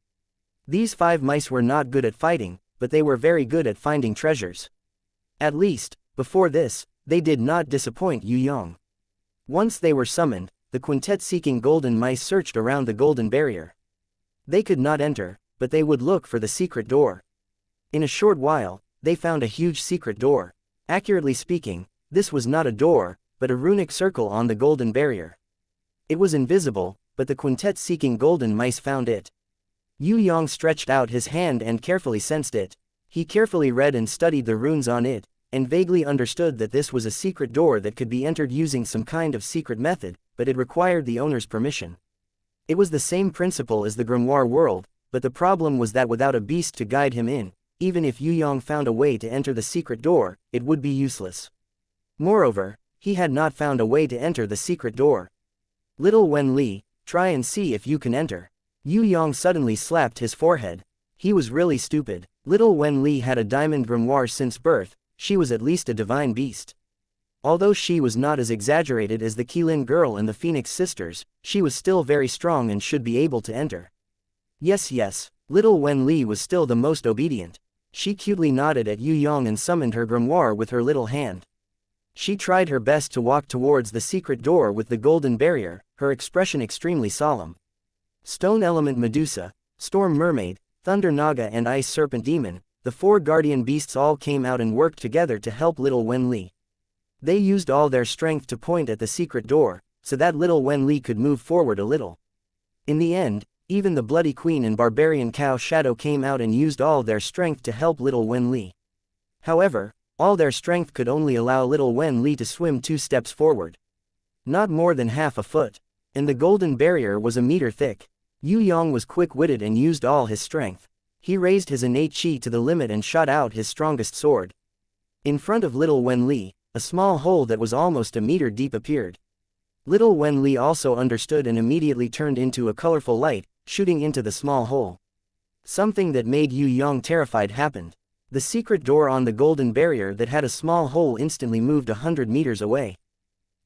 These 5 mice were not good at fighting, but they were very good at finding treasures. At least, before this, they did not disappoint Yue Yang. Once they were summoned, the quintet seeking golden mice searched around the golden barrier. They could not enter, but they would look for the secret door. In a short while, they found a huge secret door. Accurately speaking, this was not a door, but a runic circle on the golden barrier. It was invisible, but the quintet seeking golden mice found it. Yue Yang stretched out his hand and carefully sensed it. He carefully read and studied the runes on it, and vaguely understood that this was a secret door that could be entered using some kind of secret method, but it required the owner's permission. It was the same principle as the grimoire world, but the problem was that without a beast to guide him in, even if Yue Yang found a way to enter the secret door, it would be useless. Moreover, he had not found a way to enter the secret door. Little Wen Li, try and see if you can enter. Yue Yang suddenly slapped his forehead. He was really stupid. Little Wen Li had a diamond grimoire since birth. She was at least a divine beast. Although she was not as exaggerated as the Qilin girl and the Phoenix sisters, she was still very strong and should be able to enter. Yes, little Wen Li was still the most obedient. She cutely nodded at Yue Yang and summoned her grimoire with her little hand. She tried her best to walk towards the secret door with the golden barrier, her expression extremely solemn. Stone Element Medusa, Storm Mermaid, Thunder Naga and Ice Serpent Demon, the four guardian beasts all came out and worked together to help little Wen Li. They used all their strength to point at the secret door, so that little Wen Li could move forward a little. In the end, even the Bloody Queen and Barbarian Cow Shadow came out and used all their strength to help little Wen Li. However, all their strength could only allow little Wen Li to swim 2 steps forward. Not more than half a foot. And the golden barrier was a meter thick. Yue Yang was quick-witted and used all his strength. He raised his innate chi to the limit and shot out his strongest sword. In front of little Wen Li, a small hole that was almost a meter deep appeared. Little Wen Li also understood and immediately turned into a colorful light, shooting into the small hole. Something that made Yue Yang terrified happened. The secret door on the golden barrier that had a small hole instantly moved 100 meters away.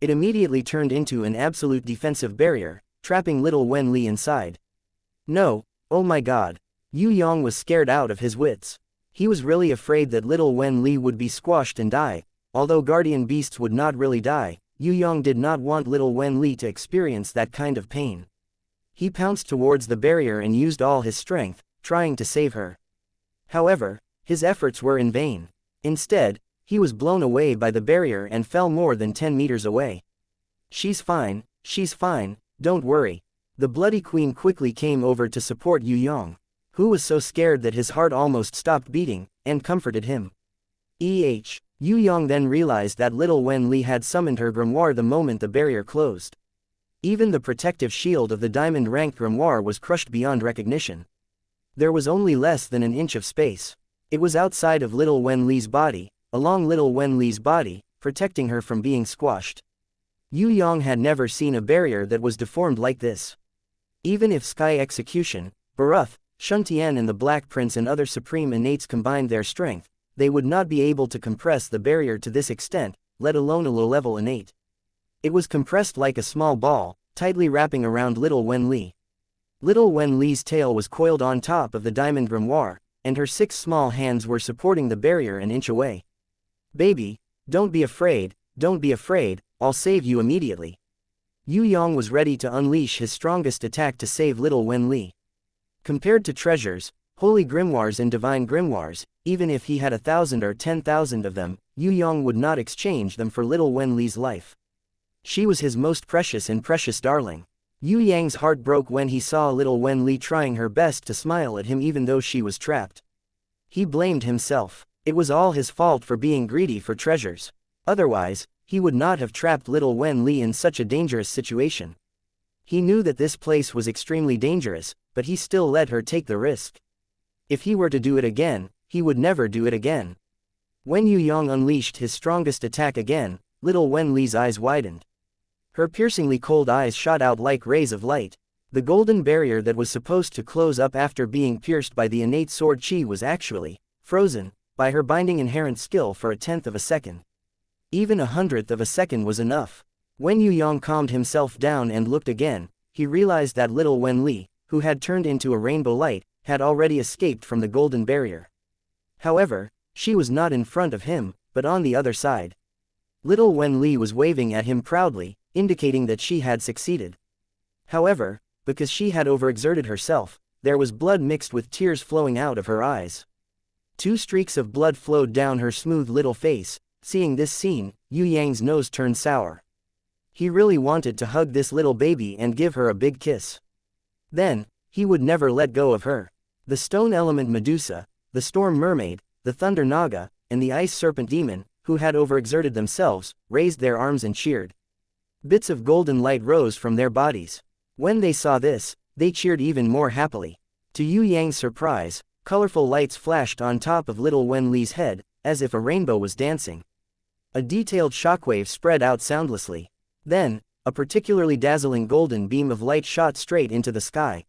It immediately turned into an absolute defensive barrier, trapping little Wen Li inside. No, oh my god. Yue Yang was scared out of his wits. He was really afraid that little Wen Li would be squashed and die. Although guardian beasts would not really die, Yue Yang did not want little Wen Li to experience that kind of pain. He pounced towards the barrier and used all his strength, trying to save her. However, his efforts were in vain. Instead, he was blown away by the barrier and fell more than 10 meters away. She's fine, don't worry. The Bloody Queen quickly came over to support Yue Yang, who was so scared that his heart almost stopped beating, and comforted him. Yue Yang then realized that little Wen Li had summoned her grimoire the moment the barrier closed. Even the protective shield of the diamond-ranked grimoire was crushed beyond recognition. There was only less than an inch of space. It was outside of little Wen Li's body, along little Wen Li's body, protecting her from being squashed. Yue Yang had never seen a barrier that was deformed like this. Even if Sky Execution, Baruth, Shuntian and the Black Prince and other supreme innates combined their strength, they would not be able to compress the barrier to this extent, let alone a low-level innate. It was compressed like a small ball, tightly wrapping around little Wen Li. Little Wen Li's tail was coiled on top of the diamond grimoire, and her 6 small hands were supporting the barrier an inch away. Baby, don't be afraid, I'll save you immediately. Yue Yang was ready to unleash his strongest attack to save little Wen Li. Compared to treasures, holy grimoires and divine grimoires, even if he had 1,000 or 10,000 of them, Yue Yang would not exchange them for little Wen Li's life. She was his most precious and precious darling. Yue Yang's heart broke when he saw little Wen Li trying her best to smile at him even though she was trapped. He blamed himself. It was all his fault for being greedy for treasures. Otherwise, he would not have trapped little Wen Li in such a dangerous situation. He knew that this place was extremely dangerous, but he still let her take the risk. If he were to do it again, he would never do it again. When Yue Yang unleashed his strongest attack again, little Wen Li's eyes widened. Her piercingly cold eyes shot out like rays of light. The golden barrier that was supposed to close up after being pierced by the innate sword chi was actually frozen by her binding inherent skill for 1/10 of a second. Even 1/100th of a second was enough. When Yue Yang calmed himself down and looked again, he realized that little Wen Li, who had turned into a rainbow light, had already escaped from the golden barrier. However, she was not in front of him, but on the other side. Little Wen Li was waving at him proudly, indicating that she had succeeded. However, because she had overexerted herself, there was blood mixed with tears flowing out of her eyes. 2 streaks of blood flowed down her smooth little face. Seeing this scene, Yue Yang's nose turned sour. He really wanted to hug this little baby and give her a big kiss. Then, he would never let go of her. The stone element Medusa, the storm mermaid, the thunder naga, and the ice serpent demon, who had overexerted themselves, raised their arms and cheered. Bits of golden light rose from their bodies. When they saw this, they cheered even more happily. To Yue Yang's surprise, colorful lights flashed on top of little Wen Li's head, as if a rainbow was dancing. A detailed shockwave spread out soundlessly. Then, a particularly dazzling golden beam of light shot straight into the sky.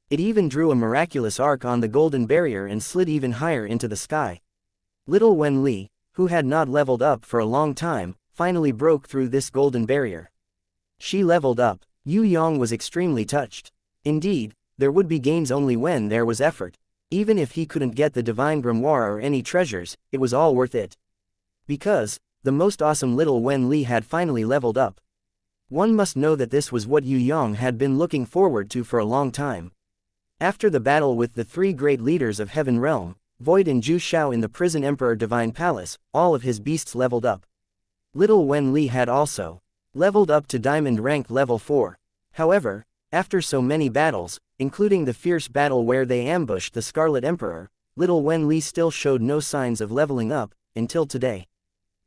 It even drew a miraculous arc on the golden barrier and slid even higher into the sky. Little Wen Li, who had not leveled up for a long time, finally broke through this golden barrier. She leveled up. Yue Yang was extremely touched. Indeed, there would be gains only when there was effort. Even if he couldn't get the divine grimoire or any treasures, it was all worth it. Because, the most awesome little Wen Li had finally leveled up. One must know that this was what Yue Yang had been looking forward to for a long time. After the battle with the 3 great leaders of Heaven Realm, Void and Zhu Shao in the Prison Emperor Divine Palace, all of his beasts leveled up. Little Wen Li had also leveled up to Diamond rank level 4. However, after so many battles, including the fierce battle where they ambushed the Scarlet Emperor, little Wen Li still showed no signs of leveling up, until today.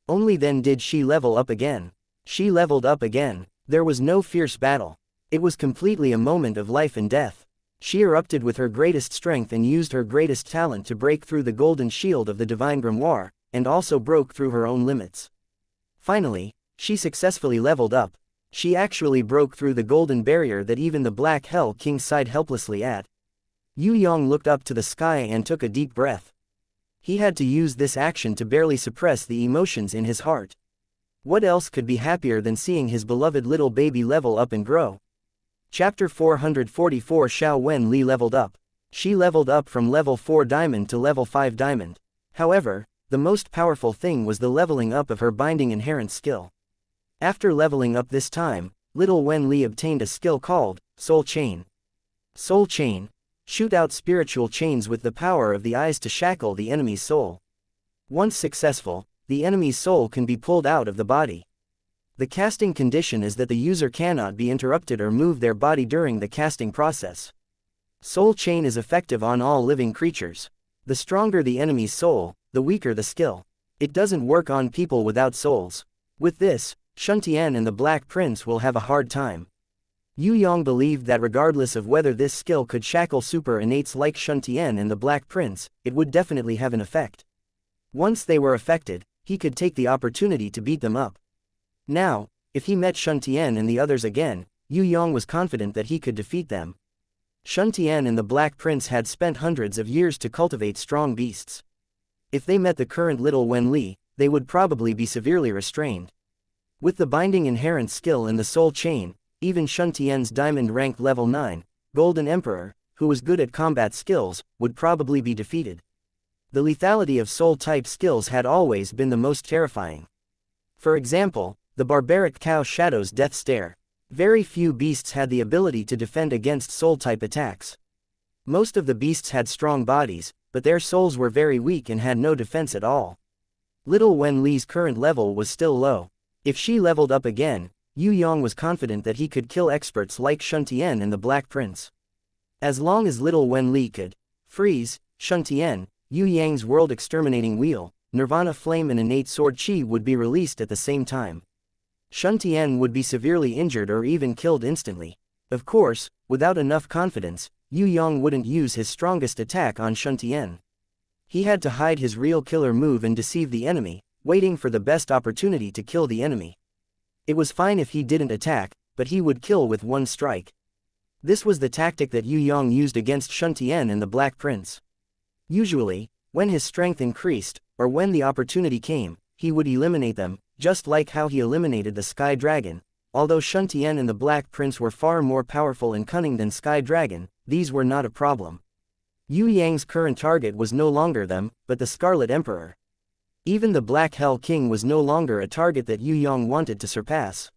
Only then did she level up again. She leveled up again. There was no fierce battle. It was completely a moment of life and death. She erupted with her greatest strength and used her greatest talent to break through the golden shield of the divine grimoire, and also broke through her own limits. Finally, she successfully leveled up. She actually broke through the golden barrier that even the Black Hell King sighed helplessly at. Yue Yang looked up to the sky and took a deep breath. He had to use this action to barely suppress the emotions in his heart. What else could be happier than seeing his beloved little baby level up and grow? Chapter 444 Xiao Wen Li leveled up. She leveled up from level 4 diamond to level 5 diamond. However, the most powerful thing was the leveling up of her binding inherent skill. After leveling up this time, little Wen Li obtained a skill called Soul Chain. Soul Chain. Shoot out spiritual chains with the power of the eyes to shackle the enemy's soul. Once successful, the enemy's soul can be pulled out of the body. The casting condition is that the user cannot be interrupted or move their body during the casting process. Soul Chain is effective on all living creatures. The stronger the enemy's soul, the weaker the skill. It doesn't work on people without souls. With this, Xianxia and the Black Prince will have a hard time. Yue Yang believed that regardless of whether this skill could shackle super innates like Xianxia and the Black Prince, it would definitely have an effect. Once they were affected, he could take the opportunity to beat them up. Now, if he met Xianxia and the others again, Yue Yang was confident that he could defeat them. Xianxia and the Black Prince had spent hundreds of years to cultivate strong beasts. If they met the current little Wen Li, they would probably be severely restrained. With the binding inherent skill in the Soul Chain, even Xianxia's diamond rank level 9, Golden Emperor, who was good at combat skills, would probably be defeated. The lethality of soul-type skills had always been the most terrifying. For example, the barbaric Cow Shadow's Death Stare. Very few beasts had the ability to defend against soul-type attacks. Most of the beasts had strong bodies, but their souls were very weak and had no defense at all. Little Wen Li's current level was still low. If she leveled up again, Yue Yang was confident that he could kill experts like Xianxia and the Black Prince. As long as little Wen Li could freeze Xianxia, Yue Yang's world exterminating wheel, Nirvana Flame and innate sword chi would be released at the same time. Xianxia would be severely injured or even killed instantly. Of course, without enough confidence, Yue Yang wouldn't use his strongest attack on Xianxia. He had to hide his real killer move and deceive the enemy, waiting for the best opportunity to kill the enemy. It was fine if he didn't attack, but he would kill with one strike. This was the tactic that Yue Yang used against Xianxia and the Black Prince. Usually, when his strength increased, or when the opportunity came, he would eliminate them, just like how he eliminated the Sky Dragon. Although Xianxia and the Black Prince were far more powerful and cunning than Sky Dragon, these were not a problem. Yue Yang's current target was no longer them, but the Scarlet Emperor. Even the Black Hell King was no longer a target that Yue Yang wanted to surpass.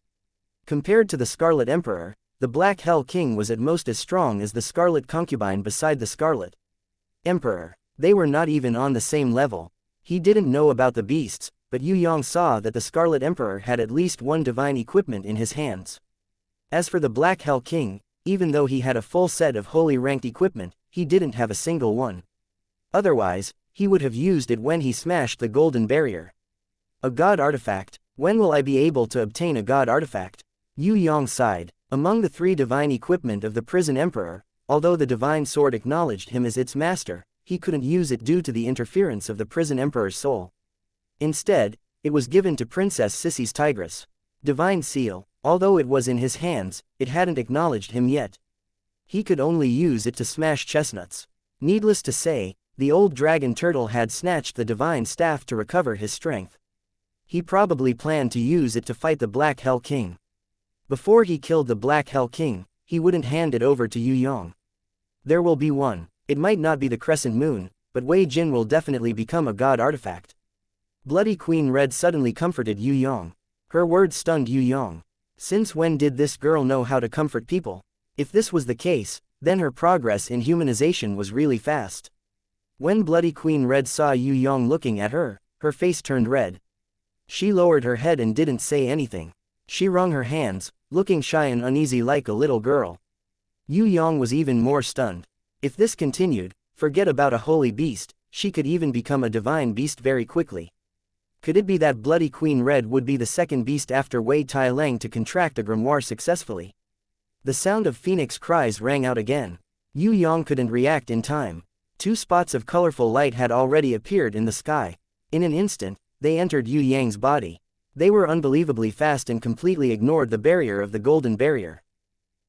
Compared to the Scarlet Emperor, the Black Hell King was at most as strong as the Scarlet Concubine beside the Scarlet Emperor. They were not even on the same level. He didn't know about the beasts, but Yue Yang saw that the Scarlet Emperor had at least one divine equipment in his hands. As for the Black Hell King, even though he had a full set of holy ranked equipment, he didn't have a single one. Otherwise, he would have used it when he smashed the golden barrier. A god artifact? When will I be able to obtain a god artifact? Yue Yang sighed. Among the 3 divine equipment of the Prison Emperor, although the divine sword acknowledged him as its master, he couldn't use it due to the interference of the Prison Emperor's soul. Instead, it was given to Princess Sissy's Tigress. Divine Seal, although it was in his hands, it hadn't acknowledged him yet. He could only use it to smash chestnuts. Needless to say, the old dragon turtle had snatched the divine staff to recover his strength. He probably planned to use it to fight the Black Hell King. Before he killed the Black Hell King, he wouldn't hand it over to Yue Yang. There will be one. It might not be the Crescent Moon, but Wei Jin will definitely become a god artifact. Bloody Queen Red suddenly comforted Yue Yang. Her words stunned Yue Yang. Since when did this girl know how to comfort people? If this was the case, then her progress in humanization was really fast. When Bloody Queen Red saw Yue Yang looking at her, her face turned red. She lowered her head and didn't say anything. She wrung her hands, looking shy and uneasy like a little girl. Yue Yang was even more stunned. If this continued, forget about a holy beast, she could even become a divine beast very quickly. Could it be that Bloody Queen Red would be the second beast after Wei Tai Lang to contract a grimoire successfully? The sound of phoenix cries rang out again. Yue Yang couldn't react in time. 2 spots of colorful light had already appeared in the sky. In an instant, they entered Yue Yang's body. They were unbelievably fast and completely ignored the barrier of the golden barrier.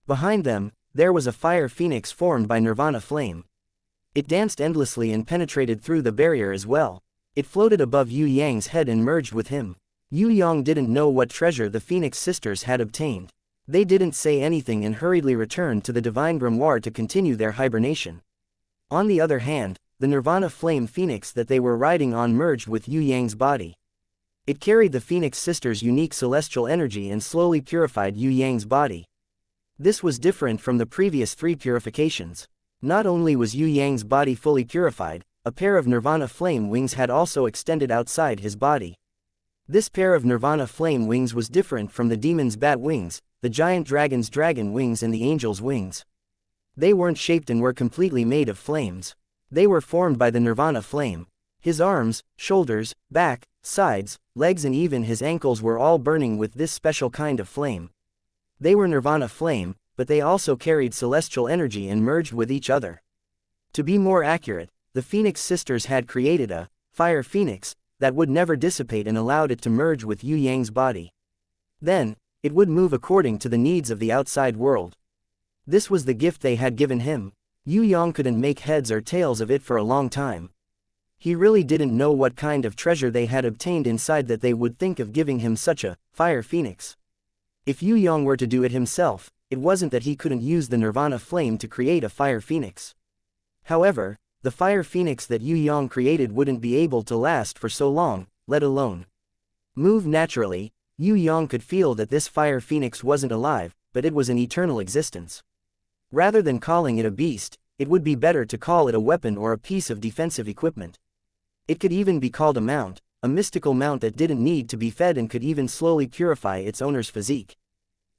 Behind them, there was a fire phoenix formed by Nirvana flame. It danced endlessly and penetrated through the barrier as well. It floated above Yue Yang's head and merged with him. Yue Yang didn't know what treasure the Phoenix sisters had obtained. They didn't say anything and hurriedly returned to the divine grimoire to continue their hibernation. On the other hand, the Nirvana flame phoenix that they were riding on merged with Yue Yang's body. It carried the Phoenix sisters' unique celestial energy and slowly purified Yue Yang's body. This was different from the previous 3 purifications. Not only was Yue Yang's body fully purified, a pair of Nirvana flame wings had also extended outside his body. This pair of Nirvana flame wings was different from the demon's bat wings, the giant dragon's dragon wings and the angel's wings. They weren't shaped and were completely made of flames. They were formed by the Nirvana flame. His arms, shoulders, back, sides, legs and even his ankles were all burning with this special kind of flame. They were Nirvana flame, but they also carried celestial energy and merged with each other. To be more accurate, the Phoenix sisters had created a fire phoenix that would never dissipate and allowed it to merge with Yue Yang's body. Then, it would move according to the needs of the outside world. This was the gift they had given him. Yue Yang couldn't make heads or tails of it for a long time. He really didn't know what kind of treasure they had obtained inside that they would think of giving him such a fire phoenix. If Yue Yang were to do it himself, it wasn't that he couldn't use the Nirvana flame to create a fire phoenix. However, the fire phoenix that Yue Yang created wouldn't be able to last for so long, let alone move naturally. Yue Yang could feel that this fire phoenix wasn't alive, but it was an eternal existence. Rather than calling it a beast, it would be better to call it a weapon or a piece of defensive equipment. It could even be called a mount, a mystical mount that didn't need to be fed and could even slowly purify its owner's physique.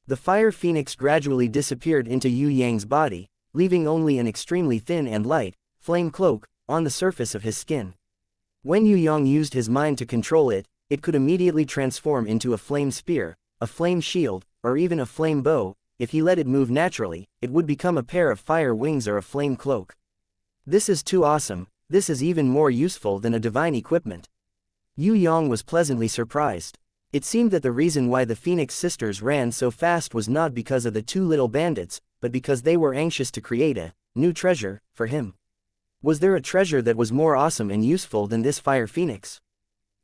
The fire phoenix gradually disappeared into Yue Yang's body, leaving only an extremely thin and light flame cloak on the surface of his skin. When Yue Yang used his mind to control it, it could immediately transform into a flame spear, a flame shield, or even a flame bow. If he let it move naturally, it would become a pair of fire wings or a flame cloak. This is too awesome. This is even more useful than a divine equipment. Yue Yang was pleasantly surprised. It seemed that the reason why the Phoenix sisters ran so fast was not because of the 2 little bandits, but because they were anxious to create a new treasure for him. Was there a treasure that was more awesome and useful than this fire phoenix?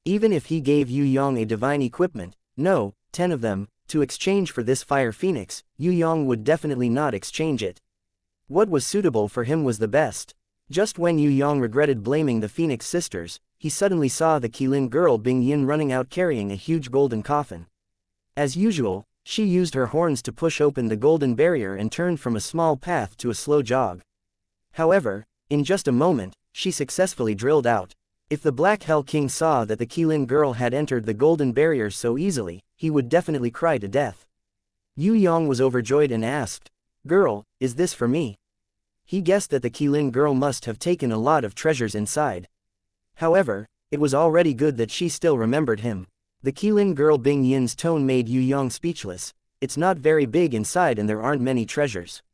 Even if he gave Yue Yang a divine equipment, no, 10 of them, to exchange for this fire phoenix, Yue Yang would definitely not exchange it. What was suitable for him was the best. Just when Yue Yang regretted blaming the Phoenix sisters, he suddenly saw the Qilin girl Bing Yin running out carrying a huge golden coffin. As usual, she used her horns to push open the golden barrier and turned from a small path to a slow jog. However, in just a moment, she successfully drilled out. If the Black Hell King saw that the Qilin girl had entered the golden barrier so easily, he would definitely cry to death. Yue Yang was overjoyed and asked, "Girl, is this for me?" He guessed that the Qilin girl must have taken a lot of treasures inside. However, it was already good that she still remembered him. The Qilin girl Bing Yin's tone made Yue Yang speechless. It's not very big inside and there aren't many treasures.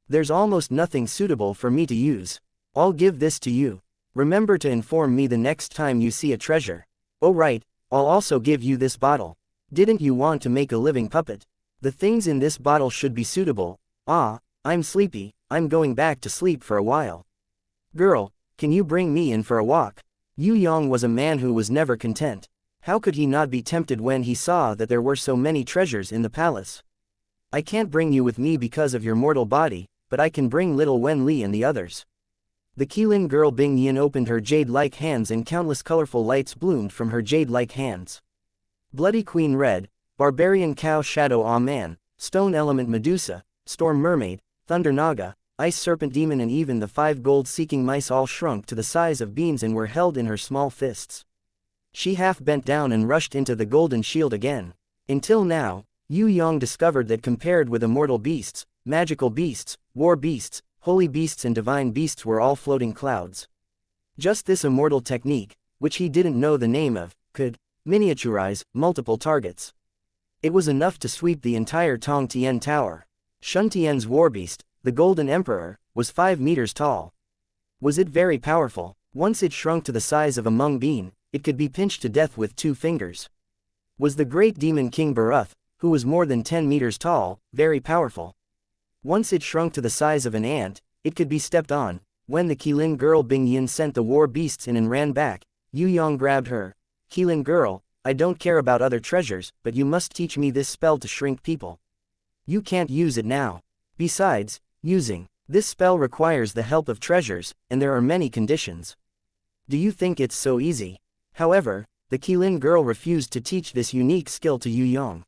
There's almost nothing suitable for me to use. I'll give this to you. Remember to inform me the next time you see a treasure. Oh right, I'll also give you this bottle. Didn't you want to make a living puppet? The things in this bottle should be suitable. Ah, I'm sleepy, I'm going back to sleep for a while. Girl, can you bring me in for a walk? Yue Yang was a man who was never content. How could he not be tempted when he saw that there were so many treasures in the palace? I can't bring you with me because of your mortal body, but I can bring little Wen Li and the others. The Qilin girl Bing Yin opened her jade-like hands and countless colorful lights bloomed from her jade-like hands. Bloody Queen Red, Barbarian Cow Shadow Ah-Man, Stone Element Medusa, Storm Mermaid, Thunder Naga, Ice Serpent Demon and even the 5 gold-seeking mice all shrunk to the size of beans and were held in her small fists. She half bent down and rushed into the golden shield again. Until now, Yue Yang discovered that compared with immortal beasts, magical beasts, war beasts, holy beasts and divine beasts were all floating clouds. Just this immortal technique, which he didn't know the name of, could miniaturize multiple targets. It was enough to sweep the entire Tong Tian Tower. Shun Tian's warbeast, the Golden Emperor, was 5 meters tall. Was it very powerful? Once it shrunk to the size of a mung bean, it could be pinched to death with 2 fingers. Was the great demon King Baruth, who was more than 10 meters tall, very powerful? Once it shrunk to the size of an ant, it could be stepped on. When the Qilin girl Bing Yin sent the war beasts in and ran back, Yue Yang grabbed her. "Qilin girl, I don't care about other treasures, but you must teach me this spell to shrink people. You can't use it now. Besides, using this spell requires the help of treasures, and there are many conditions. Do you think it's so easy?" However, the Qilin girl refused to teach this unique skill to Yue Yang.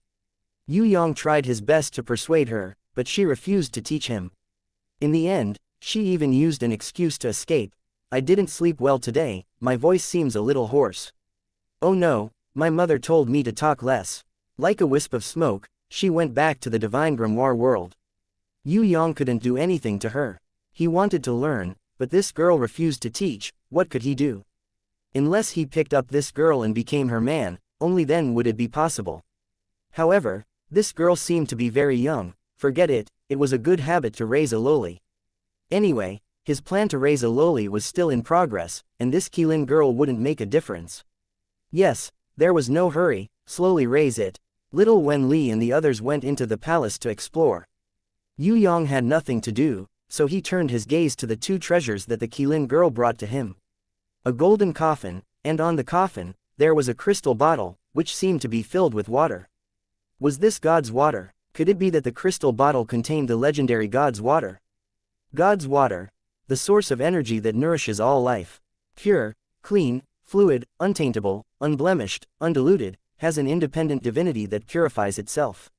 Yue Yang tried his best to persuade her, but she refused to teach him. In the end, she even used an excuse to escape. "I didn't sleep well today, my voice seems a little hoarse. Oh no, my mother told me to talk less." Like a wisp of smoke, she went back to the divine grimoire world. Yue Yang couldn't do anything to her. He wanted to learn, but this girl refused to teach. What could he do? Unless he picked up this girl and became her man, only then would it be possible. However, this girl seemed to be very young. Forget it, it was a good habit to raise a loli. Anyway, his plan to raise a loli was still in progress, and this Qilin girl wouldn't make a difference. Yes, there was no hurry, slowly raise it. Little Wen Li and the others went into the palace to explore. Yue Yang had nothing to do, so he turned his gaze to the 2 treasures that the Qilin girl brought to him. A golden coffin, and on the coffin, there was a crystal bottle, which seemed to be filled with water. Was this God's water? Could it be that the crystal bottle contained the legendary God's water? God's water, the source of energy that nourishes all life. Pure, clean, fluid, untaintable, unblemished, undiluted, has an independent divinity that purifies itself.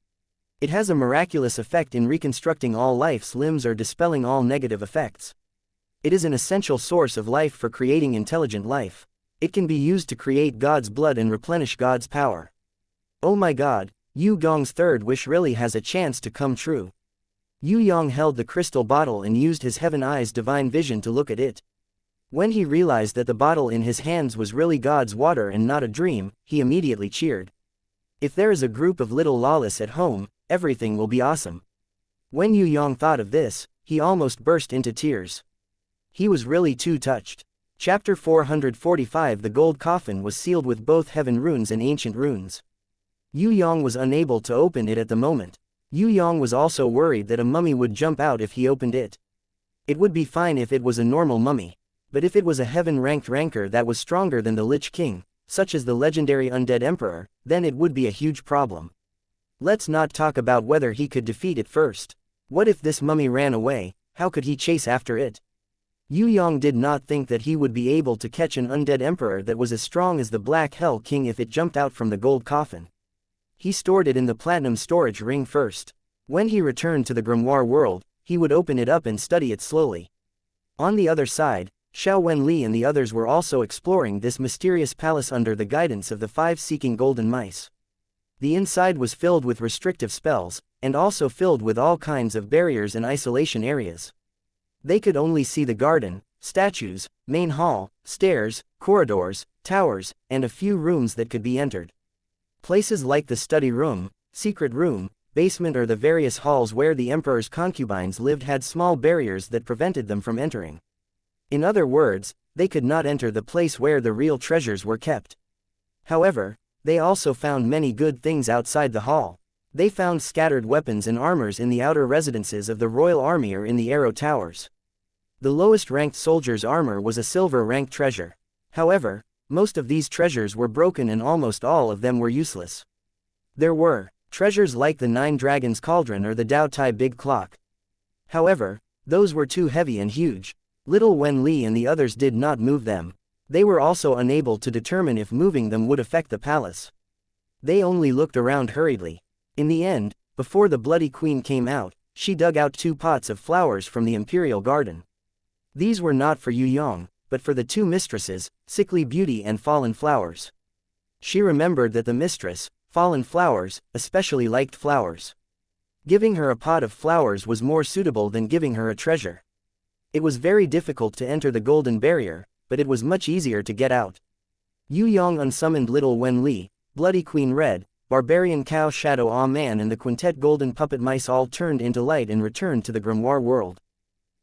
It has a miraculous effect in reconstructing all life's limbs or dispelling all negative effects. It is an essential source of life for creating intelligent life. It can be used to create God's blood and replenish God's power. Oh my God, Yue Yang's 3rd wish really has a chance to come true. Yue Yang held the crystal bottle and used his heaven eyes divine vision to look at it. When he realized that the bottle in his hands was really God's water and not a dream, he immediately cheered. If there is a group of little lawless at home, everything will be awesome. When Yue Yang thought of this, he almost burst into tears. He was really too touched. Chapter 445 The gold coffin was sealed with both heaven runes and ancient runes. Yue Yang was unable to open it at the moment. Yue Yang was also worried that a mummy would jump out if he opened it. It would be fine if it was a normal mummy. But if it was a heaven-ranked rancor that was stronger than the Lich King, such as the legendary undead emperor, then it would be a huge problem. Let's not talk about whether he could defeat it first. What if this mummy ran away? How could he chase after it? Yue Yang did not think that he would be able to catch an undead emperor that was as strong as the Black Hell King if it jumped out from the gold coffin. He stored it in the platinum storage ring first. When he returned to the grimoire world, he would open it up and study it slowly. On the other side, Xiao Wenli and the others were also exploring this mysterious palace under the guidance of the 5 seeking golden mice. The inside was filled with restrictive spells, and also filled with all kinds of barriers and isolation areas. They could only see the garden, statues, main hall, stairs, corridors, towers, and a few rooms that could be entered. Places like the study room, secret room, basement or the various halls where the emperor's concubines lived had small barriers that prevented them from entering. In other words, they could not enter the place where the real treasures were kept. However, they also found many good things outside the hall. They found scattered weapons and armors in the outer residences of the royal army or in the arrow towers. The lowest ranked soldier's armor was a silver ranked treasure. However, most of these treasures were broken and almost all of them were useless. There were treasures like the 9 Dragons Cauldron or the Dao Tai Big Clock. However, those were too heavy and huge. Little Wen Li and the others did not move them. They were also unable to determine if moving them would affect the palace. They only looked around hurriedly. In the end, before the Bloody Queen came out, she dug out 2 pots of flowers from the imperial garden. These were not for Yue Yang, but for the 2 mistresses, Sickly Beauty and Fallen Flowers. She remembered that the mistress, Fallen Flowers, especially liked flowers. Giving her a pot of flowers was more suitable than giving her a treasure. It was very difficult to enter the golden barrier, but it was much easier to get out. Yue Yang unsummoned Little Wen Li, Bloody Queen Red, Barbarian Cow Shadow Aw Man and the Quintet Golden Puppet Mice all turned into light and returned to the grimoire world.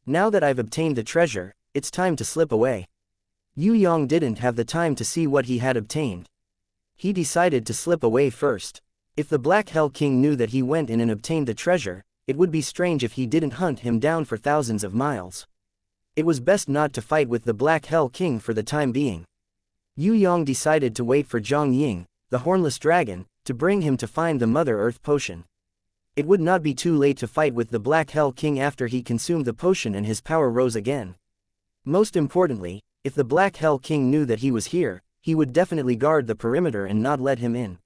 Now that I've obtained the treasure, it's time to slip away. Yue Yang didn't have the time to see what he had obtained. He decided to slip away first. If the Black Hell King knew that he went in and obtained the treasure, it would be strange if he didn't hunt him down for thousands of miles. It was best not to fight with the Black Hell King for the time being. Yue Yang decided to wait for Zhang Ying, the Hornless Dragon, to bring him to find the Mother Earth potion. It would not be too late to fight with the Black Hell King after he consumed the potion and his power rose again. Most importantly, if the Black Hell King knew that he was here, he would definitely guard the perimeter and not let him in.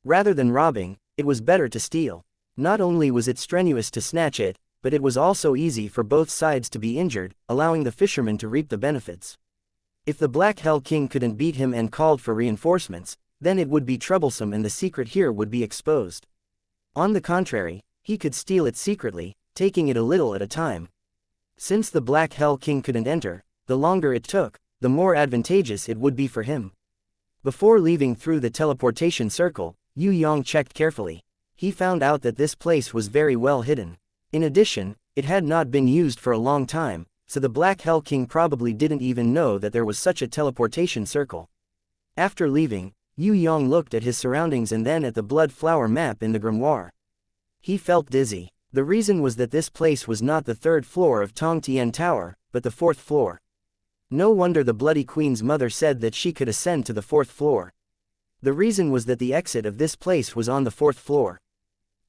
Rather than robbing, it was better to steal. Not only was it strenuous to snatch it, but it was also easy for both sides to be injured, allowing the fishermen to reap the benefits. If the Black Hell King couldn't beat him and called for reinforcements, then it would be troublesome and the secret here would be exposed. On the contrary, he could steal it secretly, taking it a little at a time. Since the Black Hell King couldn't enter, the longer it took, the more advantageous it would be for him. Before leaving through the teleportation circle, Yue Yang checked carefully. He found out that this place was very well hidden. In addition, it had not been used for a long time, so the Black Hell King probably didn't even know that there was such a teleportation circle. After leaving, Yue Yang looked at his surroundings and then at the blood flower map in the grimoire. He felt dizzy. The reason was that this place was not the 3rd floor of Tong Tian Tower, but the 4th floor. No wonder the Bloody Queen's mother said that she could ascend to the 4th floor. The reason was that the exit of this place was on the 4th floor.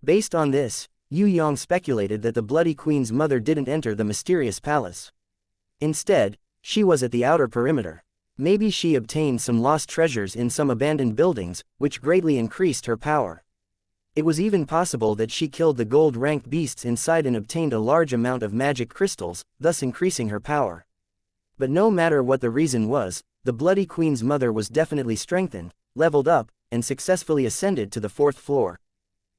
Based on this, Yue Yang speculated that the Bloody Queen's mother didn't enter the mysterious palace. Instead, she was at the outer perimeter. Maybe she obtained some lost treasures in some abandoned buildings, which greatly increased her power. It was even possible that she killed the gold-ranked beasts inside and obtained a large amount of magic crystals, thus increasing her power. But no matter what the reason was, the Bloody Queen's mother was definitely strengthened, leveled up, and successfully ascended to the 4th floor.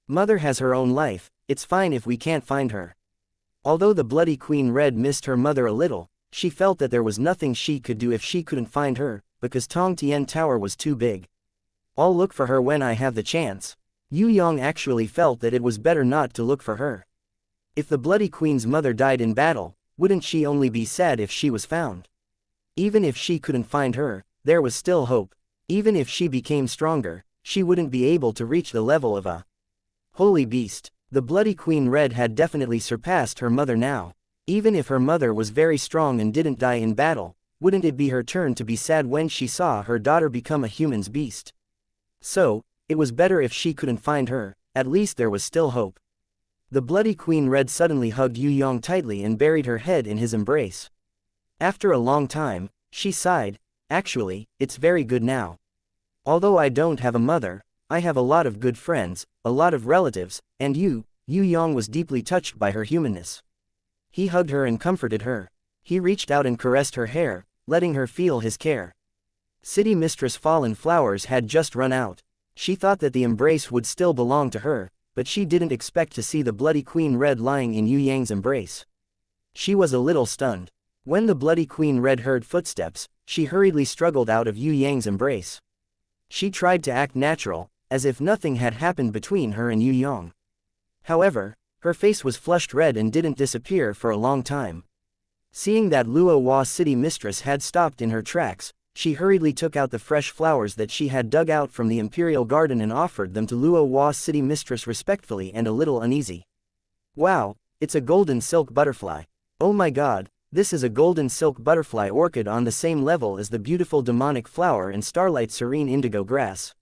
Mother has her own life, it's fine if we can't find her. Although the Bloody Queen Red missed her mother a little, she felt that there was nothing she could do if she couldn't find her, because Tong Tian Tower was too big. I'll look for her when I have the chance. Yue Yang actually felt that it was better not to look for her. If the Bloody Queen's mother died in battle, wouldn't she only be sad if she was found? Even if she couldn't find her, there was still hope. Even if she became stronger, she wouldn't be able to reach the level of a holy beast. The Bloody Queen Red had definitely surpassed her mother now. Even if her mother was very strong and didn't die in battle, wouldn't it be her turn to be sad when she saw her daughter become a human's beast? So, it was better if she couldn't find her, at least there was still hope. The Bloody Queen Red suddenly hugged Yue Yang tightly and buried her head in his embrace. After a long time, she sighed. Actually, it's very good now. Although I don't have a mother, I have a lot of good friends, a lot of relatives, and Yue Yang was deeply touched by her humanness. He hugged her and comforted her. He reached out and caressed her hair, letting her feel his care. City Mistress Fallen Flowers had just run out. She thought that the embrace would still belong to her, but she didn't expect to see the Bloody Queen Red lying in Yue Yang's embrace. She was a little stunned. When the Bloody Queen Red heard footsteps, she hurriedly struggled out of Yue Yang's embrace. She tried to act natural, as if nothing had happened between her and Yue Yang. However, her face was flushed red and didn't disappear for a long time. Seeing that Luo Hua City Mistress had stopped in her tracks, she hurriedly took out the fresh flowers that she had dug out from the Imperial Garden and offered them to Luo Hua City Mistress respectfully and a little uneasy. Wow, it's a golden silk butterfly. Oh my god, this is a golden silk butterfly orchid on the same level as the beautiful demonic flower and starlight serene indigo grass.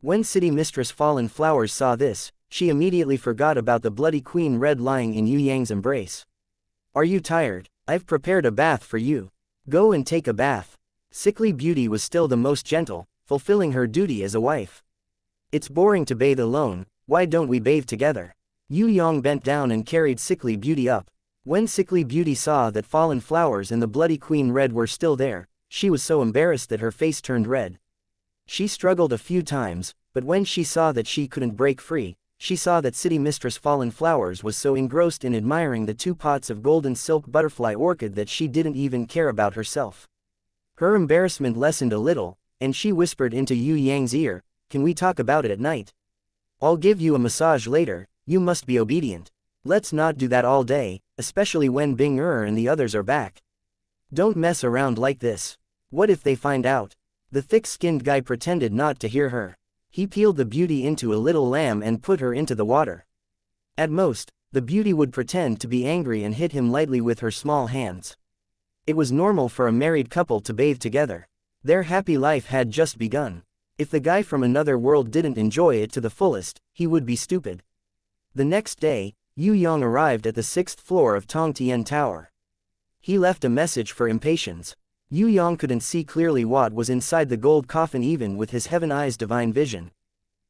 When City Mistress Fallen Flowers saw this, she immediately forgot about the Bloody Queen Red lying in Yue Yang's embrace. Are you tired? I've prepared a bath for you. Go and take a bath. Sickly Beauty was still the most gentle, fulfilling her duty as a wife. It's boring to bathe alone, why don't we bathe together? Yue Yang bent down and carried Sickly Beauty up. When Sickly Beauty saw that Fallen Flowers and the Bloody Queen Red were still there, she was so embarrassed that her face turned red. She struggled a few times, but when she saw that she couldn't break free, she saw that City Mistress Fallen Flowers was so engrossed in admiring the 2 pots of golden silk butterfly orchid that she didn't even care about herself. Her embarrassment lessened a little, and she whispered into Yue Yang's ear, "Can we talk about it at night? I'll give you a massage later, you must be obedient. Let's not do that all day, especially when Bing and the others are back. Don't mess around like this. What if they find out?" The thick-skinned guy pretended not to hear her. He peeled the beauty into a little lamb and put her into the water. At most, the beauty would pretend to be angry and hit him lightly with her small hands. It was normal for a married couple to bathe together. Their happy life had just begun. If the guy from another world didn't enjoy it to the fullest, he would be stupid. The next day, Yue Yang arrived at the 6th floor of Tong Tian Tower. He left a message for impatience. Yue Yang couldn't see clearly what was inside the gold coffin even with his Heaven Eye's divine vision.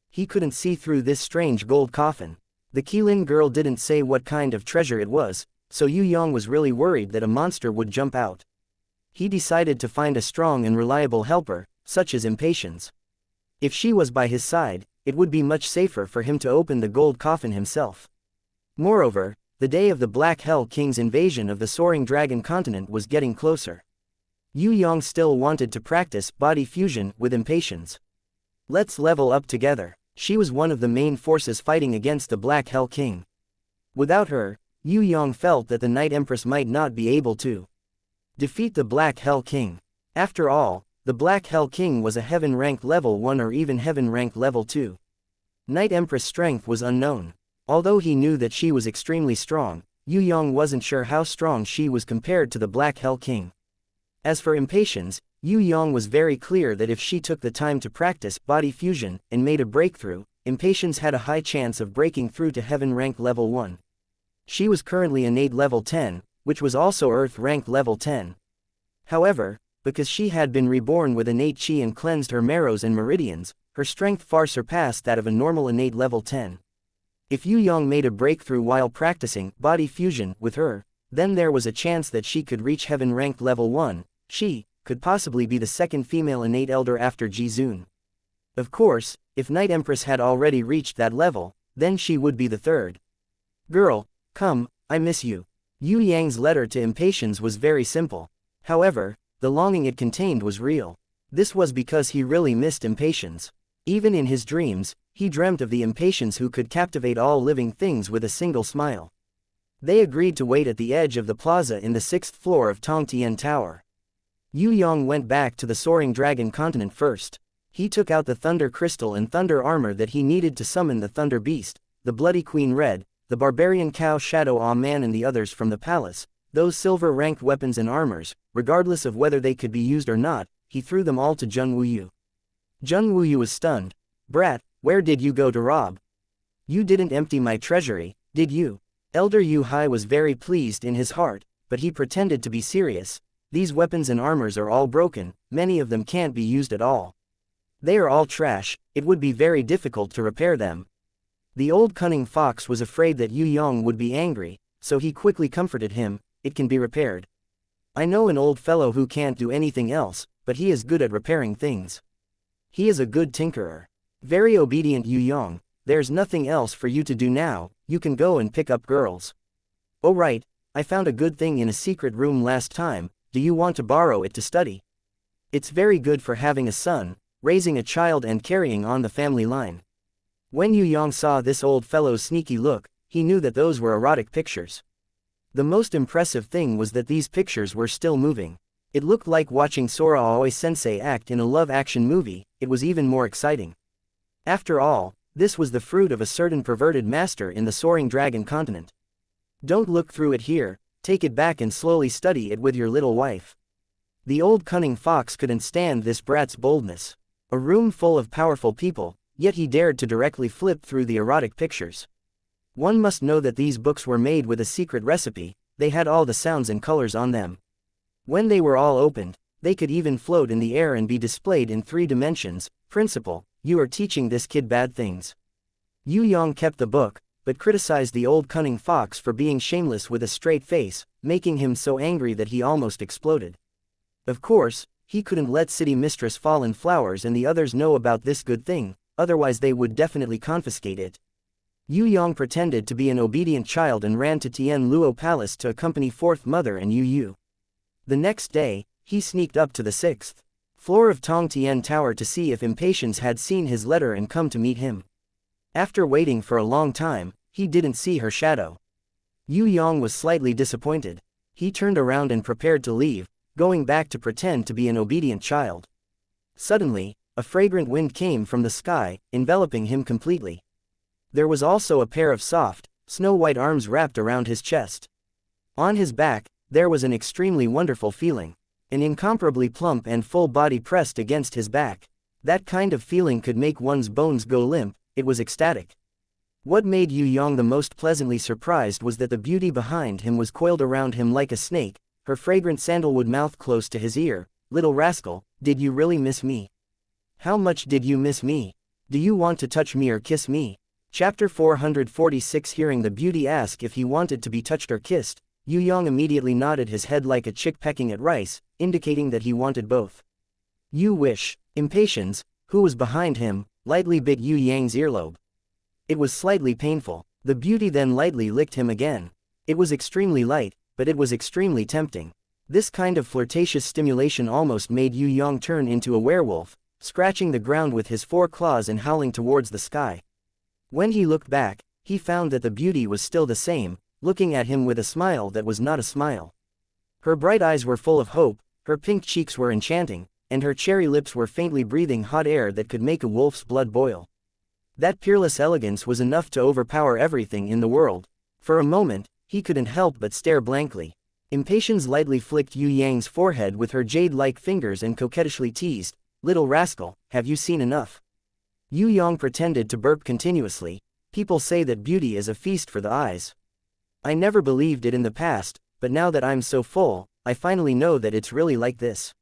He couldn't see through this strange gold coffin. The Qilin girl didn't say what kind of treasure it was, so Yue Yang was really worried that a monster would jump out. He decided to find a strong and reliable helper, such as impatience. If she was by his side, it would be much safer for him to open the gold coffin himself. Moreover, the day of the Black Hell King's invasion of the Soaring Dragon continent was getting closer. Yue Yang still wanted to practice body fusion with impatience. Let's level up together. She was one of the main forces fighting against the Black Hell King. Without her, Yue Yang felt that the Night Empress might not be able to defeat the Black Hell King. After all, the Black Hell King was a Heaven rank level 1 or even Heaven rank level 2. Night Empress' strength was unknown. Although he knew that she was extremely strong, Yue Yang wasn't sure how strong she was compared to the Black Hell King. As for impatience, Yue Yang was very clear that if she took the time to practice body fusion and made a breakthrough, impatience had a high chance of breaking through to Heaven rank level 1. She was currently innate level 10, which was also Earth rank level 10. However, because she had been reborn with innate chi and cleansed her marrows and meridians, her strength far surpassed that of a normal innate level 10. If Yue Yang made a breakthrough while practicing body fusion with her, then there was a chance that she could reach Heaven rank level 1. She could possibly be the second female innate elder after Jizun. Of course, if Night Empress had already reached that level, then she would be the third. Girl, come, I miss you. Yue Yang's letter to Impatience was very simple. However, the longing it contained was real. This was because he really missed Impatience. Even in his dreams, he dreamt of the Impatience who could captivate all living things with a single smile. They agreed to wait at the edge of the plaza in the 6th floor of Tong Tian Tower. Yue Yang went back to the Soaring Dragon continent first. He took out the Thunder Crystal and Thunder Armor that he needed to summon the Thunder Beast, the Bloody Queen Red, the Barbarian Cow Shadow Aw Man and the others from the palace. Those silver-ranked weapons and armors, regardless of whether they could be used or not, he threw them all to Zheng Wuyu. Zheng Wuyu was stunned. Brat, where did you go to rob? You didn't empty my treasury, did you? Elder Yu Hai was very pleased in his heart, but he pretended to be serious. these weapons and armors are all broken, many of them can't be used at all. They are all trash, it would be very difficult to repair them. The old cunning fox was afraid that Yue Yang would be angry, so he quickly comforted him, it can be repaired. I know an old fellow who can't do anything else, but he is good at repairing things. He is a good tinkerer. Very obedient Yue Yang, there's nothing else for you to do now, you can go and pick up girls. Oh right, I found a good thing in a secret room last time, do you want to borrow it to study? It's very good for having a son, raising a child and carrying on the family line. When Yue Yang saw this old fellow's sneaky look, he knew that those were erotic pictures. The most impressive thing was that these pictures were still moving. It looked like watching Sora Aoi-sensei act in a love-action movie, it was even more exciting. After all, this was the fruit of a certain perverted master in the Soaring Dragon continent. Don't look through it here, take it back and slowly study it with your little wife. The old cunning fox couldn't stand this brat's boldness. A room full of powerful people, yet he dared to directly flip through the erotic pictures. One must know that these books were made with a secret recipe, they had all the sounds and colors on them. When they were all opened, they could even float in the air and be displayed in 3 dimensions. Principal, you are teaching this kid bad things. Yue Yang kept the book, but criticized the old cunning fox for being shameless with a straight face, making him so angry that he almost exploded. Of course, he couldn't let City Mistress Fallen Flowers and the others know about this good thing, otherwise they would definitely confiscate it. Yue Yang pretended to be an obedient child and ran to Tian Luo Palace to accompany Fourth Mother and Yu Yu. The next day, he sneaked up to the 6th floor of Tong Tian Tower to see if Impatience had seen his letter and come to meet him. After waiting for a long time, he didn't see her shadow. Yue Yang was slightly disappointed. He turned around and prepared to leave, going back to pretend to be an obedient child. Suddenly, a fragrant wind came from the sky, enveloping him completely. There was also a pair of soft, snow-white arms wrapped around his chest. On his back, there was an extremely wonderful feeling. An incomparably plump and full body pressed against his back. That kind of feeling could make one's bones go limp, it was ecstatic. What made Yue Yang the most pleasantly surprised was that the beauty behind him was coiled around him like a snake, her fragrant sandalwood mouth close to his ear. Little rascal, did you really miss me? How much did you miss me? Do you want to touch me or kiss me? Chapter 446. Hearing the beauty ask if he wanted to be touched or kissed, Yue Yang immediately nodded his head like a chick pecking at rice, indicating that he wanted both. You wish. Impatience, who was behind him, lightly bit Yue Yang's earlobe. It was slightly painful. The beauty then lightly licked him again. It was extremely light, but it was extremely tempting. This kind of flirtatious stimulation almost made Yue Yang turn into a werewolf, scratching the ground with his 4 claws and howling towards the sky. When he looked back, he found that the beauty was still the same, looking at him with a smile that was not a smile. Her bright eyes were full of hope, her pink cheeks were enchanting, and her cherry lips were faintly breathing hot air that could make a wolf's blood boil. That peerless elegance was enough to overpower everything in the world. For a moment, he couldn't help but stare blankly. Impatience lightly flicked Yue Yang's forehead with her jade-like fingers and coquettishly teased, "Little rascal, have you seen enough?" Yue Yang pretended to burp continuously. People say that beauty is a feast for the eyes. I never believed it in the past, but now that I'm so full, I finally know that it's really like this.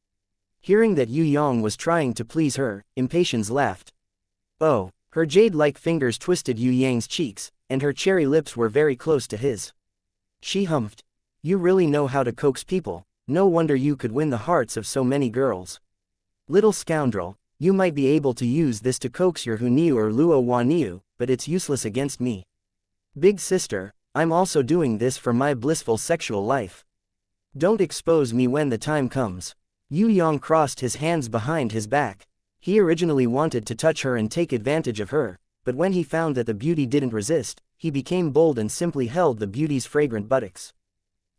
Hearing that Yue Yang was trying to please her, Impatience laughed. Oh, her jade-like fingers twisted Yue Yang's cheeks, and her cherry lips were very close to his. She humphed. You really know how to coax people, no wonder you could win the hearts of so many girls. Little scoundrel, you might be able to use this to coax your Huniu or Luo Waniu, but it's useless against me. Big sister, I'm also doing this for my blissful sexual life. Don't expose me when the time comes. Yue Yang crossed his hands behind his back. He originally wanted to touch her and take advantage of her, but when he found that the beauty didn't resist, he became bold and simply held the beauty's fragrant buttocks.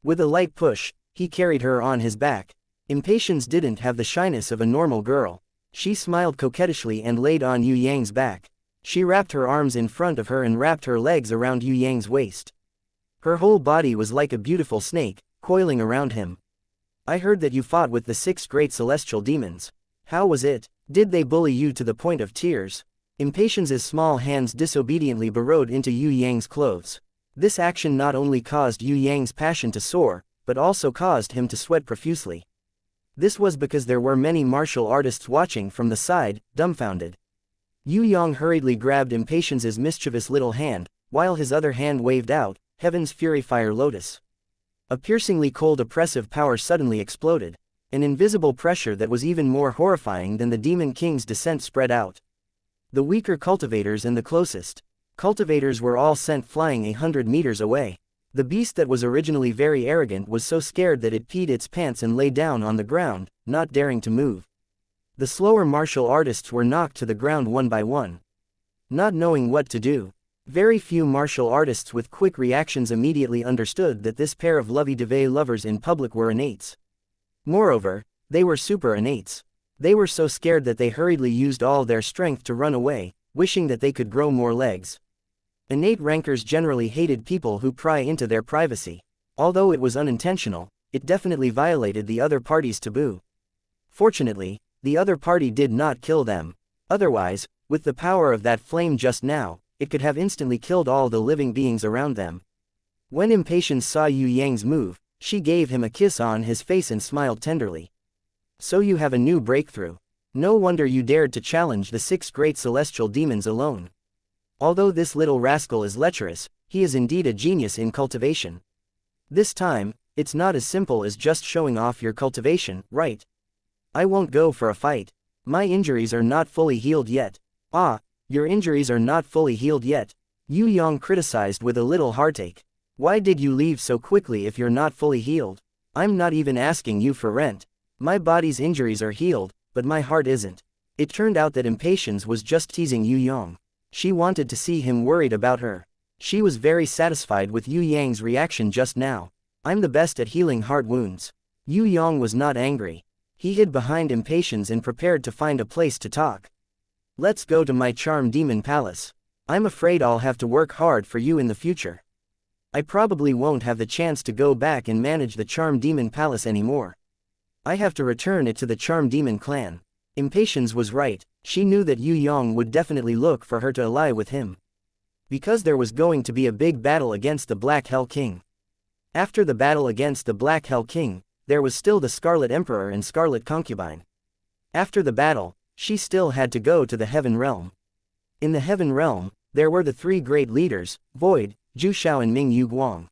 With a light push, he carried her on his back. Impatience didn't have the shyness of a normal girl. She smiled coquettishly and laid on Yue Yang's back. She wrapped her arms in front of her and wrapped her legs around Yue Yang's waist. Her whole body was like a beautiful snake, coiling around him. I heard that you fought with the 6 great celestial demons. How was it? Did they bully you to the point of tears? Impatience's small hands disobediently burrowed into Yue Yang's clothes. This action not only caused Yue Yang's passion to soar, but also caused him to sweat profusely. This was because there were many martial artists watching from the side, dumbfounded. Yue Yang hurriedly grabbed Impatience's mischievous little hand, while his other hand waved out, Heaven's Fury Fire Lotus. A piercingly cold oppressive power suddenly exploded. An invisible pressure that was even more horrifying than the Demon King's descent spread out. The weaker cultivators and the closest cultivators were all sent flying 100 meters away. The beast that was originally very arrogant was so scared that it peed its pants and lay down on the ground, not daring to move. The slower martial artists were knocked to the ground one by one. Not knowing what to do, very few martial artists with quick reactions immediately understood that this pair of lovey-dovey lovers in public were innates. Moreover, they were super innates. They were so scared that they hurriedly used all their strength to run away, wishing that they could grow more legs. Innate rankers generally hated people who pry into their privacy. Although it was unintentional, it definitely violated the other party's taboo. Fortunately, the other party did not kill them. Otherwise, with the power of that flame just now, it could have instantly killed all the living beings around them. When Impatience saw Yue Yang's move, she gave him a kiss on his face and smiled tenderly. So you have a new breakthrough. No wonder you dared to challenge the 6 great celestial demons alone. Although this little rascal is lecherous, he is indeed a genius in cultivation. This time, it's not as simple as just showing off your cultivation, right? I won't go for a fight. My injuries are not fully healed yet. Ah, your injuries are not fully healed yet, Yue Yang criticized with a little heartache. Why did you leave so quickly if you're not fully healed? I'm not even asking you for rent. My body's injuries are healed, but my heart isn't. It turned out that Impatience was just teasing Yue Yang. She wanted to see him worried about her. She was very satisfied with Yue Yang's reaction just now. I'm the best at healing heart wounds. Yue Yang was not angry. He hid behind Impatience and prepared to find a place to talk. Let's go to my Charm Demon Palace. I'm afraid I'll have to work hard for you in the future. I probably won't have the chance to go back and manage the Charm Demon Palace anymore. I have to return it to the Charm Demon clan. Impatience was right. She knew that Yue Yang would definitely look for her to ally with him. Because there was going to be a big battle against the Black Hell King. After the battle against the Black Hell King, there was still the Scarlet Emperor and Scarlet Concubine. After the battle, she still had to go to the Heaven Realm. In the Heaven Realm, there were the 3 great leaders, Void, Zhu Shao and Ming Yu Guang.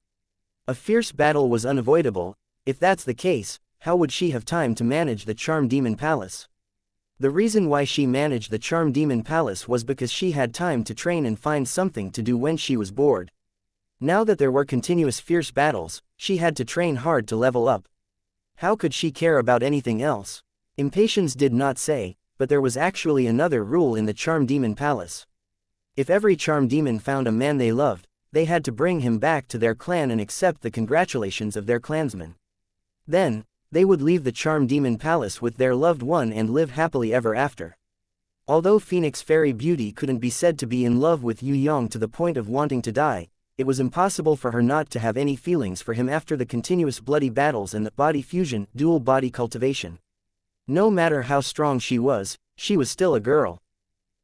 A fierce battle was unavoidable. If that's the case, how would she have time to manage the Charm Demon Palace? The reason why she managed the Charm Demon Palace was because she had time to train and find something to do when she was bored. Now that there were continuous fierce battles, she had to train hard to level up. How could she care about anything else? Impatience did not say, but there was actually another rule in the Charm Demon Palace. If every Charm Demon found a man they loved, they had to bring him back to their clan and accept the congratulations of their clansmen. Then, they would leave the Charm Demon Palace with their loved one and live happily ever after. Although Phoenix Fairy Beauty couldn't be said to be in love with Yue Yang to the point of wanting to die, it was impossible for her not to have any feelings for him after the continuous bloody battles and the body fusion, dual body cultivation. No matter how strong she was still a girl.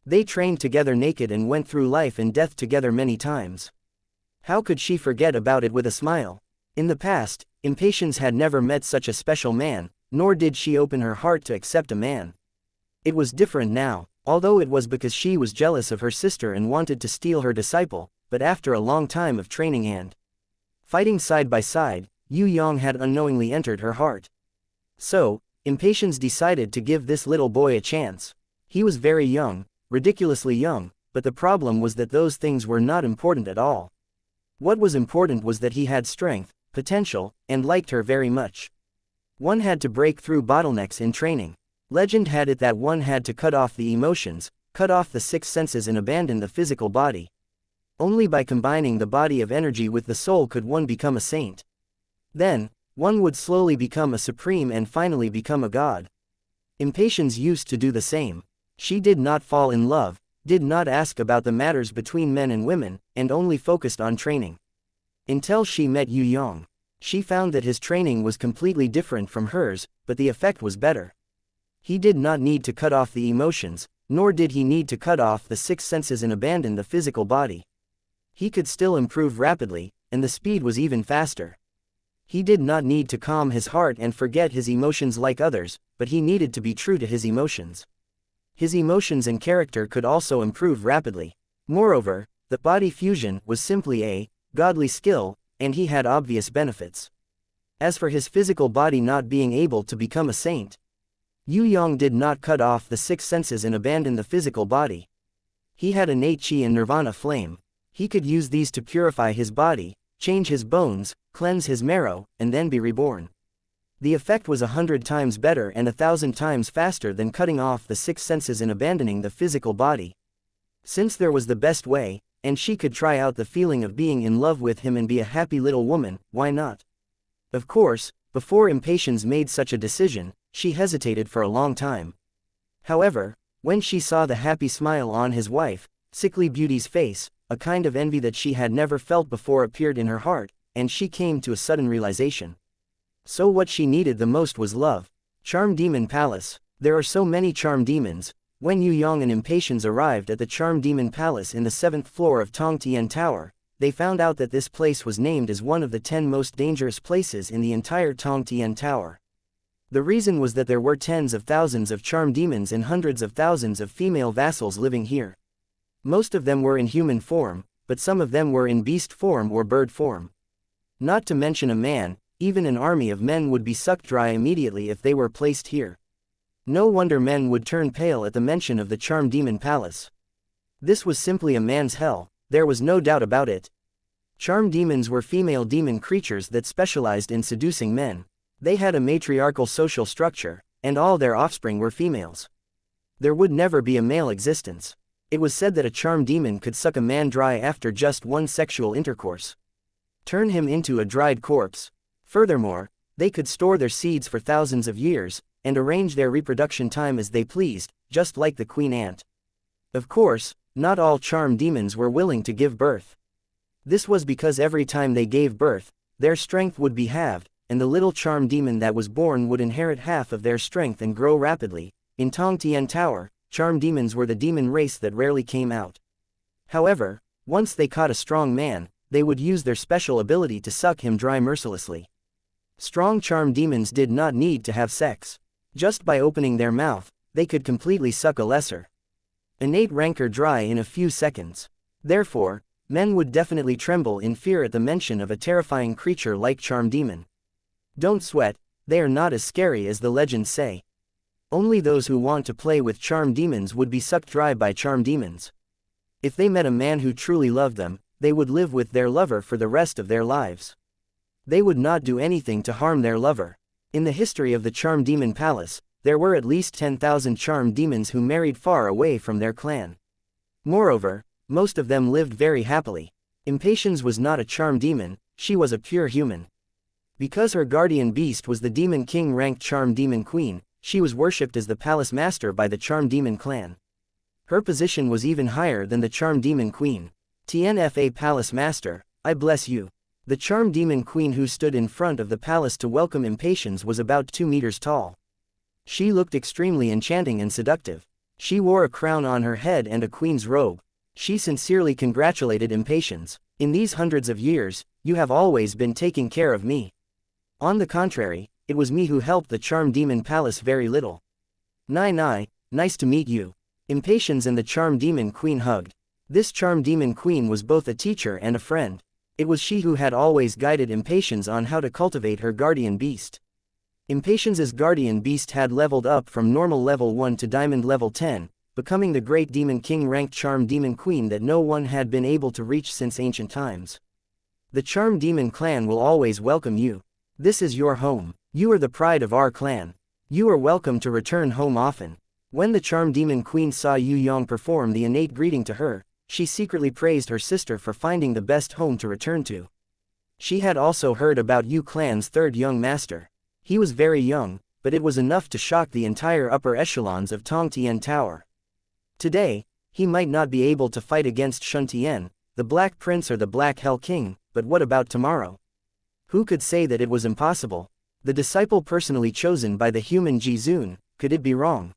They trained together naked and went through life and death together many times. How could she forget about it with a smile? In the past, Impatience had never met such a special man, nor did she open her heart to accept a man. It was different now, although it was because she was jealous of her sister and wanted to steal her disciple, but after a long time of training and fighting side by side, Yue Yang had unknowingly entered her heart. So, Impatience decided to give this little boy a chance. He was very young, ridiculously young, but the problem was that those things were not important at all. What was important was that he had strength, potential, and liked her very much. One had to break through bottlenecks in training. Legend had it that one had to cut off the emotions, cut off the 6 senses and abandon the physical body. Only by combining the body of energy with the soul could one become a saint. Then, one would slowly become a supreme and finally become a god. Impatience used to do the same. She did not fall in love, did not ask about the matters between men and women, and only focused on training. Until she met Yue Yang. She found that his training was completely different from hers, but the effect was better. He did not need to cut off the emotions, nor did he need to cut off the 6 senses and abandon the physical body. He could still improve rapidly, and the speed was even faster. He did not need to calm his heart and forget his emotions like others, but he needed to be true to his emotions. His emotions and character could also improve rapidly. Moreover, the body fusion was simply a godly skill, and he had obvious benefits. As for his physical body not being able to become a saint, Yue Yang did not cut off the six senses and abandon the physical body. He had innate chi and nirvana flame. He could use these to purify his body, change his bones, cleanse his marrow, and then be reborn. The effect was 100 times better and 1,000 times faster than cutting off the six senses and abandoning the physical body. Since there was the best way, and she could try out the feeling of being in love with him and be a happy little woman, why not? Of course, before Impatience made such a decision, she hesitated for a long time. However, when she saw the happy smile on his wife, Sickly Beauty's face, a kind of envy that she had never felt before appeared in her heart, and she came to a sudden realization. So what she needed the most was love. Charm Demon Palace. There are so many charm demons. When Yue Yang and Impatience arrived at the Charm Demon Palace in the 7th floor of Tong Tian Tower, they found out that this place was named as one of the 10 most dangerous places in the entire Tong Tian Tower. The reason was that there were tens of thousands of charm demons and hundreds of thousands of female vassals living here. Most of them were in human form, but some of them were in beast form or bird form. Not to mention a man, even an army of men would be sucked dry immediately if they were placed here. No wonder men would turn pale at the mention of the Charm Demon Palace. This was simply a man's hell, there was no doubt about it. Charm demons were female demon creatures that specialized in seducing men. They had a matriarchal social structure, and all their offspring were females. There would never be a male existence. It was said that a charm demon could suck a man dry after just one sexual intercourse. Turn him into a dried corpse. Furthermore, they could store their seeds for thousands of years, and arrange their reproduction time as they pleased, just like the queen ant. Of course, not all charm demons were willing to give birth. This was because every time they gave birth, their strength would be halved, and the little charm demon that was born would inherit half of their strength and grow rapidly. In Tong Tian Tower, charm demons were the demon race that rarely came out. However, once they caught a strong man, they would use their special ability to suck him dry mercilessly. Strong charm demons did not need to have sex. Just by opening their mouth, they could completely suck a lesser innate rancor dry in a few seconds. Therefore, men would definitely tremble in fear at the mention of a terrifying creature like Charm Demon. Don't sweat, they are not as scary as the legends say. Only those who want to play with charm demons would be sucked dry by charm demons. If they met a man who truly loved them, they would live with their lover for the rest of their lives. They would not do anything to harm their lover. In the history of the Charm Demon Palace, there were at least 10,000 charm demons who married far away from their clan. Moreover, most of them lived very happily. Impatience was not a charm demon, she was a pure human. Because her guardian beast was the Demon King ranked Charm Demon Queen, she was worshipped as the palace master by the Charm Demon clan. Her position was even higher than the Charm Demon Queen. TNFA Palace Master, I bless you. The Charm Demon Queen who stood in front of the palace to welcome Impatience was about 2 meters tall. She looked extremely enchanting and seductive. She wore a crown on her head and a queen's robe. She sincerely congratulated Impatience. In these hundreds of years, you have always been taking care of me. On the contrary, it was me who helped the Charm Demon Palace very little. Nice to meet you. Impatience and the Charm Demon Queen hugged. This Charm Demon Queen was both a teacher and a friend. It was she who had always guided Impatience on how to cultivate her guardian beast. Impatience's guardian beast had leveled up from normal level 1 to diamond level 10, becoming the great Demon King ranked Charm Demon Queen that no one had been able to reach since ancient times. The Charm Demon clan will always welcome you. This is your home. You are the pride of our clan. You are welcome to return home often. When the Charm Demon Queen saw Yue Yang perform the innate greeting to her, she secretly praised her sister for finding the best home to return to. She had also heard about Yue clan's third young master. He was very young, but it was enough to shock the entire upper echelons of Tong Tian Tower. Today, he might not be able to fight against Shun Tian, the Black Prince or the Black Hell King, but what about tomorrow? Who could say that it was impossible? The disciple personally chosen by the human Jizun, could it be wrong?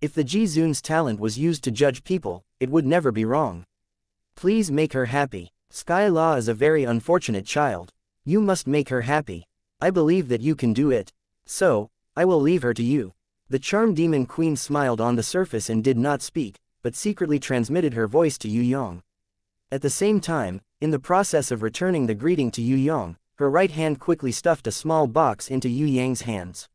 If the Jizun's talent was used to judge people, it would never be wrong. Please make her happy. Sky Law is a very unfortunate child. You must make her happy. I believe that you can do it. So, I will leave her to you. The charm demon queen smiled on the surface and did not speak, but secretly transmitted her voice to Yue Yang. At the same time, in the process of returning the greeting to Yue Yang, her right hand quickly stuffed a small box into Yue Yang's hands.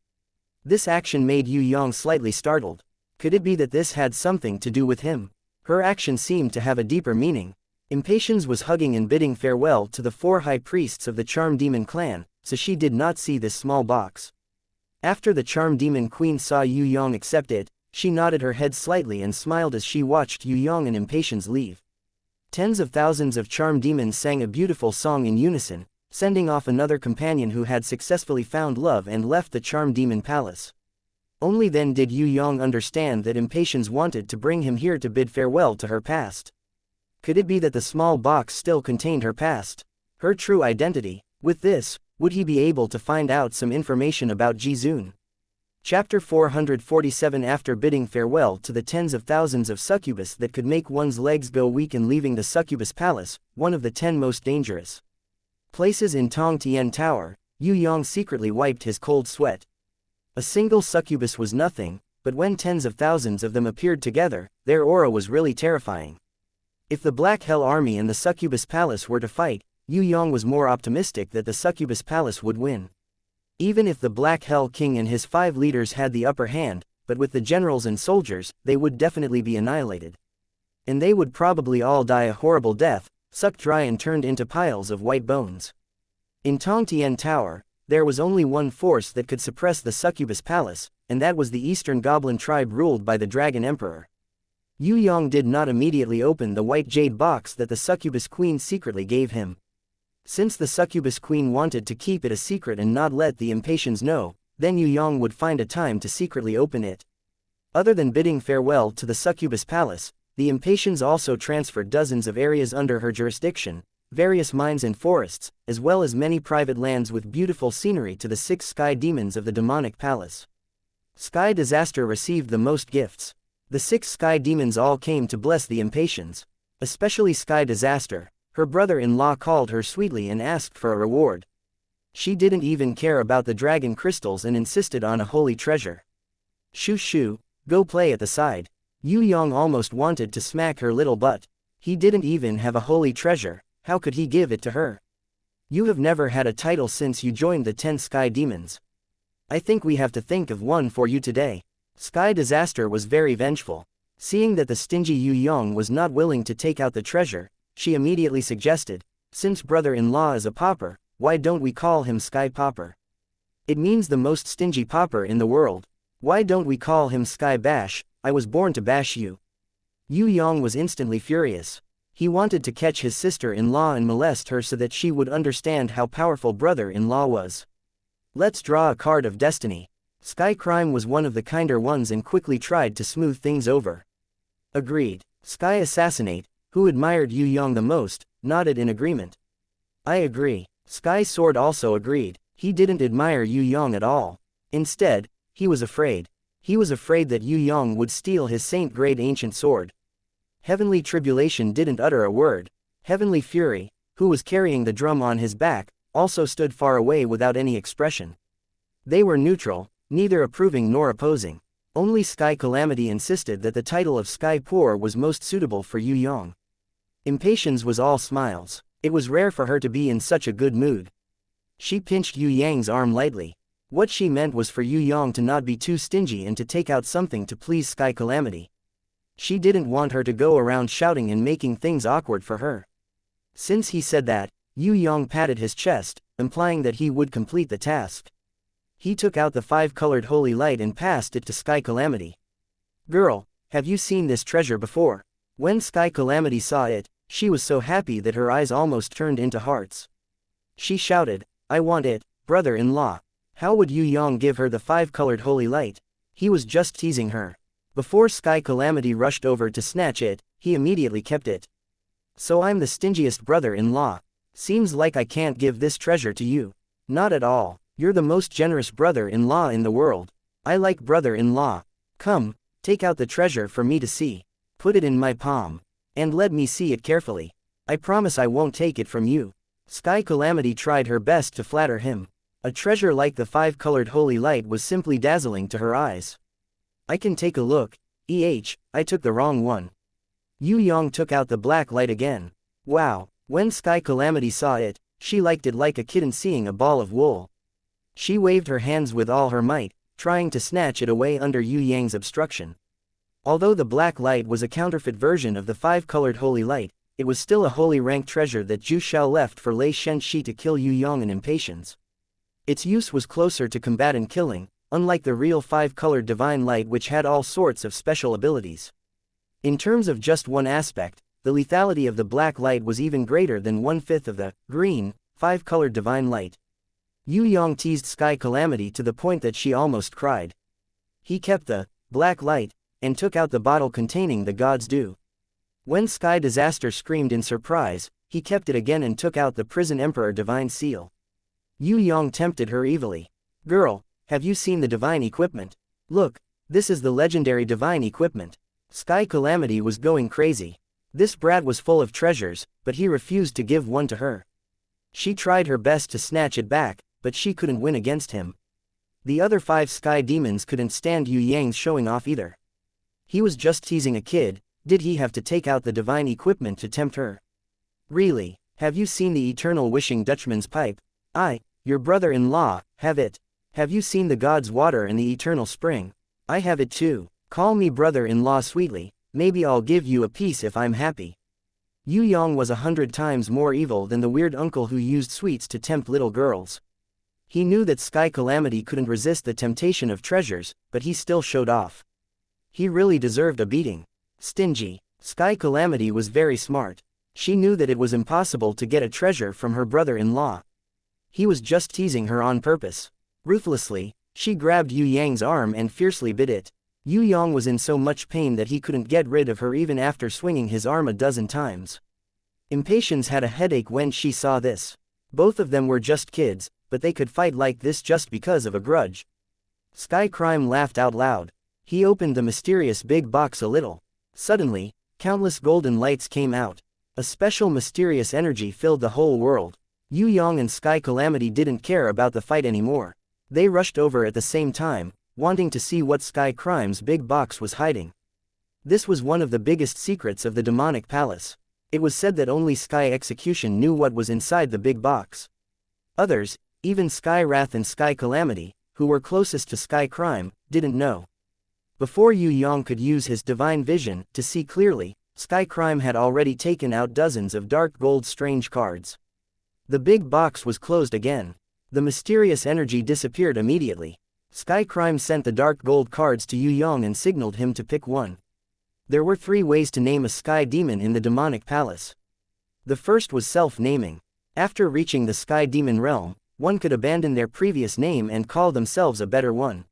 This action made Yue Yang slightly startled. Could it be that this had something to do with him? Her action seemed to have a deeper meaning. Impatience was hugging and bidding farewell to the 4 high priests of the Charm Demon clan, so she did not see this small box. After the Charm Demon Queen saw Yue Yang accept it, she nodded her head slightly and smiled as she watched Yue Yang and Impatience leave. Tens of thousands of Charm Demons sang a beautiful song in unison, sending off another companion who had successfully found love and left the Charm Demon Palace. Only then did Yue Yang understand that Impatience wanted to bring him here to bid farewell to her past. Could it be that the small box still contained her past? Her true identity? With this, would he be able to find out some information about Jizun? Chapter 447. After bidding farewell to the tens of thousands of succubus that could make one's legs go weak and leaving the succubus palace, one of the 10 most dangerous places in Tong Tian Tower, Yue Yang secretly wiped his cold sweat. A single succubus was nothing, but when tens of thousands of them appeared together, their aura was really terrifying. If the Black Hell Army and the Succubus Palace were to fight, Yue Yang was more optimistic that the Succubus Palace would win. Even if the Black Hell King and his 5 leaders had the upper hand, but with the generals and soldiers, they would definitely be annihilated. And they would probably all die a horrible death, sucked dry and turned into piles of white bones. In Tong Tian Tower, there was only one force that could suppress the Succubus Palace, and that was the Eastern Goblin tribe ruled by the Dragon Emperor. Yue Yang did not immediately open the white jade box that the Succubus Queen secretly gave him. Since the Succubus Queen wanted to keep it a secret and not let the Impatience know, then Yue Yang would find a time to secretly open it. Other than bidding farewell to the Succubus Palace, the Impatience also transferred dozens of areas under her jurisdiction, various mines and forests, as well as many private lands with beautiful scenery to the 6 sky demons of the demonic palace. Sky Disaster received the most gifts. The 6 sky demons all came to bless the Impatience. Especially Sky Disaster. Her brother-in-law called her sweetly and asked for a reward. She didn't even care about the dragon crystals and insisted on a holy treasure. Shoo shoo, go play at the side. Yue Yang almost wanted to smack her little butt. He didn't even have a holy treasure, how could he give it to her? You have never had a title since you joined the 10 sky demons. I think we have to think of one for you today. Sky Disaster was very vengeful. Seeing that the stingy Yue Yang was not willing to take out the treasure, she immediately suggested, since brother-in-law is a pauper, why don't we call him Sky Pauper? It means the most stingy pauper in the world. Why don't we call him Sky Bash? I was born to bash you. Yue Yang was instantly furious. He wanted to catch his sister-in-law and molest her so that she would understand how powerful brother-in-law was. Let's draw a card of destiny. Sky Crime was one of the kinder ones and quickly tried to smooth things over. Agreed. Sky Assassinate, who admired Yue Yang the most, nodded in agreement. I agree. Sky Sword also agreed. He didn't admire Yue Yang at all. Instead, he was afraid. He was afraid that Yue Yang would steal his saint-grade ancient sword. Heavenly Tribulation didn't utter a word. Heavenly Fury, who was carrying the drum on his back, also stood far away without any expression. They were neutral, neither approving nor opposing. Only Sky Calamity insisted that the title of Sky Poor was most suitable for Yue Yang. Impatience was all smiles. It was rare for her to be in such a good mood. She pinched Yue Yang's arm lightly. What she meant was for Yue Yang to not be too stingy and to take out something to please Sky Calamity. She didn't want her to go around shouting and making things awkward for her. Since he said that, Yue Yang patted his chest, implying that he would complete the task. He took out the 5-colored holy light and passed it to Sky Calamity. Girl, have you seen this treasure before? When Sky Calamity saw it, she was so happy that her eyes almost turned into hearts. She shouted, I want it, brother-in-law. How would Yue Yang give her the 5-colored holy light? He was just teasing her. Before Sky Calamity rushed over to snatch it, he immediately kept it. So I'm the stingiest brother-in-law. Seems like I can't give this treasure to you. Not at all. You're the most generous brother-in-law in the world. I like brother-in-law. Come, take out the treasure for me to see. Put it in my palm. And let me see it carefully. I promise I won't take it from you. Sky Calamity tried her best to flatter him. A treasure like the five-colored holy light was simply dazzling to her eyes. I can take a look. I took the wrong one. Yue Yang took out the black light again. Wow, when Sky Calamity saw it, she liked it like a kitten seeing a ball of wool. She waved her hands with all her might, trying to snatch it away under Yue Yang's obstruction. Although the black light was a counterfeit version of the five-colored holy light, it was still a holy rank treasure that Zhu Xiao left for Lei Shenxi to kill Yue Yang in impatience. Its use was closer to combat and killing, unlike the real five-colored divine light which had all sorts of special abilities. In terms of just one aspect, the lethality of the black light was even greater than one-fifth of the green, five-colored divine light. Yue Yang teased Sky Calamity to the point that she almost cried. He kept the black light and took out the bottle containing the god's dew. When Sky Disaster screamed in surprise, he kept it again and took out the Prison Emperor divine seal. Yue Yang tempted her evilly. Girl, have you seen the divine equipment? Look, this is the legendary divine equipment. Sky Calamity was going crazy. This brat was full of treasures, but he refused to give one to her. She tried her best to snatch it back, but she couldn't win against him. The other 5 sky demons couldn't stand Yue Yang's showing off either. He was just teasing a kid. Did he have to take out the divine equipment to tempt her? Really, have you seen the eternal wishing Dutchman's pipe? Your brother-in-law, have it. Have you seen the god's water and the eternal spring? I have it too. Call me brother-in-law sweetly, maybe I'll give you a piece if I'm happy. Yue Yang was 100 times more evil than the weird uncle who used sweets to tempt little girls. He knew that Sky Calamity couldn't resist the temptation of treasures, but he still showed off. He really deserved a beating. Stingy. Sky Calamity was very smart. She knew that it was impossible to get a treasure from her brother-in-law. He was just teasing her on purpose. Ruthlessly, she grabbed Yue Yang's arm and fiercely bit it. Yue Yang was in so much pain that he couldn't get rid of her even after swinging his arm a dozen times. Impatience had a headache when she saw this. Both of them were just kids, but they could fight like this just because of a grudge. Sky Crime laughed out loud. He opened the mysterious big box a little. Suddenly, countless golden lights came out. A special mysterious energy filled the whole world. Yue Yang and Sky Calamity didn't care about the fight anymore. They rushed over at the same time, wanting to see what Sky Crime's big box was hiding. This was one of the biggest secrets of the demonic palace. It was said that only Sky Execution knew what was inside the big box. Others, even Sky Wrath and Sky Calamity, who were closest to Sky Crime, didn't know. Before Yue Yang could use his divine vision to see clearly, Sky Crime had already taken out dozens of dark gold strange cards. The big box was closed again. The mysterious energy disappeared immediately. Sky Crime sent the dark gold cards to Yue Yang and signaled him to pick one. There were 3 ways to name a sky demon in the demonic palace. The first was self-naming. After reaching the sky demon realm, one could abandon their previous name and call themselves a better one.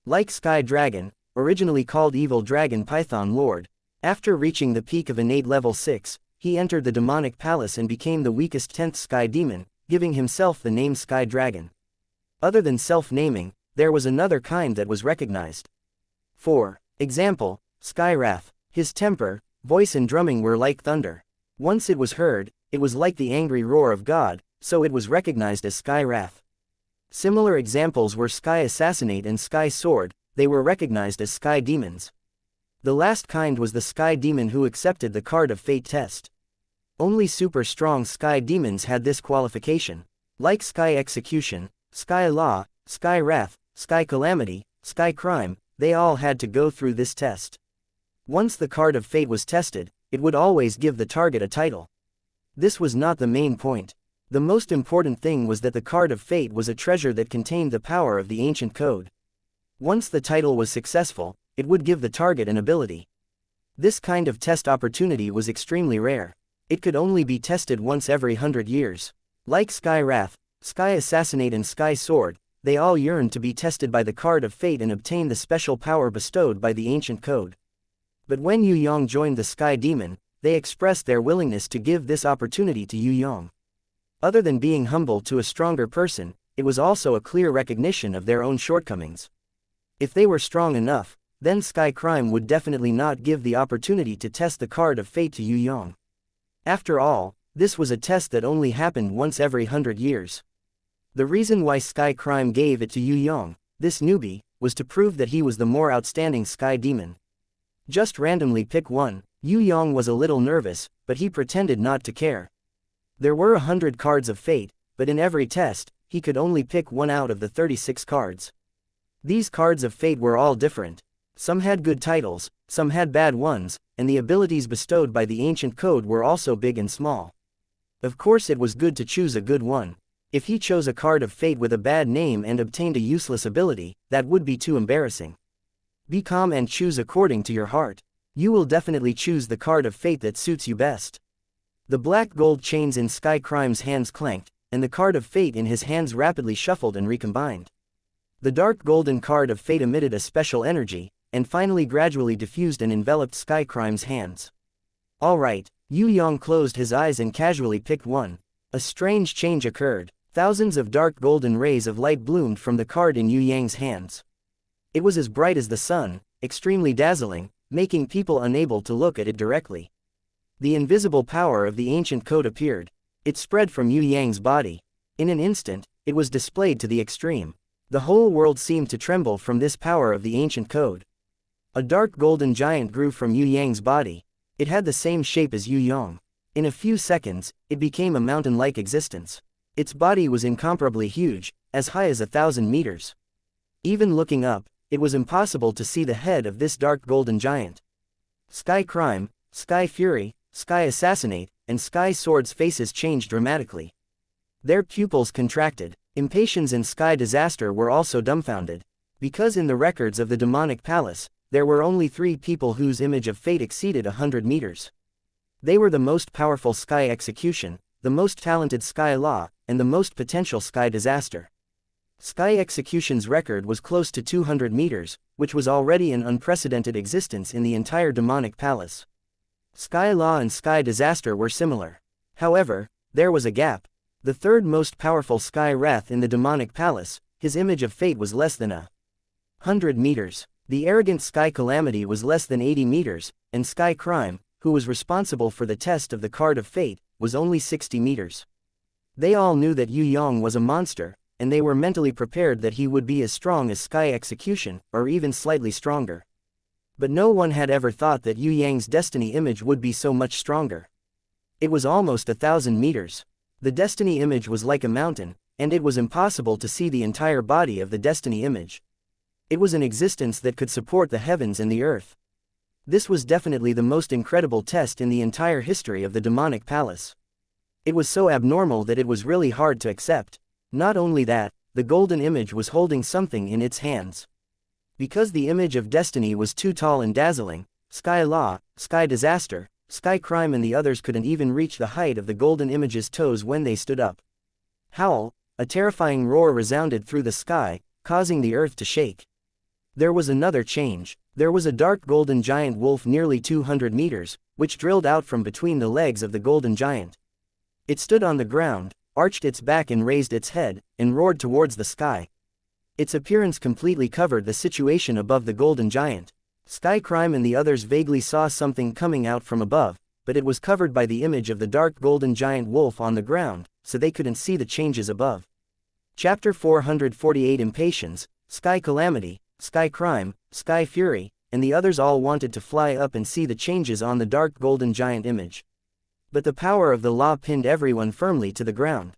Like Sky Dragon, originally called Evil Dragon Python Lord, after reaching the peak of innate level 6, he entered the demonic palace and became the weakest 10th sky demon, giving himself the name Sky Dragon. Other than self-naming, there was another kind that was recognized. For example, Sky Wrath. His temper, voice and drumming were like thunder. Once it was heard, it was like the angry roar of God, so it was recognized as Sky Wrath. Similar examples were Sky Assassinate and Sky Sword. They were recognized as sky demons. The last kind was the sky demon who accepted the card of fate test. Only super strong sky demons had this qualification. Like Sky Execution, Sky Law, Sky Wrath, Sky Calamity, Sky Crime, they all had to go through this test. Once the card of fate was tested, it would always give the target a title. This was not the main point. The most important thing was that the card of fate was a treasure that contained the power of the ancient code. Once the title was successful, it would give the target an ability. This kind of test opportunity was extremely rare. It could only be tested once every 100 years. Like Sky Wrath, Sky Assassinate and Sky Sword, they all yearned to be tested by the card of fate and obtain the special power bestowed by the ancient code. But when Yue Yang joined the Sky Demon, they expressed their willingness to give this opportunity to Yue Yang. Other than being humble to a stronger person, it was also a clear recognition of their own shortcomings. If they were strong enough, then Sky Crime would definitely not give the opportunity to test the card of fate to Yue Yang. After all, this was a test that only happened once every 100 years. The reason why Sky Crime gave it to Yue Yang, this newbie, was to prove that he was the more outstanding Sky Demon. Just randomly pick one. Yue Yang was a little nervous, but he pretended not to care. There were 100 cards of fate, but in every test, he could only pick one out of the 36 cards. These cards of fate were all different. Some had good titles, some had bad ones, and the abilities bestowed by the ancient code were also big and small. Of course it was good to choose a good one. If he chose a card of fate with a bad name and obtained a useless ability, that would be too embarrassing. Be calm and choose according to your heart. You will definitely choose the card of fate that suits you best. The black gold chains in Sky Crime's hands clanked, and the card of fate in his hands rapidly shuffled and recombined. The dark golden card of fate emitted a special energy, and finally gradually diffused and enveloped Sky Crime's hands. Alright, Yue Yang closed his eyes and casually picked one. A strange change occurred. Thousands of dark golden rays of light bloomed from the card in Yue Yang's hands. It was as bright as the sun, extremely dazzling, making people unable to look at it directly. The invisible power of the ancient code appeared. It spread from Yue Yang's body. In an instant, it was displayed to the extreme. The whole world seemed to tremble from this power of the ancient code. A dark golden giant grew from Yue Yang's body. It had the same shape as Yue Yang. In a few seconds, it became a mountain-like existence. Its body was incomparably huge, as high as 1,000 meters. Even looking up, it was impossible to see the head of this dark golden giant. Sky Crime, Sky Fury, Sky Assassinate, and Sky Sword's faces changed dramatically. Their pupils contracted. Impatience and Sky Disaster were also dumbfounded. Because in the records of the demonic palace, there were only 3 people whose image of fate exceeded 100 meters. They were the most powerful Sky Execution, the most talented Sky Law, and the most potential Sky Disaster. Sky Execution's record was close to 200 meters, which was already an unprecedented existence in the entire demonic palace. Sky Law and Sky Disaster were similar. However, there was a gap. The third most powerful Sky Wrath in the demonic palace, his image of fate was less than 100 meters. The arrogant Sky Calamity was less than 80 meters, and Sky Crime, who was responsible for the test of the card of fate, was only 60 meters. They all knew that Yue Yang was a monster, and they were mentally prepared that he would be as strong as Sky Execution, or even slightly stronger. But no one had ever thought that Yue Yang's destiny image would be so much stronger. It was almost 1,000 meters. The destiny image was like a mountain, and it was impossible to see the entire body of the destiny image. It was an existence that could support the heavens and the earth. This was definitely the most incredible test in the entire history of the demonic palace. It was so abnormal that it was really hard to accept. Not only that, the golden image was holding something in its hands. Because the image of destiny was too tall and dazzling, Sky Law, Sky Disaster, Sky Crime and the others couldn't even reach the height of the golden image's toes when they stood up. Howl, a terrifying roar resounded through the sky, causing the earth to shake. There was another change. There was a dark golden giant wolf nearly 200 meters, which drilled out from between the legs of the golden giant. It stood on the ground, arched its back and raised its head, and roared towards the sky. Its appearance completely covered the situation above the golden giant. Sky Crime and the others vaguely saw something coming out from above, but it was covered by the image of the dark golden giant wolf on the ground, so they couldn't see the changes above. Chapter 448 Impatience, Sky Calamity, Sky Crime, Sky Fury, and the others all wanted to fly up and see the changes on the dark golden giant image. But the power of the law pinned everyone firmly to the ground.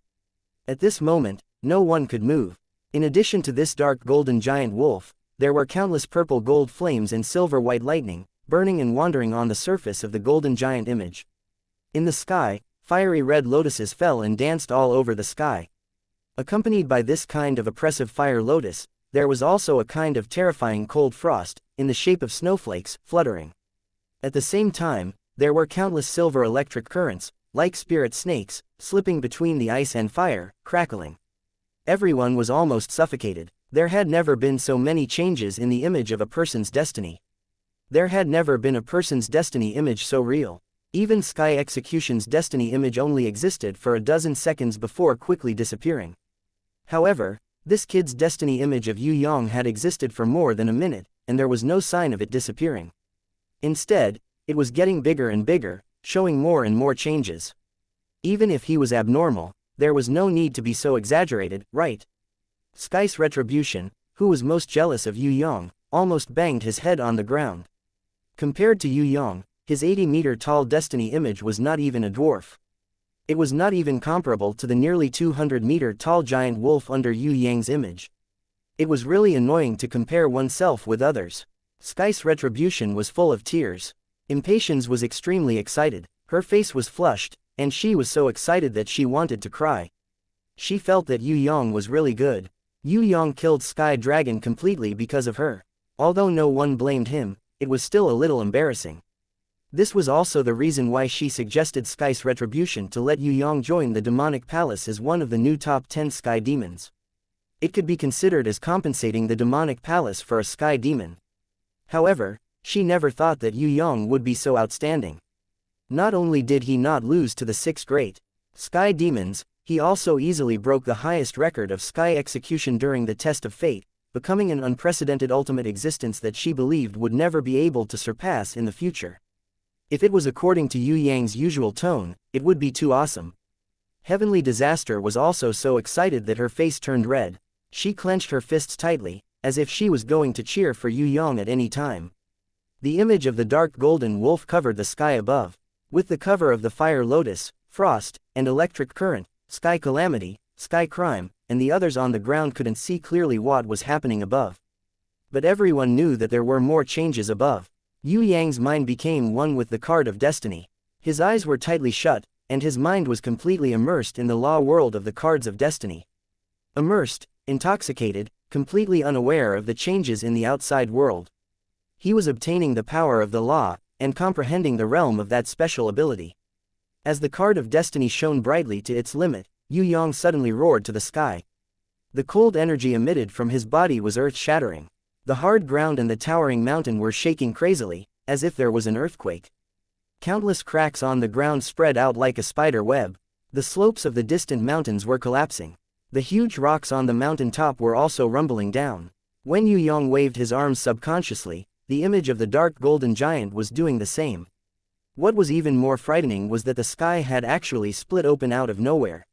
At this moment, no one could move. In addition to this dark golden giant wolf, there were countless purple gold flames and silver white lightning, burning and wandering on the surface of the golden giant image. In the sky, fiery red lotuses fell and danced all over the sky. Accompanied by this kind of oppressive fire lotus, there was also a kind of terrifying cold frost, in the shape of snowflakes, fluttering. At the same time, there were countless silver electric currents, like spirit snakes, slipping between the ice and fire, crackling. Everyone was almost suffocated. There had never been so many changes in the image of a person's destiny. There had never been a person's destiny image so real. Even Sky Execution's destiny image only existed for a dozen seconds before quickly disappearing. However, this kid's destiny image of Yue Yang had existed for more than a minute, and there was no sign of it disappearing. Instead, it was getting bigger and bigger, showing more and more changes. Even if he was abnormal, there was no need to be so exaggerated, right? Sky's retribution, who was most jealous of Yue Yang, almost banged his head on the ground. Compared to Yue Yang, his 80-meter-tall destiny image was not even a dwarf. It was not even comparable to the nearly 200-meter-tall giant wolf under Yue Yang's image. It was really annoying to compare oneself with others. Sky's retribution was full of tears. Impatience was extremely excited, her face was flushed, and she was so excited that she wanted to cry. She felt that Yue Yang was really good. Yue Yang killed Sky Dragon completely because of her. Although no one blamed him, it was still a little embarrassing. This was also the reason why she suggested Sky's retribution to let Yue Yang join the demonic palace as one of the new top 10 sky demons. It could be considered as compensating the demonic palace for a sky demon. However, she never thought that Yue Yang would be so outstanding. Not only did he not lose to the 6 great sky demons, he also easily broke the highest record of sky execution during the test of fate, becoming an unprecedented ultimate existence that she believed would never be able to surpass in the future. If it was according to Yue Yang's usual tone, it would be too awesome. Heavenly Disaster was also so excited that her face turned red. She clenched her fists tightly, as if she was going to cheer for Yue Yang at any time. The image of the dark golden wolf covered the sky above. With the cover of the fire lotus, frost, and electric current, Sky Calamity, Sky Crime, and the others on the ground couldn't see clearly what was happening above. But everyone knew that there were more changes above. Yue Yang's mind became one with the card of destiny. His eyes were tightly shut, and his mind was completely immersed in the law world of the cards of destiny. Immersed, intoxicated, completely unaware of the changes in the outside world. He was obtaining the power of the law, and comprehending the realm of that special ability. As the card of destiny shone brightly to its limit, Yue Yang suddenly roared to the sky. The cold energy emitted from his body was earth-shattering. The hard ground and the towering mountain were shaking crazily, as if there was an earthquake. Countless cracks on the ground spread out like a spider web. The slopes of the distant mountains were collapsing. The huge rocks on the mountain top were also rumbling down. When Yue Yang waved his arms subconsciously, the image of the dark golden giant was doing the same. What was even more frightening was that the sky had actually split open out of nowhere.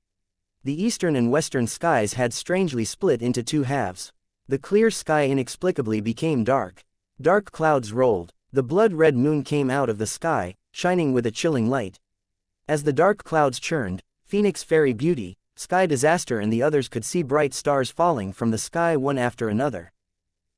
The eastern and western skies had strangely split into 2 halves. The clear sky inexplicably became dark. Dark clouds rolled. The blood-red moon came out of the sky, shining with a chilling light. As the dark clouds churned, Phoenix Fairy Beauty, Sky Disaster and the others could see bright stars falling from the sky one after another.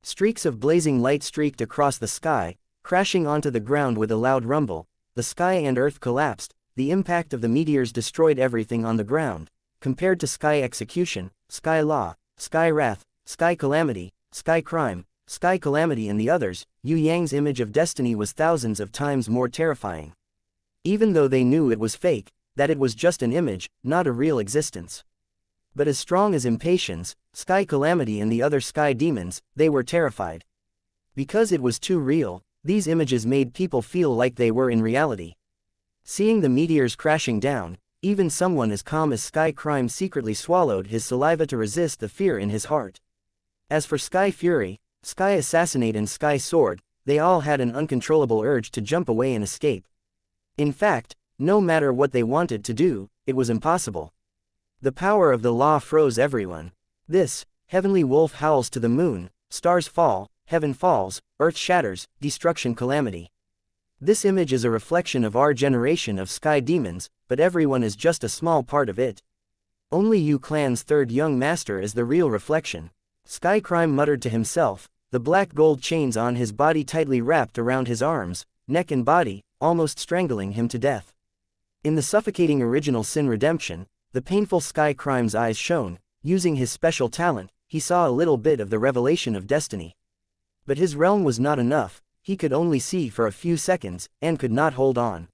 Streaks of blazing light streaked across the sky, crashing onto the ground with a loud rumble. The sky and earth collapsed. The impact of the meteors destroyed everything on the ground. Compared to Sky Execution, Sky Law, Sky Wrath, Sky Calamity, Sky Crime, Sky Calamity and the others, Yue Yang's image of destiny was thousands of times more terrifying. Even though they knew it was fake, that it was just an image, not a real existence. But as strong as Impatience, Sky Calamity and the other sky demons, they were terrified. Because it was too real, these images made people feel like they were in reality. Seeing the meteors crashing down, even someone as calm as Sky Crime secretly swallowed his saliva to resist the fear in his heart. As for Sky Fury, Sky Assassinate and Sky Sword, they all had an uncontrollable urge to jump away and escape. In fact, no matter what they wanted to do, it was impossible. The power of the law froze everyone. This, Heavenly Wolf howls to the moon, stars fall, heaven falls, earth shatters, destruction calamity. This image is a reflection of our generation of sky demons, but everyone is just a small part of it. Only Yu Clan's third young master is the real reflection. Sky Crime muttered to himself, the black gold chains on his body tightly wrapped around his arms, neck and body, almost strangling him to death. In the suffocating original Sin Redemption, the painful Sky Crime's eyes shone. Using his special talent, he saw a little bit of the revelation of destiny. But his realm was not enough, he could only see for a few seconds, and could not hold on.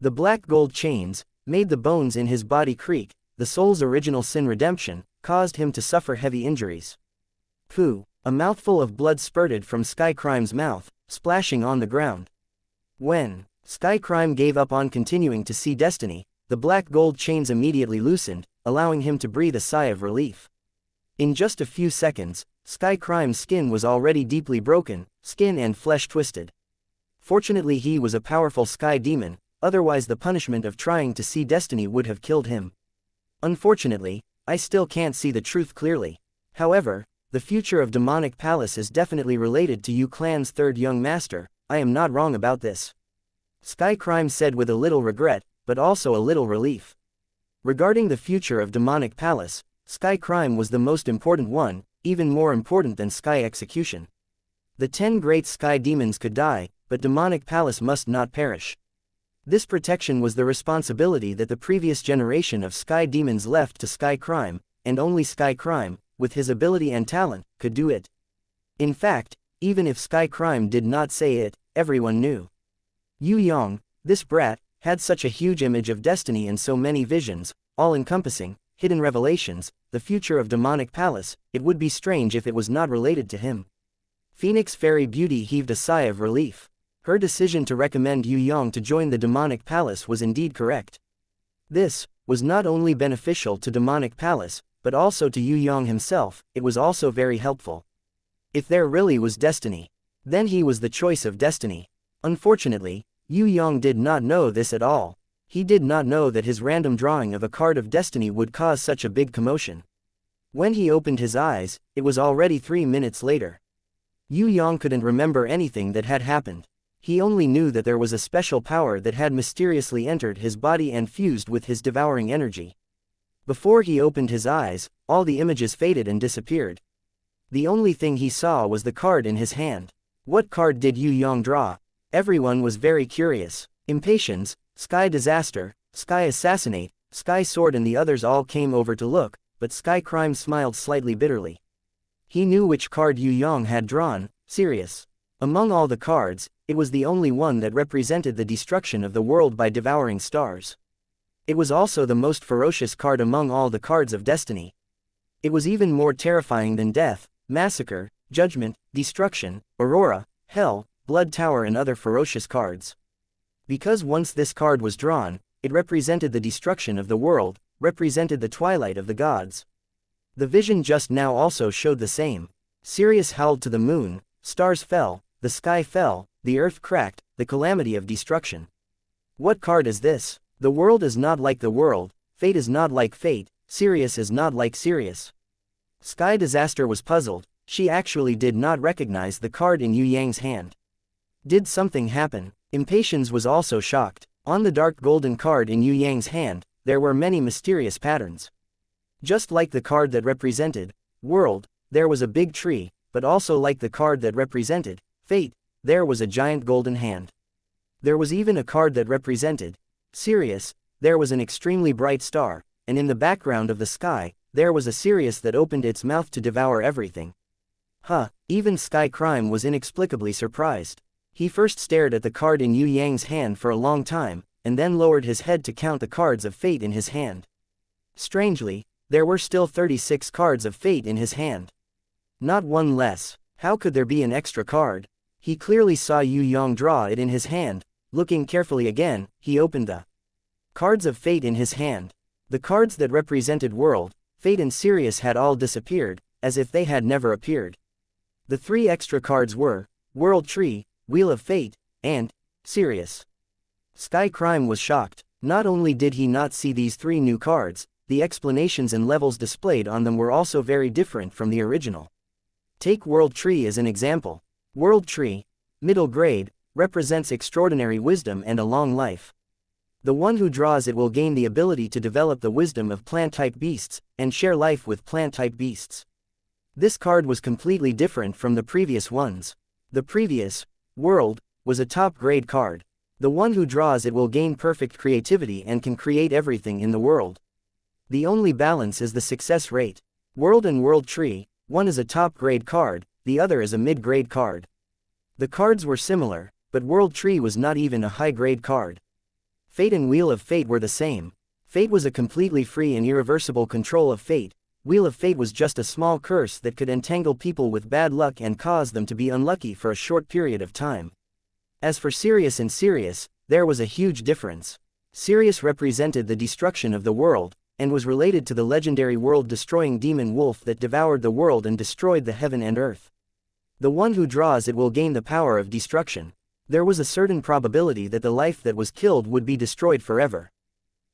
The black gold chains made the bones in his body creak. The soul's original Sin Redemption caused him to suffer heavy injuries. Pooh! A mouthful of blood spurted from Sky Crime's mouth, splashing on the ground. When Sky Crime gave up on continuing to see destiny, the black gold chains immediately loosened, allowing him to breathe a sigh of relief. In just a few seconds, Sky Crime's skin was already deeply broken, skin and flesh twisted. Fortunately he was a powerful sky demon, otherwise the punishment of trying to see destiny would have killed him. Unfortunately, I still can't see the truth clearly. However, the future of Demonic Palace is definitely related to Yu Clan's third young master. I am not wrong about this. Sky Crime said with a little regret, but also a little relief. Regarding the future of Demonic Palace, Sky Crime was the most important one, even more important than Sky Execution. The 10 great Sky Demons could die, but Demonic Palace must not perish. This protection was the responsibility that the previous generation of Sky Demons left to Sky Crime, and only Sky Crime, with his ability and talent, could do it. In fact, even if Sky Crime did not say it, everyone knew. Yue Yang, this brat, had such a huge image of destiny and so many visions, all-encompassing, hidden revelations, the future of Demonic Palace. It would be strange if it was not related to him. Phoenix Fairy Beauty heaved a sigh of relief. Her decision to recommend Yue Yang to join the Demonic Palace was indeed correct. This was not only beneficial to Demonic Palace, but also to Yue Yang himself. It was also very helpful. If there really was destiny, then he was the choice of destiny. Unfortunately, Yue Yang did not know this at all. He did not know that his random drawing of a card of destiny would cause such a big commotion. When he opened his eyes, it was already 3 minutes later. Yue Yang couldn't remember anything that had happened. He only knew that there was a special power that had mysteriously entered his body and fused with his devouring energy. Before he opened his eyes, all the images faded and disappeared. The only thing he saw was the card in his hand. What card did Yue Yang draw? Everyone was very curious. Impatience, Sky Disaster, Sky Assassinate, Sky Sword and the others all came over to look, but Sky Crime smiled slightly bitterly. He knew which card Yue Yang had drawn, Serious. Among all the cards, it was the only one that represented the destruction of the world by devouring stars. It was also the most ferocious card among all the cards of destiny. It was even more terrifying than death, massacre, judgment, destruction, aurora, hell, blood tower and other ferocious cards. Because once this card was drawn, it represented the destruction of the world, represented the twilight of the gods. The vision just now also showed the same. Sirius howled to the moon, stars fell, the sky fell, the earth cracked, the calamity of destruction. What card is this? The world is not like the world, fate is not like fate, Sirius is not like Sirius. Sky Disaster was puzzled. She actually did not recognize the card in Yue Yang's hand. Did something happen? Impatience was also shocked. On the dark golden card in Yue Yang's hand, there were many mysterious patterns. Just like the card that represented world, there was a big tree, but also like the card that represented fate, there was a giant golden hand. There was even a card that represented Sirius, there was an extremely bright star, and in the background of the sky, there was a Sirius that opened its mouth to devour everything. Even Sky Crime was inexplicably surprised. He first stared at the card in Yue Yang's hand for a long time, and then lowered his head to count the cards of fate in his hand. Strangely, there were still 36 cards of fate in his hand. Not one less. How could there be an extra card? He clearly saw Yue Yang draw it in his hand. Looking carefully again, he opened the cards of fate in his hand. The cards that represented world, fate and Sirius had all disappeared, as if they had never appeared. The 3 extra cards were World Tree, Wheel of Fate, and Sirius. Sky Crime was shocked. Not only did he not see these 3 new cards, the explanations and levels displayed on them were also very different from the original. Take World Tree as an example. World Tree, middle grade, represents extraordinary wisdom and a long life. The one who draws it will gain the ability to develop the wisdom of plant-type beasts, and share life with plant-type beasts. This card was completely different from the previous ones. The previous world was a top-grade card. The one who draws it will gain perfect creativity and can create everything in the world. The only balance is the success rate. World and World Tree, one is a top-grade card, the other is a mid-grade card. The cards were similar, but World Tree was not even a high-grade card. Fate and Wheel of Fate were the same. Fate was a completely free and irreversible control of fate. Wheel of Fate was just a small curse that could entangle people with bad luck and cause them to be unlucky for a short period of time. As for Sirius and Sirius, there was a huge difference. Sirius represented the destruction of the world, and was related to the legendary world-destroying demon wolf that devoured the world and destroyed the heaven and earth. The one who draws it will gain the power of destruction. There was a certain probability that the life that was killed would be destroyed forever.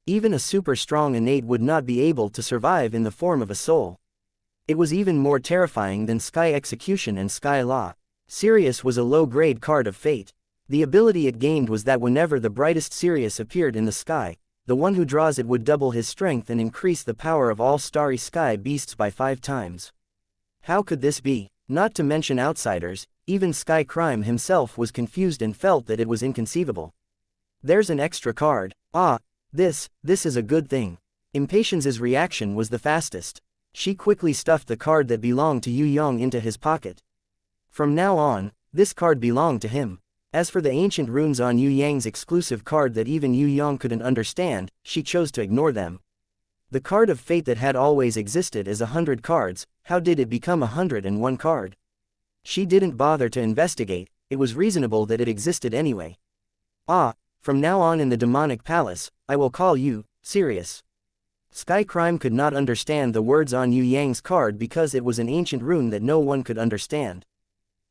Even a super strong innate would not be able to survive in the form of a soul. It was even more terrifying than Sky Execution and Sky Law. Sirius was a low-grade card of fate. The ability it gained was that whenever the brightest Sirius appeared in the sky, the one who draws it would double his strength and increase the power of all starry sky beasts by 5 times. How could this be? Not to mention outsiders, even Sky Crime himself was confused and felt that it was inconceivable. There's an extra card. Ah, this is a good thing. Impatience's reaction was the fastest. She quickly stuffed the card that belonged to Yue Yang into his pocket. From now on, this card belonged to him. As for the ancient runes on Yue Yang's exclusive card that even Yue Yang couldn't understand, she chose to ignore them. The card of fate that had always existed as 100 cards, how did it become 101 card? She didn't bother to investigate, it was reasonable that it existed anyway. Ah, from now on in the demonic palace, I will call you, Sirius. Sky Crime could not understand the words on Yue Yang's card because it was an ancient rune that no one could understand.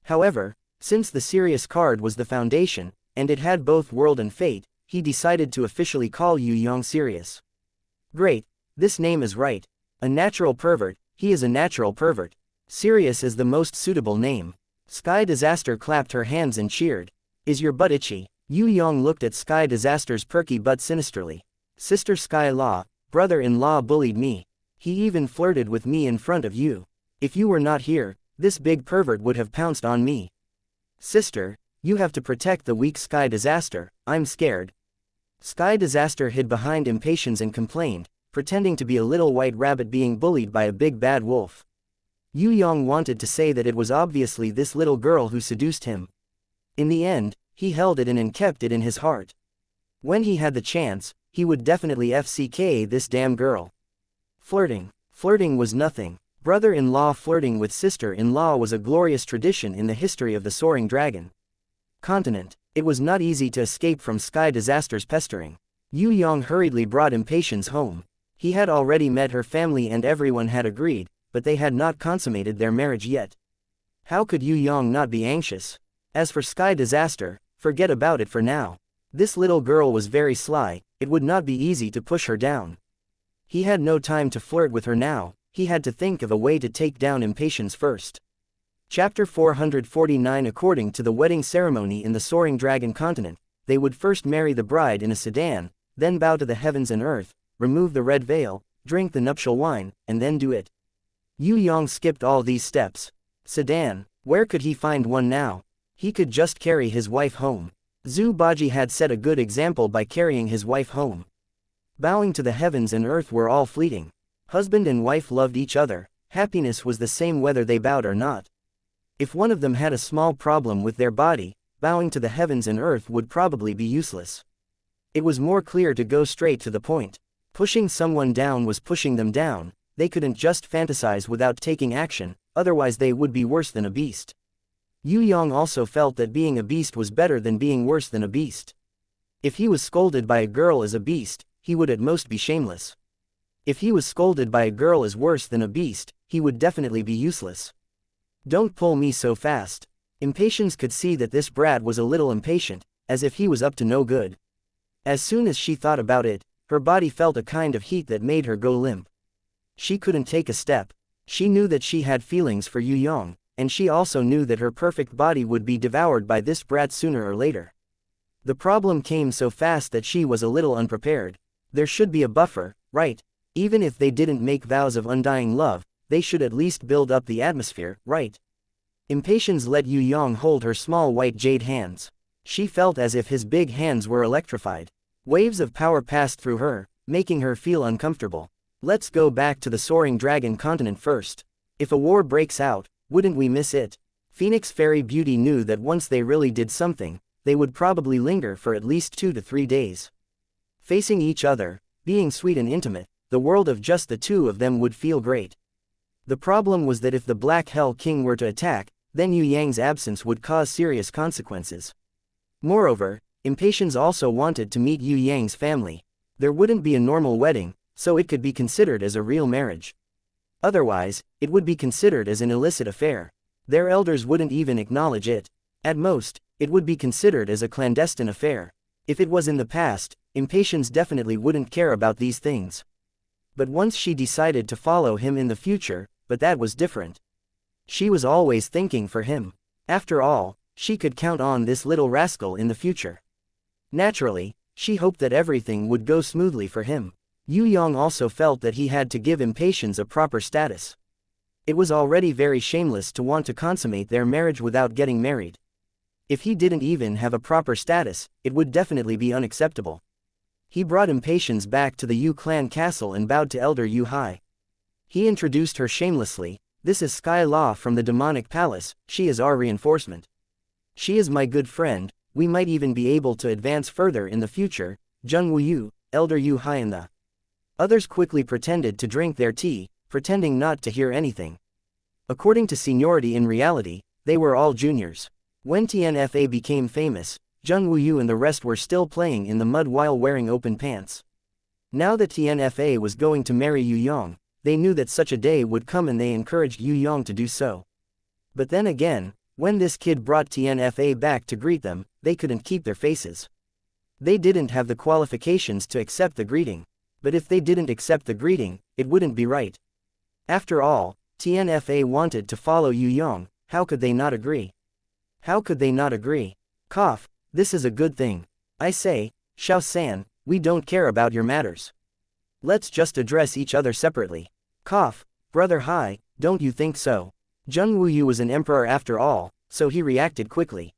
However, since the Sirius card was the foundation, and it had both world and fate, he decided to officially call Yue Yang Sirius. Great, this name is right. A natural pervert, he is a natural pervert. Sirius is the most suitable name. Sky Disaster clapped her hands and cheered. Is your butt itchy? Yue Yang looked at Sky Disaster's perky butt sinisterly. Sister Sky Law, brother-in-law bullied me. He even flirted with me in front of you. If you were not here, this big pervert would have pounced on me. Sister, you have to protect the weak Sky Disaster, I'm scared. Sky Disaster hid behind Impatience and complained, pretending to be a little white rabbit being bullied by a big bad wolf. Yue Yang wanted to say that it was obviously this little girl who seduced him. In the end, he held it in and kept it in his heart. When he had the chance, he would definitely FCK this damn girl. Flirting was nothing. Brother-in-law flirting with sister-in-law was a glorious tradition in the history of the Soaring Dragon continent. It was not easy to escape from Sky Disaster's pestering. Yue Yang hurriedly brought Impatience home. He had already met her family and everyone had agreed, but they had not consummated their marriage yet. How could Yue Yang not be anxious? As for Sky Disaster, forget about it for now. This little girl was very sly, it would not be easy to push her down. He had no time to flirt with her now, he had to think of a way to take down Impatience first. Chapter 449. According to the wedding ceremony in the Soaring Dragon continent, they would first marry the bride in a sedan, then bow to the heavens and earth, remove the red veil, drink the nuptial wine, and then do it. Yue Yang skipped all these steps. Sedan, where could he find one now? He could just carry his wife home. Zhu Baji had set a good example by carrying his wife home. Bowing to the heavens and earth were all fleeting. Husband and wife loved each other, happiness was the same whether they bowed or not. If one of them had a small problem with their body, bowing to the heavens and earth would probably be useless. It was more clear to go straight to the point. Pushing someone down was pushing them down, they couldn't just fantasize without taking action, otherwise they would be worse than a beast. Yue Yang also felt that being a beast was better than being worse than a beast. If he was scolded by a girl as a beast, he would at most be shameless. If he was scolded by a girl as worse than a beast, he would definitely be useless. Don't pull me so fast. Impatience could see that this brat was a little impatient, as if he was up to no good. As soon as she thought about it, her body felt a kind of heat that made her go limp. She couldn't take a step. She knew that she had feelings for Yue Yang, and she also knew that her perfect body would be devoured by this brat sooner or later. The problem came so fast that she was a little unprepared. There should be a buffer, right? Even if they didn't make vows of undying love, they should at least build up the atmosphere, right? Impatience let Yue Yang hold her small white jade hands. She felt as if his big hands were electrified. Waves of power passed through her, making her feel uncomfortable. Let's go back to the Soaring Dragon continent first. If a war breaks out, wouldn't we miss it? Phoenix Fairy Beauty knew that once they really did something, they would probably linger for at least 2 to 3 days. Facing each other, being sweet and intimate, the world of just the two of them would feel great. The problem was that if the Black Hell King were to attack, then Yue Yang's absence would cause serious consequences. Moreover, Impatience also wanted to meet Yue Yang's family. There wouldn't be a normal wedding, so it could be considered as a real marriage. Otherwise, it would be considered as an illicit affair. Their elders wouldn't even acknowledge it. At most, it would be considered as a clandestine affair. If it was in the past, Impatience definitely wouldn't care about these things. But once she decided to follow him in the future, but that was different. She was always thinking for him. After all, she could count on this little rascal in the future. Naturally, she hoped that everything would go smoothly for him. Yue Yang also felt that he had to give Impatience a proper status. It was already very shameless to want to consummate their marriage without getting married. If he didn't even have a proper status, it would definitely be unacceptable. He brought Impatience back to the Yu clan castle and bowed to Elder Yu Hai. He introduced her shamelessly. This is Sky Law from the demonic palace, she is our reinforcement. She is my good friend, we might even be able to advance further in the future. Zheng Wuyu, Elder Yu Hai and the others quickly pretended to drink their tea, pretending not to hear anything. According to seniority in reality, they were all juniors. When TNFA became famous, Zheng Wuyu and the rest were still playing in the mud while wearing open pants. Now that TNFA was going to marry Yue Yang, they knew that such a day would come and they encouraged Yue Yang to do so. But then again, when this kid brought TNFA back to greet them, they couldn't keep their faces. They didn't have the qualifications to accept the greeting. But if they didn't accept the greeting, it wouldn't be right. After all, TNFA wanted to follow Yue Yang, how could they not agree? How could they not agree? Cough, this is a good thing. I say, Xiao-san, we don't care about your matters. Let's just address each other separately. Cough, Brother Hai, don't you think so? Zheng Wuyu was an emperor after all, so he reacted quickly.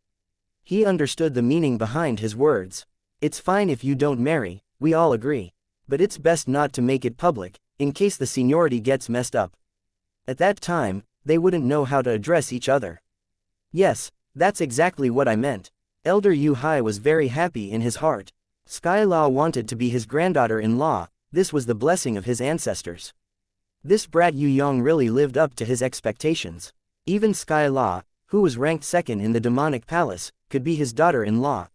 He understood the meaning behind his words. It's fine if you don't marry, we all agree. But it's best not to make it public, in case the seniority gets messed up. At that time, they wouldn't know how to address each other. Yes, that's exactly what I meant. Elder Yu Hai was very happy in his heart. Sky Law wanted to be his granddaughter-in-law, this was the blessing of his ancestors. This brat Yue Yang really lived up to his expectations. Even Sky Law, who was ranked second in the demonic palace, could be his daughter-in-law.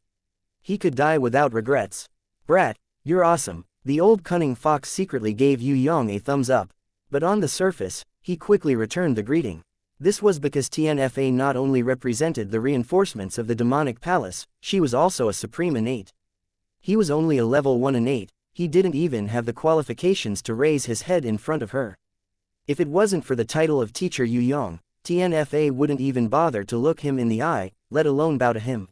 He could die without regrets. Brat, you're awesome. The old cunning fox secretly gave Yue Yang a thumbs up. But on the surface, he quickly returned the greeting. This was because TNFA not only represented the reinforcements of the demonic palace, she was also a supreme innate. He was only a level 1 innate, he didn't even have the qualifications to raise his head in front of her. If it wasn't for the title of teacher Yue Yang, TNFA wouldn't even bother to look him in the eye, let alone bow to him.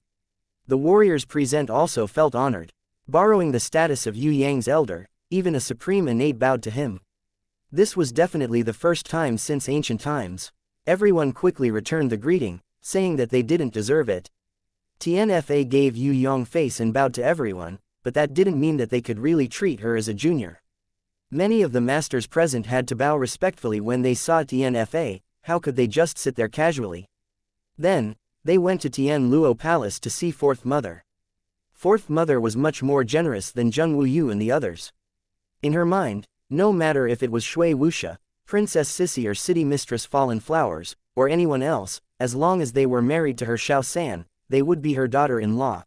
The warriors present also felt honored. Borrowing the status of Yue Yang's elder, even a supreme innate bowed to him. This was definitely the first time since ancient times. Everyone quickly returned the greeting, saying that they didn't deserve it. TNFA gave Yue Yang face and bowed to everyone, but that didn't mean that they could really treat her as a junior. Many of the masters present had to bow respectfully when they saw TNFA, how could they just sit there casually? Then, they went to Tian Luo Palace to see Fourth Mother. Fourth Mother was much more generous than Zheng Wuyu and the others. In her mind, no matter if it was Shui Wuxia, Princess Sissy or City Mistress Fallen Flowers, or anyone else, as long as they were married to her Xiao-san, they would be her daughter-in-law.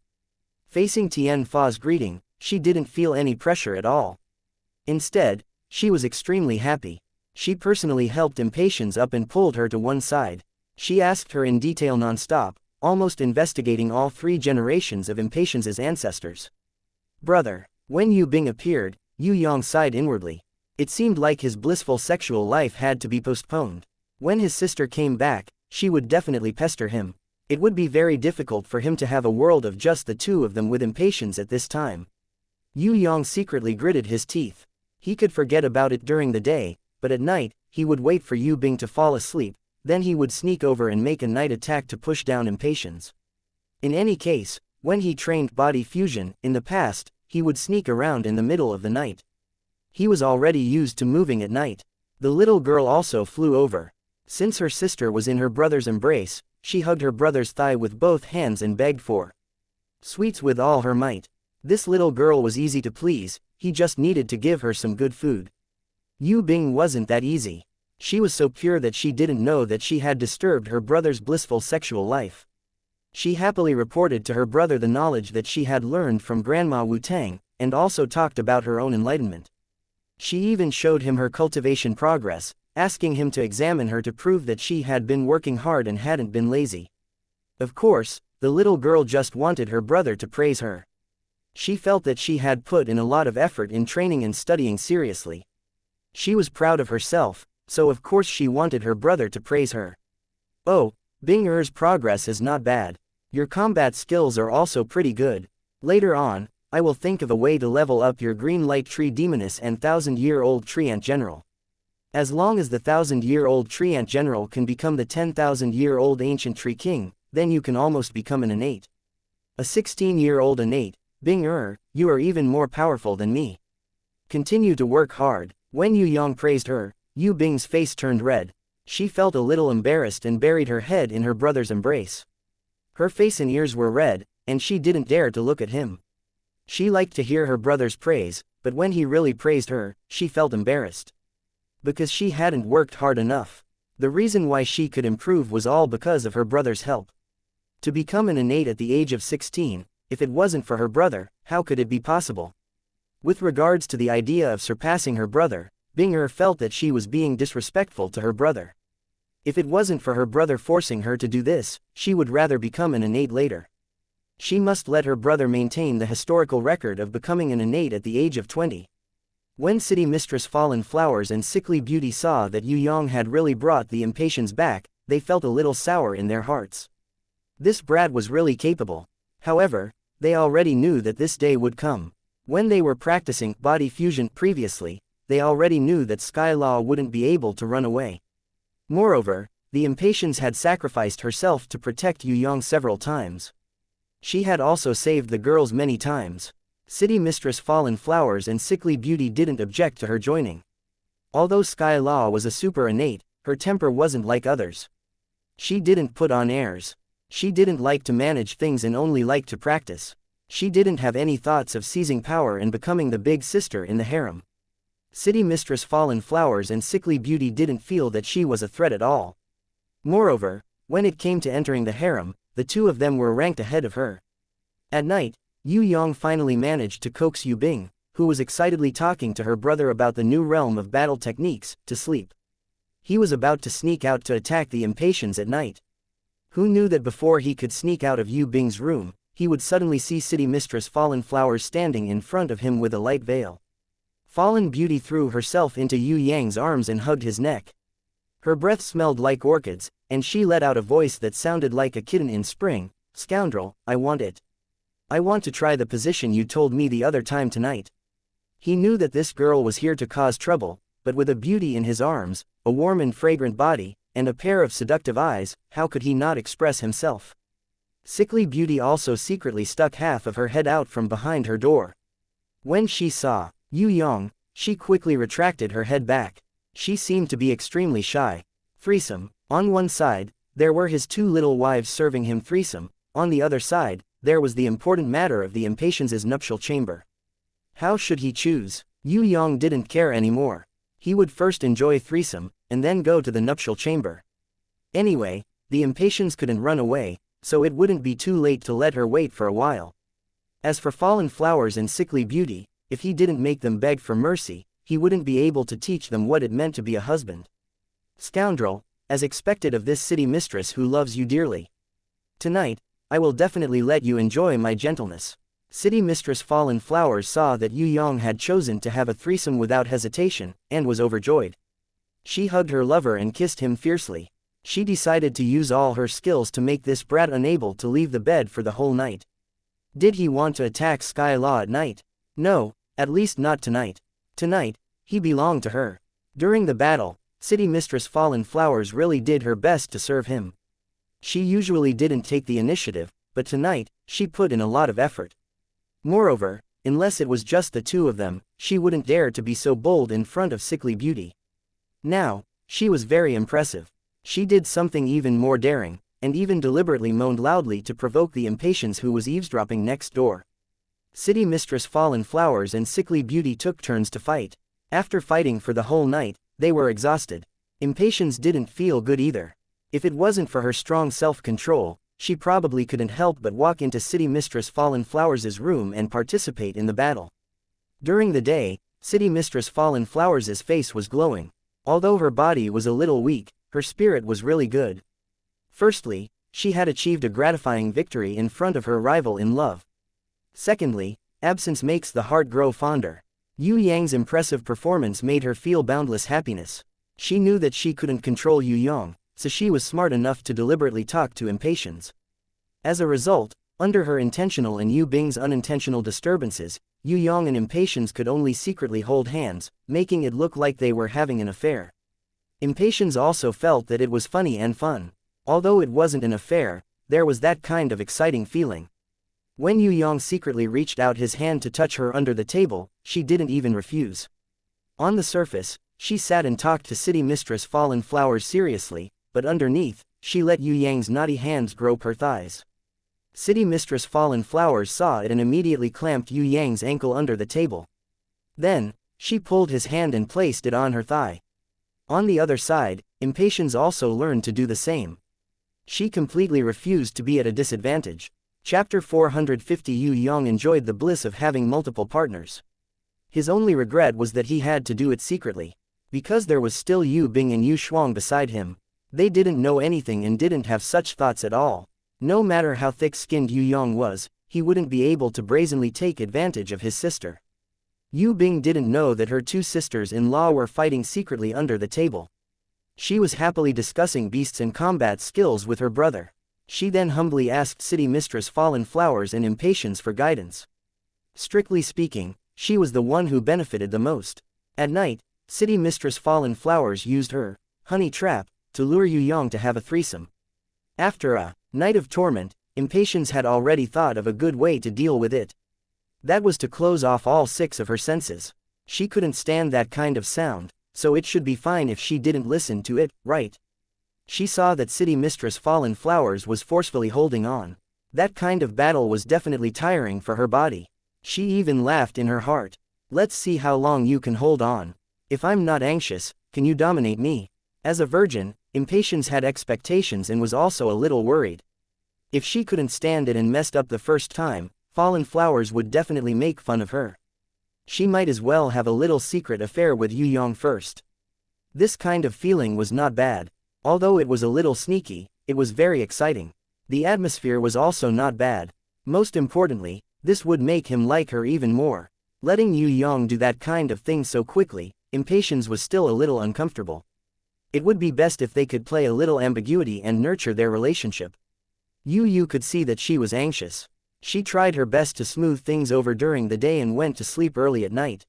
Facing Tian Fa's greeting, she didn't feel any pressure at all. Instead, she was extremely happy. She personally helped Impatience up and pulled her to one side. She asked her in detail non-stop, almost investigating all 3 generations of Impatience's ancestors. Brother, when Yu Bing appeared, Yue Yang sighed inwardly. It seemed like his blissful sexual life had to be postponed. When his sister came back, she would definitely pester him. It would be very difficult for him to have a world of just the two of them with Impatience at this time. Yue Yang secretly gritted his teeth. He could forget about it during the day, but at night, he would wait for Yue Bing to fall asleep. Then he would sneak over and make a night attack to push down Impatience. In any case, when he trained body fusion, in the past, he would sneak around in the middle of the night. He was already used to moving at night. The little girl also flew over. Since her sister was in her brother's embrace, she hugged her brother's thigh with both hands and begged for sweets with all her might. This little girl was easy to please, he just needed to give her some good food. Yue Bing wasn't that easy. She was so pure that she didn't know that she had disturbed her brother's blissful sexual life. She happily reported to her brother the knowledge that she had learned from Grandma Wu Tang, and also talked about her own enlightenment. She even showed him her cultivation progress, asking him to examine her to prove that she had been working hard and hadn't been lazy. Of course, the little girl just wanted her brother to praise her. She felt that she had put in a lot of effort in training and studying seriously. She was proud of herself, so of course she wanted her brother to praise her. "Oh, Bing Er's progress is not bad. Your combat skills are also pretty good. Later on, I will think of a way to level up your green light tree demoness and 1,000-year-old tree ant general. As long as the 1,000-year-old tree ant general can become the 10,000-year-old ancient tree king, then you can almost become an innate. A 16-year-old innate, Bing Er, you are even more powerful than me. Continue to work hard." When Yue Yang praised her, Yu Bing's face turned red. She felt a little embarrassed and buried her head in her brother's embrace. Her face and ears were red, and she didn't dare to look at him. She liked to hear her brother's praise, but when he really praised her, she felt embarrassed. Because she hadn't worked hard enough. The reason why she could improve was all because of her brother's help. To become an innate at the age of 16, if it wasn't for her brother, how could it be possible? With regards to the idea of surpassing her brother, Bing Er felt that she was being disrespectful to her brother. If it wasn't for her brother forcing her to do this, she would rather become an innate later. She must let her brother maintain the historical record of becoming an innate at the age of 20. When City Mistress Fallen Flowers and Sickly Beauty saw that Yue Yang had really brought the impatiens back, they felt a little sour in their hearts. This brat was really capable. However, they already knew that this day would come. When they were practicing body fusion previously, they already knew that Skylaw wouldn't be able to run away. Moreover, the impatiens had sacrificed herself to protect Yue Yang several times. She had also saved the girls many times. City Mistress Fallen Flowers and Sickly Beauty didn't object to her joining. Although Skylaw was a super innate, her temper wasn't like others. She didn't put on airs. She didn't like to manage things and only liked to practice. She didn't have any thoughts of seizing power and becoming the big sister in the harem. City Mistress Fallen Flowers and Sickly Beauty didn't feel that she was a threat at all. Moreover, when it came to entering the harem, the two of them were ranked ahead of her. At night, Yue Yang finally managed to coax Yue Bing, who was excitedly talking to her brother about the new realm of battle techniques, to sleep. He was about to sneak out to attack the impatiens at night. Who knew that before he could sneak out of Yue Bing's room, he would suddenly see City Mistress Fallen Flowers standing in front of him with a light veil. Fallen Beauty threw herself into Yue Yang's arms and hugged his neck. Her breath smelled like orchids, and she let out a voice that sounded like a kitten in spring. "Scoundrel, I want it. I want to try the position you told me the other time tonight." He knew that this girl was here to cause trouble, but with a beauty in his arms, a warm and fragrant body, and a pair of seductive eyes, how could he not express himself? Sickly Beauty also secretly stuck half of her head out from behind her door. When she saw Yue Yang, she quickly retracted her head back. She seemed to be extremely shy. Threesome. On one side, there were his two little wives serving him threesome. On the other side, there was the important matter of the impatiens' nuptial chamber. How should he choose? Yue Yang didn't care anymore. He would first enjoy threesome, and then go to the nuptial chamber. Anyway, the impatiens couldn't run away, so it wouldn't be too late to let her wait for a while. As for Fallen Flowers and Sickly Beauty, if he didn't make them beg for mercy, he wouldn't be able to teach them what it meant to be a husband. Scoundrel, as expected of this city mistress who loves you dearly. Tonight, I will definitely let you enjoy my gentleness. City Mistress Fallen Flowers saw that Yue Yang had chosen to have a threesome without hesitation, and was overjoyed. She hugged her lover and kissed him fiercely. She decided to use all her skills to make this brat unable to leave the bed for the whole night. Did he want to attack Sky Law at night? No, at least not tonight. Tonight, he belonged to her. During the battle, City Mistress Fallen Flowers really did her best to serve him. She usually didn't take the initiative, but tonight, she put in a lot of effort. Moreover, unless it was just the two of them, she wouldn't dare to be so bold in front of Sickly Beauty. Now, she was very impressive. She did something even more daring, and even deliberately moaned loudly to provoke the impatiens who was eavesdropping next door. City Mistress Fallen Flowers and Sickly Beauty took turns to fight. After fighting for the whole night, they were exhausted. Impatiens didn't feel good either. If it wasn't for her strong self-control, she probably couldn't help but walk into City Mistress Fallen Flowers' room and participate in the battle. During the day, City Mistress Fallen Flowers' face was glowing. Although her body was a little weak, her spirit was really good. Firstly, she had achieved a gratifying victory in front of her rival in love. Secondly, Absence makes the heart grow fonder. Yue Yang's impressive performance made her feel boundless happiness. She knew that she couldn't control Yue Yang, so she was smart enough to deliberately talk to impatience. As a result, under her intentional and Yu Bing's unintentional disturbances, Yue Yang and impatience could only secretly hold hands, making it look like they were having an affair. Impatience also felt that it was funny and fun. Although it wasn't an affair, there was that kind of exciting feeling. When Yue Yang secretly reached out his hand to touch her under the table, she didn't even refuse. On the surface, she sat and talked to City Mistress Fallen Flowers seriously, but underneath, she let Yue Yang's naughty hands grope her thighs. City Mistress Fallen Flowers saw it and immediately clamped Yue Yang's ankle under the table. Then, she pulled his hand and placed it on her thigh. On the other side, Impatience also learned to do the same. She completely refused to be at a disadvantage. Chapter 450. Yue Yang enjoyed the bliss of having multiple partners. His only regret was that he had to do it secretly. Because there was still Yue Bing and Yu Shuang beside him, they didn't know anything and didn't have such thoughts at all. No matter how thick-skinned Yue Yang was, he wouldn't be able to brazenly take advantage of his sister. Yue Bing didn't know that her two sisters-in-law were fighting secretly under the table. She was happily discussing beasts and combat skills with her brother. She then humbly asked City Mistress Fallen Flowers and Impatience for guidance. Strictly speaking, she was the one who benefited the most. At night, City Mistress Fallen Flowers used her honey trap to lure Yue Yang to have a threesome. After a night of torment, Impatience had already thought of a good way to deal with it. That was to close off all 6 of her senses. She couldn't stand that kind of sound, so it should be fine if she didn't listen to it, right? She saw that City Mistress Fallen Flowers was forcefully holding on. That kind of battle was definitely tiring for her body. She even laughed in her heart. Let's see how long you can hold on. If I'm not anxious, can you dominate me? As a virgin, Impatience had expectations and was also a little worried. If she couldn't stand it and messed up the first time, Fallen Flowers would definitely make fun of her. She might as well have a little secret affair with Yue Yang first. This kind of feeling was not bad. Although it was a little sneaky, it was very exciting. The atmosphere was also not bad. Most importantly, this would make him like her even more. Letting Yue Yang do that kind of thing so quickly, Impatience was still a little uncomfortable. It would be best if they could play a little ambiguity and nurture their relationship. Yu could see that she was anxious. She tried her best to smooth things over during the day and went to sleep early at night.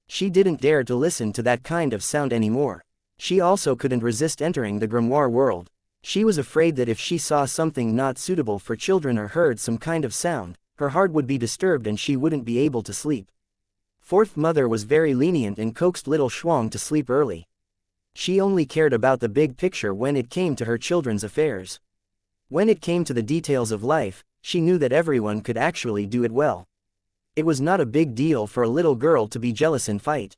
She didn't dare to listen to that kind of sound anymore. She also couldn't resist entering the grimoire world. She was afraid that if she saw something not suitable for children or heard some kind of sound, her heart would be disturbed and she wouldn't be able to sleep. Fourth Mother was very lenient and coaxed little Shuang to sleep early. She only cared about the big picture when it came to her children's affairs. When it came to the details of life, she knew that everyone could actually do it well. It was not a big deal for a little girl to be jealous and fight.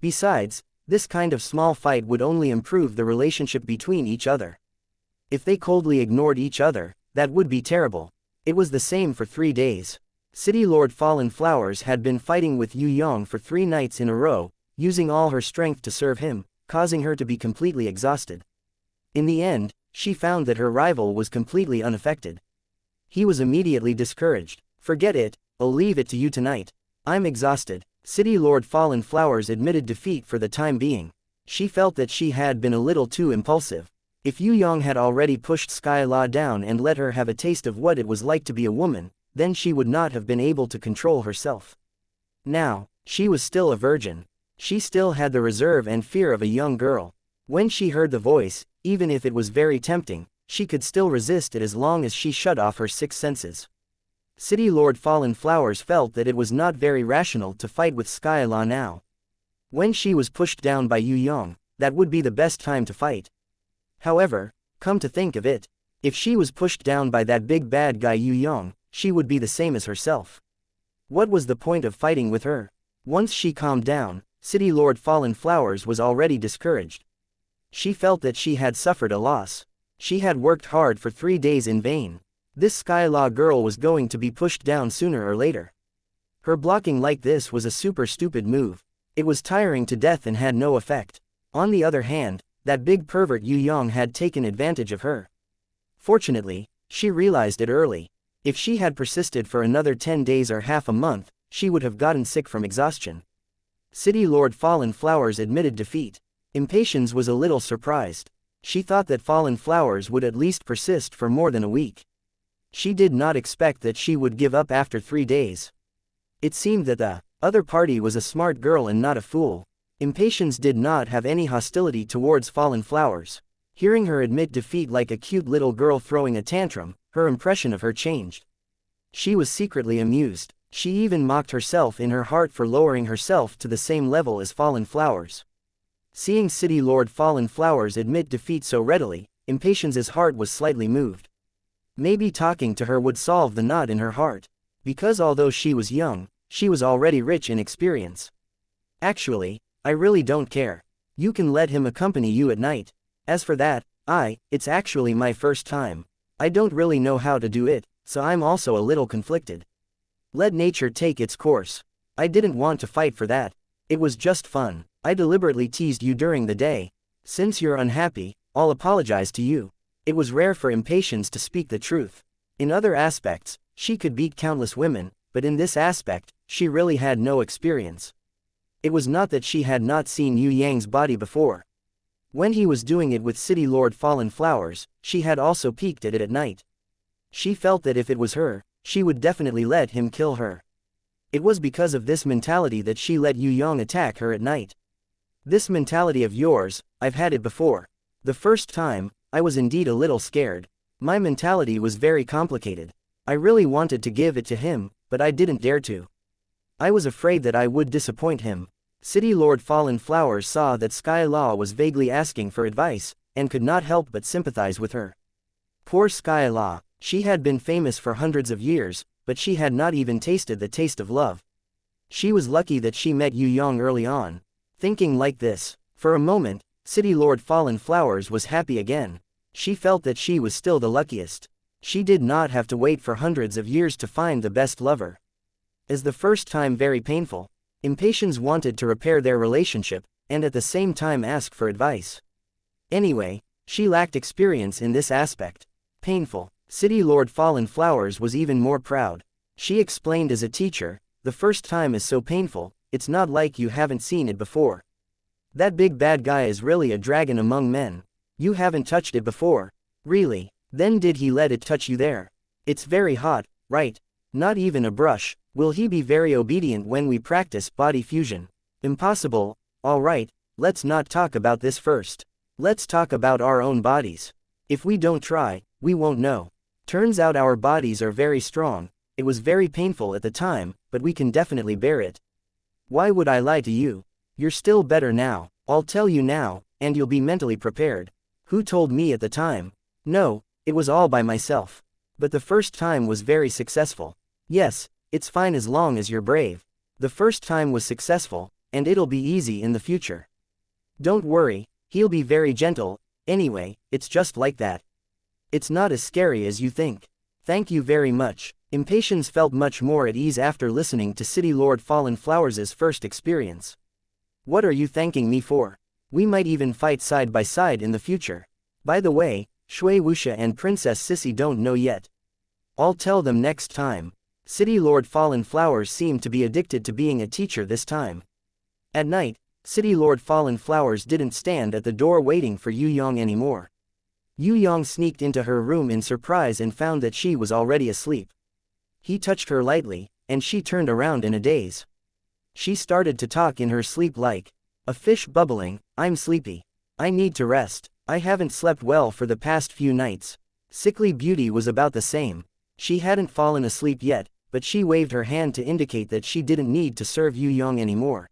Besides, this kind of small fight would only improve the relationship between each other. If they coldly ignored each other, that would be terrible. It was the same for 3 days. City Lord Fallen Flowers had been fighting with Yue Yang for 3 nights in a row, using all her strength to serve him, causing her to be completely exhausted. In the end, she found that her rival was completely unaffected. He was immediately discouraged. Forget it, I'll leave it to you tonight. I'm exhausted. City Lord Fallen Flowers admitted defeat for the time being. She felt that she had been a little too impulsive. If Yue Yang had already pushed Sky Law down and let her have a taste of what it was like to be a woman, then she would not have been able to control herself. Now, she was still a virgin. She still had the reserve and fear of a young girl. When she heard the voice, even if it was very tempting, she could still resist it as long as she shut off her 6 senses. City Lord Fallen Flowers felt that it was not very rational to fight with Sky Law now. When she was pushed down by Yue Yang, that would be the best time to fight. However, come to think of it, if she was pushed down by that big bad guy Yue Yang, she would be the same as herself. What was the point of fighting with her? Once she calmed down, City Lord Fallen Flowers was already discouraged. She felt that she had suffered a loss. She had worked hard for 3 days in vain. This Sky Law girl was going to be pushed down sooner or later. Her blocking like this was a super stupid move. It was tiring to death and had no effect. On the other hand, that big pervert Yue Yang had taken advantage of her. Fortunately, she realized it early. If she had persisted for another 10 days or half a month, she would have gotten sick from exhaustion. City Lord Fallen Flowers admitted defeat. Impatience was a little surprised. She thought that Fallen Flowers would at least persist for more than a week. She did not expect that she would give up after 3 days. It seemed that the other party was a smart girl and not a fool. Impatience did not have any hostility towards Fallen Flowers. Hearing her admit defeat like a cute little girl throwing a tantrum, her impression of her changed. She was secretly amused. She even mocked herself in her heart for lowering herself to the same level as Fallen Flowers. Seeing City Lord Fallen Flowers admit defeat so readily, Impatience's heart was slightly moved. Maybe talking to her would solve the knot in her heart. Because although she was young, she was already rich in experience. Actually, I really don't care. You can let him accompany you at night. As for that, it's actually my first time. I don't really know how to do it, so I'm also a little conflicted. Let nature take its course. I didn't want to fight for that. It was just fun. I deliberately teased you during the day. Since you're unhappy, I'll apologize to you. It was rare for Impatience to speak the truth. In other aspects, she could beat countless women, but in this aspect, she really had no experience. It was not that she had not seen Yue Yang's body before. When he was doing it with City Lord Fallen Flowers, she had also peeked at it at night. She felt that if it was her, she would definitely let him kill her. It was because of this mentality that she let Yue Yang attack her at night. This mentality of yours, I've had it before. The first time, I was indeed a little scared. My mentality was very complicated. I really wanted to give it to him, but I didn't dare to. I was afraid that I would disappoint him. City Lord Fallen Flowers saw that Sky Law was vaguely asking for advice, and could not help but sympathize with her. Poor Sky Law, she had been famous for hundreds of years, but she had not even tasted the taste of love. She was lucky that she met Yue Yang early on. Thinking like this, for a moment, City Lord Fallen Flowers was happy again. She felt that she was still the luckiest. She did not have to wait for hundreds of years to find the best lover. As the first time very painful, Impatience wanted to repair their relationship, and at the same time ask for advice. Anyway, she lacked experience in this aspect. Painful. City Lord Fallen Flowers was even more proud. She explained as a teacher, the first time is so painful, it's not like you haven't seen it before. That big bad guy is really a dragon among men. You haven't touched it before. Really? Then did he let it touch you there? It's very hot, right? Not even a brush. Will he be very obedient when we practice body fusion? Impossible. Alright, let's not talk about this first. Let's talk about our own bodies. If we don't try, we won't know. Turns out our bodies are very strong. It was very painful at the time, but we can definitely bear it. Why would I lie to you? You're still better now. I'll tell you now, and you'll be mentally prepared. Who told me at the time? No, it was all by myself. But the first time was very successful. Yes, it's fine as long as you're brave. The first time was successful, and it'll be easy in the future. Don't worry, he'll be very gentle. Anyway, it's just like that. It's not as scary as you think. Thank you very much. Impatience felt much more at ease after listening to City Lord Fallen Flowers' first experience. What are you thanking me for? We might even fight side by side in the future. By the way, Shui Wuxia and Princess Sissy don't know yet. I'll tell them next time. City Lord Fallen Flowers seemed to be addicted to being a teacher this time. At night, City Lord Fallen Flowers didn't stand at the door waiting for Yue Yang anymore. Yue Yang sneaked into her room in surprise and found that she was already asleep. He touched her lightly, and she turned around in a daze. She started to talk in her sleep like a fish bubbling. I'm sleepy. I need to rest. I haven't slept well for the past few nights. Sickly Beauty was about the same. She hadn't fallen asleep yet, but she waved her hand to indicate that she didn't need to serve Yue Yang anymore.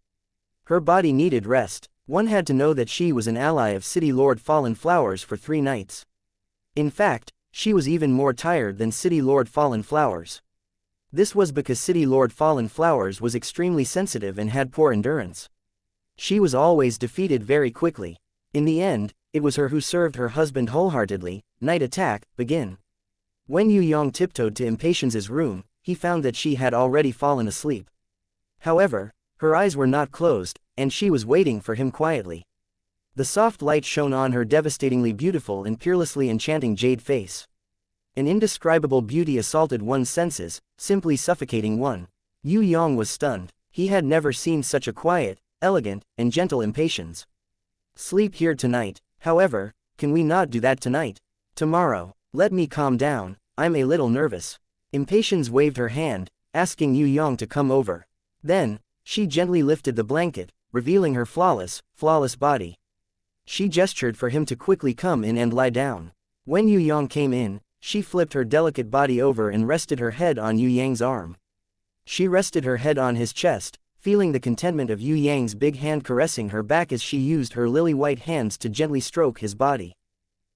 Her body needed rest. One had to know that she was an ally of City Lord Fallen Flowers for 3 nights. In fact, she was even more tired than City Lord Fallen Flowers. This was because City Lord Fallen Flowers was extremely sensitive and had poor endurance. She was always defeated very quickly. In the end, it was her who served her husband wholeheartedly. Night attack, begin. When Yue Yang tiptoed to Impatience's room, he found that she had already fallen asleep. However, her eyes were not closed, and she was waiting for him quietly. The soft light shone on her devastatingly beautiful and peerlessly enchanting jade face. An indescribable beauty assaulted one's senses, simply suffocating one. Yue Yang was stunned. He had never seen such a quiet, elegant, and gentle impatience. Sleep here tonight. However, can we not do that tonight? Tomorrow. Let me calm down, I'm a little nervous. Impatience waved her hand, asking Yue Yang to come over. Then, she gently lifted the blanket, revealing her flawless body. She gestured for him to quickly come in and lie down. When Yue Yang came in, she flipped her delicate body over and rested her head on Yue Yang's arm. She rested her head on his chest, feeling the contentment of Yue Yang's big hand caressing her back as she used her lily-white hands to gently stroke his body.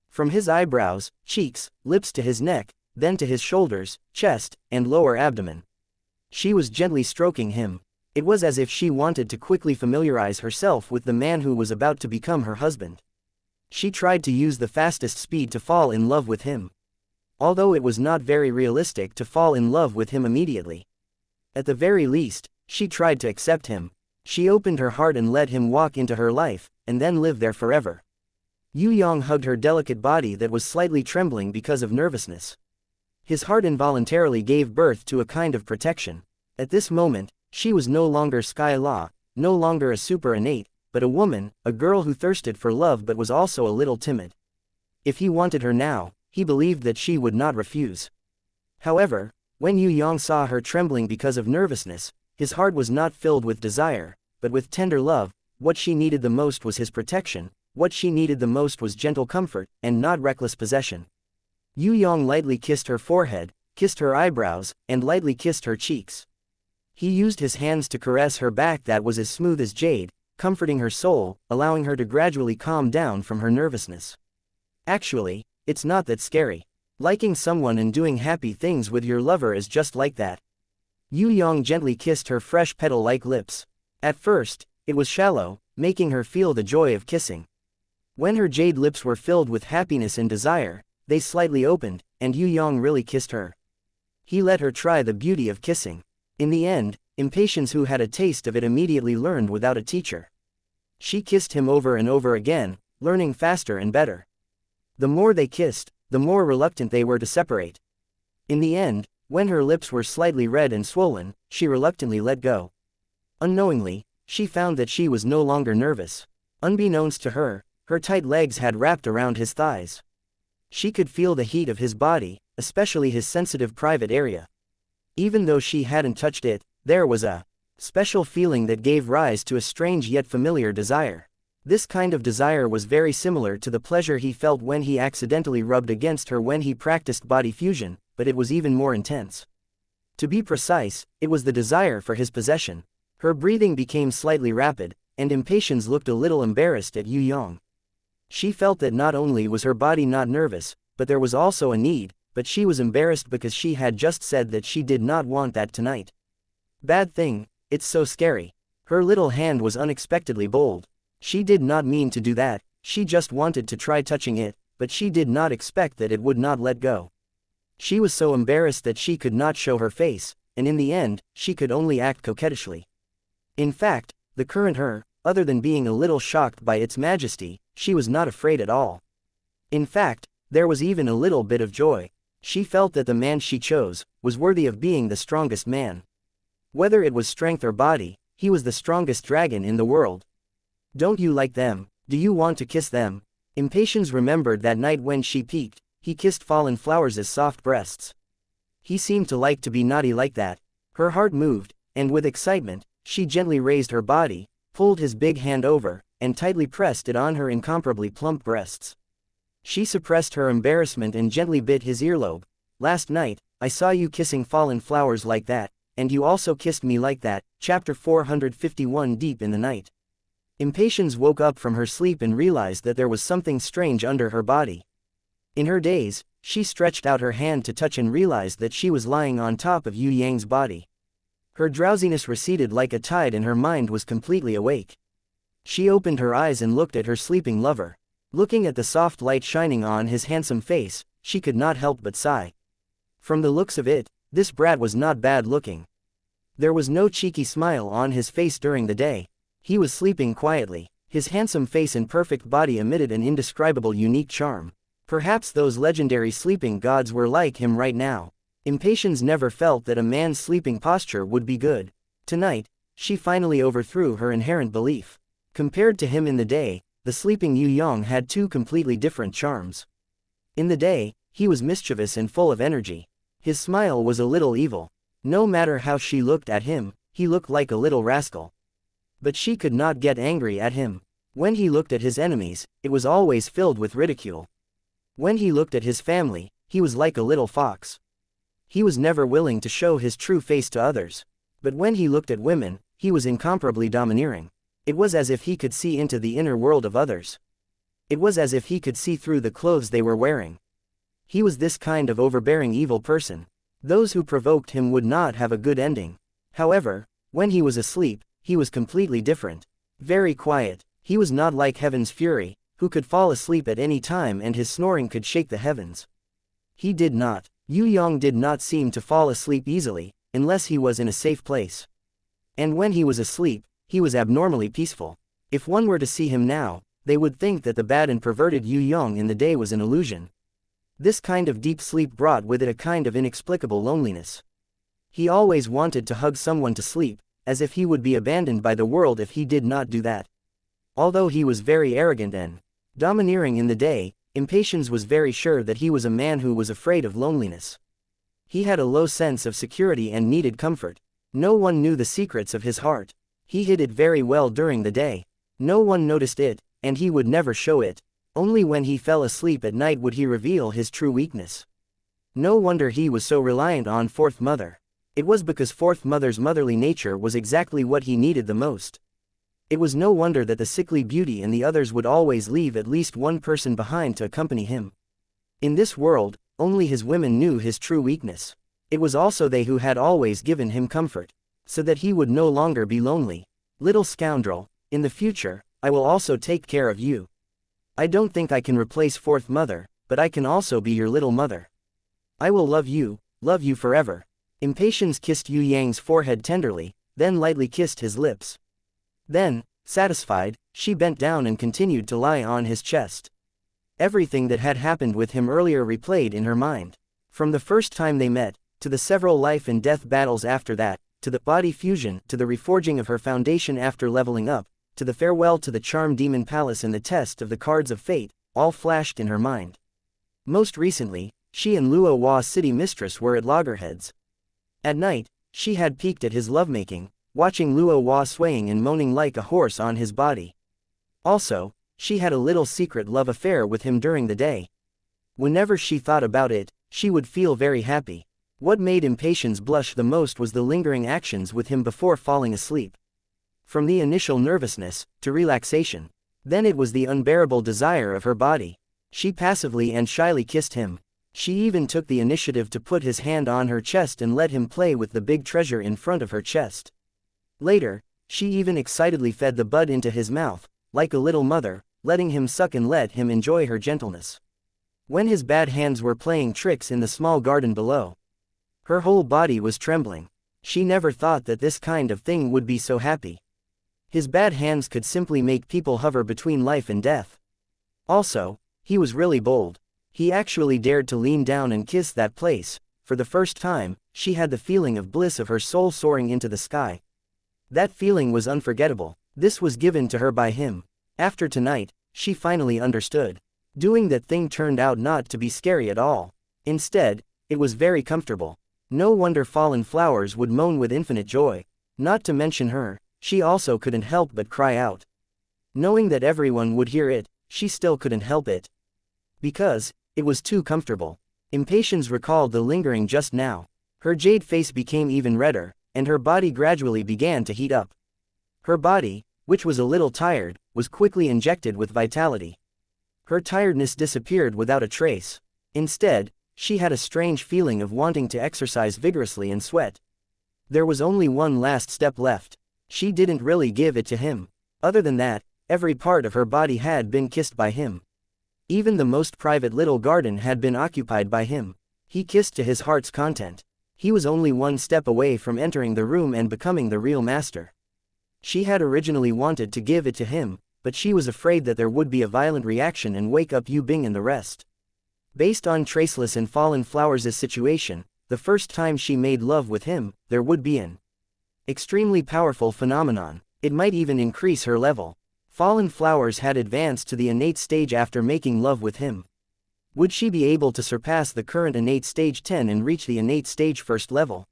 From his eyebrows, cheeks, lips to his neck, then to his shoulders, chest, and lower abdomen. She was gently stroking him. It was as if she wanted to quickly familiarize herself with the man who was about to become her husband. She tried to use the fastest speed to fall in love with him. Although it was not very realistic to fall in love with him immediately. At the very least, she tried to accept him. She opened her heart and let him walk into her life, and then live there forever. Yue Yang hugged her delicate body that was slightly trembling because of nervousness. His heart involuntarily gave birth to a kind of protection. At this moment, she was no longer Sky Law, no longer a super innate, but a woman, a girl who thirsted for love but was also a little timid. If he wanted her now, he believed that she would not refuse. However, when Yue Yang saw her trembling because of nervousness, his heart was not filled with desire, but with tender love. What she needed the most was his protection, what she needed the most was gentle comfort, and not reckless possession. Yue Yang lightly kissed her forehead, kissed her eyebrows, and lightly kissed her cheeks. He used his hands to caress her back that was as smooth as jade, comforting her soul, allowing her to gradually calm down from her nervousness. Actually, it's not that scary. Liking someone and doing happy things with your lover is just like that. Yue Yang gently kissed her fresh petal-like lips. At first, it was shallow, making her feel the joy of kissing. When her jade lips were filled with happiness and desire, they slightly opened, and Yue Yang really kissed her. He let her try the beauty of kissing. In the end, Impatience, who had a taste of it, immediately learned without a teacher. She kissed him over and over again, learning faster and better. The more they kissed, the more reluctant they were to separate. In the end, when her lips were slightly red and swollen, she reluctantly let go. Unknowingly, she found that she was no longer nervous. Unbeknownst to her, her tight legs had wrapped around his thighs. She could feel the heat of his body, especially his sensitive private area. Even though she hadn't touched it, there was a special feeling that gave rise to a strange yet familiar desire. This kind of desire was very similar to the pleasure he felt when he accidentally rubbed against her when he practiced body fusion, but it was even more intense. To be precise, it was the desire for his possession. Her breathing became slightly rapid, and Impatience looked a little embarrassed at Yue Yang. She felt that not only was her body not nervous, but there was also a need, but she was embarrassed because she had just said that she did not want that tonight. Bad thing, it's so scary. Her little hand was unexpectedly bold. She did not mean to do that, she just wanted to try touching it, but she did not expect that it would not let go. She was so embarrassed that she could not show her face, and in the end, she could only act coquettishly. In fact, the current her, other than being a little shocked by its majesty, she was not afraid at all. In fact, there was even a little bit of joy. She felt that the man she chose was worthy of being the strongest man. Whether it was strength or body, he was the strongest dragon in the world. Don't you like them? Do you want to kiss them? Impatience remembered that night when she peeked, he kissed fallen flowers' soft breasts. He seemed to like to be naughty like that. Her heart moved, and with excitement, she gently raised her body, pulled his big hand over, and tightly pressed it on her incomparably plump breasts. She suppressed her embarrassment and gently bit his earlobe. Last night, I saw you kissing fallen flowers like that, and you also kissed me like that. Chapter 451. Deep in the night. Impatience woke up from her sleep and realized that there was something strange under her body. In her daze, she stretched out her hand to touch and realized that she was lying on top of Yue Yang's body. Her drowsiness receded like a tide and her mind was completely awake. She opened her eyes and looked at her sleeping lover. Looking at the soft light shining on his handsome face, she could not help but sigh. From the looks of it, this brat was not bad looking. There was no cheeky smile on his face during the day. He was sleeping quietly. His handsome face and perfect body emitted an indescribable unique charm. Perhaps those legendary sleeping gods were like him right now. Impatience never felt that a man's sleeping posture would be good. Tonight, she finally overthrew her inherent belief. Compared to him in the day, the sleeping Yue Yang had two completely different charms. In the day, he was mischievous and full of energy. His smile was a little evil. No matter how she looked at him, he looked like a little rascal. But she could not get angry at him. When he looked at his enemies, it was always filled with ridicule. When he looked at his family, he was like a little fox. He was never willing to show his true face to others. But when he looked at women, he was incomparably domineering. It was as if he could see into the inner world of others. It was as if he could see through the clothes they were wearing. He was this kind of overbearing evil person. Those who provoked him would not have a good ending. However, when he was asleep, he was completely different. Very quiet. He was not like heaven's fury, who could fall asleep at any time and his snoring could shake the heavens. He did not. Yue Yang did not seem to fall asleep easily, unless he was in a safe place. And when he was asleep, he was abnormally peaceful. If one were to see him now, they would think that the bad and perverted Yue Yang in the day was an illusion. This kind of deep sleep brought with it a kind of inexplicable loneliness. He always wanted to hug someone to sleep, as if he would be abandoned by the world if he did not do that. Although he was very arrogant and domineering in the day, Impatience was very sure that he was a man who was afraid of loneliness. He had a low sense of security and needed comfort. No one knew the secrets of his heart. He hid it very well during the day. No one noticed it, and he would never show it. Only when he fell asleep at night would he reveal his true weakness. No wonder he was so reliant on Fourth Mother. It was because Fourth Mother's motherly nature was exactly what he needed the most. It was no wonder that the sickly beauty and the others would always leave at least one person behind to accompany him. In this world, only his women knew his true weakness. It was also they who had always given him comfort, so that he would no longer be lonely. Little scoundrel, in the future, I will also take care of you. I don't think I can replace Fourth Mother, but I can also be your little mother. I will love you forever. Impatience kissed Yue Yang's forehead tenderly, then lightly kissed his lips. Then, satisfied, she bent down and continued to lie on his chest. Everything that had happened with him earlier replayed in her mind. From the first time they met, to the several life and death battles after that, to the body fusion, to the reforging of her foundation after leveling up, to the farewell to the Charm Demon Palace and the test of the cards of fate, all flashed in her mind. Most recently, she and Luo Hua's city mistress were at loggerheads. At night, she had peeked at his lovemaking, watching Luo Hua swaying and moaning like a horse on his body. Also, she had a little secret love affair with him during the day. Whenever she thought about it, she would feel very happy. What made Impatience blush the most was the lingering actions with him before falling asleep. From the initial nervousness, to relaxation. Then it was the unbearable desire of her body. She passively and shyly kissed him. She even took the initiative to put his hand on her chest and let him play with the big treasure in front of her chest. Later, she even excitedly fed the bud into his mouth, like a little mother, letting him suck and let him enjoy her gentleness. When his bad hands were playing tricks in the small garden below, her whole body was trembling. She never thought that this kind of thing would be so happy. His bad hands could simply make people hover between life and death. Also, he was really bold. He actually dared to lean down and kiss that place. For the first time, she had the feeling of bliss of her soul soaring into the sky. That feeling was unforgettable. This was given to her by him. After tonight, she finally understood. Doing that thing turned out not to be scary at all. Instead, it was very comfortable. No wonder fallen flowers would moan with infinite joy. Not to mention her, she also couldn't help but cry out. Knowing that everyone would hear it, she still couldn't help it. Because, it was too comfortable. Impatience recalled the lingering just now. Her jade face became even redder, and her body gradually began to heat up. Her body, which was a little tired, was quickly injected with vitality. Her tiredness disappeared without a trace. Instead, she had a strange feeling of wanting to exercise vigorously and sweat. There was only one last step left. She didn't really give it to him. Other than that, every part of her body had been kissed by him. Even the most private little garden had been occupied by him. He kissed to his heart's content. He was only one step away from entering the room and becoming the real master. She had originally wanted to give it to him, but she was afraid that there would be a violent reaction and wake up Yu Bing and the rest. Based on Traceless and Fallen Flowers' situation, the first time she made love with him, there would be an extremely powerful phenomenon. It might even increase her level. Fallen Flowers had advanced to the innate stage after making love with him. Would she be able to surpass the current innate stage 10 and reach the innate stage first level?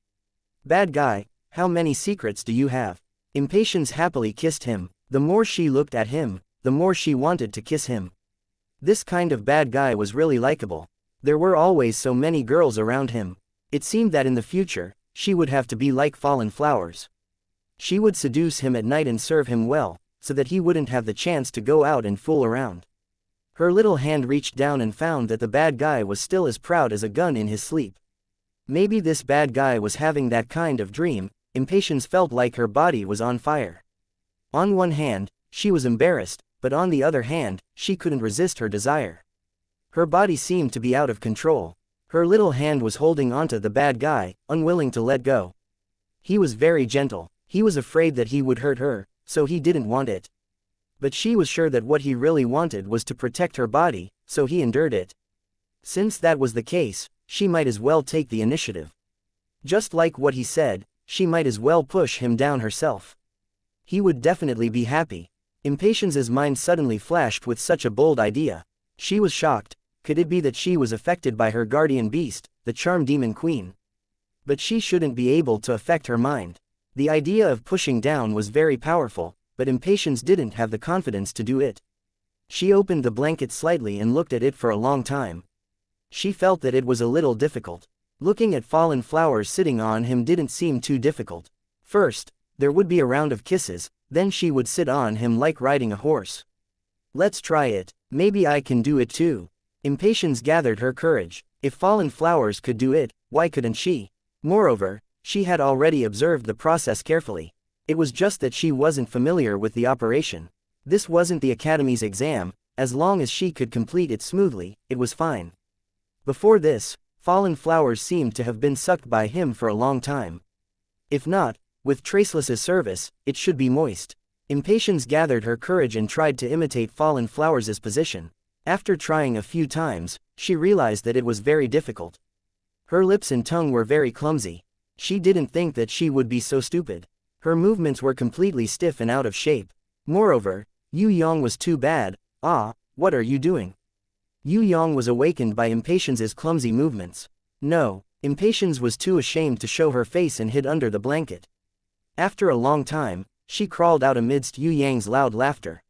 Bad guy, how many secrets do you have? Impatience happily kissed him. The more she looked at him, the more she wanted to kiss him. This kind of bad guy was really likable. There were always so many girls around him. It seemed that in the future, she would have to be like Fallen Flowers. She would seduce him at night and serve him well, so that he wouldn't have the chance to go out and fool around. Her little hand reached down and found that the bad guy was still as proud as a gun in his sleep. Maybe this bad guy was having that kind of dream. Impatience felt like her body was on fire. On one hand, she was embarrassed, but on the other hand, she couldn't resist her desire. Her body seemed to be out of control. Her little hand was holding onto the bad guy, unwilling to let go. He was very gentle. He was afraid that he would hurt her, so he didn't want it. But she was sure that what he really wanted was to protect her body, so he endured it. Since that was the case, she might as well take the initiative. Just like what he said, she might as well push him down herself. He would definitely be happy. Impatience's mind suddenly flashed with such a bold idea. She was shocked. Could it be that she was affected by her guardian beast, the charm demon queen? But she shouldn't be able to affect her mind. The idea of pushing down was very powerful, but Impatience didn't have the confidence to do it. She opened the blanket slightly and looked at it for a long time. She felt that it was a little difficult. Looking at Fallen Flowers sitting on him didn't seem too difficult. First, there would be a round of kisses, then she would sit on him like riding a horse. Let's try it. Maybe I can do it too. Impatience gathered her courage. If Fallen Flowers could do it, why couldn't she? Moreover, she had already observed the process carefully. It was just that she wasn't familiar with the operation. This wasn't the Academy's exam. As long as she could complete it smoothly, it was fine. Before this, Fallen Flowers seemed to have been sucked by him for a long time. If not, with Traceless's service, it should be moist. Impatience gathered her courage and tried to imitate Fallen Flowers' position. After trying a few times, she realized that it was very difficult. Her lips and tongue were very clumsy. She didn't think that she would be so stupid. Her movements were completely stiff and out of shape. Moreover, Yue Yang was too bad. Ah, what are you doing? Yue Yang was awakened by Impatience's clumsy movements. No, Impatience was too ashamed to show her face and hid under the blanket. After a long time, she crawled out amidst Yue Yang's loud laughter.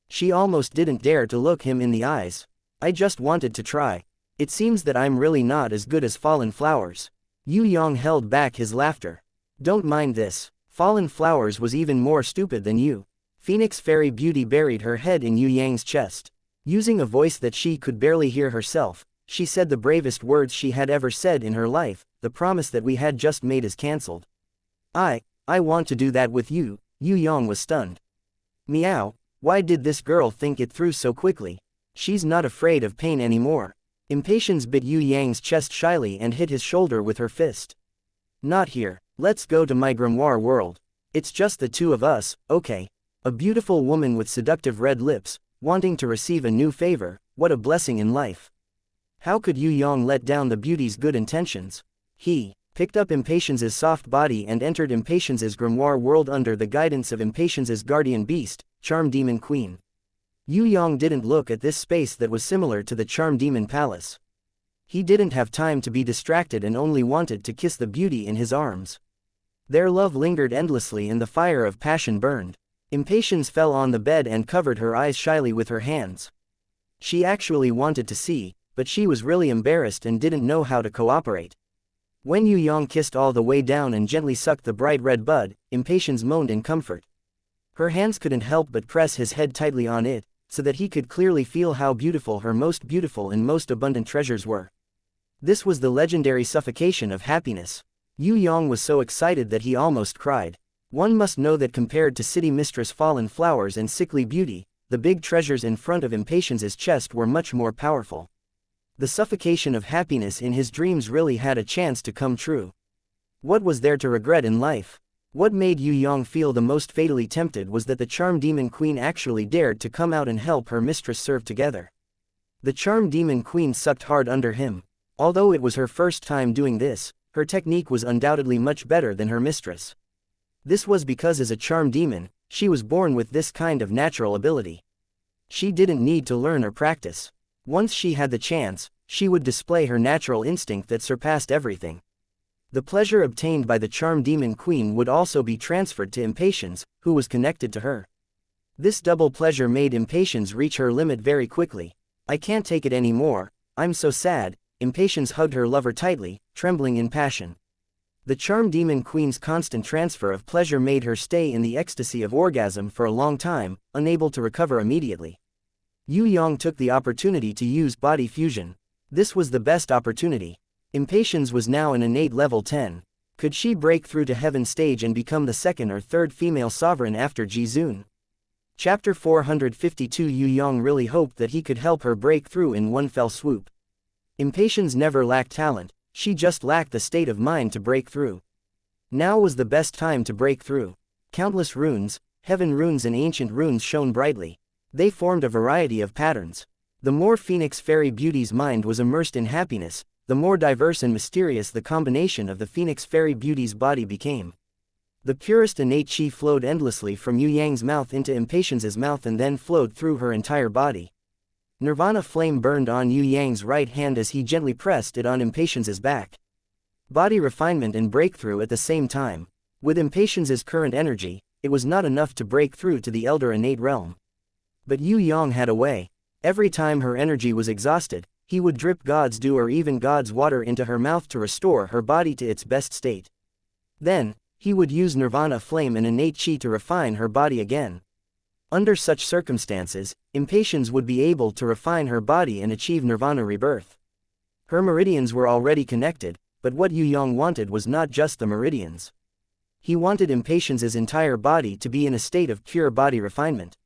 She almost didn't dare to look him in the eyes. I just wanted to try. It seems that I'm really not as good as Fallen Flowers. Yue Yang held back his laughter. Don't mind this. Fallen Flowers was even more stupid than you. Phoenix Fairy Beauty buried her head in Yue Yang's chest. Using a voice that she could barely hear herself, she said the bravest words she had ever said in her life. The promise that we had just made is cancelled. I want to do that with you. Yue Yang was stunned. Meow, why did this girl think it through so quickly? She's not afraid of pain anymore. Impatience bit Yue Yang's chest shyly and hit his shoulder with her fist. Not here. Let's go to my grimoire world. It's just the two of us, okay? A beautiful woman with seductive red lips, wanting to receive a new favor. What a blessing in life. How could Yue Yang let down the beauty's good intentions? He picked up Impatience's soft body and entered Impatience's grimoire world under the guidance of Impatience's guardian beast, Charm Demon Queen. Yue Yang didn't look at this space that was similar to the Charm Demon Palace. He didn't have time to be distracted and only wanted to kiss the beauty in his arms. Their love lingered endlessly and the fire of passion burned. Impatience fell on the bed and covered her eyes shyly with her hands. She actually wanted to see, but she was really embarrassed and didn't know how to cooperate. When Yue Yang kissed all the way down and gently sucked the bright red bud, Impatience moaned in comfort. Her hands couldn't help but press his head tightly on it, so that he could clearly feel how beautiful her most beautiful and most abundant treasures were. This was the legendary suffocation of happiness. Yue Yang was so excited that he almost cried. One must know that compared to City Mistress Fallen Flowers and Sickly Beauty, the big treasures in front of Impatience's chest were much more powerful. The suffocation of happiness in his dreams really had a chance to come true. What was there to regret in life? What made Yue Yang feel the most fatally tempted was that the Charm Demon Queen actually dared to come out and help her mistress serve together. The Charm Demon Queen sucked hard under him. Although it was her first time doing this, her technique was undoubtedly much better than her mistress. This was because as a charm demon, she was born with this kind of natural ability. She didn't need to learn or practice. Once she had the chance, she would display her natural instinct that surpassed everything. The pleasure obtained by the charm demon queen would also be transferred to Impatience, who was connected to her. This double pleasure made Impatience reach her limit very quickly. "I can't take it anymore, I'm so sad." Impatience hugged her lover tightly, trembling in passion. The charm demon queen's constant transfer of pleasure made her stay in the ecstasy of orgasm for a long time, unable to recover immediately. Yue Yang took the opportunity to use body fusion. This was the best opportunity. Impatience was now an innate level 10. Could she break through to heaven's stage and become the second or third female sovereign after Jizun? Chapter 452. Yue Yang really hoped that he could help her break through in one fell swoop. Impatience never lacked talent, she just lacked the state of mind to break through. Now was the best time to break through. Countless runes, heaven runes and ancient runes shone brightly. They formed a variety of patterns. The more Phoenix Fairy Beauty's mind was immersed in happiness, the more diverse and mysterious the combination of the Phoenix Fairy Beauty's body became. The purest innate chi flowed endlessly from Yue Yang's mouth into Impatience's mouth and then flowed through her entire body. Nirvana flame burned on Yue Yang's right hand as he gently pressed it on Impatience's back. Body refinement and breakthrough at the same time. With Impatience's current energy, it was not enough to break through to the elder innate realm. But Yue Yang had a way. Every time her energy was exhausted, he would drip God's dew or even God's water into her mouth to restore her body to its best state. Then, he would use Nirvana flame and innate chi to refine her body again. Under such circumstances, Impatience would be able to refine her body and achieve Nirvana rebirth. Her meridians were already connected, but what Yue Yang wanted was not just the meridians. He wanted Impatience's entire body to be in a state of pure body refinement.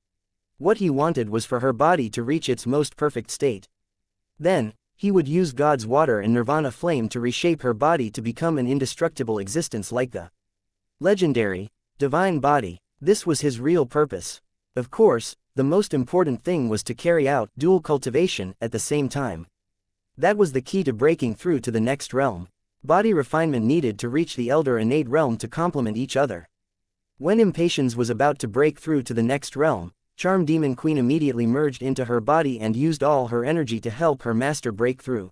What he wanted was for her body to reach its most perfect state. Then, he would use God's water and Nirvana flame to reshape her body to become an indestructible existence like the legendary, divine body. This was his real purpose. Of course, the most important thing was to carry out dual cultivation at the same time. That was the key to breaking through to the next realm. Body refinement needed to reach the elder innate realm to complement each other. When Impatience was about to break through to the next realm, Charm Demon Queen immediately merged into her body and used all her energy to help her master break through.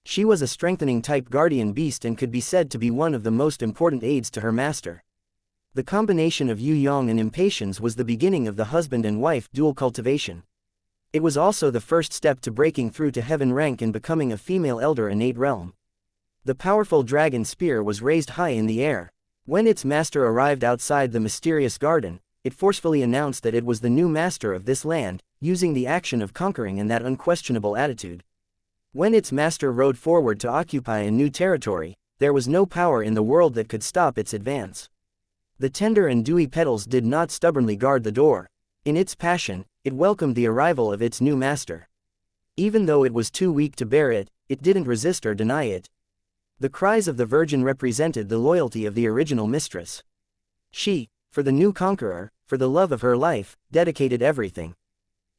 She was a strengthening type guardian beast and could be said to be one of the most important aids to her master. The combination of Yue Yang and Impatience was the beginning of the husband and wife dual cultivation. It was also the first step to breaking through to heaven rank and becoming a female elder innate realm. The powerful dragon spear was raised high in the air. When its master arrived outside the mysterious garden, it forcefully announced that it was the new master of this land, using the action of conquering and that unquestionable attitude. When its master rode forward to occupy a new territory, there was no power in the world that could stop its advance. The tender and dewy petals did not stubbornly guard the door. In its passion, it welcomed the arrival of its new master. Even though it was too weak to bear it, it didn't resist or deny it. The cries of the virgin represented the loyalty of the original mistress. She, for the new conqueror, for the love of her life, dedicated everything.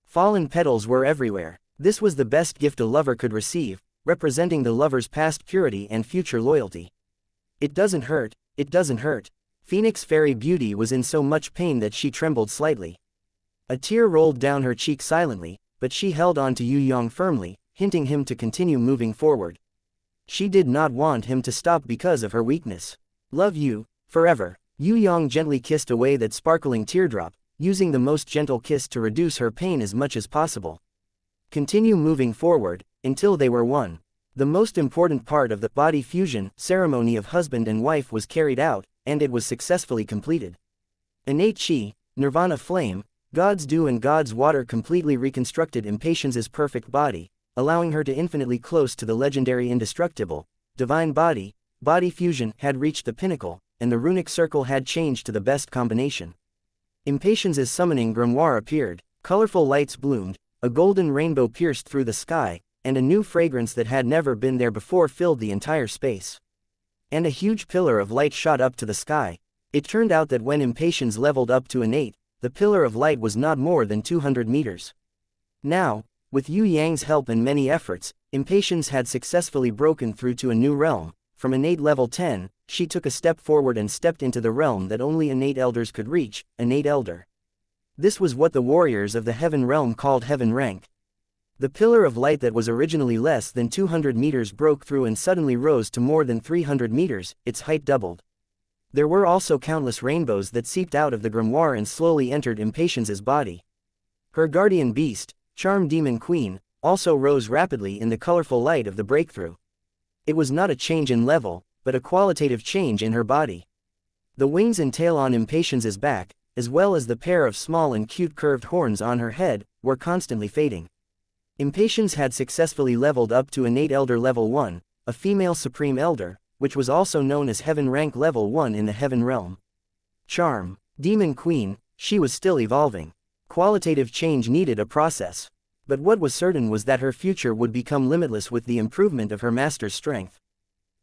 Fallen petals were everywhere. This was the best gift a lover could receive, representing the lover's past purity and future loyalty. It doesn't hurt, it doesn't hurt. Phoenix Fairy Beauty was in so much pain that she trembled slightly. A tear rolled down her cheek silently, but she held on to Yue Yang firmly, hinting him to continue moving forward. She did not want him to stop because of her weakness. "Love you, forever." Yue Yang gently kissed away that sparkling teardrop, using the most gentle kiss to reduce her pain as much as possible. Continue moving forward, until they were one. The most important part of the body fusion ceremony of husband and wife was carried out, and it was successfully completed. Innate chi, Nirvana flame, God's dew and God's water completely reconstructed Impatience's perfect body, allowing her to infinitely close to the legendary indestructible, divine body. Body fusion had reached the pinnacle, and the runic circle had changed to the best combination. Impatience's summoning grimoire appeared, colorful lights bloomed, a golden rainbow pierced through the sky, and a new fragrance that had never been there before filled the entire space. And a huge pillar of light shot up to the sky. It turned out that when Impatience leveled up to innate, the pillar of light was not more than 200 meters. Now, with Yue Yang's help and many efforts, Impatience had successfully broken through to a new realm, from innate level 10, she took a step forward and stepped into the realm that only innate elders could reach, innate elder. This was what the warriors of the heaven realm called heaven rank. The pillar of light that was originally less than 200 meters broke through and suddenly rose to more than 300 meters, its height doubled. There were also countless rainbows that seeped out of the grimoire and slowly entered Impatience's body. Her guardian beast, Charm Demon Queen, also rose rapidly in the colorful light of the breakthrough. It was not a change in level, but a qualitative change in her body. The wings and tail on Impatience's back, as well as the pair of small and cute curved horns on her head, were constantly fading. Impatience had successfully leveled up to innate elder level 1, a female supreme elder, which was also known as heaven rank level 1 in the heaven realm. Charm Demon Queen, she was still evolving. Qualitative change needed a process. But what was certain was that her future would become limitless with the improvement of her master's strength.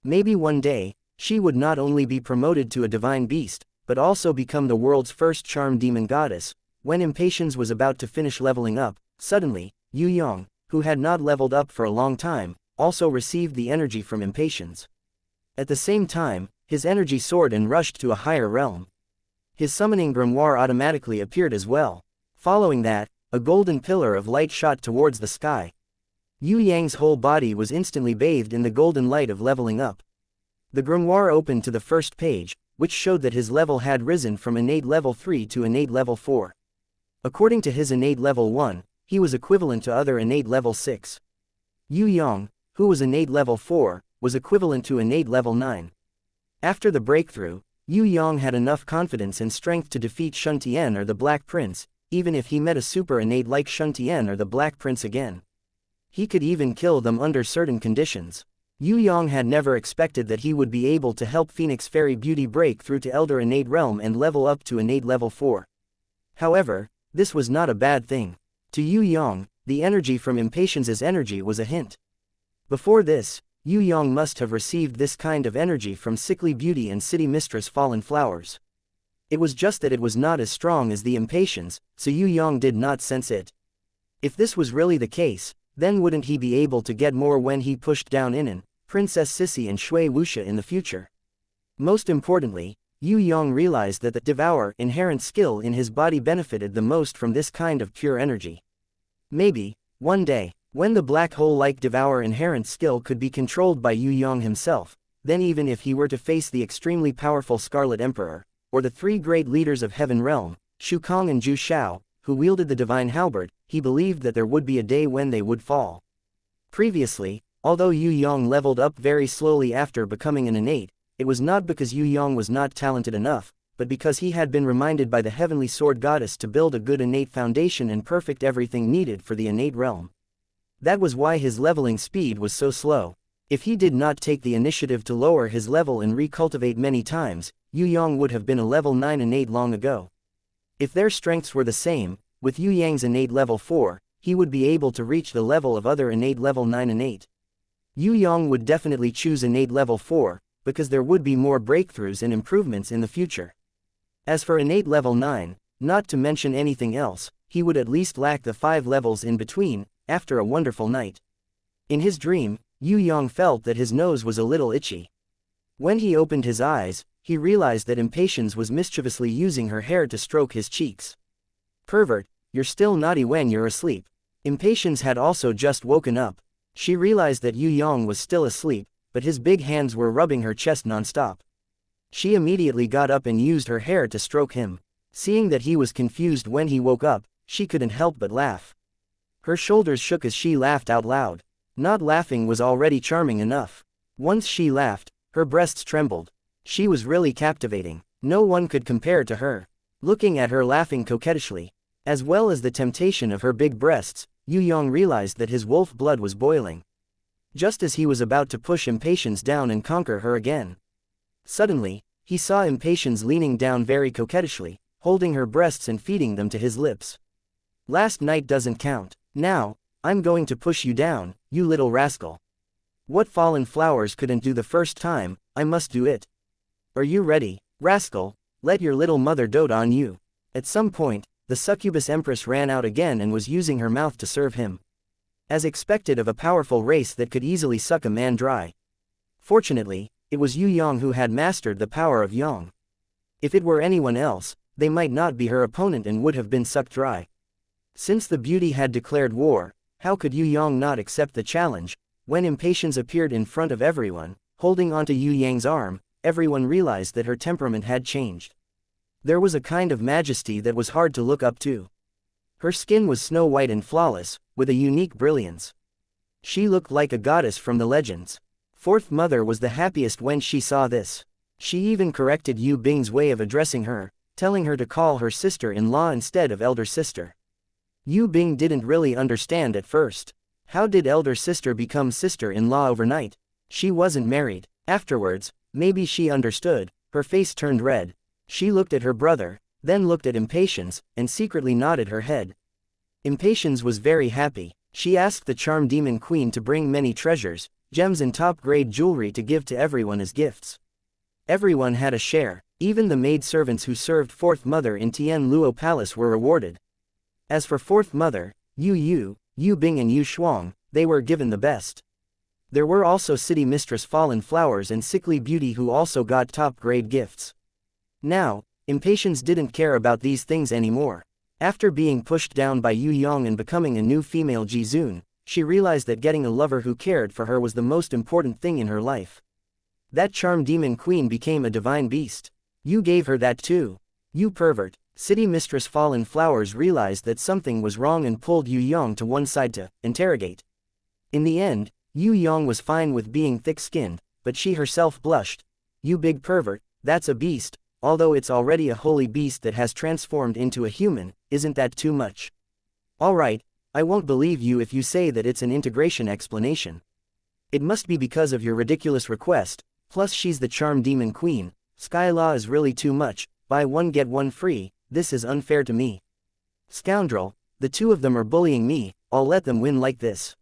Maybe one day, she would not only be promoted to a divine beast, but also become the world's first charm demon goddess. When Impatience was about to finish leveling up, suddenly, Yue Yang, who had not leveled up for a long time, also received the energy from Impatience. At the same time, his energy soared and rushed to a higher realm. His summoning grimoire automatically appeared as well. Following that, a golden pillar of light shot towards the sky. Yue Yang's whole body was instantly bathed in the golden light of leveling up. The grimoire opened to the first page, which showed that his level had risen from innate level 3 to innate level 4. According to his innate level 1, he was equivalent to other innate level 6. Yue Yang, who was innate level 4, was equivalent to innate level 9. After the breakthrough, Yue Yang had enough confidence and strength to defeat Shun Tian or the Black Prince, even if he met a super innate like Shun Tian or the Black Prince again. He could even kill them under certain conditions. Yue Yang had never expected that he would be able to help Phoenix Fairy Beauty break through to Elder Innate Realm and level up to innate level 4. However, this was not a bad thing. To Yue Yang, the energy from Impatience's energy was a hint. Before this, Yue Yang must have received this kind of energy from Sickly Beauty and City Mistress Fallen Flowers. It was just that it was not as strong as the Impatience, so Yue Yang did not sense it. If this was really the case, then wouldn't he be able to get more when he pushed down Inan, Princess Sissy and Shui Wuxia in the future? Most importantly, Yue Yang realized that the Devour inherent skill in his body benefited the most from this kind of pure energy. Maybe, one day, when the black hole-like Devour inherent skill could be controlled by Yue Yang himself, then even if he were to face the extremely powerful Scarlet Emperor, or the three great leaders of Heaven Realm, Shu Kong and Zhu Shao, who wielded the divine halberd, he believed that there would be a day when they would fall. Previously, although Yue Yang leveled up very slowly after becoming an innate, it was not because Yue Yang was not talented enough, but because he had been reminded by the Heavenly Sword Goddess to build a good innate foundation and perfect everything needed for the innate realm. That was why his leveling speed was so slow. If he did not take the initiative to lower his level and recultivate many times, Yue Yang would have been a level 9 innate long ago. If their strengths were the same, with Yue Yang's innate level 4, he would be able to reach the level of other innate level 9 innate. Yue Yang would definitely choose innate level 4, because there would be more breakthroughs and improvements in the future. As for innate level 9, not to mention anything else, he would at least lack the 5 levels in between, after a wonderful night. In his dream, Yue Yang felt that his nose was a little itchy. When he opened his eyes, he realized that Impatience was mischievously using her hair to stroke his cheeks. Pervert, you're still naughty when you're asleep. Impatience had also just woken up. She realized that Yue Yang was still asleep, but his big hands were rubbing her chest non-stop. She immediately got up and used her hair to stroke him. Seeing that he was confused when he woke up, she couldn't help but laugh. Her shoulders shook as she laughed out loud. Not laughing was already charming enough. Once she laughed, her breasts trembled. She was really captivating. No one could compare to her. Looking at her laughing coquettishly, as well as the temptation of her big breasts, Yue Yang realized that his wolf blood was boiling. Just as he was about to push Impatience down and conquer her again. Suddenly, he saw Impatience leaning down very coquettishly, holding her breasts and feeding them to his lips. Last night doesn't count. Now, I'm going to push you down, you little rascal. What Fallen Flowers couldn't do the first time, I must do it. Are you ready, rascal? Let your little mother dote on you. At some point, the succubus empress ran out again and was using her mouth to serve him. As expected of a powerful race that could easily suck a man dry. Fortunately, It was Yue Yang who had mastered the power of Yang. If it were anyone else, they might not be her opponent and would have been sucked dry. Since the beauty had declared war, how could Yue Yang not accept the challenge? When impatience appeared in front of everyone, holding onto Yue Yang's arm, everyone realized that her temperament had changed. There was a kind of majesty that was hard to look up to. Her skin was snow white and flawless, with a unique brilliance. She looked like a goddess from the legends. Fourth Mother was the happiest when she saw this. She even corrected Yu Bing's way of addressing her, telling her to call her sister-in-law instead of elder sister. Yu Bing didn't really understand at first. How did elder sister become sister-in-law overnight? She wasn't married. Afterwards, maybe she understood. Her face turned red. She looked at her brother, then looked at Impatience, and secretly nodded her head. Impatience was very happy. She asked the Charm Demon Queen to bring many treasures, gems and top-grade jewelry to give to everyone as gifts. Everyone had a share. Even the maid-servants who served Fourth Mother in Tian Luo Palace were rewarded. As for Fourth Mother, Yu Bing and Yu Shuang, they were given the best. There were also City Mistress Fallen Flowers and Sickly Beauty who also got top-grade gifts. Now, Impatience didn't care about these things anymore. After being pushed down by Yue Yang and becoming a new female Jizun, she realized that getting a lover who cared for her was the most important thing in her life. That Charm Demon Queen became a divine beast. You gave her that too. You pervert. City Mistress Fallen Flowers realized that something was wrong and pulled Yue Yang to one side to interrogate. In the end, Yue Yang was fine with being thick-skinned, but she herself blushed. You big pervert, that's a beast, although it's already a holy beast that has transformed into a human, isn't that too much? Alright, I won't believe you if you say that it's an integration explanation. It must be because of your ridiculous request, plus she's the Charm Demon Queen. Sky Law is really too much. Buy one get one free. This is unfair to me. Scoundrel, the two of them are bullying me, I'll let them win like this.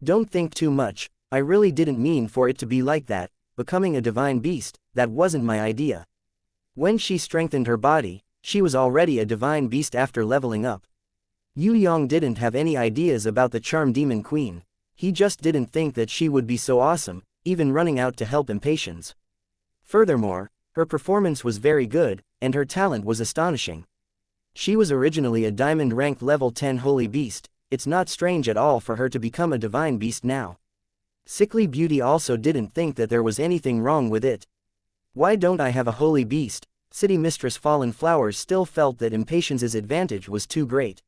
Don't think too much, I really didn't mean for it to be like that. Becoming a divine beast, that wasn't my idea. When she strengthened her body, she was already a divine beast after leveling up. Yue Yang didn't have any ideas about the Charm Demon Queen. He just didn't think that she would be so awesome, even running out to help Impatience. Furthermore, her performance was very good, and her talent was astonishing. She was originally a diamond rank level 10 holy beast. It's not strange at all for her to become a divine beast now. Sickly Beauty also didn't think that there was anything wrong with it. Why don't I have a holy beast? City Mistress Fallen Flowers still felt that Impatience's advantage was too great.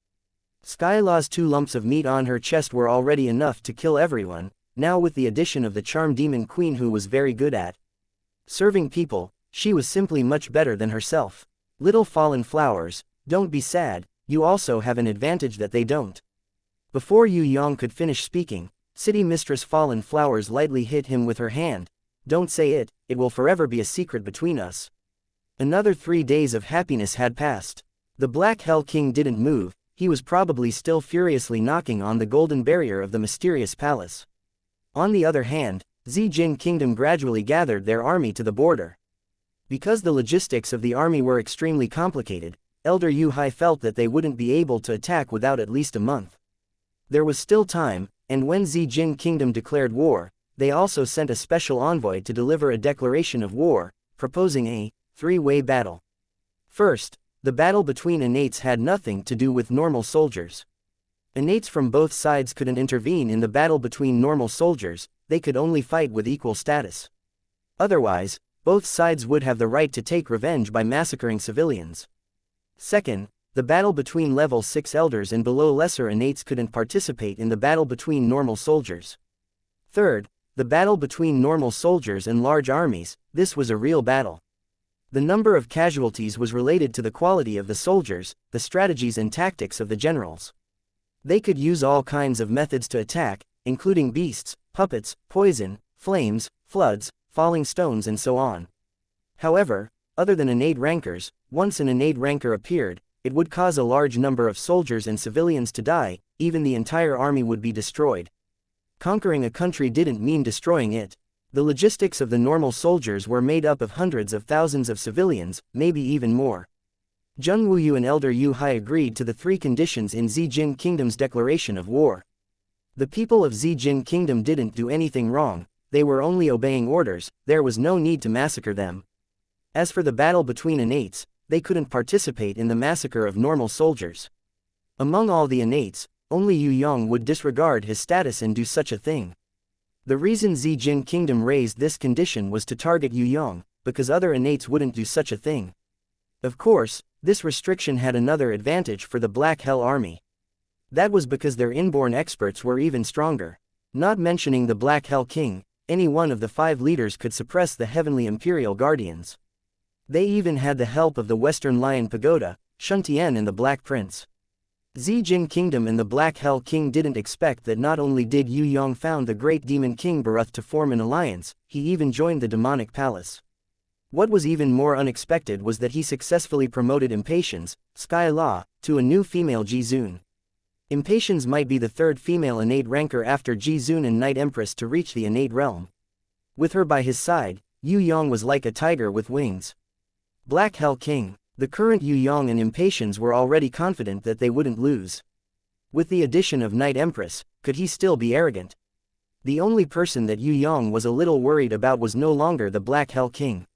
Skylaw's 2 lumps of meat on her chest were already enough to kill everyone, now with the addition of the Charm Demon Queen who was very good at serving people, she was simply much better than herself. Little Fallen Flowers, don't be sad, you also have an advantage that they don't. Before Yue Yang could finish speaking, City Mistress Fallen Flowers lightly hit him with her hand. Don't say it, it will forever be a secret between us. Another 3 days of happiness had passed. The Black Hell King didn't move, he was probably still furiously knocking on the golden barrier of the mysterious palace. On the other hand, Zijin Kingdom gradually gathered their army to the border. Because the logistics of the army were extremely complicated, Elder Yu Hai felt that they wouldn't be able to attack without at least a month. There was still time, and when Zijin Kingdom declared war, they also sent a special envoy to deliver a declaration of war, proposing a 3-way battle. First, the battle between innates had nothing to do with normal soldiers. Innates from both sides couldn't intervene in the battle between normal soldiers, they could only fight with equal status. Otherwise, both sides would have the right to take revenge by massacring civilians. Second, the battle between level 6 elders and below lesser innates couldn't participate in the battle between normal soldiers. Third, the battle between normal soldiers and large armies, this was a real battle. The number of casualties was related to the quality of the soldiers, the strategies and tactics of the generals. They could use all kinds of methods to attack, including beasts, puppets, poison, flames, floods, falling stones and so on. However, other than innate rankers, once an innate ranker appeared, it would cause a large number of soldiers and civilians to die, even the entire army would be destroyed. Conquering a country didn't mean destroying it. The logistics of the normal soldiers were made up of hundreds of thousands of civilians, maybe even more. Zheng Wuyu and Elder Yu Hai agreed to the 3 conditions in Zijin Kingdom's declaration of war. The people of Zijin Kingdom didn't do anything wrong, they were only obeying orders, there was no need to massacre them. As for the battle between innates, they couldn't participate in the massacre of normal soldiers. Among all the innates, only Yue Yang would disregard his status and do such a thing. The reason Zijin Kingdom raised this condition was to target Yue Yang, because other innates wouldn't do such a thing. Of course, this restriction had another advantage for the Black Hell Army. That was because their inborn experts were even stronger. Not mentioning the Black Hell King, any one of the 5 leaders could suppress the Heavenly Imperial Guardians. They even had the help of the Western Lion Pagoda, Shun Tian and the Black Prince. Zijin Kingdom and the Black Hell King didn't expect that not only did Yue Yang found the great demon king Baruth to form an alliance, he even joined the demonic palace. What was even more unexpected was that he successfully promoted Impatience, Sky La, to a new female Jizun. Impatience might be the 3rd female innate ranker after Jizun and Night Empress to reach the innate realm. With her by his side, Yue Yang was like a tiger with wings. Black Hell King. The current Yue Yang and Impatience were already confident that they wouldn't lose. With the addition of Night Empress, could he still be arrogant? The only person that Yue Yang was a little worried about was no longer the Black Hell King.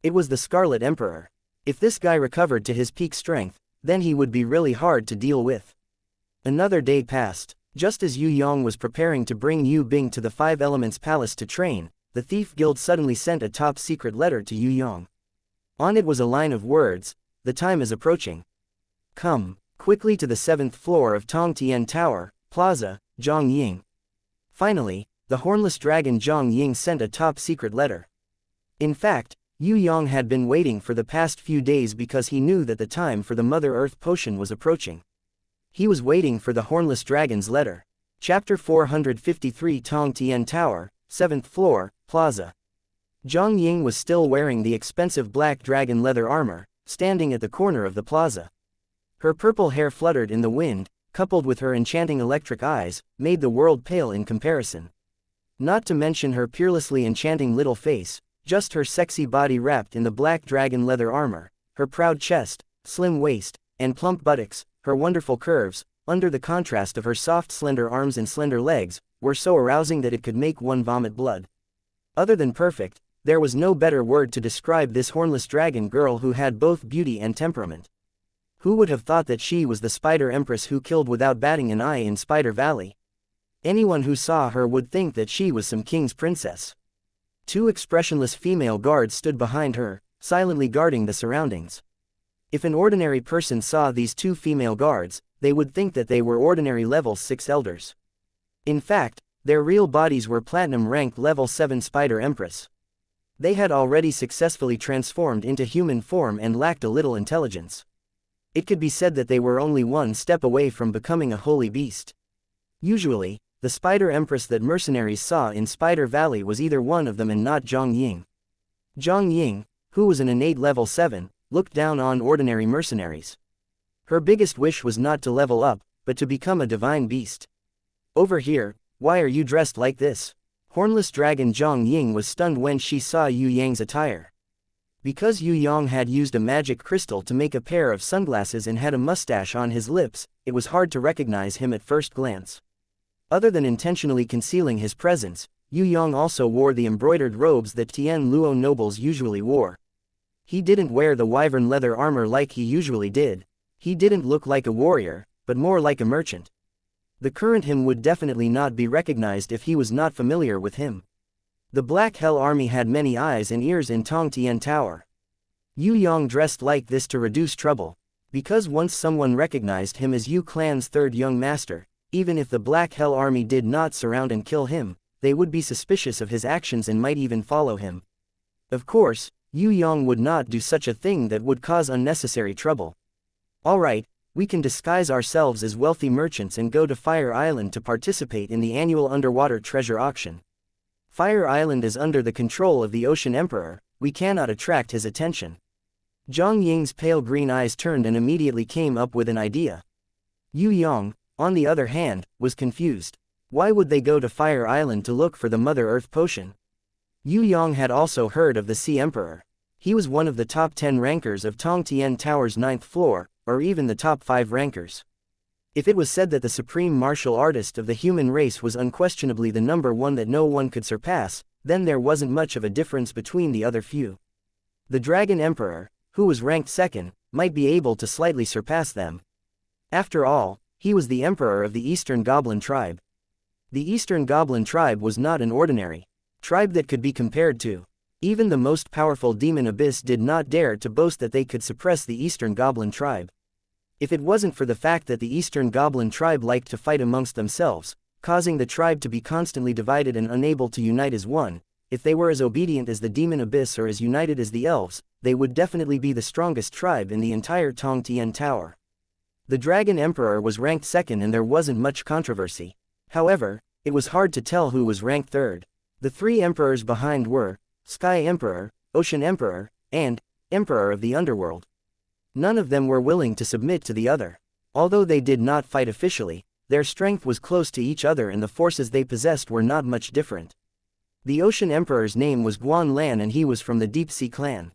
It was the Scarlet Emperor. If this guy recovered to his peak strength, then he would be really hard to deal with. Another day passed. Just as Yue Yang was preparing to bring Yu Bing to the 5 Elements Palace to train, the Thief Guild suddenly sent a top-secret letter to Yue Yang. On it was a line of words, "The time is approaching. Come quickly to the 7th floor of Tong Tian Tower, Plaza, Zhongying." Finally, the hornless dragon Zhongying sent a top-secret letter. In fact, Yue Yang had been waiting for the past few days because he knew that the time for the Mother Earth potion was approaching. He was waiting for the hornless dragon's letter. Chapter 453 Tong Tian Tower, 7th floor, Plaza. Zhongying was still wearing the expensive black dragon leather armor, standing at the corner of the plaza. Her purple hair fluttered in the wind, coupled with her enchanting electric eyes, made the world pale in comparison. Not to mention her peerlessly enchanting little face, just her sexy body wrapped in the black dragon leather armor, her proud chest, slim waist, and plump buttocks, her wonderful curves, under the contrast of her soft slender arms and slender legs, were so arousing that it could make one vomit blood. Other than perfect, there was no better word to describe this hornless dragon girl who had both beauty and temperament. Who would have thought that she was the Spider Empress who killed without batting an eye in Spider Valley? Anyone who saw her would think that she was some king's princess. 2 expressionless female guards stood behind her, silently guarding the surroundings. If an ordinary person saw these 2 female guards, they would think that they were ordinary level 6 elders. In fact, their real bodies were platinum-ranked level 7 Spider Empress. They had already successfully transformed into human form and lacked a little intelligence. It could be said that they were only one step away from becoming a holy beast. Usually, the Spider Empress that mercenaries saw in Spider Valley was either one of them and not Zhongying. Zhongying, who was an innate level 7, looked down on ordinary mercenaries. Her biggest wish was not to level up, but to become a divine beast. "Over here, why are you dressed like this?" Hornless dragon Zhongying was stunned when she saw Yue Yang's attire. Because Yue Yang had used a magic crystal to make a pair of sunglasses and had a mustache on his lips, it was hard to recognize him at first glance. Other than intentionally concealing his presence, Yue Yang also wore the embroidered robes that Tian Luo nobles usually wore. He didn't wear the wyvern leather armor like he usually did. He didn't look like a warrior, but more like a merchant. The current him would definitely not be recognized if he was not familiar with him. The Black Hell Army had many eyes and ears in Tong Tian Tower. Yue Yang dressed like this to reduce trouble, because once someone recognized him as Yu Clan's 3rd young master, even if the Black Hell Army did not surround and kill him, they would be suspicious of his actions and might even follow him. Of course, Yue Yang would not do such a thing that would cause unnecessary trouble. "Alright, we can disguise ourselves as wealthy merchants and go to Fire Island to participate in the annual underwater treasure auction. Fire Island is under the control of the Ocean Emperor, we cannot attract his attention." Zhongying's pale green eyes turned and immediately came up with an idea. Yue Yang, on the other hand, was confused. Why would they go to Fire Island to look for the Mother Earth potion? Yue Yang had also heard of the Sea Emperor. He was one of the top 10 rankers of Tong Tian Tower's 9th floor, or even the top 5 rankers. If it was said that the supreme martial artist of the human race was unquestionably the number one that no one could surpass, then there wasn't much of a difference between the other few. The Dragon Emperor, who was ranked second, might be able to slightly surpass them. After all, he was the emperor of the Eastern Goblin tribe. The Eastern Goblin tribe was not an ordinary tribe that could be compared to. Even the most powerful demon abyss did not dare to boast that they could suppress the Eastern Goblin tribe. If it wasn't for the fact that the Eastern Goblin tribe liked to fight amongst themselves, causing the tribe to be constantly divided and unable to unite as one, if they were as obedient as the demon abyss or as united as the elves, they would definitely be the strongest tribe in the entire Tong Tian Tower. The Dragon Emperor was ranked second and there wasn't much controversy. However, it was hard to tell who was ranked third. The three emperors behind were Sky Emperor, Ocean Emperor, and Emperor of the Underworld. None of them were willing to submit to the other. Although they did not fight officially, their strength was close to each other and the forces they possessed were not much different. The Ocean Emperor's name was Guan Lan and he was from the Deep Sea clan.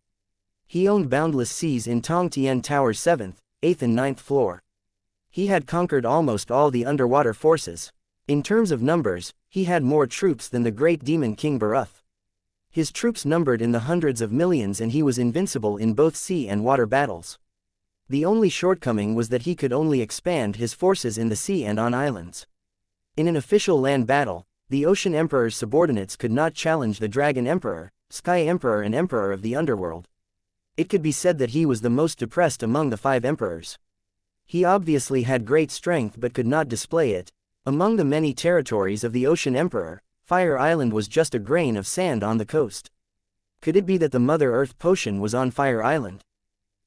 He owned boundless seas in Tong Tian Tower's 7th, 8th and 9th floor. He had conquered almost all the underwater forces. In terms of numbers, he had more troops than the great demon King Baruth. His troops numbered in the hundreds of millions and he was invincible in both sea and water battles. The only shortcoming was that he could only expand his forces in the sea and on islands. In an official land battle, the Ocean Emperor's subordinates could not challenge the Dragon Emperor, Sky Emperor and Emperor of the Underworld. It could be said that he was the most depressed among the 5 emperors. He obviously had great strength but could not display it. Among the many territories of the Ocean Emperor, Fire Island was just a grain of sand on the coast. Could it be that the Mother Earth potion was on Fire Island?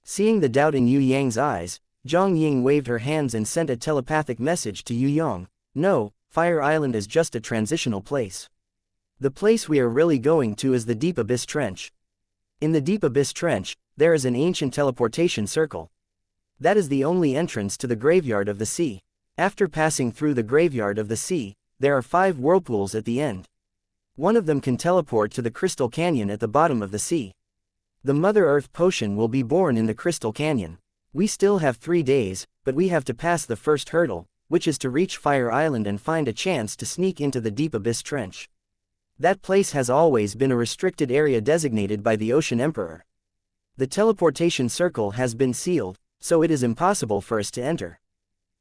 Seeing the doubt in Yue Yang's eyes, Zhang Ying waved her hands and sent a telepathic message to Yue Yang. No, Fire Island is just a transitional place. The place we are really going to is the Deep Abyss Trench. In the Deep Abyss Trench, there is an ancient teleportation circle. That is the only entrance to the Graveyard of the Sea. After passing through the Graveyard of the Sea, there are 5 whirlpools at the end. One of them can teleport to the Crystal Canyon at the bottom of the sea. The Mother Earth potion will be born in the Crystal Canyon. We still have 3 days, but we have to pass the first hurdle, which is to reach Fire Island and find a chance to sneak into the Deep Abyss Trench. That place has always been a restricted area designated by the Ocean Emperor. The teleportation circle has been sealed, so it is impossible for us to enter.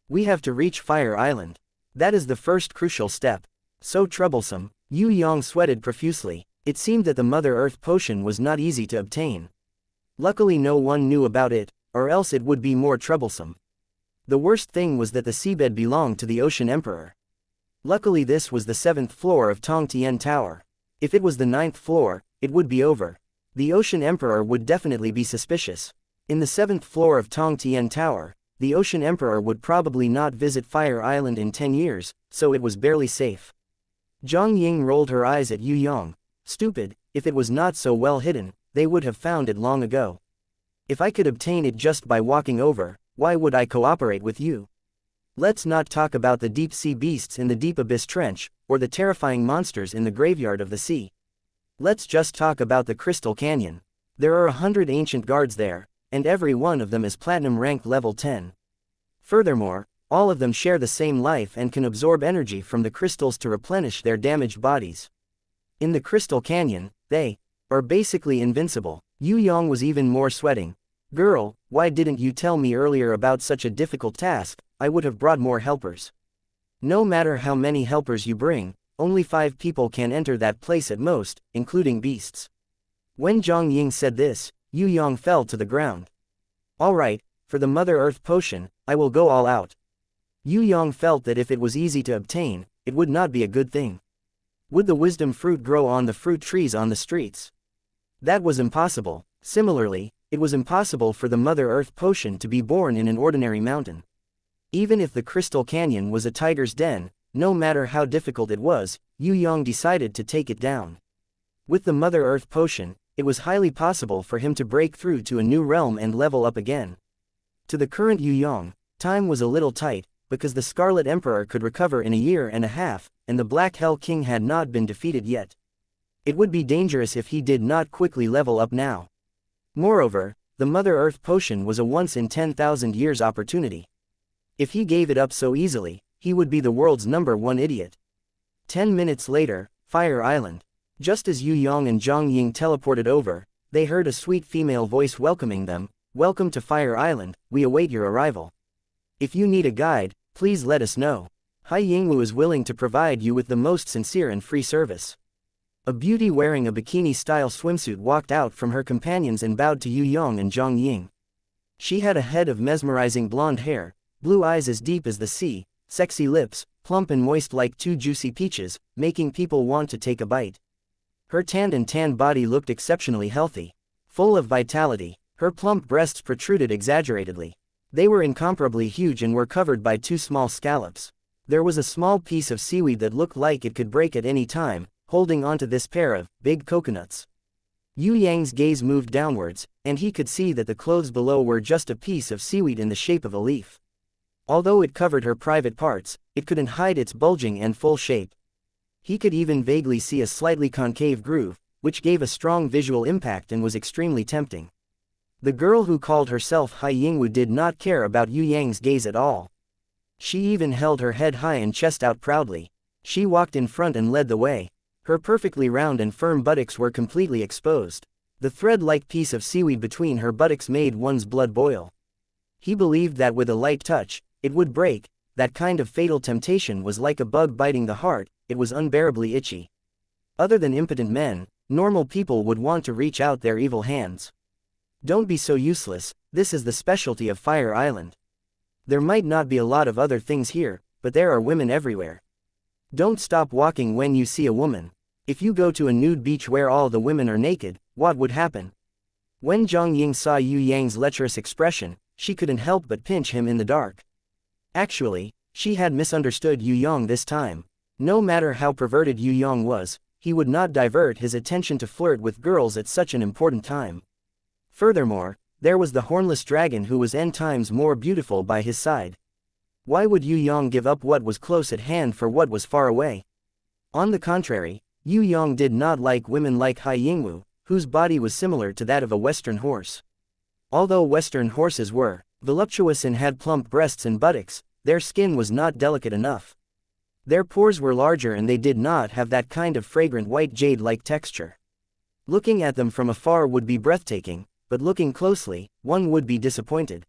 We have to reach Fire Island. That is the first crucial step. So troublesome. Yue Yang sweated profusely. It seemed that the Mother Earth potion was not easy to obtain. Luckily no one knew about it, or else it would be more troublesome. The worst thing was that the seabed belonged to the Ocean Emperor. Luckily this was the 7th floor of Tong Tian Tower. If it was the 9th floor, it would be over. The Ocean Emperor would definitely be suspicious. In the 7th floor of Tong Tian Tower, the Ocean Emperor would probably not visit Fire Island in 10 years, so it was barely safe. Zhang Ying rolled her eyes at Yue Yang. Stupid, if it was not so well hidden, they would have found it long ago. If I could obtain it just by walking over, why would I cooperate with you? Let's not talk about the deep sea beasts in the Deep Abyss Trench, or the terrifying monsters in the Graveyard of the Sea. Let's just talk about the Crystal Canyon. There are 100 ancient guards there, and every one of them is Platinum rank level 10. Furthermore, all of them share the same life and can absorb energy from the crystals to replenish their damaged bodies. In the Crystal Canyon, they are basically invincible. Yue Yang was even more sweating. Girl, why didn't you tell me earlier about such a difficult task? I would have brought more helpers. No matter how many helpers you bring, only 5 people can enter that place at most, including beasts. When Zhang Ying said this, Yue Yang fell to the ground. Alright, for the Mother Earth potion, I will go all out. Yue Yang felt that if it was easy to obtain, it would not be a good thing. Would the wisdom fruit grow on the fruit trees on the streets? That was impossible. Similarly, it was impossible for the Mother Earth potion to be born in an ordinary mountain. Even if the Crystal Canyon was a tiger's den, no matter how difficult it was, Yue Yang decided to take it down. With the Mother Earth potion, it was highly possible for him to break through to a new realm and level up again. To the current Yue Yang, time was a little tight, because the Scarlet Emperor could recover in a year and a half, and the Black Hell King had not been defeated yet. It would be dangerous if he did not quickly level up now. Moreover, the Mother Earth potion was a once-in-10,000 years opportunity. If he gave it up so easily, he would be the world's #1 idiot. 10 minutes later, Fire Island. Just as Yue Yang and Zhang Ying teleported over, they heard a sweet female voice welcoming them. Welcome to Fire Island, we await your arrival. If you need a guide, please let us know. Hai Yingwu is willing to provide you with the most sincere and free service. A beauty wearing a bikini-style swimsuit walked out from her companions and bowed to Yue Yang and Zhang Ying. She had a head of mesmerizing blonde hair, blue eyes as deep as the sea, sexy lips, plump and moist like 2 juicy peaches, making people want to take a bite. Her tanned body looked exceptionally healthy. Full of vitality, her plump breasts protruded exaggeratedly. They were incomparably huge and were covered by 2 small scallops. There was a small piece of seaweed that looked like it could break at any time, holding onto this pair of big coconuts. Yue Yang's gaze moved downwards, and he could see that the clothes below were just a piece of seaweed in the shape of a leaf. Although it covered her private parts, it couldn't hide its bulging and full shape. He could even vaguely see a slightly concave groove, which gave a strong visual impact and was extremely tempting. The girl who called herself Hai Yingwu did not care about Yue Yang's gaze at all. She even held her head high and chest out proudly. She walked in front and led the way. Her perfectly round and firm buttocks were completely exposed. The thread-like piece of seaweed between her buttocks made one's blood boil. He believed that with a light touch, it would break. That kind of fatal temptation was like a bug biting the heart, it was unbearably itchy. Other than impotent men, normal people would want to reach out their evil hands. Don't be so useless, this is the specialty of Fire Island. There might not be a lot of other things here, but there are women everywhere. Don't stop walking when you see a woman. If you go to a nude beach where all the women are naked, what would happen? When Zhang Ying saw Yue Yang's lecherous expression, she couldn't help but pinch him in the dark. Actually, she had misunderstood Yue Yang this time. No matter how perverted Yue Yang was, he would not divert his attention to flirt with girls at such an important time. Furthermore, there was the hornless dragon who was n times more beautiful by his side. Why would Yue Yang give up what was close at hand for what was far away? On the contrary, Yue Yang did not like women like Hai Yingwu, whose body was similar to that of a Western horse. Although Western horses were voluptuous and had plump breasts and buttocks, their skin was not delicate enough. Their pores were larger and they did not have that kind of fragrant white jade-like texture. Looking at them from afar would be breathtaking, but looking closely, one would be disappointed.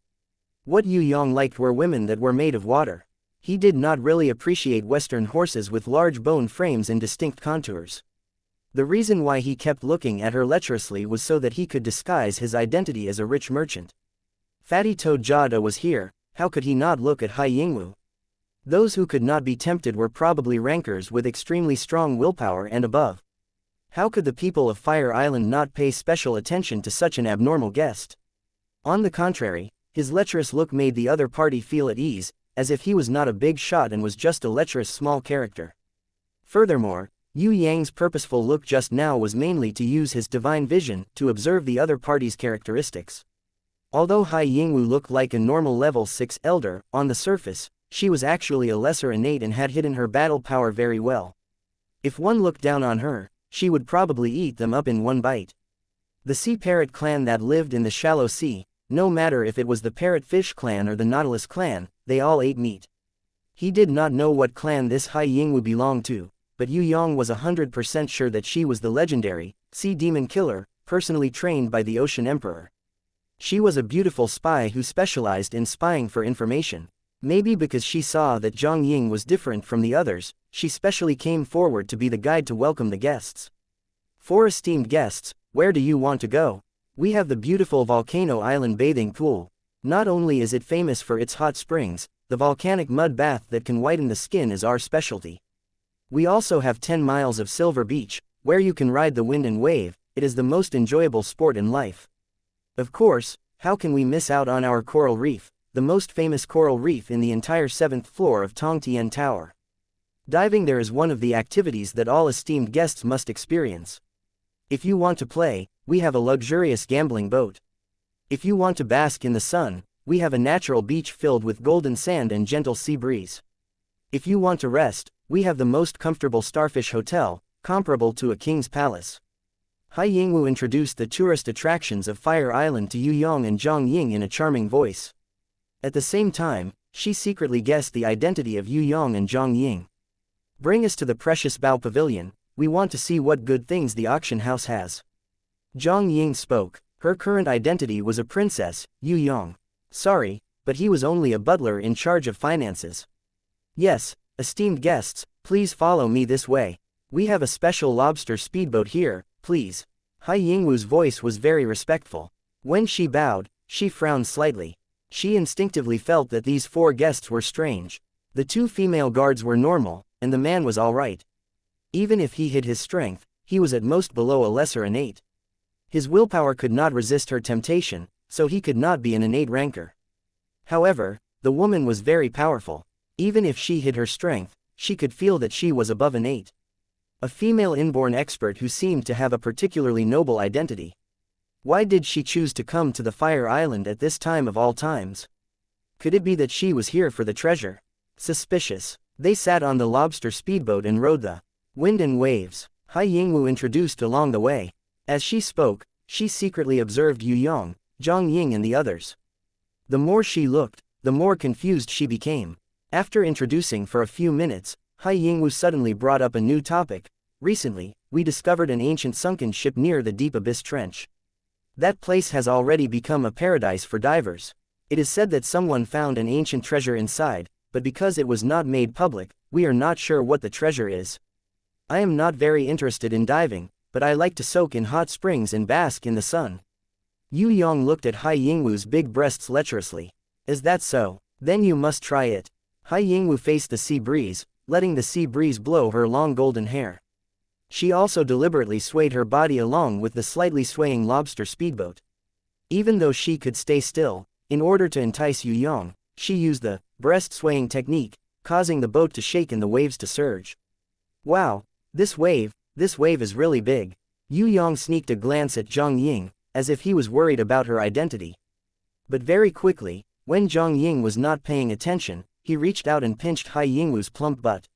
What Yue Yang liked were women that were made of water. He did not really appreciate Western horses with large bone frames and distinct contours. The reason why he kept looking at her lecherously was so that he could disguise his identity as a rich merchant. Fatty Toad Jada was here, how could he not look at Hai Yingwu? Those who could not be tempted were probably rankers with extremely strong willpower and above. How could the people of Fire Island not pay special attention to such an abnormal guest? On the contrary, his lecherous look made the other party feel at ease, as if he was not a big shot and was just a lecherous small character. Furthermore, Yue Yang's purposeful look just now was mainly to use his divine vision to observe the other party's characteristics. Although Hai Yingwu looked like a normal level 6 elder, on the surface, she was actually a lesser innate and had hidden her battle power very well. If one looked down on her, she would probably eat them up in one bite. The sea parrot clan that lived in the shallow sea, no matter if it was the parrotfish clan or the nautilus clan, they all ate meat. He did not know what clan this Hai Yingwu belonged to, but Yue Yang was 100% sure that she was the legendary sea demon killer, personally trained by the Ocean Emperor. She was a beautiful spy who specialized in spying for information. Maybe because she saw that Zhang Ying was different from the others, she specially came forward to be the guide to welcome the guests. For esteemed guests, where do you want to go? We have the beautiful Volcano Island bathing pool. Not only is it famous for its hot springs, the volcanic mud bath that can whiten the skin is our specialty. We also have 10 miles of Silver Beach, where you can ride the wind and wave. It is the most enjoyable sport in life. Of course, how can we miss out on our coral reef, the most famous coral reef in the entire 7th floor of Tong Tian Tower. Diving there is one of the activities that all esteemed guests must experience. If you want to play, we have a luxurious gambling boat. If you want to bask in the sun, we have a natural beach filled with golden sand and gentle sea breeze. If you want to rest, we have the most comfortable starfish hotel, comparable to a king's palace. Hai Yingwu introduced the tourist attractions of Fire Island to Yue Yang and Zhang Ying in a charming voice. At the same time, She secretly guessed the identity of Yue Yang and Zhang Ying. Bring us to the precious bow pavilion, we want to see what good things the auction house has. Zhang Ying spoke. Her current identity was a princess, Yue Yang. Sorry, but he was only a butler in charge of finances. Yes, esteemed guests, please follow me this way. We have a special lobster speedboat here, please. Hai Yingwu's voice was very respectful. When she bowed, she frowned slightly. She instinctively felt that these 4 guests were strange. The 2 female guards were normal, and the man was alright. Even if he hid his strength, he was at most below a lesser innate. His willpower could not resist her temptation, so he could not be an innate ranker. However, the woman was very powerful. Even if she hid her strength, she could feel that she was above innate. A female inborn expert who seemed to have a particularly noble identity. Why did she choose to come to the Fire Island at this time of all times? Could it be that she was here for the treasure? Suspicious. They sat on the lobster speedboat and rode the wind and waves. Hai Yingwu introduced along the way. As she spoke, she secretly observed Yue Yang, Zhang Ying and the others. The more she looked, the more confused she became. After introducing for a few minutes, Hai Yingwu suddenly brought up a new topic. Recently, we discovered an ancient sunken ship near the Deep Abyss Trench. That place has already become a paradise for divers. It is said that someone found an ancient treasure inside, but because it was not made public, we are not sure what the treasure is. I am not very interested in diving, but I like to soak in hot springs and bask in the sun. Yue Yang looked at Hai Yingwu's big breasts lecherously. Is that so? Then you must try it. Hai Yingwu faced the sea breeze, letting the sea breeze blow her long golden hair. She also deliberately swayed her body along with the slightly swaying lobster speedboat. Even though she could stay still, in order to entice Yue Yang, she used the breast-swaying technique, causing the boat to shake and the waves to surge. Wow, this wave is really big. Yue Yang sneaked a glance at Zhang Ying, as if he was worried about her identity. But very quickly, when Zhang Ying was not paying attention, he reached out and pinched Hai Yingwu's plump butt.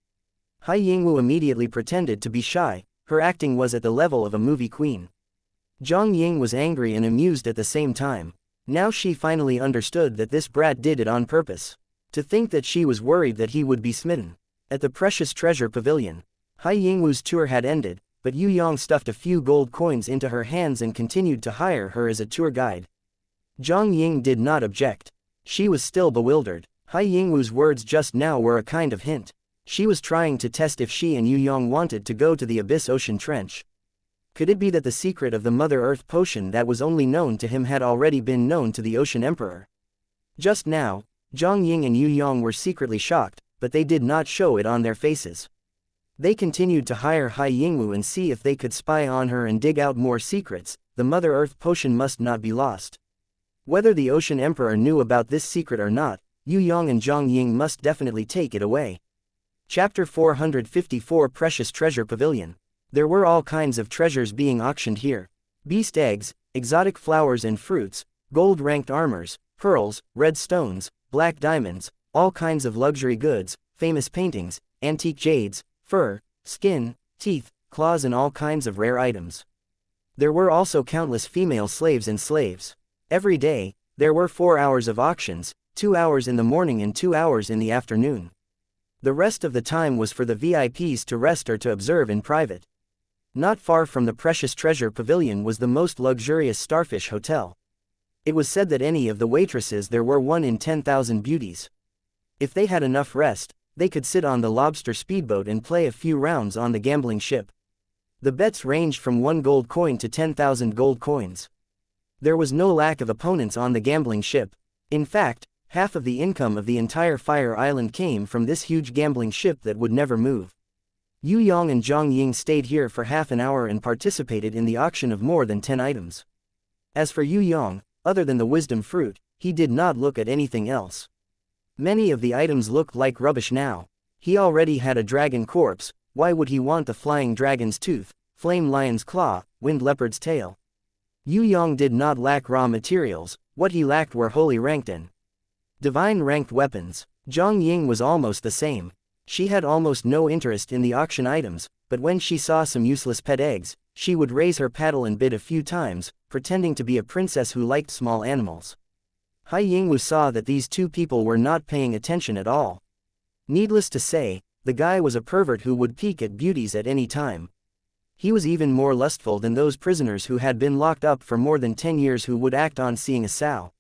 Hai Yingwu immediately pretended to be shy. Her acting was at the level of a movie queen. Zhang Ying was angry and amused at the same time. Now she finally understood that this brat did it on purpose. To think that she was worried that he would be smitten. At the precious treasure pavilion, Hai Yingwu's tour had ended, but Yue Yang stuffed a few gold coins into her hands and continued to hire her as a tour guide. Zhang Ying did not object. She was still bewildered. Hai Yingwu's words just now were a kind of hint. She was trying to test if she and Yue Yang wanted to go to the Abyss Ocean Trench. Could it be that the secret of the Mother Earth potion that was only known to him had already been known to the Ocean Emperor? Just now, Zhang Ying and Yue Yang were secretly shocked, but they did not show it on their faces. They continued to hire Hai Yingwu and see if they could spy on her and dig out more secrets. The Mother Earth potion must not be lost. Whether the Ocean Emperor knew about this secret or not, Yue Yang and Zhang Ying must definitely take it away. Chapter 454 Precious Treasure Pavilion. There were all kinds of treasures being auctioned here. Beast eggs, exotic flowers and fruits, gold-ranked armors, pearls, red stones, black diamonds, all kinds of luxury goods, famous paintings, antique jades, fur, skin, teeth, claws and all kinds of rare items. There were also countless female slaves and slaves. Every day, there were 4 hours of auctions, 2 hours in the morning and 2 hours in the afternoon. The rest of the time was for the VIPs to rest or to observe in private. Not far from the Precious Treasure Pavilion was the most luxurious Starfish Hotel. It was said that any of the waitresses there were 1 in 10,000 beauties. If they had enough rest, they could sit on the lobster speedboat and play a few rounds on the gambling ship. The bets ranged from 1 gold coin to 10,000 gold coins. There was no lack of opponents on the gambling ship. In fact, half of the income of the entire Fire Island came from this huge gambling ship that would never move. Yue Yang and Zhang Ying stayed here for half an hour and participated in the auction of more than 10 items. As for Yue Yang, other than the wisdom fruit, he did not look at anything else. Many of the items looked like rubbish now. He already had a dragon corpse, why would he want the flying dragon's tooth, flame lion's claw, wind leopard's tail? Yue Yang did not lack raw materials, what he lacked were holy ranked and divine ranked weapons. Zhang Ying was almost the same. She had almost no interest in the auction items, but when she saw some useless pet eggs, she would raise her paddle and bid a few times, pretending to be a princess who liked small animals. Hai Yingwu saw that these two people were not paying attention at all. Needless to say, the guy was a pervert who would peek at beauties at any time. He was even more lustful than those prisoners who had been locked up for more than 10 years who would act on seeing a sow.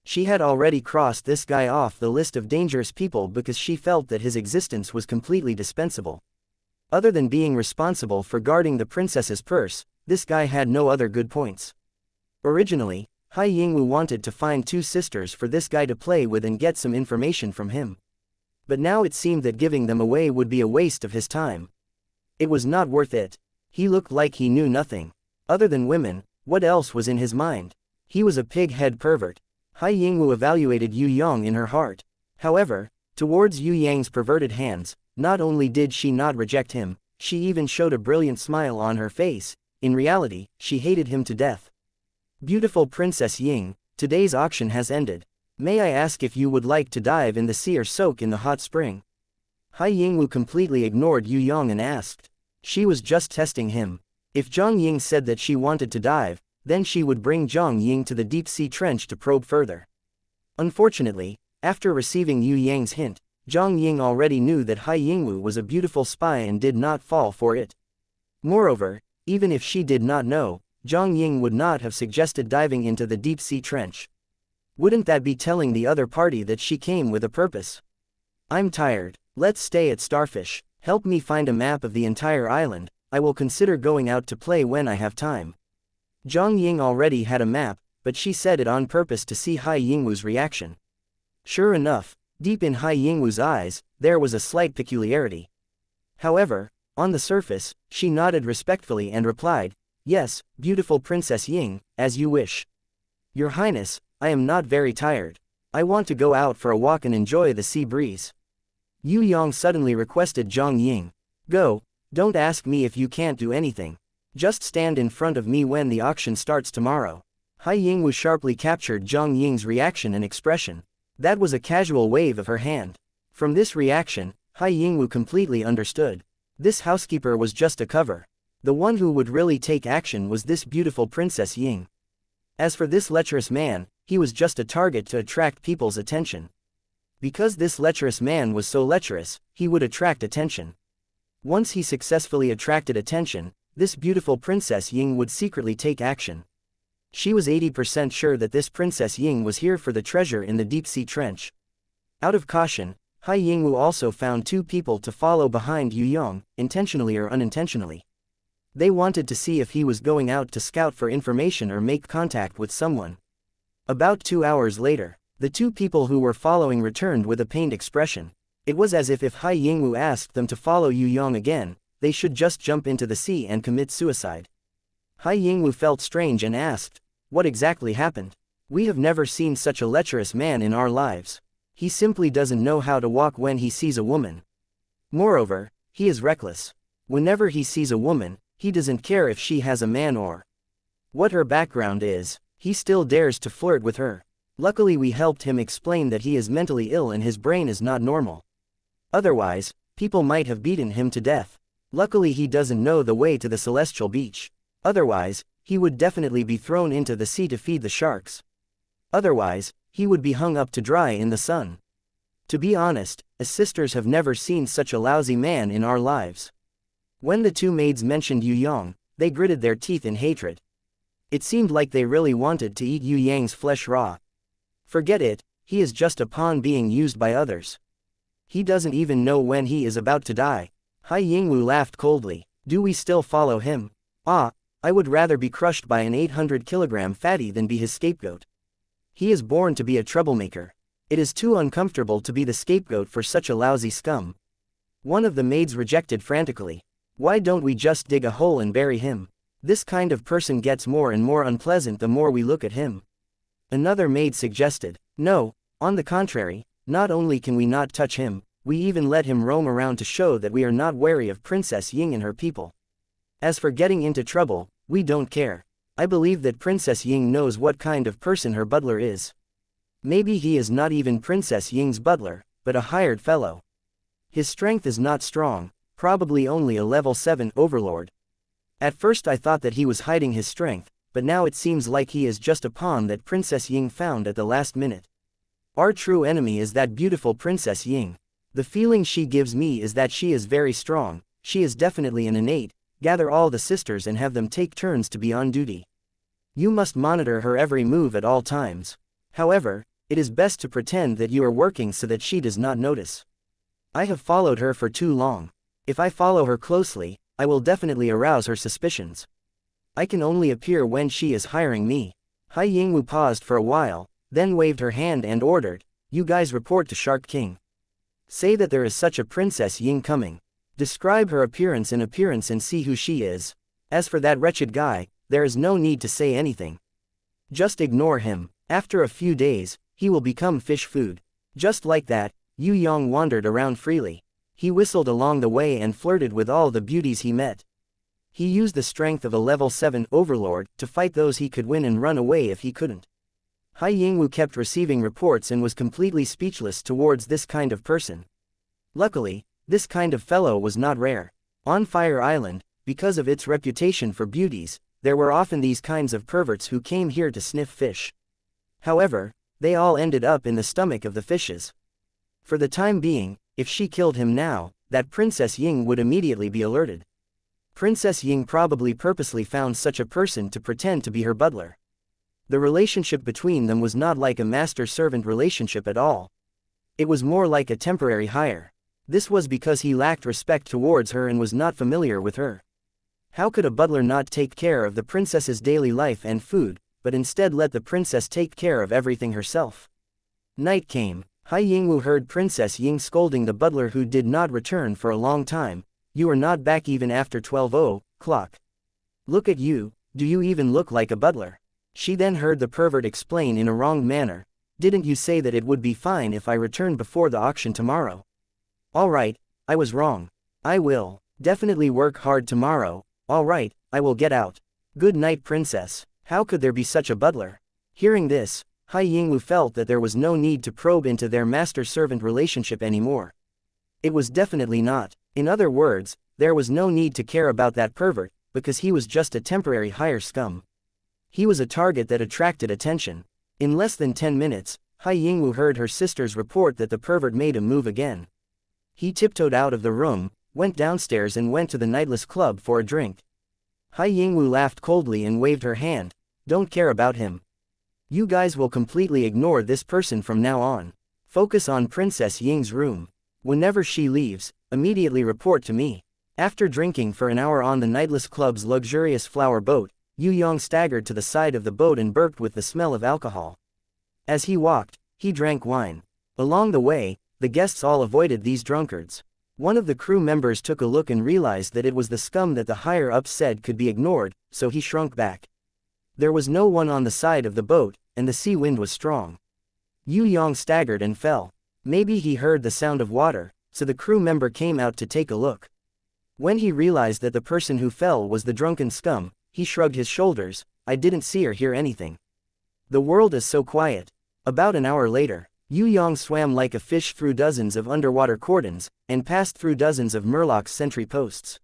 She had already crossed this guy off the list of dangerous people because she felt that his existence was completely dispensable. Other than being responsible for guarding the princess's purse, this guy had no other good points. Originally, Hai Yingwu wanted to find two sisters for this guy to play with and get some information from him. But now it seemed that giving them away would be a waste of his time. It was not worth it. He looked like he knew nothing. Other than women, what else was in his mind? He was a pig-head pervert. Hai Yingwu evaluated Yue Yang in her heart. However, towards Yue Yang's perverted hands, not only did she not reject him, she even showed a brilliant smile on her face. In reality, she hated him to death. Beautiful Princess Ying, today's auction has ended. May I ask if you would like to dive in the sea or soak in the hot spring? Hai Yingwu completely ignored Yue Yang and asked. She was just testing him. If Zhang Ying said that she wanted to dive, then she would bring Zhang Ying to the deep-sea trench to probe further. Unfortunately, after receiving Yue Yang's hint, Zhang Ying already knew that Hai Yingwu was a beautiful spy and did not fall for it. Moreover, even if she did not know, Zhang Ying would not have suggested diving into the deep-sea trench. Wouldn't that be telling the other party that she came with a purpose? I'm tired. Let's stay at Starfish. Help me find a map of the entire island. I will consider going out to play when I have time. Zhang Ying already had a map, but she said it on purpose to see Hai Yingwu's reaction. Sure enough, deep in Hai Yingwu's eyes, there was a slight peculiarity. However, on the surface, she nodded respectfully and replied, "Yes, beautiful Princess Ying, as you wish. Your Highness, I am not very tired. I want to go out for a walk and enjoy the sea breeze." Yue Yang suddenly requested Zhang Ying. "Go, don't ask me if you can't do anything. Just stand in front of me when the auction starts tomorrow." Hai Yingwu sharply captured Zhang Ying's reaction and expression. That was a casual wave of her hand. From this reaction, Hai Yingwu completely understood. This housekeeper was just a cover. The one who would really take action was this beautiful Princess Ying. As for this lecherous man, he was just a target to attract people's attention. Because this lecherous man was so lecherous, he would attract attention. Once he successfully attracted attention, this beautiful Princess Ying would secretly take action. She was 80% sure that this Princess Ying was here for the treasure in the deep-sea trench. Out of caution, Hai Yingwu also found two people to follow behind Yue Yang, intentionally or unintentionally. They wanted to see if he was going out to scout for information or make contact with someone. About 2 hours later, the two people who were following returned with a pained expression. It was as if Hai Yingwu asked them to follow Yue Yang again, they should just jump into the sea and commit suicide. Hai Yingwu felt strange and asked, "What exactly happened? We have never seen such a lecherous man in our lives. He simply doesn't know how to walk when he sees a woman. Moreover, he is reckless. Whenever he sees a woman, he doesn't care if she has a man or what her background is, he still dares to flirt with her. Luckily we helped him explain that he is mentally ill and his brain is not normal. Otherwise, people might have beaten him to death. Luckily he doesn't know the way to the celestial beach. Otherwise, he would definitely be thrown into the sea to feed the sharks. Otherwise, he would be hung up to dry in the sun. To be honest, as sisters have never seen such a lousy man in our lives." When the two maids mentioned Yue Yang, they gritted their teeth in hatred. It seemed like they really wanted to eat Yue Yang's flesh raw. Forget it, he is just a pawn being used by others. He doesn't even know when he is about to die. Hai Yingwu laughed coldly. Do we still follow him? Ah, I would rather be crushed by an 800-kilogram fatty than be his scapegoat. He is born to be a troublemaker. It is too uncomfortable to be the scapegoat for such a lousy scum. One of the maids rejected frantically. Why don't we just dig a hole and bury him? This kind of person gets more and more unpleasant the more we look at him. Another maid suggested. No, on the contrary, not only can we not touch him, we even let him roam around to show that we are not wary of Princess Ying and her people. As for getting into trouble, we don't care. I believe that Princess Ying knows what kind of person her butler is. Maybe he is not even Princess Ying's butler, but a hired fellow. His strength is not strong, probably only a level 7 overlord. At first I thought that he was hiding his strength, but now it seems like he is just a pawn that Princess Ying found at the last minute. Our true enemy is that beautiful Princess Ying. The feeling she gives me is that she is very strong, she is definitely an innate. Gather all the sisters and have them take turns to be on duty. You must monitor her every move at all times. However, it is best to pretend that you are working so that she does not notice. I have followed her for too long. If I follow her closely, I will definitely arouse her suspicions. I can only appear when she is hiring me. Hai Yingwu paused for a while, then waved her hand and ordered, "You guys report to Shark King. Say that there is such a Princess Ying coming. Describe her appearance and see who she is. As for that wretched guy, there is no need to say anything. Just ignore him. After a few days, he will become fish food." Just like that, Yue Yang wandered around freely. He whistled along the way and flirted with all the beauties he met. He used the strength of a level 7 overlord to fight those he could win and run away if he couldn't. Hai Yingwu kept receiving reports and was completely speechless towards this kind of person. Luckily, this kind of fellow was not rare. On Fire Island, because of its reputation for beauties, there were often these kinds of perverts who came here to sniff fish. However, they all ended up in the stomach of the fishes. For the time being, if she killed him now, that Princess Ying would immediately be alerted. Princess Ying probably purposely found such a person to pretend to be her butler. The relationship between them was not like a master-servant relationship at all. It was more like a temporary hire. This was because he lacked respect towards her and was not familiar with her. How could a butler not take care of the princess's daily life and food, but instead let the princess take care of everything herself? Night came. Hai Yingwu heard Princess Ying scolding the butler who did not return for a long time. "You are not back even after 12:00. Look at you, do you even look like a butler?" She then heard the pervert explain in a wrong manner, "Didn't you say that it would be fine if I returned before the auction tomorrow?" "Alright, I was wrong. I will definitely work hard tomorrow. Alright, I will get out. Good night, princess." How could there be such a butler? Hearing this, Hai Yingwu felt that there was no need to probe into their master-servant relationship anymore. It was definitely not. In other words, there was no need to care about that pervert, because he was just a temporary hire scum. He was a target that attracted attention. In less than 10 minutes, Hai Yingwu heard her sisters report that the pervert made a move again. He tiptoed out of the room, went downstairs and went to the nightless club for a drink. Hai Yingwu laughed coldly and waved her hand. "Don't care about him. You guys will completely ignore this person from now on. Focus on Princess Ying's room. Whenever she leaves, immediately report to me." After drinking for an hour on the nightless club's luxurious flower boat, Yue Yang staggered to the side of the boat and burped with the smell of alcohol. As he walked, he drank wine. Along the way, the guests all avoided these drunkards. One of the crew members took a look and realized that it was the scum that the higher-ups said could be ignored, so he shrunk back. There was no one on the side of the boat, and the sea wind was strong. Yue Yang staggered and fell. Maybe he heard the sound of water, so the crew member came out to take a look. When he realized that the person who fell was the drunken scum, he shrugged his shoulders. "I didn't see or hear anything. The world is so quiet." About an hour later, Yue Yang swam like a fish through dozens of underwater cordons, and passed through dozens of Murlocs sentry posts.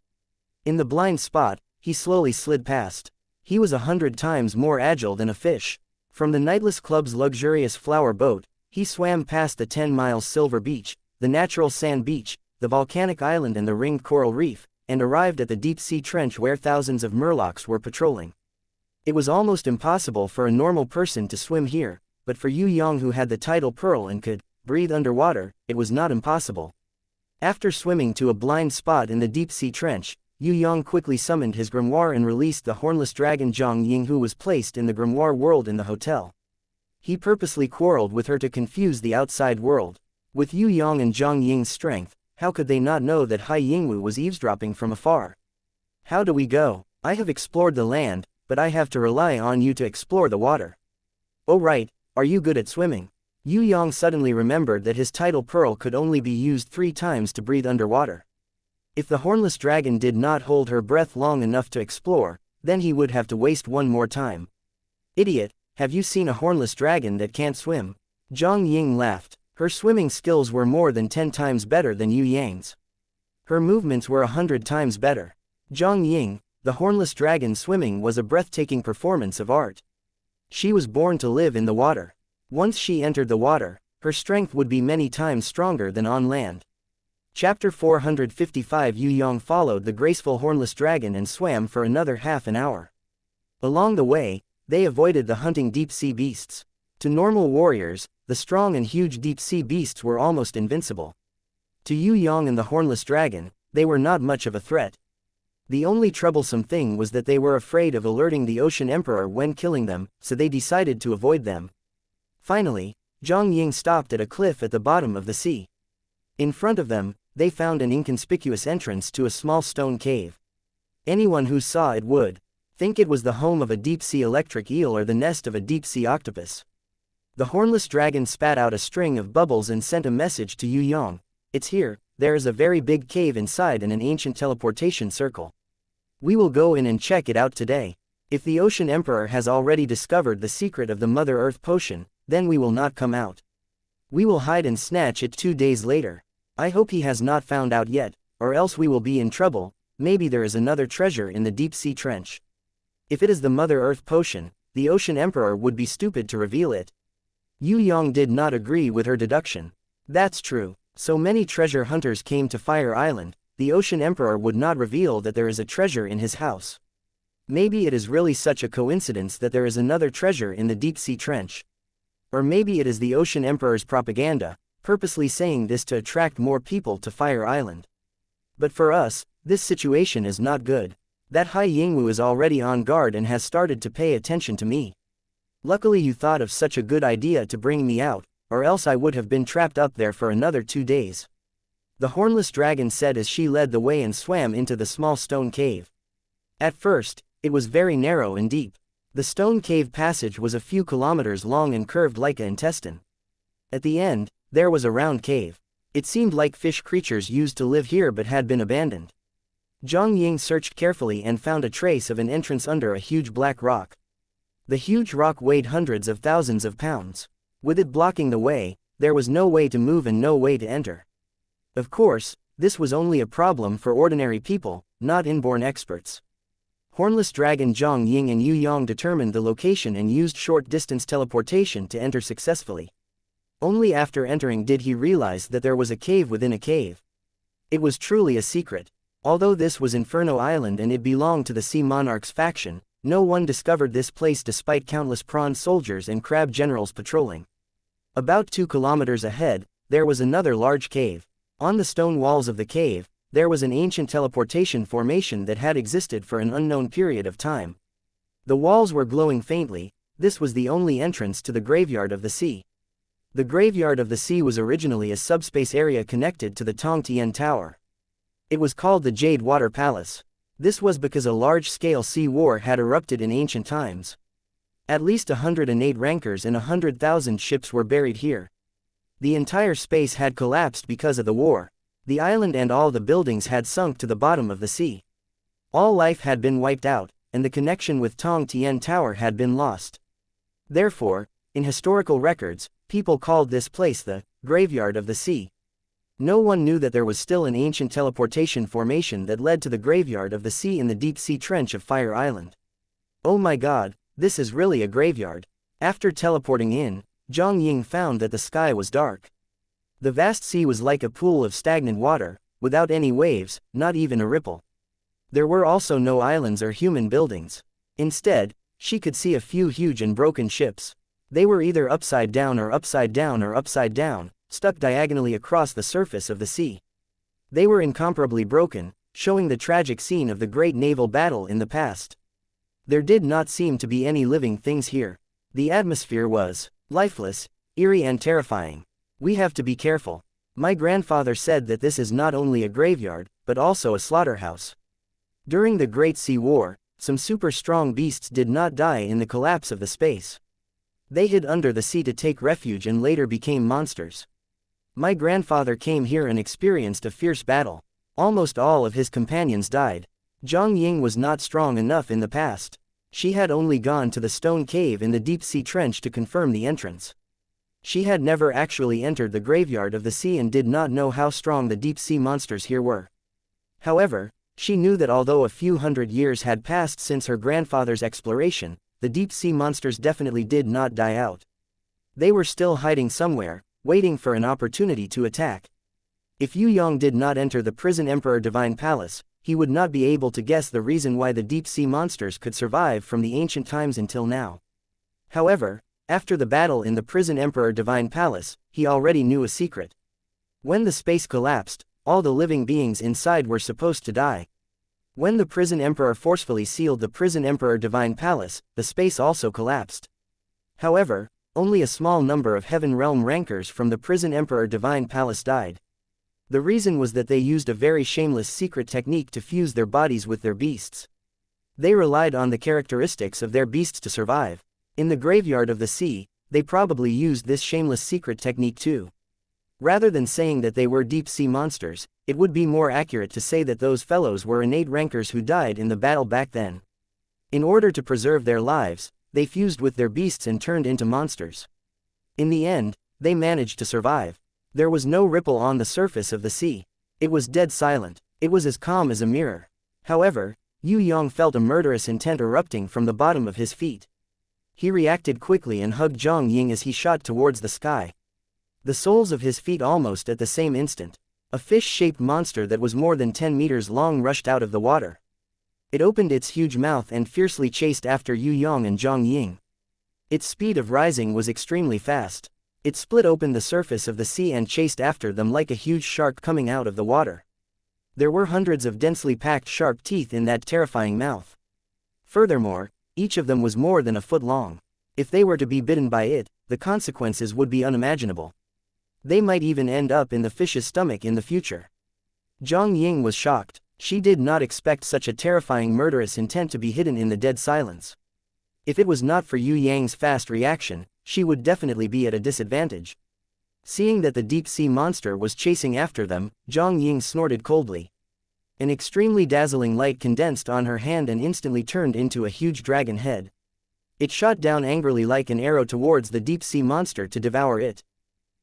In the blind spot, he slowly slid past. He was 100 times more agile than a fish. From the Nightless Club's luxurious flower boat, he swam past the 10 miles silver beach, the natural sand beach, the volcanic island and the ringed coral reef, and arrived at the deep-sea trench where thousands of Murlocs were patrolling. It was almost impossible for a normal person to swim here, but for Yue Yang, who had the title Pearl and could breathe underwater, it was not impossible. After swimming to a blind spot in the deep-sea trench, Yue Yang quickly summoned his grimoire and released the hornless dragon Zhang Ying, who was placed in the grimoire world in the hotel. He purposely quarreled with her to confuse the outside world. With Yue Yang and Zhang Ying's strength, how could they not know that Hai Yingwu was eavesdropping from afar? "How do we go? I have explored the land, but I have to rely on you to explore the water." "Oh right, are you good at swimming?" Yue Yang suddenly remembered that his title Pearl could only be used 3 times to breathe underwater. If the hornless dragon did not hold her breath long enough to explore, then he would have to waste one more time. "Idiot, have you seen a hornless dragon that can't swim?" Zhang Ying laughed. Her swimming skills were more than 10 times better than Yue Yang's. Her movements were 100 times better. "Zhang Ying, the hornless dragon swimming was a breathtaking performance of art. She was born to live in the water. Once she entered the water, her strength would be many times stronger than on land. Chapter 455 Yue Yang followed the graceful hornless dragon and swam for another half an hour. Along the way, they avoided the hunting deep-sea beasts. To normal warriors, the strong and huge deep-sea beasts were almost invincible. To Yue Yang and the hornless dragon, they were not much of a threat. The only troublesome thing was that they were afraid of alerting the Ocean Emperor when killing them, so they decided to avoid them. Finally, Zhang Ying stopped at a cliff at the bottom of the sea. In front of them, they found an inconspicuous entrance to a small stone cave. Anyone who saw it would think it was the home of a deep-sea electric eel or the nest of a deep-sea octopus. The hornless dragon spat out a string of bubbles and sent a message to Yue Yang. "It's here, there is a very big cave inside and an ancient teleportation circle. We will go in and check it out today. If the Ocean Emperor has already discovered the secret of the Mother Earth potion, then we will not come out. We will hide and snatch it 2 days later. I hope he has not found out yet, or else we will be in trouble. Maybe there is another treasure in the deep-sea trench. If it is the Mother Earth potion, the Ocean Emperor would be stupid to reveal it." Yue Yang did not agree with her deduction. That's true. So many treasure hunters came to Fire Island, the Ocean Emperor would not reveal that there is a treasure in his house. Maybe it is really such a coincidence that there is another treasure in the deep-sea trench. Or maybe it is the Ocean Emperor's propaganda, purposely saying this to attract more people to Fire Island. But for us, this situation is not good. That Hai Yingwu is already on guard and has started to pay attention to me. Luckily you thought of such a good idea to bring me out, or else I would have been trapped up there for another 2 days. The hornless dragon said as she led the way and swam into the small stone cave. At first, it was very narrow and deep. The stone cave passage was a few kilometers long and curved like an intestine. At the end, there was a round cave. It seemed like fish creatures used to live here but had been abandoned. Zhang Ying searched carefully and found a trace of an entrance under a huge black rock. The huge rock weighed hundreds of thousands of pounds. With it blocking the way, there was no way to move and no way to enter. Of course, this was only a problem for ordinary people, not inborn experts. Hornless Dragon Zhang Ying and Yue Yang determined the location and used short-distance teleportation to enter successfully. Only after entering did he realize that there was a cave within a cave. It was truly a secret. Although this was Inferno Island and it belonged to the Sea Monarchs faction, no one discovered this place despite countless prawn soldiers and crab generals patrolling. About 2 kilometers ahead, there was another large cave. On the stone walls of the cave, there was an ancient teleportation formation that had existed for an unknown period of time. The walls were glowing faintly. This was the only entrance to the Graveyard of the Sea. The Graveyard of the Sea was originally a subspace area connected to the Tong Tian Tower. It was called the Jade Water Palace. This was because a large-scale sea war had erupted in ancient times. At least 108 rankers and 100,000 ships were buried here. The entire space had collapsed because of the war. The island and all the buildings had sunk to the bottom of the sea. All life had been wiped out, and the connection with Tong Tian Tower had been lost. Therefore, in historical records, people called this place the Graveyard of the Sea. No one knew that there was still an ancient teleportation formation that led to the Graveyard of the Sea in the deep-sea trench of Fire Island. Oh my god, this is really a graveyard. After teleporting in, Zhang Ying found that the sky was dark. The vast sea was like a pool of stagnant water, without any waves, not even a ripple. There were also no islands or human buildings. Instead, she could see a few huge and broken ships. They were either upside down or upside down or upside down, stuck diagonally across the surface of the sea. They were incomparably broken, showing the tragic scene of the great naval battle in the past. There did not seem to be any living things here. The atmosphere was lifeless, eerie and terrifying. We have to be careful. My grandfather said that this is not only a graveyard, but also a slaughterhouse. During the Great Sea War, some super strong beasts did not die in the collapse of the space. They hid under the sea to take refuge and later became monsters. My grandfather came here and experienced a fierce battle. Almost all of his companions died. Zhang Ying was not strong enough in the past. She had only gone to the stone cave in the deep-sea trench to confirm the entrance. She had never actually entered the Graveyard of the Sea and did not know how strong the deep-sea monsters here were. However, She knew that although a few hundred years had passed since her grandfather's exploration, the deep-sea monsters definitely did not die out. They were still hiding somewhere, waiting for an opportunity to attack. If Yue Yang did not enter the prison Emperor Divine Palace, he would not be able to guess the reason why the deep-sea monsters could survive from the ancient times until now. However, after the battle in the prison Emperor Divine Palace, he already knew a secret. When the space collapsed, all the living beings inside were supposed to die. When the prison Emperor forcefully sealed the prison Emperor Divine Palace, the space also collapsed. However, only a small number of Heaven Realm rankers from the prison Emperor Divine Palace died. The reason was that they used a very shameless secret technique to fuse their bodies with their beasts. They relied on the characteristics of their beasts to survive. In the graveyard of the sea, they probably used this shameless secret technique too. Rather than saying that they were deep-sea monsters, it would be more accurate to say that those fellows were innate rankers who died in the battle back then. In order to preserve their lives, they fused with their beasts and turned into monsters. In the end, they managed to survive. There was no ripple on the surface of the sea. It was dead silent. It was as calm as a mirror. However, Yue Yang felt a murderous intent erupting from the bottom of his feet. He reacted quickly and hugged Zhang Ying as he shot towards the sky. The soles of his feet almost at the same instant. A fish-shaped monster that was more than 10 meters long rushed out of the water. It opened its huge mouth and fiercely chased after Yue Yang and Zhang Ying. Its speed of rising was extremely fast. It split open the surface of the sea and chased after them like a huge shark coming out of the water. There were hundreds of densely packed sharp teeth in that terrifying mouth. Furthermore, each of them was more than a foot long. If they were to be bitten by it, the consequences would be unimaginable. They might even end up in the fish's stomach in the future. Zhang Ying was shocked. She did not expect such a terrifying murderous intent to be hidden in the dead silence. If it was not for Yue Yang's fast reaction, she would definitely be at a disadvantage. Seeing that the deep-sea monster was chasing after them, Zhang Ying snorted coldly. An extremely dazzling light condensed on her hand and instantly turned into a huge dragon head. It shot down angrily like an arrow towards the deep-sea monster to devour it.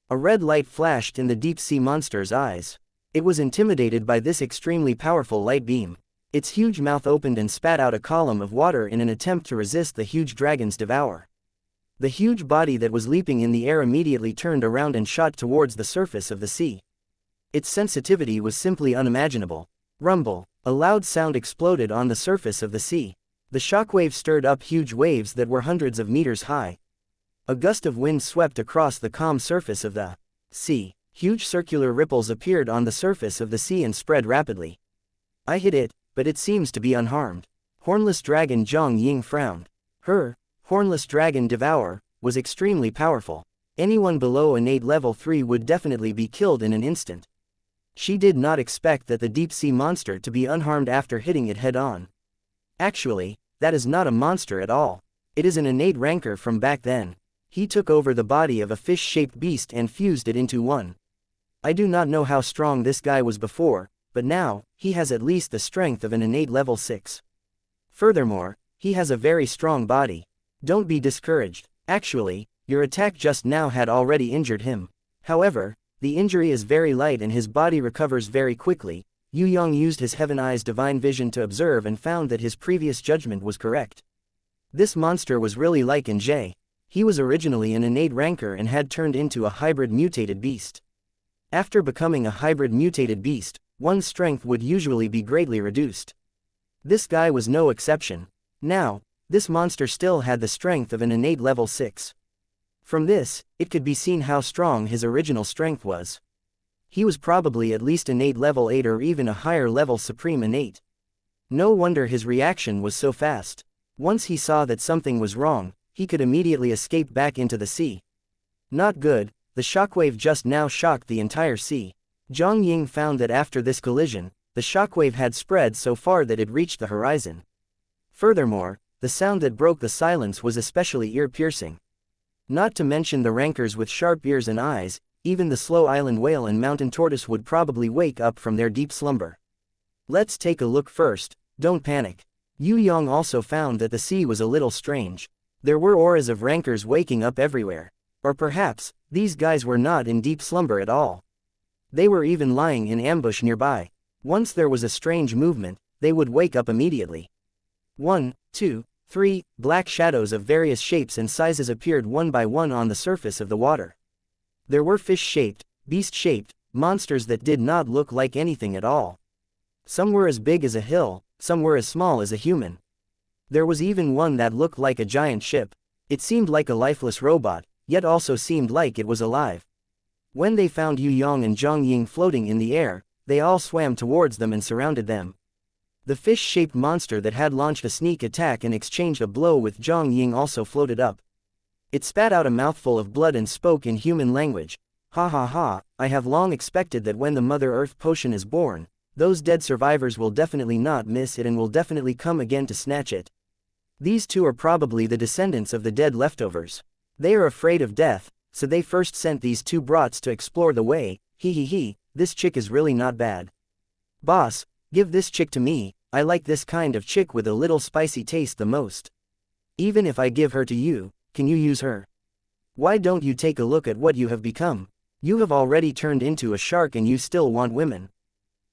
A red light flashed in the deep-sea monster's eyes. It was intimidated by this extremely powerful light beam. Its huge mouth opened and spat out a column of water in an attempt to resist the huge dragon's devour. The huge body that was leaping in the air immediately turned around and shot towards the surface of the sea. Its sensitivity was simply unimaginable. Rumble! A loud sound exploded on the surface of the sea. The shockwave stirred up huge waves that were hundreds of meters high. A gust of wind swept across the calm surface of the sea. Huge circular ripples appeared on the surface of the sea and spread rapidly. I hit it, but it seems to be unharmed. Hornless Dragon Zhang Ying frowned. Her Hornless Dragon Devour was extremely powerful. Anyone below innate level 3 would definitely be killed in an instant. She did not expect that the deep-sea monster to be unharmed after hitting it head-on. Actually, that is not a monster at all. It is an innate ranker from back then. He took over the body of a fish-shaped beast and fused it into one. I do not know how strong this guy was before, but now, he has at least the strength of an innate level 6. Furthermore, he has a very strong body. Don't be discouraged. Actually, your attack just now had already injured him. However, the injury is very light and his body recovers very quickly. Yue Yang used his Heaven Eye's divine vision to observe and found that his previous judgment was correct. This monster was really like Jie. He was originally an innate ranker and had turned into a hybrid mutated beast. After becoming a hybrid mutated beast, one's strength would usually be greatly reduced. This guy was no exception. Now, this monster still had the strength of an innate level 6. From this, it could be seen how strong his original strength was. He was probably at least innate level 8 or even a higher level supreme innate. No wonder his reaction was so fast. Once he saw that something was wrong, he could immediately escape back into the sea. Not good, the shockwave just now shocked the entire sea. Zhang Ying found that after this collision, the shockwave had spread so far that it reached the horizon. Furthermore, the sound that broke the silence was especially ear-piercing. Not to mention the rankers with sharp ears and eyes, even the slow island whale and mountain tortoise would probably wake up from their deep slumber. Let's take a look first, don't panic. Yue Yang also found that the sea was a little strange. There were auras of rankers waking up everywhere. Or perhaps, these guys were not in deep slumber at all. They were even lying in ambush nearby. Once there was a strange movement, they would wake up immediately. 1, 2, 3, black shadows of various shapes and sizes appeared one by one on the surface of the water. There were fish-shaped, beast-shaped, monsters that did not look like anything at all. Some were as big as a hill, some were as small as a human. There was even one that looked like a giant ship. It seemed like a lifeless robot, yet also seemed like it was alive. When they found Yue Yang and Zhang Ying floating in the air, they all swam towards them and surrounded them. The fish-shaped monster that had launched a sneak attack and exchanged a blow with Zhang Ying also floated up. It spat out a mouthful of blood and spoke in human language. Ha ha ha, I have long expected that when the Mother Earth potion is born, those dead survivors will definitely not miss it and will definitely come again to snatch it. These two are probably the descendants of the dead leftovers. They are afraid of death, so they first sent these two brats to explore the way. He, this chick is really not bad. Boss, give this chick to me, I like this kind of chick with a little spicy taste the most. Even if I give her to you, can you use her? Why don't you take a look at what you have become? You have already turned into a shark and you still want women.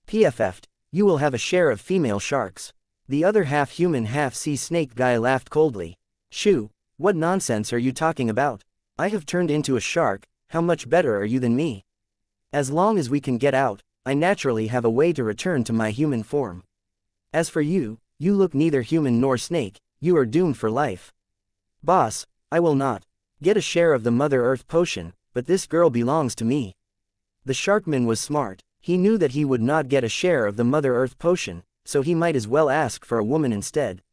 PFF'd, you will have a share of female sharks. The other half-human half-sea snake guy laughed coldly. Shoo, what nonsense are you talking about? I have turned into a shark, how much better are you than me? As long as we can get out, I naturally have a way to return to my human form. As for you, you look neither human nor snake, you are doomed for life. Boss, I will not get a share of the Mother Earth potion, but this girl belongs to me. The Sharkman was smart, he knew that he would not get a share of the Mother Earth potion, so he might as well ask for a woman instead.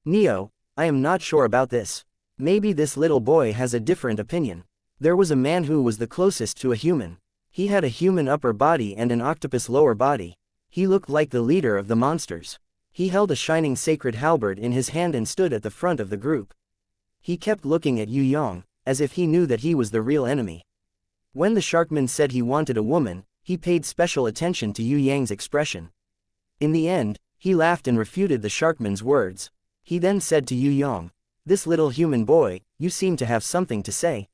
Neo, I am not sure about this. Maybe this little boy has a different opinion. There was a man who was the closest to a human. He had a human upper body and an octopus lower body. He looked like the leader of the monsters. He held a shining sacred halberd in his hand and stood at the front of the group. He kept looking at Yue Yang, as if he knew that he was the real enemy. When the Sharkman said he wanted a woman, he paid special attention to Yue Yang's expression. In the end, he laughed and refuted the Sharkman's words. He then said to Yue Yang, this little human boy, you seem to have something to say.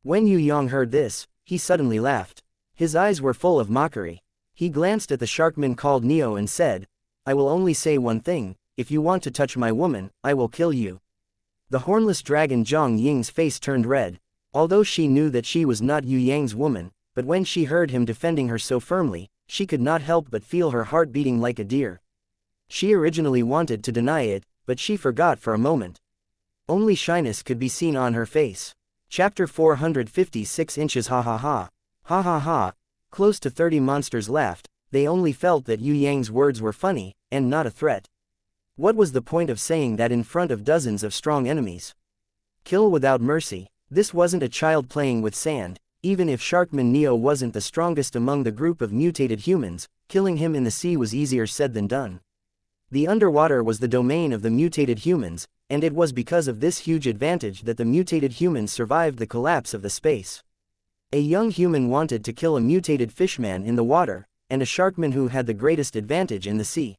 When Yue Yang heard this, he suddenly laughed. His eyes were full of mockery. He glanced at the Sharkman called Neo and said, I will only say one thing, if you want to touch my woman, I will kill you. The hornless dragon Zhang Ying's face turned red, although she knew that she was not Yue Yang's woman, but when she heard him defending her so firmly, she could not help but feel her heart beating like a deer. She originally wanted to deny it, but she forgot for a moment. Only shyness could be seen on her face. Chapter 456 inches. Ha ha ha. Ha ha ha. Close to 30 monsters laughed, they only felt that Yue Yang's words were funny, and not a threat. What was the point of saying that in front of dozens of strong enemies? Kill without mercy. This wasn't a child playing with sand. Even if Sharkman Neo wasn't the strongest among the group of mutated humans, killing him in the sea was easier said than done. The underwater was the domain of the mutated humans, and it was because of this huge advantage that the mutated humans survived the collapse of the space. A young human wanted to kill a mutated fishman in the water, and a Sharkman who had the greatest advantage in the sea.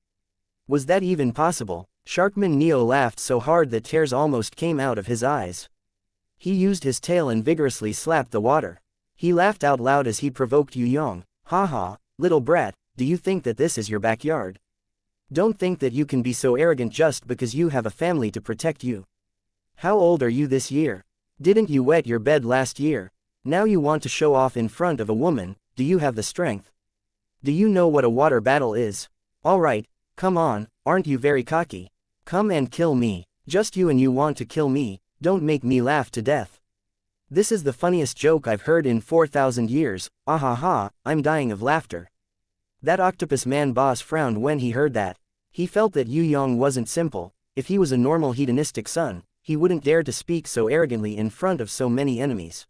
Was that even possible? Sharkman Neo laughed so hard that tears almost came out of his eyes. He used his tail and vigorously slapped the water. He laughed out loud as he provoked Yue Yang. Ha ha, little brat, do you think that this is your backyard? Don't think that you can be so arrogant just because you have a family to protect you. How old are you this year? Didn't you wet your bed last year? Now you want to show off in front of a woman, do you have the strength? Do you know what a water battle is? Alright, come on, aren't you very cocky? Come and kill me, just you and you want to kill me, don't make me laugh to death. This is the funniest joke I've heard in 4,000 years, ah ha ha, I'm dying of laughter. That octopus man boss frowned when he heard that. He felt that Yue Yang wasn't simple. If he was a normal hedonistic son, he wouldn't dare to speak so arrogantly in front of so many enemies.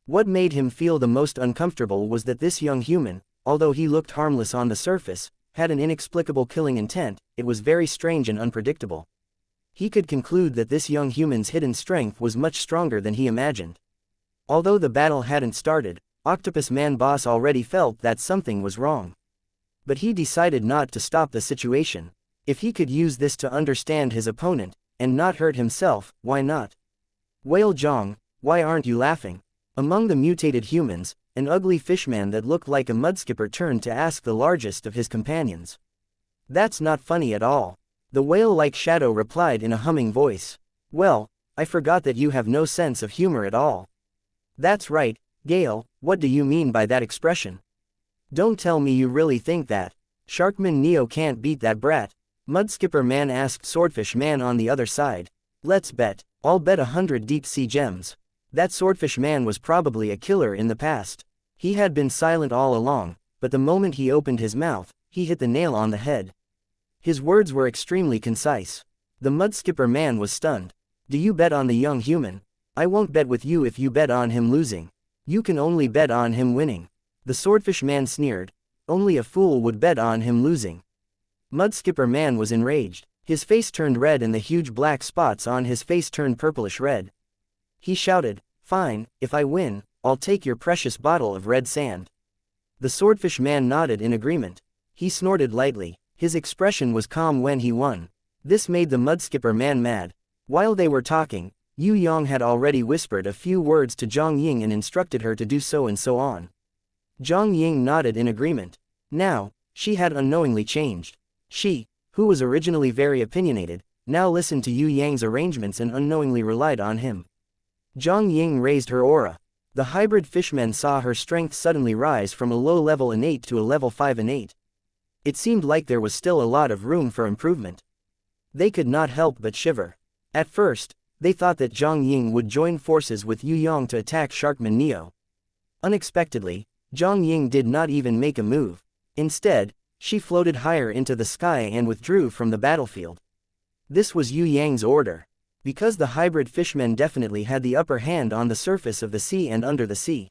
What made him feel the most uncomfortable was that this young human, although he looked harmless on the surface, had an inexplicable killing intent. It was very strange and unpredictable. He could conclude that this young human's hidden strength was much stronger than he imagined. Although the battle hadn't started, Octopus Man Boss already felt that something was wrong. But he decided not to stop the situation. If he could use this to understand his opponent, and not hurt himself, why not? Whale Zhang, why aren't you laughing? Among the mutated humans, an ugly fishman that looked like a mudskipper turned to ask the largest of his companions. That's not funny at all. The whale-like shadow replied in a humming voice. Well, I forgot that you have no sense of humor at all. That's right, Gale, what do you mean by that expression? Don't tell me you really think that Sharkman Neo can't beat that brat. Mudskipper Man asked Swordfish Man on the other side. Let's bet. I'll bet 100 deep-sea gems. That Swordfish Man was probably a killer in the past. He had been silent all along, but the moment he opened his mouth, he hit the nail on the head. His words were extremely concise. The Mudskipper Man was stunned. Do you bet on the young human? I won't bet with you if you bet on him losing. You can only bet on him winning. The Swordfish Man sneered. Only a fool would bet on him losing. Mudskipper Man was enraged. His face turned red and the huge black spots on his face turned purplish red. He shouted, Fine, if I win, I'll take your precious bottle of red sand. The Swordfish Man nodded in agreement. He snorted lightly. His expression was calm when he won. This made the Mudskipper Man mad. While they were talking, Yue Yang had already whispered a few words to Zhang Ying and instructed her to do so and so on. Zhang Ying nodded in agreement. Now, she had unknowingly changed. She, who was originally very opinionated, now listened to Yue Yang's arrangements and unknowingly relied on him. Zhang Ying raised her aura. The hybrid fishmen saw her strength suddenly rise from a low-level innate to a level 5 innate. It seemed like there was still a lot of room for improvement. They could not help but shiver. At first, they thought that Zhang Ying would join forces with Yue Yang to attack Sharkman Neo. Unexpectedly, Zhang Ying did not even make a move. Instead, she floated higher into the sky and withdrew from the battlefield. This was Yue Yang's order. Because the hybrid fishmen definitely had the upper hand on the surface of the sea and under the sea.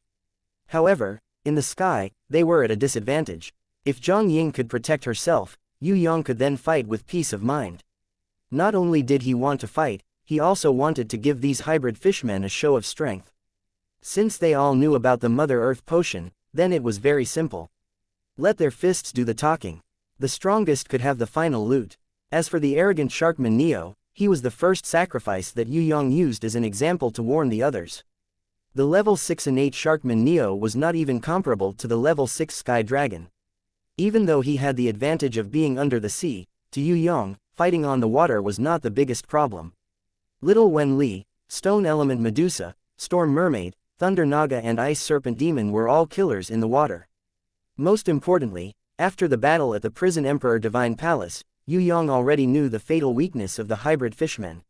However, in the sky, they were at a disadvantage. If Zhang Ying could protect herself, Yue Yang could then fight with peace of mind. Not only did he want to fight, he also wanted to give these hybrid fishmen a show of strength. Since they all knew about the Mother Earth potion, then it was very simple. Let their fists do the talking. The strongest could have the final loot. As for the arrogant Sharkman Neo, he was the first sacrifice that Yue Yang used as an example to warn the others. The level 6 innate Sharkman Neo was not even comparable to the level 6 Sky Dragon. Even though he had the advantage of being under the sea, to Yue Yang, fighting on the water was not the biggest problem. Little Wen Li, Stone Element Medusa, Storm Mermaid, Thunder Naga and Ice Serpent Demon were all killers in the water. Most importantly, after the battle at the Prison Emperor Divine Palace, Yue Yang already knew the fatal weakness of the hybrid fishmen.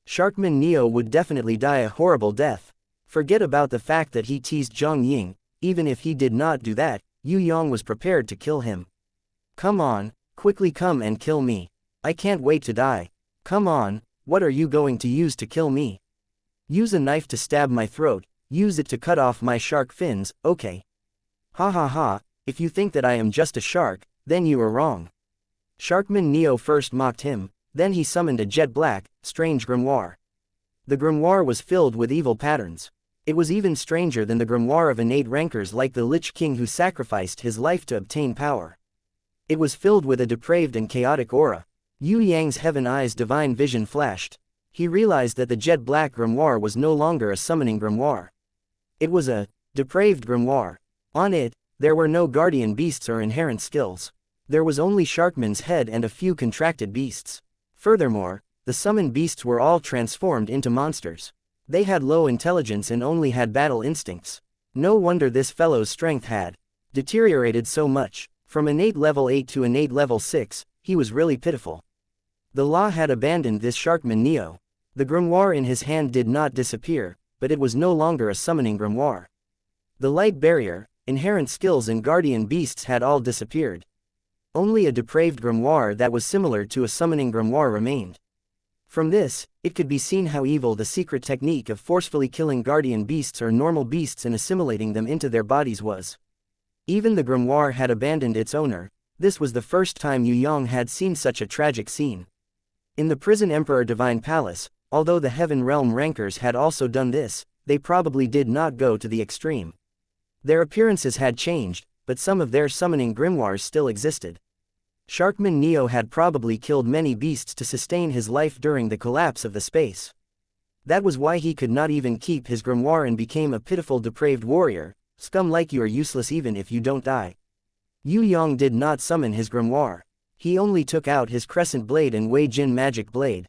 Sharkman Neo would definitely die a horrible death. Forget about the fact that he teased Zhang Ying. Even if he did not do that, Yue Yang was prepared to kill him. Come on, quickly come and kill me. I can't wait to die. Come on, what are you going to use to kill me? Use a knife to stab my throat, use it to cut off my shark fins, okay. Ha ha ha, if you think that I am just a shark, then you are wrong. Sharkman Neo first mocked him, then he summoned a jet black, strange grimoire. The grimoire was filled with evil patterns. It was even stranger than the grimoire of innate rankers like the Lich King who sacrificed his life to obtain power. It was filled with a depraved and chaotic aura. Yue Yang's heaven eyes divine vision flashed. He realized that the jet black grimoire was no longer a summoning grimoire. It was a depraved grimoire. On it, there were no guardian beasts or inherent skills. There was only Sharkman's head and a few contracted beasts. Furthermore, the summoned beasts were all transformed into monsters. They had low intelligence and only had battle instincts. No wonder this fellow's strength had deteriorated so much. From innate level 8 to innate level 6, he was really pitiful. The law had abandoned this Sharkman Neo. The grimoire in his hand did not disappear, but it was no longer a summoning grimoire. The light barrier, inherent skills and guardian beasts had all disappeared. Only a depraved grimoire that was similar to a summoning grimoire remained. From this, it could be seen how evil the secret technique of forcefully killing guardian beasts or normal beasts and assimilating them into their bodies was. Even the grimoire had abandoned its owner. This was the first time Yue Yang had seen such a tragic scene. In the Prison Emperor Divine Palace, although the Heaven Realm rankers had also done this, they probably did not go to the extreme. Their appearances had changed, but some of their summoning grimoires still existed. Sharkman Neo had probably killed many beasts to sustain his life during the collapse of the space. That was why he could not even keep his grimoire and became a pitiful depraved warrior. Scum like you are useless even if you don't die. Yue Yang did not summon his grimoire. He only took out his crescent blade and Wei Jin magic blade.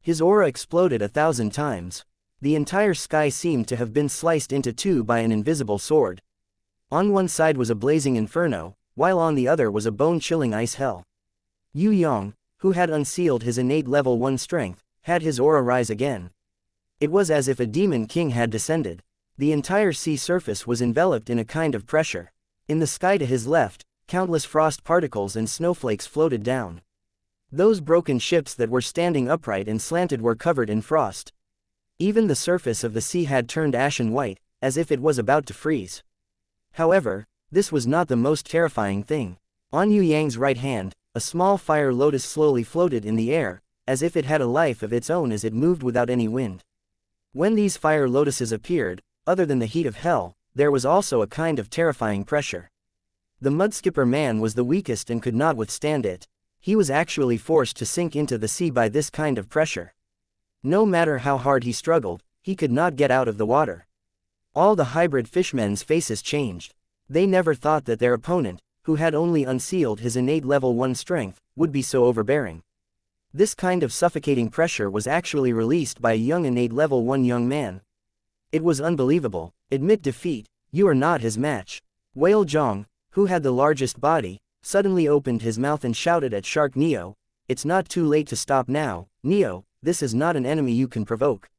His aura exploded 1,000 times. The entire sky seemed to have been sliced into two by an invisible sword. On one side was a blazing inferno, while on the other was a bone-chilling ice hell. Yue Yang, who had unsealed his innate level 1 strength, had his aura rise again. It was as if a demon king had descended. The entire sea surface was enveloped in a kind of pressure. In the sky to his left, countless frost particles and snowflakes floated down. Those broken ships that were standing upright and slanted were covered in frost. Even the surface of the sea had turned ashen white, as if it was about to freeze. However, this was not the most terrifying thing. On Yue Yang's right hand, a small fire lotus slowly floated in the air, as if it had a life of its own as it moved without any wind. When these fire lotuses appeared, other than the heat of hell, there was also a kind of terrifying pressure. The mudskipper man was the weakest and could not withstand it. He was actually forced to sink into the sea by this kind of pressure. No matter how hard he struggled, he could not get out of the water. All the hybrid fishmen's faces changed. They never thought that their opponent, who had only unsealed his innate level 1 strength, would be so overbearing. This kind of suffocating pressure was actually released by a young innate level 1 young man. It was unbelievable. Admit defeat, you are not his match. Whale Zhang, who had the largest body, suddenly opened his mouth and shouted at Shark Neo, "It's not too late to stop now, Neo, this is not an enemy you can provoke."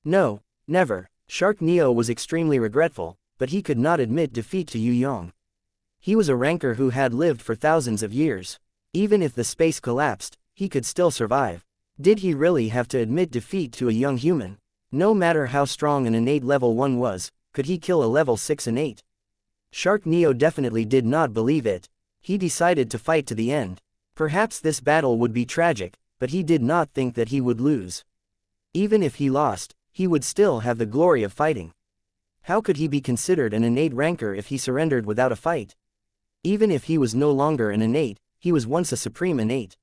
No, never. Shark Neo was extremely regretful, but he could not admit defeat to Yue Yang. He was a ranker who had lived for thousands of years. Even if the space collapsed, he could still survive. Did he really have to admit defeat to a young human? No matter how strong an innate level 1 was, could he kill a level 6 innate? Shark Neo definitely did not believe it. He decided to fight to the end. Perhaps this battle would be tragic, but he did not think that he would lose. Even if he lost, he would still have the glory of fighting. How could he be considered an innate ranker if he surrendered without a fight? Even if he was no longer an innate, he was once a supreme innate.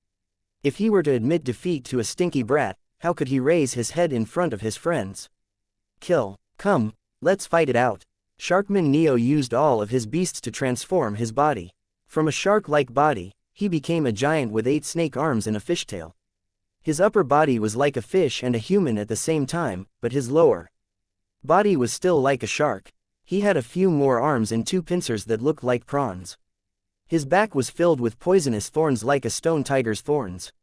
If he were to admit defeat to a stinky brat, how could he raise his head in front of his friends? Kill. Come, let's fight it out. Sharkman Neo used all of his beasts to transform his body. From a shark-like body, he became a giant with 8 snake arms and a fishtail. His upper body was like a fish and a human at the same time, but his lower body was still like a shark. He had a few more arms and 2 pincers that looked like prawns. His back was filled with poisonous thorns like a stone tiger's thorns.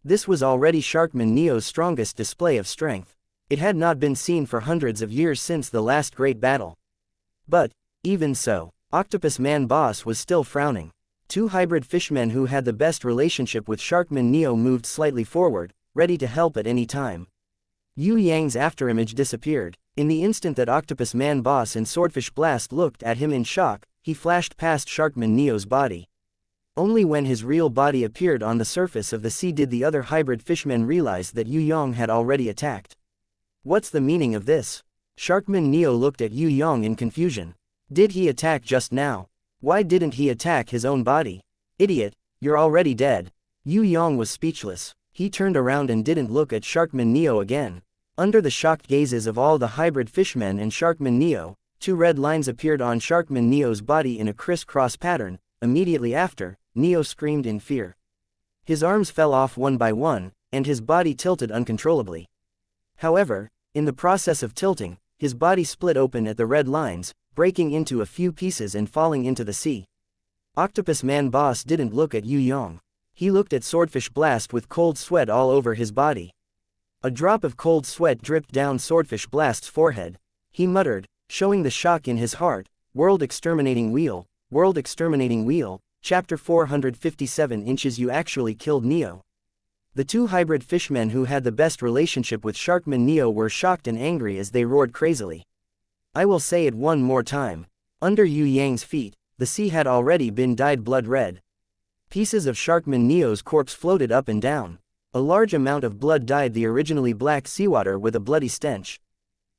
This was already Sharkman Neo's strongest display of strength. It had not been seen for hundreds of years since the last great battle. But, even so, Octopus Man Boss was still frowning. 2 hybrid fishmen who had the best relationship with Sharkman Neo moved slightly forward, ready to help at any time. Yue Yang's afterimage disappeared. In the instant that Octopus Man Boss and Swordfish Blast looked at him in shock, he flashed past Sharkman Neo's body. Only when his real body appeared on the surface of the sea did the other hybrid fishmen realize that Yue Yang had already attacked. What's the meaning of this? Sharkman Neo looked at Yue Yang in confusion. Did he attack just now? Why didn't he attack his own body? Idiot, you're already dead. Yue Yang was speechless. He turned around and didn't look at Sharkman Neo again. Under the shocked gazes of all the hybrid fishmen and Sharkman Neo, 2 red lines appeared on Sharkman Neo's body in a criss-cross pattern. Immediately after, Neo screamed in fear. His arms fell off one by one, and his body tilted uncontrollably. However, in the process of tilting, his body split open at the red lines, breaking into a few pieces and falling into the sea. Octopus Man Boss didn't look at Yue Yang. He looked at Swordfish Blast with cold sweat all over his body. A drop of cold sweat dripped down Swordfish Blast's forehead. He muttered, showing the shock in his heart, World Exterminating Wheel, World Exterminating Wheel, Chapter 457 inches. You actually killed Neo. The 2 hybrid fishmen who had the best relationship with Sharkman Neo were shocked and angry as they roared crazily. I will say it one more time. Under Yue Yang's feet, the sea had already been dyed blood red. Pieces of Sharkman Neo's corpse floated up and down. A large amount of blood dyed the originally black seawater with a bloody stench.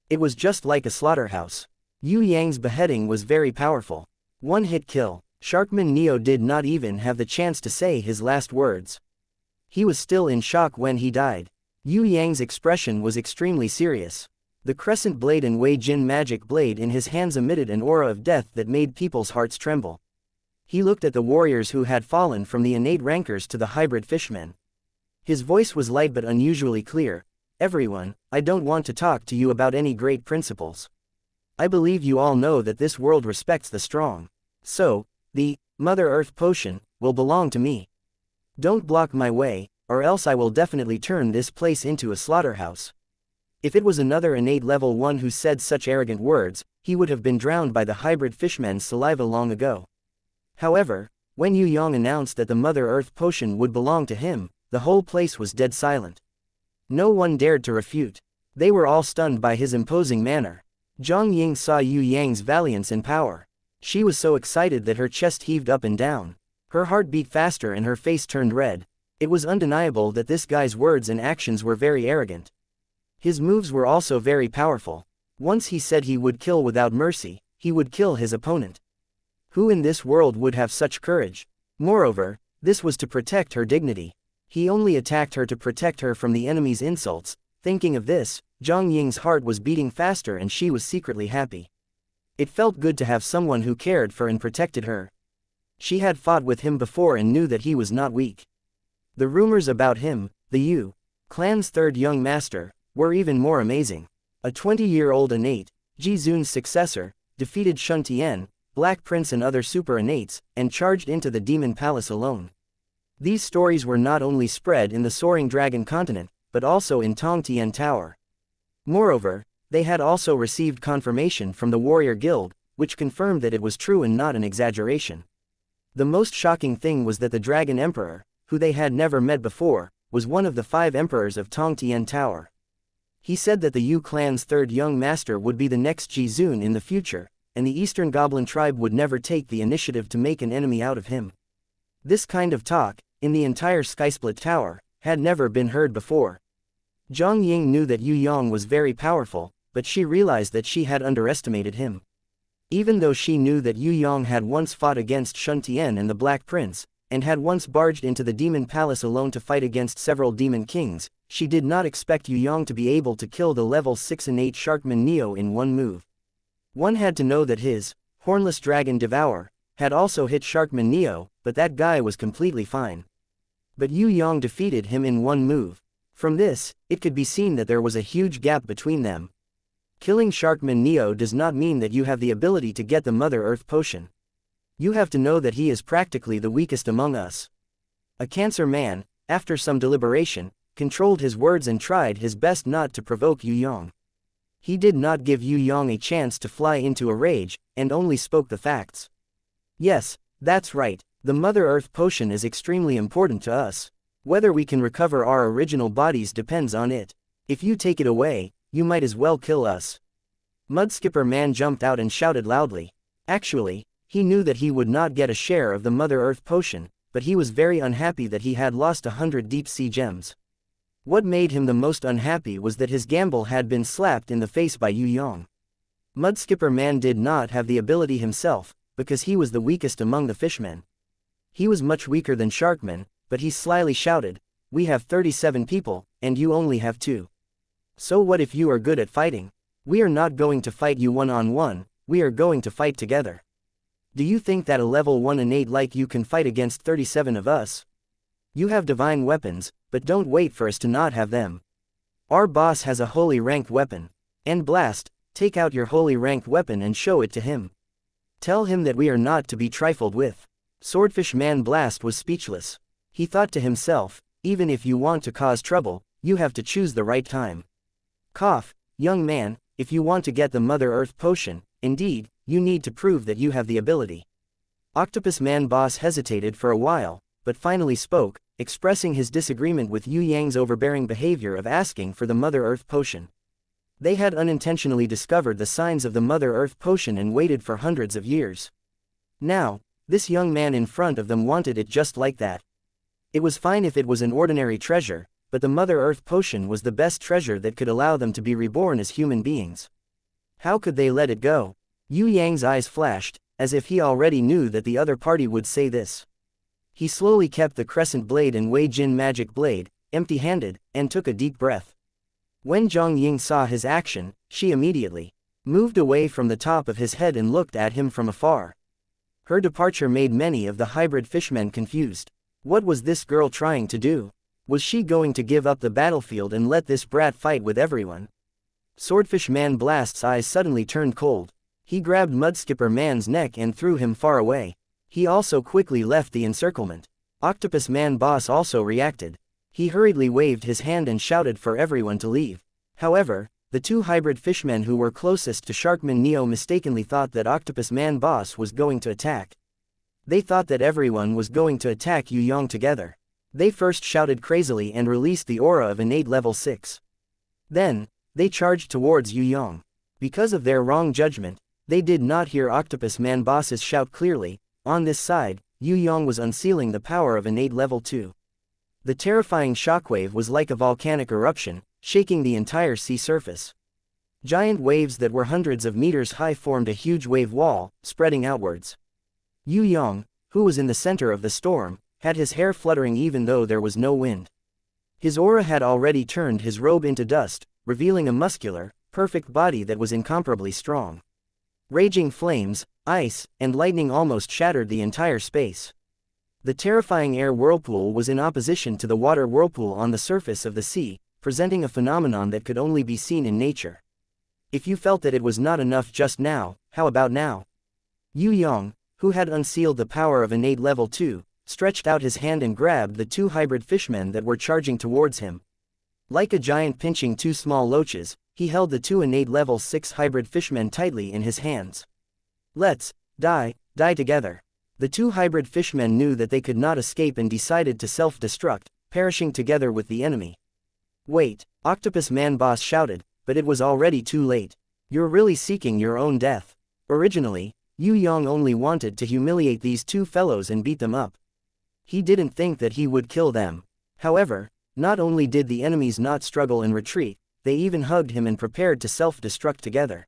It was just like a slaughterhouse. Yue Yang's beheading was very powerful. One-hit kill. Sharkman Neo did not even have the chance to say his last words. He was still in shock when he died. Yue Yang's expression was extremely serious. The crescent blade and Wei Jin magic blade in his hands emitted an aura of death that made people's hearts tremble. He looked at the warriors who had fallen from the innate rankers to the hybrid fishmen. His voice was light but unusually clear. Everyone, I don't want to talk to you about any great principles. I believe you all know that this world respects the strong. So, the Mother Earth potion will belong to me. Don't block my way, or else I will definitely turn this place into a slaughterhouse. If it was another innate level 1 who said such arrogant words, he would have been drowned by the hybrid fishmen's saliva long ago. However, when Yue Yang announced that the Mother Earth potion would belong to him, the whole place was dead silent. No one dared to refute. They were all stunned by his imposing manner. Zhang Ying saw Yue Yang's valiance and power. She was so excited that her chest heaved up and down. Her heart beat faster and her face turned red. It was undeniable that this guy's words and actions were very arrogant. His moves were also very powerful. Once he said he would kill without mercy, he would kill his opponent. Who in this world would have such courage? Moreover, this was to protect her dignity. He only attacked her to protect her from the enemy's insults. Thinking of this, Zhang Ying's heart was beating faster and she was secretly happy. It felt good to have someone who cared for and protected her. She had fought with him before and knew that he was not weak. The rumors about him, the Yue clan's third young master, were even more amazing. A 20-year-old innate, Ji Zun's successor, defeated Shun Tian, Black Prince and other super innates, and charged into the Demon Palace alone. These stories were not only spread in the Soaring Dragon continent, but also in Tong Tian Tower. Moreover, they had also received confirmation from the Warrior Guild, which confirmed that it was true and not an exaggeration. The most shocking thing was that the Dragon Emperor, who they had never met before, was one of the 5 emperors of Tong Tian Tower. He said that the Yue clan's third young master would be the next Ji Zun in the future, and the Eastern Goblin tribe would never take the initiative to make an enemy out of him. This kind of talk, in the entire Skysplit Tower, had never been heard before. Zhang Ying knew that Yue Yang was very powerful, but she realized that she had underestimated him. Even though she knew that Yue Yang had once fought against Shun Tian and the Black Prince, and had once barged into the Demon Palace alone to fight against several Demon Kings, she did not expect Yue Yang to be able to kill the level 6 innate Sharkman Neo in one move. One had to know that his Hornless Dragon Devourer had also hit Sharkman Neo, but that guy was completely fine. But Yue Yang defeated him in one move. From this, it could be seen that there was a huge gap between them. Killing Sharkman Neo does not mean that you have the ability to get the Mother Earth potion. You have to know that he is practically the weakest among us. A Cancer man, after some deliberation, controlled his words and tried his best not to provoke Yue Yang. He did not give Yue Yang a chance to fly into a rage, and only spoke the facts. Yes, that's right, the Mother Earth potion is extremely important to us. Whether we can recover our original bodies depends on it. If you take it away, you might as well kill us. Mudskipper man jumped out and shouted loudly. Actually, he knew that he would not get a share of the Mother Earth potion, but he was very unhappy that he had lost 100 deep sea gems. What made him the most unhappy was that his gamble had been slapped in the face by Yue Yang. Mudskipper man did not have the ability himself, because he was the weakest among the fishmen. He was much weaker than Sharkman, but he slyly shouted, "We have 37 people, and you only have 2. So what if you are good at fighting? We are not going to fight you one-on-one, we are going to fight together. Do you think that a level 1 innate like you can fight against 37 of us? You have divine weapons, but don't wait for us to not have them. Our boss has a holy ranked weapon. And blast, take out your holy ranked weapon and show it to him. Tell him that we are not to be trifled with." Swordfish man Blast was speechless. He thought to himself, even if you want to cause trouble, you have to choose the right time. Cough, young man, if you want to get the Mother Earth potion, indeed, you need to prove that you have the ability. Octopus man boss hesitated for a while, but finally spoke, expressing his disagreement with Yue Yang's overbearing behavior of asking for the Mother Earth potion. They had unintentionally discovered the signs of the Mother Earth potion and waited for hundreds of years. Now, this young man in front of them wanted it just like that. It was fine if it was an ordinary treasure, but the Mother Earth potion was the best treasure that could allow them to be reborn as human beings. How could they let it go? Yue Yang's eyes flashed, as if he already knew that the other party would say this. He slowly kept the crescent blade and Wei Jin magic blade, empty-handed, and took a deep breath. When Zhang Ying saw his action, she immediately moved away from the top of his head and looked at him from afar. Her departure made many of the hybrid fishmen confused. What was this girl trying to do? Was she going to give up the battlefield and let this brat fight with everyone? Swordfish Man Blast's eyes suddenly turned cold. He grabbed Mudskipper Man's neck and threw him far away. He also quickly left the encirclement. Octopus Man Boss also reacted. He hurriedly waved his hand and shouted for everyone to leave. However, the two hybrid fishmen who were closest to Sharkman Neo mistakenly thought that Octopus Man Boss was going to attack. They thought that everyone was going to attack Yue Yang together. They first shouted crazily and released the aura of innate level 6. Then, they charged towards Yue Yang. Because of their wrong judgment, they did not hear Octopus Man Boss's shout clearly. On this side, Yue Yang was unsealing the power of innate level 2. The terrifying shockwave was like a volcanic eruption, shaking the entire sea surface. Giant waves that were hundreds of meters high formed a huge wave wall, spreading outwards. Yue Yang, who was in the center of the storm, had his hair fluttering even though there was no wind. His aura had already turned his robe into dust, revealing a muscular, perfect body that was incomparably strong. Raging flames, ice, and lightning almost shattered the entire space. The terrifying air whirlpool was in opposition to the water whirlpool on the surface of the sea, presenting a phenomenon that could only be seen in nature. If you felt that it was not enough just now, how about now? Yue Yang, who had unsealed the power of innate level 2, stretched out his hand and grabbed the two hybrid fishmen that were charging towards him. Like a giant pinching two small loaches, he held the two innate level 6 hybrid fishmen tightly in his hands. Let's die together. The two hybrid fishmen knew that they could not escape and decided to self-destruct, perishing together with the enemy. Wait, Octopus Man Boss shouted, but it was already too late. You're really seeking your own death. Originally, Yue Yang only wanted to humiliate these two fellows and beat them up. He didn't think that he would kill them. However, not only did the enemies not struggle and retreat, they even hugged him and prepared to self-destruct together.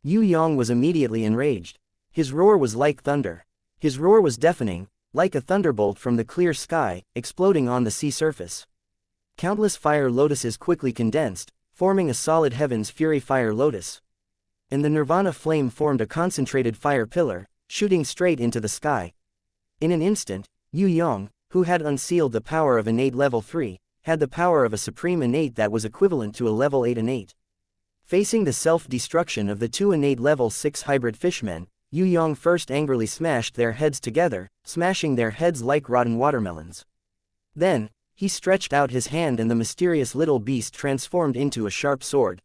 Yue Yang was immediately enraged. His roar was like thunder. His roar was deafening, like a thunderbolt from the clear sky, exploding on the sea surface. Countless fire lotuses quickly condensed, forming a solid heaven's fury fire lotus. And the nirvana flame formed a concentrated fire pillar, shooting straight into the sky. In an instant, Yue Yang, who had unsealed the power of innate level 3, had the power of a supreme innate that was equivalent to a level 8 innate. Facing the self-destruction of the two innate level 6 hybrid fishmen, Yue Yang first angrily smashed their heads together, smashing their heads like rotten watermelons. Then, he stretched out his hand and the mysterious little beast transformed into a sharp sword.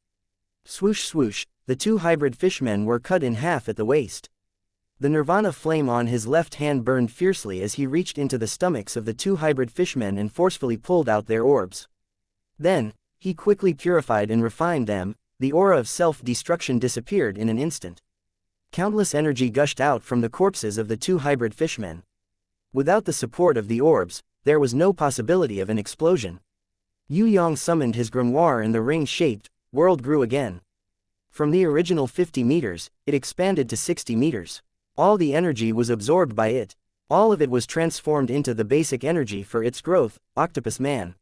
Swoosh swoosh, the two hybrid fishmen were cut in half at the waist. The nirvana flame on his left hand burned fiercely as he reached into the stomachs of the two hybrid fishmen and forcefully pulled out their orbs. Then, he quickly purified and refined them. The aura of self-destruction disappeared in an instant. Countless energy gushed out from the corpses of the two hybrid fishmen. Without the support of the orbs, there was no possibility of an explosion. Yue Yang summoned his grimoire and the ring-shaped world grew again. From the original 50 meters, it expanded to 60 meters. All the energy was absorbed by it. All of it was transformed into the basic energy for its growth. Octopus Man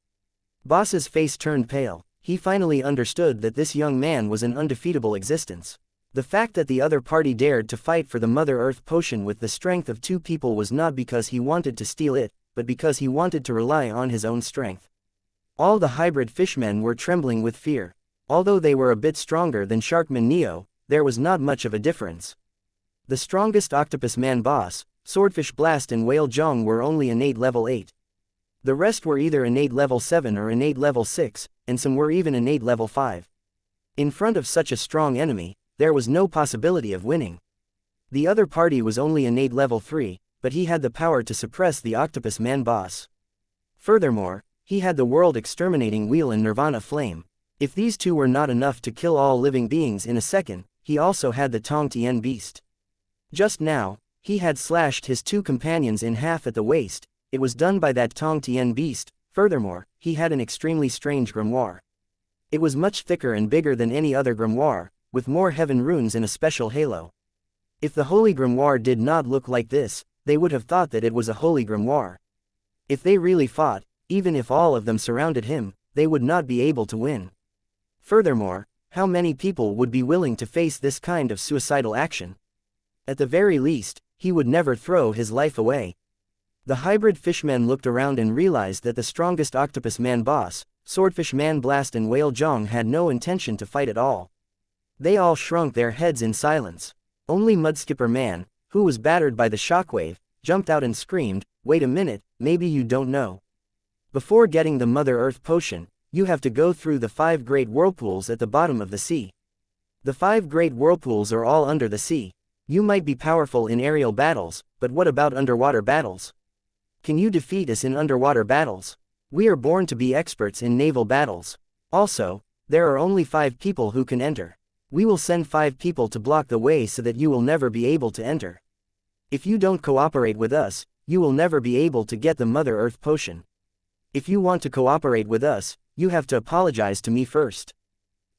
Boss's face turned pale. He finally understood that this young man was an undefeatable existence. The fact that the other party dared to fight for the Mother Earth potion with the strength of two people was not because he wanted to steal it, but because he wanted to rely on his own strength. All the hybrid fishmen were trembling with fear. Although they were a bit stronger than Sharkman Neo, there was not much of a difference. The strongest Octopus Man Boss, Swordfish Blast and Whale Zhong were only innate level 8. The rest were either innate level 7 or innate level 6, and some were even innate level 5. In front of such a strong enemy, there was no possibility of winning. The other party was only innate level 3, but he had the power to suppress the Octopus Man Boss. Furthermore, he had the world exterminating wheel and nirvana flame. If these two were not enough to kill all living beings in a second, he also had the Tong Tian beast. Just now, he had slashed his two companions in half at the waist. It was done by that Tong Tian beast. Furthermore, he had an extremely strange grimoire. It was much thicker and bigger than any other grimoire, with more heaven runes in a special halo. If the holy grimoire did not look like this, they would have thought that it was a holy grimoire. If they really fought, even if all of them surrounded him, they would not be able to win. Furthermore, how many people would be willing to face this kind of suicidal action? At the very least, he would never throw his life away. The hybrid fishmen looked around and realized that the strongest octopus man boss, swordfish man Blast and whale Zhang had no intention to fight at all. They all shrunk their heads in silence. Only Mudskipper man, who was battered by the shockwave, jumped out and screamed, "Wait a minute, maybe you don't know. Before getting the Mother Earth potion, you have to go through the 5 great whirlpools at the bottom of the sea. The 5 great whirlpools are all under the sea. You might be powerful in aerial battles, but what about underwater battles? Can you defeat us in underwater battles? We are born to be experts in naval battles. Also, there are only 5 people who can enter. We will send 5 people to block the way so that you will never be able to enter. If you don't cooperate with us, you will never be able to get the Mother Earth potion. If you want to cooperate with us, you have to apologize to me first.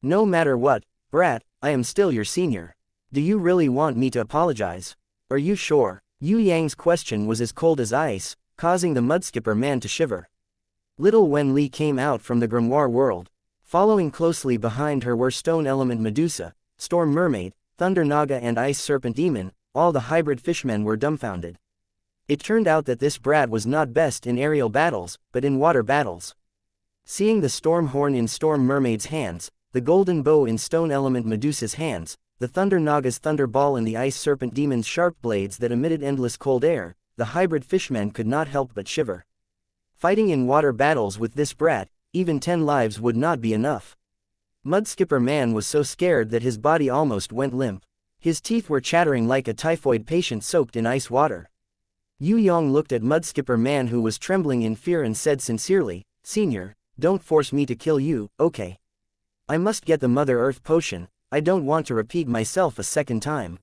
No matter what, brat, I am still your senior. Do you really want me to apologize? Are you sure?" Yue Yang's question was as cold as ice, causing the Mudskipper man to shiver. Little Wen Li came out from the grimoire world. Following closely behind her were Stone Element Medusa, Storm Mermaid, Thunder Naga and Ice Serpent Demon. All the hybrid fishmen were dumbfounded. It turned out that this brat was not best in aerial battles, but in water battles. Seeing the storm horn in Storm Mermaid's hands, the golden bow in Stone Element Medusa's hands, the Thunder Naga's thunder ball and the Ice Serpent Demon's sharp blades that emitted endless cold air, the hybrid fishmen could not help but shiver. Fighting in water battles with this brat, even 10 lives would not be enough. Mudskipper man was so scared that his body almost went limp. His teeth were chattering like a typhoid patient soaked in ice water. Yue Yang looked at Mudskipper man who was trembling in fear and said sincerely, "Senior, don't force me to kill you, okay? I must get the Mother Earth potion, I don't want to repeat myself a second time."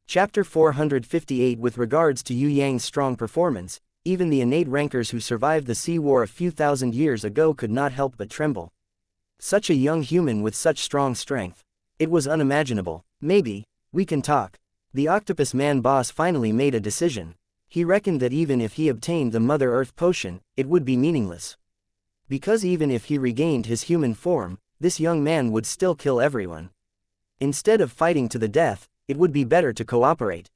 Chapter 458. With regards to Yue Yang's strong performance, even the innate rankers who survived the sea war a few thousand years ago could not help but tremble. Such a young human with such strong strength. It was unimaginable. "Maybe we can talk." The octopus man boss finally made a decision. He reckoned that even if he obtained the Mother Earth potion, it would be meaningless. Because even if he regained his human form, this young man would still kill everyone. Instead of fighting to the death, it would be better to cooperate.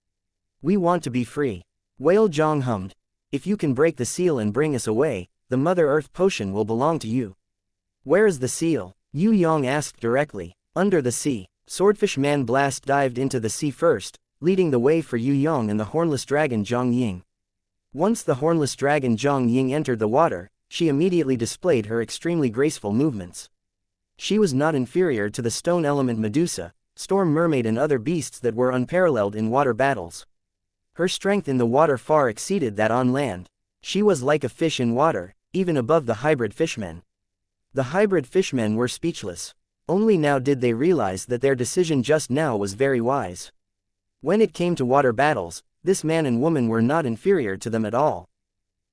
"We want to be free." Whale Zhang hummed. "If you can break the seal and bring us away, the Mother Earth potion will belong to you." "Where is the seal?" Yue Yang asked directly. "Under the sea." Swordfish man Blast dived into the sea first, leading the way for Yue Yang and the hornless dragon Zhang Ying. Once the hornless dragon Zhang Ying entered the water, she immediately displayed her extremely graceful movements. She was not inferior to the Stone Element Medusa, Storm Mermaid and other beasts that were unparalleled in water battles. Her strength in the water far exceeded that on land. She was like a fish in water, even above the hybrid fishmen. The hybrid fishmen were speechless. Only now did they realize that their decision just now was very wise. When it came to water battles, this man and woman were not inferior to them at all.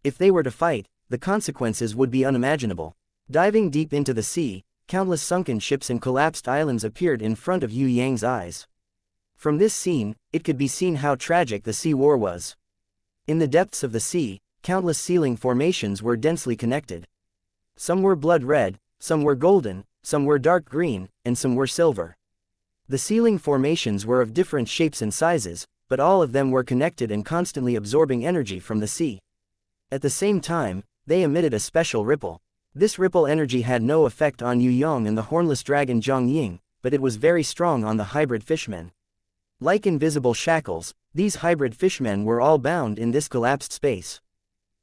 If they were to fight, the consequences would be unimaginable. Diving deep into the sea, countless sunken ships and collapsed islands appeared in front of Yue Yang's eyes. From this scene, it could be seen how tragic the sea war was. In the depths of the sea, countless sealing formations were densely connected. Some were blood red, some were golden, some were dark green, and some were silver. The sealing formations were of different shapes and sizes, but all of them were connected and constantly absorbing energy from the sea. At the same time, they emitted a special ripple. This ripple energy had no effect on Yue Yang and the hornless dragon Zhang Ying, but it was very strong on the hybrid fishmen. Like invisible shackles, these hybrid fishmen were all bound in this collapsed space.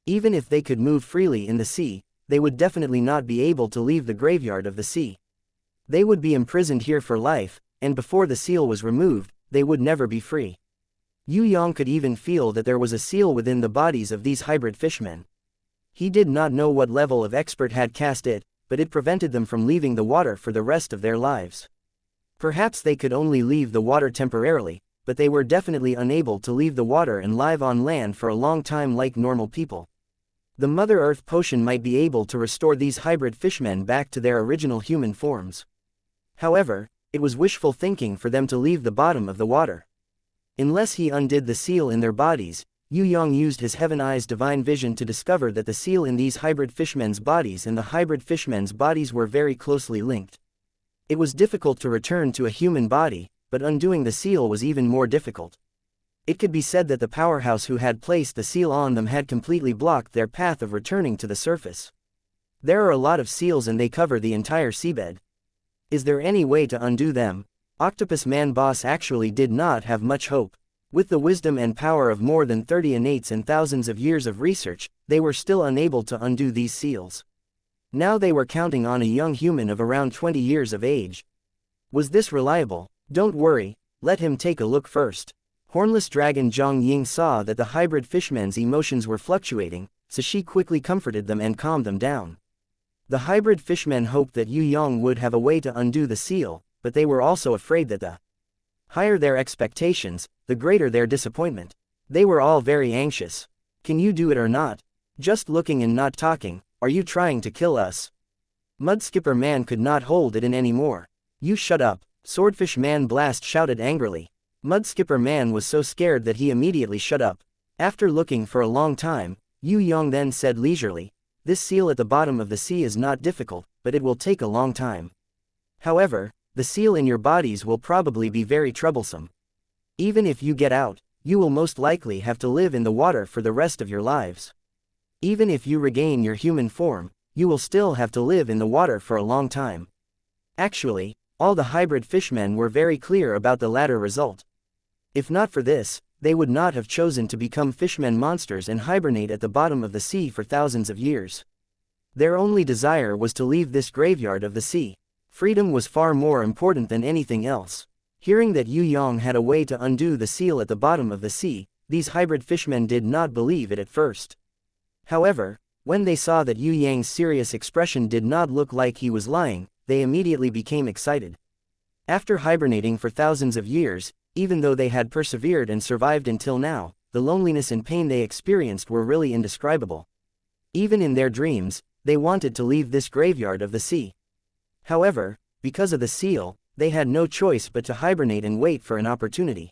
Even if they could move freely in the sea, they would definitely not be able to leave the graveyard of the sea. They would be imprisoned here for life, and before the seal was removed, they would never be free. Yue Yang could even feel that there was a seal within the bodies of these hybrid fishmen. He did not know what level of expert had cast it, but it prevented them from leaving the water for the rest of their lives. Perhaps they could only leave the water temporarily, but they were definitely unable to leave the water and live on land for a long time like normal people. The Mother Earth potion might be able to restore these hybrid fishmen back to their original human forms. However, it was wishful thinking for them to leave the bottom of the water. Unless he undid the seal in their bodies, Yue Yang used his Heaven Eye's divine vision to discover that the seal in these hybrid fishmen's bodies and the hybrid fishmen's bodies were very closely linked. It was difficult to return to a human body, but undoing the seal was even more difficult. It could be said that the powerhouse who had placed the seal on them had completely blocked their path of returning to the surface. There are a lot of seals and they cover the entire seabed. Is there any way to undo them? Octopus Man Boss actually did not have much hope. With the wisdom and power of more than 30 innates and thousands of years of research, they were still unable to undo these seals. Now they were counting on a young human of around 20 years of age. Was this reliable? Don't worry, let him take a look first. Hornless Dragon Zhang Ying saw that the hybrid fishman's emotions were fluctuating, so she quickly comforted them and calmed them down. The hybrid fishmen hoped that Yue Yang would have a way to undo the seal, but they were also afraid that the higher their expectations, the greater their disappointment. They were all very anxious. Can you do it or not? Just looking and not talking, are you trying to kill us? Mudskipper Man could not hold it in anymore. You shut up, Swordfish Man Blast shouted angrily. Mudskipper Man was so scared that he immediately shut up. After looking for a long time, Yue Yang then said leisurely, "This seal at the bottom of the sea is not difficult, but it will take a long time. However, the seal in your bodies will probably be very troublesome. Even if you get out, you will most likely have to live in the water for the rest of your lives. Even if you regain your human form, you will still have to live in the water for a long time." Actually, all the hybrid fishmen were very clear about the latter result. If not for this, they would not have chosen to become fishmen monsters and hibernate at the bottom of the sea for thousands of years. Their only desire was to leave this graveyard of the sea. Freedom was far more important than anything else. Hearing that Yue Yang had a way to undo the seal at the bottom of the sea, these hybrid fishmen did not believe it at first. However, when they saw that Yue Yang's serious expression did not look like he was lying, they immediately became excited. After hibernating for thousands of years, even though they had persevered and survived until now, the loneliness and pain they experienced were really indescribable. Even in their dreams, they wanted to leave this graveyard of the sea. However, because of the seal, they had no choice but to hibernate and wait for an opportunity.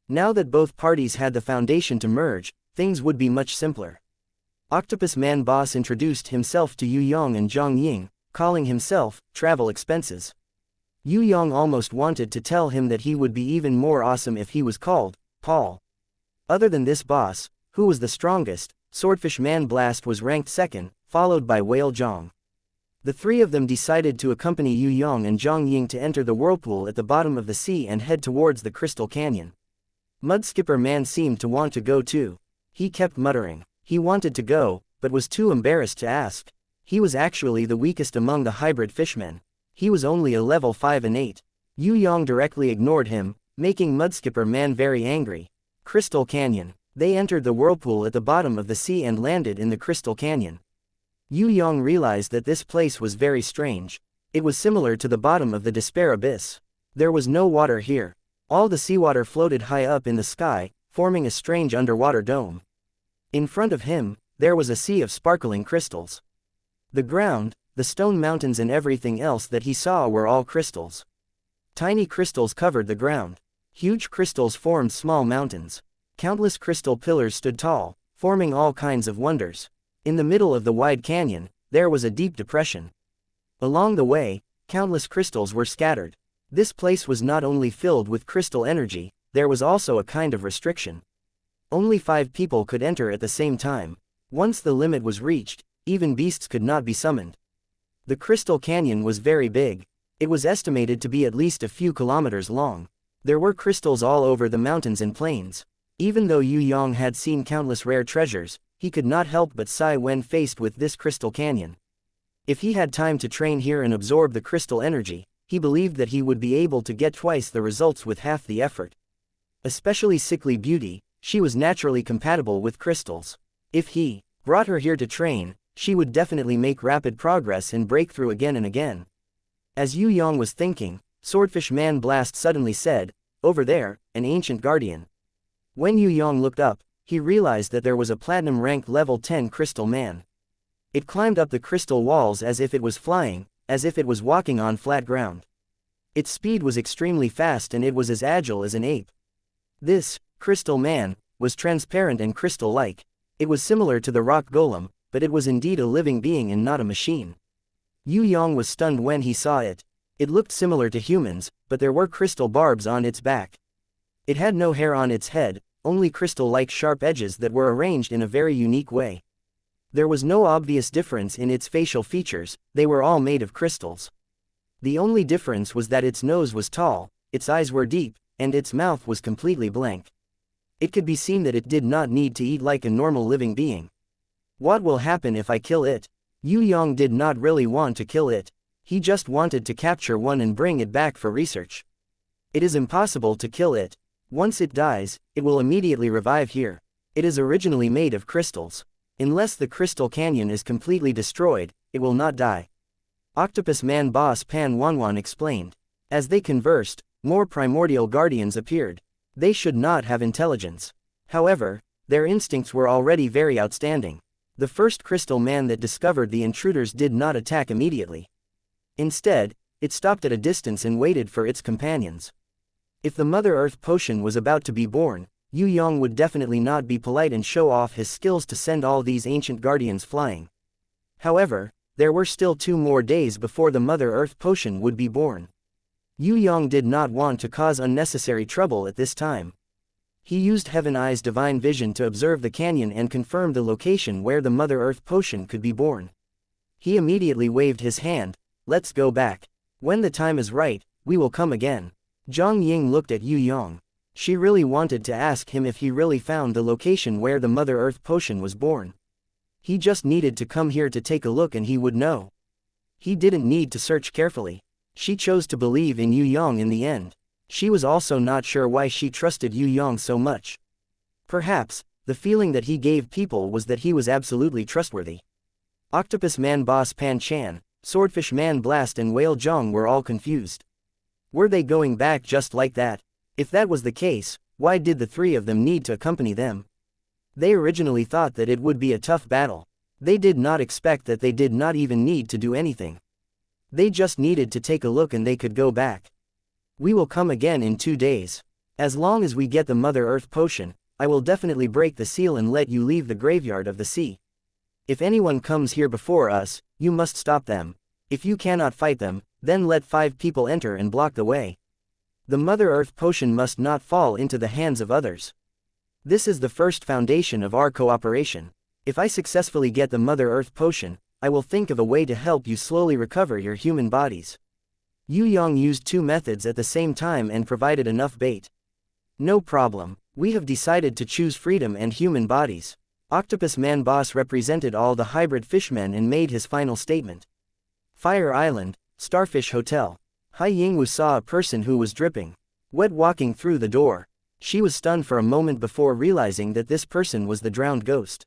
Now that both parties had the foundation to merge, things would be much simpler. Octopus Man Boss introduced himself to Yue Yang and Zhang Ying, calling himself Travel Expenses. Yue Yang almost wanted to tell him that he would be even more awesome if he was called Paul. Other than this boss, who was the strongest, Swordfish Man Blast was ranked second, followed by Whale Zhang. The three of them decided to accompany Yue Yang and Zhang Ying to enter the whirlpool at the bottom of the sea and head towards the Crystal Canyon. Mudskipper Man seemed to want to go too. He kept muttering. He wanted to go, but was too embarrassed to ask. He was actually the weakest among the hybrid fishmen. He was only a level 5 innate. Yue Yang directly ignored him, making Mudskipper Man very angry. Crystal Canyon. They entered the whirlpool at the bottom of the sea and landed in the Crystal Canyon. Yue Yang realized that this place was very strange. It was similar to the bottom of the Despair Abyss. There was no water here. All the seawater floated high up in the sky, forming a strange underwater dome. In front of him, there was a sea of sparkling crystals. The ground, the stone mountains and everything else that he saw were all crystals. Tiny crystals covered the ground. Huge crystals formed small mountains. Countless crystal pillars stood tall, forming all kinds of wonders. In the middle of the wide canyon, there was a deep depression. Along the way, countless crystals were scattered. This place was not only filled with crystal energy, there was also a kind of restriction. Only 5 people could enter at the same time. Once the limit was reached, even beasts could not be summoned. The Crystal Canyon was very big. It was estimated to be at least a few kilometers long. There were crystals all over the mountains and plains. Even though Yue Yang had seen countless rare treasures, he could not help but sigh when faced with this Crystal Canyon. If he had time to train here and absorb the crystal energy, he believed that he would be able to get twice the results with half the effort. Especially Sickly Beauty, she was naturally compatible with crystals. If he brought her here to train, she would definitely make rapid progress and break through again and again. As Yue Yang was thinking, Swordfish Man Blast suddenly said, "Over there, an ancient guardian." When Yue Yang looked up, he realized that there was a platinum-ranked level 10 crystal man. It climbed up the crystal walls as if it was flying, as if it was walking on flat ground. Its speed was extremely fast and it was as agile as an ape. This crystal man was transparent and crystal-like. It was similar to the rock golem, but it was indeed a living being and not a machine. Yue Yang was stunned when he saw it. It looked similar to humans, but there were crystal barbs on its back. It had no hair on its head, only crystal-like sharp edges that were arranged in a very unique way. There was no obvious difference in its facial features, they were all made of crystals. The only difference was that its nose was tall, its eyes were deep, and its mouth was completely blank. It could be seen that it did not need to eat like a normal living being. What will happen if I kill it? Yue Yang did not really want to kill it, he just wanted to capture one and bring it back for research. It is impossible to kill it. Once it dies, it will immediately revive here. It is originally made of crystals. Unless the crystal canyon is completely destroyed, it will not die. Octopus Man boss Pan Wanwan explained. As they conversed, more primordial guardians appeared. They should not have intelligence. However, their instincts were already very outstanding. The first crystal man that discovered the intruders did not attack immediately. Instead, it stopped at a distance and waited for its companions. If the Mother Earth potion was about to be born, Yue Yang would definitely not be polite and show off his skills to send all these ancient guardians flying. However, there were still 2 more days before the Mother Earth potion would be born. Yue Yang did not want to cause unnecessary trouble at this time. He used Heaven Eye's divine vision to observe the canyon and confirm the location where the Mother Earth potion could be born. He immediately waved his hand. Let's go back. When the time is right, we will come again. Zhang Ying looked at Yue Yang. She really wanted to ask him if he really found the location where the Mother Earth potion was born. He just needed to come here to take a look and he would know. He didn't need to search carefully. She chose to believe in Yue Yang in the end. She was also not sure why she trusted Yue Yang so much. Perhaps, the feeling that he gave people was that he was absolutely trustworthy. Octopus Man boss Pan Chan, Swordfish Man Blast and Whale Zhong were all confused. Were they going back just like that? If that was the case, why did the 3 of them need to accompany them? They originally thought that it would be a tough battle. They did not expect that they did not even need to do anything. They just needed to take a look and they could go back. We will come again in 2 days. As long as we get the Mother Earth potion, I will definitely break the seal and let you leave the graveyard of the sea. If anyone comes here before us, you must stop them. If you cannot fight them, then let 5 people enter and block the way. The Mother Earth potion must not fall into the hands of others. This is the first foundation of our cooperation. If I successfully get the Mother Earth potion, I will think of a way to help you slowly recover your human bodies. Yue Yang used 2 methods at the same time and provided enough bait. No problem, we have decided to choose freedom and human bodies. Octopus Man boss represented all the hybrid fishmen and made his final statement. Fire Island, Starfish Hotel. Hai Yingwu saw a person who was dripping wet walking through the door. She was stunned for a moment before realizing that this person was the drowned ghost.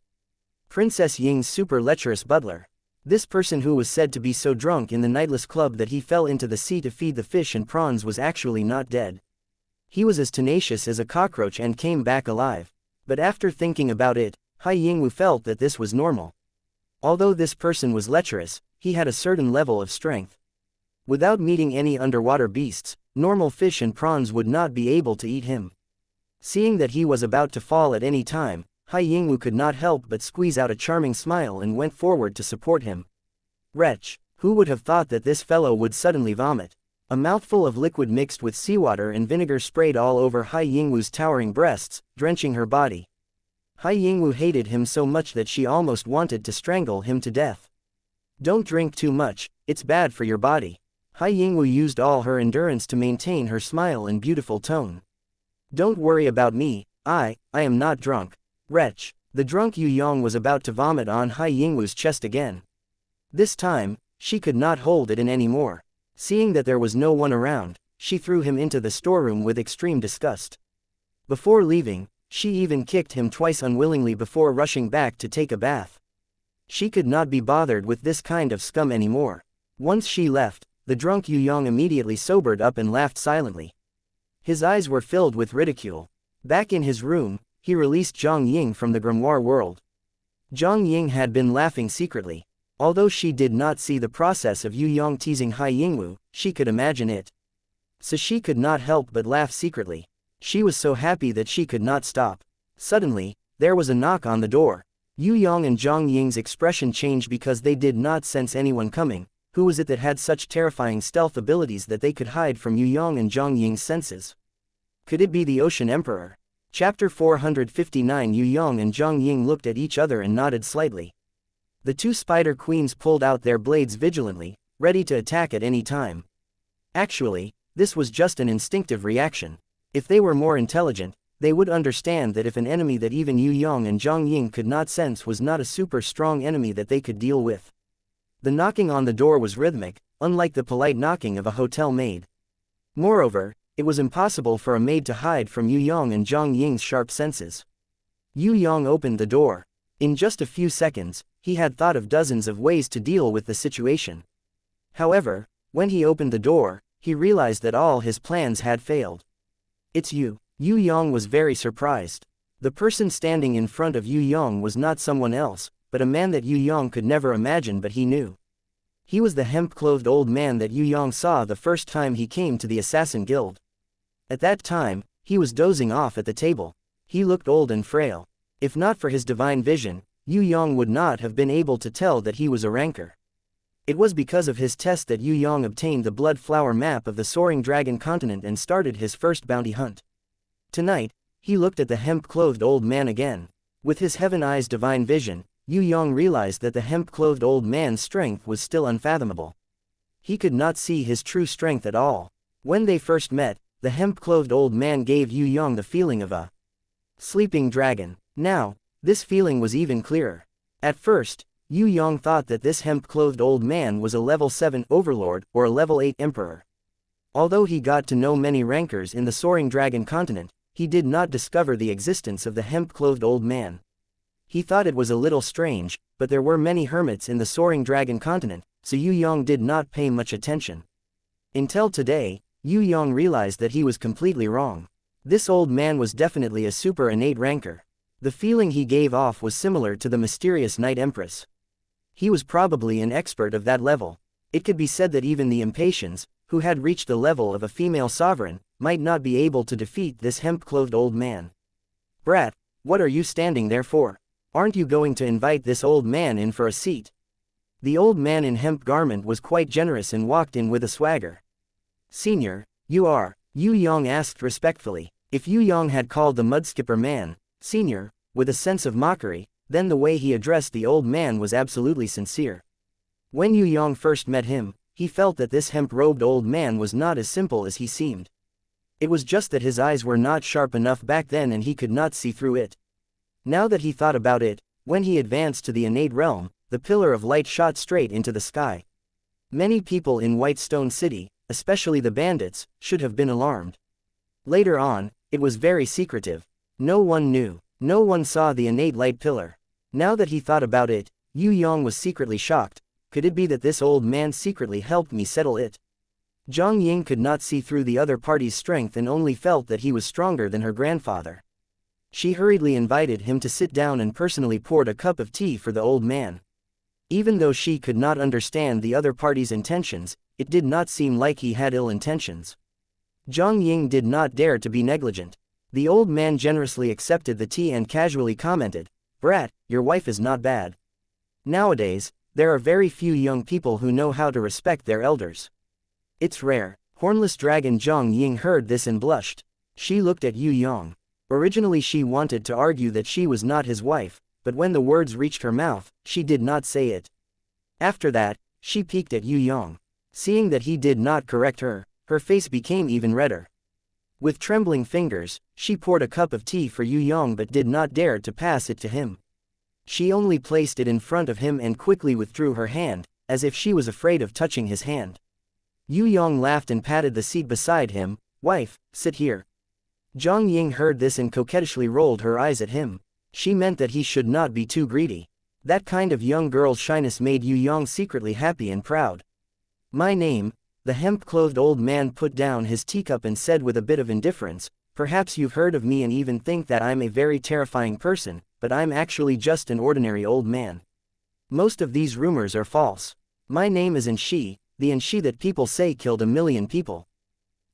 Princess Ying's super lecherous butler. This person who was said to be so drunk in the nightless club that he fell into the sea to feed the fish and prawns was actually not dead. He was as tenacious as a cockroach and came back alive. But after thinking about it, Hai Yingwu felt that this was normal. Although this person was lecherous, he had a certain level of strength. Without meeting any underwater beasts, normal fish and prawns would not be able to eat him. Seeing that he was about to fall at any time, Hai Yingwu could not help but squeeze out a charming smile and went forward to support him. Wretch, who would have thought that this fellow would suddenly vomit? A mouthful of liquid mixed with seawater and vinegar sprayed all over Hai Yingwu's towering breasts, drenching her body. Hai Yingwu hated him so much that she almost wanted to strangle him to death. Don't drink too much, it's bad for your body. Hai Yingwu used all her endurance to maintain her smile and beautiful tone. Don't worry about me, I am not drunk. Wretch, the drunk Yue Yang was about to vomit on Hai Yingwu's chest again. This time, she could not hold it in anymore. Seeing that there was no one around, she threw him into the storeroom with extreme disgust. Before leaving, she even kicked him twice unwillingly before rushing back to take a bath. She could not be bothered with this kind of scum anymore. Once she left, the drunk Yue Yang immediately sobered up and laughed silently. His eyes were filled with ridicule. Back in his room, he released Zhang Ying from the grimoire world. Zhang Ying had been laughing secretly. Although she did not see the process of Yue Yang teasing Hai Yingwu, she could imagine it. So she could not help but laugh secretly. She was so happy that she could not stop. Suddenly, there was a knock on the door. Yue Yang and Zhang Ying's expression changed because they did not sense anyone coming. Who was it that had such terrifying stealth abilities that they could hide from Yue Yang and Zhang Ying's senses? Could it be the Ocean Emperor? Chapter 459. Yue Yang and Zhang Ying looked at each other and nodded slightly. The two spider queens pulled out their blades vigilantly, ready to attack at any time. Actually, this was just an instinctive reaction. If they were more intelligent, they would understand that if an enemy that even Yue Yang and Zhang Ying could not sense was not a super strong enemy that they could deal with. The knocking on the door was rhythmic, unlike the polite knocking of a hotel maid. Moreover, it was impossible for a maid to hide from Yue Yang and Zhang Ying's sharp senses. Yue Yang opened the door. In just a few seconds, he had thought of dozens of ways to deal with the situation. However, when he opened the door, he realized that all his plans had failed. "It's you." Yue Yang was very surprised. The person standing in front of Yue Yang was not someone else, but a man that Yue Yang could never imagine, but he knew. He was the hemp-clothed old man that Yue Yang saw the first time he came to the Assassin Guild. At that time, he was dozing off at the table. He looked old and frail. If not for his divine vision, Yue Yang would not have been able to tell that he was a ranker. It was because of his test that Yue Yang obtained the blood flower map of the Soaring Dragon continent and started his first bounty hunt. Tonight, he looked at the hemp-clothed old man again. With his heaven eyes divine vision, Yue Yang realized that the hemp-clothed old man's strength was still unfathomable. He could not see his true strength at all. When they first met, the hemp-clothed old man gave Yue Yang the feeling of a sleeping dragon. Now, this feeling was even clearer. At first, Yue Yang thought that this hemp-clothed old man was a level 7 overlord or a level 8 emperor. Although he got to know many rankers in the Soaring Dragon continent, he did not discover the existence of the hemp-clothed old man. He thought it was a little strange, but there were many hermits in the Soaring Dragon continent, so Yue Yang did not pay much attention. Until today, Yue Yang realized that he was completely wrong. This old man was definitely a super innate ranker. The feeling he gave off was similar to the mysterious Night Empress. He was probably an expert of that level. It could be said that even the Impatiens, who had reached the level of a female sovereign, might not be able to defeat this hemp-clothed old man. "Brat, what are you standing there for? Aren't you going to invite this old man in for a seat?" The old man in hemp garment was quite generous and walked in with a swagger. "Senior, you are," Yue Yang asked respectfully. If Yue Yang had called the mudskipper man senior, with a sense of mockery, then the way he addressed the old man was absolutely sincere. When Yue Yang first met him, he felt that this hemp-robed old man was not as simple as he seemed. It was just that his eyes were not sharp enough back then and he could not see through it. Now that he thought about it, when he advanced to the innate realm, the pillar of light shot straight into the sky. Many people in Whitestone City, especially the bandits, should have been alarmed. Later on, it was very secretive. No one knew. No one saw the innate light pillar. Now that he thought about it, Yue Yang was secretly shocked. Could it be that this old man secretly helped me settle it? Zhang Ying could not see through the other party's strength and only felt that he was stronger than her grandfather. She hurriedly invited him to sit down and personally poured a cup of tea for the old man. Even though she could not understand the other party's intentions, it did not seem like he had ill intentions. Zhang Ying did not dare to be negligent. The old man generously accepted the tea and casually commented, "Brat, your wife is not bad." Nowadays, there are very few young people who know how to respect their elders. It's rare. Hornless Dragon Zhang Ying heard this and blushed. She looked at Yue Yang. Originally she wanted to argue that she was not his wife, but when the words reached her mouth, she did not say it. After that, she peeked at Yue Yang. Seeing that he did not correct her, her face became even redder. With trembling fingers, she poured a cup of tea for Yue Yang but did not dare to pass it to him. She only placed it in front of him and quickly withdrew her hand, as if she was afraid of touching his hand. Yue Yang laughed and patted the seat beside him. "Wife, sit here." Zhang Ying heard this and coquettishly rolled her eyes at him. She meant that he should not be too greedy. That kind of young girl's shyness made Yue Yang secretly happy and proud. "My name," the hemp-clothed old man put down his teacup and said with a bit of indifference, "Perhaps you've heard of me and even think that I'm a very terrifying person, but I'm actually just an ordinary old man. Most of these rumors are false. My name is Enshi, the Enshi that people say killed 1,000,000 people."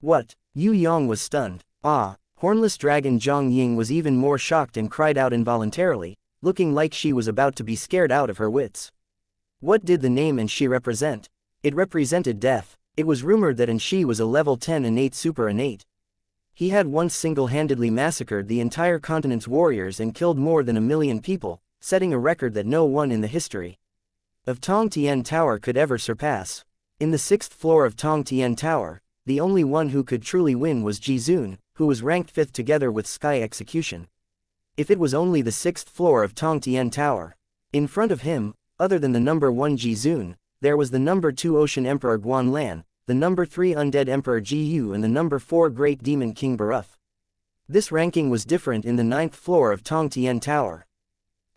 "What?" Yue Yang was stunned. "Ah." Hornless Dragon Zhang Ying was even more shocked and cried out involuntarily, looking like she was about to be scared out of her wits. What did the name Enshi represent? It represented death. It was rumored that Enshi was a level 10 innate super innate. He had once single-handedly massacred the entire continent's warriors and killed more than 1 million people, setting a record that no one in the history of Tong Tian Tower could ever surpass. In the 6th floor of Tong Tian Tower, the only one who could truly win was Jizun, who was ranked 5th together with Sky Execution. If it was only the 6th floor of Tong Tian Tower, in front of him, other than the number 1 Jizun, there was the number 2 Ocean Emperor Guanlan, the number 3 Undead Emperor Jiyu and the number 4 Great Demon King Baruth. This ranking was different in the 9th floor of Tong Tian Tower.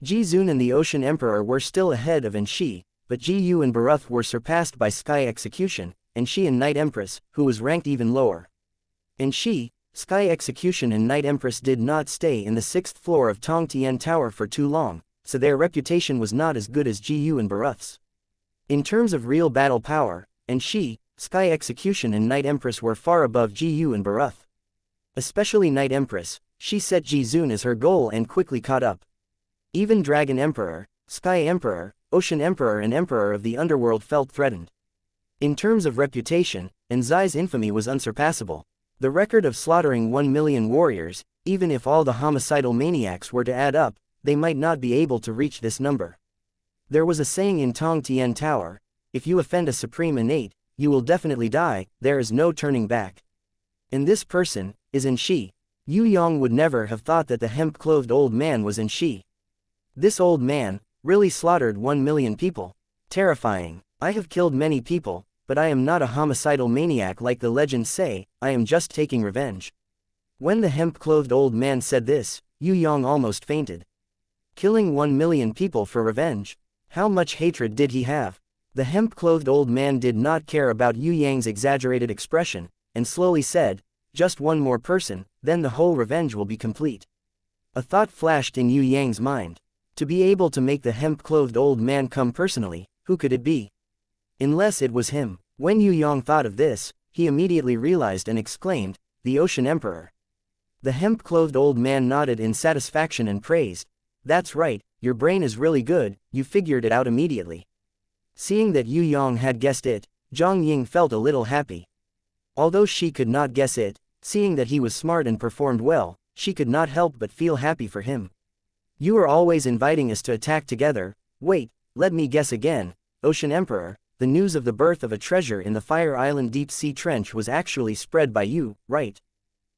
Jizun and the Ocean Emperor were still ahead of Enshi, but Jiyu and Baruth were surpassed by Sky Execution, Enshi and Night Empress, who was ranked even lower. Enshi, Sky Execution and Night Empress did not stay in the 6th floor of Tong Tian Tower for too long, so their reputation was not as good as Jiyu and Baruth's. In terms of real battle power, Enshi, Sky Execution and Night Empress were far above Jiyu and Baruth. Especially Night Empress, she set Jizun as her goal and quickly caught up. Even Dragon Emperor, Sky Emperor, Ocean Emperor and Emperor of the Underworld felt threatened. In terms of reputation, Enzai's infamy was unsurpassable. The record of slaughtering 1 million warriors, even if all the homicidal maniacs were to add up, they might not be able to reach this number. There was a saying in Tong Tian Tower, if you offend a supreme innate, you will definitely die, there is no turning back. And this person is Enshi. Yue Yang would never have thought that the hemp-clothed old man was Enshi. This old man really slaughtered 1 million people. Terrifying. I have killed many people, but I am not a homicidal maniac like the legends say, I am just taking revenge. When the hemp-clothed old man said this, Yue Yang almost fainted. Killing 1 million people for revenge? How much hatred did he have? The hemp-clothed old man did not care about Yue Yang's exaggerated expression, and slowly said, just one more person, then the whole revenge will be complete. A thought flashed in Yue Yang's mind. To be able to make the hemp-clothed old man come personally, who could it be? Unless it was him. When Yue Yang thought of this, he immediately realized and exclaimed, the Ocean Emperor. The hemp-clothed old man nodded in satisfaction and praised, that's right, your brain is really good, you figured it out immediately. Seeing that Yue Yang had guessed it, Zhang Ying felt a little happy. Although she could not guess it, seeing that he was smart and performed well, she could not help but feel happy for him. You are always inviting us to attack together. Wait, let me guess again, Ocean Emperor, the news of the birth of a treasure in the Fire Island Deep Sea Trench was actually spread by you, right?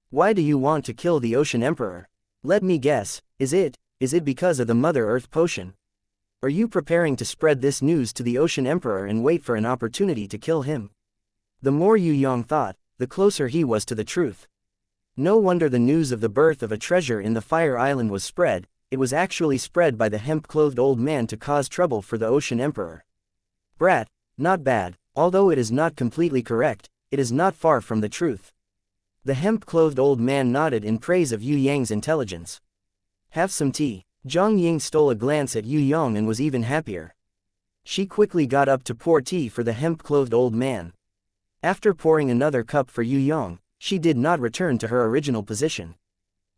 Why do you want to kill the Ocean Emperor? Let me guess, is it because of the Mother Earth potion? Are you preparing to spread this news to the Ocean Emperor and wait for an opportunity to kill him? The more Yue Yang thought, the closer he was to the truth. No wonder the news of the birth of a treasure in the Fire Island was spread, it was actually spread by the hemp-clothed old man to cause trouble for the Ocean Emperor. Brat, not bad, although it is not completely correct, it is not far from the truth. The hemp-clothed old man nodded in praise of Yue Yang's intelligence. Have some tea. Zhang Ying stole a glance at Yue Yang and was even happier. She quickly got up to pour tea for the hemp-clothed old man. After pouring another cup for Yue Yang, she did not return to her original position.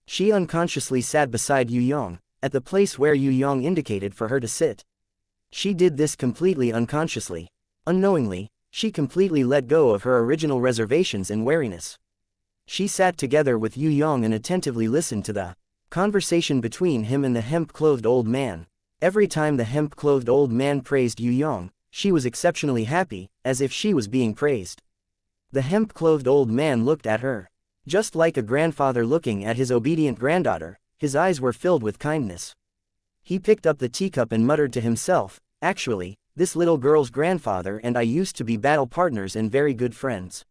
She unconsciously sat beside Yue Yang, at the place where Yue Yang indicated for her to sit. She did this completely unconsciously. Unknowingly, she completely let go of her original reservations and wariness. She sat together with Yue Yang and attentively listened to the conversation between him and the hemp-clothed old man. Every time the hemp-clothed old man praised Yue Yang, she was exceptionally happy, as if she was being praised. The hemp-clothed old man looked at her. Just like a grandfather looking at his obedient granddaughter, his eyes were filled with kindness. He picked up the teacup and muttered to himself, actually, this little girl's grandfather and I used to be battle partners and very good friends.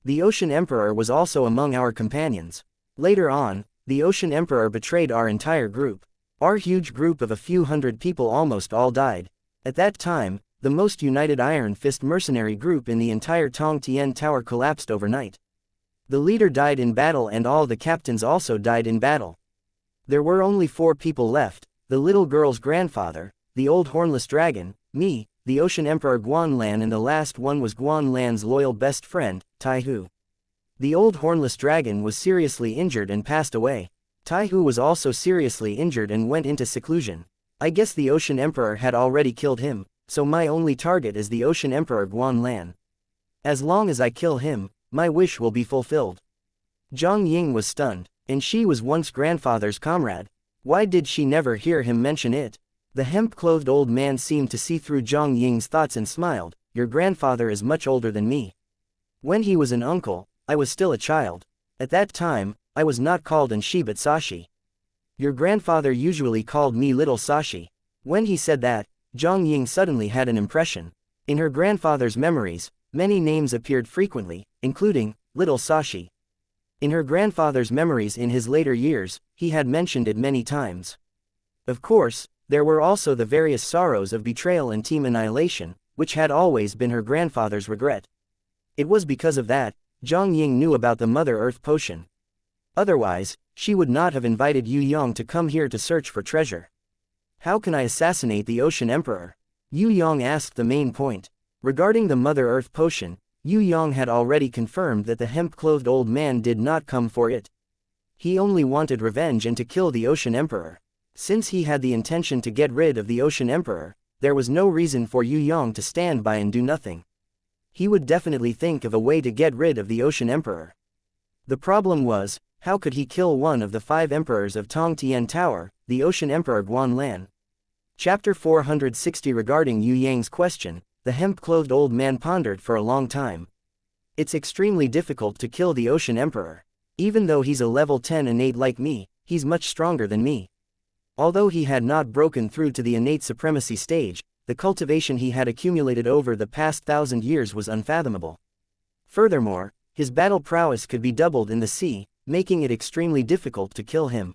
The Ocean Emperor was also among our companions. Later on, the Ocean Emperor betrayed our entire group. Our huge group of a few hundred people almost all died. At that time, the most united Iron Fist mercenary group in the entire Tong Tian Tower collapsed overnight. The leader died in battle and all the captains also died in battle. There were only 4 people left, the little girl's grandfather, the old hornless dragon, me, the Ocean Emperor Guanlan and the last one was Guanlan's loyal best friend, Taihu. The old hornless dragon was seriously injured and passed away. Taihu was also seriously injured and went into seclusion. I guess the Ocean Emperor had already killed him, so my only target is the Ocean Emperor Guanlan. As long as I kill him, my wish will be fulfilled. Zhang Ying was stunned, and she was once grandfather's comrade. Why did she never hear him mention it? The hemp-clothed old man seemed to see through Zhang Ying's thoughts and smiled. Your grandfather is much older than me. When he was an uncle, I was still a child. At that time, I was not called Anshi but Sashi. Your grandfather usually called me Little Sashi. When he said that, Zhang Ying suddenly had an impression. In her grandfather's memories, many names appeared frequently, including Little Sashi. In her grandfather's memories in his later years, he had mentioned it many times. Of course, there were also the various sorrows of betrayal and team annihilation, which had always been her grandfather's regret. It was because of that, Zhang Ying knew about the Mother Earth potion. Otherwise, she would not have invited Yue Yang to come here to search for treasure. How can I assassinate the Ocean Emperor? Yue Yang asked the main point. Regarding the Mother Earth potion, Yue Yang had already confirmed that the hemp-clothed old man did not come for it. He only wanted revenge and to kill the Ocean Emperor. Since he had the intention to get rid of the Ocean Emperor, there was no reason for Yue Yang to stand by and do nothing. He would definitely think of a way to get rid of the Ocean Emperor. The problem was, how could he kill one of the 5 emperors of Tong Tian Tower, the Ocean Emperor Guanlan? Chapter 460. Regarding Yue Yang's question, the hemp-clothed old man pondered for a long time. It's extremely difficult to kill the Ocean Emperor. Even though he's a level 10 innate like me, he's much stronger than me. Although he had not broken through to the innate supremacy stage, the cultivation he had accumulated over the past 1,000 years was unfathomable. Furthermore, his battle prowess could be doubled in the sea, making it extremely difficult to kill him.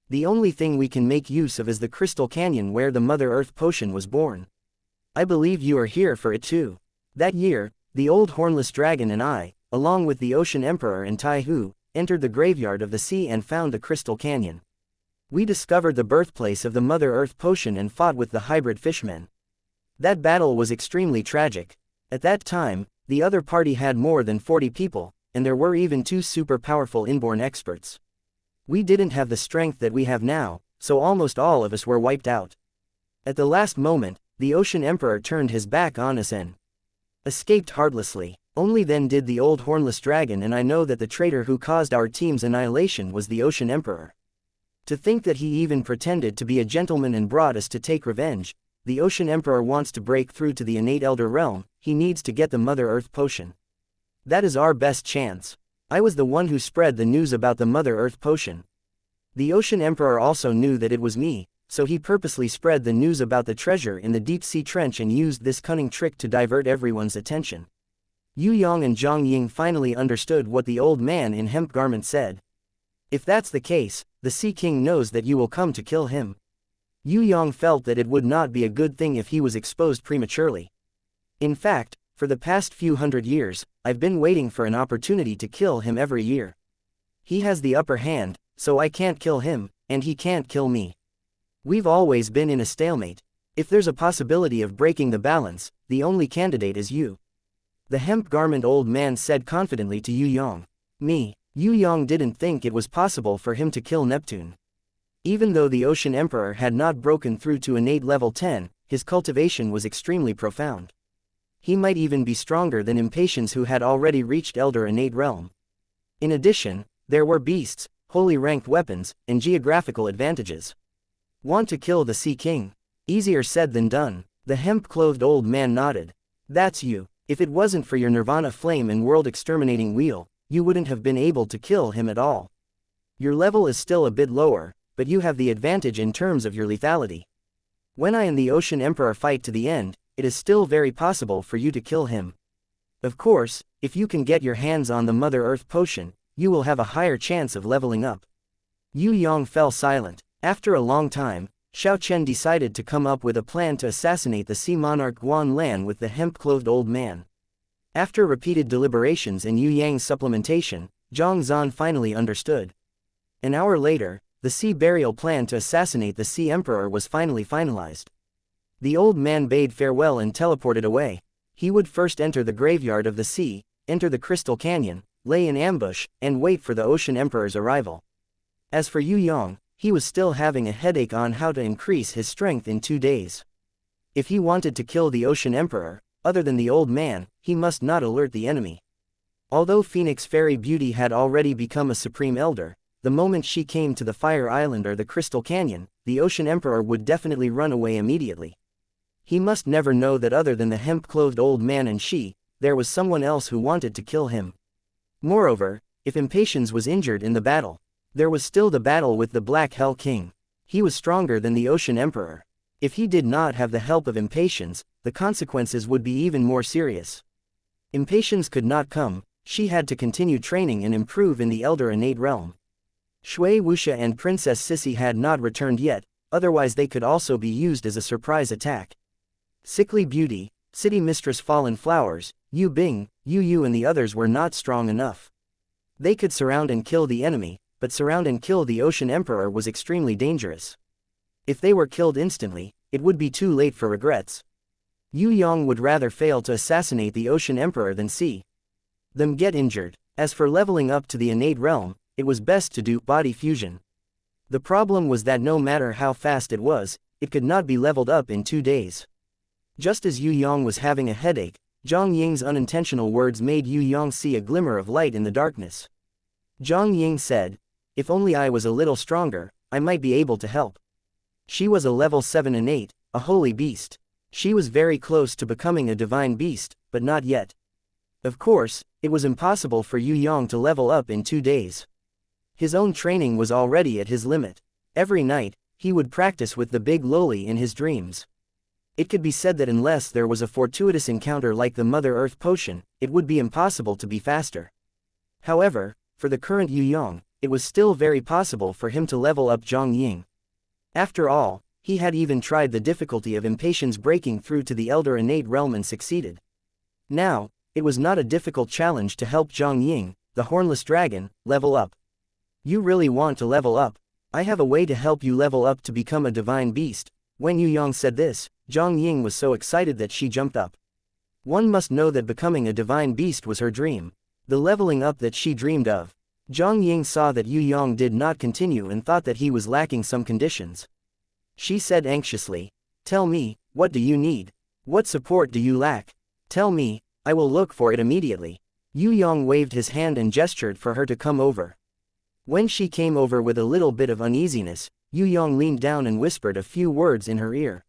The only thing we can make use of is the Crystal Canyon where the Mother Earth potion was born. I believe you are here for it too. That year, the old hornless dragon and I, along with the Ocean Emperor and Tai Hu, entered the graveyard of the sea and found the Crystal Canyon. We discovered the birthplace of the Mother Earth potion and fought with the hybrid fishmen. That battle was extremely tragic. At that time, the other party had more than 40 people, and there were even 2 super powerful inborn experts. We didn't have the strength that we have now, so almost all of us were wiped out. At the last moment, the Ocean Emperor turned his back on us and escaped heartlessly. Only then did the old hornless dragon and I know that the traitor who caused our team's annihilation was the Ocean Emperor. To think that he even pretended to be a gentleman and brought us to take revenge. The Ocean Emperor wants to break through to the innate Elder Realm. He needs to get the Mother Earth potion. That is our best chance. I was the one who spread the news about the Mother Earth potion. The Ocean Emperor also knew that it was me, so he purposely spread the news about the treasure in the deep sea trench and used this cunning trick to divert everyone's attention. Yue Yang and Zhang Ying finally understood what the old man in hemp garment said. If that's the case, the Sea King knows that you will come to kill him. Yue Yang felt that it would not be a good thing if he was exposed prematurely. In fact, for the past few hundred years, I've been waiting for an opportunity to kill him every year. He has the upper hand, so I can't kill him, and he can't kill me. We've always been in a stalemate. If there's a possibility of breaking the balance, the only candidate is you. The hemp garment old man said confidently to Yue Yang. Me. Yue Yang didn't think it was possible for him to kill Neptune. Even though the Ocean Emperor had not broken through to innate level 10, his cultivation was extremely profound. He might even be stronger than Impatiens who had already reached Elder Innate Realm. In addition, there were beasts, holy ranked weapons, and geographical advantages. Want to kill the Sea King? Easier said than done. The hemp-clothed old man nodded. That's you. If it wasn't for your Nirvana flame and world-exterminating wheel, you wouldn't have been able to kill him at all. Your level is still a bit lower, but you have the advantage in terms of your lethality. When I and the Ocean Emperor fight to the end, it is still very possible for you to kill him. Of course, if you can get your hands on the Mother Earth potion, you will have a higher chance of leveling up. Yue Yang fell silent. After a long time, Xiao Chen decided to come up with a plan to assassinate the Sea Monarch Guan Lan with the hemp-clothed old man. After repeated deliberations and Yue Yang's supplementation, Zhang Zan finally understood. An hour later, the sea burial plan to assassinate the Sea Emperor was finally finalized. The old man bade farewell and teleported away. He would first enter the graveyard of the sea, enter the Crystal Canyon, lay in ambush, and wait for the Ocean Emperor's arrival. As for Yue Yang, he was still having a headache on how to increase his strength in 2 days. If he wanted to kill the Ocean Emperor, other than the old man, he must not alert the enemy. Although Phoenix Fairy Beauty had already become a supreme elder, the moment she came to the Fire Island or the Crystal Canyon, the Ocean Emperor would definitely run away immediately. He must never know that other than the hemp-clothed old man and she, there was someone else who wanted to kill him. Moreover, if Impatience was injured in the battle, there was still the battle with the Black Hell King. He was stronger than the Ocean Emperor. If he did not have the help of Impatience, the consequences would be even more serious. Impatience could not come, she had to continue training and improve in the Elder Innate Realm. Shui Wuxia and Princess Sissy had not returned yet, otherwise they could also be used as a surprise attack. Sickly Beauty, City Mistress Fallen Flowers, Yu Bing, Yu Yu and the others were not strong enough. They could surround and kill the enemy, but surround and kill the Ocean Emperor was extremely dangerous. If they were killed instantly, it would be too late for regrets. Yue Yang would rather fail to assassinate the Ocean Emperor than see them get injured. As for leveling up to the innate realm, it was best to do body fusion. The problem was that no matter how fast it was, it could not be leveled up in 2 days. Just as Yue Yang was having a headache, Zhang Ying's unintentional words made Yue Yang see a glimmer of light in the darkness. Zhang Ying said, "If only I was a little stronger, I might be able to help." She was a level 7 innate, a holy beast. She was very close to becoming a divine beast, but not yet. Of course, it was impossible for Yue Yang to level up in 2 days. His own training was already at his limit. Every night, he would practice with the big loli in his dreams. It could be said that unless there was a fortuitous encounter like the Mother Earth potion, it would be impossible to be faster. However, for the current Yue Yang, it was still very possible for him to level up Zhang Ying. After all, he had even tried the difficulty of Impatience breaking through to the Elder Innate Realm and succeeded. Now, it was not a difficult challenge to help Zhang Ying, the Hornless Dragon, level up. "You really want to level up? I have a way to help you level up to become a divine beast." When Yue Yang said this, Zhang Ying was so excited that she jumped up. One must know that becoming a divine beast was her dream, the leveling up that she dreamed of. Zhang Ying saw that Yue Yang did not continue and thought that he was lacking some conditions. She said anxiously, "Tell me, what do you need? What support do you lack? Tell me, I will look for it immediately." Yue Yang waved his hand and gestured for her to come over. When she came over with a little bit of uneasiness, Yue Yang leaned down and whispered a few words in her ear.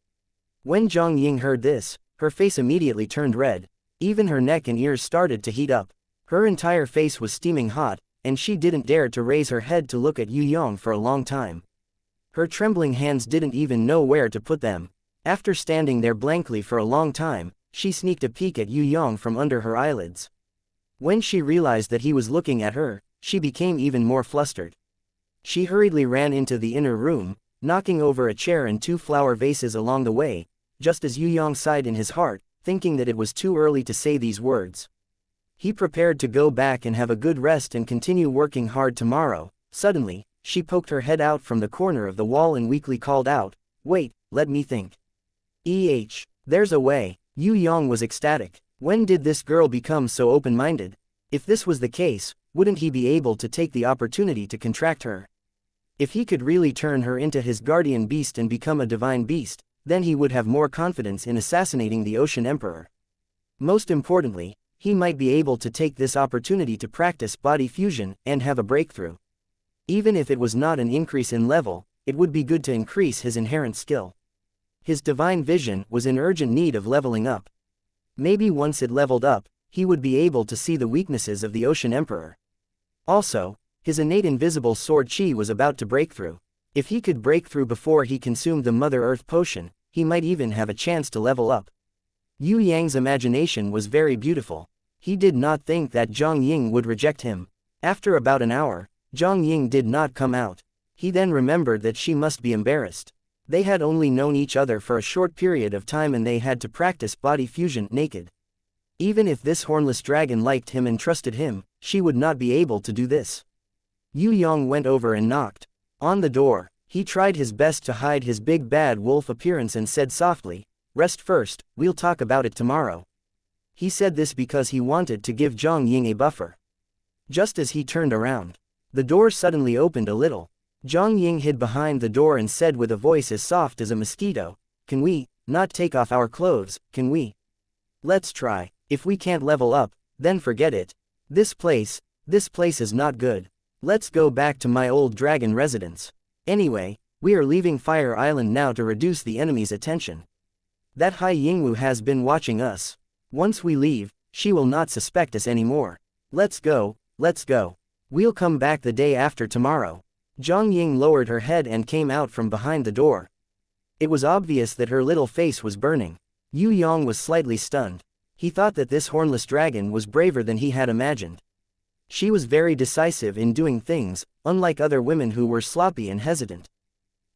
When Zhang Ying heard this, her face immediately turned red. Even her neck and ears started to heat up. Her entire face was steaming hot, and she didn't dare to raise her head to look at Yue Yang for a long time. Her trembling hands didn't even know where to put them. After standing there blankly for a long time, she sneaked a peek at Yue Yang from under her eyelids. When she realized that he was looking at her, she became even more flustered. She hurriedly ran into the inner room, knocking over a chair and 2 flower vases along the way, just as Yue Yang sighed in his heart, thinking that it was too early to say these words. He prepared to go back and have a good rest and continue working hard tomorrow. Suddenly, she poked her head out from the corner of the wall and weakly called out, "Wait, let me think. There's a way." Yue Yang was ecstatic. When did this girl become so open-minded? If this was the case, wouldn't he be able to take the opportunity to contract her? If he could really turn her into his guardian beast and become a divine beast, then he would have more confidence in assassinating the Ocean Emperor. Most importantly, he might be able to take this opportunity to practice body fusion and have a breakthrough. Even if it was not an increase in level, it would be good to increase his inherent skill. His divine vision was in urgent need of leveling up. Maybe once it leveled up, he would be able to see the weaknesses of the Ocean Emperor. Also, his innate invisible sword chi was about to break through. If he could break through before he consumed the Mother Earth potion, he might even have a chance to level up. Yue Yang's imagination was very beautiful. He did not think that Zhang Ying would reject him. After about an hour, Zhang Ying did not come out. He then remembered that she must be embarrassed. They had only known each other for a short period of time and they had to practice body fusion naked. Even if this hornless dragon liked him and trusted him, she would not be able to do this. Yue Yang went over and knocked on the door. He tried his best to hide his big bad wolf appearance and said softly, "Rest first, we'll talk about it tomorrow." He said this because he wanted to give Zhang Ying a buffer. Just as he turned around, the door suddenly opened a little. Zhang Ying hid behind the door and said with a voice as soft as a mosquito, "Can we not take off our clothes, can we? Let's try. If we can't level up, then forget it." This place is not good. Let's go back to my old dragon residence. Anyway, we are leaving Fire Island now to reduce the enemy's attention. That Hai Yingwu has been watching us. Once we leave, she will not suspect us anymore. Let's go, let's go. We'll come back the day after tomorrow. Zhang Ying lowered her head and came out from behind the door. It was obvious that her little face was burning. Yue Yang was slightly stunned. He thought that this hornless dragon was braver than he had imagined. She was very decisive in doing things, unlike other women who were sloppy and hesitant.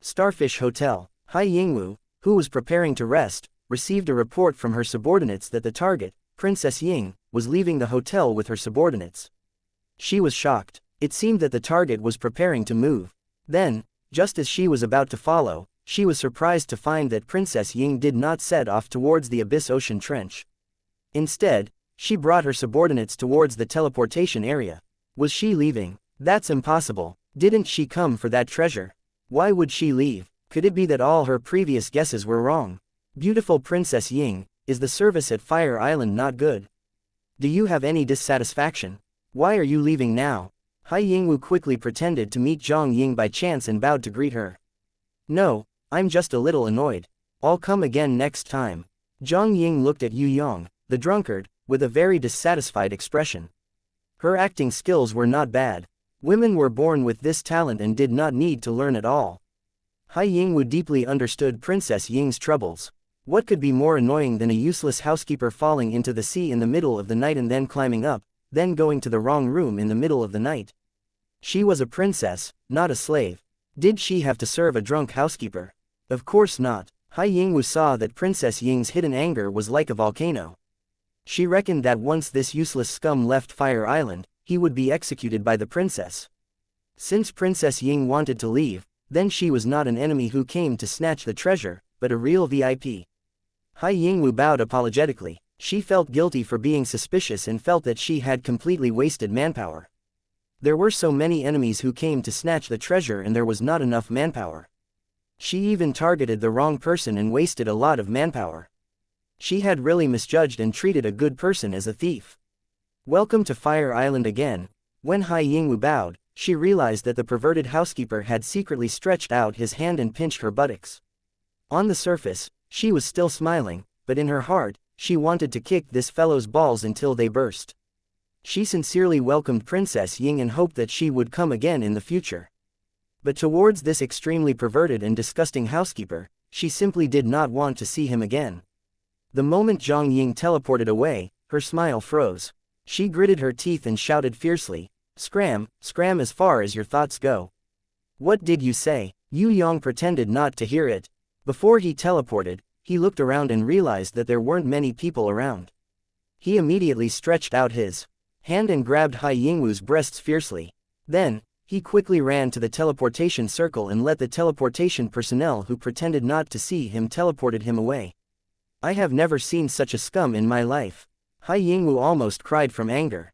Starfish Hotel. Hai Yingwu, who was preparing to rest, received a report from her subordinates that the target, Princess Ying, was leaving the hotel with her subordinates. She was shocked. It seemed that the target was preparing to move. Then, just as she was about to follow, she was surprised to find that Princess Ying did not set off towards the Abyss Ocean Trench. Instead, she brought her subordinates towards the teleportation area. Was she leaving? That's impossible. Didn't she come for that treasure? Why would she leave? Could it be that all her previous guesses were wrong? Beautiful Princess Ying, is the service at Fire Island not good? Do you have any dissatisfaction? Why are you leaving now? Hai Yingwu quickly pretended to meet Zhang Ying by chance and bowed to greet her. No, I'm just a little annoyed. I'll come again next time. Zhang Ying looked at Yue Yang, the drunkard, with a very dissatisfied expression. Her acting skills were not bad. Women were born with this talent and did not need to learn at all. Hai Yingwu deeply understood Princess Ying's troubles. What could be more annoying than a useless housekeeper falling into the sea in the middle of the night and then climbing up, then going to the wrong room in the middle of the night? She was a princess, not a slave. Did she have to serve a drunk housekeeper? Of course not. Hai Yingwu saw that Princess Ying's hidden anger was like a volcano. She reckoned that once this useless scum left Fire Island, he would be executed by the princess. Since Princess Ying wanted to leave, then she was not an enemy who came to snatch the treasure, but a real VIP. Hai Yingwu bowed apologetically. She felt guilty for being suspicious and felt that she had completely wasted manpower. There were so many enemies who came to snatch the treasure and there was not enough manpower. She even targeted the wrong person and wasted a lot of manpower. She had really misjudged and treated a good person as a thief. Welcome to Fire Island again. When Hai Yingwu bowed, she realized that the perverted housekeeper had secretly stretched out his hand and pinched her buttocks. On the surface, she was still smiling, but in her heart, she wanted to kick this fellow's balls until they burst. She sincerely welcomed Princess Ying and hoped that she would come again in the future. But towards this extremely perverted and disgusting housekeeper, she simply did not want to see him again. The moment Zhang Ying teleported away, her smile froze. She gritted her teeth and shouted fiercely, "Scram, scram as far as your thoughts go." What did you say? Yue Yang pretended not to hear it. Before he teleported, he looked around and realized that there weren't many people around. He immediately stretched out his hand and grabbed Hai Yingwu's breasts fiercely. Then, he quickly ran to the teleportation circle and let the teleportation personnel who pretended not to see him teleported him away. I have never seen such a scum in my life. Hai Yingwu almost cried from anger.